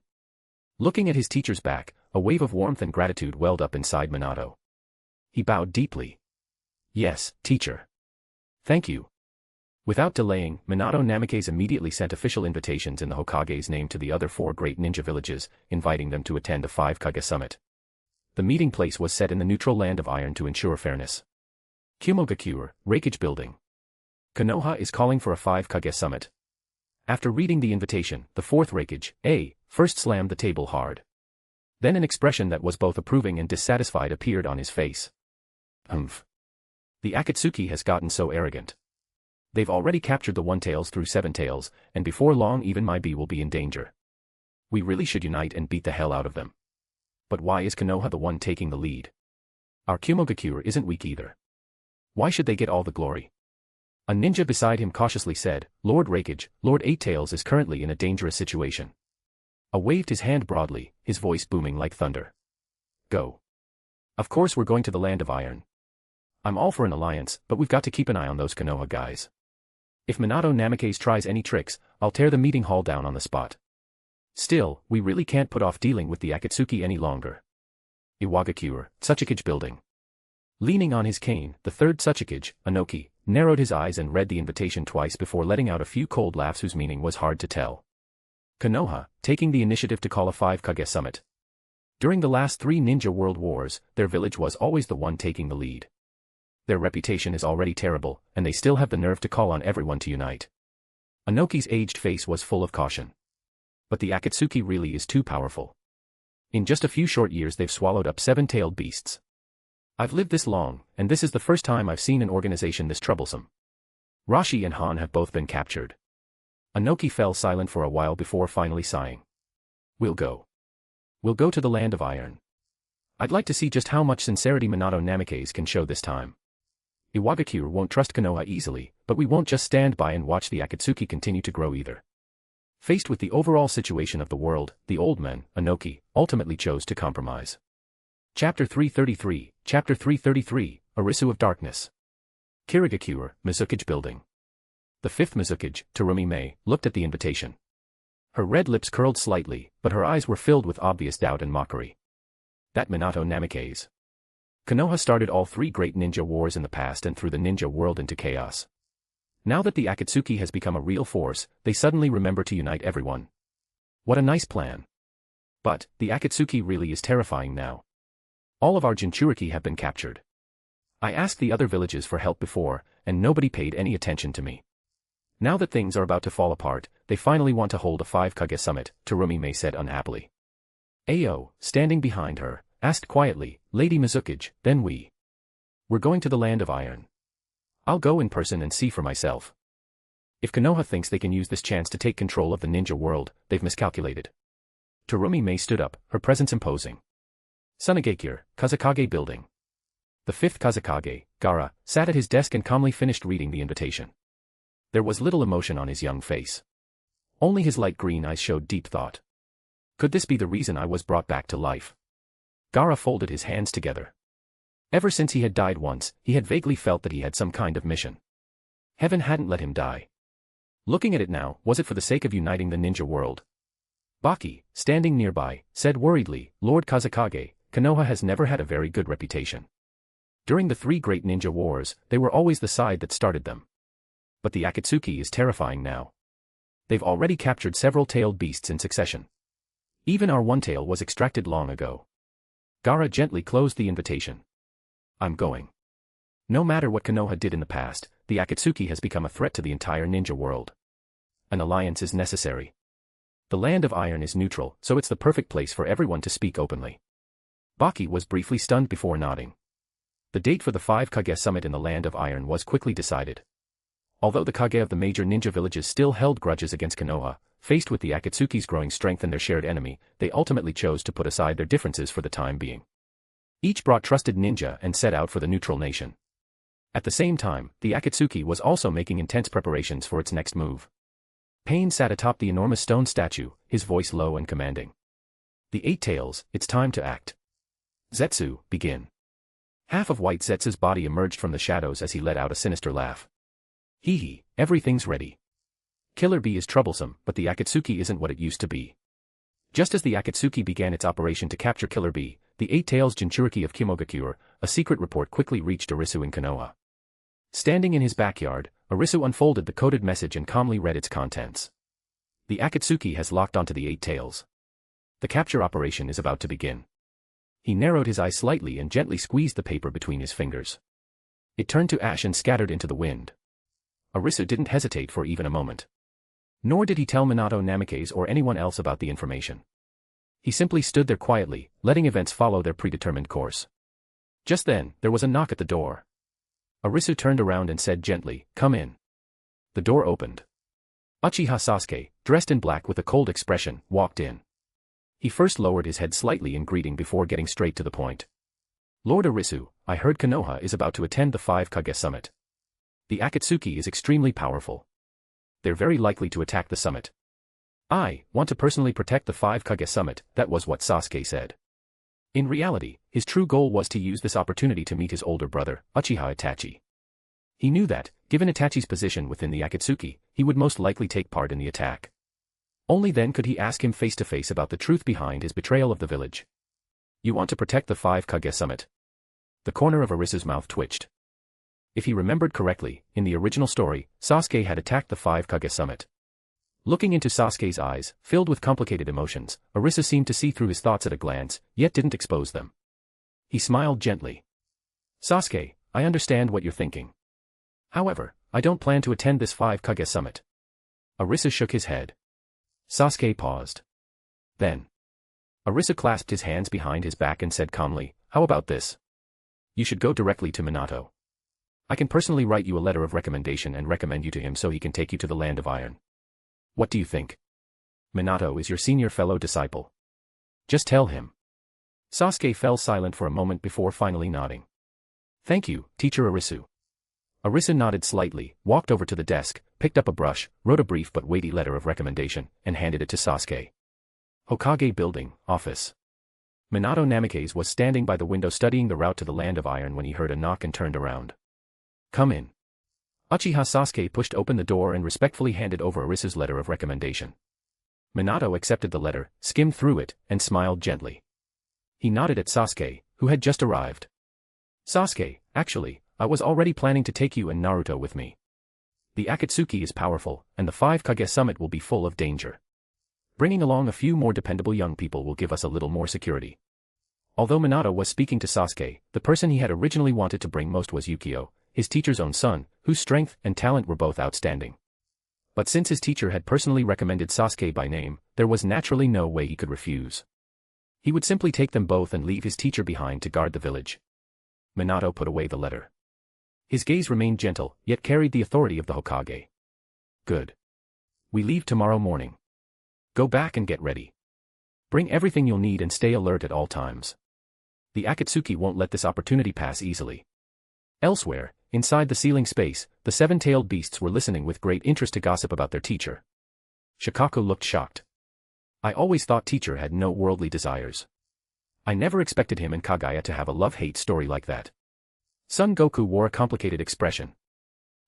Looking at his teacher's back, a wave of warmth and gratitude welled up inside Minato. He bowed deeply. Yes, teacher. Thank you. Without delaying, Minato Namikaze immediately sent official invitations in the Hokage's name to the other 4 great ninja villages, inviting them to attend the 5-Kage summit. The meeting place was set in the neutral land of Iron to ensure fairness. Kumogakure, Reikage Building. Konoha is calling for a 5-Kage summit. After reading the invitation, the 4th Reikage, first slammed the table hard. Then an expression that was both approving and dissatisfied appeared on his face. Humph. The Akatsuki has gotten so arrogant. They've already captured the One-Tails through Seven-Tails, and before long even my B will be in danger. We really should unite and beat the hell out of them. But why is Konoha the one taking the lead? Our Kumogakure isn't weak either. Why should they get all the glory? A ninja beside him cautiously said, Lord Raikage, Lord Eight Tails is currently in a dangerous situation. A waved his hand broadly, his voice booming like thunder. Go. Of course we're going to the Land of Iron. I'm all for an alliance, but we've got to keep an eye on those Konoha guys. If Minato Namikaze tries any tricks, I'll tear the meeting hall down on the spot. Still, we really can't put off dealing with the Akatsuki any longer. Iwagakure, Tsuchikage Building. Leaning on his cane, the third Tsuchikage, Inoki, narrowed his eyes and read the invitation twice before letting out a few cold laughs whose meaning was hard to tell. Konoha, taking the initiative to call a 5-Kage summit. During the last 3 ninja world wars, their village was always the one taking the lead. Their reputation is already terrible, and they still have the nerve to call on everyone to unite. Inoki's aged face was full of caution. But the Akatsuki really is too powerful. In just a few short years they've swallowed up 7-tailed beasts. I've lived this long, and this is the first time I've seen an organization this troublesome. Rashi and Han have both been captured. Inoki fell silent for a while before finally sighing. We'll go. We'll go to the Land of Iron. I'd like to see just how much sincerity Minato Namikaze can show this time. Iwagakure won't trust Konoha easily, but we won't just stand by and watch the Akatsuki continue to grow either. Faced with the overall situation of the world, the old man, Inoki, ultimately chose to compromise. Chapter 333, Arisu of Darkness. Kirigakure, Mizukage Building. The 5th Mizukage, Terumi Mei, looked at the invitation. Her red lips curled slightly, but her eyes were filled with obvious doubt and mockery. That Minato Namikaze. Konoha started all 3 great ninja wars in the past and threw the ninja world into chaos. Now that the Akatsuki has become a real force, they suddenly remember to unite everyone. What a nice plan. But, the Akatsuki really is terrifying now. All of our Jinchuriki have been captured. I asked the other villages for help before, and nobody paid any attention to me. Now that things are about to fall apart, they finally want to hold a 5-Kage summit, Terumi Mei said unhappily. Ao, standing behind her, asked quietly, Lady Mizukage, then we're going to the Land of Iron. I'll go in person and see for myself. If Konoha thinks they can use this chance to take control of the ninja world, they've miscalculated. Terumi Mei stood up, her presence imposing. Sunagakure, Kazekage Building. The 5th Kazekage, Gaara, sat at his desk and calmly finished reading the invitation. There was little emotion on his young face. Only his light green eyes showed deep thought. Could this be the reason I was brought back to life? Gaara folded his hands together. Ever since he had died once, he had vaguely felt that he had some kind of mission. Heaven hadn't let him die. Looking at it now, was it for the sake of uniting the ninja world? Baki, standing nearby, said worriedly, Lord Kazekage, Konoha has never had a very good reputation. During the 3 great ninja wars, they were always the side that started them. But the Akatsuki is terrifying now. They've already captured several tailed beasts in succession. Even our one tail was extracted long ago. Gaara gently closed the invitation. I'm going. No matter what Konoha did in the past, the Akatsuki has become a threat to the entire ninja world. An alliance is necessary. The Land of Iron is neutral, so it's the perfect place for everyone to speak openly. Baki was briefly stunned before nodding. The date for the 5-Kage summit in the Land of Iron was quickly decided. Although the Kage of the major ninja villages still held grudges against Konoha, faced with the Akatsuki's growing strength and their shared enemy, they ultimately chose to put aside their differences for the time being. Each brought trusted ninja and set out for the neutral nation. At the same time, the Akatsuki was also making intense preparations for its next move. Pain sat atop the enormous stone statue, his voice low and commanding. The 8 Tails, it's time to act. Zetsu, begin. Half of White Zetsu's body emerged from the shadows as he let out a sinister laugh. Hee hee, everything's ready. Killer Bee is troublesome, but the Akatsuki isn't what it used to be. Just as the Akatsuki began its operation to capture Killer Bee, the 8 Tails Jinchuriki of Kimogakure, a secret report quickly reached Arisu in Konoha. Standing in his backyard, Arisu unfolded the coded message and calmly read its contents. The Akatsuki has locked onto the 8 Tails. The capture operation is about to begin. He narrowed his eyes slightly and gently squeezed the paper between his fingers. It turned to ash and scattered into the wind. Arisu didn't hesitate for even a moment. Nor did he tell Minato Namikaze or anyone else about the information. He simply stood there quietly, letting events follow their predetermined course. Just then, there was a knock at the door. Arisu turned around and said gently, "Come in." The door opened. Uchiha Sasuke, dressed in black with a cold expression, walked in. He first lowered his head slightly in greeting before getting straight to the point. "Lord Arisu, I heard Konoha is about to attend the 5-Kage summit. The Akatsuki is extremely powerful. They're very likely to attack the summit. I want to personally protect the 5 Kage summit, that was what Sasuke said. In reality, his true goal was to use this opportunity to meet his older brother, Uchiha Itachi. He knew that, given Itachi's position within the Akatsuki, he would most likely take part in the attack. Only then could he ask him face to face about the truth behind his betrayal of the village. You want to protect the 5 Kage summit? The corner of Arisu's mouth twitched. If he remembered correctly, in the original story, Sasuke had attacked the 5 Kage summit. Looking into Sasuke's eyes, filled with complicated emotions, Arisu seemed to see through his thoughts at a glance, yet didn't expose them. He smiled gently. Sasuke, I understand what you're thinking. However, I don't plan to attend this 5 Kage summit. Arisu shook his head. Sasuke paused. Then, Arisu clasped his hands behind his back and said calmly, how about this? You should go directly to Minato. I can personally write you a letter of recommendation and recommend you to him so he can take you to the Land of Iron. What do you think? Minato is your senior fellow disciple. Just tell him. Sasuke fell silent for a moment before finally nodding. Thank you, Teacher Arisu. Arisu nodded slightly, walked over to the desk, picked up a brush, wrote a brief but weighty letter of recommendation, and handed it to Sasuke. Hokage Building, Office. Minato Namikaze was standing by the window studying the route to the Land of Iron when he heard a knock and turned around. Come in. Uchiha Sasuke pushed open the door and respectfully handed over Arisu's letter of recommendation. Minato accepted the letter, skimmed through it, and smiled gently. He nodded at Sasuke, who had just arrived. Sasuke, actually, I was already planning to take you and Naruto with me. The Akatsuki is powerful, and the 5 Kage summit will be full of danger. Bringing along a few more dependable young people will give us a little more security. Although Minato was speaking to Sasuke, the person he had originally wanted to bring most was Yukio, his teacher's own son, whose strength and talent were both outstanding. But since his teacher had personally recommended Sasuke by name, there was naturally no way he could refuse. He would simply take them both and leave his teacher behind to guard the village. Minato put away the letter. His gaze remained gentle, yet carried the authority of the Hokage. Good. We leave tomorrow morning. Go back and get ready. Bring everything you'll need and stay alert at all times. The Akatsuki won't let this opportunity pass easily. Elsewhere, inside the ceiling space, the 7-tailed beasts were listening with great interest to gossip about their teacher. Shikaku looked shocked. I always thought teacher had no worldly desires. I never expected him and Kaguya to have a love-hate story like that. Son Goku wore a complicated expression.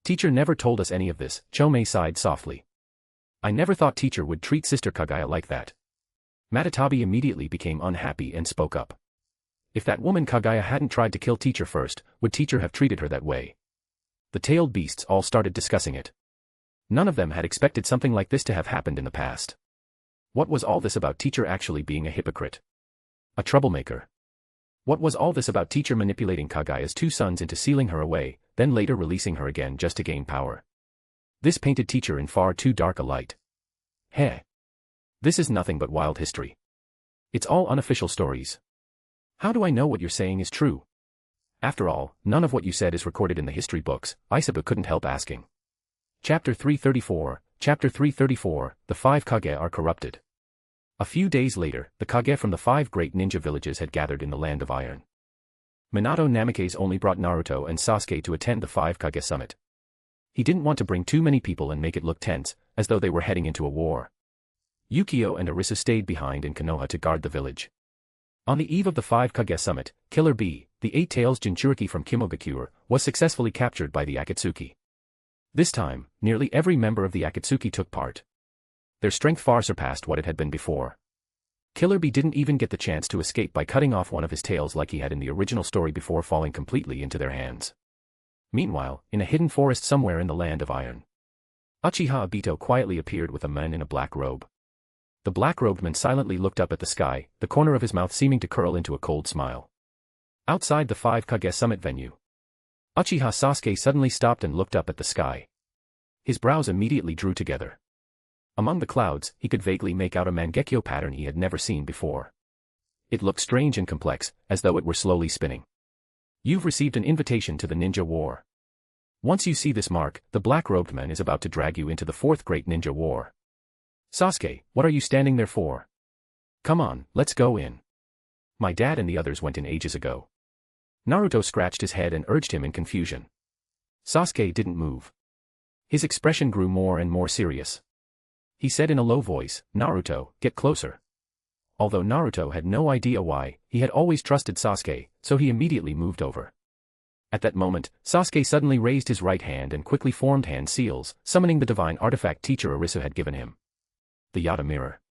Teacher never told us any of this, Chomei sighed softly. I never thought teacher would treat sister Kaguya like that. Matatabi immediately became unhappy and spoke up. If that woman Kaguya hadn't tried to kill teacher first, would teacher have treated her that way? The tailed beasts all started discussing it. None of them had expected something like this to have happened in the past. What was all this about teacher actually being a hypocrite? A troublemaker? What was all this about teacher manipulating Kaguya's 2 sons into sealing her away, then later releasing her again just to gain power? This painted teacher in far too dark a light. Heh. This is nothing but wild history. It's all unofficial stories. How do I know what you're saying is true? After all, none of what you said is recorded in the history books, Isabu couldn't help asking. Chapter 334, Chapter 334, The 5 Kage are corrupted. A few days later, the Kage from the 5 great ninja villages had gathered in the Land of Iron. Minato Namikaze only brought Naruto and Sasuke to attend the 5 Kage summit. He didn't want to bring too many people and make it look tense, as though they were heading into a war. Yukio and Arisu stayed behind in Konoha to guard the village. On the eve of the 5 Kage summit, Killer Bee, the 8 tails Jinchuriki from Kimogakure, was successfully captured by the Akatsuki. This time, nearly every member of the Akatsuki took part. Their strength far surpassed what it had been before. Killer Bee didn't even get the chance to escape by cutting off one of his tails like he had in the original story before falling completely into their hands. Meanwhile, in a hidden forest somewhere in the Land of Iron, Uchiha Obito quietly appeared with a man in a black robe. The black-robed man silently looked up at the sky, the corner of his mouth seeming to curl into a cold smile. Outside the 5 Kage summit venue, Uchiha Sasuke suddenly stopped and looked up at the sky. His brows immediately drew together. Among the clouds, he could vaguely make out a Mangekyo pattern he had never seen before. It looked strange and complex, as though it were slowly spinning. You've received an invitation to the ninja war. Once you see this mark, the black-robed man is about to drag you into the 4th great ninja war. Sasuke, what are you standing there for? Come on, let's go in. My dad and the others went in ages ago. Naruto scratched his head and urged him in confusion. Sasuke didn't move. His expression grew more and more serious. He said in a low voice, "Naruto, get closer." Although Naruto had no idea why, he had always trusted Sasuke, so he immediately moved over. At that moment, Sasuke suddenly raised his right hand and quickly formed hand seals, summoning the divine artifact teacher Arisu had given him. The Yata mirror.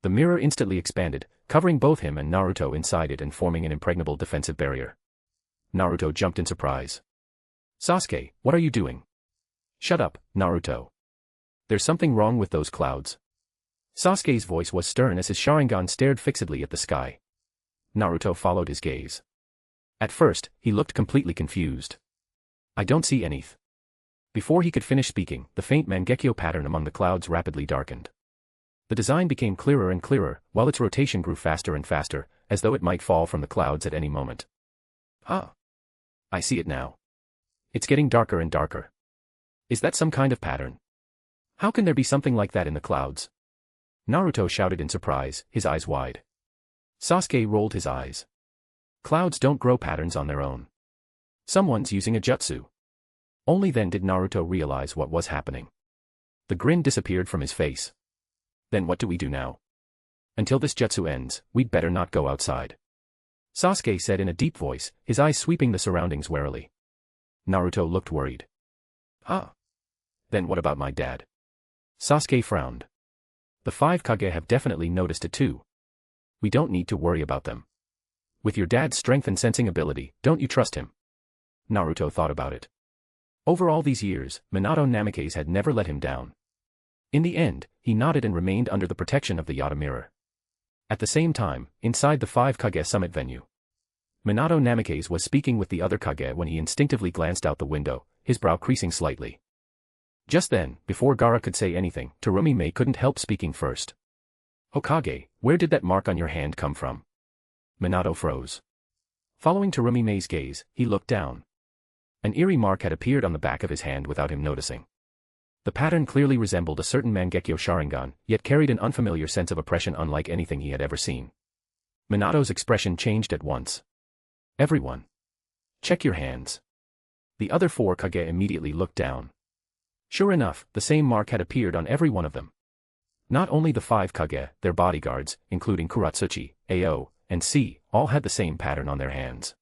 The mirror instantly expanded, covering both him and Naruto inside it and forming an impregnable defensive barrier. Naruto jumped in surprise. "Sasuke, what are you doing?" "Shut up, Naruto. There's something wrong with those clouds." Sasuke's voice was stern as his Sharingan stared fixedly at the sky. Naruto followed his gaze. At first, he looked completely confused. "I don't see anything." Before he could finish speaking, the faint Mangekyo pattern among the clouds rapidly darkened. The design became clearer and clearer, while its rotation grew faster and faster, as though it might fall from the clouds at any moment. "Ah! I see it now. It's getting darker and darker. Is that some kind of pattern? How can there be something like that in the clouds?" Naruto shouted in surprise, his eyes wide. Sasuke rolled his eyes. Clouds don't grow patterns on their own. Someone's using a jutsu. Only then did Naruto realize what was happening. The grin disappeared from his face. "Then what do we do now? Until this jutsu ends, we'd better not go outside," Sasuke said in a deep voice, his eyes sweeping the surroundings warily. Naruto looked worried. "Ah. Then what about my dad?" Sasuke frowned. "The 5 Kage have definitely noticed it too. We don't need to worry about them. With your dad's strength and sensing ability, don't you trust him?" Naruto thought about it. Over all these years, Minato Namikaze had never let him down. In the end, he nodded and remained under the protection of the Yata mirror. At the same time, inside the 5 Kage summit venue, Minato Namikaze was speaking with the other Kage when he instinctively glanced out the window, his brow creasing slightly. Just then, before Gaara could say anything, Terumi-Mei couldn't help speaking first. "Hokage, where did that mark on your hand come from?" Minato froze. Following Terumi-Mei's gaze, he looked down. An eerie mark had appeared on the back of his hand without him noticing. The pattern clearly resembled a certain Mangekyo Sharingan, yet carried an unfamiliar sense of oppression unlike anything he had ever seen. Minato's expression changed at once. "Everyone, check your hands." The other 4 Kage immediately looked down. Sure enough, the same mark had appeared on every one of them. Not only the 5 Kage, their bodyguards, including Kuratsuchi, Ao, and C, all had the same pattern on their hands.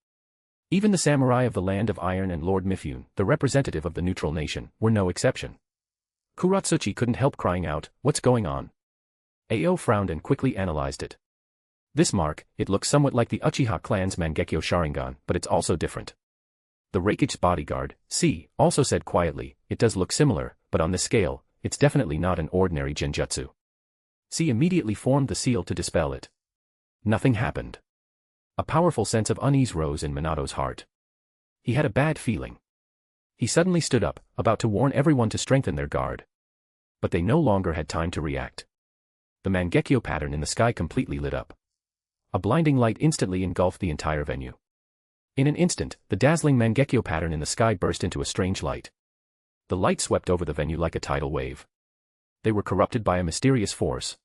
Even the samurai of the Land of Iron and Lord Mifune, the representative of the neutral nation, were no exception. Kuratsuchi couldn't help crying out, "What's going on?" Ao frowned and quickly analyzed it. "This mark, it looks somewhat like the Uchiha clan's Mangekyo Sharingan, but it's also different." The Reikichi's bodyguard, C, also said quietly, "It does look similar, but on this scale, it's definitely not an ordinary genjutsu." C immediately formed the seal to dispel it. Nothing happened. A powerful sense of unease rose in Minato's heart. He had a bad feeling. He suddenly stood up, about to warn everyone to strengthen their guard. But they no longer had time to react. The Mangekyo pattern in the sky completely lit up. A blinding light instantly engulfed the entire venue. In an instant, the dazzling Mangekyo pattern in the sky burst into a strange light. The light swept over the venue like a tidal wave. They were corrupted by a mysterious force.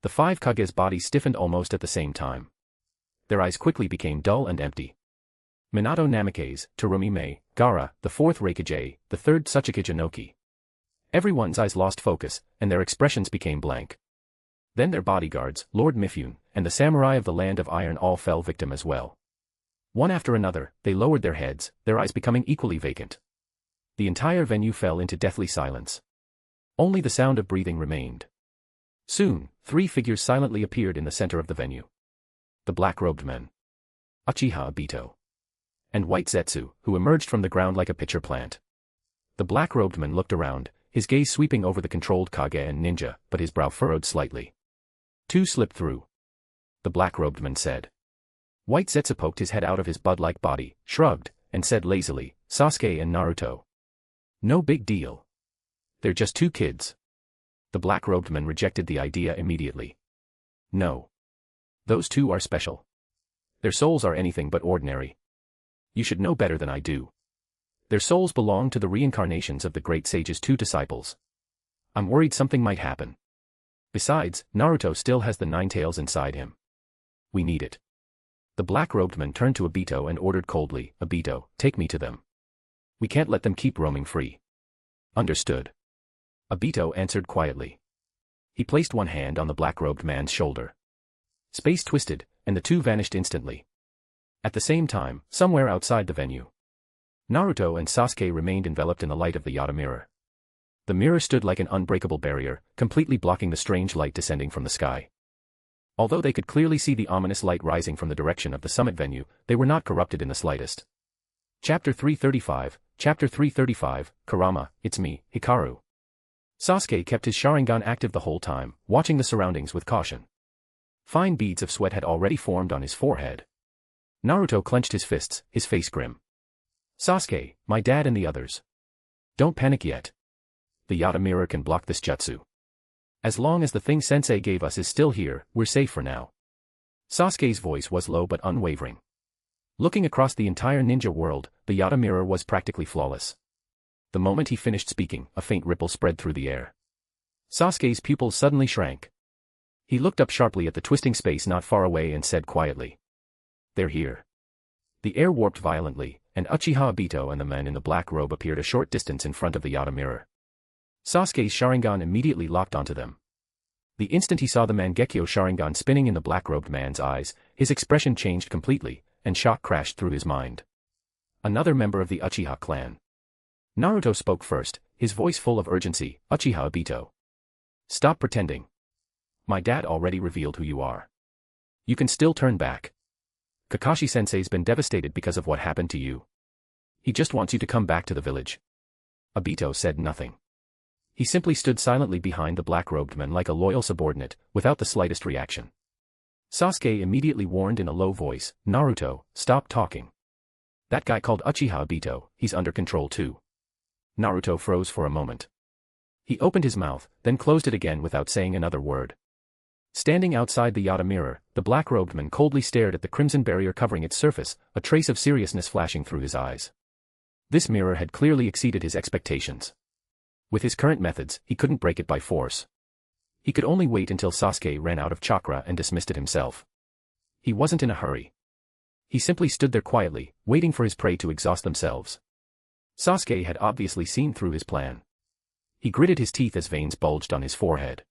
The 5 Kage's bodies stiffened almost at the same time. Their eyes quickly became dull and empty. Minato Namikaze, Terumi-Mei, Gaara, the 4th Reikage, the 3rd Tsuchikage Inoki. Everyone's eyes lost focus, and their expressions became blank. Then their bodyguards, Lord Mifune, and the samurai of the Land of Iron all fell victim as well. One after another, they lowered their heads, their eyes becoming equally vacant. The entire venue fell into deathly silence. Only the sound of breathing remained. Soon, 3 figures silently appeared in the center of the venue. The black-robed men. Uchiha Obito. And White Zetsu, who emerged from the ground like a pitcher plant. The black-robed man looked around, his gaze sweeping over the controlled Kage and ninja, but his brow furrowed slightly. 2 slipped through. The black-robed man said. White Zetsu poked his head out of his bud-like body, shrugged, and said lazily, "Sasuke and Naruto. No big deal. They're just 2 kids." The black-robed man rejected the idea immediately. "No. Those 2 are special. Their souls are anything but ordinary. You should know better than I do. Their souls belong to the reincarnations of the great sage's 2 disciples. I'm worried something might happen. Besides, Naruto still has the 9 tails inside him. We need it." The black-robed man turned to Obito and ordered coldly, "Obito, take me to them." We can't let them keep roaming free. Understood. Obito answered quietly. He placed one hand on the black-robed man's shoulder. Space twisted, and the two vanished instantly. At the same time, somewhere outside the venue, Naruto and Sasuke remained enveloped in the light of the Yata mirror. The mirror stood like an unbreakable barrier, completely blocking the strange light descending from the sky. Although they could clearly see the ominous light rising from the direction of the summit venue, they were not corrupted in the slightest. Chapter 335, Kurama, it's me, Hikaru. Sasuke kept his Sharingan active the whole time, watching the surroundings with caution. Fine beads of sweat had already formed on his forehead. Naruto clenched his fists, his face grim. Sasuke, my dad and the others. Don't panic yet. The Yata mirror can block this jutsu. As long as the thing Sensei gave us is still here, we're safe for now. Sasuke's voice was low but unwavering. Looking across the entire ninja world, the Yata mirror was practically flawless. The moment he finished speaking, a faint ripple spread through the air. Sasuke's pupils suddenly shrank. He looked up sharply at the twisting space not far away and said quietly, "They're here." The air warped violently, and Uchiha Obito and the men in the black robe appeared a short distance in front of the Yata mirror. Sasuke's Sharingan immediately locked onto them. The instant he saw the Mangekyo Sharingan spinning in the black-robed man's eyes, his expression changed completely, and shock crashed through his mind. Another member of the Uchiha clan. Naruto spoke first, his voice full of urgency, "Uchiha Obito. Stop pretending. My dad already revealed who you are. You can still turn back. Kakashi-sensei's been devastated because of what happened to you. He just wants you to come back to the village." Obito said nothing. He simply stood silently behind the black-robed man like a loyal subordinate, without the slightest reaction. Sasuke immediately warned in a low voice, "Naruto, stop talking. That guy called Uchiha Obito, he's under control too." Naruto froze for a moment. He opened his mouth, then closed it again without saying another word. Standing outside the Yata mirror, the black-robed man coldly stared at the crimson barrier covering its surface, a trace of seriousness flashing through his eyes. This mirror had clearly exceeded his expectations. With his current methods, he couldn't break it by force. He could only wait until Sasuke ran out of chakra and dismissed it himself. He wasn't in a hurry. He simply stood there quietly, waiting for his prey to exhaust themselves. Sasuke had obviously seen through his plan. He gritted his teeth as veins bulged on his forehead.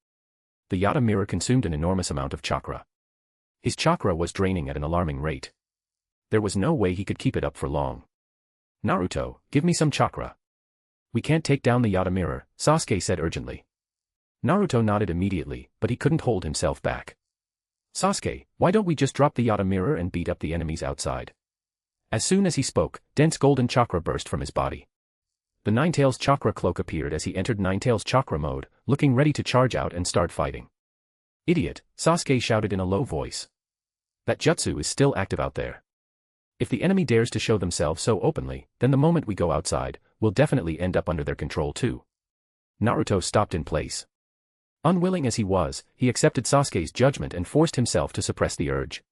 The Yata mirror consumed an enormous amount of chakra. His chakra was draining at an alarming rate. There was no way he could keep it up for long. "Naruto, give me some chakra." "We can't take down the Yata mirror," Sasuke said urgently. Naruto nodded immediately, but he couldn't hold himself back. "Sasuke, why don't we just drop the Yata mirror and beat up the enemies outside?" As soon as he spoke, dense golden chakra burst from his body. The Ninetales chakra cloak appeared as he entered Ninetales chakra mode, looking ready to charge out and start fighting. "Idiot," Sasuke shouted in a low voice. "That jutsu is still active out there. If the enemy dares to show themselves so openly, then the moment we go outside, we'll definitely end up under their control too." Naruto stopped in place. Unwilling as he was, he accepted Sasuke's judgment and forced himself to suppress the urge.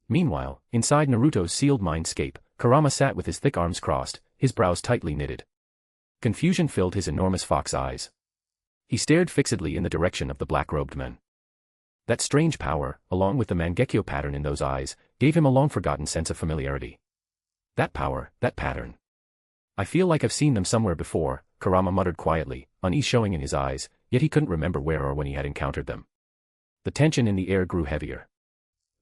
Meanwhile, inside Naruto's sealed mindscape, Kurama sat with his thick arms crossed, his brows tightly knitted. Confusion filled his enormous fox eyes. He stared fixedly in the direction of the black-robed men. That strange power, along with the Mangekyo pattern in those eyes, gave him a long-forgotten sense of familiarity. That power, that pattern. "I feel like I've seen them somewhere before," Kurama muttered quietly, unease showing in his eyes, yet he couldn't remember where or when he had encountered them. The tension in the air grew heavier.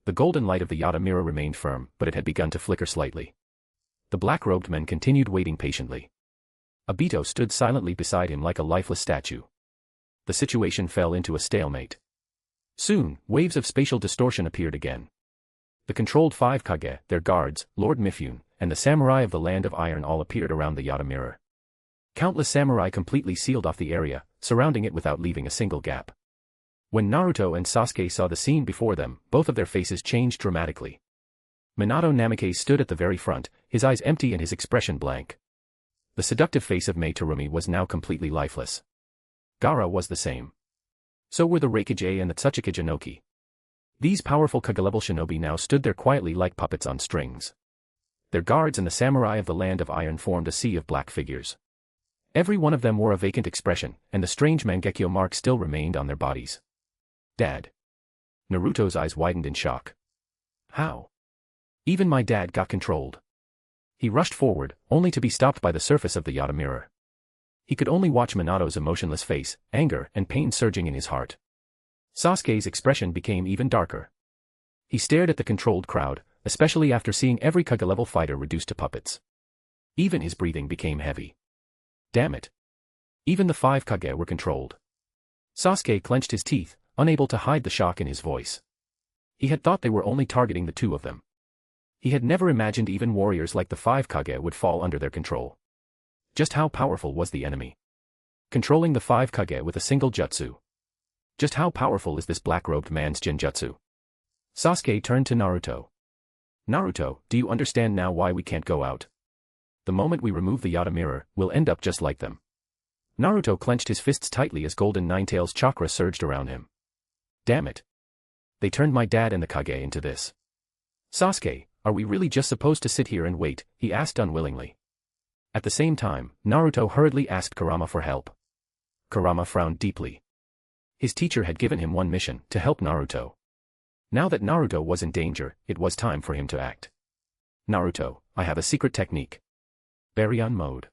The golden light of the Yata mirror remained firm, but it had begun to flicker slightly. The black-robed men continued waiting patiently. Obito stood silently beside him like a lifeless statue. The situation fell into a stalemate. Soon, waves of spatial distortion appeared again. The controlled five Kage, their guards, Lord Mifune, and the samurai of the Land of Iron all appeared around the Yata mirror. Countless samurai completely sealed off the area, surrounding it without leaving a single gap. When Naruto and Sasuke saw the scene before them, both of their faces changed dramatically. Minato Namikaze stood at the very front, his eyes empty and his expression blank. The seductive face of Mei Terumi was now completely lifeless. Gaara was the same. So were the Reikage and the Tsuchikage Inoki. These powerful Kage-level shinobi now stood there quietly like puppets on strings. Their guards and the samurai of the Land of Iron formed a sea of black figures. Every one of them wore a vacant expression, and the strange Mangekyo mark still remained on their bodies. "Dad." Naruto's eyes widened in shock. "How? Even my dad got controlled." He rushed forward, only to be stopped by the surface of the Yata mirror. He could only watch Minato's emotionless face, anger and pain surging in his heart. Sasuke's expression became even darker. He stared at the controlled crowd, especially after seeing every Kaga-level fighter reduced to puppets. Even his breathing became heavy. Damn it. Even the 5 Kage were controlled. Sasuke clenched his teeth, unable to hide the shock in his voice. He had thought they were only targeting the 2 of them. He had never imagined even warriors like the 5 Kage would fall under their control. Just how powerful was the enemy? Controlling the 5 Kage with a single jutsu. Just how powerful is this black-robed man's genjutsu? Sasuke turned to Naruto. Naruto, do you understand now why we can't go out? The moment we remove the Yata mirror, we'll end up just like them. Naruto clenched his fists tightly as Golden Ninetales chakra surged around him. Damn it. They turned my dad and the Kage into this. Sasuke, are we really just supposed to sit here and wait? He asked unwillingly. At the same time, Naruto hurriedly asked Kurama for help. Kurama frowned deeply. His teacher had given him one mission, to help Naruto. Now that Naruto was in danger, it was time for him to act. Naruto, I have a secret technique. Baryon mode.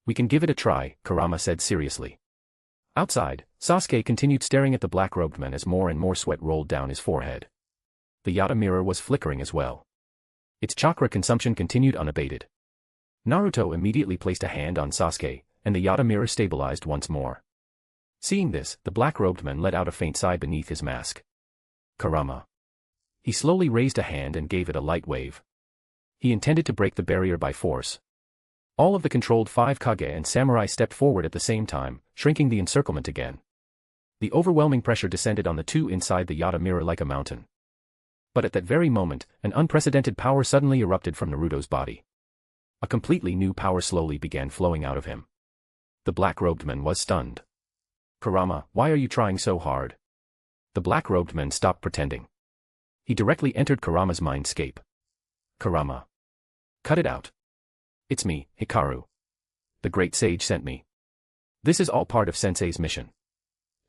We can give it a try, Kurama said seriously. Outside, Sasuke continued staring at the black-robed man as more and more sweat rolled down his forehead. The Yata mirror was flickering as well. Its chakra consumption continued unabated. Naruto immediately placed a hand on Sasuke, and the Yata mirror stabilized once more. Seeing this, the black-robed man let out a faint sigh beneath his mask. Kurama. He slowly raised a hand and gave it a light wave. He intended to break the barrier by force. All of the controlled 5 Kage and samurai stepped forward at the same time, shrinking the encirclement again. The overwhelming pressure descended on the 2 inside the Yata mirror like a mountain. But at that very moment, an unprecedented power suddenly erupted from Naruto's body. A completely new power slowly began flowing out of him. The black-robed man was stunned. Kurama, why are you trying so hard? The black-robed man stopped pretending. He directly entered Kurama's mindscape. Kurama. Cut it out. It's me, Hikaru. The great sage sent me. This is all part of Sensei's mission.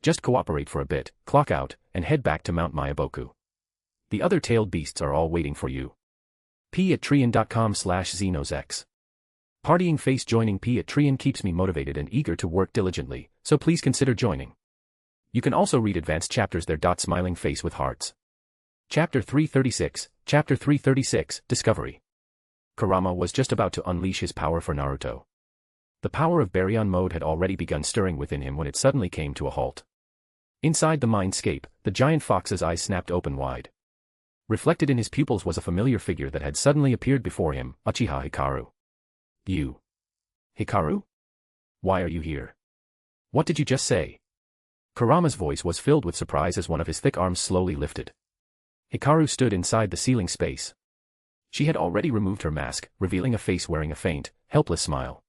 Just cooperate for a bit, clock out, and head back to Mount Mayaboku. The other tailed beasts are all waiting for you. p@trian.com/xenosex. Partying face joining p@trian keeps me motivated and eager to work diligently, so please consider joining. You can also read advanced chapters there. Smiling face with hearts. Chapter 336, Chapter 336, Discovery. Kurama was just about to unleash his power for Naruto. The power of Baryon mode had already begun stirring within him when it suddenly came to a halt. Inside the mindscape, the giant fox's eyes snapped open wide. Reflected in his pupils was a familiar figure that had suddenly appeared before him, Uchiha Hikaru. You. Hikaru? Why are you here? What did you just say? Kurama's voice was filled with surprise as one of his thick arms slowly lifted. Hikaru stood inside the ceiling space. She had already removed her mask, revealing a face wearing a faint, helpless smile.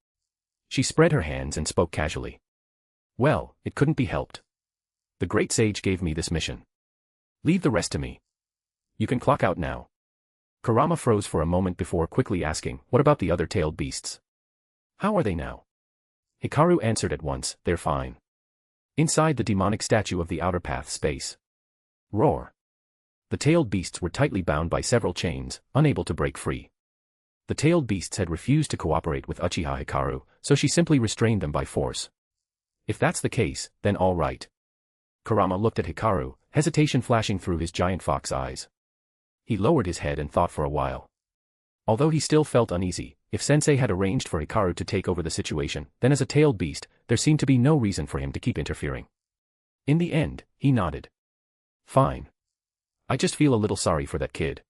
She spread her hands and spoke casually. Well, it couldn't be helped. The great sage gave me this mission. Leave the rest to me. You can clock out now. Kurama froze for a moment before quickly asking, what about the other tailed beasts? How are they now? Hikaru answered at once, they're fine. Inside the demonic statue of the outer path space. Roar. The tailed beasts were tightly bound by several chains, unable to break free. The tailed beasts had refused to cooperate with Uchiha Hikaru, so she simply restrained them by force. If that's the case, then all right. Kurama looked at Hikaru, hesitation flashing through his giant fox eyes. He lowered his head and thought for a while. Although he still felt uneasy, if Sensei had arranged for Hikaru to take over the situation, then as a tailed beast, there seemed to be no reason for him to keep interfering. In the end, he nodded. Fine. I just feel a little sorry for that kid.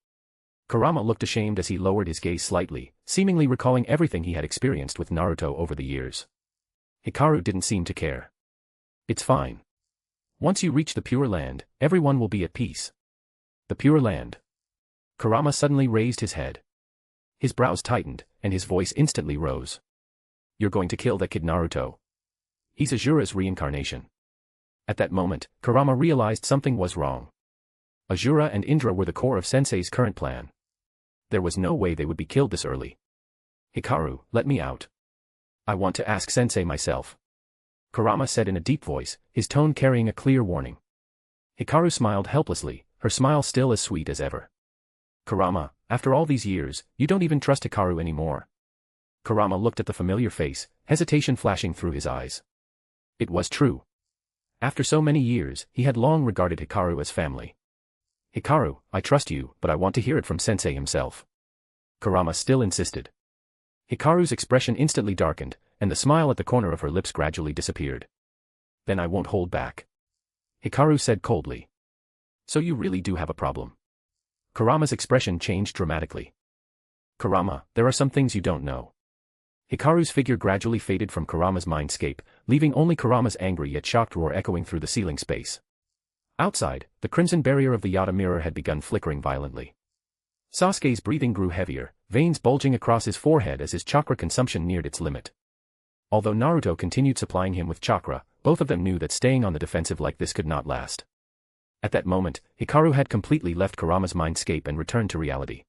Kurama looked ashamed as he lowered his gaze slightly, seemingly recalling everything he had experienced with Naruto over the years. Hikaru didn't seem to care. It's fine. Once you reach the Pure Land, everyone will be at peace. The Pure Land. Kurama suddenly raised his head. His brows tightened, and his voice instantly rose. You're going to kill that kid Naruto. He's Asura's reincarnation. At that moment, Kurama realized something was wrong. Asura and Indra were the core of Sensei's current plan. There was no way they would be killed this early. Hikaru, let me out. I want to ask Sensei myself. Kurama said in a deep voice, his tone carrying a clear warning. Hikaru smiled helplessly, her smile still as sweet as ever. Kurama, After all these years, you don't even trust Hikaru anymore. Kurama looked at the familiar face, hesitation flashing through his eyes. It was true. After so many years, he had long regarded Hikaru as family. Hikaru, I trust you, but I want to hear it from Sensei himself. Kurama still insisted. Hikaru's expression instantly darkened, and the smile at the corner of her lips gradually disappeared. Then I won't hold back. Hikaru said coldly. So you really do have a problem. Kurama's expression changed dramatically. Kurama, there are some things you don't know. Hikaru's figure gradually faded from Kurama's mindscape, leaving only Kurama's angry yet shocked roar echoing through the ceiling space. Outside, the crimson barrier of the Yata mirror had begun flickering violently. Sasuke's breathing grew heavier, veins bulging across his forehead as his chakra consumption neared its limit. Although Naruto continued supplying him with chakra, both of them knew that staying on the defensive like this could not last. At that moment, Hikaru had completely left Kurama's mindscape and returned to reality.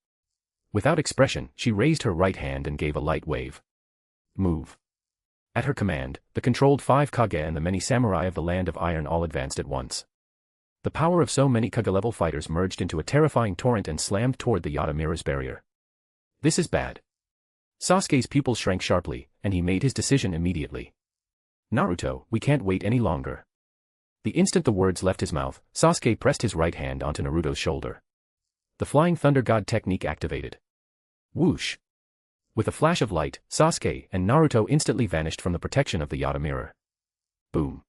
Without expression, she raised her right hand and gave a light wave. Move. At her command, the controlled 5 Kage and the many samurai of the Land of Iron all advanced at once. The power of so many Kage-level fighters merged into a terrifying torrent and slammed toward the Yata mirror's barrier. This is bad. Sasuke's pupils shrank sharply, and he made his decision immediately. Naruto, we can't wait any longer. The instant the words left his mouth, Sasuke pressed his right hand onto Naruto's shoulder. The Flying Thunder God technique activated. Whoosh! With a flash of light, Sasuke and Naruto instantly vanished from the protection of the Yata mirror. Boom!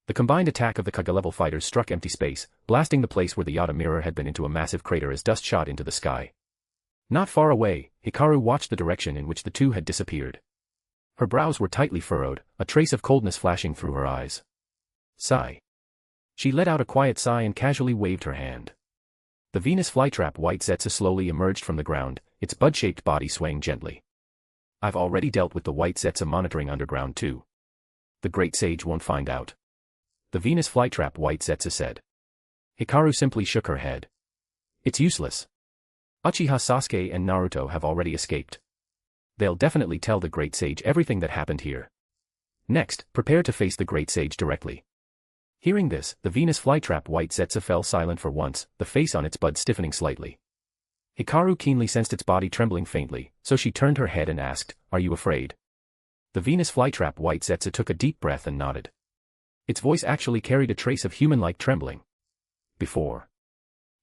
The combined attack of the Kage-level fighters struck empty space, blasting the place where the Yata mirror had been into a massive crater as dust shot into the sky. Not far away, Hikaru watched the direction in which the two had disappeared. Her brows were tightly furrowed, a trace of coldness flashing through her eyes. Sigh. She let out a quiet sigh and casually waved her hand. The Venus flytrap White Zetsu slowly emerged from the ground, its bud-shaped body swaying gently. I've already dealt with the White Zetsu monitoring underground too. The Great Sage won't find out. The Venus flytrap White Zetsu said. Hikaru simply shook her head. It's useless. Uchiha Sasuke and Naruto have already escaped. They'll definitely tell the Great Sage everything that happened here. Next, prepare to face the Great Sage directly. Hearing this, the Venus flytrap White Zetsu fell silent for once, the face on its bud stiffening slightly. Hikaru keenly sensed its body trembling faintly, so she turned her head and asked, Are you afraid? The Venus flytrap White Zetsu took a deep breath and nodded. Its voice actually carried a trace of human-like trembling. Before,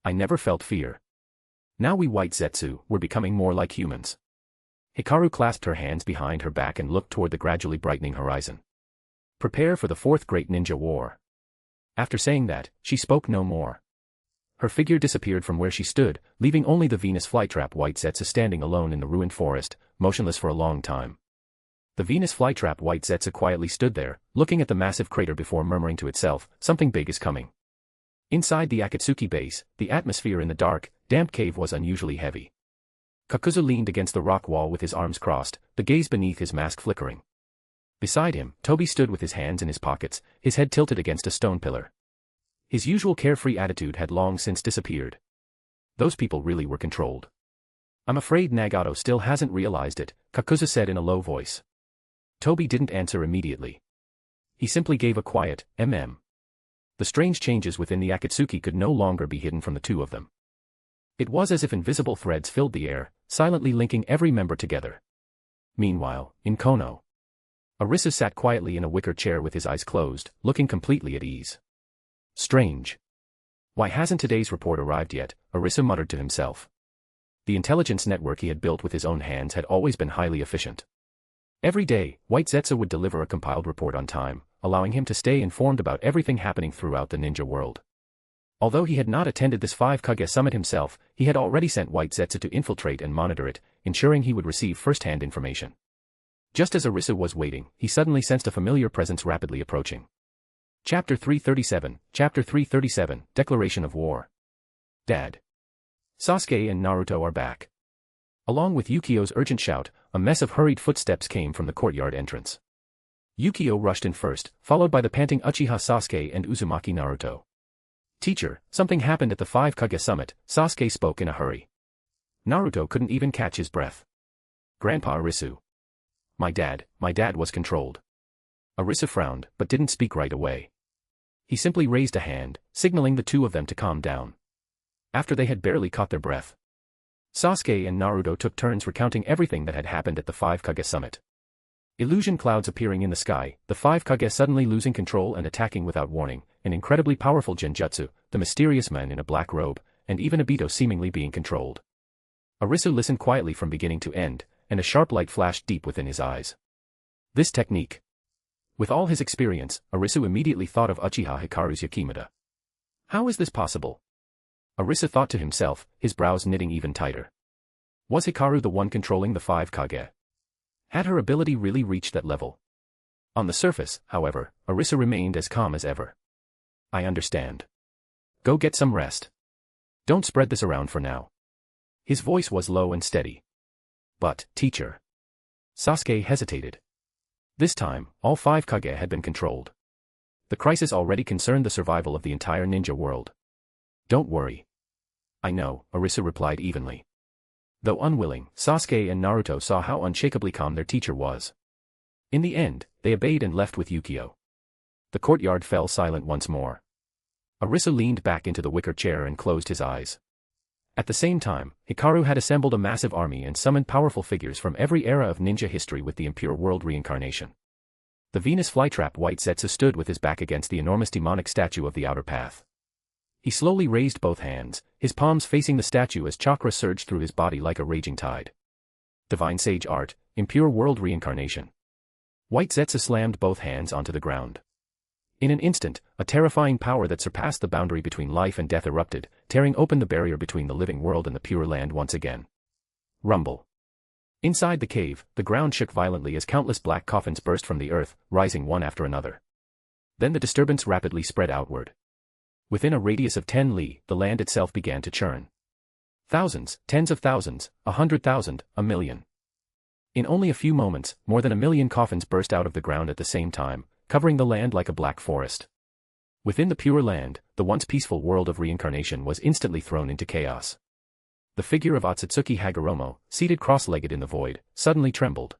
I never felt fear. Now we White Zetsu were becoming more like humans. Hikaru clasped her hands behind her back and looked toward the gradually brightening horizon. Prepare for the fourth great ninja war. After saying that, she spoke no more. Her figure disappeared from where she stood, leaving only the Venus flytrap White Zetsu standing alone in the ruined forest, motionless for a long time. The Venus flytrap White Zetsu quietly stood there, looking at the massive crater before murmuring to itself, something big is coming. Inside the Akatsuki base, the atmosphere in the dark, damp cave was unusually heavy. Kakuzu leaned against the rock wall with his arms crossed, the gaze beneath his mask flickering. Beside him, Tobi stood with his hands in his pockets, his head tilted against a stone pillar. His usual carefree attitude had long since disappeared. Those people really were controlled. I'm afraid Nagato still hasn't realized it, Kakuzu said in a low voice. Tobi didn't answer immediately. He simply gave a quiet, The strange changes within the Akatsuki could no longer be hidden from the two of them. It was as if invisible threads filled the air, silently linking every member together. Meanwhile, in Kono, Arisu sat quietly in a wicker chair with his eyes closed, looking completely at ease. Strange. Why hasn't today's report arrived yet? Arisu muttered to himself. The intelligence network he had built with his own hands had always been highly efficient. Every day, White Zetsu would deliver a compiled report on time, allowing him to stay informed about everything happening throughout the ninja world. Although he had not attended this 5 Kage summit himself, he had already sent White Zetsu to infiltrate and monitor it, ensuring he would receive first-hand information. Just as Arisu was waiting, he suddenly sensed a familiar presence rapidly approaching. Chapter 337, Declaration of War. Dad. Sasuke and Naruto are back. Along with Yukio's urgent shout, a mess of hurried footsteps came from the courtyard entrance. Yukio rushed in first, followed by the panting Uchiha Sasuke and Uzumaki Naruto. Teacher, something happened at the 5 Kage summit, Sasuke spoke in a hurry. Naruto couldn't even catch his breath. Grandpa Arisu. My dad was controlled. Arisu frowned, but didn't speak right away. He simply raised a hand, signaling the two of them to calm down. After they had barely caught their breath. Sasuke and Naruto took turns recounting everything that had happened at the Five Kage summit. Illusion clouds appearing in the sky, the Five Kage suddenly losing control and attacking without warning, an incredibly powerful genjutsu, the mysterious man in a black robe, and even Obito seemingly being controlled. Arisu listened quietly from beginning to end, and a sharp light flashed deep within his eyes. This technique. With all his experience, Arisu immediately thought of Uchiha Hikaru's Yakimada. How is this possible? Arisu thought to himself, his brows knitting even tighter. Was Hikaru the one controlling the Five Kage? Had her ability really reached that level? On the surface, however, Arisu remained as calm as ever. I understand. Go get some rest. Don't spread this around for now. His voice was low and steady. But, teacher. Sasuke hesitated. This time, all Five Kage had been controlled. The crisis already concerned the survival of the entire ninja world. Don't worry. I know, Arisu replied evenly. Though unwilling, Sasuke and Naruto saw how unshakably calm their teacher was. In the end, they obeyed and left with Yukio. The courtyard fell silent once more. Arisu leaned back into the wicker chair and closed his eyes. At the same time, Hikaru had assembled a massive army and summoned powerful figures from every era of ninja history with the impure world reincarnation. The Venus flytrap White Zetsu stood with his back against the enormous demonic statue of the outer path. He slowly raised both hands, his palms facing the statue as chakra surged through his body like a raging tide. Divine Sage Art, Impure World Reincarnation. White Zetsu slammed both hands onto the ground. In an instant, a terrifying power that surpassed the boundary between life and death erupted, tearing open the barrier between the living world and the pure land once again. Rumble. Inside the cave, the ground shook violently as countless black coffins burst from the earth, rising one after another. Then the disturbance rapidly spread outward. Within a radius of 10 li, the land itself began to churn. Thousands, tens of thousands, 100,000, a million. In only a few moments, more than 1 million coffins burst out of the ground at the same time, covering the land like a black forest. Within the pure land, the once peaceful world of reincarnation was instantly thrown into chaos. The figure of Otsutsuki Hagoromo, seated cross-legged in the void, suddenly trembled.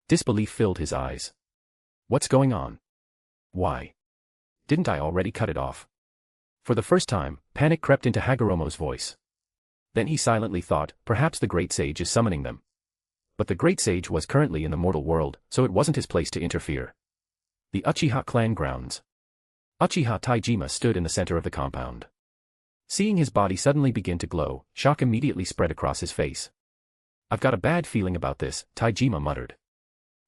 Disbelief filled his eyes. What's going on? Why? Didn't I already cut it off? For the first time, panic crept into Hagoromo's voice. Then he silently thought, perhaps the Great Sage is summoning them. But the Great Sage was currently in the mortal world, so it wasn't his place to interfere. The Uchiha clan grounds. Uchiha Taijima stood in the center of the compound. Seeing his body suddenly begin to glow, shock immediately spread across his face. I've got a bad feeling about this, Taijima muttered.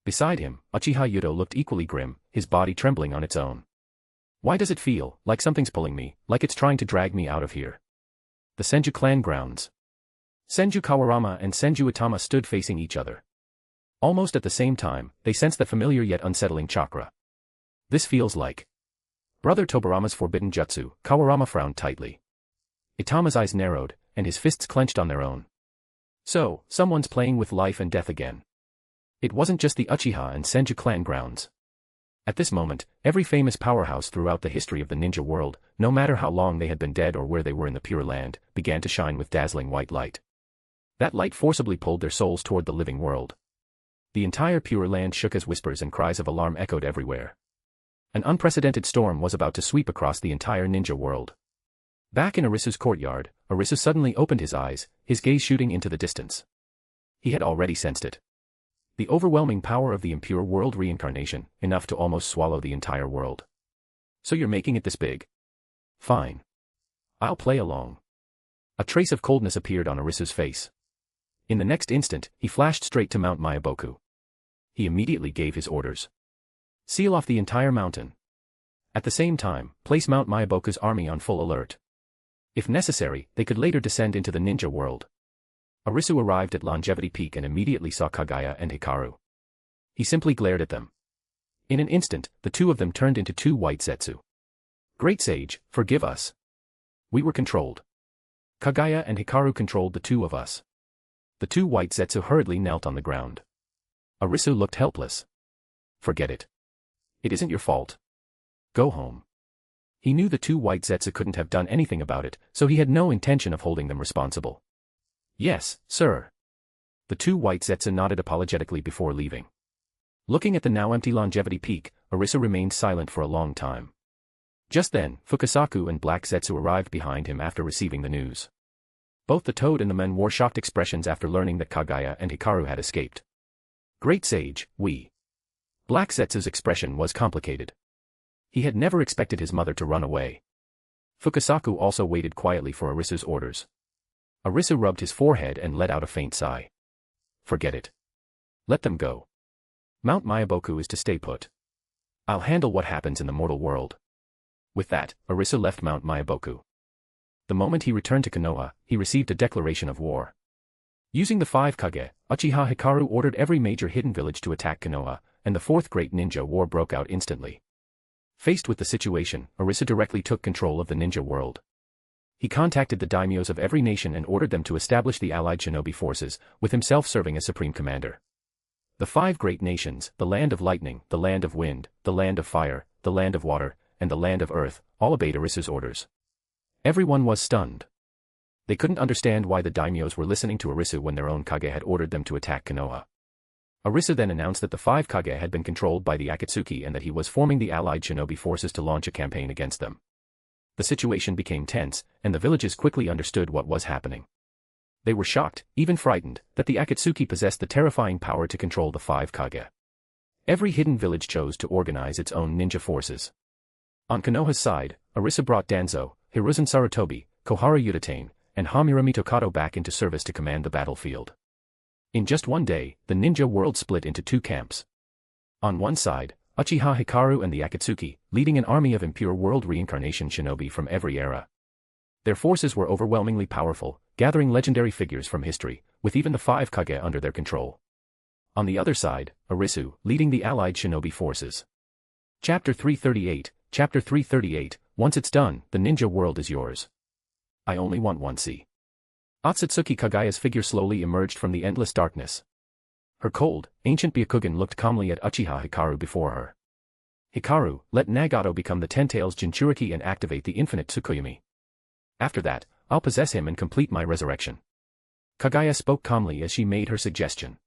Beside him, Uchiha Yudo looked equally grim, his body trembling on its own. Why does it feel like something's pulling me, like it's trying to drag me out of here? The Senju clan grounds. Senju Kawarama and Senju Itama stood facing each other. Almost at the same time, they sensed that familiar yet unsettling chakra. This feels like Brother Tobarama's forbidden jutsu. Kawarama frowned tightly. Itama's eyes narrowed, and his fists clenched on their own. So, someone's playing with life and death again. It wasn't just the Uchiha and Senju clan grounds. At this moment, every famous powerhouse throughout the history of the ninja world, no matter how long they had been dead or where they were in the pure land, began to shine with dazzling white light. That light forcibly pulled their souls toward the living world. The entire pure land shook as whispers and cries of alarm echoed everywhere. An unprecedented storm was about to sweep across the entire ninja world. Back in Arisu's courtyard, Arisu suddenly opened his eyes, his gaze shooting into the distance. He had already sensed it. The overwhelming power of the impure world reincarnation, enough to almost swallow the entire world. So you're making it this big? Fine. I'll play along. A trace of coldness appeared on Arisu's face. In the next instant, he flashed straight to Mount Myaboku. He immediately gave his orders. Seal off the entire mountain. At the same time, place Mount Myaboku's army on full alert. If necessary, they could later descend into the ninja world. Arisu arrived at Longevity Peak and immediately saw Kaguya and Hikaru. He simply glared at them. In an instant, the two of them turned into two white Zetsu. Great Sage, forgive us. We were controlled. Kaguya and Hikaru controlled the two of us. The two white Zetsu hurriedly knelt on the ground. Arisu looked helpless. Forget it. It isn't your fault. Go home. He knew the two white Zetsu couldn't have done anything about it, so he had no intention of holding them responsible. Yes, sir. The two white Zetsu nodded apologetically before leaving. Looking at the now empty Longevity Peak, Arisu remained silent for a long time. Just then, Fukasaku and Black Zetsu arrived behind him after receiving the news. Both the toad and the men wore shocked expressions after learning that Kaguya and Hikaru had escaped. Great Sage, we. Black Setsu's expression was complicated. He had never expected his mother to run away. Fukasaku also waited quietly for Arisu's orders. Arisu rubbed his forehead and let out a faint sigh. Forget it. Let them go. Mount Myaboku is to stay put. I'll handle what happens in the mortal world. With that, Arisu left Mount Myaboku. The moment he returned to Konoha, he received a declaration of war. Using the 5 Kage, Uchiha Hikaru ordered every major hidden village to attack Konoha, and the Fourth Great Ninja War broke out instantly. Faced with the situation, Arisu directly took control of the ninja world. He contacted the daimyos of every nation and ordered them to establish the allied shinobi forces, with himself serving as supreme commander. The 5 great nations, the land of lightning, the land of wind, the land of fire, the land of water, and the land of earth, all obeyed Arisu's orders. Everyone was stunned. They couldn't understand why the daimyos were listening to Arisu when their own Kage had ordered them to attack Konoha. Arisu then announced that the 5 Kage had been controlled by the Akatsuki and that he was forming the allied shinobi forces to launch a campaign against them. The situation became tense, and the villages quickly understood what was happening. They were shocked, even frightened, that the Akatsuki possessed the terrifying power to control the 5 Kage. Every hidden village chose to organize its own ninja forces. On Konoha's side, Arisu brought Danzo, Hiruzen Sarutobi, Kohara Udatane, and Hamirami Tokato back into service to command the battlefield. In just one day, the ninja world split into 2 camps. On one side, Uchiha Hikaru and the Akatsuki, leading an army of impure world reincarnation shinobi from every era. Their forces were overwhelmingly powerful, gathering legendary figures from history, with even the 5 Kage under their control. On the other side, Arisu, leading the allied shinobi forces. Chapter 338, Chapter 338, once it's done, the ninja world is yours. I only want one see. Otsutsuki Kaguya's figure slowly emerged from the endless darkness. Her cold, ancient Byakugan looked calmly at Uchiha Hikaru before her. Hikaru, let Nagato become the Ten-Tails Jinchuriki and activate the infinite Tsukuyomi. After that, I'll possess him and complete my resurrection. Kaguya spoke calmly as she made her suggestion.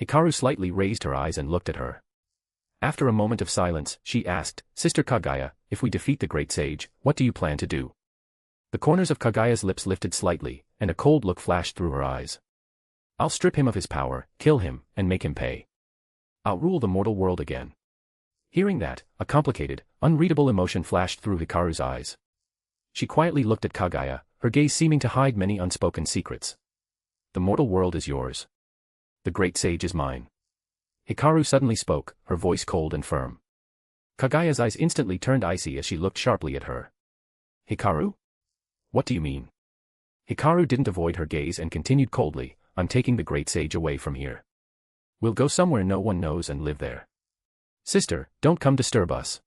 Hikaru slightly raised her eyes and looked at her. After a moment of silence, she asked, Sister Kaguya, if we defeat the Great Sage, what do you plan to do? The corners of Kaguya's lips lifted slightly, and a cold look flashed through her eyes. I'll strip him of his power, kill him, and make him pay. I'll rule the mortal world again. Hearing that, a complicated, unreadable emotion flashed through Hikaru's eyes. She quietly looked at Kaguya, her gaze seeming to hide many unspoken secrets. The mortal world is yours. The Great Sage is mine. Hikaru suddenly spoke, her voice cold and firm. Kaguya's eyes instantly turned icy as she looked sharply at her. Hikaru? What do you mean? Hikaru didn't avoid her gaze and continued coldly, I'm taking the Great Sage away from here. We'll go somewhere no one knows and live there. Sister, don't come disturb us.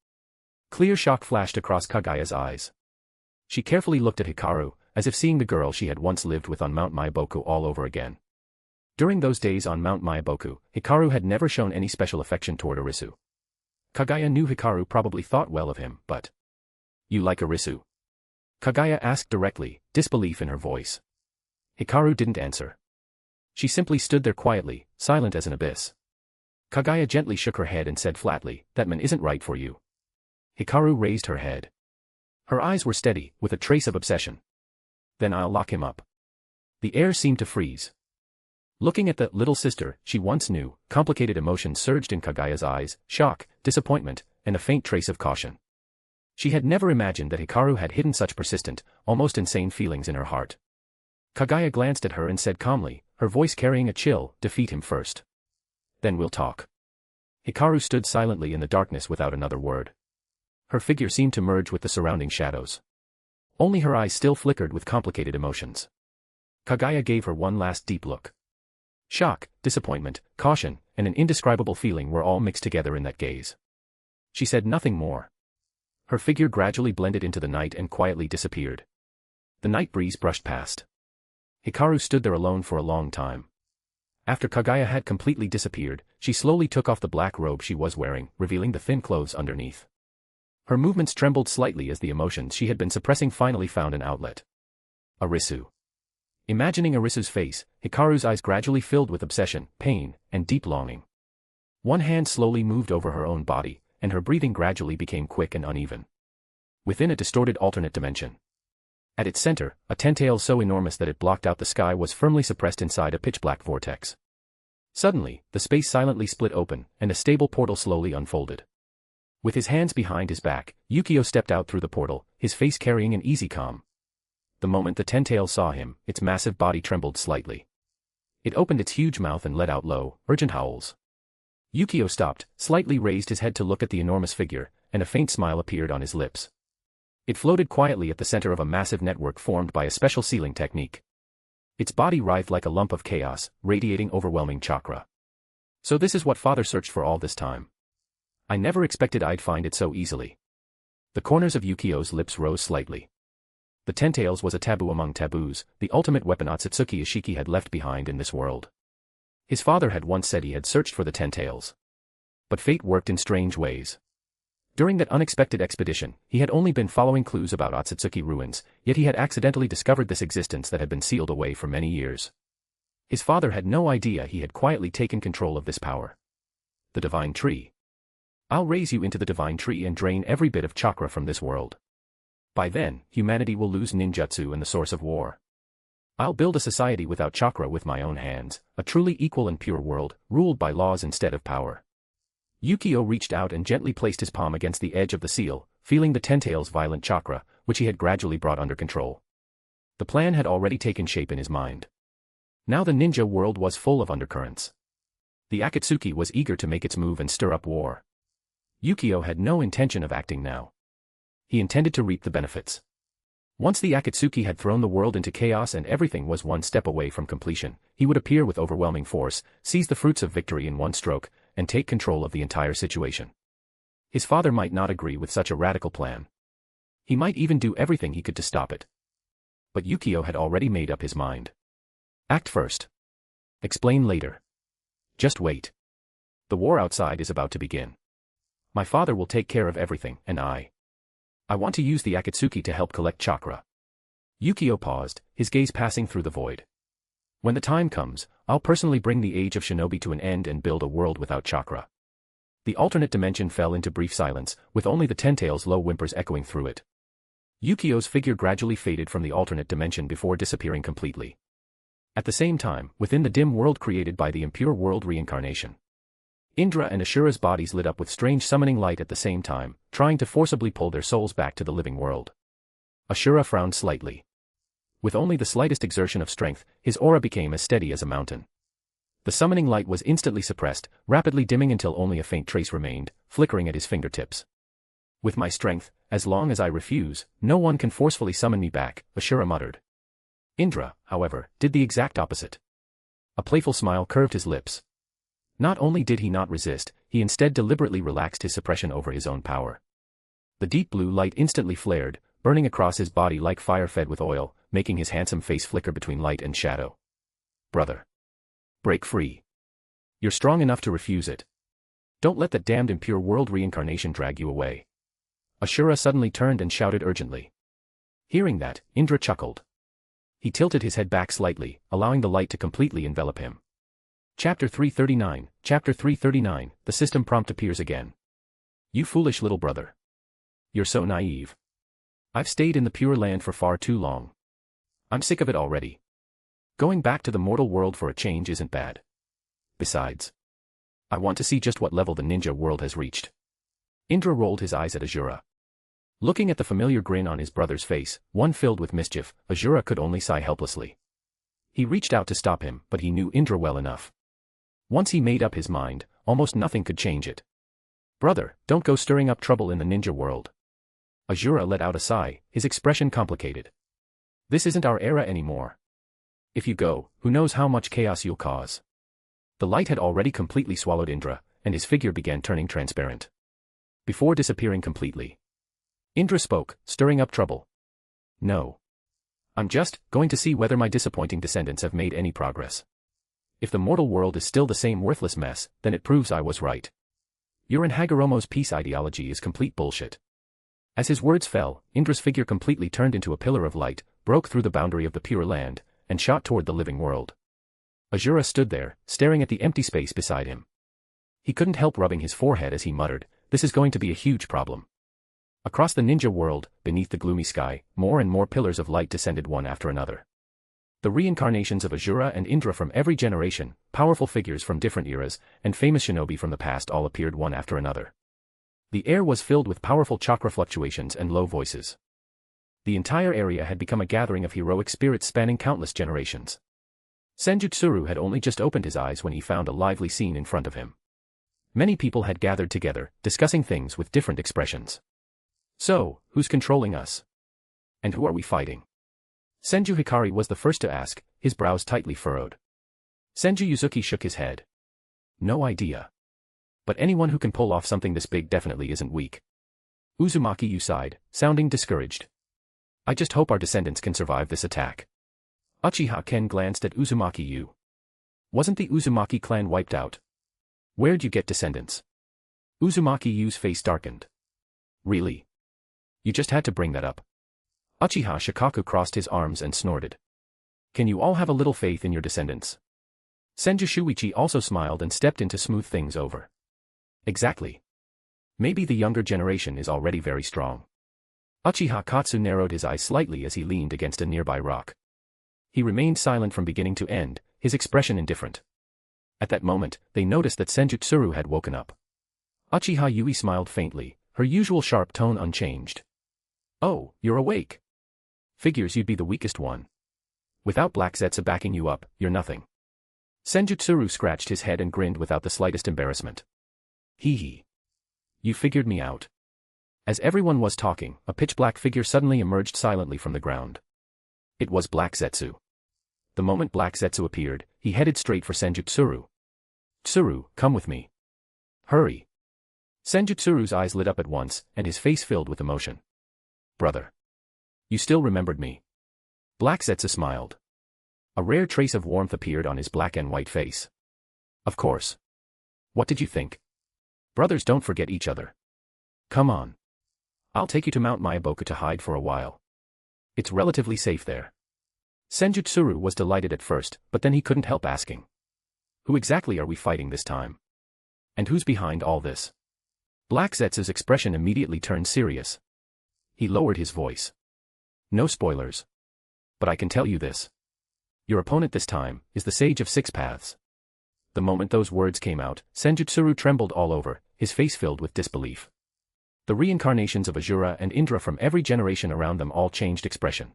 Clear shock flashed across Kaguya's eyes. She carefully looked at Hikaru, as if seeing the girl she had once lived with on Mount Myaboku all over again. During those days on Mount Myaboku, Hikaru had never shown any special affection toward Arisu. Kaguya knew Hikaru probably thought well of him, but... You like Arisu? Kaguya asked directly, disbelief in her voice. Hikaru didn't answer. She simply stood there quietly, silent as an abyss. Kaguya gently shook her head and said flatly, that man isn't right for you. Hikaru raised her head. Her eyes were steady, with a trace of obsession. Then I'll lock him up. The air seemed to freeze. Looking at the little sister she once knew, complicated emotions surged in Kaguya's eyes, shock, disappointment, and a faint trace of caution. She had never imagined that Hikaru had hidden such persistent, almost insane feelings in her heart. Kaguya glanced at her and said calmly, her voice carrying a chill, defeat him first. Then we'll talk. Hikaru stood silently in the darkness without another word. Her figure seemed to merge with the surrounding shadows. Only her eyes still flickered with complicated emotions. Kaguya gave her one last deep look. Shock, disappointment, caution, and an indescribable feeling were all mixed together in that gaze. She said nothing more. Her figure gradually blended into the night and quietly disappeared. The night breeze brushed past. Hikaru stood there alone for a long time. After Kaguya had completely disappeared, she slowly took off the black robe she was wearing, revealing the thin clothes underneath. Her movements trembled slightly as the emotions she had been suppressing finally found an outlet. Arisu. Imagining Arisu's face, Hikaru's eyes gradually filled with obsession, pain, and deep longing. One hand slowly moved over her own body, and her breathing gradually became quick and uneven. Within a distorted alternate dimension. At its center, a tentacle so enormous that it blocked out the sky was firmly suppressed inside a pitch-black vortex. Suddenly, the space silently split open, and a stable portal slowly unfolded. With his hands behind his back, Yukio stepped out through the portal, his face carrying an easy calm. The moment the tentacle saw him, its massive body trembled slightly. It opened its huge mouth and let out low, urgent howls. Yukio stopped, slightly raised his head to look at the enormous figure, and a faint smile appeared on his lips. It floated quietly at the center of a massive network formed by a special sealing technique. Its body writhed like a lump of chaos, radiating overwhelming chakra. So this is what Father searched for all this time. I never expected I'd find it so easily. The corners of Yukio's lips rose slightly. The tentacles was a taboo among taboos, the ultimate weapon Otsutsuki Isshiki had left behind in this world. His father had once said he had searched for the tentacles. But fate worked in strange ways. During that unexpected expedition, he had only been following clues about Otsutsuki ruins, yet he had accidentally discovered this existence that had been sealed away for many years. His father had no idea he had quietly taken control of this power. The Divine Tree. I'll raise you into the Divine Tree and drain every bit of chakra from this world. By then, humanity will lose ninjutsu and the source of war. I'll build a society without chakra with my own hands, a truly equal and pure world, ruled by laws instead of power. Yukio reached out and gently placed his palm against the edge of the seal, feeling the tentacle's violent chakra, which he had gradually brought under control. The plan had already taken shape in his mind. Now the ninja world was full of undercurrents. The Akatsuki was eager to make its move and stir up war. Yukio had no intention of acting now. He intended to reap the benefits. Once the Akatsuki had thrown the world into chaos and everything was one step away from completion, he would appear with overwhelming force, seize the fruits of victory in one stroke, and take control of the entire situation. His father might not agree with such a radical plan. He might even do everything he could to stop it. But Yukio had already made up his mind. Act first. Explain later. Just wait. The war outside is about to begin. My father will take care of everything, and I want to use the Akatsuki to help collect chakra. Yukio paused, his gaze passing through the void. When the time comes, I'll personally bring the age of shinobi to an end and build a world without chakra. The alternate dimension fell into brief silence, with only the tentacle's low whimpers echoing through it. Yukio's figure gradually faded from the alternate dimension before disappearing completely. At the same time, within the dim world created by the impure world reincarnation, Indra and Asura's bodies lit up with strange summoning light at the same time, trying to forcibly pull their souls back to the living world. Asura frowned slightly. With only the slightest exertion of strength, his aura became as steady as a mountain. The summoning light was instantly suppressed, rapidly dimming until only a faint trace remained, flickering at his fingertips. With my strength, as long as I refuse, no one can forcefully summon me back, Asura muttered. Indra, however, did the exact opposite. A playful smile curved his lips. Not only did he not resist, he instead deliberately relaxed his suppression over his own power. The deep blue light instantly flared, burning across his body like fire fed with oil, making his handsome face flicker between light and shadow. Brother. Break free. You're strong enough to refuse it. Don't let that damned impure world reincarnation drag you away. Asura suddenly turned and shouted urgently. Hearing that, Indra chuckled. He tilted his head back slightly, allowing the light to completely envelop him. Chapter 339, Chapter 339, the system prompt appears again. You foolish little brother. You're so naive. I've stayed in the Pure Land for far too long. I'm sick of it already. Going back to the mortal world for a change isn't bad. Besides, I want to see just what level the ninja world has reached. Indra rolled his eyes at Asura. Looking at the familiar grin on his brother's face, one filled with mischief, Asura could only sigh helplessly. He reached out to stop him, but he knew Indra well enough. Once he made up his mind, almost nothing could change it. Brother, don't go stirring up trouble in the ninja world. Asura let out a sigh, his expression complicated. This isn't our era anymore. If you go, who knows how much chaos you'll cause. The light had already completely swallowed Indra, and his figure began turning transparent. Before disappearing completely, Indra spoke, stirring up trouble. No. I'm just going to see whether my disappointing descendants have made any progress. If the mortal world is still the same worthless mess, then it proves I was right. Your and Hagoromo's peace ideology is complete bullshit. As his words fell, Indra's figure completely turned into a pillar of light, broke through the boundary of the Pure Land, and shot toward the living world. Asura stood there, staring at the empty space beside him. He couldn't help rubbing his forehead as he muttered, "This is going to be a huge problem." Across the ninja world, beneath the gloomy sky, more and more pillars of light descended one after another. The reincarnations of Asura and Indra from every generation, powerful figures from different eras, and famous shinobi from the past all appeared one after another. The air was filled with powerful chakra fluctuations and low voices. The entire area had become a gathering of heroic spirits spanning countless generations. Senjutsuru had only just opened his eyes when he found a lively scene in front of him. Many people had gathered together, discussing things with different expressions. So, who's controlling us? And who are we fighting? Senju Hikari was the first to ask, his brows tightly furrowed. Senju Yuzuki shook his head. No idea. But anyone who can pull off something this big definitely isn't weak. Uzumaki Yu sighed, sounding discouraged. I just hope our descendants can survive this attack. Uchiha Ken glanced at Uzumaki Yu. Wasn't the Uzumaki clan wiped out? Where'd you get descendants? Uzumaki Yu's face darkened. Really? You just had to bring that up. Uchiha Shikaku crossed his arms and snorted. Can you all have a little faith in your descendants? Senju Shuichi also smiled and stepped in to smooth things over. Exactly. Maybe the younger generation is already very strong. Uchiha Katsu narrowed his eyes slightly as he leaned against a nearby rock. He remained silent from beginning to end, his expression indifferent. At that moment, they noticed that Senjutsuru had woken up. Uchiha Yui smiled faintly, her usual sharp tone unchanged. Oh, you're awake. Figures you'd be the weakest one. Without Black Zetsu backing you up, you're nothing. Senjutsuru scratched his head and grinned without the slightest embarrassment. Hee hee. You figured me out. As everyone was talking, a pitch-black figure suddenly emerged silently from the ground. It was Black Zetsu. The moment Black Zetsu appeared, he headed straight for Senjutsuru. Tsuru, come with me. Hurry. Senjutsuru's eyes lit up at once, and his face filled with emotion. Brother. You still remembered me. Black Zetsu smiled. A rare trace of warmth appeared on his black and white face. Of course. What did you think? Brothers don't forget each other. Come on. I'll take you to Mount Myaboku to hide for a while. It's relatively safe there. Senjutsuru was delighted at first, but then he couldn't help asking. Who exactly are we fighting this time? And who's behind all this? Black Zetsu's expression immediately turned serious. He lowered his voice. No spoilers. But I can tell you this. Your opponent this time is the Sage of Six Paths. The moment those words came out, Senjutsuru trembled all over, his face filled with disbelief. The reincarnations of Asura and Indra from every generation around them all changed expression.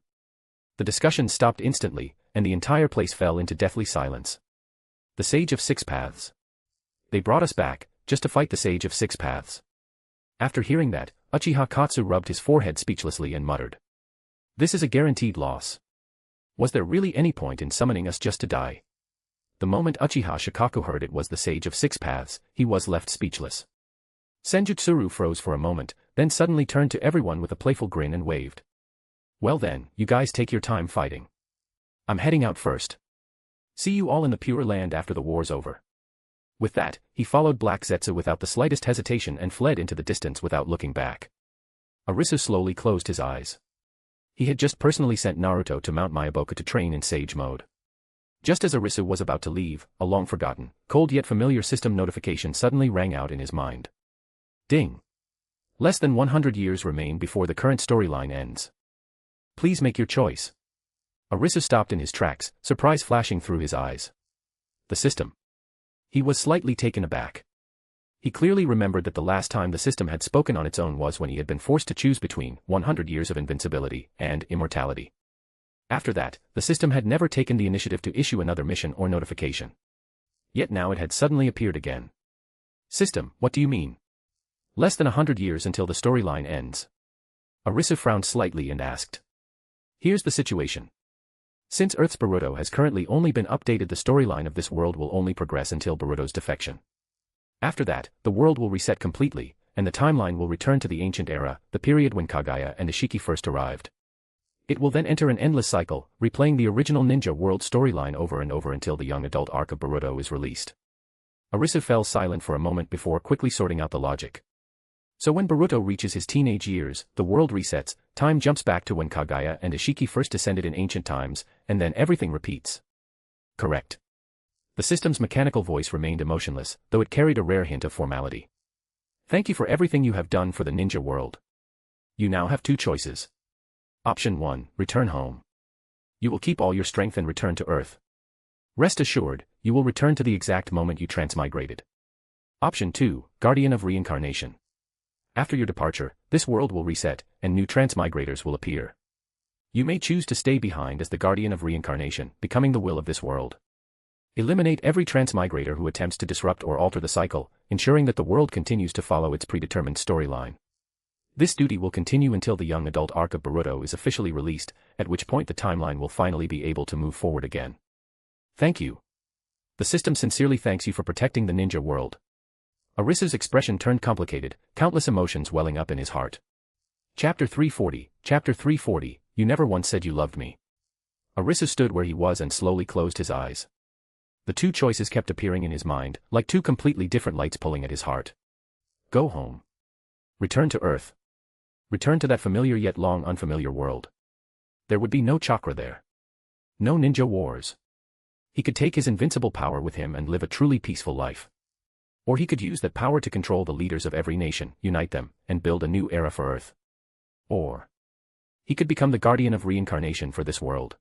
The discussion stopped instantly, and the entire place fell into deathly silence. The Sage of Six Paths. They brought us back, just to fight the Sage of Six Paths. After hearing that, Uchiha Katsu rubbed his forehead speechlessly and muttered. This is a guaranteed loss. Was there really any point in summoning us just to die? The moment Uchiha Shikaku heard it was the Sage of Six Paths, he was left speechless. Senjutsuru froze for a moment, then suddenly turned to everyone with a playful grin and waved. Well then, you guys take your time fighting. I'm heading out first. See you all in the Pure Land after the war's over. With that, he followed Black Zetsu without the slightest hesitation and fled into the distance without looking back. Arisu slowly closed his eyes. He had just personally sent Naruto to Mount Myaboku to train in Sage mode. Just as Arisu was about to leave, a long-forgotten, cold yet familiar system notification suddenly rang out in his mind. Ding! Less than 100 years remain before the current storyline ends. Please make your choice. Arisu stopped in his tracks, surprise flashing through his eyes. The system. He was slightly taken aback. He clearly remembered that the last time the system had spoken on its own was when he had been forced to choose between 100 years of invincibility and immortality. After that, the system had never taken the initiative to issue another mission or notification. Yet now it had suddenly appeared again. System, what do you mean? Less than 100 years until the storyline ends. Arisu frowned slightly and asked. Here's the situation. Since Earth's Boruto has currently only been updated, the storyline of this world will only progress until Boruto's defection. After that, the world will reset completely, and the timeline will return to the ancient era, the period when Kaguya and Isshiki first arrived. It will then enter an endless cycle, replaying the original ninja world storyline over and over until the young adult arc of Boruto is released. Arisu fell silent for a moment before quickly sorting out the logic. So when Boruto reaches his teenage years, the world resets, time jumps back to when Kaguya and Isshiki first descended in ancient times, and then everything repeats. Correct. The system's mechanical voice remained emotionless, though it carried a rare hint of formality. Thank you for everything you have done for the ninja world. You now have two choices. Option 1, return home. You will keep all your strength and return to Earth. Rest assured, you will return to the exact moment you transmigrated. Option 2, Guardian of Reincarnation. After your departure, this world will reset, and new transmigrators will appear. You may choose to stay behind as the Guardian of Reincarnation, becoming the will of this world. Eliminate every transmigrator who attempts to disrupt or alter the cycle, ensuring that the world continues to follow its predetermined storyline. This duty will continue until the young adult arc of Boruto is officially released, at which point the timeline will finally be able to move forward again. Thank you. The system sincerely thanks you for protecting the ninja world. Arisu's expression turned complicated, countless emotions welling up in his heart. Chapter 340, You never once said you loved me. Arisu stood where he was and slowly closed his eyes. The two choices kept appearing in his mind, like two completely different lights pulling at his heart. Go home. Return to Earth. Return to that familiar yet long unfamiliar world. There would be no chakra there. No ninja wars. He could take his invincible power with him and live a truly peaceful life. Or he could use that power to control the leaders of every nation, unite them, and build a new era for Earth. Or he could become the Guardian of Reincarnation for this world.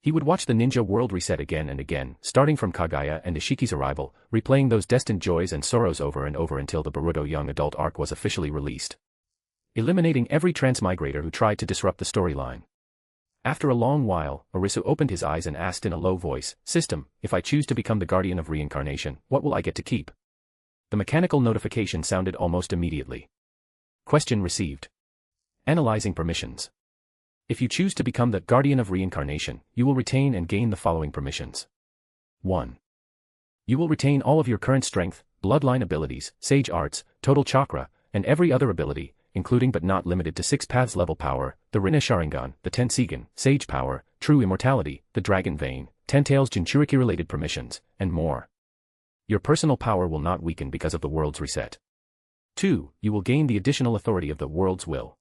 He would watch the ninja world reset again and again, starting from Kaguya and Isshiki's arrival, replaying those destined joys and sorrows over and over until the Boruto young adult arc was officially released. Eliminating every transmigrator who tried to disrupt the storyline. After a long while, Arisu opened his eyes and asked in a low voice, System, if I choose to become the Guardian of Reincarnation, what will I get to keep? The mechanical notification sounded almost immediately. Question received. Analyzing permissions. If you choose to become the Guardian of Reincarnation, you will retain and gain the following permissions. 1. You will retain all of your current strength, bloodline abilities, sage arts, total chakra, and every other ability, including but not limited to 6 paths level power, the Rinne Sharingan, the Tensigan, sage power, true immortality, the Dragon Vein, Ten-Tails Jinchuriki related permissions, and more. Your personal power will not weaken because of the world's reset. 2. You will gain the additional authority of the world's will.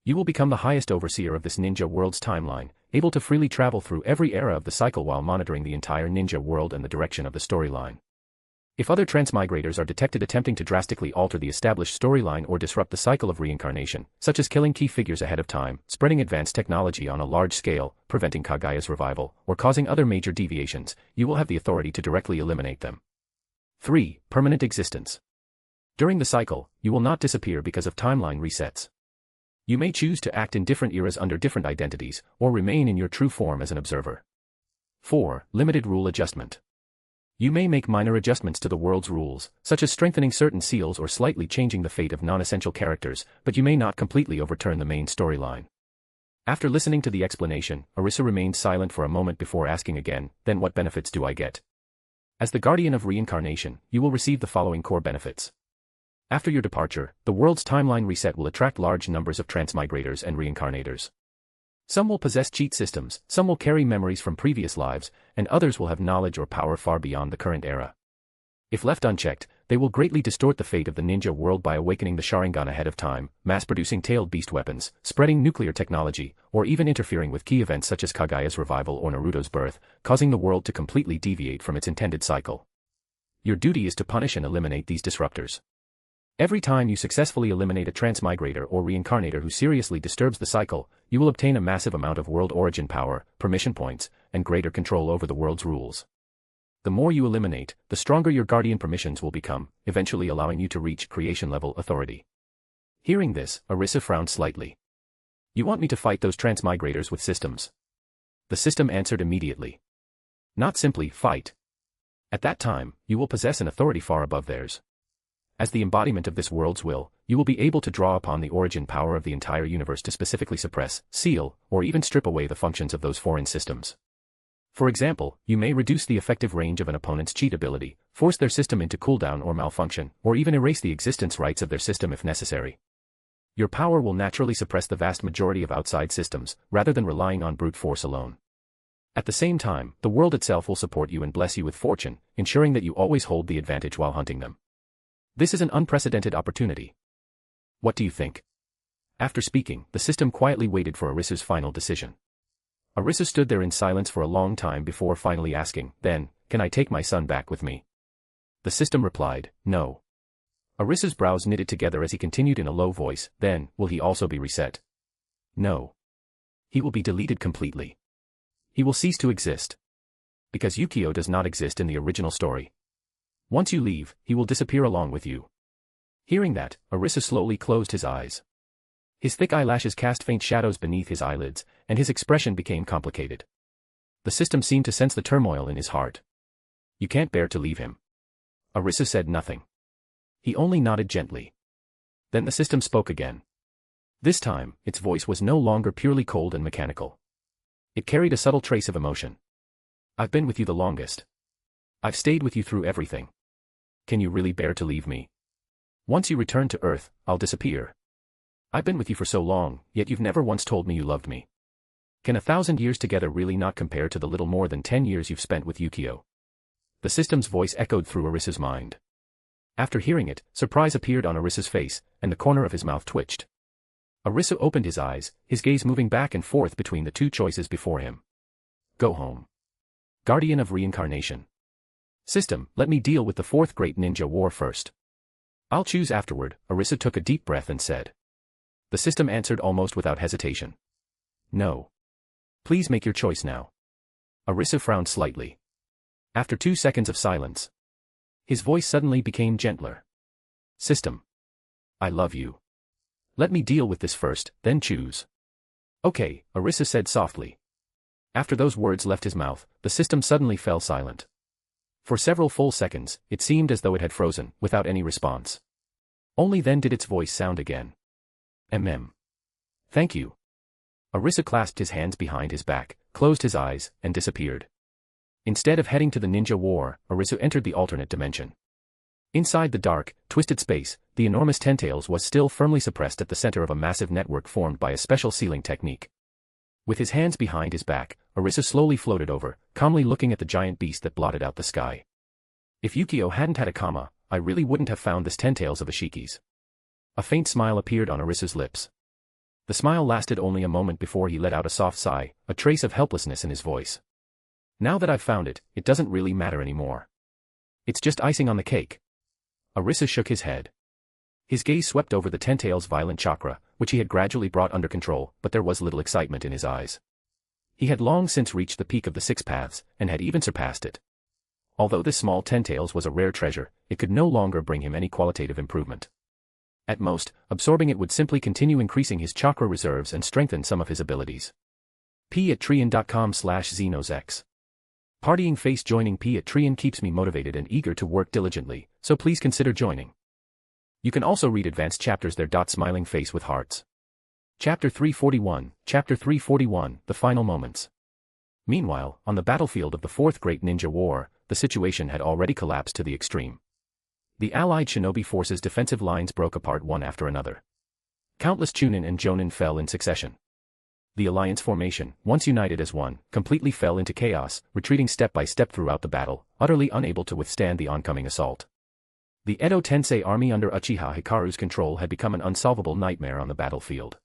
You will become the highest overseer of this ninja world's timeline, able to freely travel through every era of the cycle while monitoring the entire ninja world and the direction of the storyline. If other transmigrators are detected attempting to drastically alter the established storyline or disrupt the cycle of reincarnation, such as killing key figures ahead of time, spreading advanced technology on a large scale, preventing Kaguya's revival, or causing other major deviations, you will have the authority to directly eliminate them. 3. Permanent existence. During the cycle, you will not disappear because of timeline resets. You may choose to act in different eras under different identities, or remain in your true form as an observer. 4. Limited rule adjustment. You may make minor adjustments to the world's rules, such as strengthening certain seals or slightly changing the fate of non-essential characters, but you may not completely overturn the main storyline. After listening to the explanation, Arisu remained silent for a moment before asking again, then what benefits do I get? As the Guardian of Reincarnation, you will receive the following core benefits. After your departure, the world's timeline reset will attract large numbers of transmigrators and reincarnators. Some will possess cheat systems, some will carry memories from previous lives, and others will have knowledge or power far beyond the current era. If left unchecked, they will greatly distort the fate of the ninja world by awakening the Sharingan ahead of time, mass-producing tailed beast weapons, spreading nuclear technology, or even interfering with key events such as Kaguya's revival or Naruto's birth, causing the world to completely deviate from its intended cycle. Your duty is to punish and eliminate these disruptors. Every time you successfully eliminate a transmigrator or reincarnator who seriously disturbs the cycle, you will obtain a massive amount of world origin power, permission points, and greater control over the world's rules. The more you eliminate, the stronger your guardian permissions will become, eventually allowing you to reach creation-level authority. Hearing this, Arisu frowned slightly. You want me to fight those transmigrators with systems? The system answered immediately. Not simply fight. At that time, you will possess an authority far above theirs. As the embodiment of this world's will, you will be able to draw upon the origin power of the entire universe to specifically suppress, seal, or even strip away the functions of those foreign systems. For example, you may reduce the effective range of an opponent's cheat ability, force their system into cooldown or malfunction, or even erase the existence rights of their system if necessary. Your power will naturally suppress the vast majority of outside systems, rather than relying on brute force alone. At the same time, the world itself will support you and bless you with fortune, ensuring that you always hold the advantage while hunting them. This is an unprecedented opportunity. What do you think? After speaking, the system quietly waited for Arisu's final decision. Arisu stood there in silence for a long time before finally asking, then, can I take my son back with me? The system replied, no. Arisa's brows knitted together as he continued in a low voice, then, will he also be reset? No. He will be deleted completely. He will cease to exist. Because Yukio does not exist in the original story. Once you leave, he will disappear along with you. Hearing that, Arisu slowly closed his eyes. His thick eyelashes cast faint shadows beneath his eyelids, and his expression became complicated. The system seemed to sense the turmoil in his heart. You can't bear to leave him. Arisu said nothing. He only nodded gently. Then the system spoke again. This time, its voice was no longer purely cold and mechanical. It carried a subtle trace of emotion. I've been with you the longest. I've stayed with you through everything. Can you really bear to leave me? Once you return to Earth, I'll disappear. I've been with you for so long, yet you've never once told me you loved me. Can 1,000 years together really not compare to the little more than 10 years you've spent with Yukio? The system's voice echoed through Arisu's mind. After hearing it, surprise appeared on Arisu's face, and the corner of his mouth twitched. Arisu opened his eyes, his gaze moving back and forth between the two choices before him. Go home. Guardian of Reincarnation. System, let me deal with the fourth great ninja war first. I'll choose afterward, Arisu took a deep breath and said. The system answered almost without hesitation. No. Please make your choice now. Arisu frowned slightly. After 2 seconds of silence, his voice suddenly became gentler. System. I love you. Let me deal with this first, then choose. Okay, Arisu said softly. After those words left his mouth, the system suddenly fell silent. For several full seconds, it seemed as though it had frozen, without any response. Only then did its voice sound again. Thank you. Arisu clasped his hands behind his back, closed his eyes, and disappeared. Instead of heading to the ninja war, Arisu entered the alternate dimension. Inside the dark, twisted space, the enormous Tentails was still firmly suppressed at the center of a massive network formed by a special sealing technique. With his hands behind his back, Arisu slowly floated over, calmly looking at the giant beast that blotted out the sky. If Yukio hadn't had a comma, I really wouldn't have found this Tentails of Isshiki's. A faint smile appeared on Arisu's lips. The smile lasted only a moment before he let out a soft sigh, a trace of helplessness in his voice. Now that I've found it, it doesn't really matter anymore. It's just icing on the cake. Arisu shook his head. His gaze swept over the Tentail's violent chakra, which he had gradually brought under control, but there was little excitement in his eyes. He had long since reached the peak of the Six Paths, and had even surpassed it. Although this small Tentails was a rare treasure, it could no longer bring him any qualitative improvement. At most, absorbing it would simply continue increasing his chakra reserves and strengthen some of his abilities. p@trian.com/xenosex. Partying face. Joining p@trian keeps me motivated and eager to work diligently, so please consider joining. You can also read advanced chapters there. Smiling face with hearts. Chapter 341, Chapter 341, The Final Moments. Meanwhile, on the battlefield of the Fourth Great Ninja War, the situation had already collapsed to the extreme. The Allied shinobi forces' defensive lines broke apart one after another. Countless Chunin and Jonin fell in succession. The alliance formation, once united as one, completely fell into chaos, retreating step by step throughout the battle, utterly unable to withstand the oncoming assault. The Edo Tensei army under Uchiha Hikaru's control had become an unsolvable nightmare on the battlefield.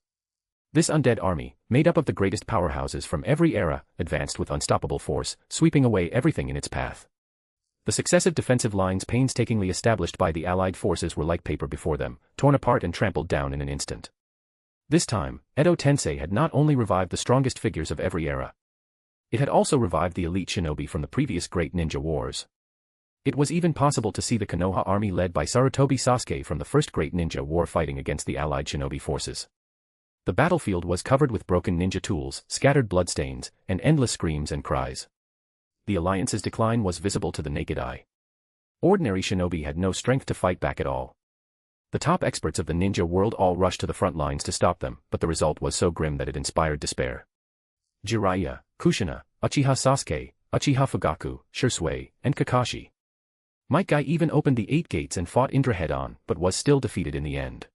This undead army, made up of the greatest powerhouses from every era, advanced with unstoppable force, sweeping away everything in its path. The successive defensive lines painstakingly established by the Allied forces were like paper before them, torn apart and trampled down in an instant. This time, Edo Tensei had not only revived the strongest figures of every era. It had also revived the elite shinobi from the previous great ninja wars. It was even possible to see the Konoha army led by Sarutobi Sasuke from the first great ninja war fighting against the Allied shinobi forces. The battlefield was covered with broken ninja tools, scattered bloodstains, and endless screams and cries. The alliance's decline was visible to the naked eye. Ordinary shinobi had no strength to fight back at all. The top experts of the ninja world all rushed to the front lines to stop them, but the result was so grim that it inspired despair. Jiraiya, Kushina, Uchiha Sasuke, Uchiha Fugaku, Shisui, and Kakashi. Might Guy even opened the 8 gates and fought Indra head-on, but was still defeated in the end.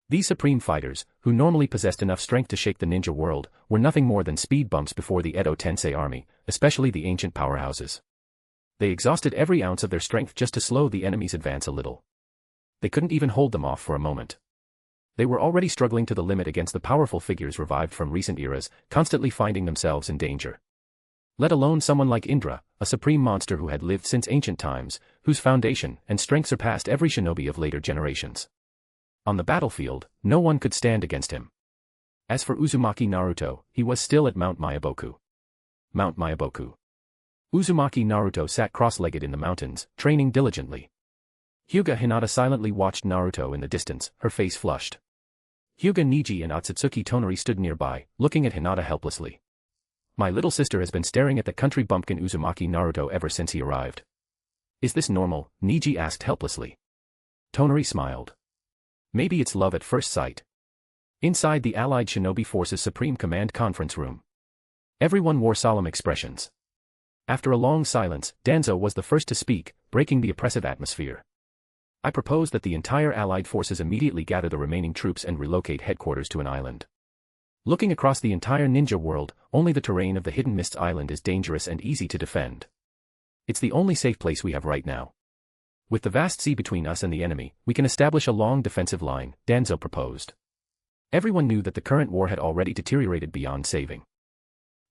These supreme fighters, who normally possessed enough strength to shake the ninja world, were nothing more than speed bumps before the Edo Tensei army, especially the ancient powerhouses. They exhausted every ounce of their strength just to slow the enemy's advance a little. They couldn't even hold them off for a moment. They were already struggling to the limit against the powerful figures revived from recent eras, constantly finding themselves in danger. Let alone someone like Indra, a supreme monster who had lived since ancient times, whose foundation and strength surpassed every shinobi of later generations. On the battlefield, no one could stand against him. As for Uzumaki Naruto, he was still at Mount Myaboku. Mount Myaboku. Uzumaki Naruto sat cross-legged in the mountains, training diligently. Hyuga Hinata silently watched Naruto in the distance, her face flushed. Hyuga Niji and Otsutsuki Tonari stood nearby, looking at Hinata helplessly. My little sister has been staring at the country bumpkin Uzumaki Naruto ever since he arrived. Is this normal? Niji asked helplessly. Tonari smiled. Maybe it's love at first sight. Inside the Allied Shinobi Forces Supreme Command Conference Room, everyone wore solemn expressions. After a long silence, Danzo was the first to speak, breaking the oppressive atmosphere. I propose that the entire Allied forces immediately gather the remaining troops and relocate headquarters to an island. Looking across the entire ninja world, only the terrain of the Hidden Mists Island is dangerous and easy to defend. It's the only safe place we have right now. With the vast sea between us and the enemy, we can establish a long defensive line, Danzo proposed. Everyone knew that the current war had already deteriorated beyond saving.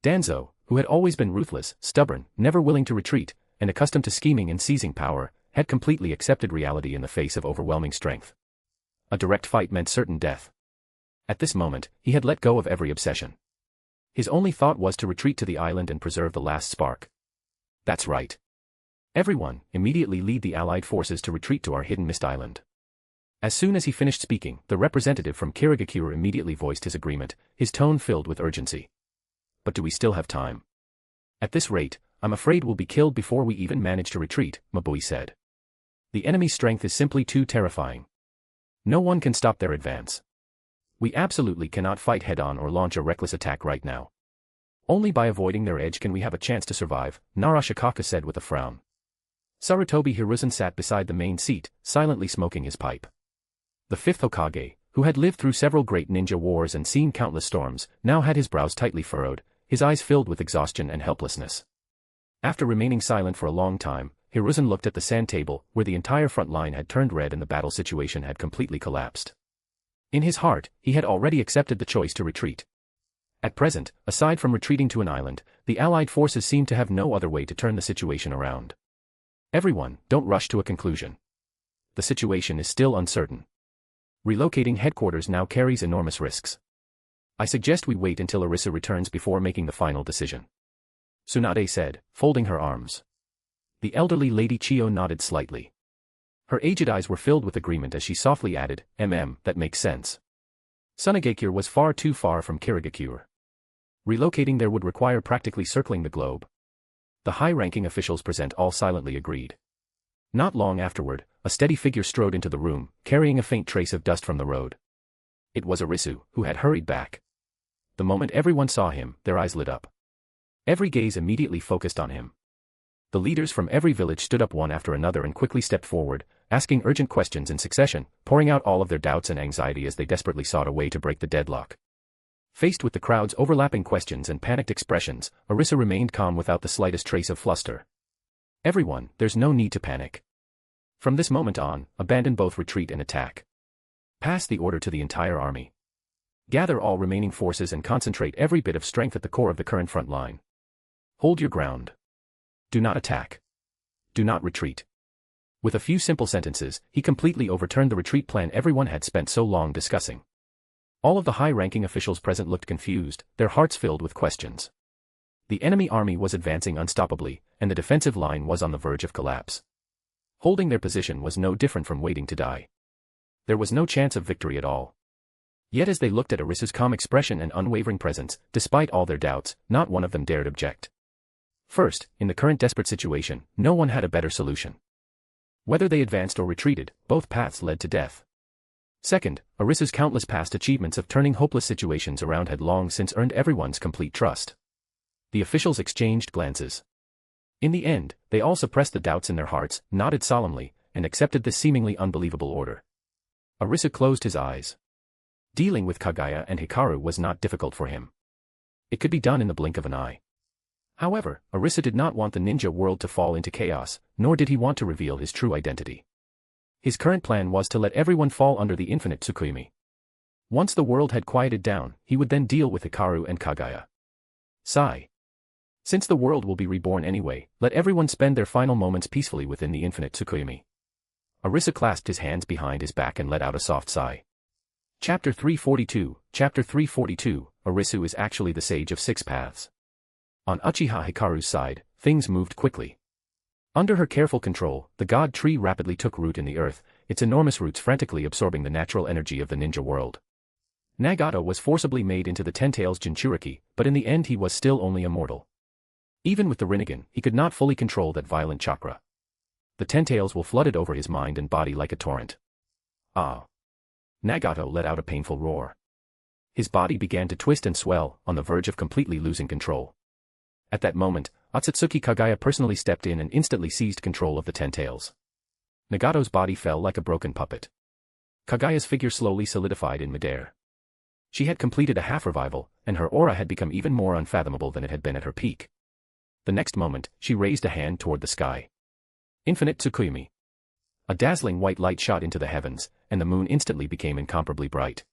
Danzo, who had always been ruthless, stubborn, never willing to retreat, and accustomed to scheming and seizing power, had completely accepted reality in the face of overwhelming strength. A direct fight meant certain death. At this moment, he had let go of every obsession. His only thought was to retreat to the island and preserve the last spark. That's right. Everyone, immediately lead the Allied forces to retreat to our Hidden Mist Island. As soon as he finished speaking, the representative from Kirigakure immediately voiced his agreement, his tone filled with urgency. But do we still have time? At this rate, I'm afraid we'll be killed before we even manage to retreat, Mabui said. The enemy's strength is simply too terrifying. No one can stop their advance. We absolutely cannot fight head-on or launch a reckless attack right now. Only by avoiding their edge can we have a chance to survive, Narashikaka said with a frown. Sarutobi Hiruzen sat beside the main seat, silently smoking his pipe. The fifth Hokage, who had lived through several great ninja wars and seen countless storms, now had his brows tightly furrowed, his eyes filled with exhaustion and helplessness. After remaining silent for a long time, Hiruzen looked at the sand table, where the entire front line had turned red and the battle situation had completely collapsed. In his heart, he had already accepted the choice to retreat. At present, aside from retreating to an island, the Allied forces seemed to have no other way to turn the situation around. Everyone, don't rush to a conclusion. The situation is still uncertain. Relocating headquarters now carries enormous risks. I suggest we wait until Arisu returns before making the final decision. Tsunade said, folding her arms. The elderly Lady Chiyo nodded slightly. Her aged eyes were filled with agreement as she softly added, that makes sense. Sunagakure was far too far from Kirigakure. Relocating there would require practically circling the globe. The high-ranking officials present all silently agreed. Not long afterward, a steady figure strode into the room, carrying a faint trace of dust from the road. It was Arisu, who had hurried back. The moment everyone saw him, their eyes lit up. Every gaze immediately focused on him. The leaders from every village stood up one after another and quickly stepped forward, asking urgent questions in succession, pouring out all of their doubts and anxiety as they desperately sought a way to break the deadlock. Faced with the crowd's overlapping questions and panicked expressions, Arisu remained calm without the slightest trace of fluster. Everyone, there's no need to panic. From this moment on, abandon both retreat and attack. Pass the order to the entire army. Gather all remaining forces and concentrate every bit of strength at the core of the current front line. Hold your ground. Do not attack. Do not retreat. With a few simple sentences, he completely overturned the retreat plan everyone had spent so long discussing. All of the high-ranking officials present looked confused, their hearts filled with questions. The enemy army was advancing unstoppably, and the defensive line was on the verge of collapse. Holding their position was no different from waiting to die. There was no chance of victory at all. Yet as they looked at Arisu's calm expression and unwavering presence, despite all their doubts, not one of them dared object. First, in the current desperate situation, no one had a better solution. Whether they advanced or retreated, both paths led to death. Second, Arisu's countless past achievements of turning hopeless situations around had long since earned everyone's complete trust. The officials exchanged glances. In the end, they all suppressed the doubts in their hearts, nodded solemnly, and accepted this seemingly unbelievable order. Arisu closed his eyes. Dealing with Kaguya and Hikaru was not difficult for him. It could be done in the blink of an eye. However, Arisu did not want the ninja world to fall into chaos, nor did he want to reveal his true identity. His current plan was to let everyone fall under the infinite Tsukuyomi. Once the world had quieted down, he would then deal with Hikaru and Kaguya. Sigh. Since the world will be reborn anyway, let everyone spend their final moments peacefully within the infinite Tsukuyomi. Arisu clasped his hands behind his back and let out a soft sigh. Chapter 342, Arisu is actually the sage of six paths. On Uchiha Hikaru's side, things moved quickly. Under her careful control, the god tree rapidly took root in the earth, its enormous roots frantically absorbing the natural energy of the ninja world. Nagato was forcibly made into the Ten-Tails Jinchuriki, but in the end he was still only a mortal. Even with the Rinnegan, he could not fully control that violent chakra. The Ten-Tails will flooded over his mind and body like a torrent. Ah! Nagato let out a painful roar. His body began to twist and swell, on the verge of completely losing control. At that moment, Otsutsuki Kaguya personally stepped in and instantly seized control of the Ten-Tails. Nagato's body fell like a broken puppet. Kaguya's figure slowly solidified in midair. She had completed a half-revival, and her aura had become even more unfathomable than it had been at her peak. The next moment, she raised a hand toward the sky. Infinite Tsukuyomi. A dazzling white light shot into the heavens, and the moon instantly became incomparably bright.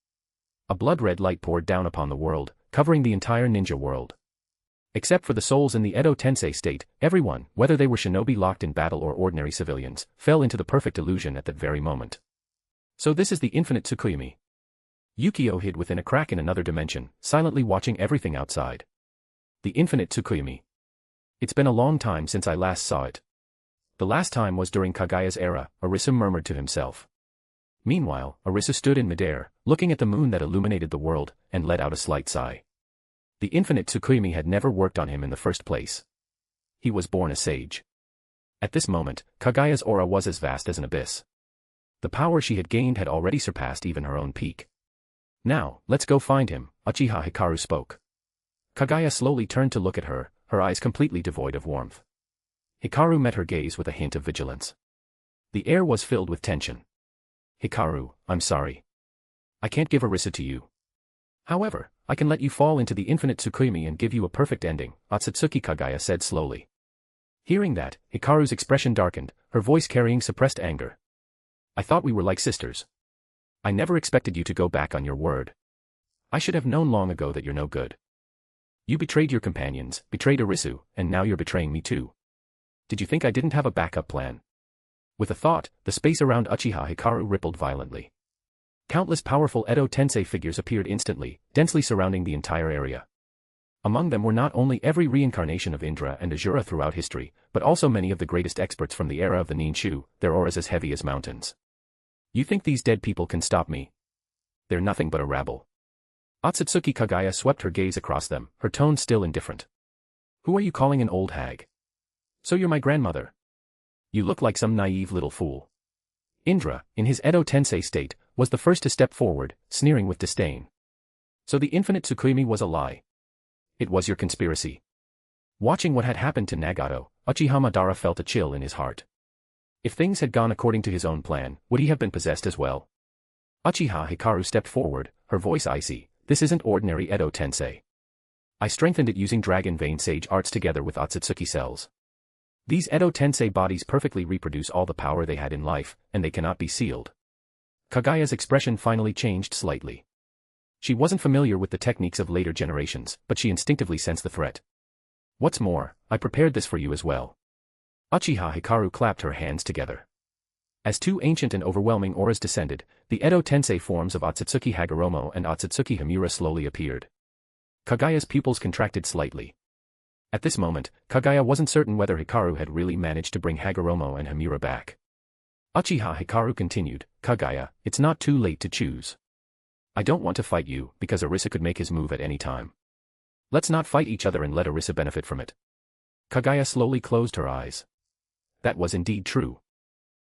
A blood-red light poured down upon the world, covering the entire ninja world. Except for the souls in the Edo Tensei state, everyone, whether they were shinobi locked in battle or ordinary civilians, fell into the perfect illusion at that very moment. So this is the infinite Tsukuyomi. Yukio hid within a crack in another dimension, silently watching everything outside. The infinite Tsukuyomi. It's been a long time since I last saw it. The last time was during Kaguya's era, Arisu murmured to himself. Meanwhile, Arisu stood in midair, looking at the moon that illuminated the world, and let out a slight sigh. The infinite Tsukuyomi had never worked on him in the first place. He was born a sage. At this moment, Kaguya's aura was as vast as an abyss. The power she had gained had already surpassed even her own peak. Now, let's go find him, Uchiha Hikaru spoke. Kaguya slowly turned to look at her, her eyes completely devoid of warmth. Hikaru met her gaze with a hint of vigilance. The air was filled with tension. Hikaru, I'm sorry. I can't give Arisu to you. However, I can let you fall into the infinite Tsukuyomi and give you a perfect ending, Otsutsuki Kaguya said slowly. Hearing that, Hikaru's expression darkened, her voice carrying suppressed anger. I thought we were like sisters. I never expected you to go back on your word. I should have known long ago that you're no good. You betrayed your companions, betrayed Arisu, and now you're betraying me too. Did you think I didn't have a backup plan? With a thought, the space around Uchiha Hikaru rippled violently. Countless powerful Edo Tensei figures appeared instantly, densely surrounding the entire area. Among them were not only every reincarnation of Indra and Asura throughout history, but also many of the greatest experts from the era of the Ninshu, their auras as heavy as mountains. You think these dead people can stop me? They're nothing but a rabble. Otsutsuki Kaguya swept her gaze across them, her tone still indifferent. Who are you calling an old hag? So you're my grandmother. You look like some naive little fool. Indra, in his Edo Tensei state, was the first to step forward, sneering with disdain. So the infinite Tsukuyomi was a lie. It was your conspiracy. Watching what had happened to Nagato, Uchiha Madara felt a chill in his heart. If things had gone according to his own plan, would he have been possessed as well? Uchiha Hikaru stepped forward, her voice icy. This isn't ordinary Edo Tensei. I strengthened it using Dragon Vein Sage arts together with Otsutsuki cells. These Edo Tensei bodies perfectly reproduce all the power they had in life, and they cannot be sealed. Kaguya's expression finally changed slightly. She wasn't familiar with the techniques of later generations, but she instinctively sensed the threat. What's more, I prepared this for you as well. Uchiha Hikaru clapped her hands together. As two ancient and overwhelming auras descended, the Edo Tensei forms of Otsutsuki Hagoromo and Otsutsuki Himura slowly appeared. Kaguya's pupils contracted slightly. At this moment, Kaguya wasn't certain whether Hikaru had really managed to bring Hagoromo and Himura back. Uchiha Hikaru continued, Kaguya, it's not too late to choose. I don't want to fight you, because Arisu could make his move at any time. Let's not fight each other and let Arisu benefit from it. Kaguya slowly closed her eyes. That was indeed true.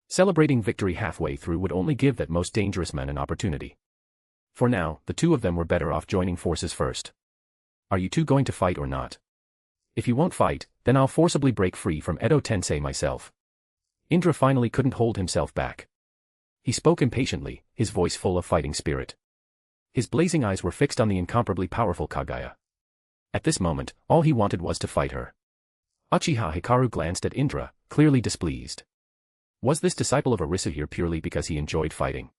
Celebrating victory halfway through would only give that most dangerous man an opportunity. For now, the two of them were better off joining forces first. Are you two going to fight or not? If you won't fight, then I'll forcibly break free from Edo Tensei myself. Indra finally couldn't hold himself back. He spoke impatiently, his voice full of fighting spirit. His blazing eyes were fixed on the incomparably powerful Kaguya. At this moment, all he wanted was to fight her. Uchiha Hikaru glanced at Indra, clearly displeased. Was this disciple of Arisu here purely because he enjoyed fighting?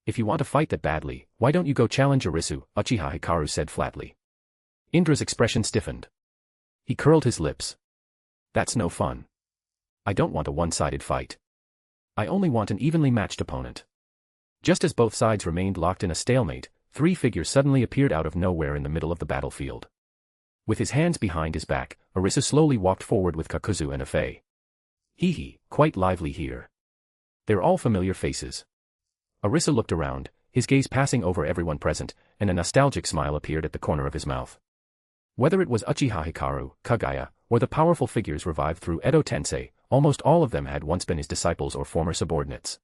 If you want to fight that badly, why don't you go challenge Arisu, Uchiha Hikaru said flatly. Indra's expression stiffened. He curled his lips. That's no fun. I don't want a one-sided fight. I only want an evenly matched opponent. Just as both sides remained locked in a stalemate, three figures suddenly appeared out of nowhere in the middle of the battlefield. With his hands behind his back, Arisu slowly walked forward with Kakuzu and Afe. Hee, quite lively here. They're all familiar faces. Arisu looked around, his gaze passing over everyone present, and a nostalgic smile appeared at the corner of his mouth. Whether it was Uchiha Hikaru, Kaguya, or the powerful figures revived through Edo Tensei, almost all of them had once been his disciples or former subordinates.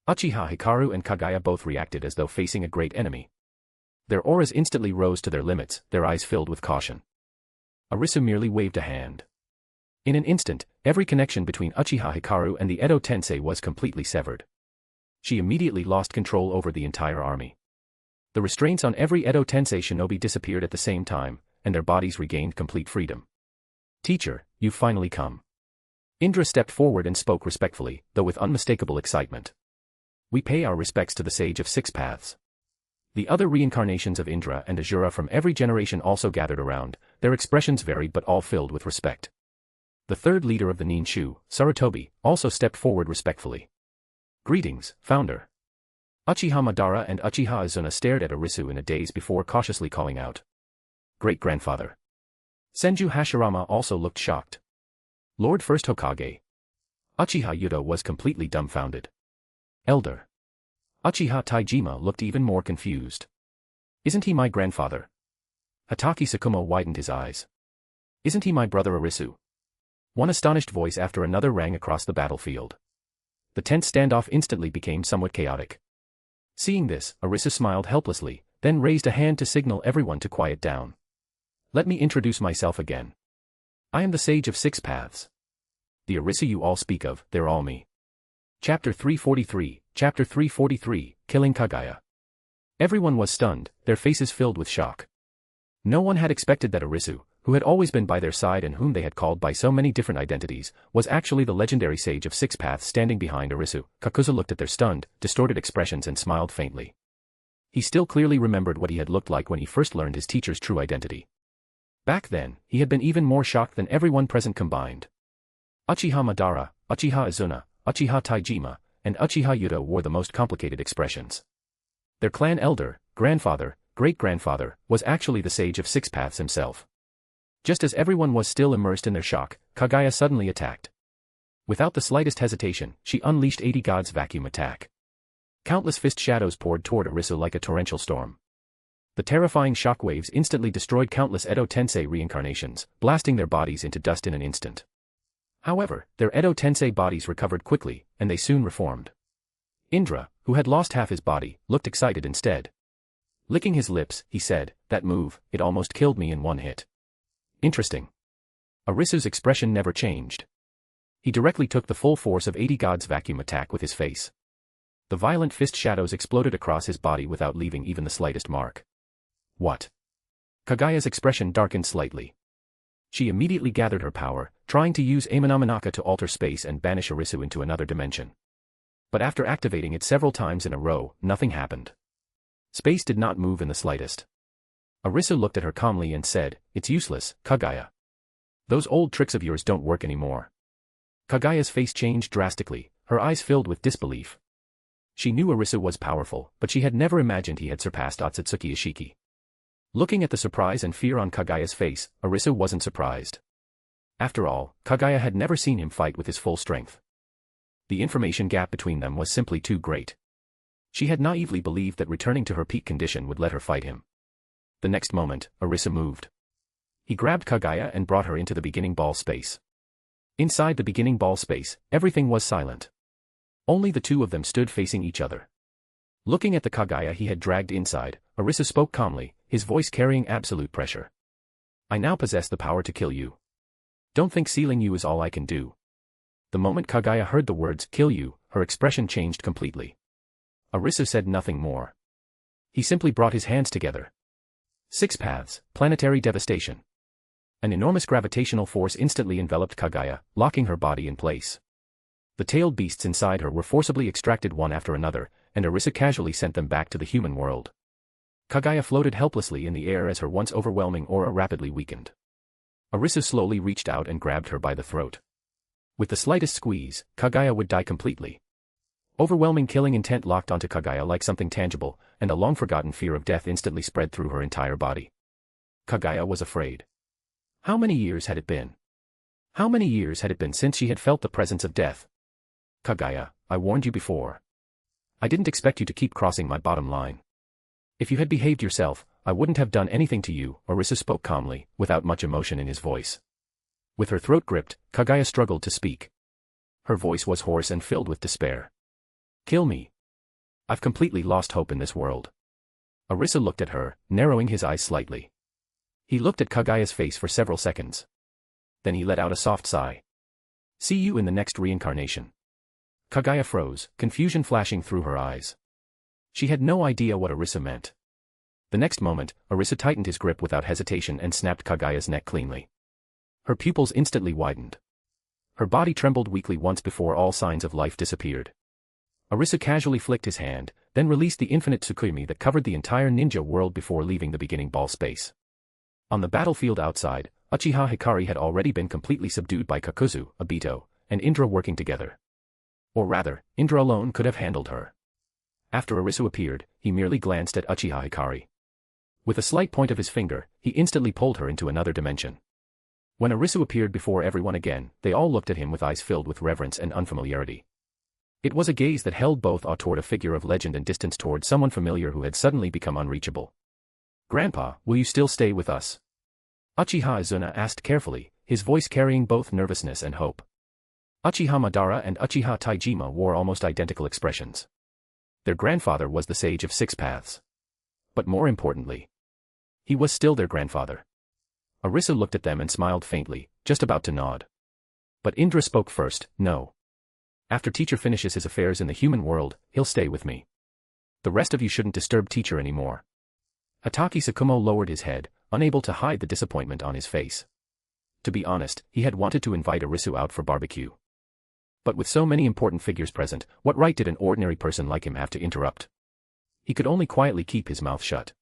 Uchiha Hikaru and Kaguya both reacted as though facing a great enemy. Their auras instantly rose to their limits, their eyes filled with caution. Arisu merely waved a hand. In an instant, every connection between Uchiha Hikaru and the Edo Tensei was completely severed. She immediately lost control over the entire army. The restraints on every Edo Tensei shinobi disappeared at the same time, and their bodies regained complete freedom. Teacher, you've finally come. Indra stepped forward and spoke respectfully, though with unmistakable excitement. We pay our respects to the Sage of Six Paths. The other reincarnations of Indra and Asura from every generation also gathered around, their expressions varied but all filled with respect. The third leader of the Ninshu, Sarutobi, also stepped forward respectfully. Greetings, Founder. Uchiha Madara and Uchiha Azuna stared at Arisu in a daze before cautiously calling out. Great-grandfather. Senju Hashirama also looked shocked. Lord First Hokage. Uchiha Yudo was completely dumbfounded. Elder. Uchiha Taijima looked even more confused. Isn't he my grandfather? Hatake Sakumo widened his eyes. Isn't he my brother Arisu? One astonished voice after another rang across the battlefield. The tense standoff instantly became somewhat chaotic. Seeing this, Arisu smiled helplessly, then raised a hand to signal everyone to quiet down. Let me introduce myself again. I am the Sage of Six Paths. The Arisu you all speak of, they're all me. Chapter 343, Killing Kaguya. Everyone was stunned, their faces filled with shock. No one had expected that Arisu, who had always been by their side and whom they had called by so many different identities, was actually the legendary Sage of Six Paths standing behind Arisu. Kakuzu looked at their stunned, distorted expressions and smiled faintly. He still clearly remembered what he had looked like when he first learned his teacher's true identity. Back then, he had been even more shocked than everyone present combined. Uchiha Madara, Uchiha Azuna, Uchiha Taijima, and Uchiha Yudo wore the most complicated expressions. Their clan elder, grandfather, great-grandfather, was actually the Sage of Six Paths himself. Just as everyone was still immersed in their shock, Kaguya suddenly attacked. Without the slightest hesitation, she unleashed 80 Gods' vacuum attack. Countless fist shadows poured toward Arisu like a torrential storm. The terrifying shockwaves instantly destroyed countless Edo Tensei reincarnations, blasting their bodies into dust in an instant. However, their Edo Tensei bodies recovered quickly, and they soon reformed. Indra, who had lost half his body, looked excited instead. Licking his lips, he said, "That move, it almost killed me in one hit." Interesting. Arisu's expression never changed. He directly took the full force of 80 Gods' vacuum attack with his face. The violent fist shadows exploded across his body without leaving even the slightest mark. What? Kaguya's expression darkened slightly. She immediately gathered her power, trying to use Amanamanaka to alter space and banish Arisu into another dimension. But after activating it several times in a row, nothing happened. Space did not move in the slightest. Arisu looked at her calmly and said, "It's useless, Kaguya. Those old tricks of yours don't work anymore." Kaguya's face changed drastically, her eyes filled with disbelief. She knew Arisu was powerful, but she had never imagined he had surpassed Otsutsuki Isshiki. Looking at the surprise and fear on Kaguya's face, Arisu wasn't surprised. After all, Kaguya had never seen him fight with his full strength. The information gap between them was simply too great. She had naively believed that returning to her peak condition would let her fight him. The next moment, Arisu moved. He grabbed Kaguya and brought her into the beginning ball space. Inside the beginning ball space, everything was silent. Only the two of them stood facing each other. Looking at the Kaguya he had dragged inside, Arisu spoke calmly, his voice carrying absolute pressure. "I now possess the power to kill you. Don't think sealing you is all I can do." The moment Kaguya heard the words, "kill you," her expression changed completely. Arisu said nothing more. He simply brought his hands together. Six Paths, planetary devastation. An enormous gravitational force instantly enveloped Kaguya, locking her body in place. The tailed beasts inside her were forcibly extracted one after another, and Arisu casually sent them back to the human world. Kaguya floated helplessly in the air as her once overwhelming aura rapidly weakened. Arisu slowly reached out and grabbed her by the throat. With the slightest squeeze, Kaguya would die completely. Overwhelming killing intent locked onto Kaguya like something tangible, and a long-forgotten fear of death instantly spread through her entire body. Kaguya was afraid. How many years had it been? How many years had it been since she had felt the presence of death? Kaguya, I warned you before. I didn't expect you to keep crossing my bottom line. If you had behaved yourself, I wouldn't have done anything to you, Arisu spoke calmly, without much emotion in his voice. With her throat gripped, Kaguya struggled to speak. Her voice was hoarse and filled with despair. Kill me. I've completely lost hope in this world. Arisu looked at her, narrowing his eyes slightly. He looked at Kaguya's face for several seconds. Then he let out a soft sigh. See you in the next reincarnation. Kaguya froze, confusion flashing through her eyes. She had no idea what Arisu meant. The next moment, Arisu tightened his grip without hesitation and snapped Kaguya's neck cleanly. Her pupils instantly widened. Her body trembled weakly once before all signs of life disappeared. Arisu casually flicked his hand, then released the infinite Tsukumi that covered the entire ninja world before leaving the beginning ball space. On the battlefield outside, Uchiha Hikari had already been completely subdued by Kakuzu, Obito, and Indra working together. Or rather, Indra alone could have handled her. After Arisu appeared, he merely glanced at Uchiha Hikari. With a slight point of his finger, he instantly pulled her into another dimension. When Arisu appeared before everyone again, they all looked at him with eyes filled with reverence and unfamiliarity. It was a gaze that held both awe toward a figure of legend and distance toward someone familiar who had suddenly become unreachable. Grandpa, will you still stay with us? Uchiha Izuna asked carefully, his voice carrying both nervousness and hope. Uchiha Madara and Uchiha Taijima wore almost identical expressions. Their grandfather was the Sage of Six Paths. But more importantly, he was still their grandfather. Arisu looked at them and smiled faintly, just about to nod. But Indra spoke first, no. After teacher finishes his affairs in the human world, he'll stay with me. The rest of you shouldn't disturb teacher anymore. Hatake Tsukumo lowered his head, unable to hide the disappointment on his face. To be honest, he had wanted to invite Arisu out for barbecue. But with so many important figures present, what right did an ordinary person like him have to interrupt? He could only quietly keep his mouth shut.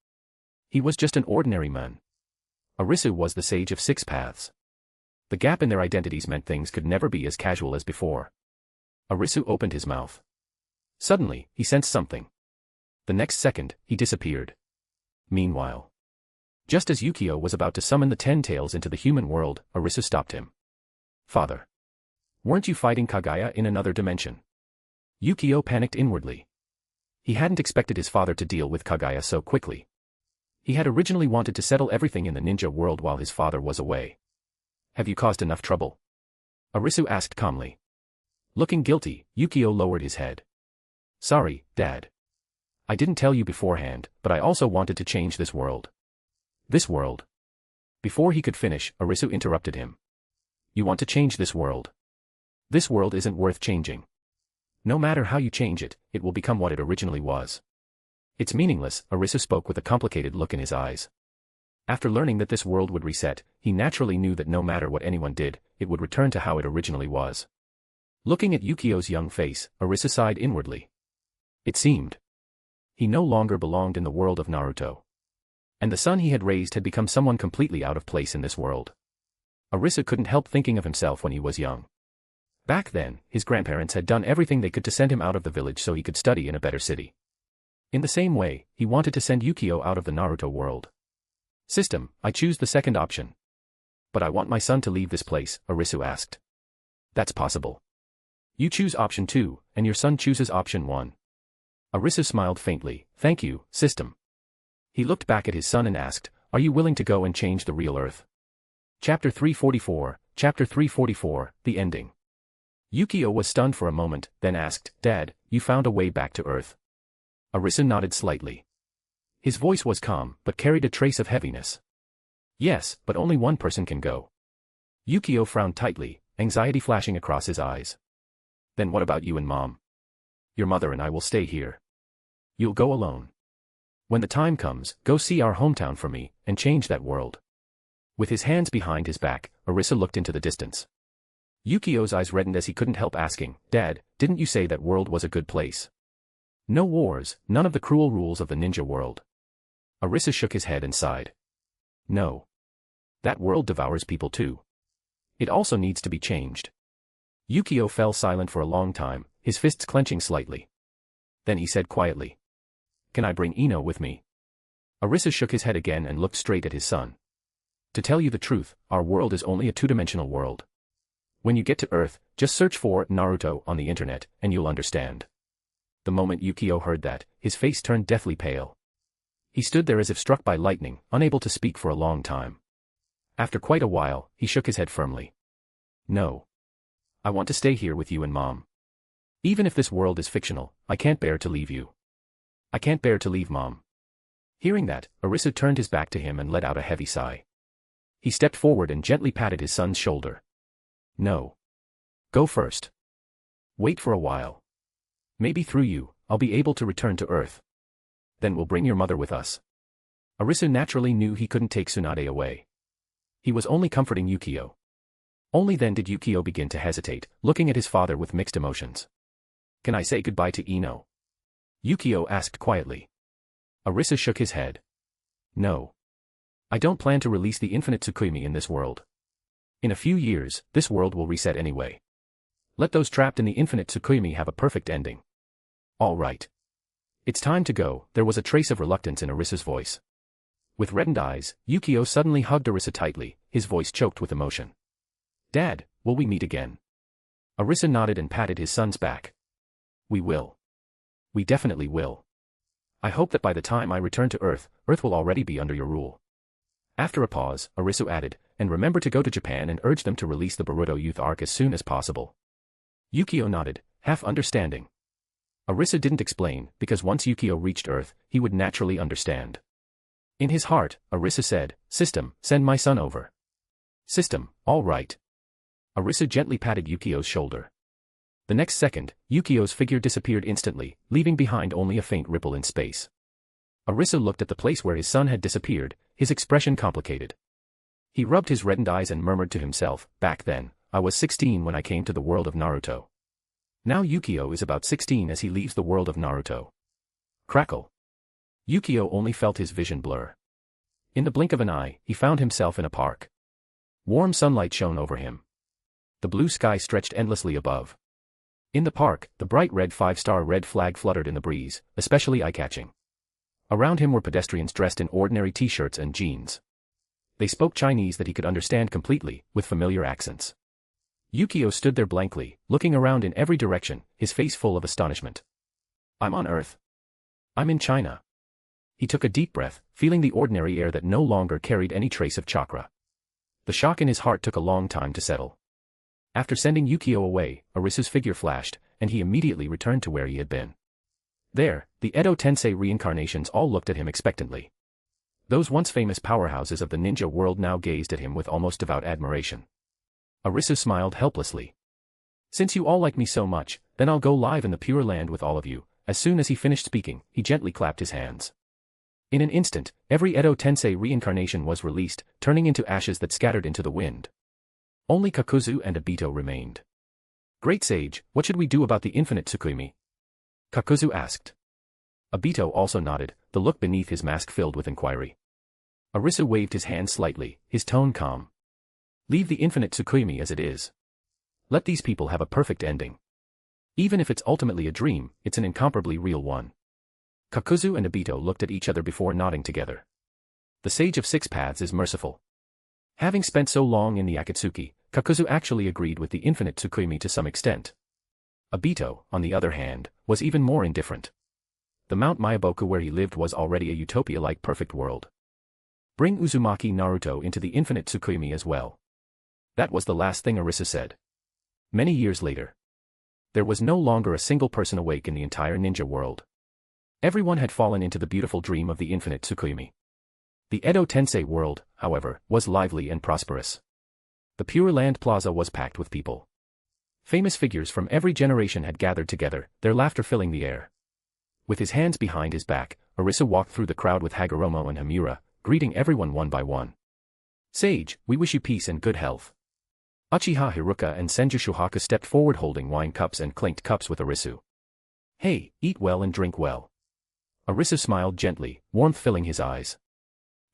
He was just an ordinary man. Arisu was the Sage of Six Paths. The gap in their identities meant things could never be as casual as before. Arisu opened his mouth. Suddenly, he sensed something. The next second, he disappeared. Meanwhile, just as Yukio was about to summon the 10 tails into the human world, Arisu stopped him. Father. Weren't you fighting Kaguya in another dimension? Yukio panicked inwardly. He hadn't expected his father to deal with Kaguya so quickly. He had originally wanted to settle everything in the ninja world while his father was away. Have you caused enough trouble? Arisu asked calmly. Looking guilty, Yukio lowered his head. Sorry, Dad. I didn't tell you beforehand, but I also wanted to change this world. This world. Before he could finish, Arisu interrupted him. You want to change this world? This world isn't worth changing. No matter how you change it, it will become what it originally was. It's meaningless, Arisu spoke with a complicated look in his eyes. After learning that this world would reset, he naturally knew that no matter what anyone did, it would return to how it originally was. Looking at Yukio's young face, Arisu sighed inwardly. It seemed he no longer belonged in the world of Naruto. And the son he had raised had become someone completely out of place in this world. Arisu couldn't help thinking of himself when he was young. Back then, his grandparents had done everything they could to send him out of the village so he could study in a better city. In the same way, he wanted to send Yukio out of the Naruto world. System, I choose the second option. But I want my son to leave this place, Arisu asked. That's possible. You choose option 2, and your son chooses option 1. Arisu smiled faintly, thank you, system. He looked back at his son and asked, are you willing to go and change the real Earth? Chapter 344, Chapter 344, The Ending. Yukio was stunned for a moment, then asked, Dad, you found a way back to Earth? Arisu nodded slightly. His voice was calm, but carried a trace of heaviness. Yes, but only one person can go. Yukio frowned tightly, anxiety flashing across his eyes. Then what about you and Mom? Your mother and I will stay here. You'll go alone. When the time comes, go see our hometown for me, and change that world. With his hands behind his back, Arisu looked into the distance. Yukio's eyes reddened as he couldn't help asking, Dad, didn't you say that world was a good place? No wars, none of the cruel rules of the ninja world. Arisu shook his head and sighed. No. That world devours people too. It also needs to be changed. Yukio fell silent for a long time, his fists clenching slightly. Then he said quietly. Can I bring Ino with me? Arisu shook his head again and looked straight at his son. To tell you the truth, our world is only a two-dimensional world. When you get to Earth, just search for Naruto on the internet, and you'll understand. The moment Yukio heard that, his face turned deathly pale. He stood there as if struck by lightning, unable to speak for a long time. After quite a while, he shook his head firmly. No. I want to stay here with you and Mom. Even if this world is fictional, I can't bear to leave you. I can't bear to leave Mom. Hearing that, Arisu turned his back to him and let out a heavy sigh. He stepped forward and gently patted his son's shoulder. No. Go first. Wait for a while. Maybe through you, I'll be able to return to Earth. Then we'll bring your mother with us. Arisu naturally knew he couldn't take Tsunade away. He was only comforting Yukio. Only then did Yukio begin to hesitate, looking at his father with mixed emotions. Can I say goodbye to Ino? Yukio asked quietly. Arisu shook his head. No. I don't plan to release the infinite Tsukumi in this world. In a few years, this world will reset anyway. Let those trapped in the infinite Tsukumi have a perfect ending. All right. It's time to go. There was a trace of reluctance in Arisu's voice. With reddened eyes, Yukio suddenly hugged Arisu tightly, his voice choked with emotion. Dad, will we meet again? Arisu nodded and patted his son's back. We will. We definitely will. I hope that by the time I return to Earth, Earth will already be under your rule. After a pause, Arisu added, and remember to go to Japan and urge them to release the Boruto youth arc as soon as possible. Yukio nodded, half understanding. Arisu didn't explain, because once Yukio reached Earth, he would naturally understand. In his heart, Arisu said, System, send my son over. System, all right. Arisu gently patted Yukio's shoulder. The next second, Yukio's figure disappeared instantly, leaving behind only a faint ripple in space. Arisu looked at the place where his son had disappeared, his expression complicated. He rubbed his reddened eyes and murmured to himself, back then, I was 16 when I came to the world of Naruto. Now Yukio is about 16 as he leaves the world of Naruto. Crackle. Yukio only felt his vision blur. In the blink of an eye, he found himself in a park. Warm sunlight shone over him. The blue sky stretched endlessly above. In the park, the bright red 5-star red flag fluttered in the breeze, especially eye-catching. Around him were pedestrians dressed in ordinary t-shirts and jeans. They spoke Chinese that he could understand completely, with familiar accents. Yukio stood there blankly, looking around in every direction, his face full of astonishment. I'm on Earth. I'm in China. He took a deep breath, feeling the ordinary air that no longer carried any trace of chakra. The shock in his heart took a long time to settle. After sending Yukio away, Arisu's figure flashed, and he immediately returned to where he had been. There, the Edo Tensei reincarnations all looked at him expectantly. Those once famous powerhouses of the ninja world now gazed at him with almost devout admiration. Arisu smiled helplessly. Since you all like me so much, then I'll go live in the Pure Land with all of you. As soon as he finished speaking, he gently clapped his hands. In an instant, every Edo Tensei reincarnation was released, turning into ashes that scattered into the wind. Only Kakuzu and Obito remained. Great Sage, what should we do about the infinite Tsukumi? Kakuzu asked. Obito also nodded, the look beneath his mask filled with inquiry. Arisu waved his hand slightly, his tone calm. Leave the infinite Tsukumi as it is. Let these people have a perfect ending. Even if it's ultimately a dream, it's an incomparably real one. Kakuzu and Obito looked at each other before nodding together. The Sage of Six Paths is merciful. Having spent so long in the Akatsuki, Kakuzu actually agreed with the infinite Tsukumi to some extent. Obito, on the other hand, was even more indifferent. The Mount Myaboku where he lived was already a utopia-like perfect world. Bring Uzumaki Naruto into the infinite Tsukumi as well. That was the last thing Arisu said. Many years later. There was no longer a single person awake in the entire ninja world. Everyone had fallen into the beautiful dream of the infinite Tsukumi. The Edo Tensei world, however, was lively and prosperous. The Pure Land Plaza was packed with people. Famous figures from every generation had gathered together, their laughter filling the air. With his hands behind his back, Arisu walked through the crowd with Hagoromo and Hamura, greeting everyone one by one. Sage, we wish you peace and good health. Uchiha Hiruka and Senju Shuhaku stepped forward holding wine cups and clinked cups with Arisu. Hey, eat well and drink well. Arisu smiled gently, warmth filling his eyes.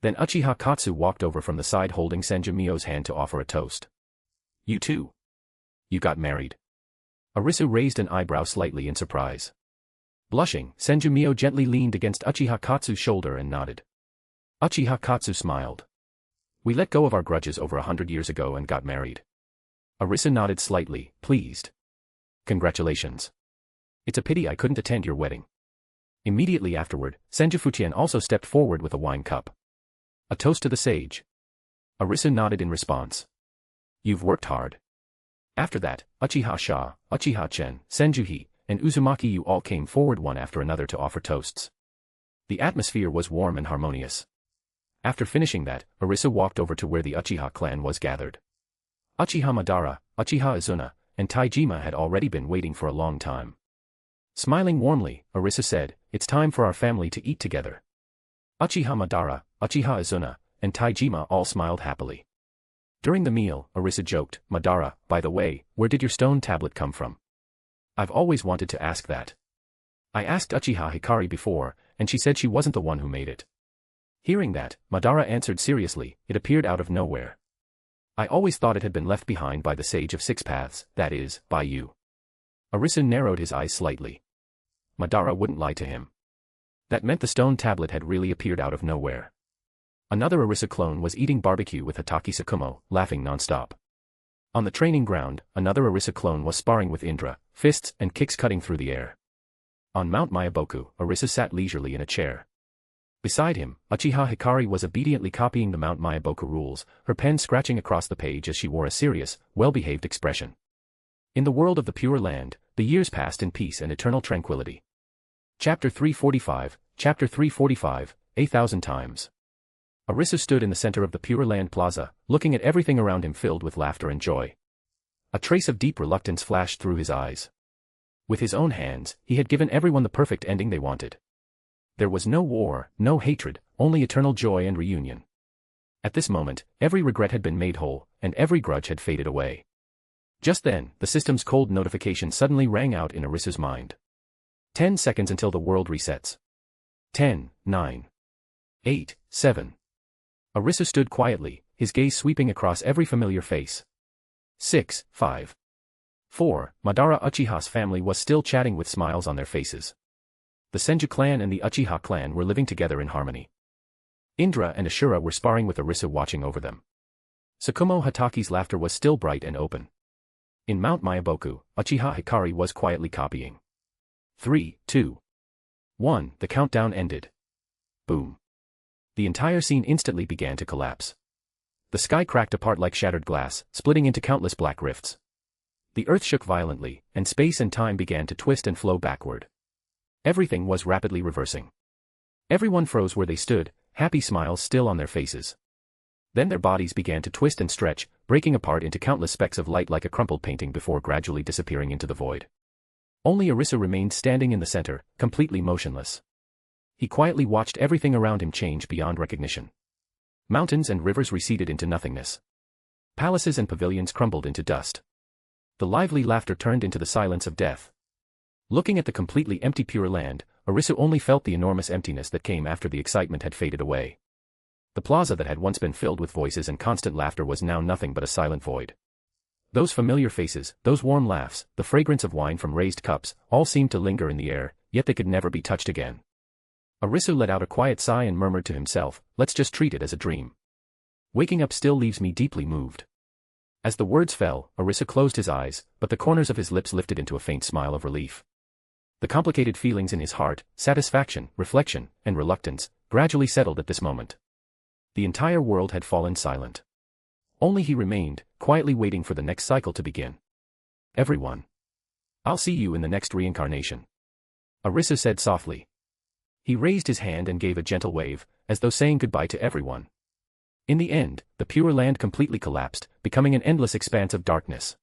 Then Uchiha Katsu walked over from the side holding Senju hand to offer a toast. You too. You got married. Arisu raised an eyebrow slightly in surprise. Blushing, Senju gently leaned against Uchiha Katsu's shoulder and nodded. Uchiha Katsu smiled. We let go of our grudges over 100 years ago and got married. Arisu nodded slightly, pleased. Congratulations. It's a pity I couldn't attend your wedding. Immediately afterward, Senju Fujian also stepped forward with a wine cup. A toast to the sage. Arisu nodded in response. You've worked hard. After that, Uchiha Sha, Uchiha Chen, Senju and Uzumaki you all came forward one after another to offer toasts. The atmosphere was warm and harmonious. After finishing that, Arisu walked over to where the Uchiha clan was gathered. Uchiha Madara, Uchiha Izuna, and Taijima had already been waiting for a long time. Smiling warmly, Arisu said, it's time for our family to eat together. Uchiha Madara, Uchiha Izuna, and Taijima all smiled happily. During the meal, Arisu joked, Madara, by the way, where did your stone tablet come from? I've always wanted to ask that. I asked Uchiha Hikari before, and she said she wasn't the one who made it. Hearing that, Madara answered seriously, it appeared out of nowhere. I always thought it had been left behind by the Sage of Six Paths, that is, by you. Arisu narrowed his eyes slightly. Madara wouldn't lie to him. That meant the stone tablet had really appeared out of nowhere. Another Arisu clone was eating barbecue with Hatake Sakumo, laughing non-stop. On the training ground, another Arisu clone was sparring with Indra, fists and kicks cutting through the air. On Mount Mayaboku, Arisu sat leisurely in a chair. Beside him, Uchiha Hikari was obediently copying the Mount Mayaboku rules, her pen scratching across the page as she wore a serious, well-behaved expression. In the world of the Pure Land, the years passed in peace and eternal tranquility. Chapter 345, Chapter 345, 1,000 times. Arisu stood in the center of the Pure Land Plaza, looking at everything around him filled with laughter and joy. A trace of deep reluctance flashed through his eyes. With his own hands, he had given everyone the perfect ending they wanted. There was no war, no hatred, only eternal joy and reunion. At this moment, every regret had been made whole, and every grudge had faded away. Just then, the system's cold notification suddenly rang out in Arisu's mind. 10 seconds until the world resets. 10, 9, 8, 7. Arisu stood quietly, his gaze sweeping across every familiar face. 6, 5. 4. Madara Uchiha's family was still chatting with smiles on their faces. The Senju clan and the Uchiha clan were living together in harmony. Indra and Asura were sparring with Arisu watching over them. Sakumo Hatake's laughter was still bright and open. In Mount Mayaboku, Uchiha Hikari was quietly copying. 3, 2, 1. The countdown ended. Boom. The entire scene instantly began to collapse. The sky cracked apart like shattered glass, splitting into countless black rifts. The earth shook violently, and space and time began to twist and flow backward. Everything was rapidly reversing. Everyone froze where they stood, happy smiles still on their faces. Then their bodies began to twist and stretch, breaking apart into countless specks of light like a crumpled painting before gradually disappearing into the void. Only Arisu remained standing in the center, completely motionless. He quietly watched everything around him change beyond recognition. Mountains and rivers receded into nothingness. Palaces and pavilions crumbled into dust. The lively laughter turned into the silence of death. Looking at the completely empty Pure Land, Arisu only felt the enormous emptiness that came after the excitement had faded away. The plaza that had once been filled with voices and constant laughter was now nothing but a silent void. Those familiar faces, those warm laughs, the fragrance of wine from raised cups, all seemed to linger in the air, yet they could never be touched again. Arisu let out a quiet sigh and murmured to himself, let's just treat it as a dream. Waking up still leaves me deeply moved. As the words fell, Arisu closed his eyes, but the corners of his lips lifted into a faint smile of relief. The complicated feelings in his heart, satisfaction, reflection, and reluctance, gradually settled at this moment. The entire world had fallen silent. Only he remained, quietly waiting for the next cycle to begin. Everyone. I'll see you in the next reincarnation. Arisu said softly. He raised his hand and gave a gentle wave, as though saying goodbye to everyone. In the end, the Pure Land completely collapsed, becoming an endless expanse of darkness.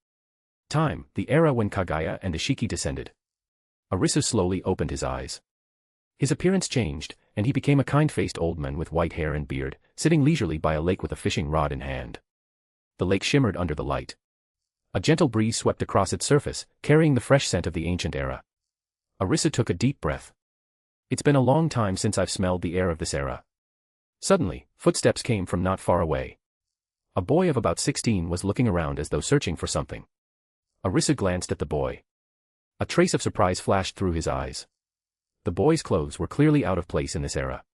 Time, the era when Kaguya and Isshiki descended. Arisu slowly opened his eyes. His appearance changed, and he became a kind-faced old man with white hair and beard, sitting leisurely by a lake with a fishing rod in hand. The lake shimmered under the light. A gentle breeze swept across its surface, carrying the fresh scent of the ancient era. Arisu took a deep breath. It's been a long time since I've smelled the air of this era. Suddenly, footsteps came from not far away. A boy of about 16 was looking around as though searching for something. Arisu glanced at the boy. A trace of surprise flashed through his eyes. The boy's clothes were clearly out of place in this era.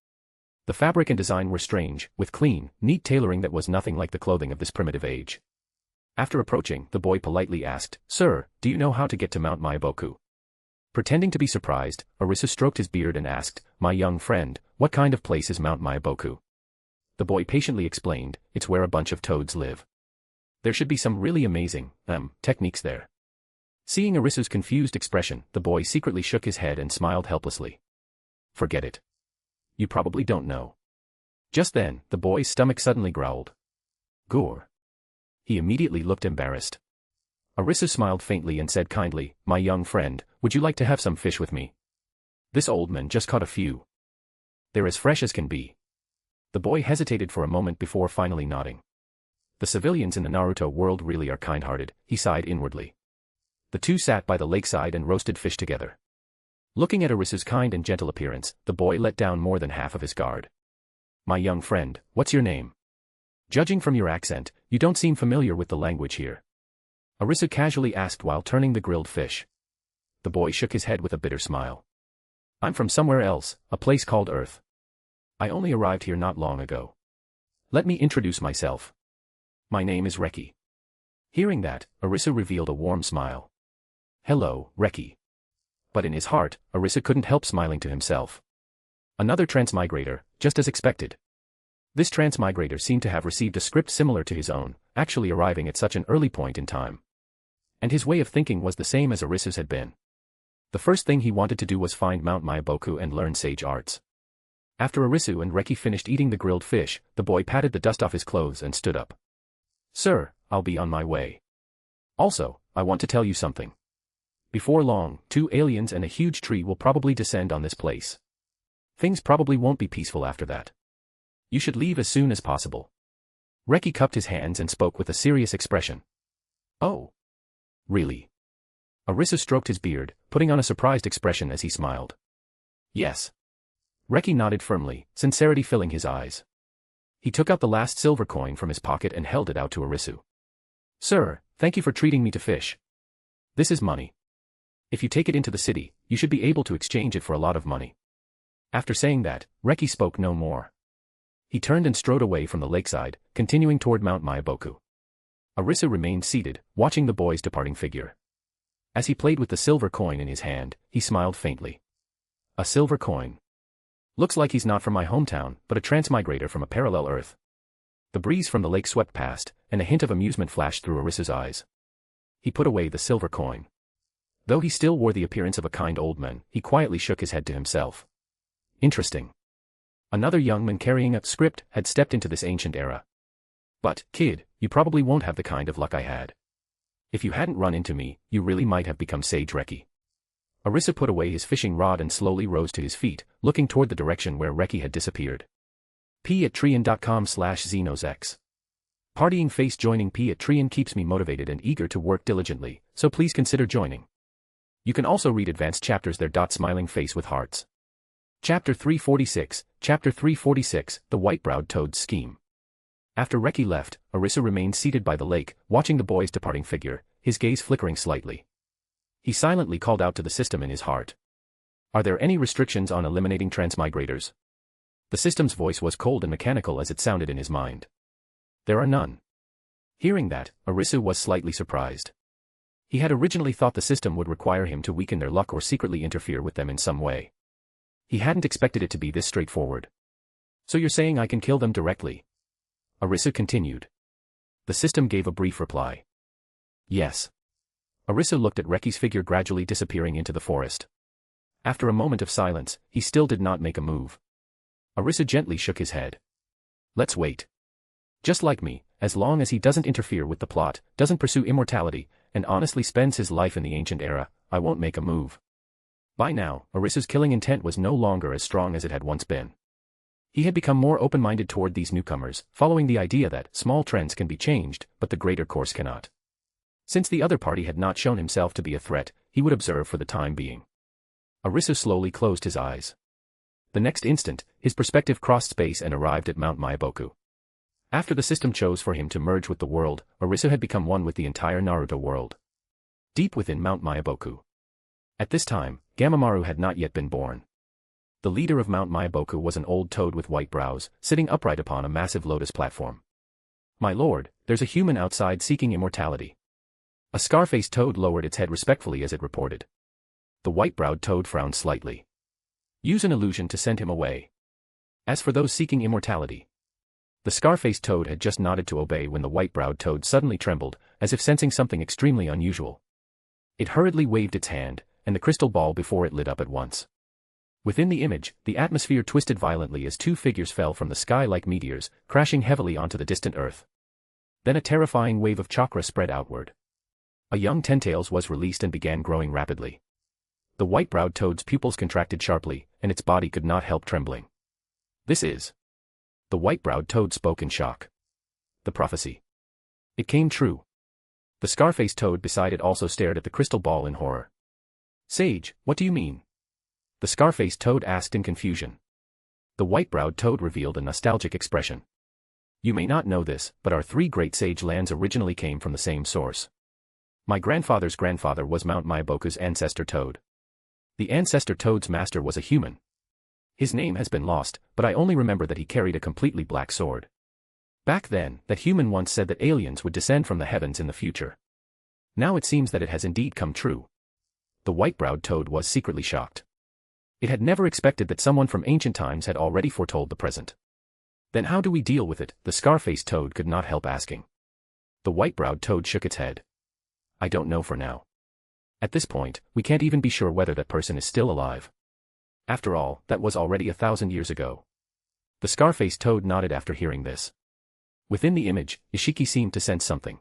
The fabric and design were strange, with clean, neat tailoring that was nothing like the clothing of this primitive age. After approaching, the boy politely asked, "Sir, do you know how to get to Mount Maiboku?" Pretending to be surprised, Arisu stroked his beard and asked, "My young friend, what kind of place is Mount Maiboku?" The boy patiently explained, "It's where a bunch of toads live. There should be some really amazing, techniques there." Seeing Arisu's confused expression, the boy secretly shook his head and smiled helplessly. "Forget it. You probably don't know." Just then, the boy's stomach suddenly growled. "Gore." He immediately looked embarrassed. Arisu smiled faintly and said kindly, "My young friend, would you like to have some fish with me? This old man just caught a few. They're as fresh as can be." The boy hesitated for a moment before finally nodding. The civilians in the Naruto world really are kind-hearted, he sighed inwardly. The two sat by the lakeside and roasted fish together. Looking at Arisu's kind and gentle appearance, the boy let down more than half of his guard. "My young friend, what's your name? Judging from your accent, you don't seem familiar with the language here." Arisu casually asked while turning the grilled fish. The boy shook his head with a bitter smile. "I'm from somewhere else, a place called Earth. I only arrived here not long ago. Let me introduce myself. My name is Reki." Hearing that, Arisu revealed a warm smile. "Hello, Reki." But in his heart, Arisu couldn't help smiling to himself. Another transmigrator, just as expected. This transmigrator seemed to have received a script similar to his own, actually arriving at such an early point in time. And his way of thinking was the same as Arisu's had been. The first thing he wanted to do was find Mount Maiboku and learn sage arts. After Arisu and Reki finished eating the grilled fish, the boy patted the dust off his clothes and stood up. "Sir, I'll be on my way. Also, I want to tell you something. Before long, 2 aliens and a huge tree will probably descend on this place. Things probably won't be peaceful after that. You should leave as soon as possible." Reki cupped his hands and spoke with a serious expression. "Oh. Really?" Arisu stroked his beard, putting on a surprised expression as he smiled. "Yes." Reki nodded firmly, sincerity filling his eyes. He took out the last silver coin from his pocket and held it out to Arisu. "Sir, thank you for treating me to fish. This is money. If you take it into the city, you should be able to exchange it for a lot of money." After saying that, Reki spoke no more. He turned and strode away from the lakeside, continuing toward Mount Maiboku. Arisu remained seated, watching the boy's departing figure. As he played with the silver coin in his hand, he smiled faintly. "A silver coin. Looks like he's not from my hometown, but a transmigrator from a parallel Earth." The breeze from the lake swept past, and a hint of amusement flashed through Arisu's eyes. He put away the silver coin. Though he still wore the appearance of a kind old man, he quietly shook his head to himself. Interesting. Another young man carrying a script had stepped into this ancient era. "But, kid, you probably won't have the kind of luck I had. If you hadn't run into me, you really might have become Sage Reki." Arisu put away his fishing rod and slowly rose to his feet, looking toward the direction where Reki had disappeared. p@trian.com/xenosex. Partying face. Joining p@trian keeps me motivated and eager to work diligently, so please consider joining. You can also read advanced chapters there. Smiling face with hearts. Chapter 346, Chapter 346, The White-Browed Toad's Scheme. After Reki left, Arisu remained seated by the lake, watching the boy's departing figure, his gaze flickering slightly. He silently called out to the system in his heart. "Are there any restrictions on eliminating transmigrators?" The system's voice was cold and mechanical as it sounded in his mind. "There are none." Hearing that, Arisu was slightly surprised. He had originally thought the system would require him to weaken their luck or secretly interfere with them in some way. He hadn't expected it to be this straightforward. "So you're saying I can kill them directly?" Arisu continued. The system gave a brief reply. "Yes." Arisu looked at Reki's figure gradually disappearing into the forest. After a moment of silence, he still did not make a move. Arisu gently shook his head. "Let's wait. Just like me, as long as he doesn't interfere with the plot, doesn't pursue immortality, and honestly spends his life in the ancient era, I won't make a move." By now, Arisu's killing intent was no longer as strong as it had once been. He had become more open-minded toward these newcomers, following the idea that small trends can be changed, but the greater course cannot. Since the other party had not shown himself to be a threat, he would observe for the time being. Arisu slowly closed his eyes. The next instant, his perspective crossed space and arrived at Mount Myaboku. After the system chose for him to merge with the world, Arisu had become one with the entire Naruto world. Deep within Mount Myaboku. At this time, Gamamaru had not yet been born. The leader of Mount Myaboku was an old toad with white brows, sitting upright upon a massive lotus platform. "My lord, there's a human outside seeking immortality." A scar-faced toad lowered its head respectfully as it reported. The white-browed toad frowned slightly. "Use an illusion to send him away. As for those seeking immortality." The scar-faced toad had just nodded to obey when the white-browed toad suddenly trembled, as if sensing something extremely unusual. It hurriedly waved its hand, and the crystal ball before it lit up at once. Within the image, the atmosphere twisted violently as two figures fell from the sky like meteors, crashing heavily onto the distant earth. Then a terrifying wave of chakra spread outward. A young Tentails was released and began growing rapidly. The white-browed toad's pupils contracted sharply, and its body could not help trembling. "This is..." The white-browed toad spoke in shock. The prophecy. It came true. The scar-faced toad beside it also stared at the crystal ball in horror. "Sage, what do you mean?" The scar-faced toad asked in confusion. The white-browed toad revealed a nostalgic expression. "You may not know this, but our three great sage lands originally came from the same source. My grandfather's grandfather was Mount Myaboku's ancestor toad. The ancestor toad's master was a human. His name has been lost, but I only remember that he carried a completely black sword. Back then, that human once said that aliens would descend from the heavens in the future. Now it seems that it has indeed come true." The white-browed toad was secretly shocked. It had never expected that someone from ancient times had already foretold the present. "Then how do we deal with it?" the scar-faced toad could not help asking. The white-browed toad shook its head. "I don't know for now. At this point, we can't even be sure whether that person is still alive. After all, that was already 1,000 years ago." The scar-faced toad nodded after hearing this. Within the image, Isshiki seemed to sense something.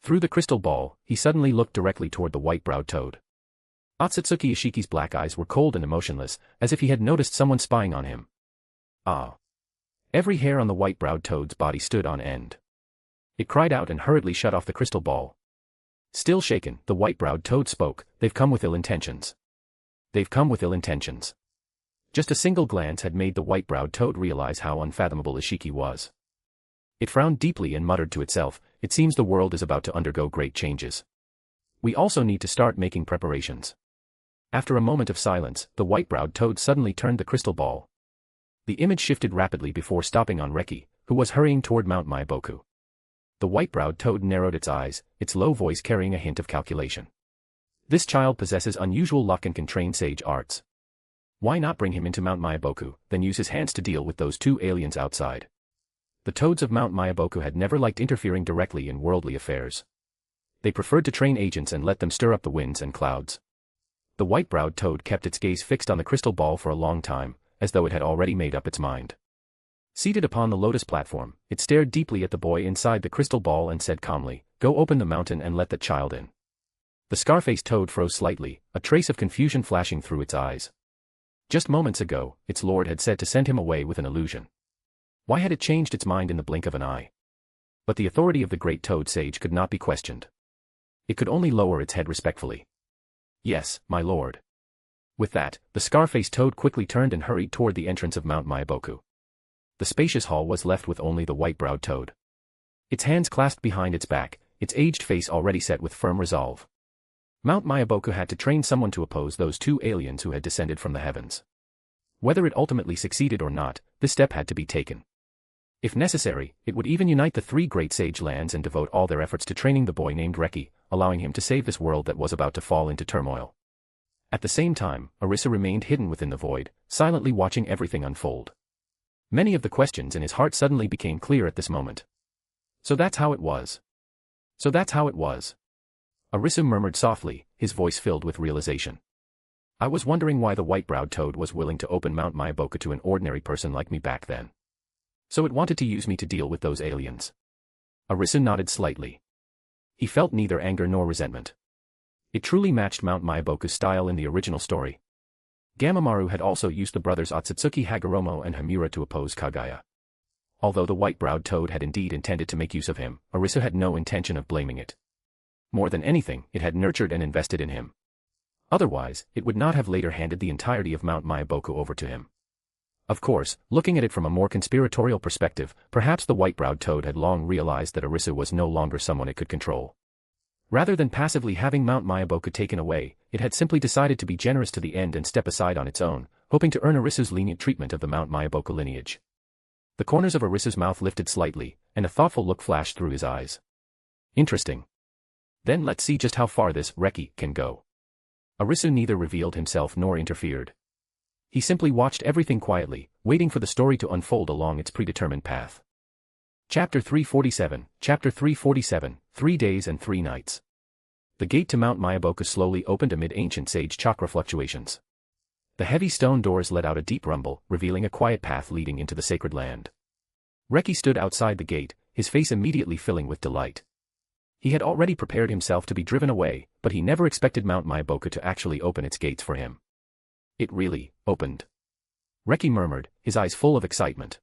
Through the crystal ball, he suddenly looked directly toward the white-browed toad. Otsutsuki Ishiki's black eyes were cold and emotionless, as if he had noticed someone spying on him. "Ah!" Every hair on the white-browed toad's body stood on end. It cried out and hurriedly shut off the crystal ball. Still shaken, the white-browed toad spoke. "They've come with ill intentions. They've come with ill intentions." Just a single glance had made the white-browed toad realize how unfathomable Isshiki was. It frowned deeply and muttered to itself, "It seems the world is about to undergo great changes. We also need to start making preparations." After a moment of silence, the white-browed toad suddenly turned the crystal ball. The image shifted rapidly before stopping on Reki, who was hurrying toward Mount Myaboku. The white-browed toad narrowed its eyes, its low voice carrying a hint of calculation. "This child possesses unusual luck and can train sage arts. Why not bring him into Mount Myaboku, then use his hands to deal with those two aliens outside?" The toads of Mount Myaboku had never liked interfering directly in worldly affairs. They preferred to train agents and let them stir up the winds and clouds. The white-browed toad kept its gaze fixed on the crystal ball for a long time, as though it had already made up its mind. Seated upon the lotus platform, it stared deeply at the boy inside the crystal ball and said calmly, "Go open the mountain and let that child in." The scar-faced toad froze slightly, a trace of confusion flashing through its eyes. Just moments ago, its lord had said to send him away with an illusion. Why had it changed its mind in the blink of an eye? But the authority of the great toad sage could not be questioned. It could only lower its head respectfully. "Yes, my lord." With that, the scar-faced toad quickly turned and hurried toward the entrance of Mount Myaboku. The spacious hall was left with only the white-browed toad. Its hands clasped behind its back, its aged face already set with firm resolve. Mount Myaboku had to train someone to oppose those two aliens who had descended from the heavens. Whether it ultimately succeeded or not, this step had to be taken. If necessary, it would even unite the three great sage lands and devote all their efforts to training the boy named Reki, allowing him to save this world that was about to fall into turmoil. At the same time, Arisu remained hidden within the void, silently watching everything unfold. Many of the questions in his heart suddenly became clear at this moment. So that's how it was. So that's how it was. Arisu murmured softly, his voice filled with realization. I was wondering why the white-browed toad was willing to open Mount Myaboku to an ordinary person like me back then. So it wanted to use me to deal with those aliens. Arisu nodded slightly. He felt neither anger nor resentment. It truly matched Mount Myaboku's style in the original story. Gamamaru had also used the brothers Otsutsuki Hagoromo and Hamura to oppose Kaguya. Although the white-browed toad had indeed intended to make use of him, Arisu had no intention of blaming it. More than anything, it had nurtured and invested in him. Otherwise, it would not have later handed the entirety of Mount Myaboku over to him. Of course, looking at it from a more conspiratorial perspective, perhaps the white-browed toad had long realized that Arisu was no longer someone it could control. Rather than passively having Mount Myaboku taken away, it had simply decided to be generous to the end and step aside on its own, hoping to earn Arisu's lenient treatment of the Mount Myaboku lineage. The corners of Arisu's mouth lifted slightly, and a thoughtful look flashed through his eyes. Interesting. Then let's see just how far this Reki can go. Arisu neither revealed himself nor interfered. He simply watched everything quietly, waiting for the story to unfold along its predetermined path. Chapter 347, 3 Days and 3 Nights. The gate to Mount Myaboku slowly opened amid ancient sage chakra fluctuations. The heavy stone doors let out a deep rumble, revealing a quiet path leading into the sacred land. Reki stood outside the gate, his face immediately filling with delight. He had already prepared himself to be driven away, but he never expected Mount Myaboku to actually open its gates for him. It really opened. Reki murmured, his eyes full of excitement.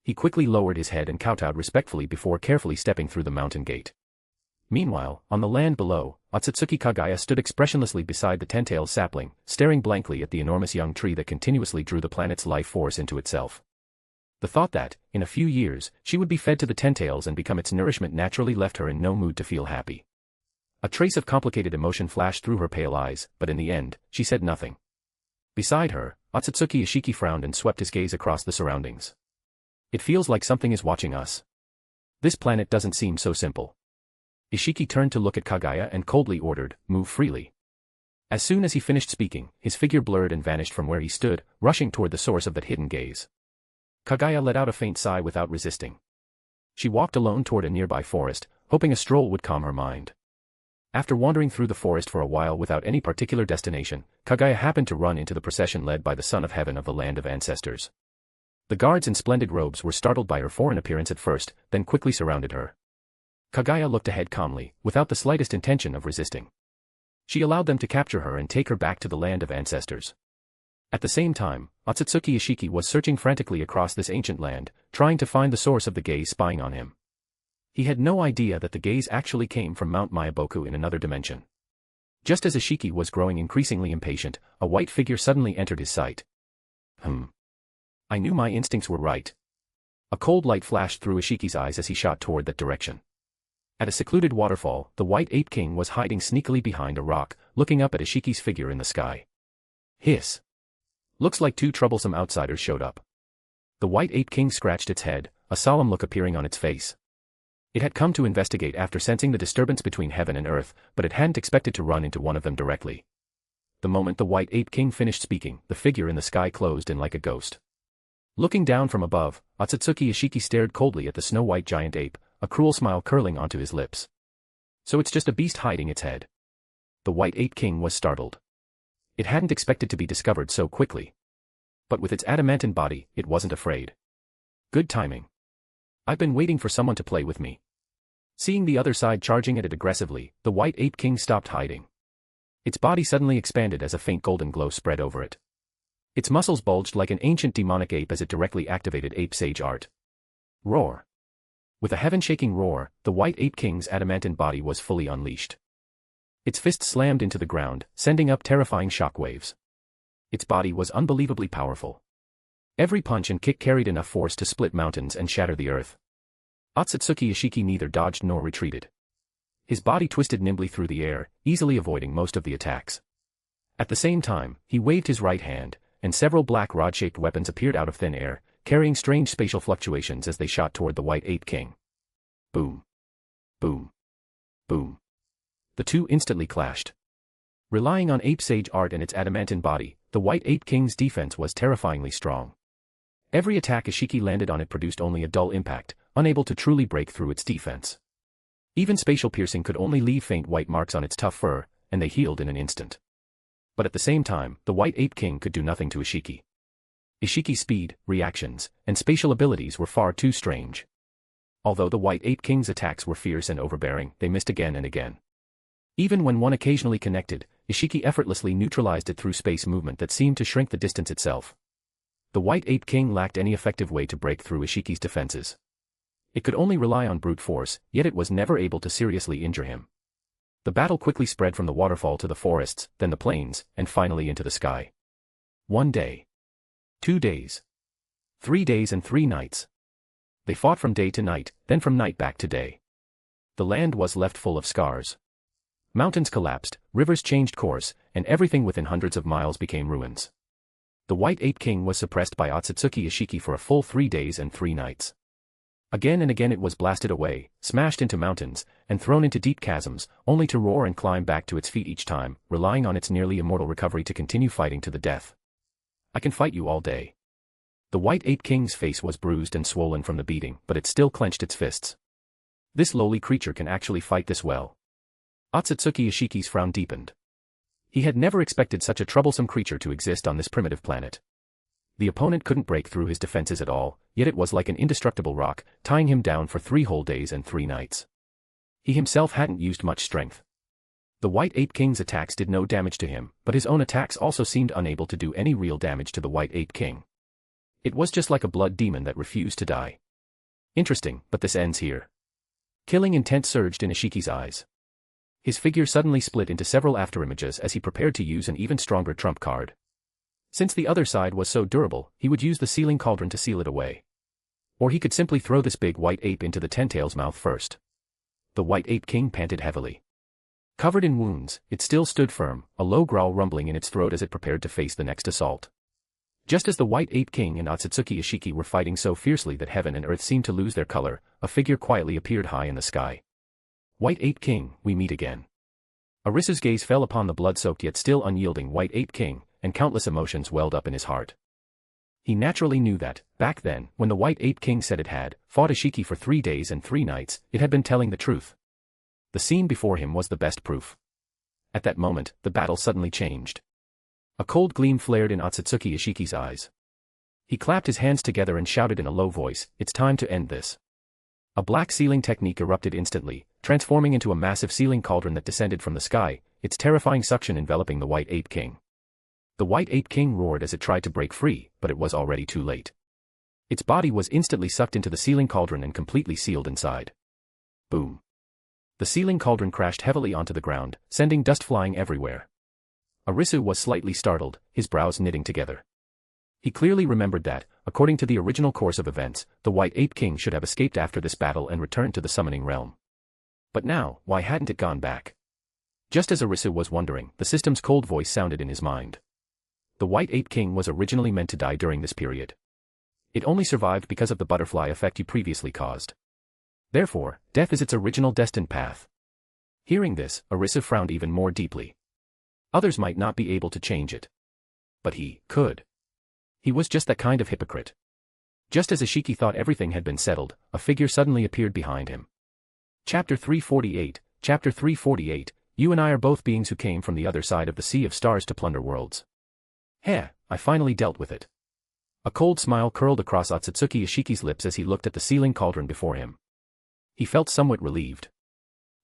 He quickly lowered his head and kowtowed respectfully before carefully stepping through the mountain gate. Meanwhile, on the land below, Otsutsuki Kaguya stood expressionlessly beside the ten-tailed sapling, staring blankly at the enormous young tree that continuously drew the planet's life force into itself. The thought that, in a few years, she would be fed to the ten-tails and become its nourishment naturally left her in no mood to feel happy. A trace of complicated emotion flashed through her pale eyes, but in the end, she said nothing. Beside her, Otsutsuki Isshiki frowned and swept his gaze across the surroundings. It feels like something is watching us. This planet doesn't seem so simple. Isshiki turned to look at Kaguya and coldly ordered, "Move freely." As soon as he finished speaking, his figure blurred and vanished from where he stood, rushing toward the source of that hidden gaze. Kaguya let out a faint sigh without resisting. She walked alone toward a nearby forest, hoping a stroll would calm her mind. After wandering through the forest for a while without any particular destination, Kaguya happened to run into the procession led by the Son of Heaven of the Land of Ancestors. The guards in splendid robes were startled by her foreign appearance at first, then quickly surrounded her. Kaguya looked ahead calmly, without the slightest intention of resisting. She allowed them to capture her and take her back to the Land of Ancestors. At the same time, Otsutsuki Isshiki was searching frantically across this ancient land, trying to find the source of the gaze spying on him. He had no idea that the gaze actually came from Mount Myaboku in another dimension. Just as Isshiki was growing increasingly impatient, a white figure suddenly entered his sight. I knew my instincts were right. A cold light flashed through Ishiki's eyes as he shot toward that direction. At a secluded waterfall, the White Ape King was hiding sneakily behind a rock, looking up at Ishiki's figure in the sky. Hiss. Looks like two troublesome outsiders showed up. The White Ape King scratched its head, a solemn look appearing on its face. It had come to investigate after sensing the disturbance between heaven and earth, but it hadn't expected to run into one of them directly. The moment the White Ape King finished speaking, the figure in the sky closed in like a ghost. Looking down from above, Otsutsuki Isshiki stared coldly at the snow-white giant ape, a cruel smile curling onto his lips. So it's just a beast hiding its head. The White Ape King was startled. It hadn't expected to be discovered so quickly. But with its adamantine body, it wasn't afraid. Good timing. I've been waiting for someone to play with me. Seeing the other side charging at it aggressively, the White Ape King stopped hiding. Its body suddenly expanded as a faint golden glow spread over it. Its muscles bulged like an ancient demonic ape as it directly activated ape sage art. Roar. With a heaven-shaking roar, the White Ape King's adamantine body was fully unleashed. Its fist slammed into the ground, sending up terrifying shockwaves. Its body was unbelievably powerful. Every punch and kick carried enough force to split mountains and shatter the earth. Otsutsuki Isshiki neither dodged nor retreated. His body twisted nimbly through the air, easily avoiding most of the attacks. At the same time, he waved his right hand, and several black rod-shaped weapons appeared out of thin air, carrying strange spatial fluctuations as they shot toward the White Ape King. Boom. Boom. Boom. The two instantly clashed. Relying on ape sage art and its adamantine body, the White Ape King's defense was terrifyingly strong. Every attack Isshiki landed on it produced only a dull impact, unable to truly break through its defense. Even spatial piercing could only leave faint white marks on its tough fur, and they healed in an instant. But at the same time, the White Ape King could do nothing to Isshiki. Ishiki's speed, reactions, and spatial abilities were far too strange. Although the White Ape King's attacks were fierce and overbearing, they missed again and again. Even when one occasionally connected, Isshiki effortlessly neutralized it through space movement that seemed to shrink the distance itself. The White Ape King lacked any effective way to break through Ishiki's defenses. It could only rely on brute force, yet it was never able to seriously injure him. The battle quickly spread from the waterfall to the forests, then the plains, and finally into the sky. 1 day. 2 days. 3 days and 3 nights. They fought from day to night, then from night back to day. The land was left full of scars. Mountains collapsed, rivers changed course, and everything within hundreds of miles became ruins. The White Ape King was suppressed by Otsutsuki Isshiki for a full 3 days and 3 nights. Again and again it was blasted away, smashed into mountains, and thrown into deep chasms, only to roar and climb back to its feet each time, relying on its nearly immortal recovery to continue fighting to the death. I can fight you all day. The White Ape King's face was bruised and swollen from the beating, but it still clenched its fists. This lowly creature can actually fight this well. Otsutsuki Ishiki's frown deepened. He had never expected such a troublesome creature to exist on this primitive planet. The opponent couldn't break through his defenses at all, yet it was like an indestructible rock, tying him down for 3 whole days and 3 nights. He himself hadn't used much strength. The White Ape King's attacks did no damage to him, but his own attacks also seemed unable to do any real damage to the White Ape King. It was just like a blood demon that refused to die. Interesting, but this ends here. Killing intent surged in Ishiki's eyes. His figure suddenly split into several afterimages as he prepared to use an even stronger trump card. Since the other side was so durable, he would use the sealing cauldron to seal it away. Or he could simply throw this big white ape into the Ten-Tail's mouth first. The White Ape King panted heavily. Covered in wounds, it still stood firm, a low growl rumbling in its throat as it prepared to face the next assault. Just as the White Ape King and Otsutsuki Isshiki were fighting so fiercely that heaven and earth seemed to lose their color, a figure quietly appeared high in the sky. White Ape King, we meet again. Arisu's gaze fell upon the blood-soaked yet still unyielding White Ape King, and countless emotions welled up in his heart. He naturally knew that, back then, when the White Ape King said it had fought Isshiki for 3 days and 3 nights, it had been telling the truth. The scene before him was the best proof. At that moment, the battle suddenly changed. A cold gleam flared in Otsutsuki Ishiki's eyes. He clapped his hands together and shouted in a low voice, "It's time to end this." A black sealing technique erupted instantly, transforming into a massive sealing cauldron that descended from the sky, its terrifying suction enveloping the White Ape King. The White Ape King roared as it tried to break free, but it was already too late. Its body was instantly sucked into the sealing cauldron and completely sealed inside. Boom. The sealing cauldron crashed heavily onto the ground, sending dust flying everywhere. Arisu was slightly startled, his brows knitting together. He clearly remembered that, according to the original course of events, the White Ape King should have escaped after this battle and returned to the summoning realm. But now, why hadn't it gone back? Just as Arisu was wondering, the system's cold voice sounded in his mind. The White Ape King was originally meant to die during this period. It only survived because of the butterfly effect you previously caused. Therefore, death is its original destined path. Hearing this, Arisu frowned even more deeply. Others might not be able to change it. But he could. He was just that kind of hypocrite. Just as Isshiki thought everything had been settled, a figure suddenly appeared behind him. Chapter 348, Chapter 348, you and I are both beings who came from the other side of the Sea of Stars to plunder worlds. Heh, I finally dealt with it. A cold smile curled across Otsutsuki Ishiki's lips as he looked at the sealing cauldron before him. He felt somewhat relieved.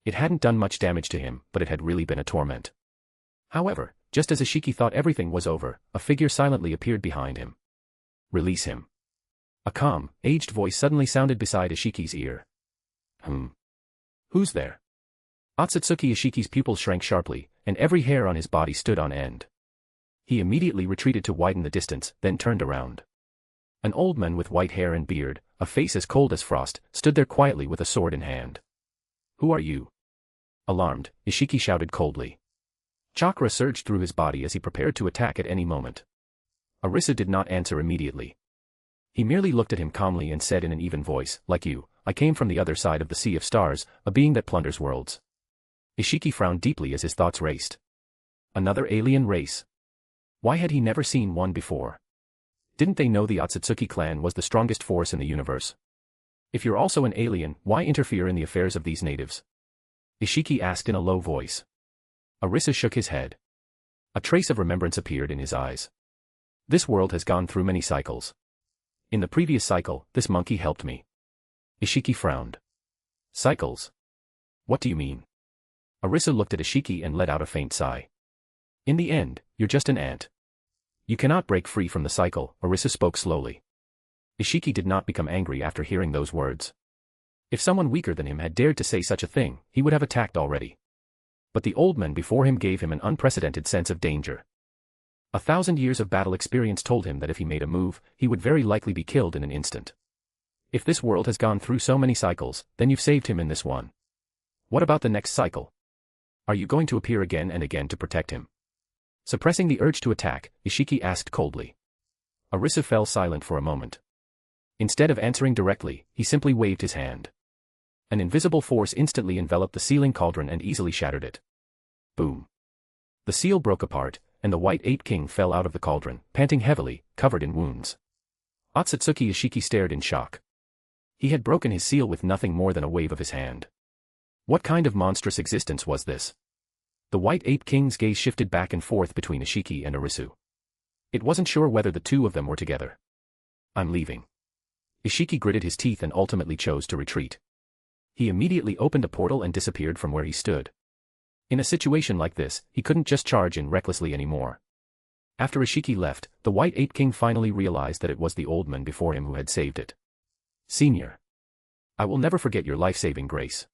It hadn't done much damage to him, but it had really been a torment. However, just as Isshiki thought everything was over, a figure silently appeared behind him. Release him. A calm, aged voice suddenly sounded beside Ishiki's ear. Who's there? Otsutsuki Ishiki's pupils shrank sharply, and every hair on his body stood on end. He immediately retreated to widen the distance, then turned around. An old man with white hair and beard, a face as cold as frost, stood there quietly with a sword in hand. Who are you? Alarmed, Isshiki shouted coldly. Chakra surged through his body as he prepared to attack at any moment. Arisu did not answer immediately. He merely looked at him calmly and said in an even voice, "Like you, I came from the other side of the Sea of Stars, a being that plunders worlds." Isshiki frowned deeply as his thoughts raced. Another alien race. Why had he never seen one before? Didn't they know the Otsutsuki clan was the strongest force in the universe? If you're also an alien, why interfere in the affairs of these natives? Isshiki asked in a low voice. Arisu shook his head. A trace of remembrance appeared in his eyes. This world has gone through many cycles. In the previous cycle, this monkey helped me. Isshiki frowned. Cycles? What do you mean? Arisu looked at Isshiki and let out a faint sigh. In the end, you're just an ant. You cannot break free from the cycle, Arisu spoke slowly. Isshiki did not become angry after hearing those words. If someone weaker than him had dared to say such a thing, he would have attacked already. But the old man before him gave him an unprecedented sense of danger. 1,000 years of battle experience told him that if he made a move, he would very likely be killed in an instant. If this world has gone through so many cycles, then you've saved him in this one. What about the next cycle? Are you going to appear again and again to protect him? Suppressing the urge to attack, Isshiki asked coldly. Arisu fell silent for a moment. Instead of answering directly, he simply waved his hand. An invisible force instantly enveloped the sealing cauldron and easily shattered it. Boom. The seal broke apart, and the White Ape King fell out of the cauldron, panting heavily, covered in wounds. Otsutsuki Isshiki stared in shock. He had broken his seal with nothing more than a wave of his hand. What kind of monstrous existence was this? The White Ape King's gaze shifted back and forth between Isshiki and Arisu. It wasn't sure whether the two of them were together. I'm leaving. Isshiki gritted his teeth and ultimately chose to retreat. He immediately opened a portal and disappeared from where he stood. In a situation like this, he couldn't just charge in recklessly anymore. After Isshiki left, the White Ape King finally realized that it was the old man before him who had saved it. Senior. I will never forget your life-saving grace.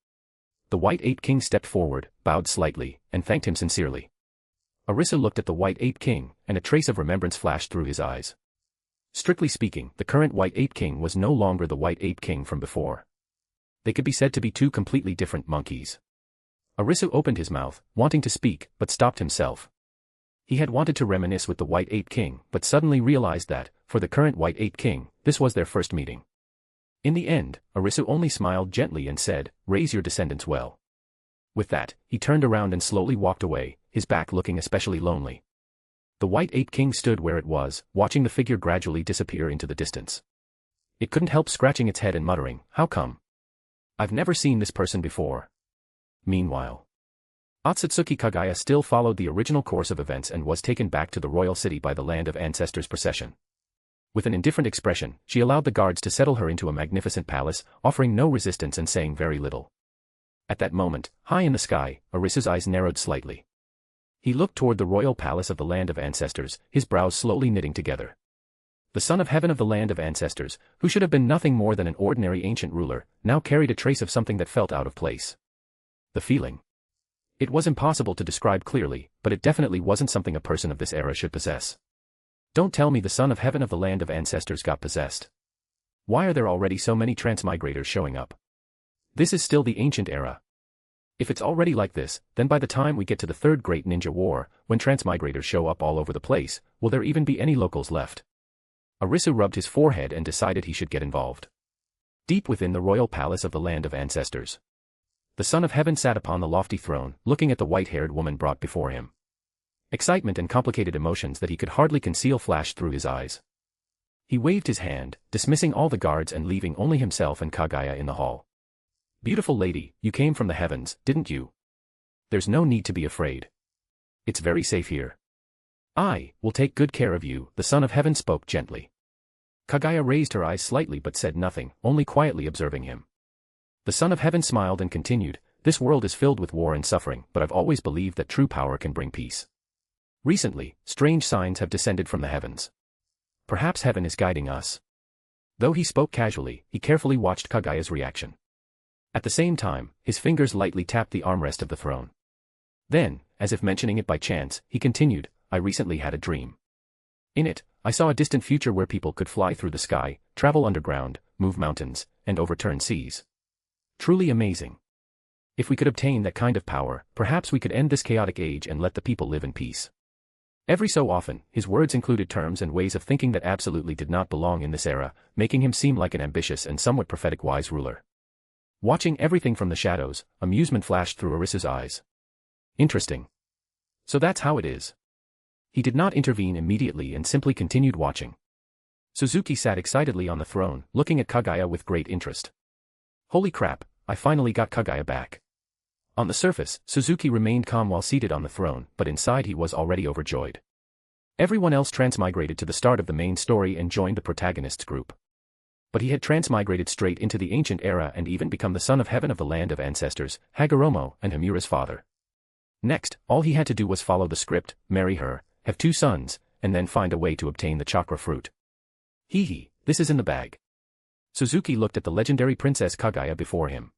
The White Ape King stepped forward, bowed slightly, and thanked him sincerely. Arisu looked at the White Ape King, and a trace of remembrance flashed through his eyes. Strictly speaking, the current White Ape King was no longer the White Ape King from before. They could be said to be two completely different monkeys. Arisu opened his mouth, wanting to speak, but stopped himself. He had wanted to reminisce with the White Ape King, but suddenly realized that, for the current White Ape King, this was their first meeting. In the end, Arisu only smiled gently and said, "Raise your descendants well." With that, he turned around and slowly walked away, his back looking especially lonely. The White Ape King stood where it was, watching the figure gradually disappear into the distance. It couldn't help scratching its head and muttering, "How come? I've never seen this person before." Meanwhile, Otsutsuki Kaguya still followed the original course of events and was taken back to the royal city by the Land of Ancestors procession. With an indifferent expression, she allowed the guards to settle her into a magnificent palace, offering no resistance and saying very little. At that moment, high in the sky, Arisu's eyes narrowed slightly. He looked toward the royal palace of the Land of Ancestors, his brows slowly knitting together. The son of heaven of the Land of Ancestors, who should have been nothing more than an ordinary ancient ruler, now carried a trace of something that felt out of place. The feeling. It was impossible to describe clearly, but it definitely wasn't something a person of this era should possess. Don't tell me the son of heaven of the Land of Ancestors got possessed. Why are there already so many transmigrators showing up? This is still the ancient era. If it's already like this, then by the time we get to the Third Great Ninja War, when transmigrators show up all over the place, will there even be any locals left? Arisu rubbed his forehead and decided he should get involved. Deep within the royal palace of the Land of Ancestors, the son of heaven sat upon the lofty throne, looking at the white-haired woman brought before him. Excitement and complicated emotions that he could hardly conceal flashed through his eyes. He waved his hand, dismissing all the guards and leaving only himself and Kaguya in the hall. "Beautiful lady, you came from the heavens, didn't you? There's no need to be afraid. It's very safe here. I will take good care of you," the son of heaven spoke gently. Kaguya raised her eyes slightly but said nothing, only quietly observing him. The son of heaven smiled and continued, "This world is filled with war and suffering, but I've always believed that true power can bring peace. Recently, strange signs have descended from the heavens. Perhaps heaven is guiding us." Though he spoke casually, he carefully watched Kaguya's reaction. At the same time, his fingers lightly tapped the armrest of the throne. Then, as if mentioning it by chance, he continued, "I recently had a dream. In it, I saw a distant future where people could fly through the sky, travel underground, move mountains, and overturn seas. Truly amazing. If we could obtain that kind of power, perhaps we could end this chaotic age and let the people live in peace." Every so often, his words included terms and ways of thinking that absolutely did not belong in this era, making him seem like an ambitious and somewhat prophetic wise ruler. Watching everything from the shadows, amusement flashed through Arisu's eyes. Interesting. So that's how it is. He did not intervene immediately and simply continued watching. Suzuki sat excitedly on the throne, looking at Kaguya with great interest. Holy crap, I finally got Kaguya back. On the surface, Suzuki remained calm while seated on the throne, but inside he was already overjoyed. Everyone else transmigrated to the start of the main story and joined the protagonist's group. But he had transmigrated straight into the ancient era and even become the son of heaven of the Land of Ancestors, Hagoromo and Hamura's father. Next, all he had to do was follow the script, marry her, have 2 sons, and then find a way to obtain the chakra fruit. Hee, this is in the bag. Suzuki looked at the legendary Princess Kaguya before him.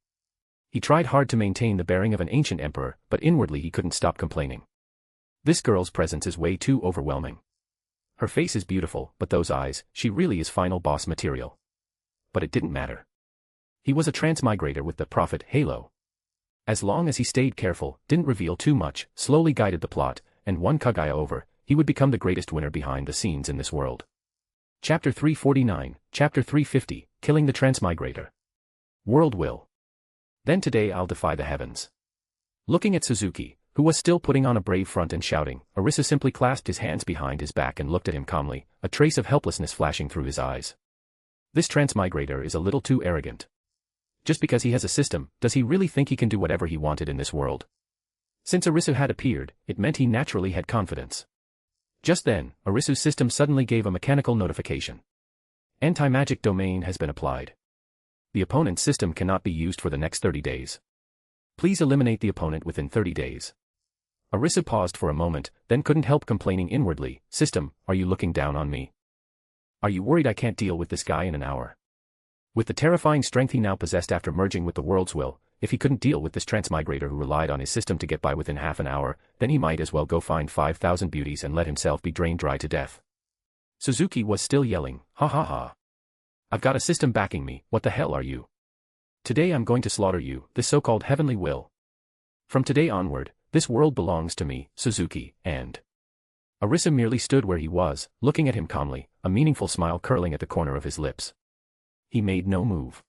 He tried hard to maintain the bearing of an ancient emperor, but inwardly he couldn't stop complaining. This girl's presence is way too overwhelming. Her face is beautiful, but those eyes, she really is final boss material. But it didn't matter. He was a transmigrator with the prophet Halo. As long as he stayed careful, didn't reveal too much, slowly guided the plot, and won Kaguya over, he would become the greatest winner behind the scenes in this world. Chapter 349, Chapter 350, Killing the Transmigrator. World will. Then today I'll defy the heavens. Looking at Suzuki, who was still putting on a brave front and shouting, Arisu simply clasped his hands behind his back and looked at him calmly, a trace of helplessness flashing through his eyes. This transmigrator is a little too arrogant. Just because he has a system, does he really think he can do whatever he wanted in this world? Since Arisu had appeared, it meant he naturally had confidence. Just then, Arisu's system suddenly gave a mechanical notification. Anti-magic domain has been applied. The opponent's system cannot be used for the next 30 days. Please eliminate the opponent within 30 days. Arisu paused for a moment, then couldn't help complaining inwardly, System, are you looking down on me? Are you worried I can't deal with this guy in an hour? With the terrifying strength he now possessed after merging with the world's will, if he couldn't deal with this transmigrator who relied on his system to get by within half an hour, then he might as well go find 5,000 beauties and let himself be drained dry to death. Suzuki was still yelling, ha ha ha. I've got a system backing me, what the hell are you? Today I'm going to slaughter you, this so-called heavenly will. From today onward, this world belongs to me, Suzuki, and... Arisu merely stood where he was, looking at him calmly, a meaningful smile curling at the corner of his lips. He made no move.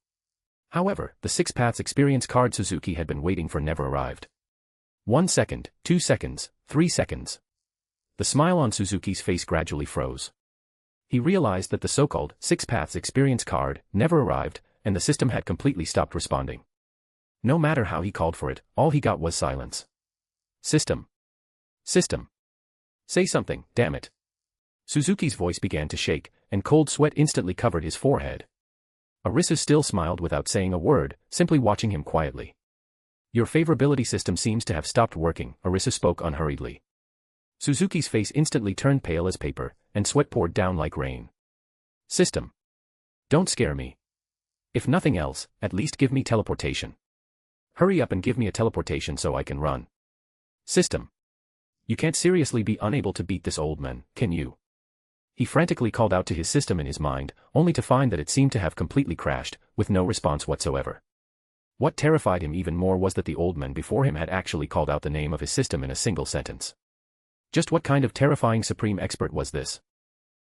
However, the 6 paths experience card Suzuki had been waiting for never arrived. 1 second, 2 seconds, 3 seconds. The smile on Suzuki's face gradually froze. He realized that the so-called 6 paths experience card never arrived, and the system had completely stopped responding. No matter how he called for it, all he got was silence. System. System. Say something, damn it. Suzuki's voice began to shake, and cold sweat instantly covered his forehead. Arisu still smiled without saying a word, simply watching him quietly. Your favorability system seems to have stopped working, Arisu spoke unhurriedly. Suzuki's face instantly turned pale as paper, and sweat poured down like rain. System. Don't scare me. If nothing else, at least give me teleportation. Hurry up and give me a teleportation so I can run. System. You can't seriously be unable to beat this old man, can you? He frantically called out to his system in his mind, only to find that it seemed to have completely crashed, with no response whatsoever. What terrified him even more was that the old man before him had actually called out the name of his system in a single sentence. Just what kind of terrifying supreme expert was this?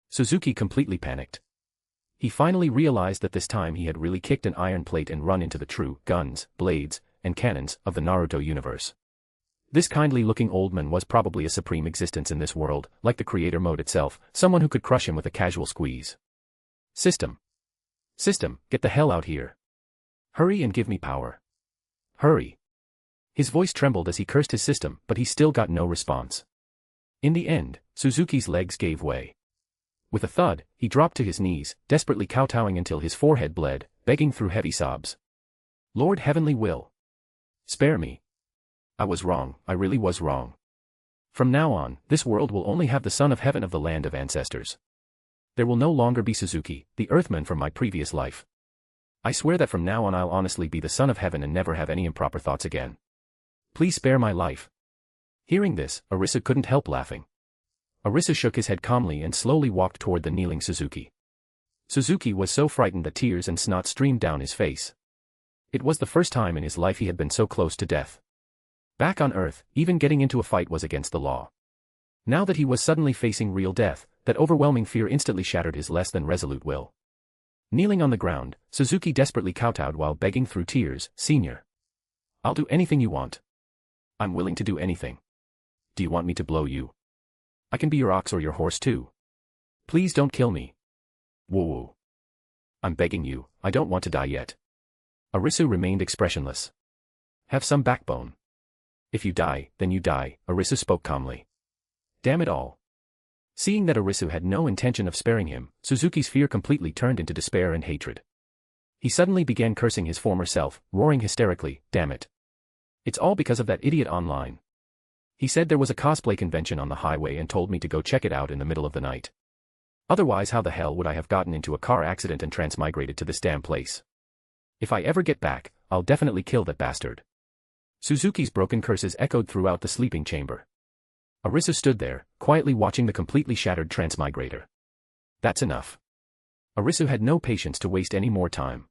Suzuki completely panicked. He finally realized that this time he had really kicked an iron plate and run into the true guns, blades, and cannons of the Naruto universe. This kindly-looking old man was probably a supreme existence in this world, like the creator mode itself, someone who could crush him with a casual squeeze. System. System, get the hell out here. Hurry and give me power. Hurry. His voice trembled as he cursed his system, but he still got no response. In the end, Suzuki's legs gave way. With a thud, he dropped to his knees, desperately kowtowing until his forehead bled, begging through heavy sobs. Lord Heavenly Will. Spare me. I was wrong, I really was wrong. From now on, this world will only have the son of heaven of the land of ancestors. There will no longer be Suzuki, the earthman from my previous life. I swear that from now on I'll honestly be the son of heaven and never have any improper thoughts again. Please spare my life. Hearing this, Arisu couldn't help laughing. Arisu shook his head calmly and slowly walked toward the kneeling Suzuki. Suzuki was so frightened that tears and snot streamed down his face. It was the first time in his life he had been so close to death. Back on Earth, even getting into a fight was against the law. Now that he was suddenly facing real death, that overwhelming fear instantly shattered his less than resolute will. Kneeling on the ground, Suzuki desperately kowtowed while begging through tears, Senior. I'll do anything you want. I'm willing to do anything. Do you want me to blow you? I can be your ox or your horse too. Please don't kill me. Woo-woo. I'm begging you, I don't want to die yet. Arisu remained expressionless. Have some backbone. If you die, then you die, Arisu spoke calmly. Damn it all. Seeing that Arisu had no intention of sparing him, Suzuki's fear completely turned into despair and hatred. He suddenly began cursing his former self, roaring hysterically, damn it. It's all because of that idiot online. He said there was a cosplay convention on the highway and told me to go check it out in the middle of the night. Otherwise how the hell would I have gotten into a car accident and transmigrated to this damn place? If I ever get back, I'll definitely kill that bastard. Suzuki's broken curses echoed throughout the sleeping chamber. Arisu stood there, quietly watching the completely shattered transmigrator. That's enough. Arisu had no patience to waste any more time.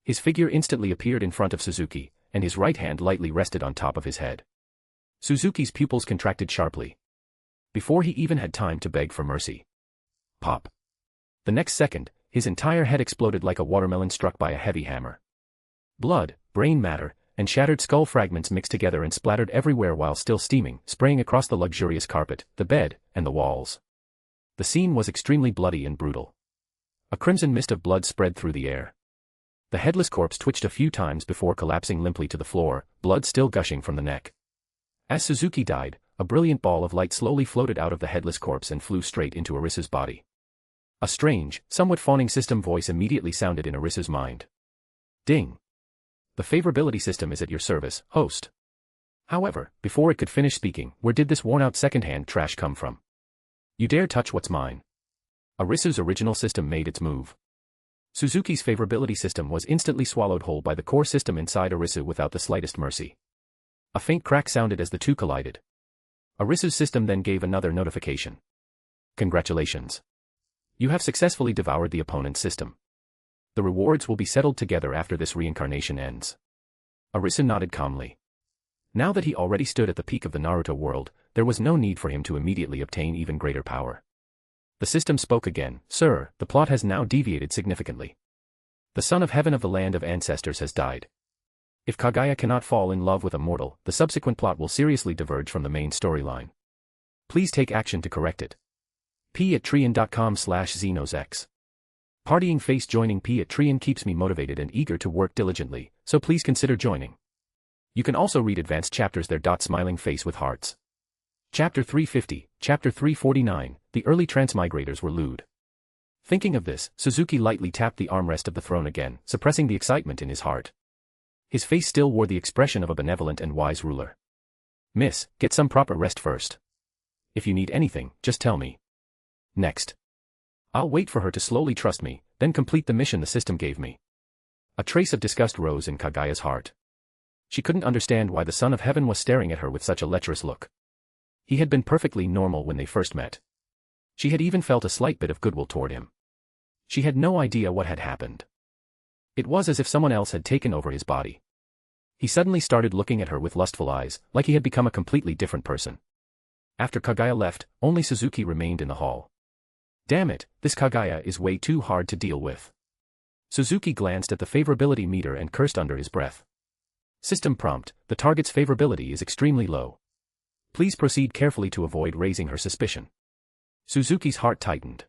His figure instantly appeared in front of Suzuki, and his right hand lightly rested on top of his head. Suzuki's pupils contracted sharply. Before he even had time to beg for mercy. Pop. The next second, his entire head exploded like a watermelon struck by a heavy hammer. Blood, brain matter, and shattered skull fragments mixed together and splattered everywhere while still steaming, spraying across the luxurious carpet, the bed, and the walls. The scene was extremely bloody and brutal. A crimson mist of blood spread through the air. The headless corpse twitched a few times before collapsing limply to the floor, blood still gushing from the neck. As Suzuki died, a brilliant ball of light slowly floated out of the headless corpse and flew straight into Arisu's body. A strange, somewhat fawning system voice immediately sounded in Arisu's mind. Ding. The favorability system is at your service, host. However, before it could finish speaking, where did this worn-out second-hand trash come from? You dare touch what's mine. Arisu's original system made its move. Suzuki's favorability system was instantly swallowed whole by the core system inside Arisu without the slightest mercy. A faint crack sounded as the two collided. Arisu's system then gave another notification. Congratulations. You have successfully devoured the opponent's system. The rewards will be settled together after this reincarnation ends. Arisu nodded calmly. Now that he already stood at the peak of the Naruto world, there was no need for him to immediately obtain even greater power. The system spoke again. Sir, the plot has now deviated significantly. The son of heaven of the land of ancestors has died. If Kaguya cannot fall in love with a mortal, the subsequent plot will seriously diverge from the main storyline. Please take action to correct it. p@trian.com/xenosx. Partying face. Joining p@trian keeps me motivated and eager to work diligently, so please consider joining. You can also read advanced chapters there. Smiling face with hearts. Chapter 350, Chapter 349, The early transmigrators were lewd. Thinking of this, Suzuki lightly tapped the armrest of the throne again, suppressing the excitement in his heart. His face still wore the expression of a benevolent and wise ruler. Miss, get some proper rest first. If you need anything, just tell me. Next. I'll wait for her to slowly trust me, then complete the mission the system gave me. A trace of disgust rose in Kaguya's heart. She couldn't understand why the son of heaven was staring at her with such a lecherous look. He had been perfectly normal when they first met. She had even felt a slight bit of goodwill toward him. She had no idea what had happened. It was as if someone else had taken over his body. He suddenly started looking at her with lustful eyes, like he had become a completely different person. After Kaguya left, only Suzuki remained in the hall. Damn it, this Kaguya is way too hard to deal with. Suzuki glanced at the favorability meter and cursed under his breath. System prompt, the target's favorability is extremely low. Please proceed carefully to avoid raising her suspicion. Suzuki's heart tightened.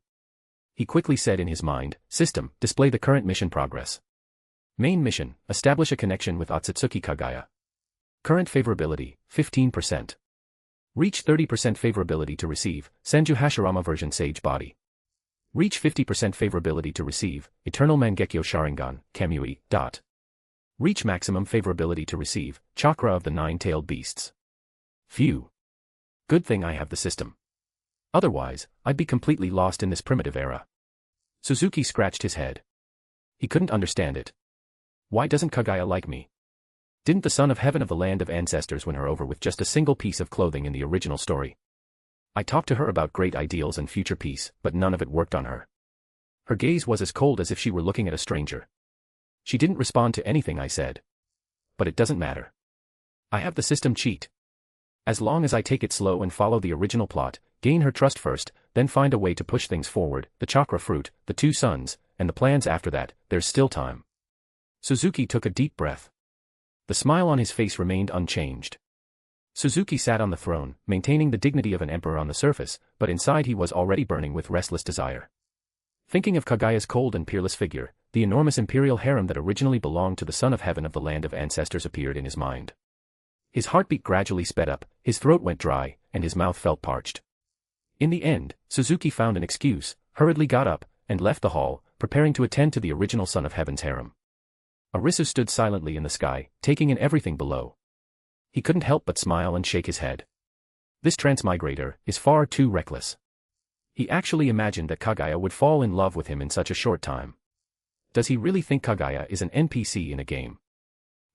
He quickly said in his mind, System, display the current mission progress. Main mission, establish a connection with Otsutsuki Kaguya. Current favorability, 15%. Reach 30% favorability to receive, Senju Hashirama version Sage Body. Reach 50% favorability to receive, Eternal Mangekyo Sharingan, Kamui. Reach maximum favorability to receive, Chakra of the Nine-Tailed Beasts. Phew. Good thing I have the system. Otherwise, I'd be completely lost in this primitive era. Suzuki scratched his head. He couldn't understand it. Why doesn't Kaguya like me? Didn't the son of heaven of the land of ancestors win her over with just a single piece of clothing in the original story? I talked to her about great ideals and future peace, but none of it worked on her. Her gaze was as cold as if she were looking at a stranger. She didn't respond to anything I said. But it doesn't matter. I have the system cheat. As long as I take it slow and follow the original plot, gain her trust first, then find a way to push things forward, the chakra fruit, the two sons, and the plans after that, there's still time. Suzuki took a deep breath. The smile on his face remained unchanged. Suzuki sat on the throne, maintaining the dignity of an emperor on the surface, but inside he was already burning with restless desire. Thinking of Kaguya's cold and peerless figure, the enormous imperial harem that originally belonged to the son of heaven of the land of ancestors appeared in his mind. His heartbeat gradually sped up, his throat went dry, and his mouth felt parched. In the end, Suzuki found an excuse, hurriedly got up, and left the hall, preparing to attend to the original son of heaven's harem. Arisu stood silently in the sky, taking in everything below. He couldn't help but smile and shake his head. This transmigrator is far too reckless. He actually imagined that Kaguya would fall in love with him in such a short time. Does he really think Kaguya is an NPC in a game?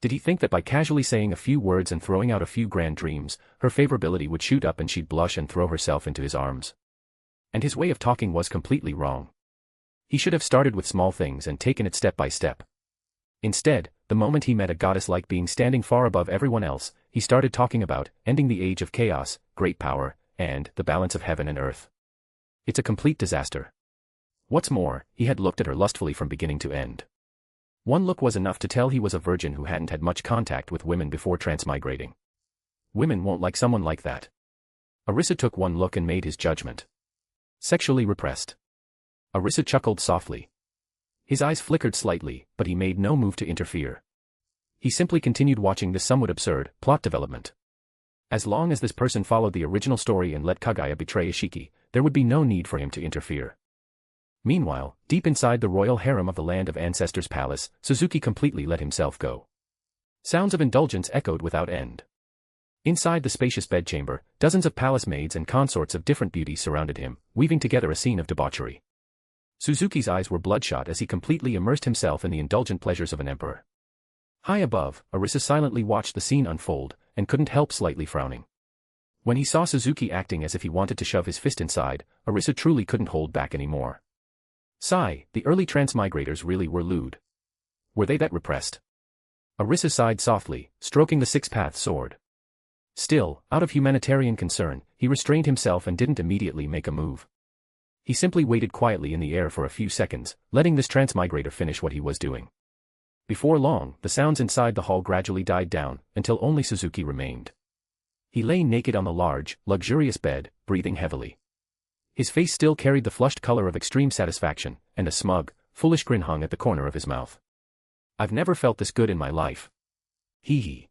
Did he think that by casually saying a few words and throwing out a few grand dreams, her favorability would shoot up and she'd blush and throw herself into his arms? And his way of talking was completely wrong. He should have started with small things and taken it step by step. Instead, the moment he met a goddess-like being standing far above everyone else, he started talking about ending the age of chaos, great power, and the balance of heaven and earth. It's a complete disaster. What's more, he had looked at her lustfully from beginning to end. One look was enough to tell he was a virgin who hadn't had much contact with women before transmigrating. Women won't like someone like that. Arisu took one look and made his judgment. Sexually repressed. Arisu chuckled softly. His eyes flickered slightly, but he made no move to interfere. He simply continued watching this somewhat absurd plot development. As long as this person followed the original story and let Kaguya betray Isshiki, there would be no need for him to interfere. Meanwhile, deep inside the royal harem of the Land of Ancestors Palace, Suzuki completely let himself go. Sounds of indulgence echoed without end. Inside the spacious bedchamber, dozens of palace maids and consorts of different beauties surrounded him, weaving together a scene of debauchery. Suzuki's eyes were bloodshot as he completely immersed himself in the indulgent pleasures of an emperor. High above, Arisu silently watched the scene unfold, and couldn't help slightly frowning. When he saw Suzuki acting as if he wanted to shove his fist inside, Arisu truly couldn't hold back anymore. Sigh, the early transmigrators really were lewd. Were they that repressed? Arisu sighed softly, stroking the six-path sword. Still, out of humanitarian concern, he restrained himself and didn't immediately make a move. He simply waited quietly in the air for a few seconds, letting this transmigrator finish what he was doing. Before long, the sounds inside the hall gradually died down, until only Suzuki remained. He lay naked on the large, luxurious bed, breathing heavily. His face still carried the flushed color of extreme satisfaction, and a smug, foolish grin hung at the corner of his mouth. I've never felt this good in my life. Hee hee.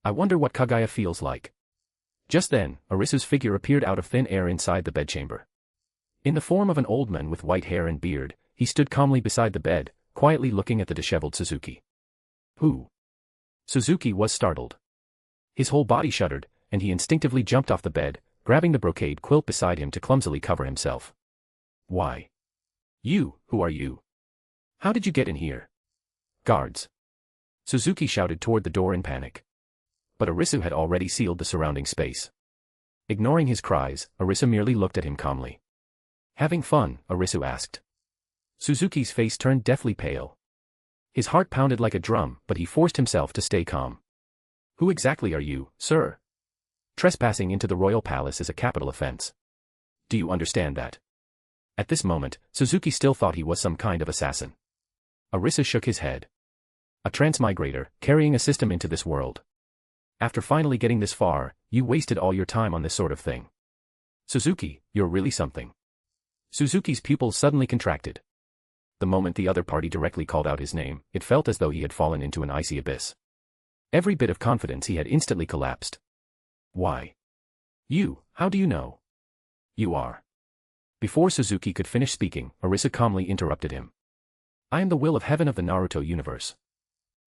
I wonder what Kaguya feels like. Just then, Arisu's figure appeared out of thin air inside the bedchamber. In the form of an old man with white hair and beard, he stood calmly beside the bed, quietly looking at the disheveled Suzuki. Who? Suzuki was startled. His whole body shuddered, and he instinctively jumped off the bed, grabbing the brocade quilt beside him to clumsily cover himself. Why? You, who are you? How did you get in here? Guards. Suzuki shouted toward the door in panic. But Arisu had already sealed the surrounding space. Ignoring his cries, Arisu merely looked at him calmly. Having fun? Arisu asked. Suzuki's face turned deathly pale. His heart pounded like a drum, but he forced himself to stay calm. Who exactly are you, sir? Trespassing into the royal palace is a capital offense. Do you understand that? At this moment, Suzuki still thought he was some kind of assassin. Arisu shook his head. A transmigrator, carrying a system into this world. After finally getting this far, you wasted all your time on this sort of thing. Suzuki, you're really something. Suzuki's pupils suddenly contracted. The moment the other party directly called out his name, it felt as though he had fallen into an icy abyss. Every bit of confidence he had instantly collapsed. Why? You, how do you know? You are. Before Suzuki could finish speaking, Arisu calmly interrupted him. I am the will of heaven of the Naruto universe.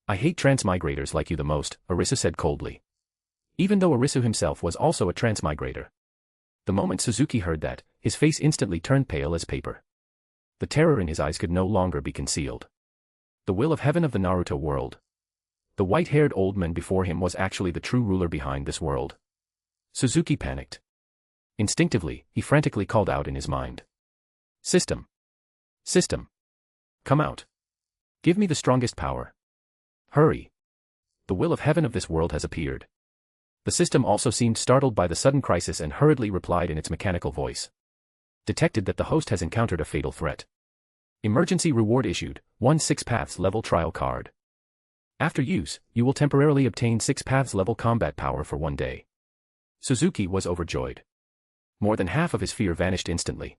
I hate transmigrators like you the most, Arisu said coldly. Even though Arisu himself was also a transmigrator. The moment Suzuki heard that, his face instantly turned pale as paper. The terror in his eyes could no longer be concealed. The will of heaven of the Naruto world. The white-haired old man before him was actually the true ruler behind this world. Suzuki panicked. Instinctively, he frantically called out in his mind. System. System. Come out. Give me the strongest power. Hurry. The will of heaven of this world has appeared. The system also seemed startled by the sudden crisis and hurriedly replied in its mechanical voice. Detected that the host has encountered a fatal threat. Emergency reward issued, 1 6 paths level trial card. After use, you will temporarily obtain 6 paths level combat power for 1 day. Suzuki was overjoyed. More than half of his fear vanished instantly.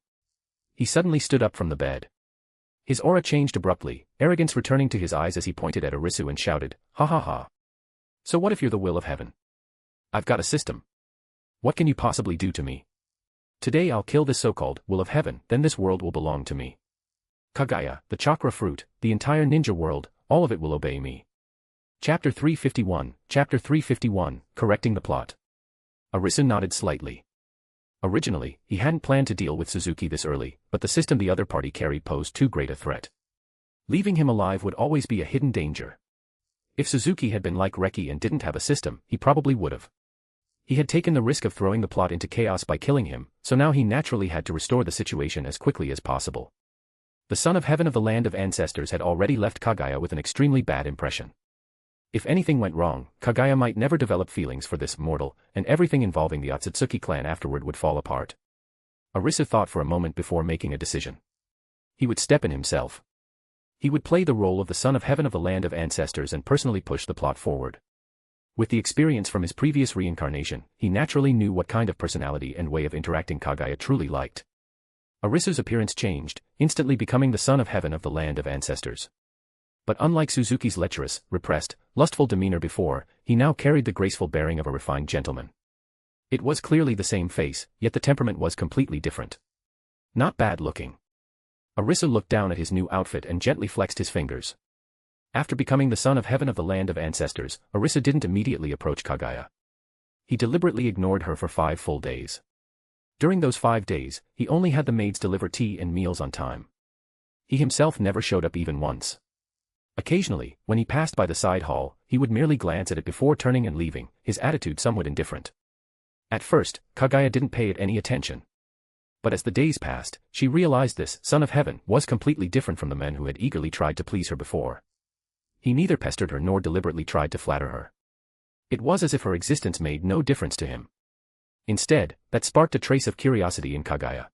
He suddenly stood up from the bed. His aura changed abruptly, arrogance returning to his eyes as he pointed at Arisu and shouted, ha ha ha. So what if you're the will of heaven? I've got a system. What can you possibly do to me? Today I'll kill this so-called will of heaven, then this world will belong to me. Kaguya, the chakra fruit, the entire ninja world, all of it will obey me. Chapter 351, Correcting the Plot. Arisu nodded slightly. Originally, he hadn't planned to deal with Suzuki this early, but the system the other party carried posed too great a threat. Leaving him alive would always be a hidden danger. If Suzuki had been like Reki and didn't have a system, he probably would've. He had taken the risk of throwing the plot into chaos by killing him, so now he naturally had to restore the situation as quickly as possible. The son of heaven of the land of ancestors had already left Kaguya with an extremely bad impression. If anything went wrong, Kaguya might never develop feelings for this mortal, and everything involving the Otsutsuki clan afterward would fall apart. Arisu thought for a moment before making a decision. He would step in himself. He would play the role of the son of heaven of the land of ancestors and personally push the plot forward. With the experience from his previous reincarnation, he naturally knew what kind of personality and way of interacting Kaguya truly liked. Arisu's appearance changed, instantly becoming the son of heaven of the land of ancestors. But unlike Suzuki's lecherous, repressed, lustful demeanor before, he now carried the graceful bearing of a refined gentleman. It was clearly the same face, yet the temperament was completely different. Not bad looking. Arisu looked down at his new outfit and gently flexed his fingers. After becoming the son of heaven of the land of ancestors, Arisu didn't immediately approach Kaguya. He deliberately ignored her for 5 full days. During those 5 days, he only had the maids deliver tea and meals on time. He himself never showed up even once. Occasionally, when he passed by the side hall, he would merely glance at it before turning and leaving, his attitude somewhat indifferent. At first, Kaguya didn't pay it any attention. But as the days passed, she realized this son of heaven was completely different from the men who had eagerly tried to please her before. He neither pestered her nor deliberately tried to flatter her. It was as if her existence made no difference to him. Instead, that sparked a trace of curiosity in Kaguya.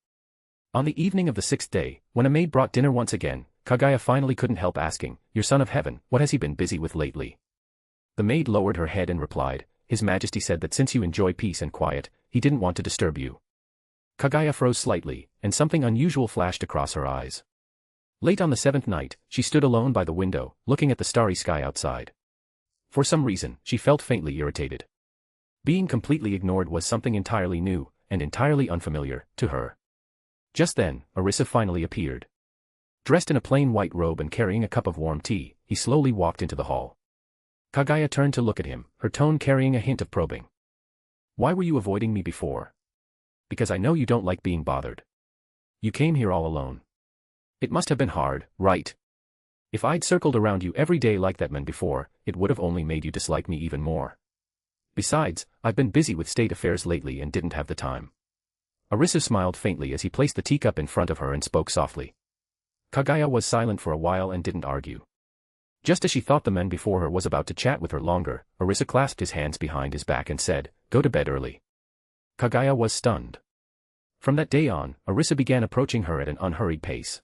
On the evening of the 6th day, when a maid brought dinner once again, Kaguya finally couldn't help asking, "Your son of heaven, what has he been busy with lately?" The maid lowered her head and replied, "His Majesty said that since you enjoy peace and quiet, he didn't want to disturb you." Kaguya froze slightly, and something unusual flashed across her eyes. Late on the 7th night, she stood alone by the window, looking at the starry sky outside. For some reason, she felt faintly irritated. Being completely ignored was something entirely new, and entirely unfamiliar, to her. Just then, Arisu finally appeared. Dressed in a plain white robe and carrying a cup of warm tea, he slowly walked into the hall. Kaguya turned to look at him, her tone carrying a hint of probing. "Why were you avoiding me before?" "Because I know you don't like being bothered. You came here all alone. It must have been hard, right? If I'd circled around you every day like that man before, it would have only made you dislike me even more. Besides, I've been busy with state affairs lately and didn't have the time." Arisu smiled faintly as he placed the teacup in front of her and spoke softly. Kaguya was silent for a while and didn't argue. Just as she thought the man before her was about to chat with her longer, Arisu clasped his hands behind his back and said, "Go to bed early." Kaguya was stunned. From that day on, Arisu began approaching her at an unhurried pace.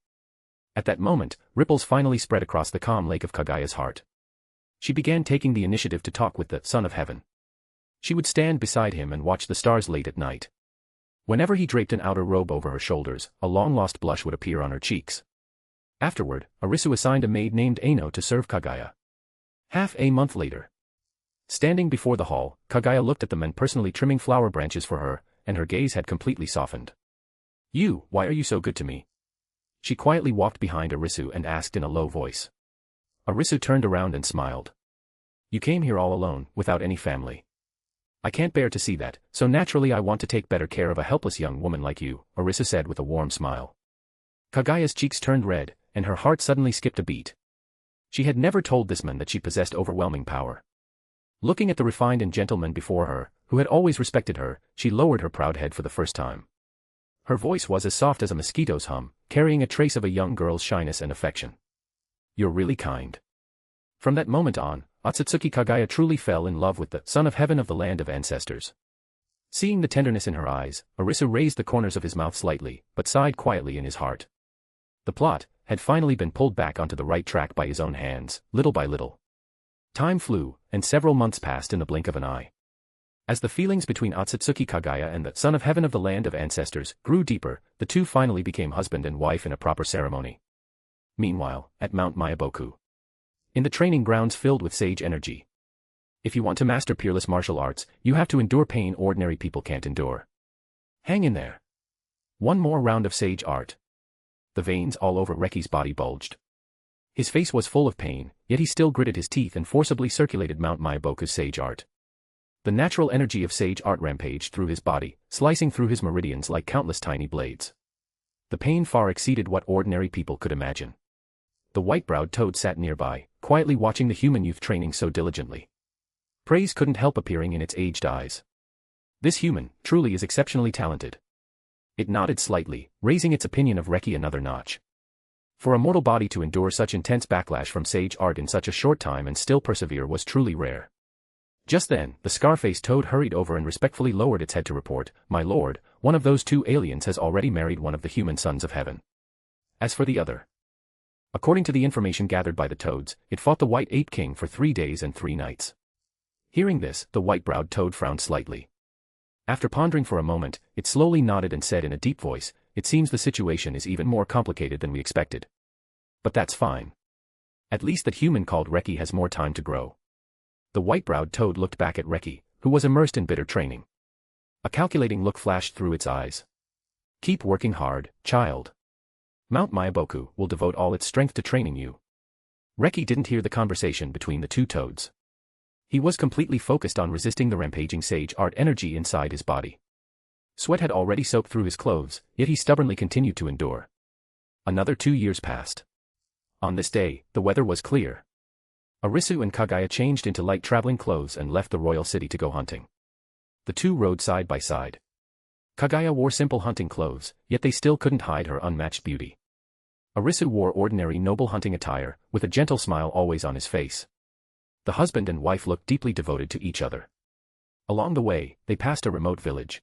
At that moment, ripples finally spread across the calm lake of Kaguya's heart. She began taking the initiative to talk with the son of heaven. She would stand beside him and watch the stars late at night. Whenever he draped an outer robe over her shoulders, a long-lost blush would appear on her cheeks. Afterward, Arisu assigned a maid named Aino to serve Kaguya. Half a month later. Standing before the hall, Kaguya looked at the men personally trimming flower branches for her, and her gaze had completely softened. Why are you so good to me?" She quietly walked behind Arisu and asked in a low voice. Arisu turned around and smiled. "You came here all alone, without any family. I can't bear to see that, so naturally I want to take better care of a helpless young woman like you," Arisu said with a warm smile. Kaguya's cheeks turned red, and her heart suddenly skipped a beat. She had never told this man that she possessed overwhelming power. Looking at the refined and gentle man before her, who had always respected her, she lowered her proud head for the first time. Her voice was as soft as a mosquito's hum, carrying a trace of a young girl's shyness and affection. "You're really kind." From that moment on, Otsutsuki Kaguya truly fell in love with the son of heaven of the land of ancestors. Seeing the tenderness in her eyes, Arisu raised the corners of his mouth slightly, but sighed quietly in his heart. The plot had finally been pulled back onto the right track by his own hands, little by little. Time flew, and several months passed in the blink of an eye. As the feelings between Otsutsuki Kaguya and the son of heaven of the land of ancestors grew deeper, the two finally became husband and wife in a proper ceremony. Meanwhile, at Mount Mayaboku, in the training grounds filled with sage energy. If you want to master peerless martial arts, you have to endure pain ordinary people can't endure. Hang in there. One more round of sage art. The veins all over Reki's body bulged. His face was full of pain, yet he still gritted his teeth and forcibly circulated Mount Mayaboku's sage art. The natural energy of sage art rampaged through his body, slicing through his meridians like countless tiny blades. The pain far exceeded what ordinary people could imagine. The white-browed toad sat nearby, quietly watching the human youth training so diligently. Praise couldn't help appearing in its aged eyes. This human, truly is exceptionally talented. It nodded slightly, raising its opinion of Reki another notch. For a mortal body to endure such intense backlash from sage art in such a short time and still persevere was truly rare. Just then, the scar-faced toad hurried over and respectfully lowered its head to report, "My lord, one of those two aliens has already married one of the human sons of heaven. As for the other..." According to the information gathered by the toads, it fought the White Ape King for 3 days and 3 nights. Hearing this, the white-browed toad frowned slightly. After pondering for a moment, it slowly nodded and said in a deep voice, "It seems the situation is even more complicated than we expected. But that's fine. At least that human called Reki has more time to grow." The white-browed toad looked back at Reki, who was immersed in bitter training. A calculating look flashed through its eyes. "Keep working hard, child. Mount Myaboku will devote all its strength to training you." Reki didn't hear the conversation between the two toads. He was completely focused on resisting the rampaging sage art energy inside his body. Sweat had already soaked through his clothes, yet he stubbornly continued to endure. Another 2 years passed. On this day, the weather was clear. Arisu and Kaguya changed into light traveling clothes and left the royal city to go hunting. The two rode side by side. Kaguya wore simple hunting clothes, yet they still couldn't hide her unmatched beauty. Arisu wore ordinary noble hunting attire, with a gentle smile always on his face. The husband and wife looked deeply devoted to each other. Along the way, they passed a remote village.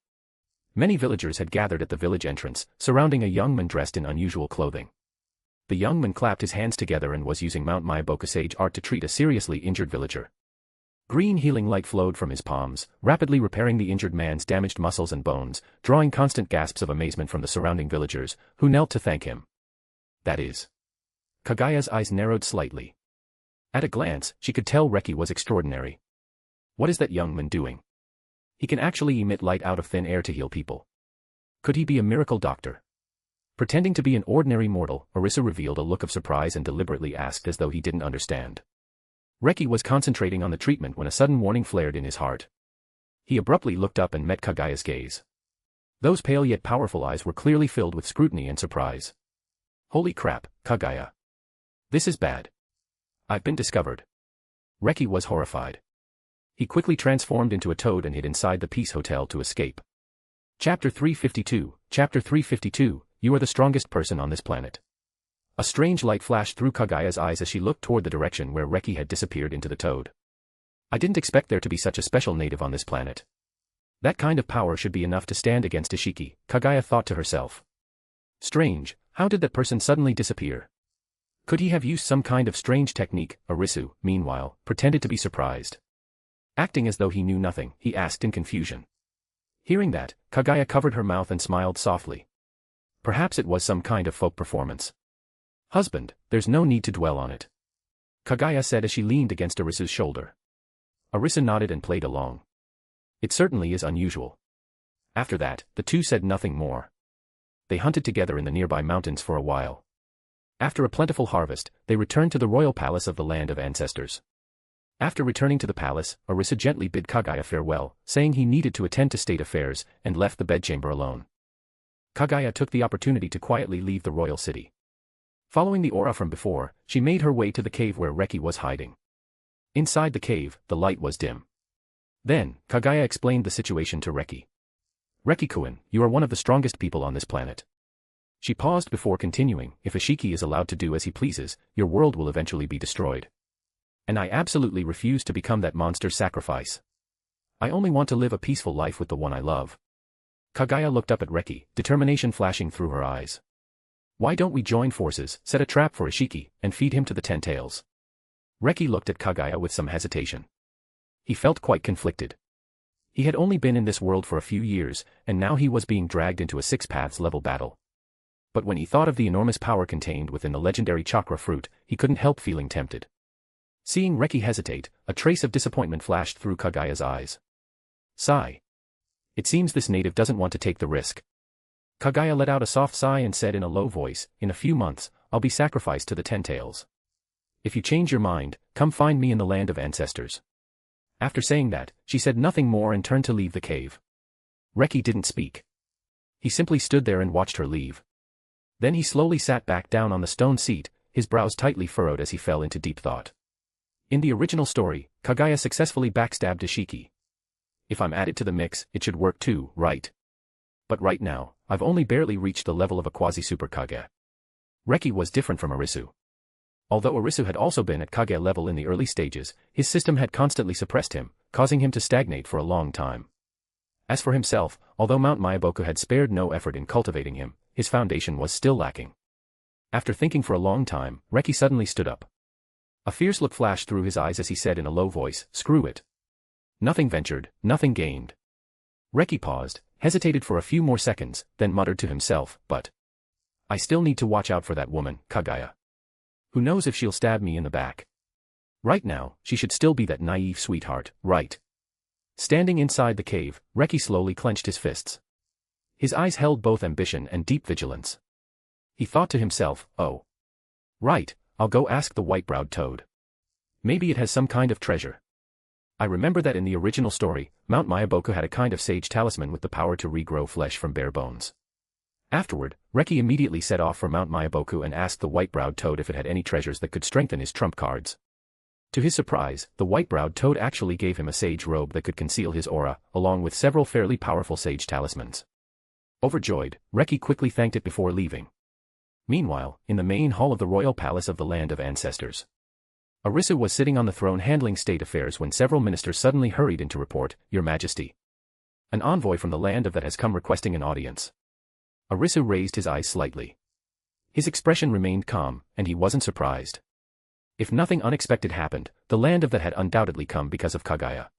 Many villagers had gathered at the village entrance, surrounding a young man dressed in unusual clothing. The young man clapped his hands together and was using Mount Myaboku sage art to treat a seriously injured villager. Green healing light flowed from his palms, rapidly repairing the injured man's damaged muscles and bones, drawing constant gasps of amazement from the surrounding villagers, who knelt to thank him. That is. Kaguya's eyes narrowed slightly. At a glance, she could tell Reki was extraordinary. What is that young man doing? He can actually emit light out of thin air to heal people. Could he be a miracle doctor? Pretending to be an ordinary mortal, Arisu revealed a look of surprise and deliberately asked as though he didn't understand. Reki was concentrating on the treatment when a sudden warning flared in his heart. He abruptly looked up and met Kaguya's gaze. Those pale yet powerful eyes were clearly filled with scrutiny and surprise. "Holy crap, Kaguya. This is bad. I've been discovered." Reki was horrified. He quickly transformed into a toad and hid inside the Peace Hotel to escape. Chapter 352, Chapter 352, You are the strongest person on this planet. A strange light flashed through Kaguya's eyes as she looked toward the direction where Reki had disappeared into the toad. "I didn't expect there to be such a special native on this planet. That kind of power should be enough to stand against Isshiki," Kaguya thought to herself. Strange, how did that person suddenly disappear? Could he have used some kind of strange technique? Arisu, meanwhile, pretended to be surprised. Acting as though he knew nothing, he asked in confusion. Hearing that, Kaguya covered her mouth and smiled softly. Perhaps it was some kind of folk performance. "Husband, there's no need to dwell on it," Kaguya said as she leaned against Arisu's shoulder. Arisu nodded and played along. "It certainly is unusual." After that, the two said nothing more. They hunted together in the nearby mountains for a while. After a plentiful harvest, they returned to the royal palace of the land of ancestors. After returning to the palace, Arisu gently bid Kaguya farewell, saying he needed to attend to state affairs, and left the bedchamber alone. Kaguya took the opportunity to quietly leave the royal city. Following the aura from before, she made her way to the cave where Reki was hiding. Inside the cave, the light was dim. Then, Kaguya explained the situation to Reki. "Reki-kun, you are one of the strongest people on this planet." She paused before continuing, "If Isshiki is allowed to do as he pleases, your world will eventually be destroyed. And I absolutely refuse to become that monster's sacrifice. I only want to live a peaceful life with the one I love." Kaguya looked up at Reki, determination flashing through her eyes. "Why don't we join forces, set a trap for Isshiki, and feed him to the 10 tails?" Reki looked at Kaguya with some hesitation. He felt quite conflicted. He had only been in this world for a few years, and now he was being dragged into a 6 paths level battle. But when he thought of the enormous power contained within the legendary chakra fruit, he couldn't help feeling tempted. Seeing Reki hesitate, a trace of disappointment flashed through Kaguya's eyes. Sigh. It seems this native doesn't want to take the risk. Kaguya let out a soft sigh and said in a low voice, "In a few months, I'll be sacrificed to the 10 tails. If you change your mind, come find me in the land of ancestors." After saying that, she said nothing more and turned to leave the cave. Reki didn't speak. He simply stood there and watched her leave. Then he slowly sat back down on the stone seat, his brows tightly furrowed as he fell into deep thought. In the original story, Kaguya successfully backstabbed Isshiki. If I'm added to the mix, it should work too, right? But right now, I've only barely reached the level of a quasi-super Kage. Reki was different from Arisu. Although Arisu had also been at Kage level in the early stages, his system had constantly suppressed him, causing him to stagnate for a long time. As for himself, although Mount Myaboku had spared no effort in cultivating him, his foundation was still lacking. After thinking for a long time, Reki suddenly stood up. A fierce look flashed through his eyes as he said in a low voice, "Screw it. Nothing ventured, nothing gained." Reki paused, hesitated for a few more seconds, then muttered to himself, "But I still need to watch out for that woman, Kaguya. Who knows if she'll stab me in the back? Right now, she should still be that naive sweetheart, right?" Standing inside the cave, Reki slowly clenched his fists. His eyes held both ambition and deep vigilance. He thought to himself, "Oh. Right, I'll go ask the white-browed toad. Maybe it has some kind of treasure. I remember that in the original story, Mount Myaboku had a kind of sage talisman with the power to regrow flesh from bare bones." Afterward, Reki immediately set off for Mount Myaboku and asked the white-browed toad if it had any treasures that could strengthen his trump cards. To his surprise, the white-browed toad actually gave him a sage robe that could conceal his aura, along with several fairly powerful sage talismans. Overjoyed, Reki quickly thanked it before leaving. Meanwhile, in the main hall of the royal palace of the Land of Ancestors, Arisu was sitting on the throne handling state affairs when several ministers suddenly hurried in to report, "Your Majesty. An envoy from the land of that has come requesting an audience." Arisu raised his eyes slightly. His expression remained calm, and he wasn't surprised. If nothing unexpected happened, the land of that had undoubtedly come because of Kaguya.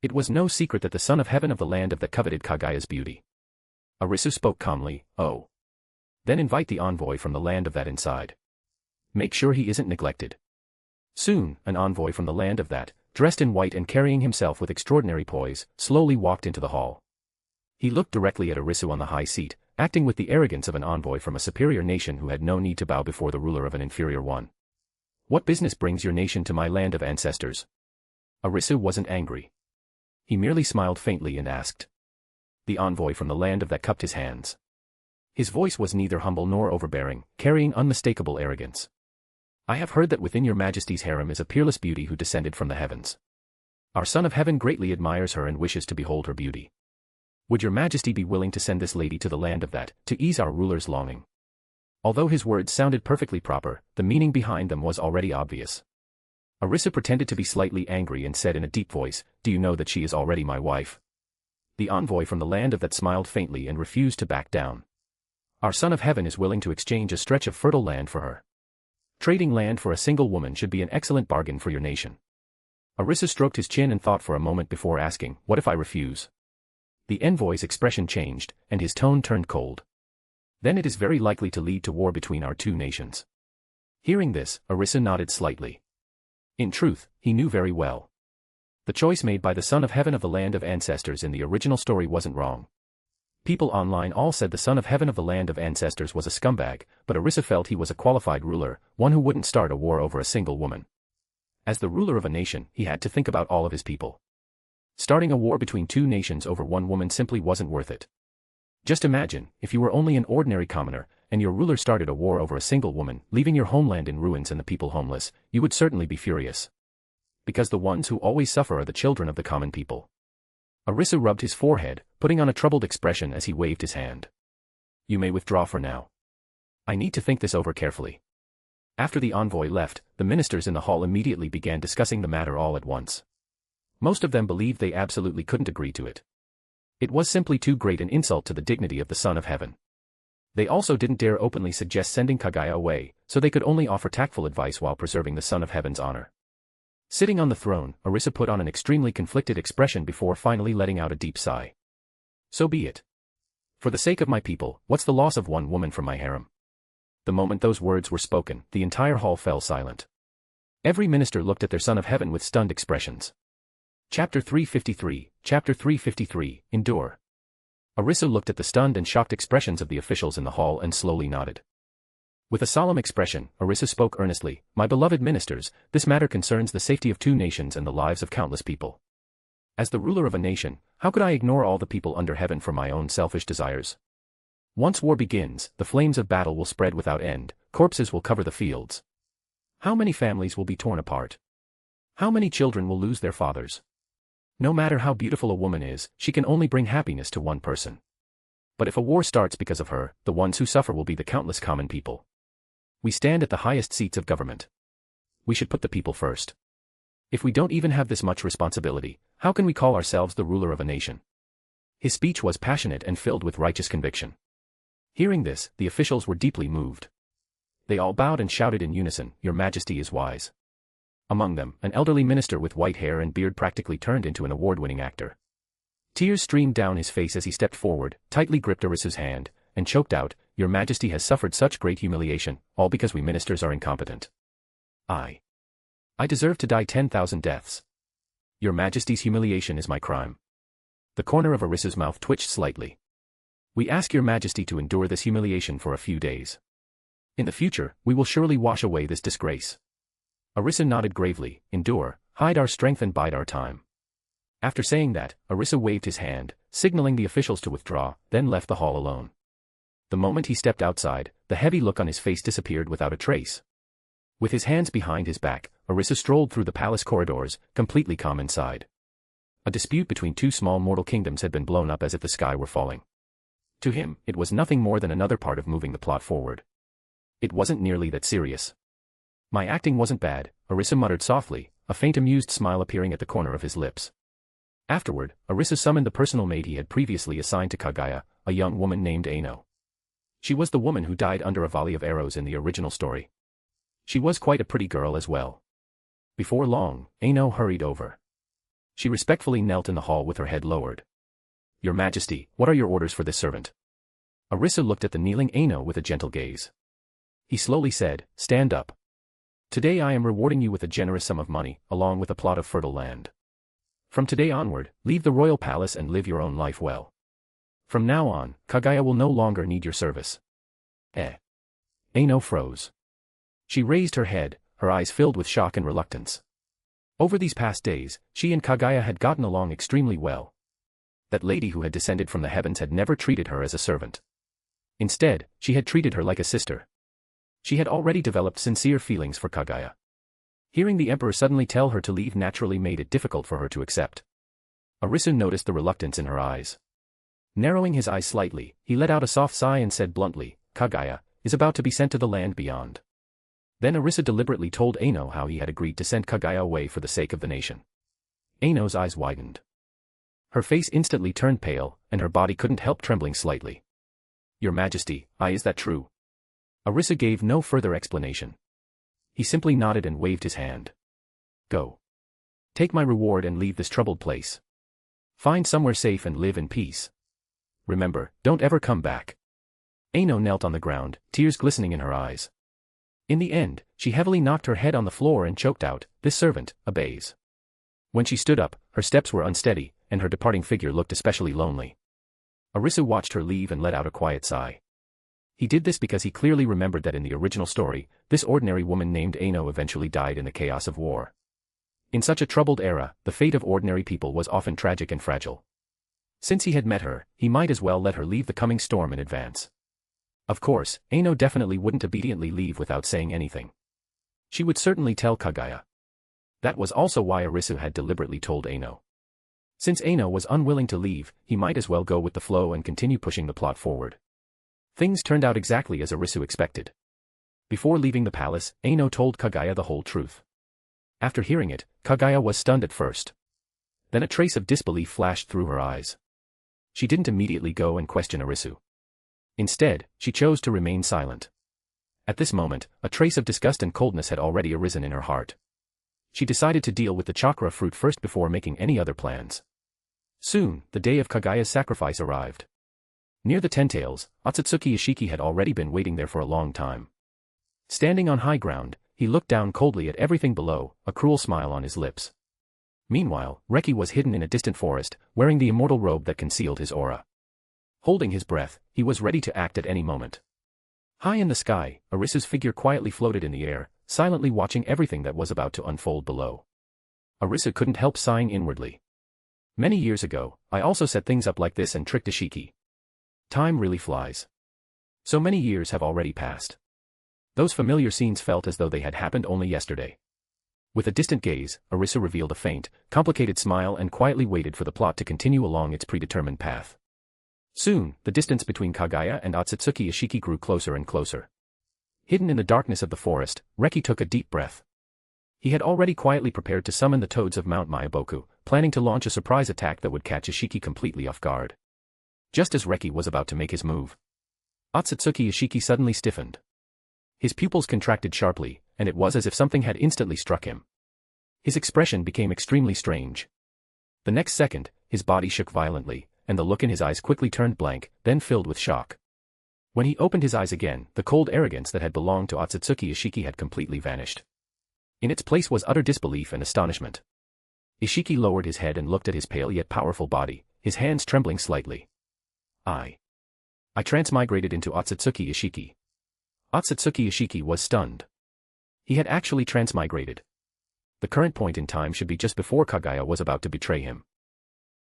It was no secret that the son of heaven of the land of that coveted Kaguya's beauty. Arisu spoke calmly, "Oh. Then invite the envoy from the land of that inside. Make sure he isn't neglected." Soon, an envoy from the land of that, dressed in white and carrying himself with extraordinary poise, slowly walked into the hall. He looked directly at Arisu on the high seat, acting with the arrogance of an envoy from a superior nation who had no need to bow before the ruler of an inferior one. "What business brings your nation to my land of ancestors?" Arisu wasn't angry. He merely smiled faintly and asked. The envoy from the land of that cupped his hands. His voice was neither humble nor overbearing, carrying unmistakable arrogance. "I have heard that within your majesty's harem is a peerless beauty who descended from the heavens. Our son of heaven greatly admires her and wishes to behold her beauty. Would your majesty be willing to send this lady to the land of that, to ease our ruler's longing?" Although his words sounded perfectly proper, the meaning behind them was already obvious. Arisu pretended to be slightly angry and said in a deep voice, "Do you know that she is already my wife?" The envoy from the land of that smiled faintly and refused to back down. "Our son of heaven is willing to exchange a stretch of fertile land for her. Trading land for a single woman should be an excellent bargain for your nation." Arisu stroked his chin and thought for a moment before asking, "What if I refuse?" The envoy's expression changed, and his tone turned cold. "Then it is very likely to lead to war between our two nations." Hearing this, Arisu nodded slightly. In truth, he knew very well. The choice made by the son of heaven of the land of ancestors in the original story wasn't wrong. People online all said the son of heaven of the land of ancestors was a scumbag, but Arisu felt he was a qualified ruler, one who wouldn't start a war over a single woman. As the ruler of a nation, he had to think about all of his people. Starting a war between two nations over one woman simply wasn't worth it. Just imagine, if you were only an ordinary commoner, and your ruler started a war over a single woman, leaving your homeland in ruins and the people homeless, you would certainly be furious. Because the ones who always suffer are the children of the common people. Arisu rubbed his forehead, putting on a troubled expression as he waved his hand. "You may withdraw for now. I need to think this over carefully." After the envoy left, the ministers in the hall immediately began discussing the matter all at once. Most of them believed they absolutely couldn't agree to it. It was simply too great an insult to the dignity of the son of heaven. They also didn't dare openly suggest sending Kaguya away, so they could only offer tactful advice while preserving the son of heaven's honor. Sitting on the throne, Arisu put on an extremely conflicted expression before finally letting out a deep sigh. "So be it. For the sake of my people, what's the loss of one woman from my harem?" The moment those words were spoken, the entire hall fell silent. Every minister looked at their son of heaven with stunned expressions. Chapter 353, Endure. Arisu looked at the stunned and shocked expressions of the officials in the hall and slowly nodded. With a solemn expression, Arisu spoke earnestly, "My beloved ministers, this matter concerns the safety of two nations and the lives of countless people. As the ruler of a nation, how could I ignore all the people under heaven for my own selfish desires? Once war begins, the flames of battle will spread without end, corpses will cover the fields. How many families will be torn apart? How many children will lose their fathers? No matter how beautiful a woman is, she can only bring happiness to one person. But if a war starts because of her, the ones who suffer will be the countless common people. We stand at the highest seats of government. We should put the people first. If we don't even have this much responsibility, how can we call ourselves the ruler of a nation? His speech was passionate and filled with righteous conviction. Hearing this, the officials were deeply moved. They all bowed and shouted in unison, "Your Majesty is wise." Among them, an elderly minister with white hair and beard practically turned into an award-winning actor. Tears streamed down his face as he stepped forward, tightly gripped Arisu's hand, and choked out, "Your Majesty has suffered such great humiliation, all because we ministers are incompetent. I deserve to die 10,000 deaths. Your Majesty's humiliation is my crime." The corner of Arisu's mouth twitched slightly. "We ask your Majesty to endure this humiliation for a few days. In the future, we will surely wash away this disgrace." Arisu nodded gravely, "Endure, hide our strength and bide our time." After saying that, Arisu waved his hand, signaling the officials to withdraw, then left the hall alone. The moment he stepped outside, the heavy look on his face disappeared without a trace. With his hands behind his back, Arisu strolled through the palace corridors, completely calm inside. A dispute between two small mortal kingdoms had been blown up as if the sky were falling. To him, it was nothing more than another part of moving the plot forward. It wasn't nearly that serious. "My acting wasn't bad," Arisu muttered softly, a faint amused smile appearing at the corner of his lips. Afterward, Arisu summoned the personal maid he had previously assigned to Kaguya, a young woman named Ano. She was the woman who died under a volley of arrows in the original story. She was quite a pretty girl as well. Before long, Ano hurried over. She respectfully knelt in the hall with her head lowered. "Your Majesty, what are your orders for this servant?" Arisu looked at the kneeling Ano with a gentle gaze. He slowly said, "Stand up. Today I am rewarding you with a generous sum of money, along with a plot of fertile land. From today onward, leave the royal palace and live your own life well. From now on, Kaguya will no longer need your service." Ano froze. She raised her head, her eyes filled with shock and reluctance. Over these past days, she and Kaguya had gotten along extremely well. That lady who had descended from the heavens had never treated her as a servant. Instead, she had treated her like a sister. She had already developed sincere feelings for Kaguya. Hearing the emperor suddenly tell her to leave naturally made it difficult for her to accept. Arisu noticed the reluctance in her eyes. Narrowing his eyes slightly, he let out a soft sigh and said bluntly, "Kaguya is about to be sent to the land beyond." Then Arisu deliberately told Ano how he had agreed to send Kaguya away for the sake of the nation. Ano's eyes widened. Her face instantly turned pale, and her body couldn't help trembling slightly. "Your Majesty, is that true?" Arisu gave no further explanation. He simply nodded and waved his hand. "Go. Take my reward and leave this troubled place. Find somewhere safe and live in peace. Remember, don't ever come back." Ano knelt on the ground, tears glistening in her eyes. In the end, she heavily knocked her head on the floor and choked out, "This servant obeys." When she stood up, her steps were unsteady, and her departing figure looked especially lonely. Arisu watched her leave and let out a quiet sigh. He did this because he clearly remembered that in the original story, this ordinary woman named Ano eventually died in the chaos of war. In such a troubled era, the fate of ordinary people was often tragic and fragile. Since he had met her, he might as well let her leave the coming storm in advance. Of course, Ano definitely wouldn't obediently leave without saying anything. She would certainly tell Kaguya. That was also why Arisu had deliberately told Ano. Since Ano was unwilling to leave, he might as well go with the flow and continue pushing the plot forward. Things turned out exactly as Arisu expected. Before leaving the palace, Ano told Kaguya the whole truth. After hearing it, Kaguya was stunned at first. Then a trace of disbelief flashed through her eyes. She didn't immediately go and question Arisu. Instead, she chose to remain silent. At this moment, a trace of disgust and coldness had already arisen in her heart. She decided to deal with the chakra fruit first before making any other plans. Soon, the day of Kaguya's sacrifice arrived. Near the Ten-Tails, Otsutsuki Isshiki had already been waiting there for a long time. Standing on high ground, he looked down coldly at everything below, a cruel smile on his lips. Meanwhile, Reki was hidden in a distant forest, wearing the immortal robe that concealed his aura. Holding his breath, he was ready to act at any moment. High in the sky, Arisu's figure quietly floated in the air, silently watching everything that was about to unfold below. Arisu couldn't help sighing inwardly. Many years ago, I also set things up like this and tricked Isshiki. Time really flies. So many years have already passed. Those familiar scenes felt as though they had happened only yesterday. With a distant gaze, Arisu revealed a faint, complicated smile and quietly waited for the plot to continue along its predetermined path. Soon, the distance between Kaguya and Otsutsuki Isshiki grew closer and closer. Hidden in the darkness of the forest, Reki took a deep breath. He had already quietly prepared to summon the toads of Mount Myaboku, planning to launch a surprise attack that would catch Isshiki completely off guard. Just as Reki was about to make his move, Otsutsuki Isshiki suddenly stiffened. His pupils contracted sharply, and it was as if something had instantly struck him. His expression became extremely strange. The next second, his body shook violently, and the look in his eyes quickly turned blank, then filled with shock. When he opened his eyes again, the cold arrogance that had belonged to Otsutsuki Isshiki had completely vanished. In its place was utter disbelief and astonishment. Isshiki lowered his head and looked at his pale yet powerful body, his hands trembling slightly. I transmigrated into Otsutsuki Isshiki. Otsutsuki Isshiki was stunned. He had actually transmigrated. The current point in time should be just before Kaguya was about to betray him.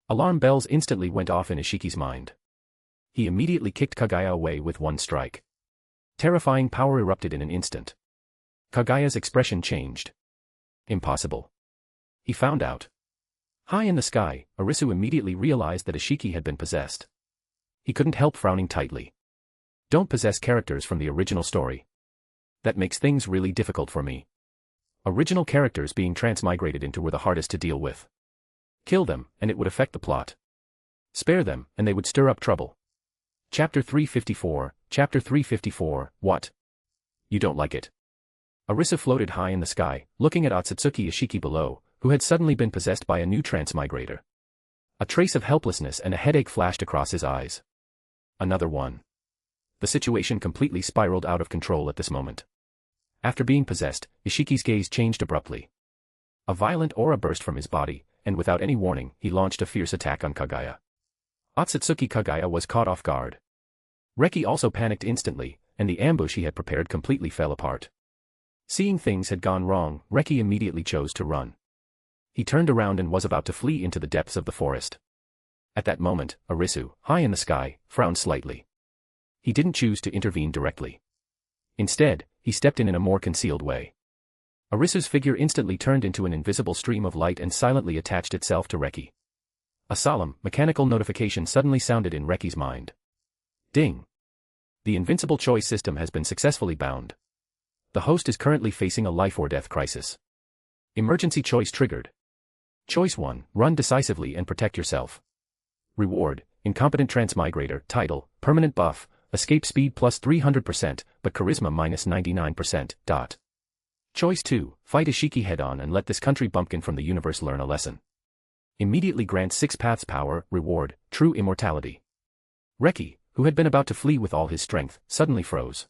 Alarm bells instantly went off in Ishiki's mind. He immediately kicked Kaguya away with one strike. Terrifying power erupted in an instant. Kaguya's expression changed. Impossible. He found out. High in the sky, Arisu immediately realized that Isshiki had been possessed. He couldn't help frowning tightly. Don't possess characters from the original story. That makes things really difficult for me. Original characters being transmigrated into were the hardest to deal with. Kill them, and it would affect the plot. Spare them, and they would stir up trouble. Chapter 354, What? You don't like it? Arisu floated high in the sky, looking at Otsutsuki Isshiki below, who had suddenly been possessed by a new transmigrator. A trace of helplessness and a headache flashed across his eyes. Another one. The situation completely spiraled out of control at this moment. After being possessed, Ishiki's gaze changed abruptly. A violent aura burst from his body, and without any warning, he launched a fierce attack on Kaguya. Otsutsuki Kaguya was caught off guard. Reki also panicked instantly, and the ambush he had prepared completely fell apart. Seeing things had gone wrong, Reki immediately chose to run. He turned around and was about to flee into the depths of the forest. At that moment, Arisu, high in the sky, frowned slightly. He didn't choose to intervene directly. Instead, he stepped in a more concealed way. Arisu's figure instantly turned into an invisible stream of light and silently attached itself to Reki. A solemn, mechanical notification suddenly sounded in Reki's mind. Ding! The invincible choice system has been successfully bound. The host is currently facing a life-or-death crisis. Emergency choice triggered. Choice 1, run decisively and protect yourself. Reward, incompetent transmigrator, title, permanent buff, escape speed plus 300%, but charisma minus 99%. Choice 2, fight Isshiki head-on and let this country bumpkin from the universe learn a lesson. Immediately grant 6 paths power, reward, true immortality. Reki, who had been about to flee with all his strength, suddenly froze.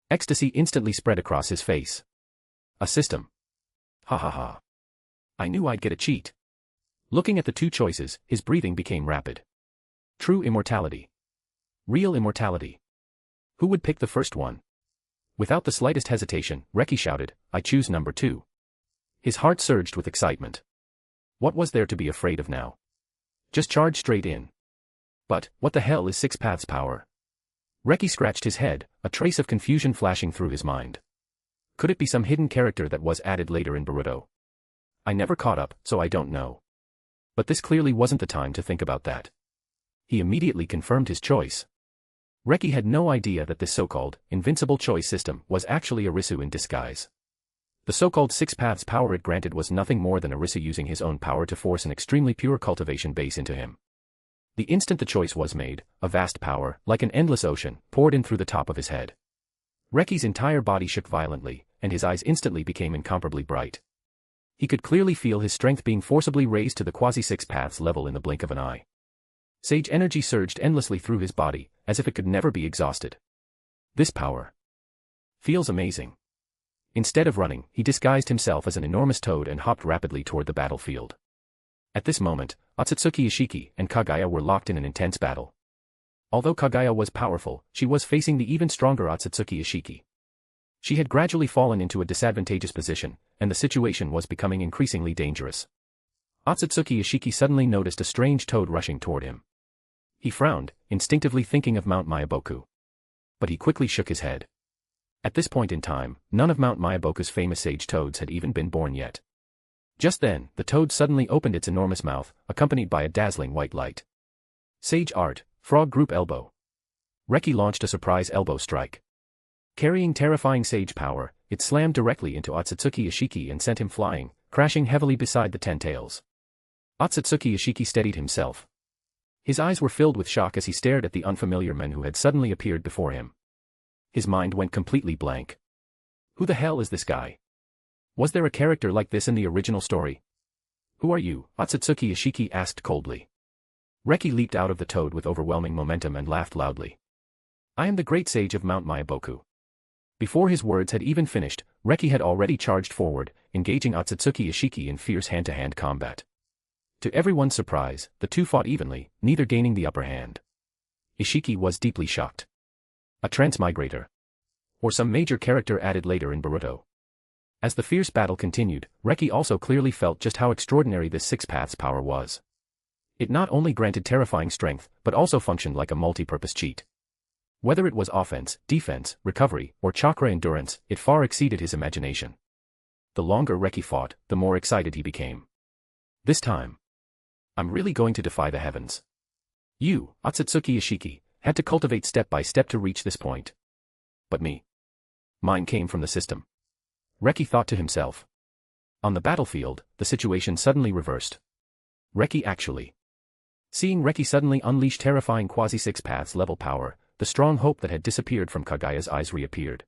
Ecstasy instantly spread across his face. A system. Ha ha ha. I knew I'd get a cheat. Looking at the two choices, his breathing became rapid. True immortality. Real immortality. Who would pick the first one? Without the slightest hesitation, Reki shouted, I choose number 2. His heart surged with excitement. What was there to be afraid of now? Just charge straight in. But, what the hell is 6 paths power? Reki scratched his head, a trace of confusion flashing through his mind. Could it be some hidden character that was added later in Naruto? I never caught up, so I don't know. But this clearly wasn't the time to think about that. He immediately confirmed his choice. Reki had no idea that this so-called invincible choice system was actually Arisu in disguise. The so-called 6 paths power it granted was nothing more than Arisu using his own power to force an extremely pure cultivation base into him. The instant the choice was made, a vast power, like an endless ocean, poured in through the top of his head. Reki's entire body shook violently, and his eyes instantly became incomparably bright. He could clearly feel his strength being forcibly raised to the quasi-6 paths level in the blink of an eye. Sage energy surged endlessly through his body, as if it could never be exhausted. This power feels amazing. Instead of running, he disguised himself as an enormous toad and hopped rapidly toward the battlefield. At this moment, Otsutsuki Isshiki and Kaguya were locked in an intense battle. Although Kaguya was powerful, she was facing the even stronger Otsutsuki Isshiki. She had gradually fallen into a disadvantageous position, and the situation was becoming increasingly dangerous. Otsutsuki Isshiki suddenly noticed a strange toad rushing toward him. He frowned, instinctively thinking of Mount Myaboku. but he quickly shook his head. At this point in time, none of Mount Myaboku's famous sage toads had even been born yet. Just then, the toad suddenly opened its enormous mouth, accompanied by a dazzling white light. Sage Art, Frog Group Elbow. Reki launched a surprise elbow strike. Carrying terrifying sage power, it slammed directly into Otsutsuki Isshiki and sent him flying, crashing heavily beside the 10 tails. Otsutsuki Isshiki steadied himself. His eyes were filled with shock as he stared at the unfamiliar men who had suddenly appeared before him. His mind went completely blank. Who the hell is this guy? Was there a character like this in the original story? Who are you? Otsutsuki Isshiki asked coldly. Reki leaped out of the toad with overwhelming momentum and laughed loudly. I am the great sage of Mount Myaboku. Before his words had even finished, Reki had already charged forward, engaging Otsutsuki Isshiki in fierce hand-to-hand combat. To everyone's surprise, the two fought evenly, neither gaining the upper hand. Isshiki was deeply shocked. A transmigrator. Or some major character added later in Boruto. As the fierce battle continued, Reki also clearly felt just how extraordinary this Six Paths power was. It not only granted terrifying strength, but also functioned like a multi-purpose cheat. Whether it was offense, defense, recovery, or chakra endurance, it far exceeded his imagination. The longer Reki fought, the more excited he became. This time, I'm really going to defy the heavens. You, Otsutsuki Isshiki, had to cultivate step by step to reach this point. But me. Mine came from the system. Reki thought to himself. On the battlefield, the situation suddenly reversed. Reki actually. Seeing Reki suddenly unleash terrifying quasi-Six Paths level power, the strong hope that had disappeared from Kaguya's eyes reappeared.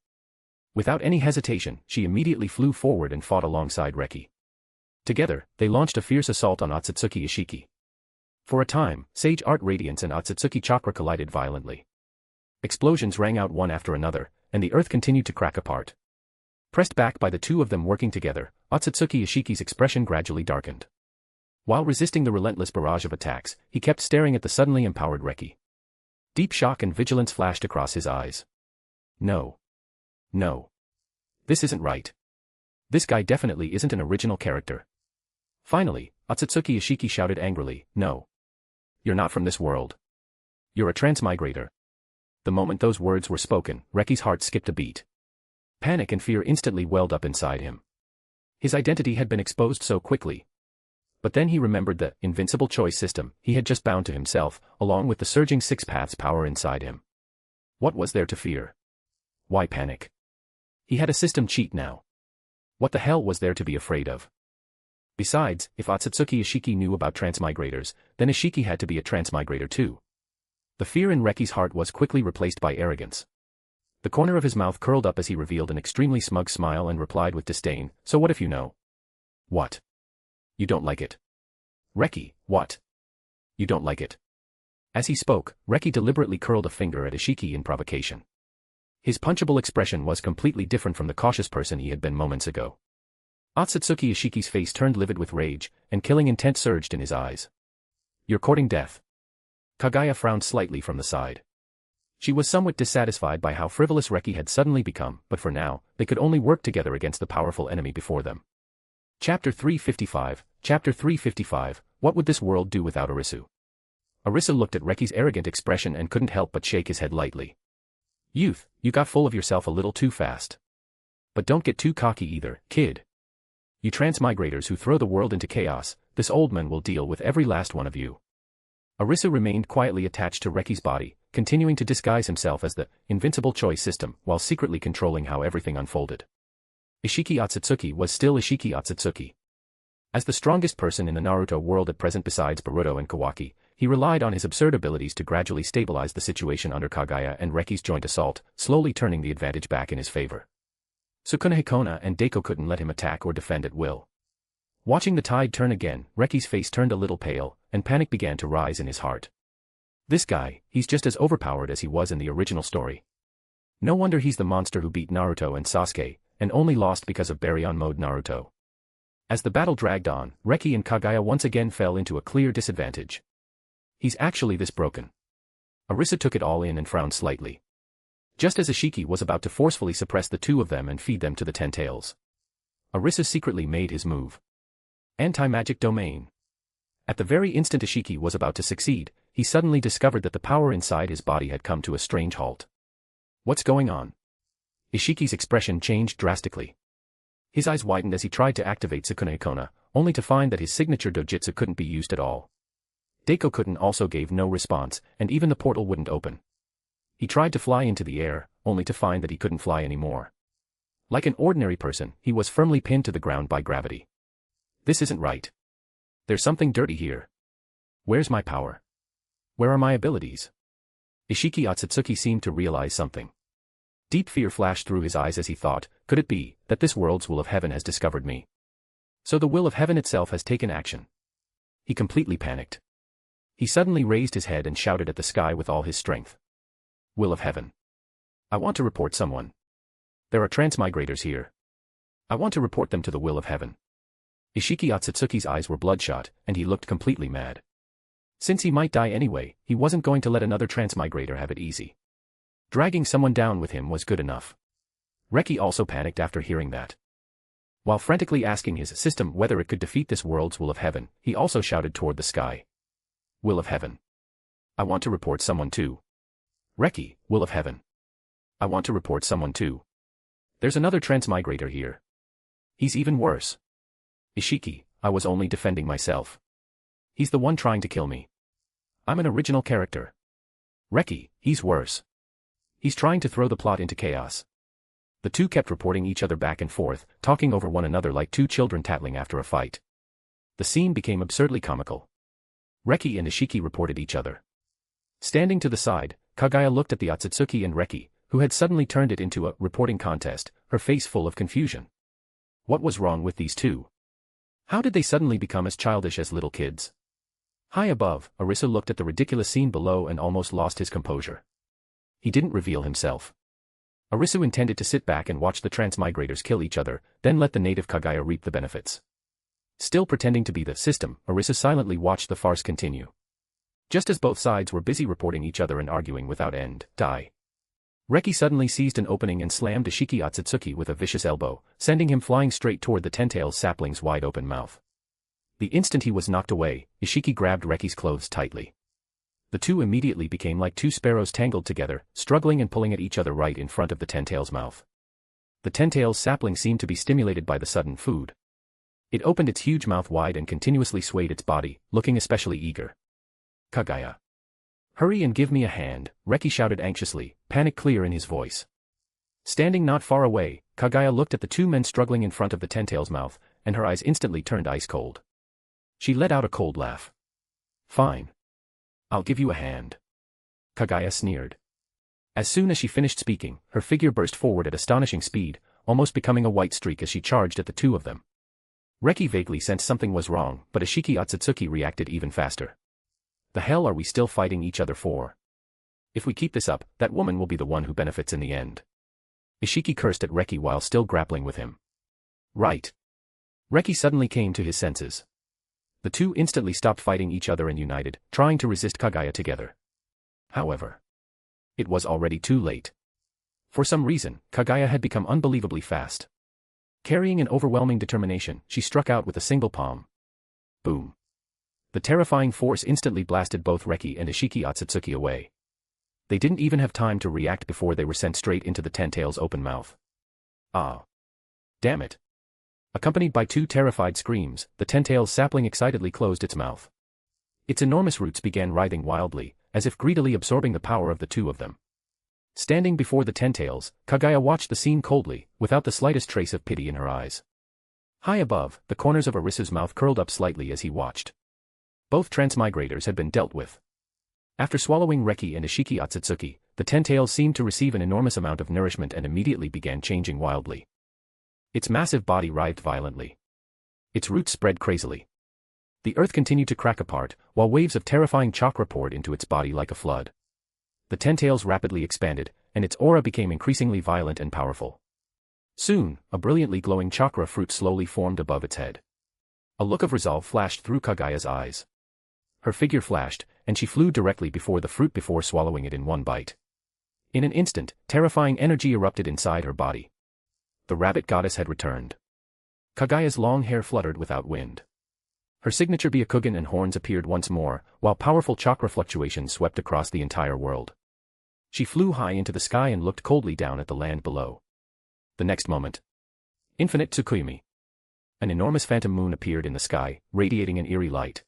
Without any hesitation, she immediately flew forward and fought alongside Reki. Together, they launched a fierce assault on Otsutsuki Isshiki. For a time, Sage Art Radiance and Otsutsuki Chakra collided violently. Explosions rang out one after another, and the earth continued to crack apart. Pressed back by the two of them working together, Otsutsuki Ishiki's expression gradually darkened. While resisting the relentless barrage of attacks, he kept staring at the suddenly empowered Reki. Deep shock and vigilance flashed across his eyes. No. No. This isn't right. This guy definitely isn't an original character. Finally, Otsutsuki Isshiki shouted angrily, no. You're not from this world. You're a transmigrator. The moment those words were spoken, Reki's heart skipped a beat. Panic and fear instantly welled up inside him. His identity had been exposed so quickly. But then he remembered the invincible choice system he had just bound to himself, along with the surging Six Paths power inside him. What was there to fear? Why panic? He had a system cheat now. What the hell was there to be afraid of? Besides, if Otsutsuki Isshiki knew about transmigrators, then Isshiki had to be a transmigrator too. The fear in Reki's heart was quickly replaced by arrogance. The corner of his mouth curled up as he revealed an extremely smug smile and replied with disdain, so what if you know? What? You don't like it? Reki, what? You don't like it? As he spoke, Reki deliberately curled a finger at Isshiki in provocation. His punchable expression was completely different from the cautious person he had been moments ago. Otsutsuki Ishiki's face turned livid with rage, and killing intent surged in his eyes. You're courting death. Kaguya frowned slightly from the side. She was somewhat dissatisfied by how frivolous Reki had suddenly become, but for now, they could only work together against the powerful enemy before them. Chapter 355, What would this world do without Arisu? Arisu looked at Reki's arrogant expression and couldn't help but shake his head lightly. Youth, you got full of yourself a little too fast. But don't get too cocky either, kid. You transmigrators who throw the world into chaos, this old man will deal with every last one of you. Arisu remained quietly attached to Reki's body, continuing to disguise himself as the invincible choice system while secretly controlling how everything unfolded. Isshiki Otsutsuki was still Isshiki Otsutsuki. As the strongest person in the Naruto world at present besides Boruto and Kawaki, he relied on his absurd abilities to gradually stabilize the situation under Kaguya and Reki's joint assault, slowly turning the advantage back in his favor. Sukuna Hikona and Deiko couldn't let him attack or defend at will. Watching the tide turn again, Reki's face turned a little pale, and panic began to rise in his heart. This guy, he's just as overpowered as he was in the original story. No wonder he's the monster who beat Naruto and Sasuke, and only lost because of Baryon Mode Naruto. As the battle dragged on, Reki and Kaguya once again fell into a clear disadvantage. He's actually this broken. Arisu took it all in and frowned slightly. Just as Isshiki was about to forcefully suppress the two of them and feed them to the 10 tails, Arisu secretly made his move. Anti-magic domain. At the very instant Isshiki was about to succeed, he suddenly discovered that the power inside his body had come to a strange halt. What's going on? Isshiki's expression changed drastically. His eyes widened as he tried to activate Sukune Kona, only to find that his signature dojutsu couldn't be used at all. Daikokutten also gave no response, and even the portal wouldn't open. He tried to fly into the air, only to find that he couldn't fly anymore. Like an ordinary person, he was firmly pinned to the ground by gravity. This isn't right. There's something dirty here. Where's my power? Where are my abilities? Isshiki Otsutsuki seemed to realize something. Deep fear flashed through his eyes as he thought, could it be, that this world's will of heaven has discovered me? So the will of heaven itself has taken action. He completely panicked. He suddenly raised his head and shouted at the sky with all his strength. Will of heaven. I want to report someone. There are transmigrators here. I want to report them to the will of heaven. Isshiki Otsutsuki's eyes were bloodshot, and he looked completely mad. Since he might die anyway, he wasn't going to let another transmigrator have it easy. Dragging someone down with him was good enough. Reki also panicked after hearing that. While frantically asking his system whether it could defeat this world's will of heaven, he also shouted toward the sky. Will of heaven. I want to report someone too. Reki, will of heaven. I want to report someone too. There's another transmigrator here. He's even worse. Isshiki, I was only defending myself. He's the one trying to kill me. I'm an original character. Reki, he's worse. He's trying to throw the plot into chaos. The two kept reporting each other back and forth, talking over one another like two children tattling after a fight. The scene became absurdly comical. Reki and Isshiki reported each other. Standing to the side, Kaguya looked at the Otsutsuki and Reki, who had suddenly turned it into a reporting contest, her face full of confusion. What was wrong with these two? How did they suddenly become as childish as little kids? High above, Arisu looked at the ridiculous scene below and almost lost his composure. He didn't reveal himself. Arisu intended to sit back and watch the transmigrators kill each other, then let the native Kaguya reap the benefits. Still pretending to be the system, Arisu silently watched the farce continue. Just as both sides were busy reporting each other and arguing without end, Reki suddenly seized an opening and slammed Isshiki Otsutsuki with a vicious elbow, sending him flying straight toward the Tentail's sapling's wide-open mouth. The instant he was knocked away, Isshiki grabbed Reki's clothes tightly. The two immediately became like two sparrows tangled together, struggling and pulling at each other right in front of the Tentail's mouth. The Tentail's sapling seemed to be stimulated by the sudden food. It opened its huge mouth wide and continuously swayed its body, looking especially eager. Kaguya. Hurry and give me a hand, Reki shouted anxiously, panic clear in his voice. Standing not far away, Kaguya looked at the two men struggling in front of the Tentail's mouth, and her eyes instantly turned ice cold. She let out a cold laugh. Fine. I'll give you a hand. Kaguya sneered. As soon as she finished speaking, her figure burst forward at astonishing speed, almost becoming a white streak as she charged at the two of them. Reki vaguely sensed something was wrong, but Isshiki Otsutsuki reacted even faster. The hell are we still fighting each other for? If we keep this up, that woman will be the one who benefits in the end. Isshiki cursed at Reki while still grappling with him. Right. Reki suddenly came to his senses. The two instantly stopped fighting each other and united, trying to resist Kaguya together. However, it was already too late. For some reason, Kaguya had become unbelievably fast. Carrying an overwhelming determination, she struck out with a single palm. Boom. The terrifying force instantly blasted both Reki and Isshiki Otsutsuki away. They didn't even have time to react before they were sent straight into the Tentail's open mouth. Ah. Damn it. Accompanied by two terrified screams, the Tentail's sapling excitedly closed its mouth. Its enormous roots began writhing wildly, as if greedily absorbing the power of the two of them. Standing before the Tentails, Kaguya watched the scene coldly, without the slightest trace of pity in her eyes. High above, the corners of Arisu's mouth curled up slightly as he watched. Both transmigrators had been dealt with. After swallowing Reki and Isshiki Otsutsuki, the Tentail seemed to receive an enormous amount of nourishment and immediately began changing wildly. Its massive body writhed violently. Its roots spread crazily. The earth continued to crack apart, while waves of terrifying chakra poured into its body like a flood. The Tentails rapidly expanded, and its aura became increasingly violent and powerful. Soon, a brilliantly glowing chakra fruit slowly formed above its head. A look of resolve flashed through Kaguya's eyes. Her figure flashed, and she flew directly before the fruit before swallowing it in one bite. In an instant, terrifying energy erupted inside her body. The rabbit goddess had returned. Kaguya's long hair fluttered without wind. Her signature Byakugan and horns appeared once more, while powerful chakra fluctuations swept across the entire world. She flew high into the sky and looked coldly down at the land below. The next moment. Infinite Tsukuyomi. An enormous phantom moon appeared in the sky, radiating an eerie light.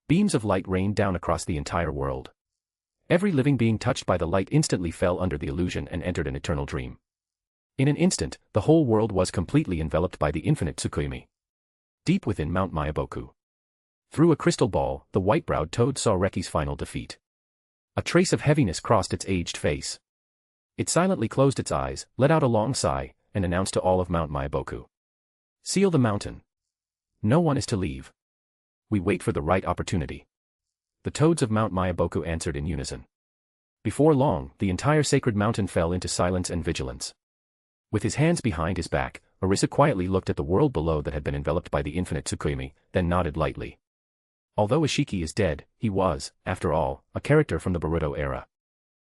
Beams of light rained down across the entire world. Every living being touched by the light instantly fell under the illusion and entered an eternal dream. In an instant, the whole world was completely enveloped by the infinite Tsukuyomi. Deep within Mount Mayaboku. Through a crystal ball, the white-browed toad saw Reki's final defeat. A trace of heaviness crossed its aged face. It silently closed its eyes, let out a long sigh, and announced to all of Mount Mayaboku. Seal the mountain. No one is to leave. We wait for the right opportunity. The toads of Mount Mayaboku answered in unison. Before long, the entire sacred mountain fell into silence and vigilance. With his hands behind his back, Arisu quietly looked at the world below that had been enveloped by the infinite Tsukuyomi, then nodded lightly. Although Isshiki is dead, he was, after all, a character from the Boruto era.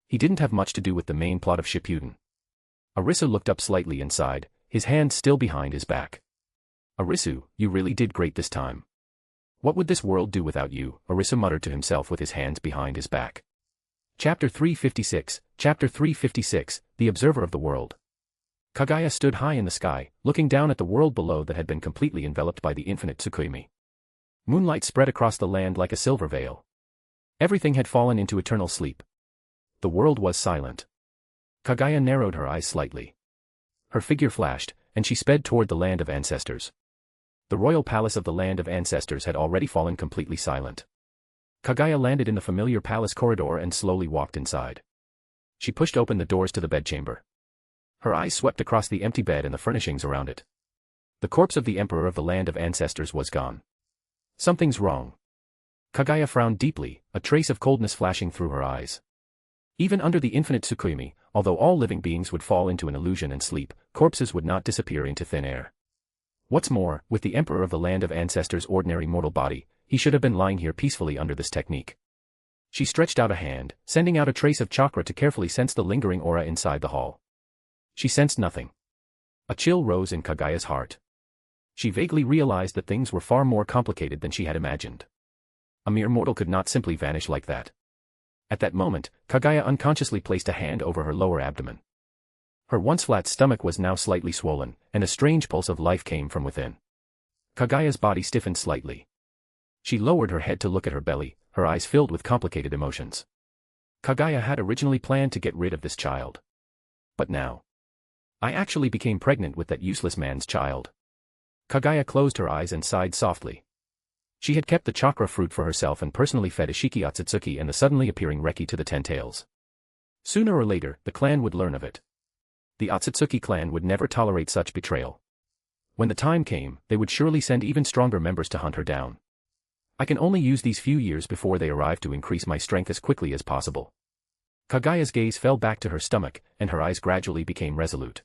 He didn't have much to do with the main plot of Shippuden. Arisu looked up slightly and sighed, his hands still behind his back. Arisu, you really did great this time. What would this world do without you? Arisu muttered to himself with his hands behind his back. Chapter 356, The Observer of the World. Kaguya stood high in the sky, looking down at the world below that had been completely enveloped by the infinite Tsukuyomi. Moonlight spread across the land like a silver veil. Everything had fallen into eternal sleep. The world was silent. Kaguya narrowed her eyes slightly. Her figure flashed, and she sped toward the land of ancestors. The royal palace of the land of ancestors had already fallen completely silent. Kaguya landed in the familiar palace corridor and slowly walked inside. She pushed open the doors to the bedchamber. Her eyes swept across the empty bed and the furnishings around it. The corpse of the emperor of the land of ancestors was gone. Something's wrong. Kaguya frowned deeply, a trace of coldness flashing through her eyes. Even under the infinite Tsukuyomi, although all living beings would fall into an illusion and sleep, corpses would not disappear into thin air. What's more, with the emperor of the land of ancestors' ordinary mortal body, he should have been lying here peacefully under this technique. She stretched out a hand, sending out a trace of chakra to carefully sense the lingering aura inside the hall. She sensed nothing. A chill rose in Kaguya's heart. She vaguely realized that things were far more complicated than she had imagined. A mere mortal could not simply vanish like that. At that moment, Kaguya unconsciously placed a hand over her lower abdomen. Her once flat stomach was now slightly swollen, and a strange pulse of life came from within. Kaguya's body stiffened slightly. She lowered her head to look at her belly, her eyes filled with complicated emotions. Kaguya had originally planned to get rid of this child. But now, I actually became pregnant with that useless man's child. Kaguya closed her eyes and sighed softly. She had kept the chakra fruit for herself and personally fed Isshiki Otsutsuki and the suddenly appearing Reki to the 10 tails. Sooner or later, the clan would learn of it. The Otsutsuki clan would never tolerate such betrayal. When the time came, they would surely send even stronger members to hunt her down. I can only use these few years before they arrive to increase my strength as quickly as possible. Kaguya's gaze fell back to her stomach, and her eyes gradually became resolute.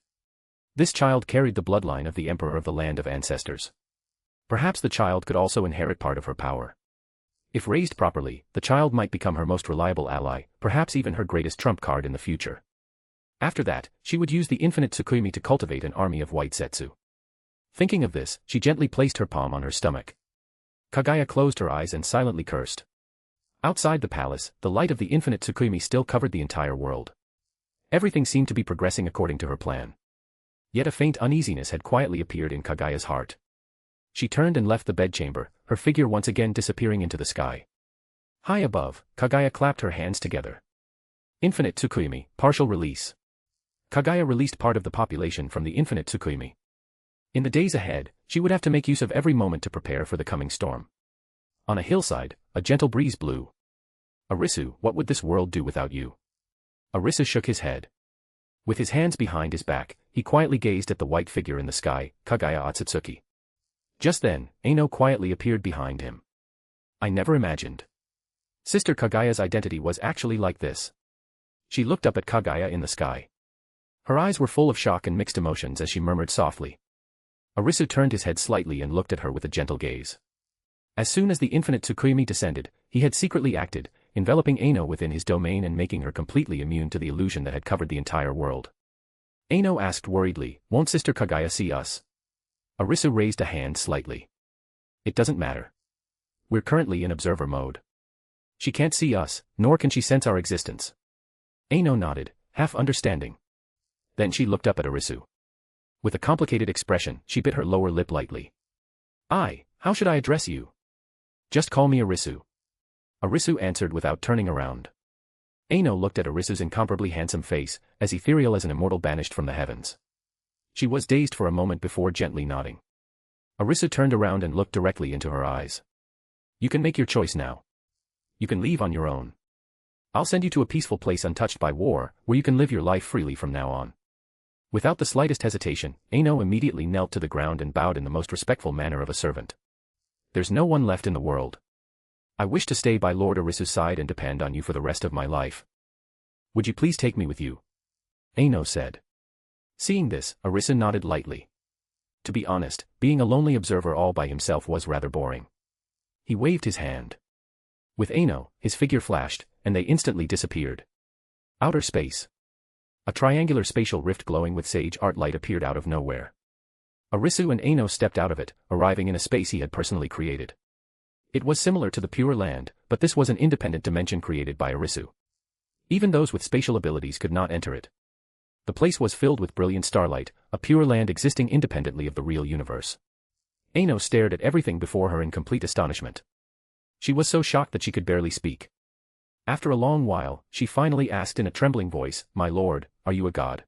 This child carried the bloodline of the emperor of the land of ancestors. Perhaps the child could also inherit part of her power. If raised properly, the child might become her most reliable ally, perhaps even her greatest trump card in the future. After that, she would use the infinite Tsukuyomi to cultivate an army of white Setsu. Thinking of this, she gently placed her palm on her stomach. Kaguya closed her eyes and silently cursed. Outside the palace, the light of the infinite Tsukuyomi still covered the entire world. Everything seemed to be progressing according to her plan. Yet a faint uneasiness had quietly appeared in Kaguya's heart. She turned and left the bedchamber, her figure once again disappearing into the sky. High above, Kaguya clapped her hands together. Infinite Tsukuyomi, partial release. Kaguya released part of the population from the infinite Tsukuyomi. In the days ahead, she would have to make use of every moment to prepare for the coming storm. On a hillside, a gentle breeze blew. Arisu, what would this world do without you? Arisu shook his head. With his hands behind his back, he quietly gazed at the white figure in the sky, Kaguya Otsutsuki. Just then, Aino quietly appeared behind him. I never imagined. Sister Kaguya's identity was actually like this. She looked up at Kaguya in the sky. Her eyes were full of shock and mixed emotions as she murmured softly. Arisu turned his head slightly and looked at her with a gentle gaze. As soon as the infinite Tsukuyomi descended, he had secretly acted, enveloping Aino within his domain and making her completely immune to the illusion that had covered the entire world. Aino asked worriedly, won't Sister Kaguya see us? Arisu raised a hand slightly. It doesn't matter. We're currently in observer mode. She can't see us, nor can she sense our existence. Aino nodded, half understanding. Then she looked up at Arisu. With a complicated expression, she bit her lower lip lightly. How should I address you? Just call me Arisu. Arisu answered without turning around. Aino looked at Arisu's incomparably handsome face, as ethereal as an immortal banished from the heavens. She was dazed for a moment before gently nodding. Arisu turned around and looked directly into her eyes. You can make your choice now. You can leave on your own. I'll send you to a peaceful place untouched by war, where you can live your life freely from now on. Without the slightest hesitation, Aino immediately knelt to the ground and bowed in the most respectful manner of a servant. There's no one left in the world. I wish to stay by Lord Arisu's side and depend on you for the rest of my life. Would you please take me with you? Aino said. Seeing this, Arisu nodded lightly. To be honest, being a lonely observer all by himself was rather boring. He waved his hand. With Aino, his figure flashed, and they instantly disappeared. Outer space. A triangular spatial rift glowing with sage art light appeared out of nowhere. Arisu and Aino stepped out of it, arriving in a space he had personally created. It was similar to the Pure Land, but this was an independent dimension created by Arisu. Even those with spatial abilities could not enter it. The place was filled with brilliant starlight, a pure land existing independently of the real universe. Aino stared at everything before her in complete astonishment. She was so shocked that she could barely speak. After a long while, she finally asked in a trembling voice, "My lord, are you a god?"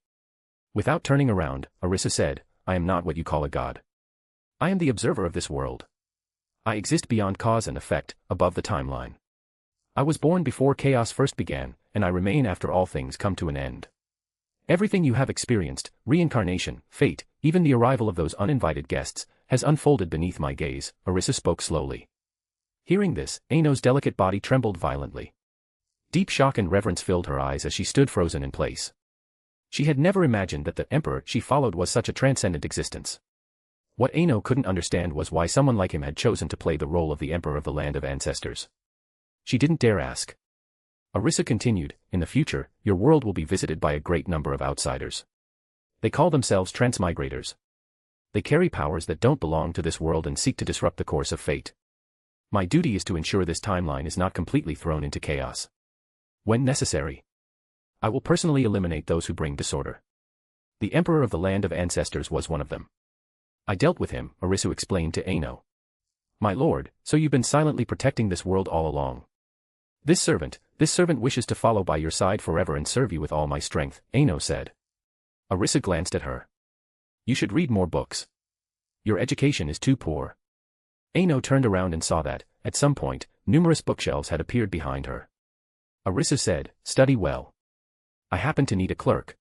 Without turning around, Arisu said, "I am not what you call a god. I am the observer of this world. I exist beyond cause and effect, above the timeline. I was born before chaos first began, and I remain after all things come to an end. Everything you have experienced, reincarnation, fate, even the arrival of those uninvited guests, has unfolded beneath my gaze," Arisu spoke slowly. Hearing this, Aino's delicate body trembled violently. Deep shock and reverence filled her eyes as she stood frozen in place. She had never imagined that the emperor she followed was such a transcendent existence. What Aino couldn't understand was why someone like him had chosen to play the role of the emperor of the land of ancestors. She didn't dare ask. Arisu continued, "In the future, your world will be visited by a great number of outsiders. They call themselves transmigrators. They carry powers that don't belong to this world and seek to disrupt the course of fate. My duty is to ensure this timeline is not completely thrown into chaos. When necessary, I will personally eliminate those who bring disorder. The emperor of the land of ancestors was one of them. I dealt with him," Arisu explained to Aino. "My lord, so you've been silently protecting this world all along. This servant wishes to follow by your side forever and serve you with all my strength," Aino said. Arisu glanced at her. "You should read more books. Your education is too poor." Aino turned around and saw that, at some point, numerous bookshelves had appeared behind her. Arisu said, "Study well. I happen to need a clerk."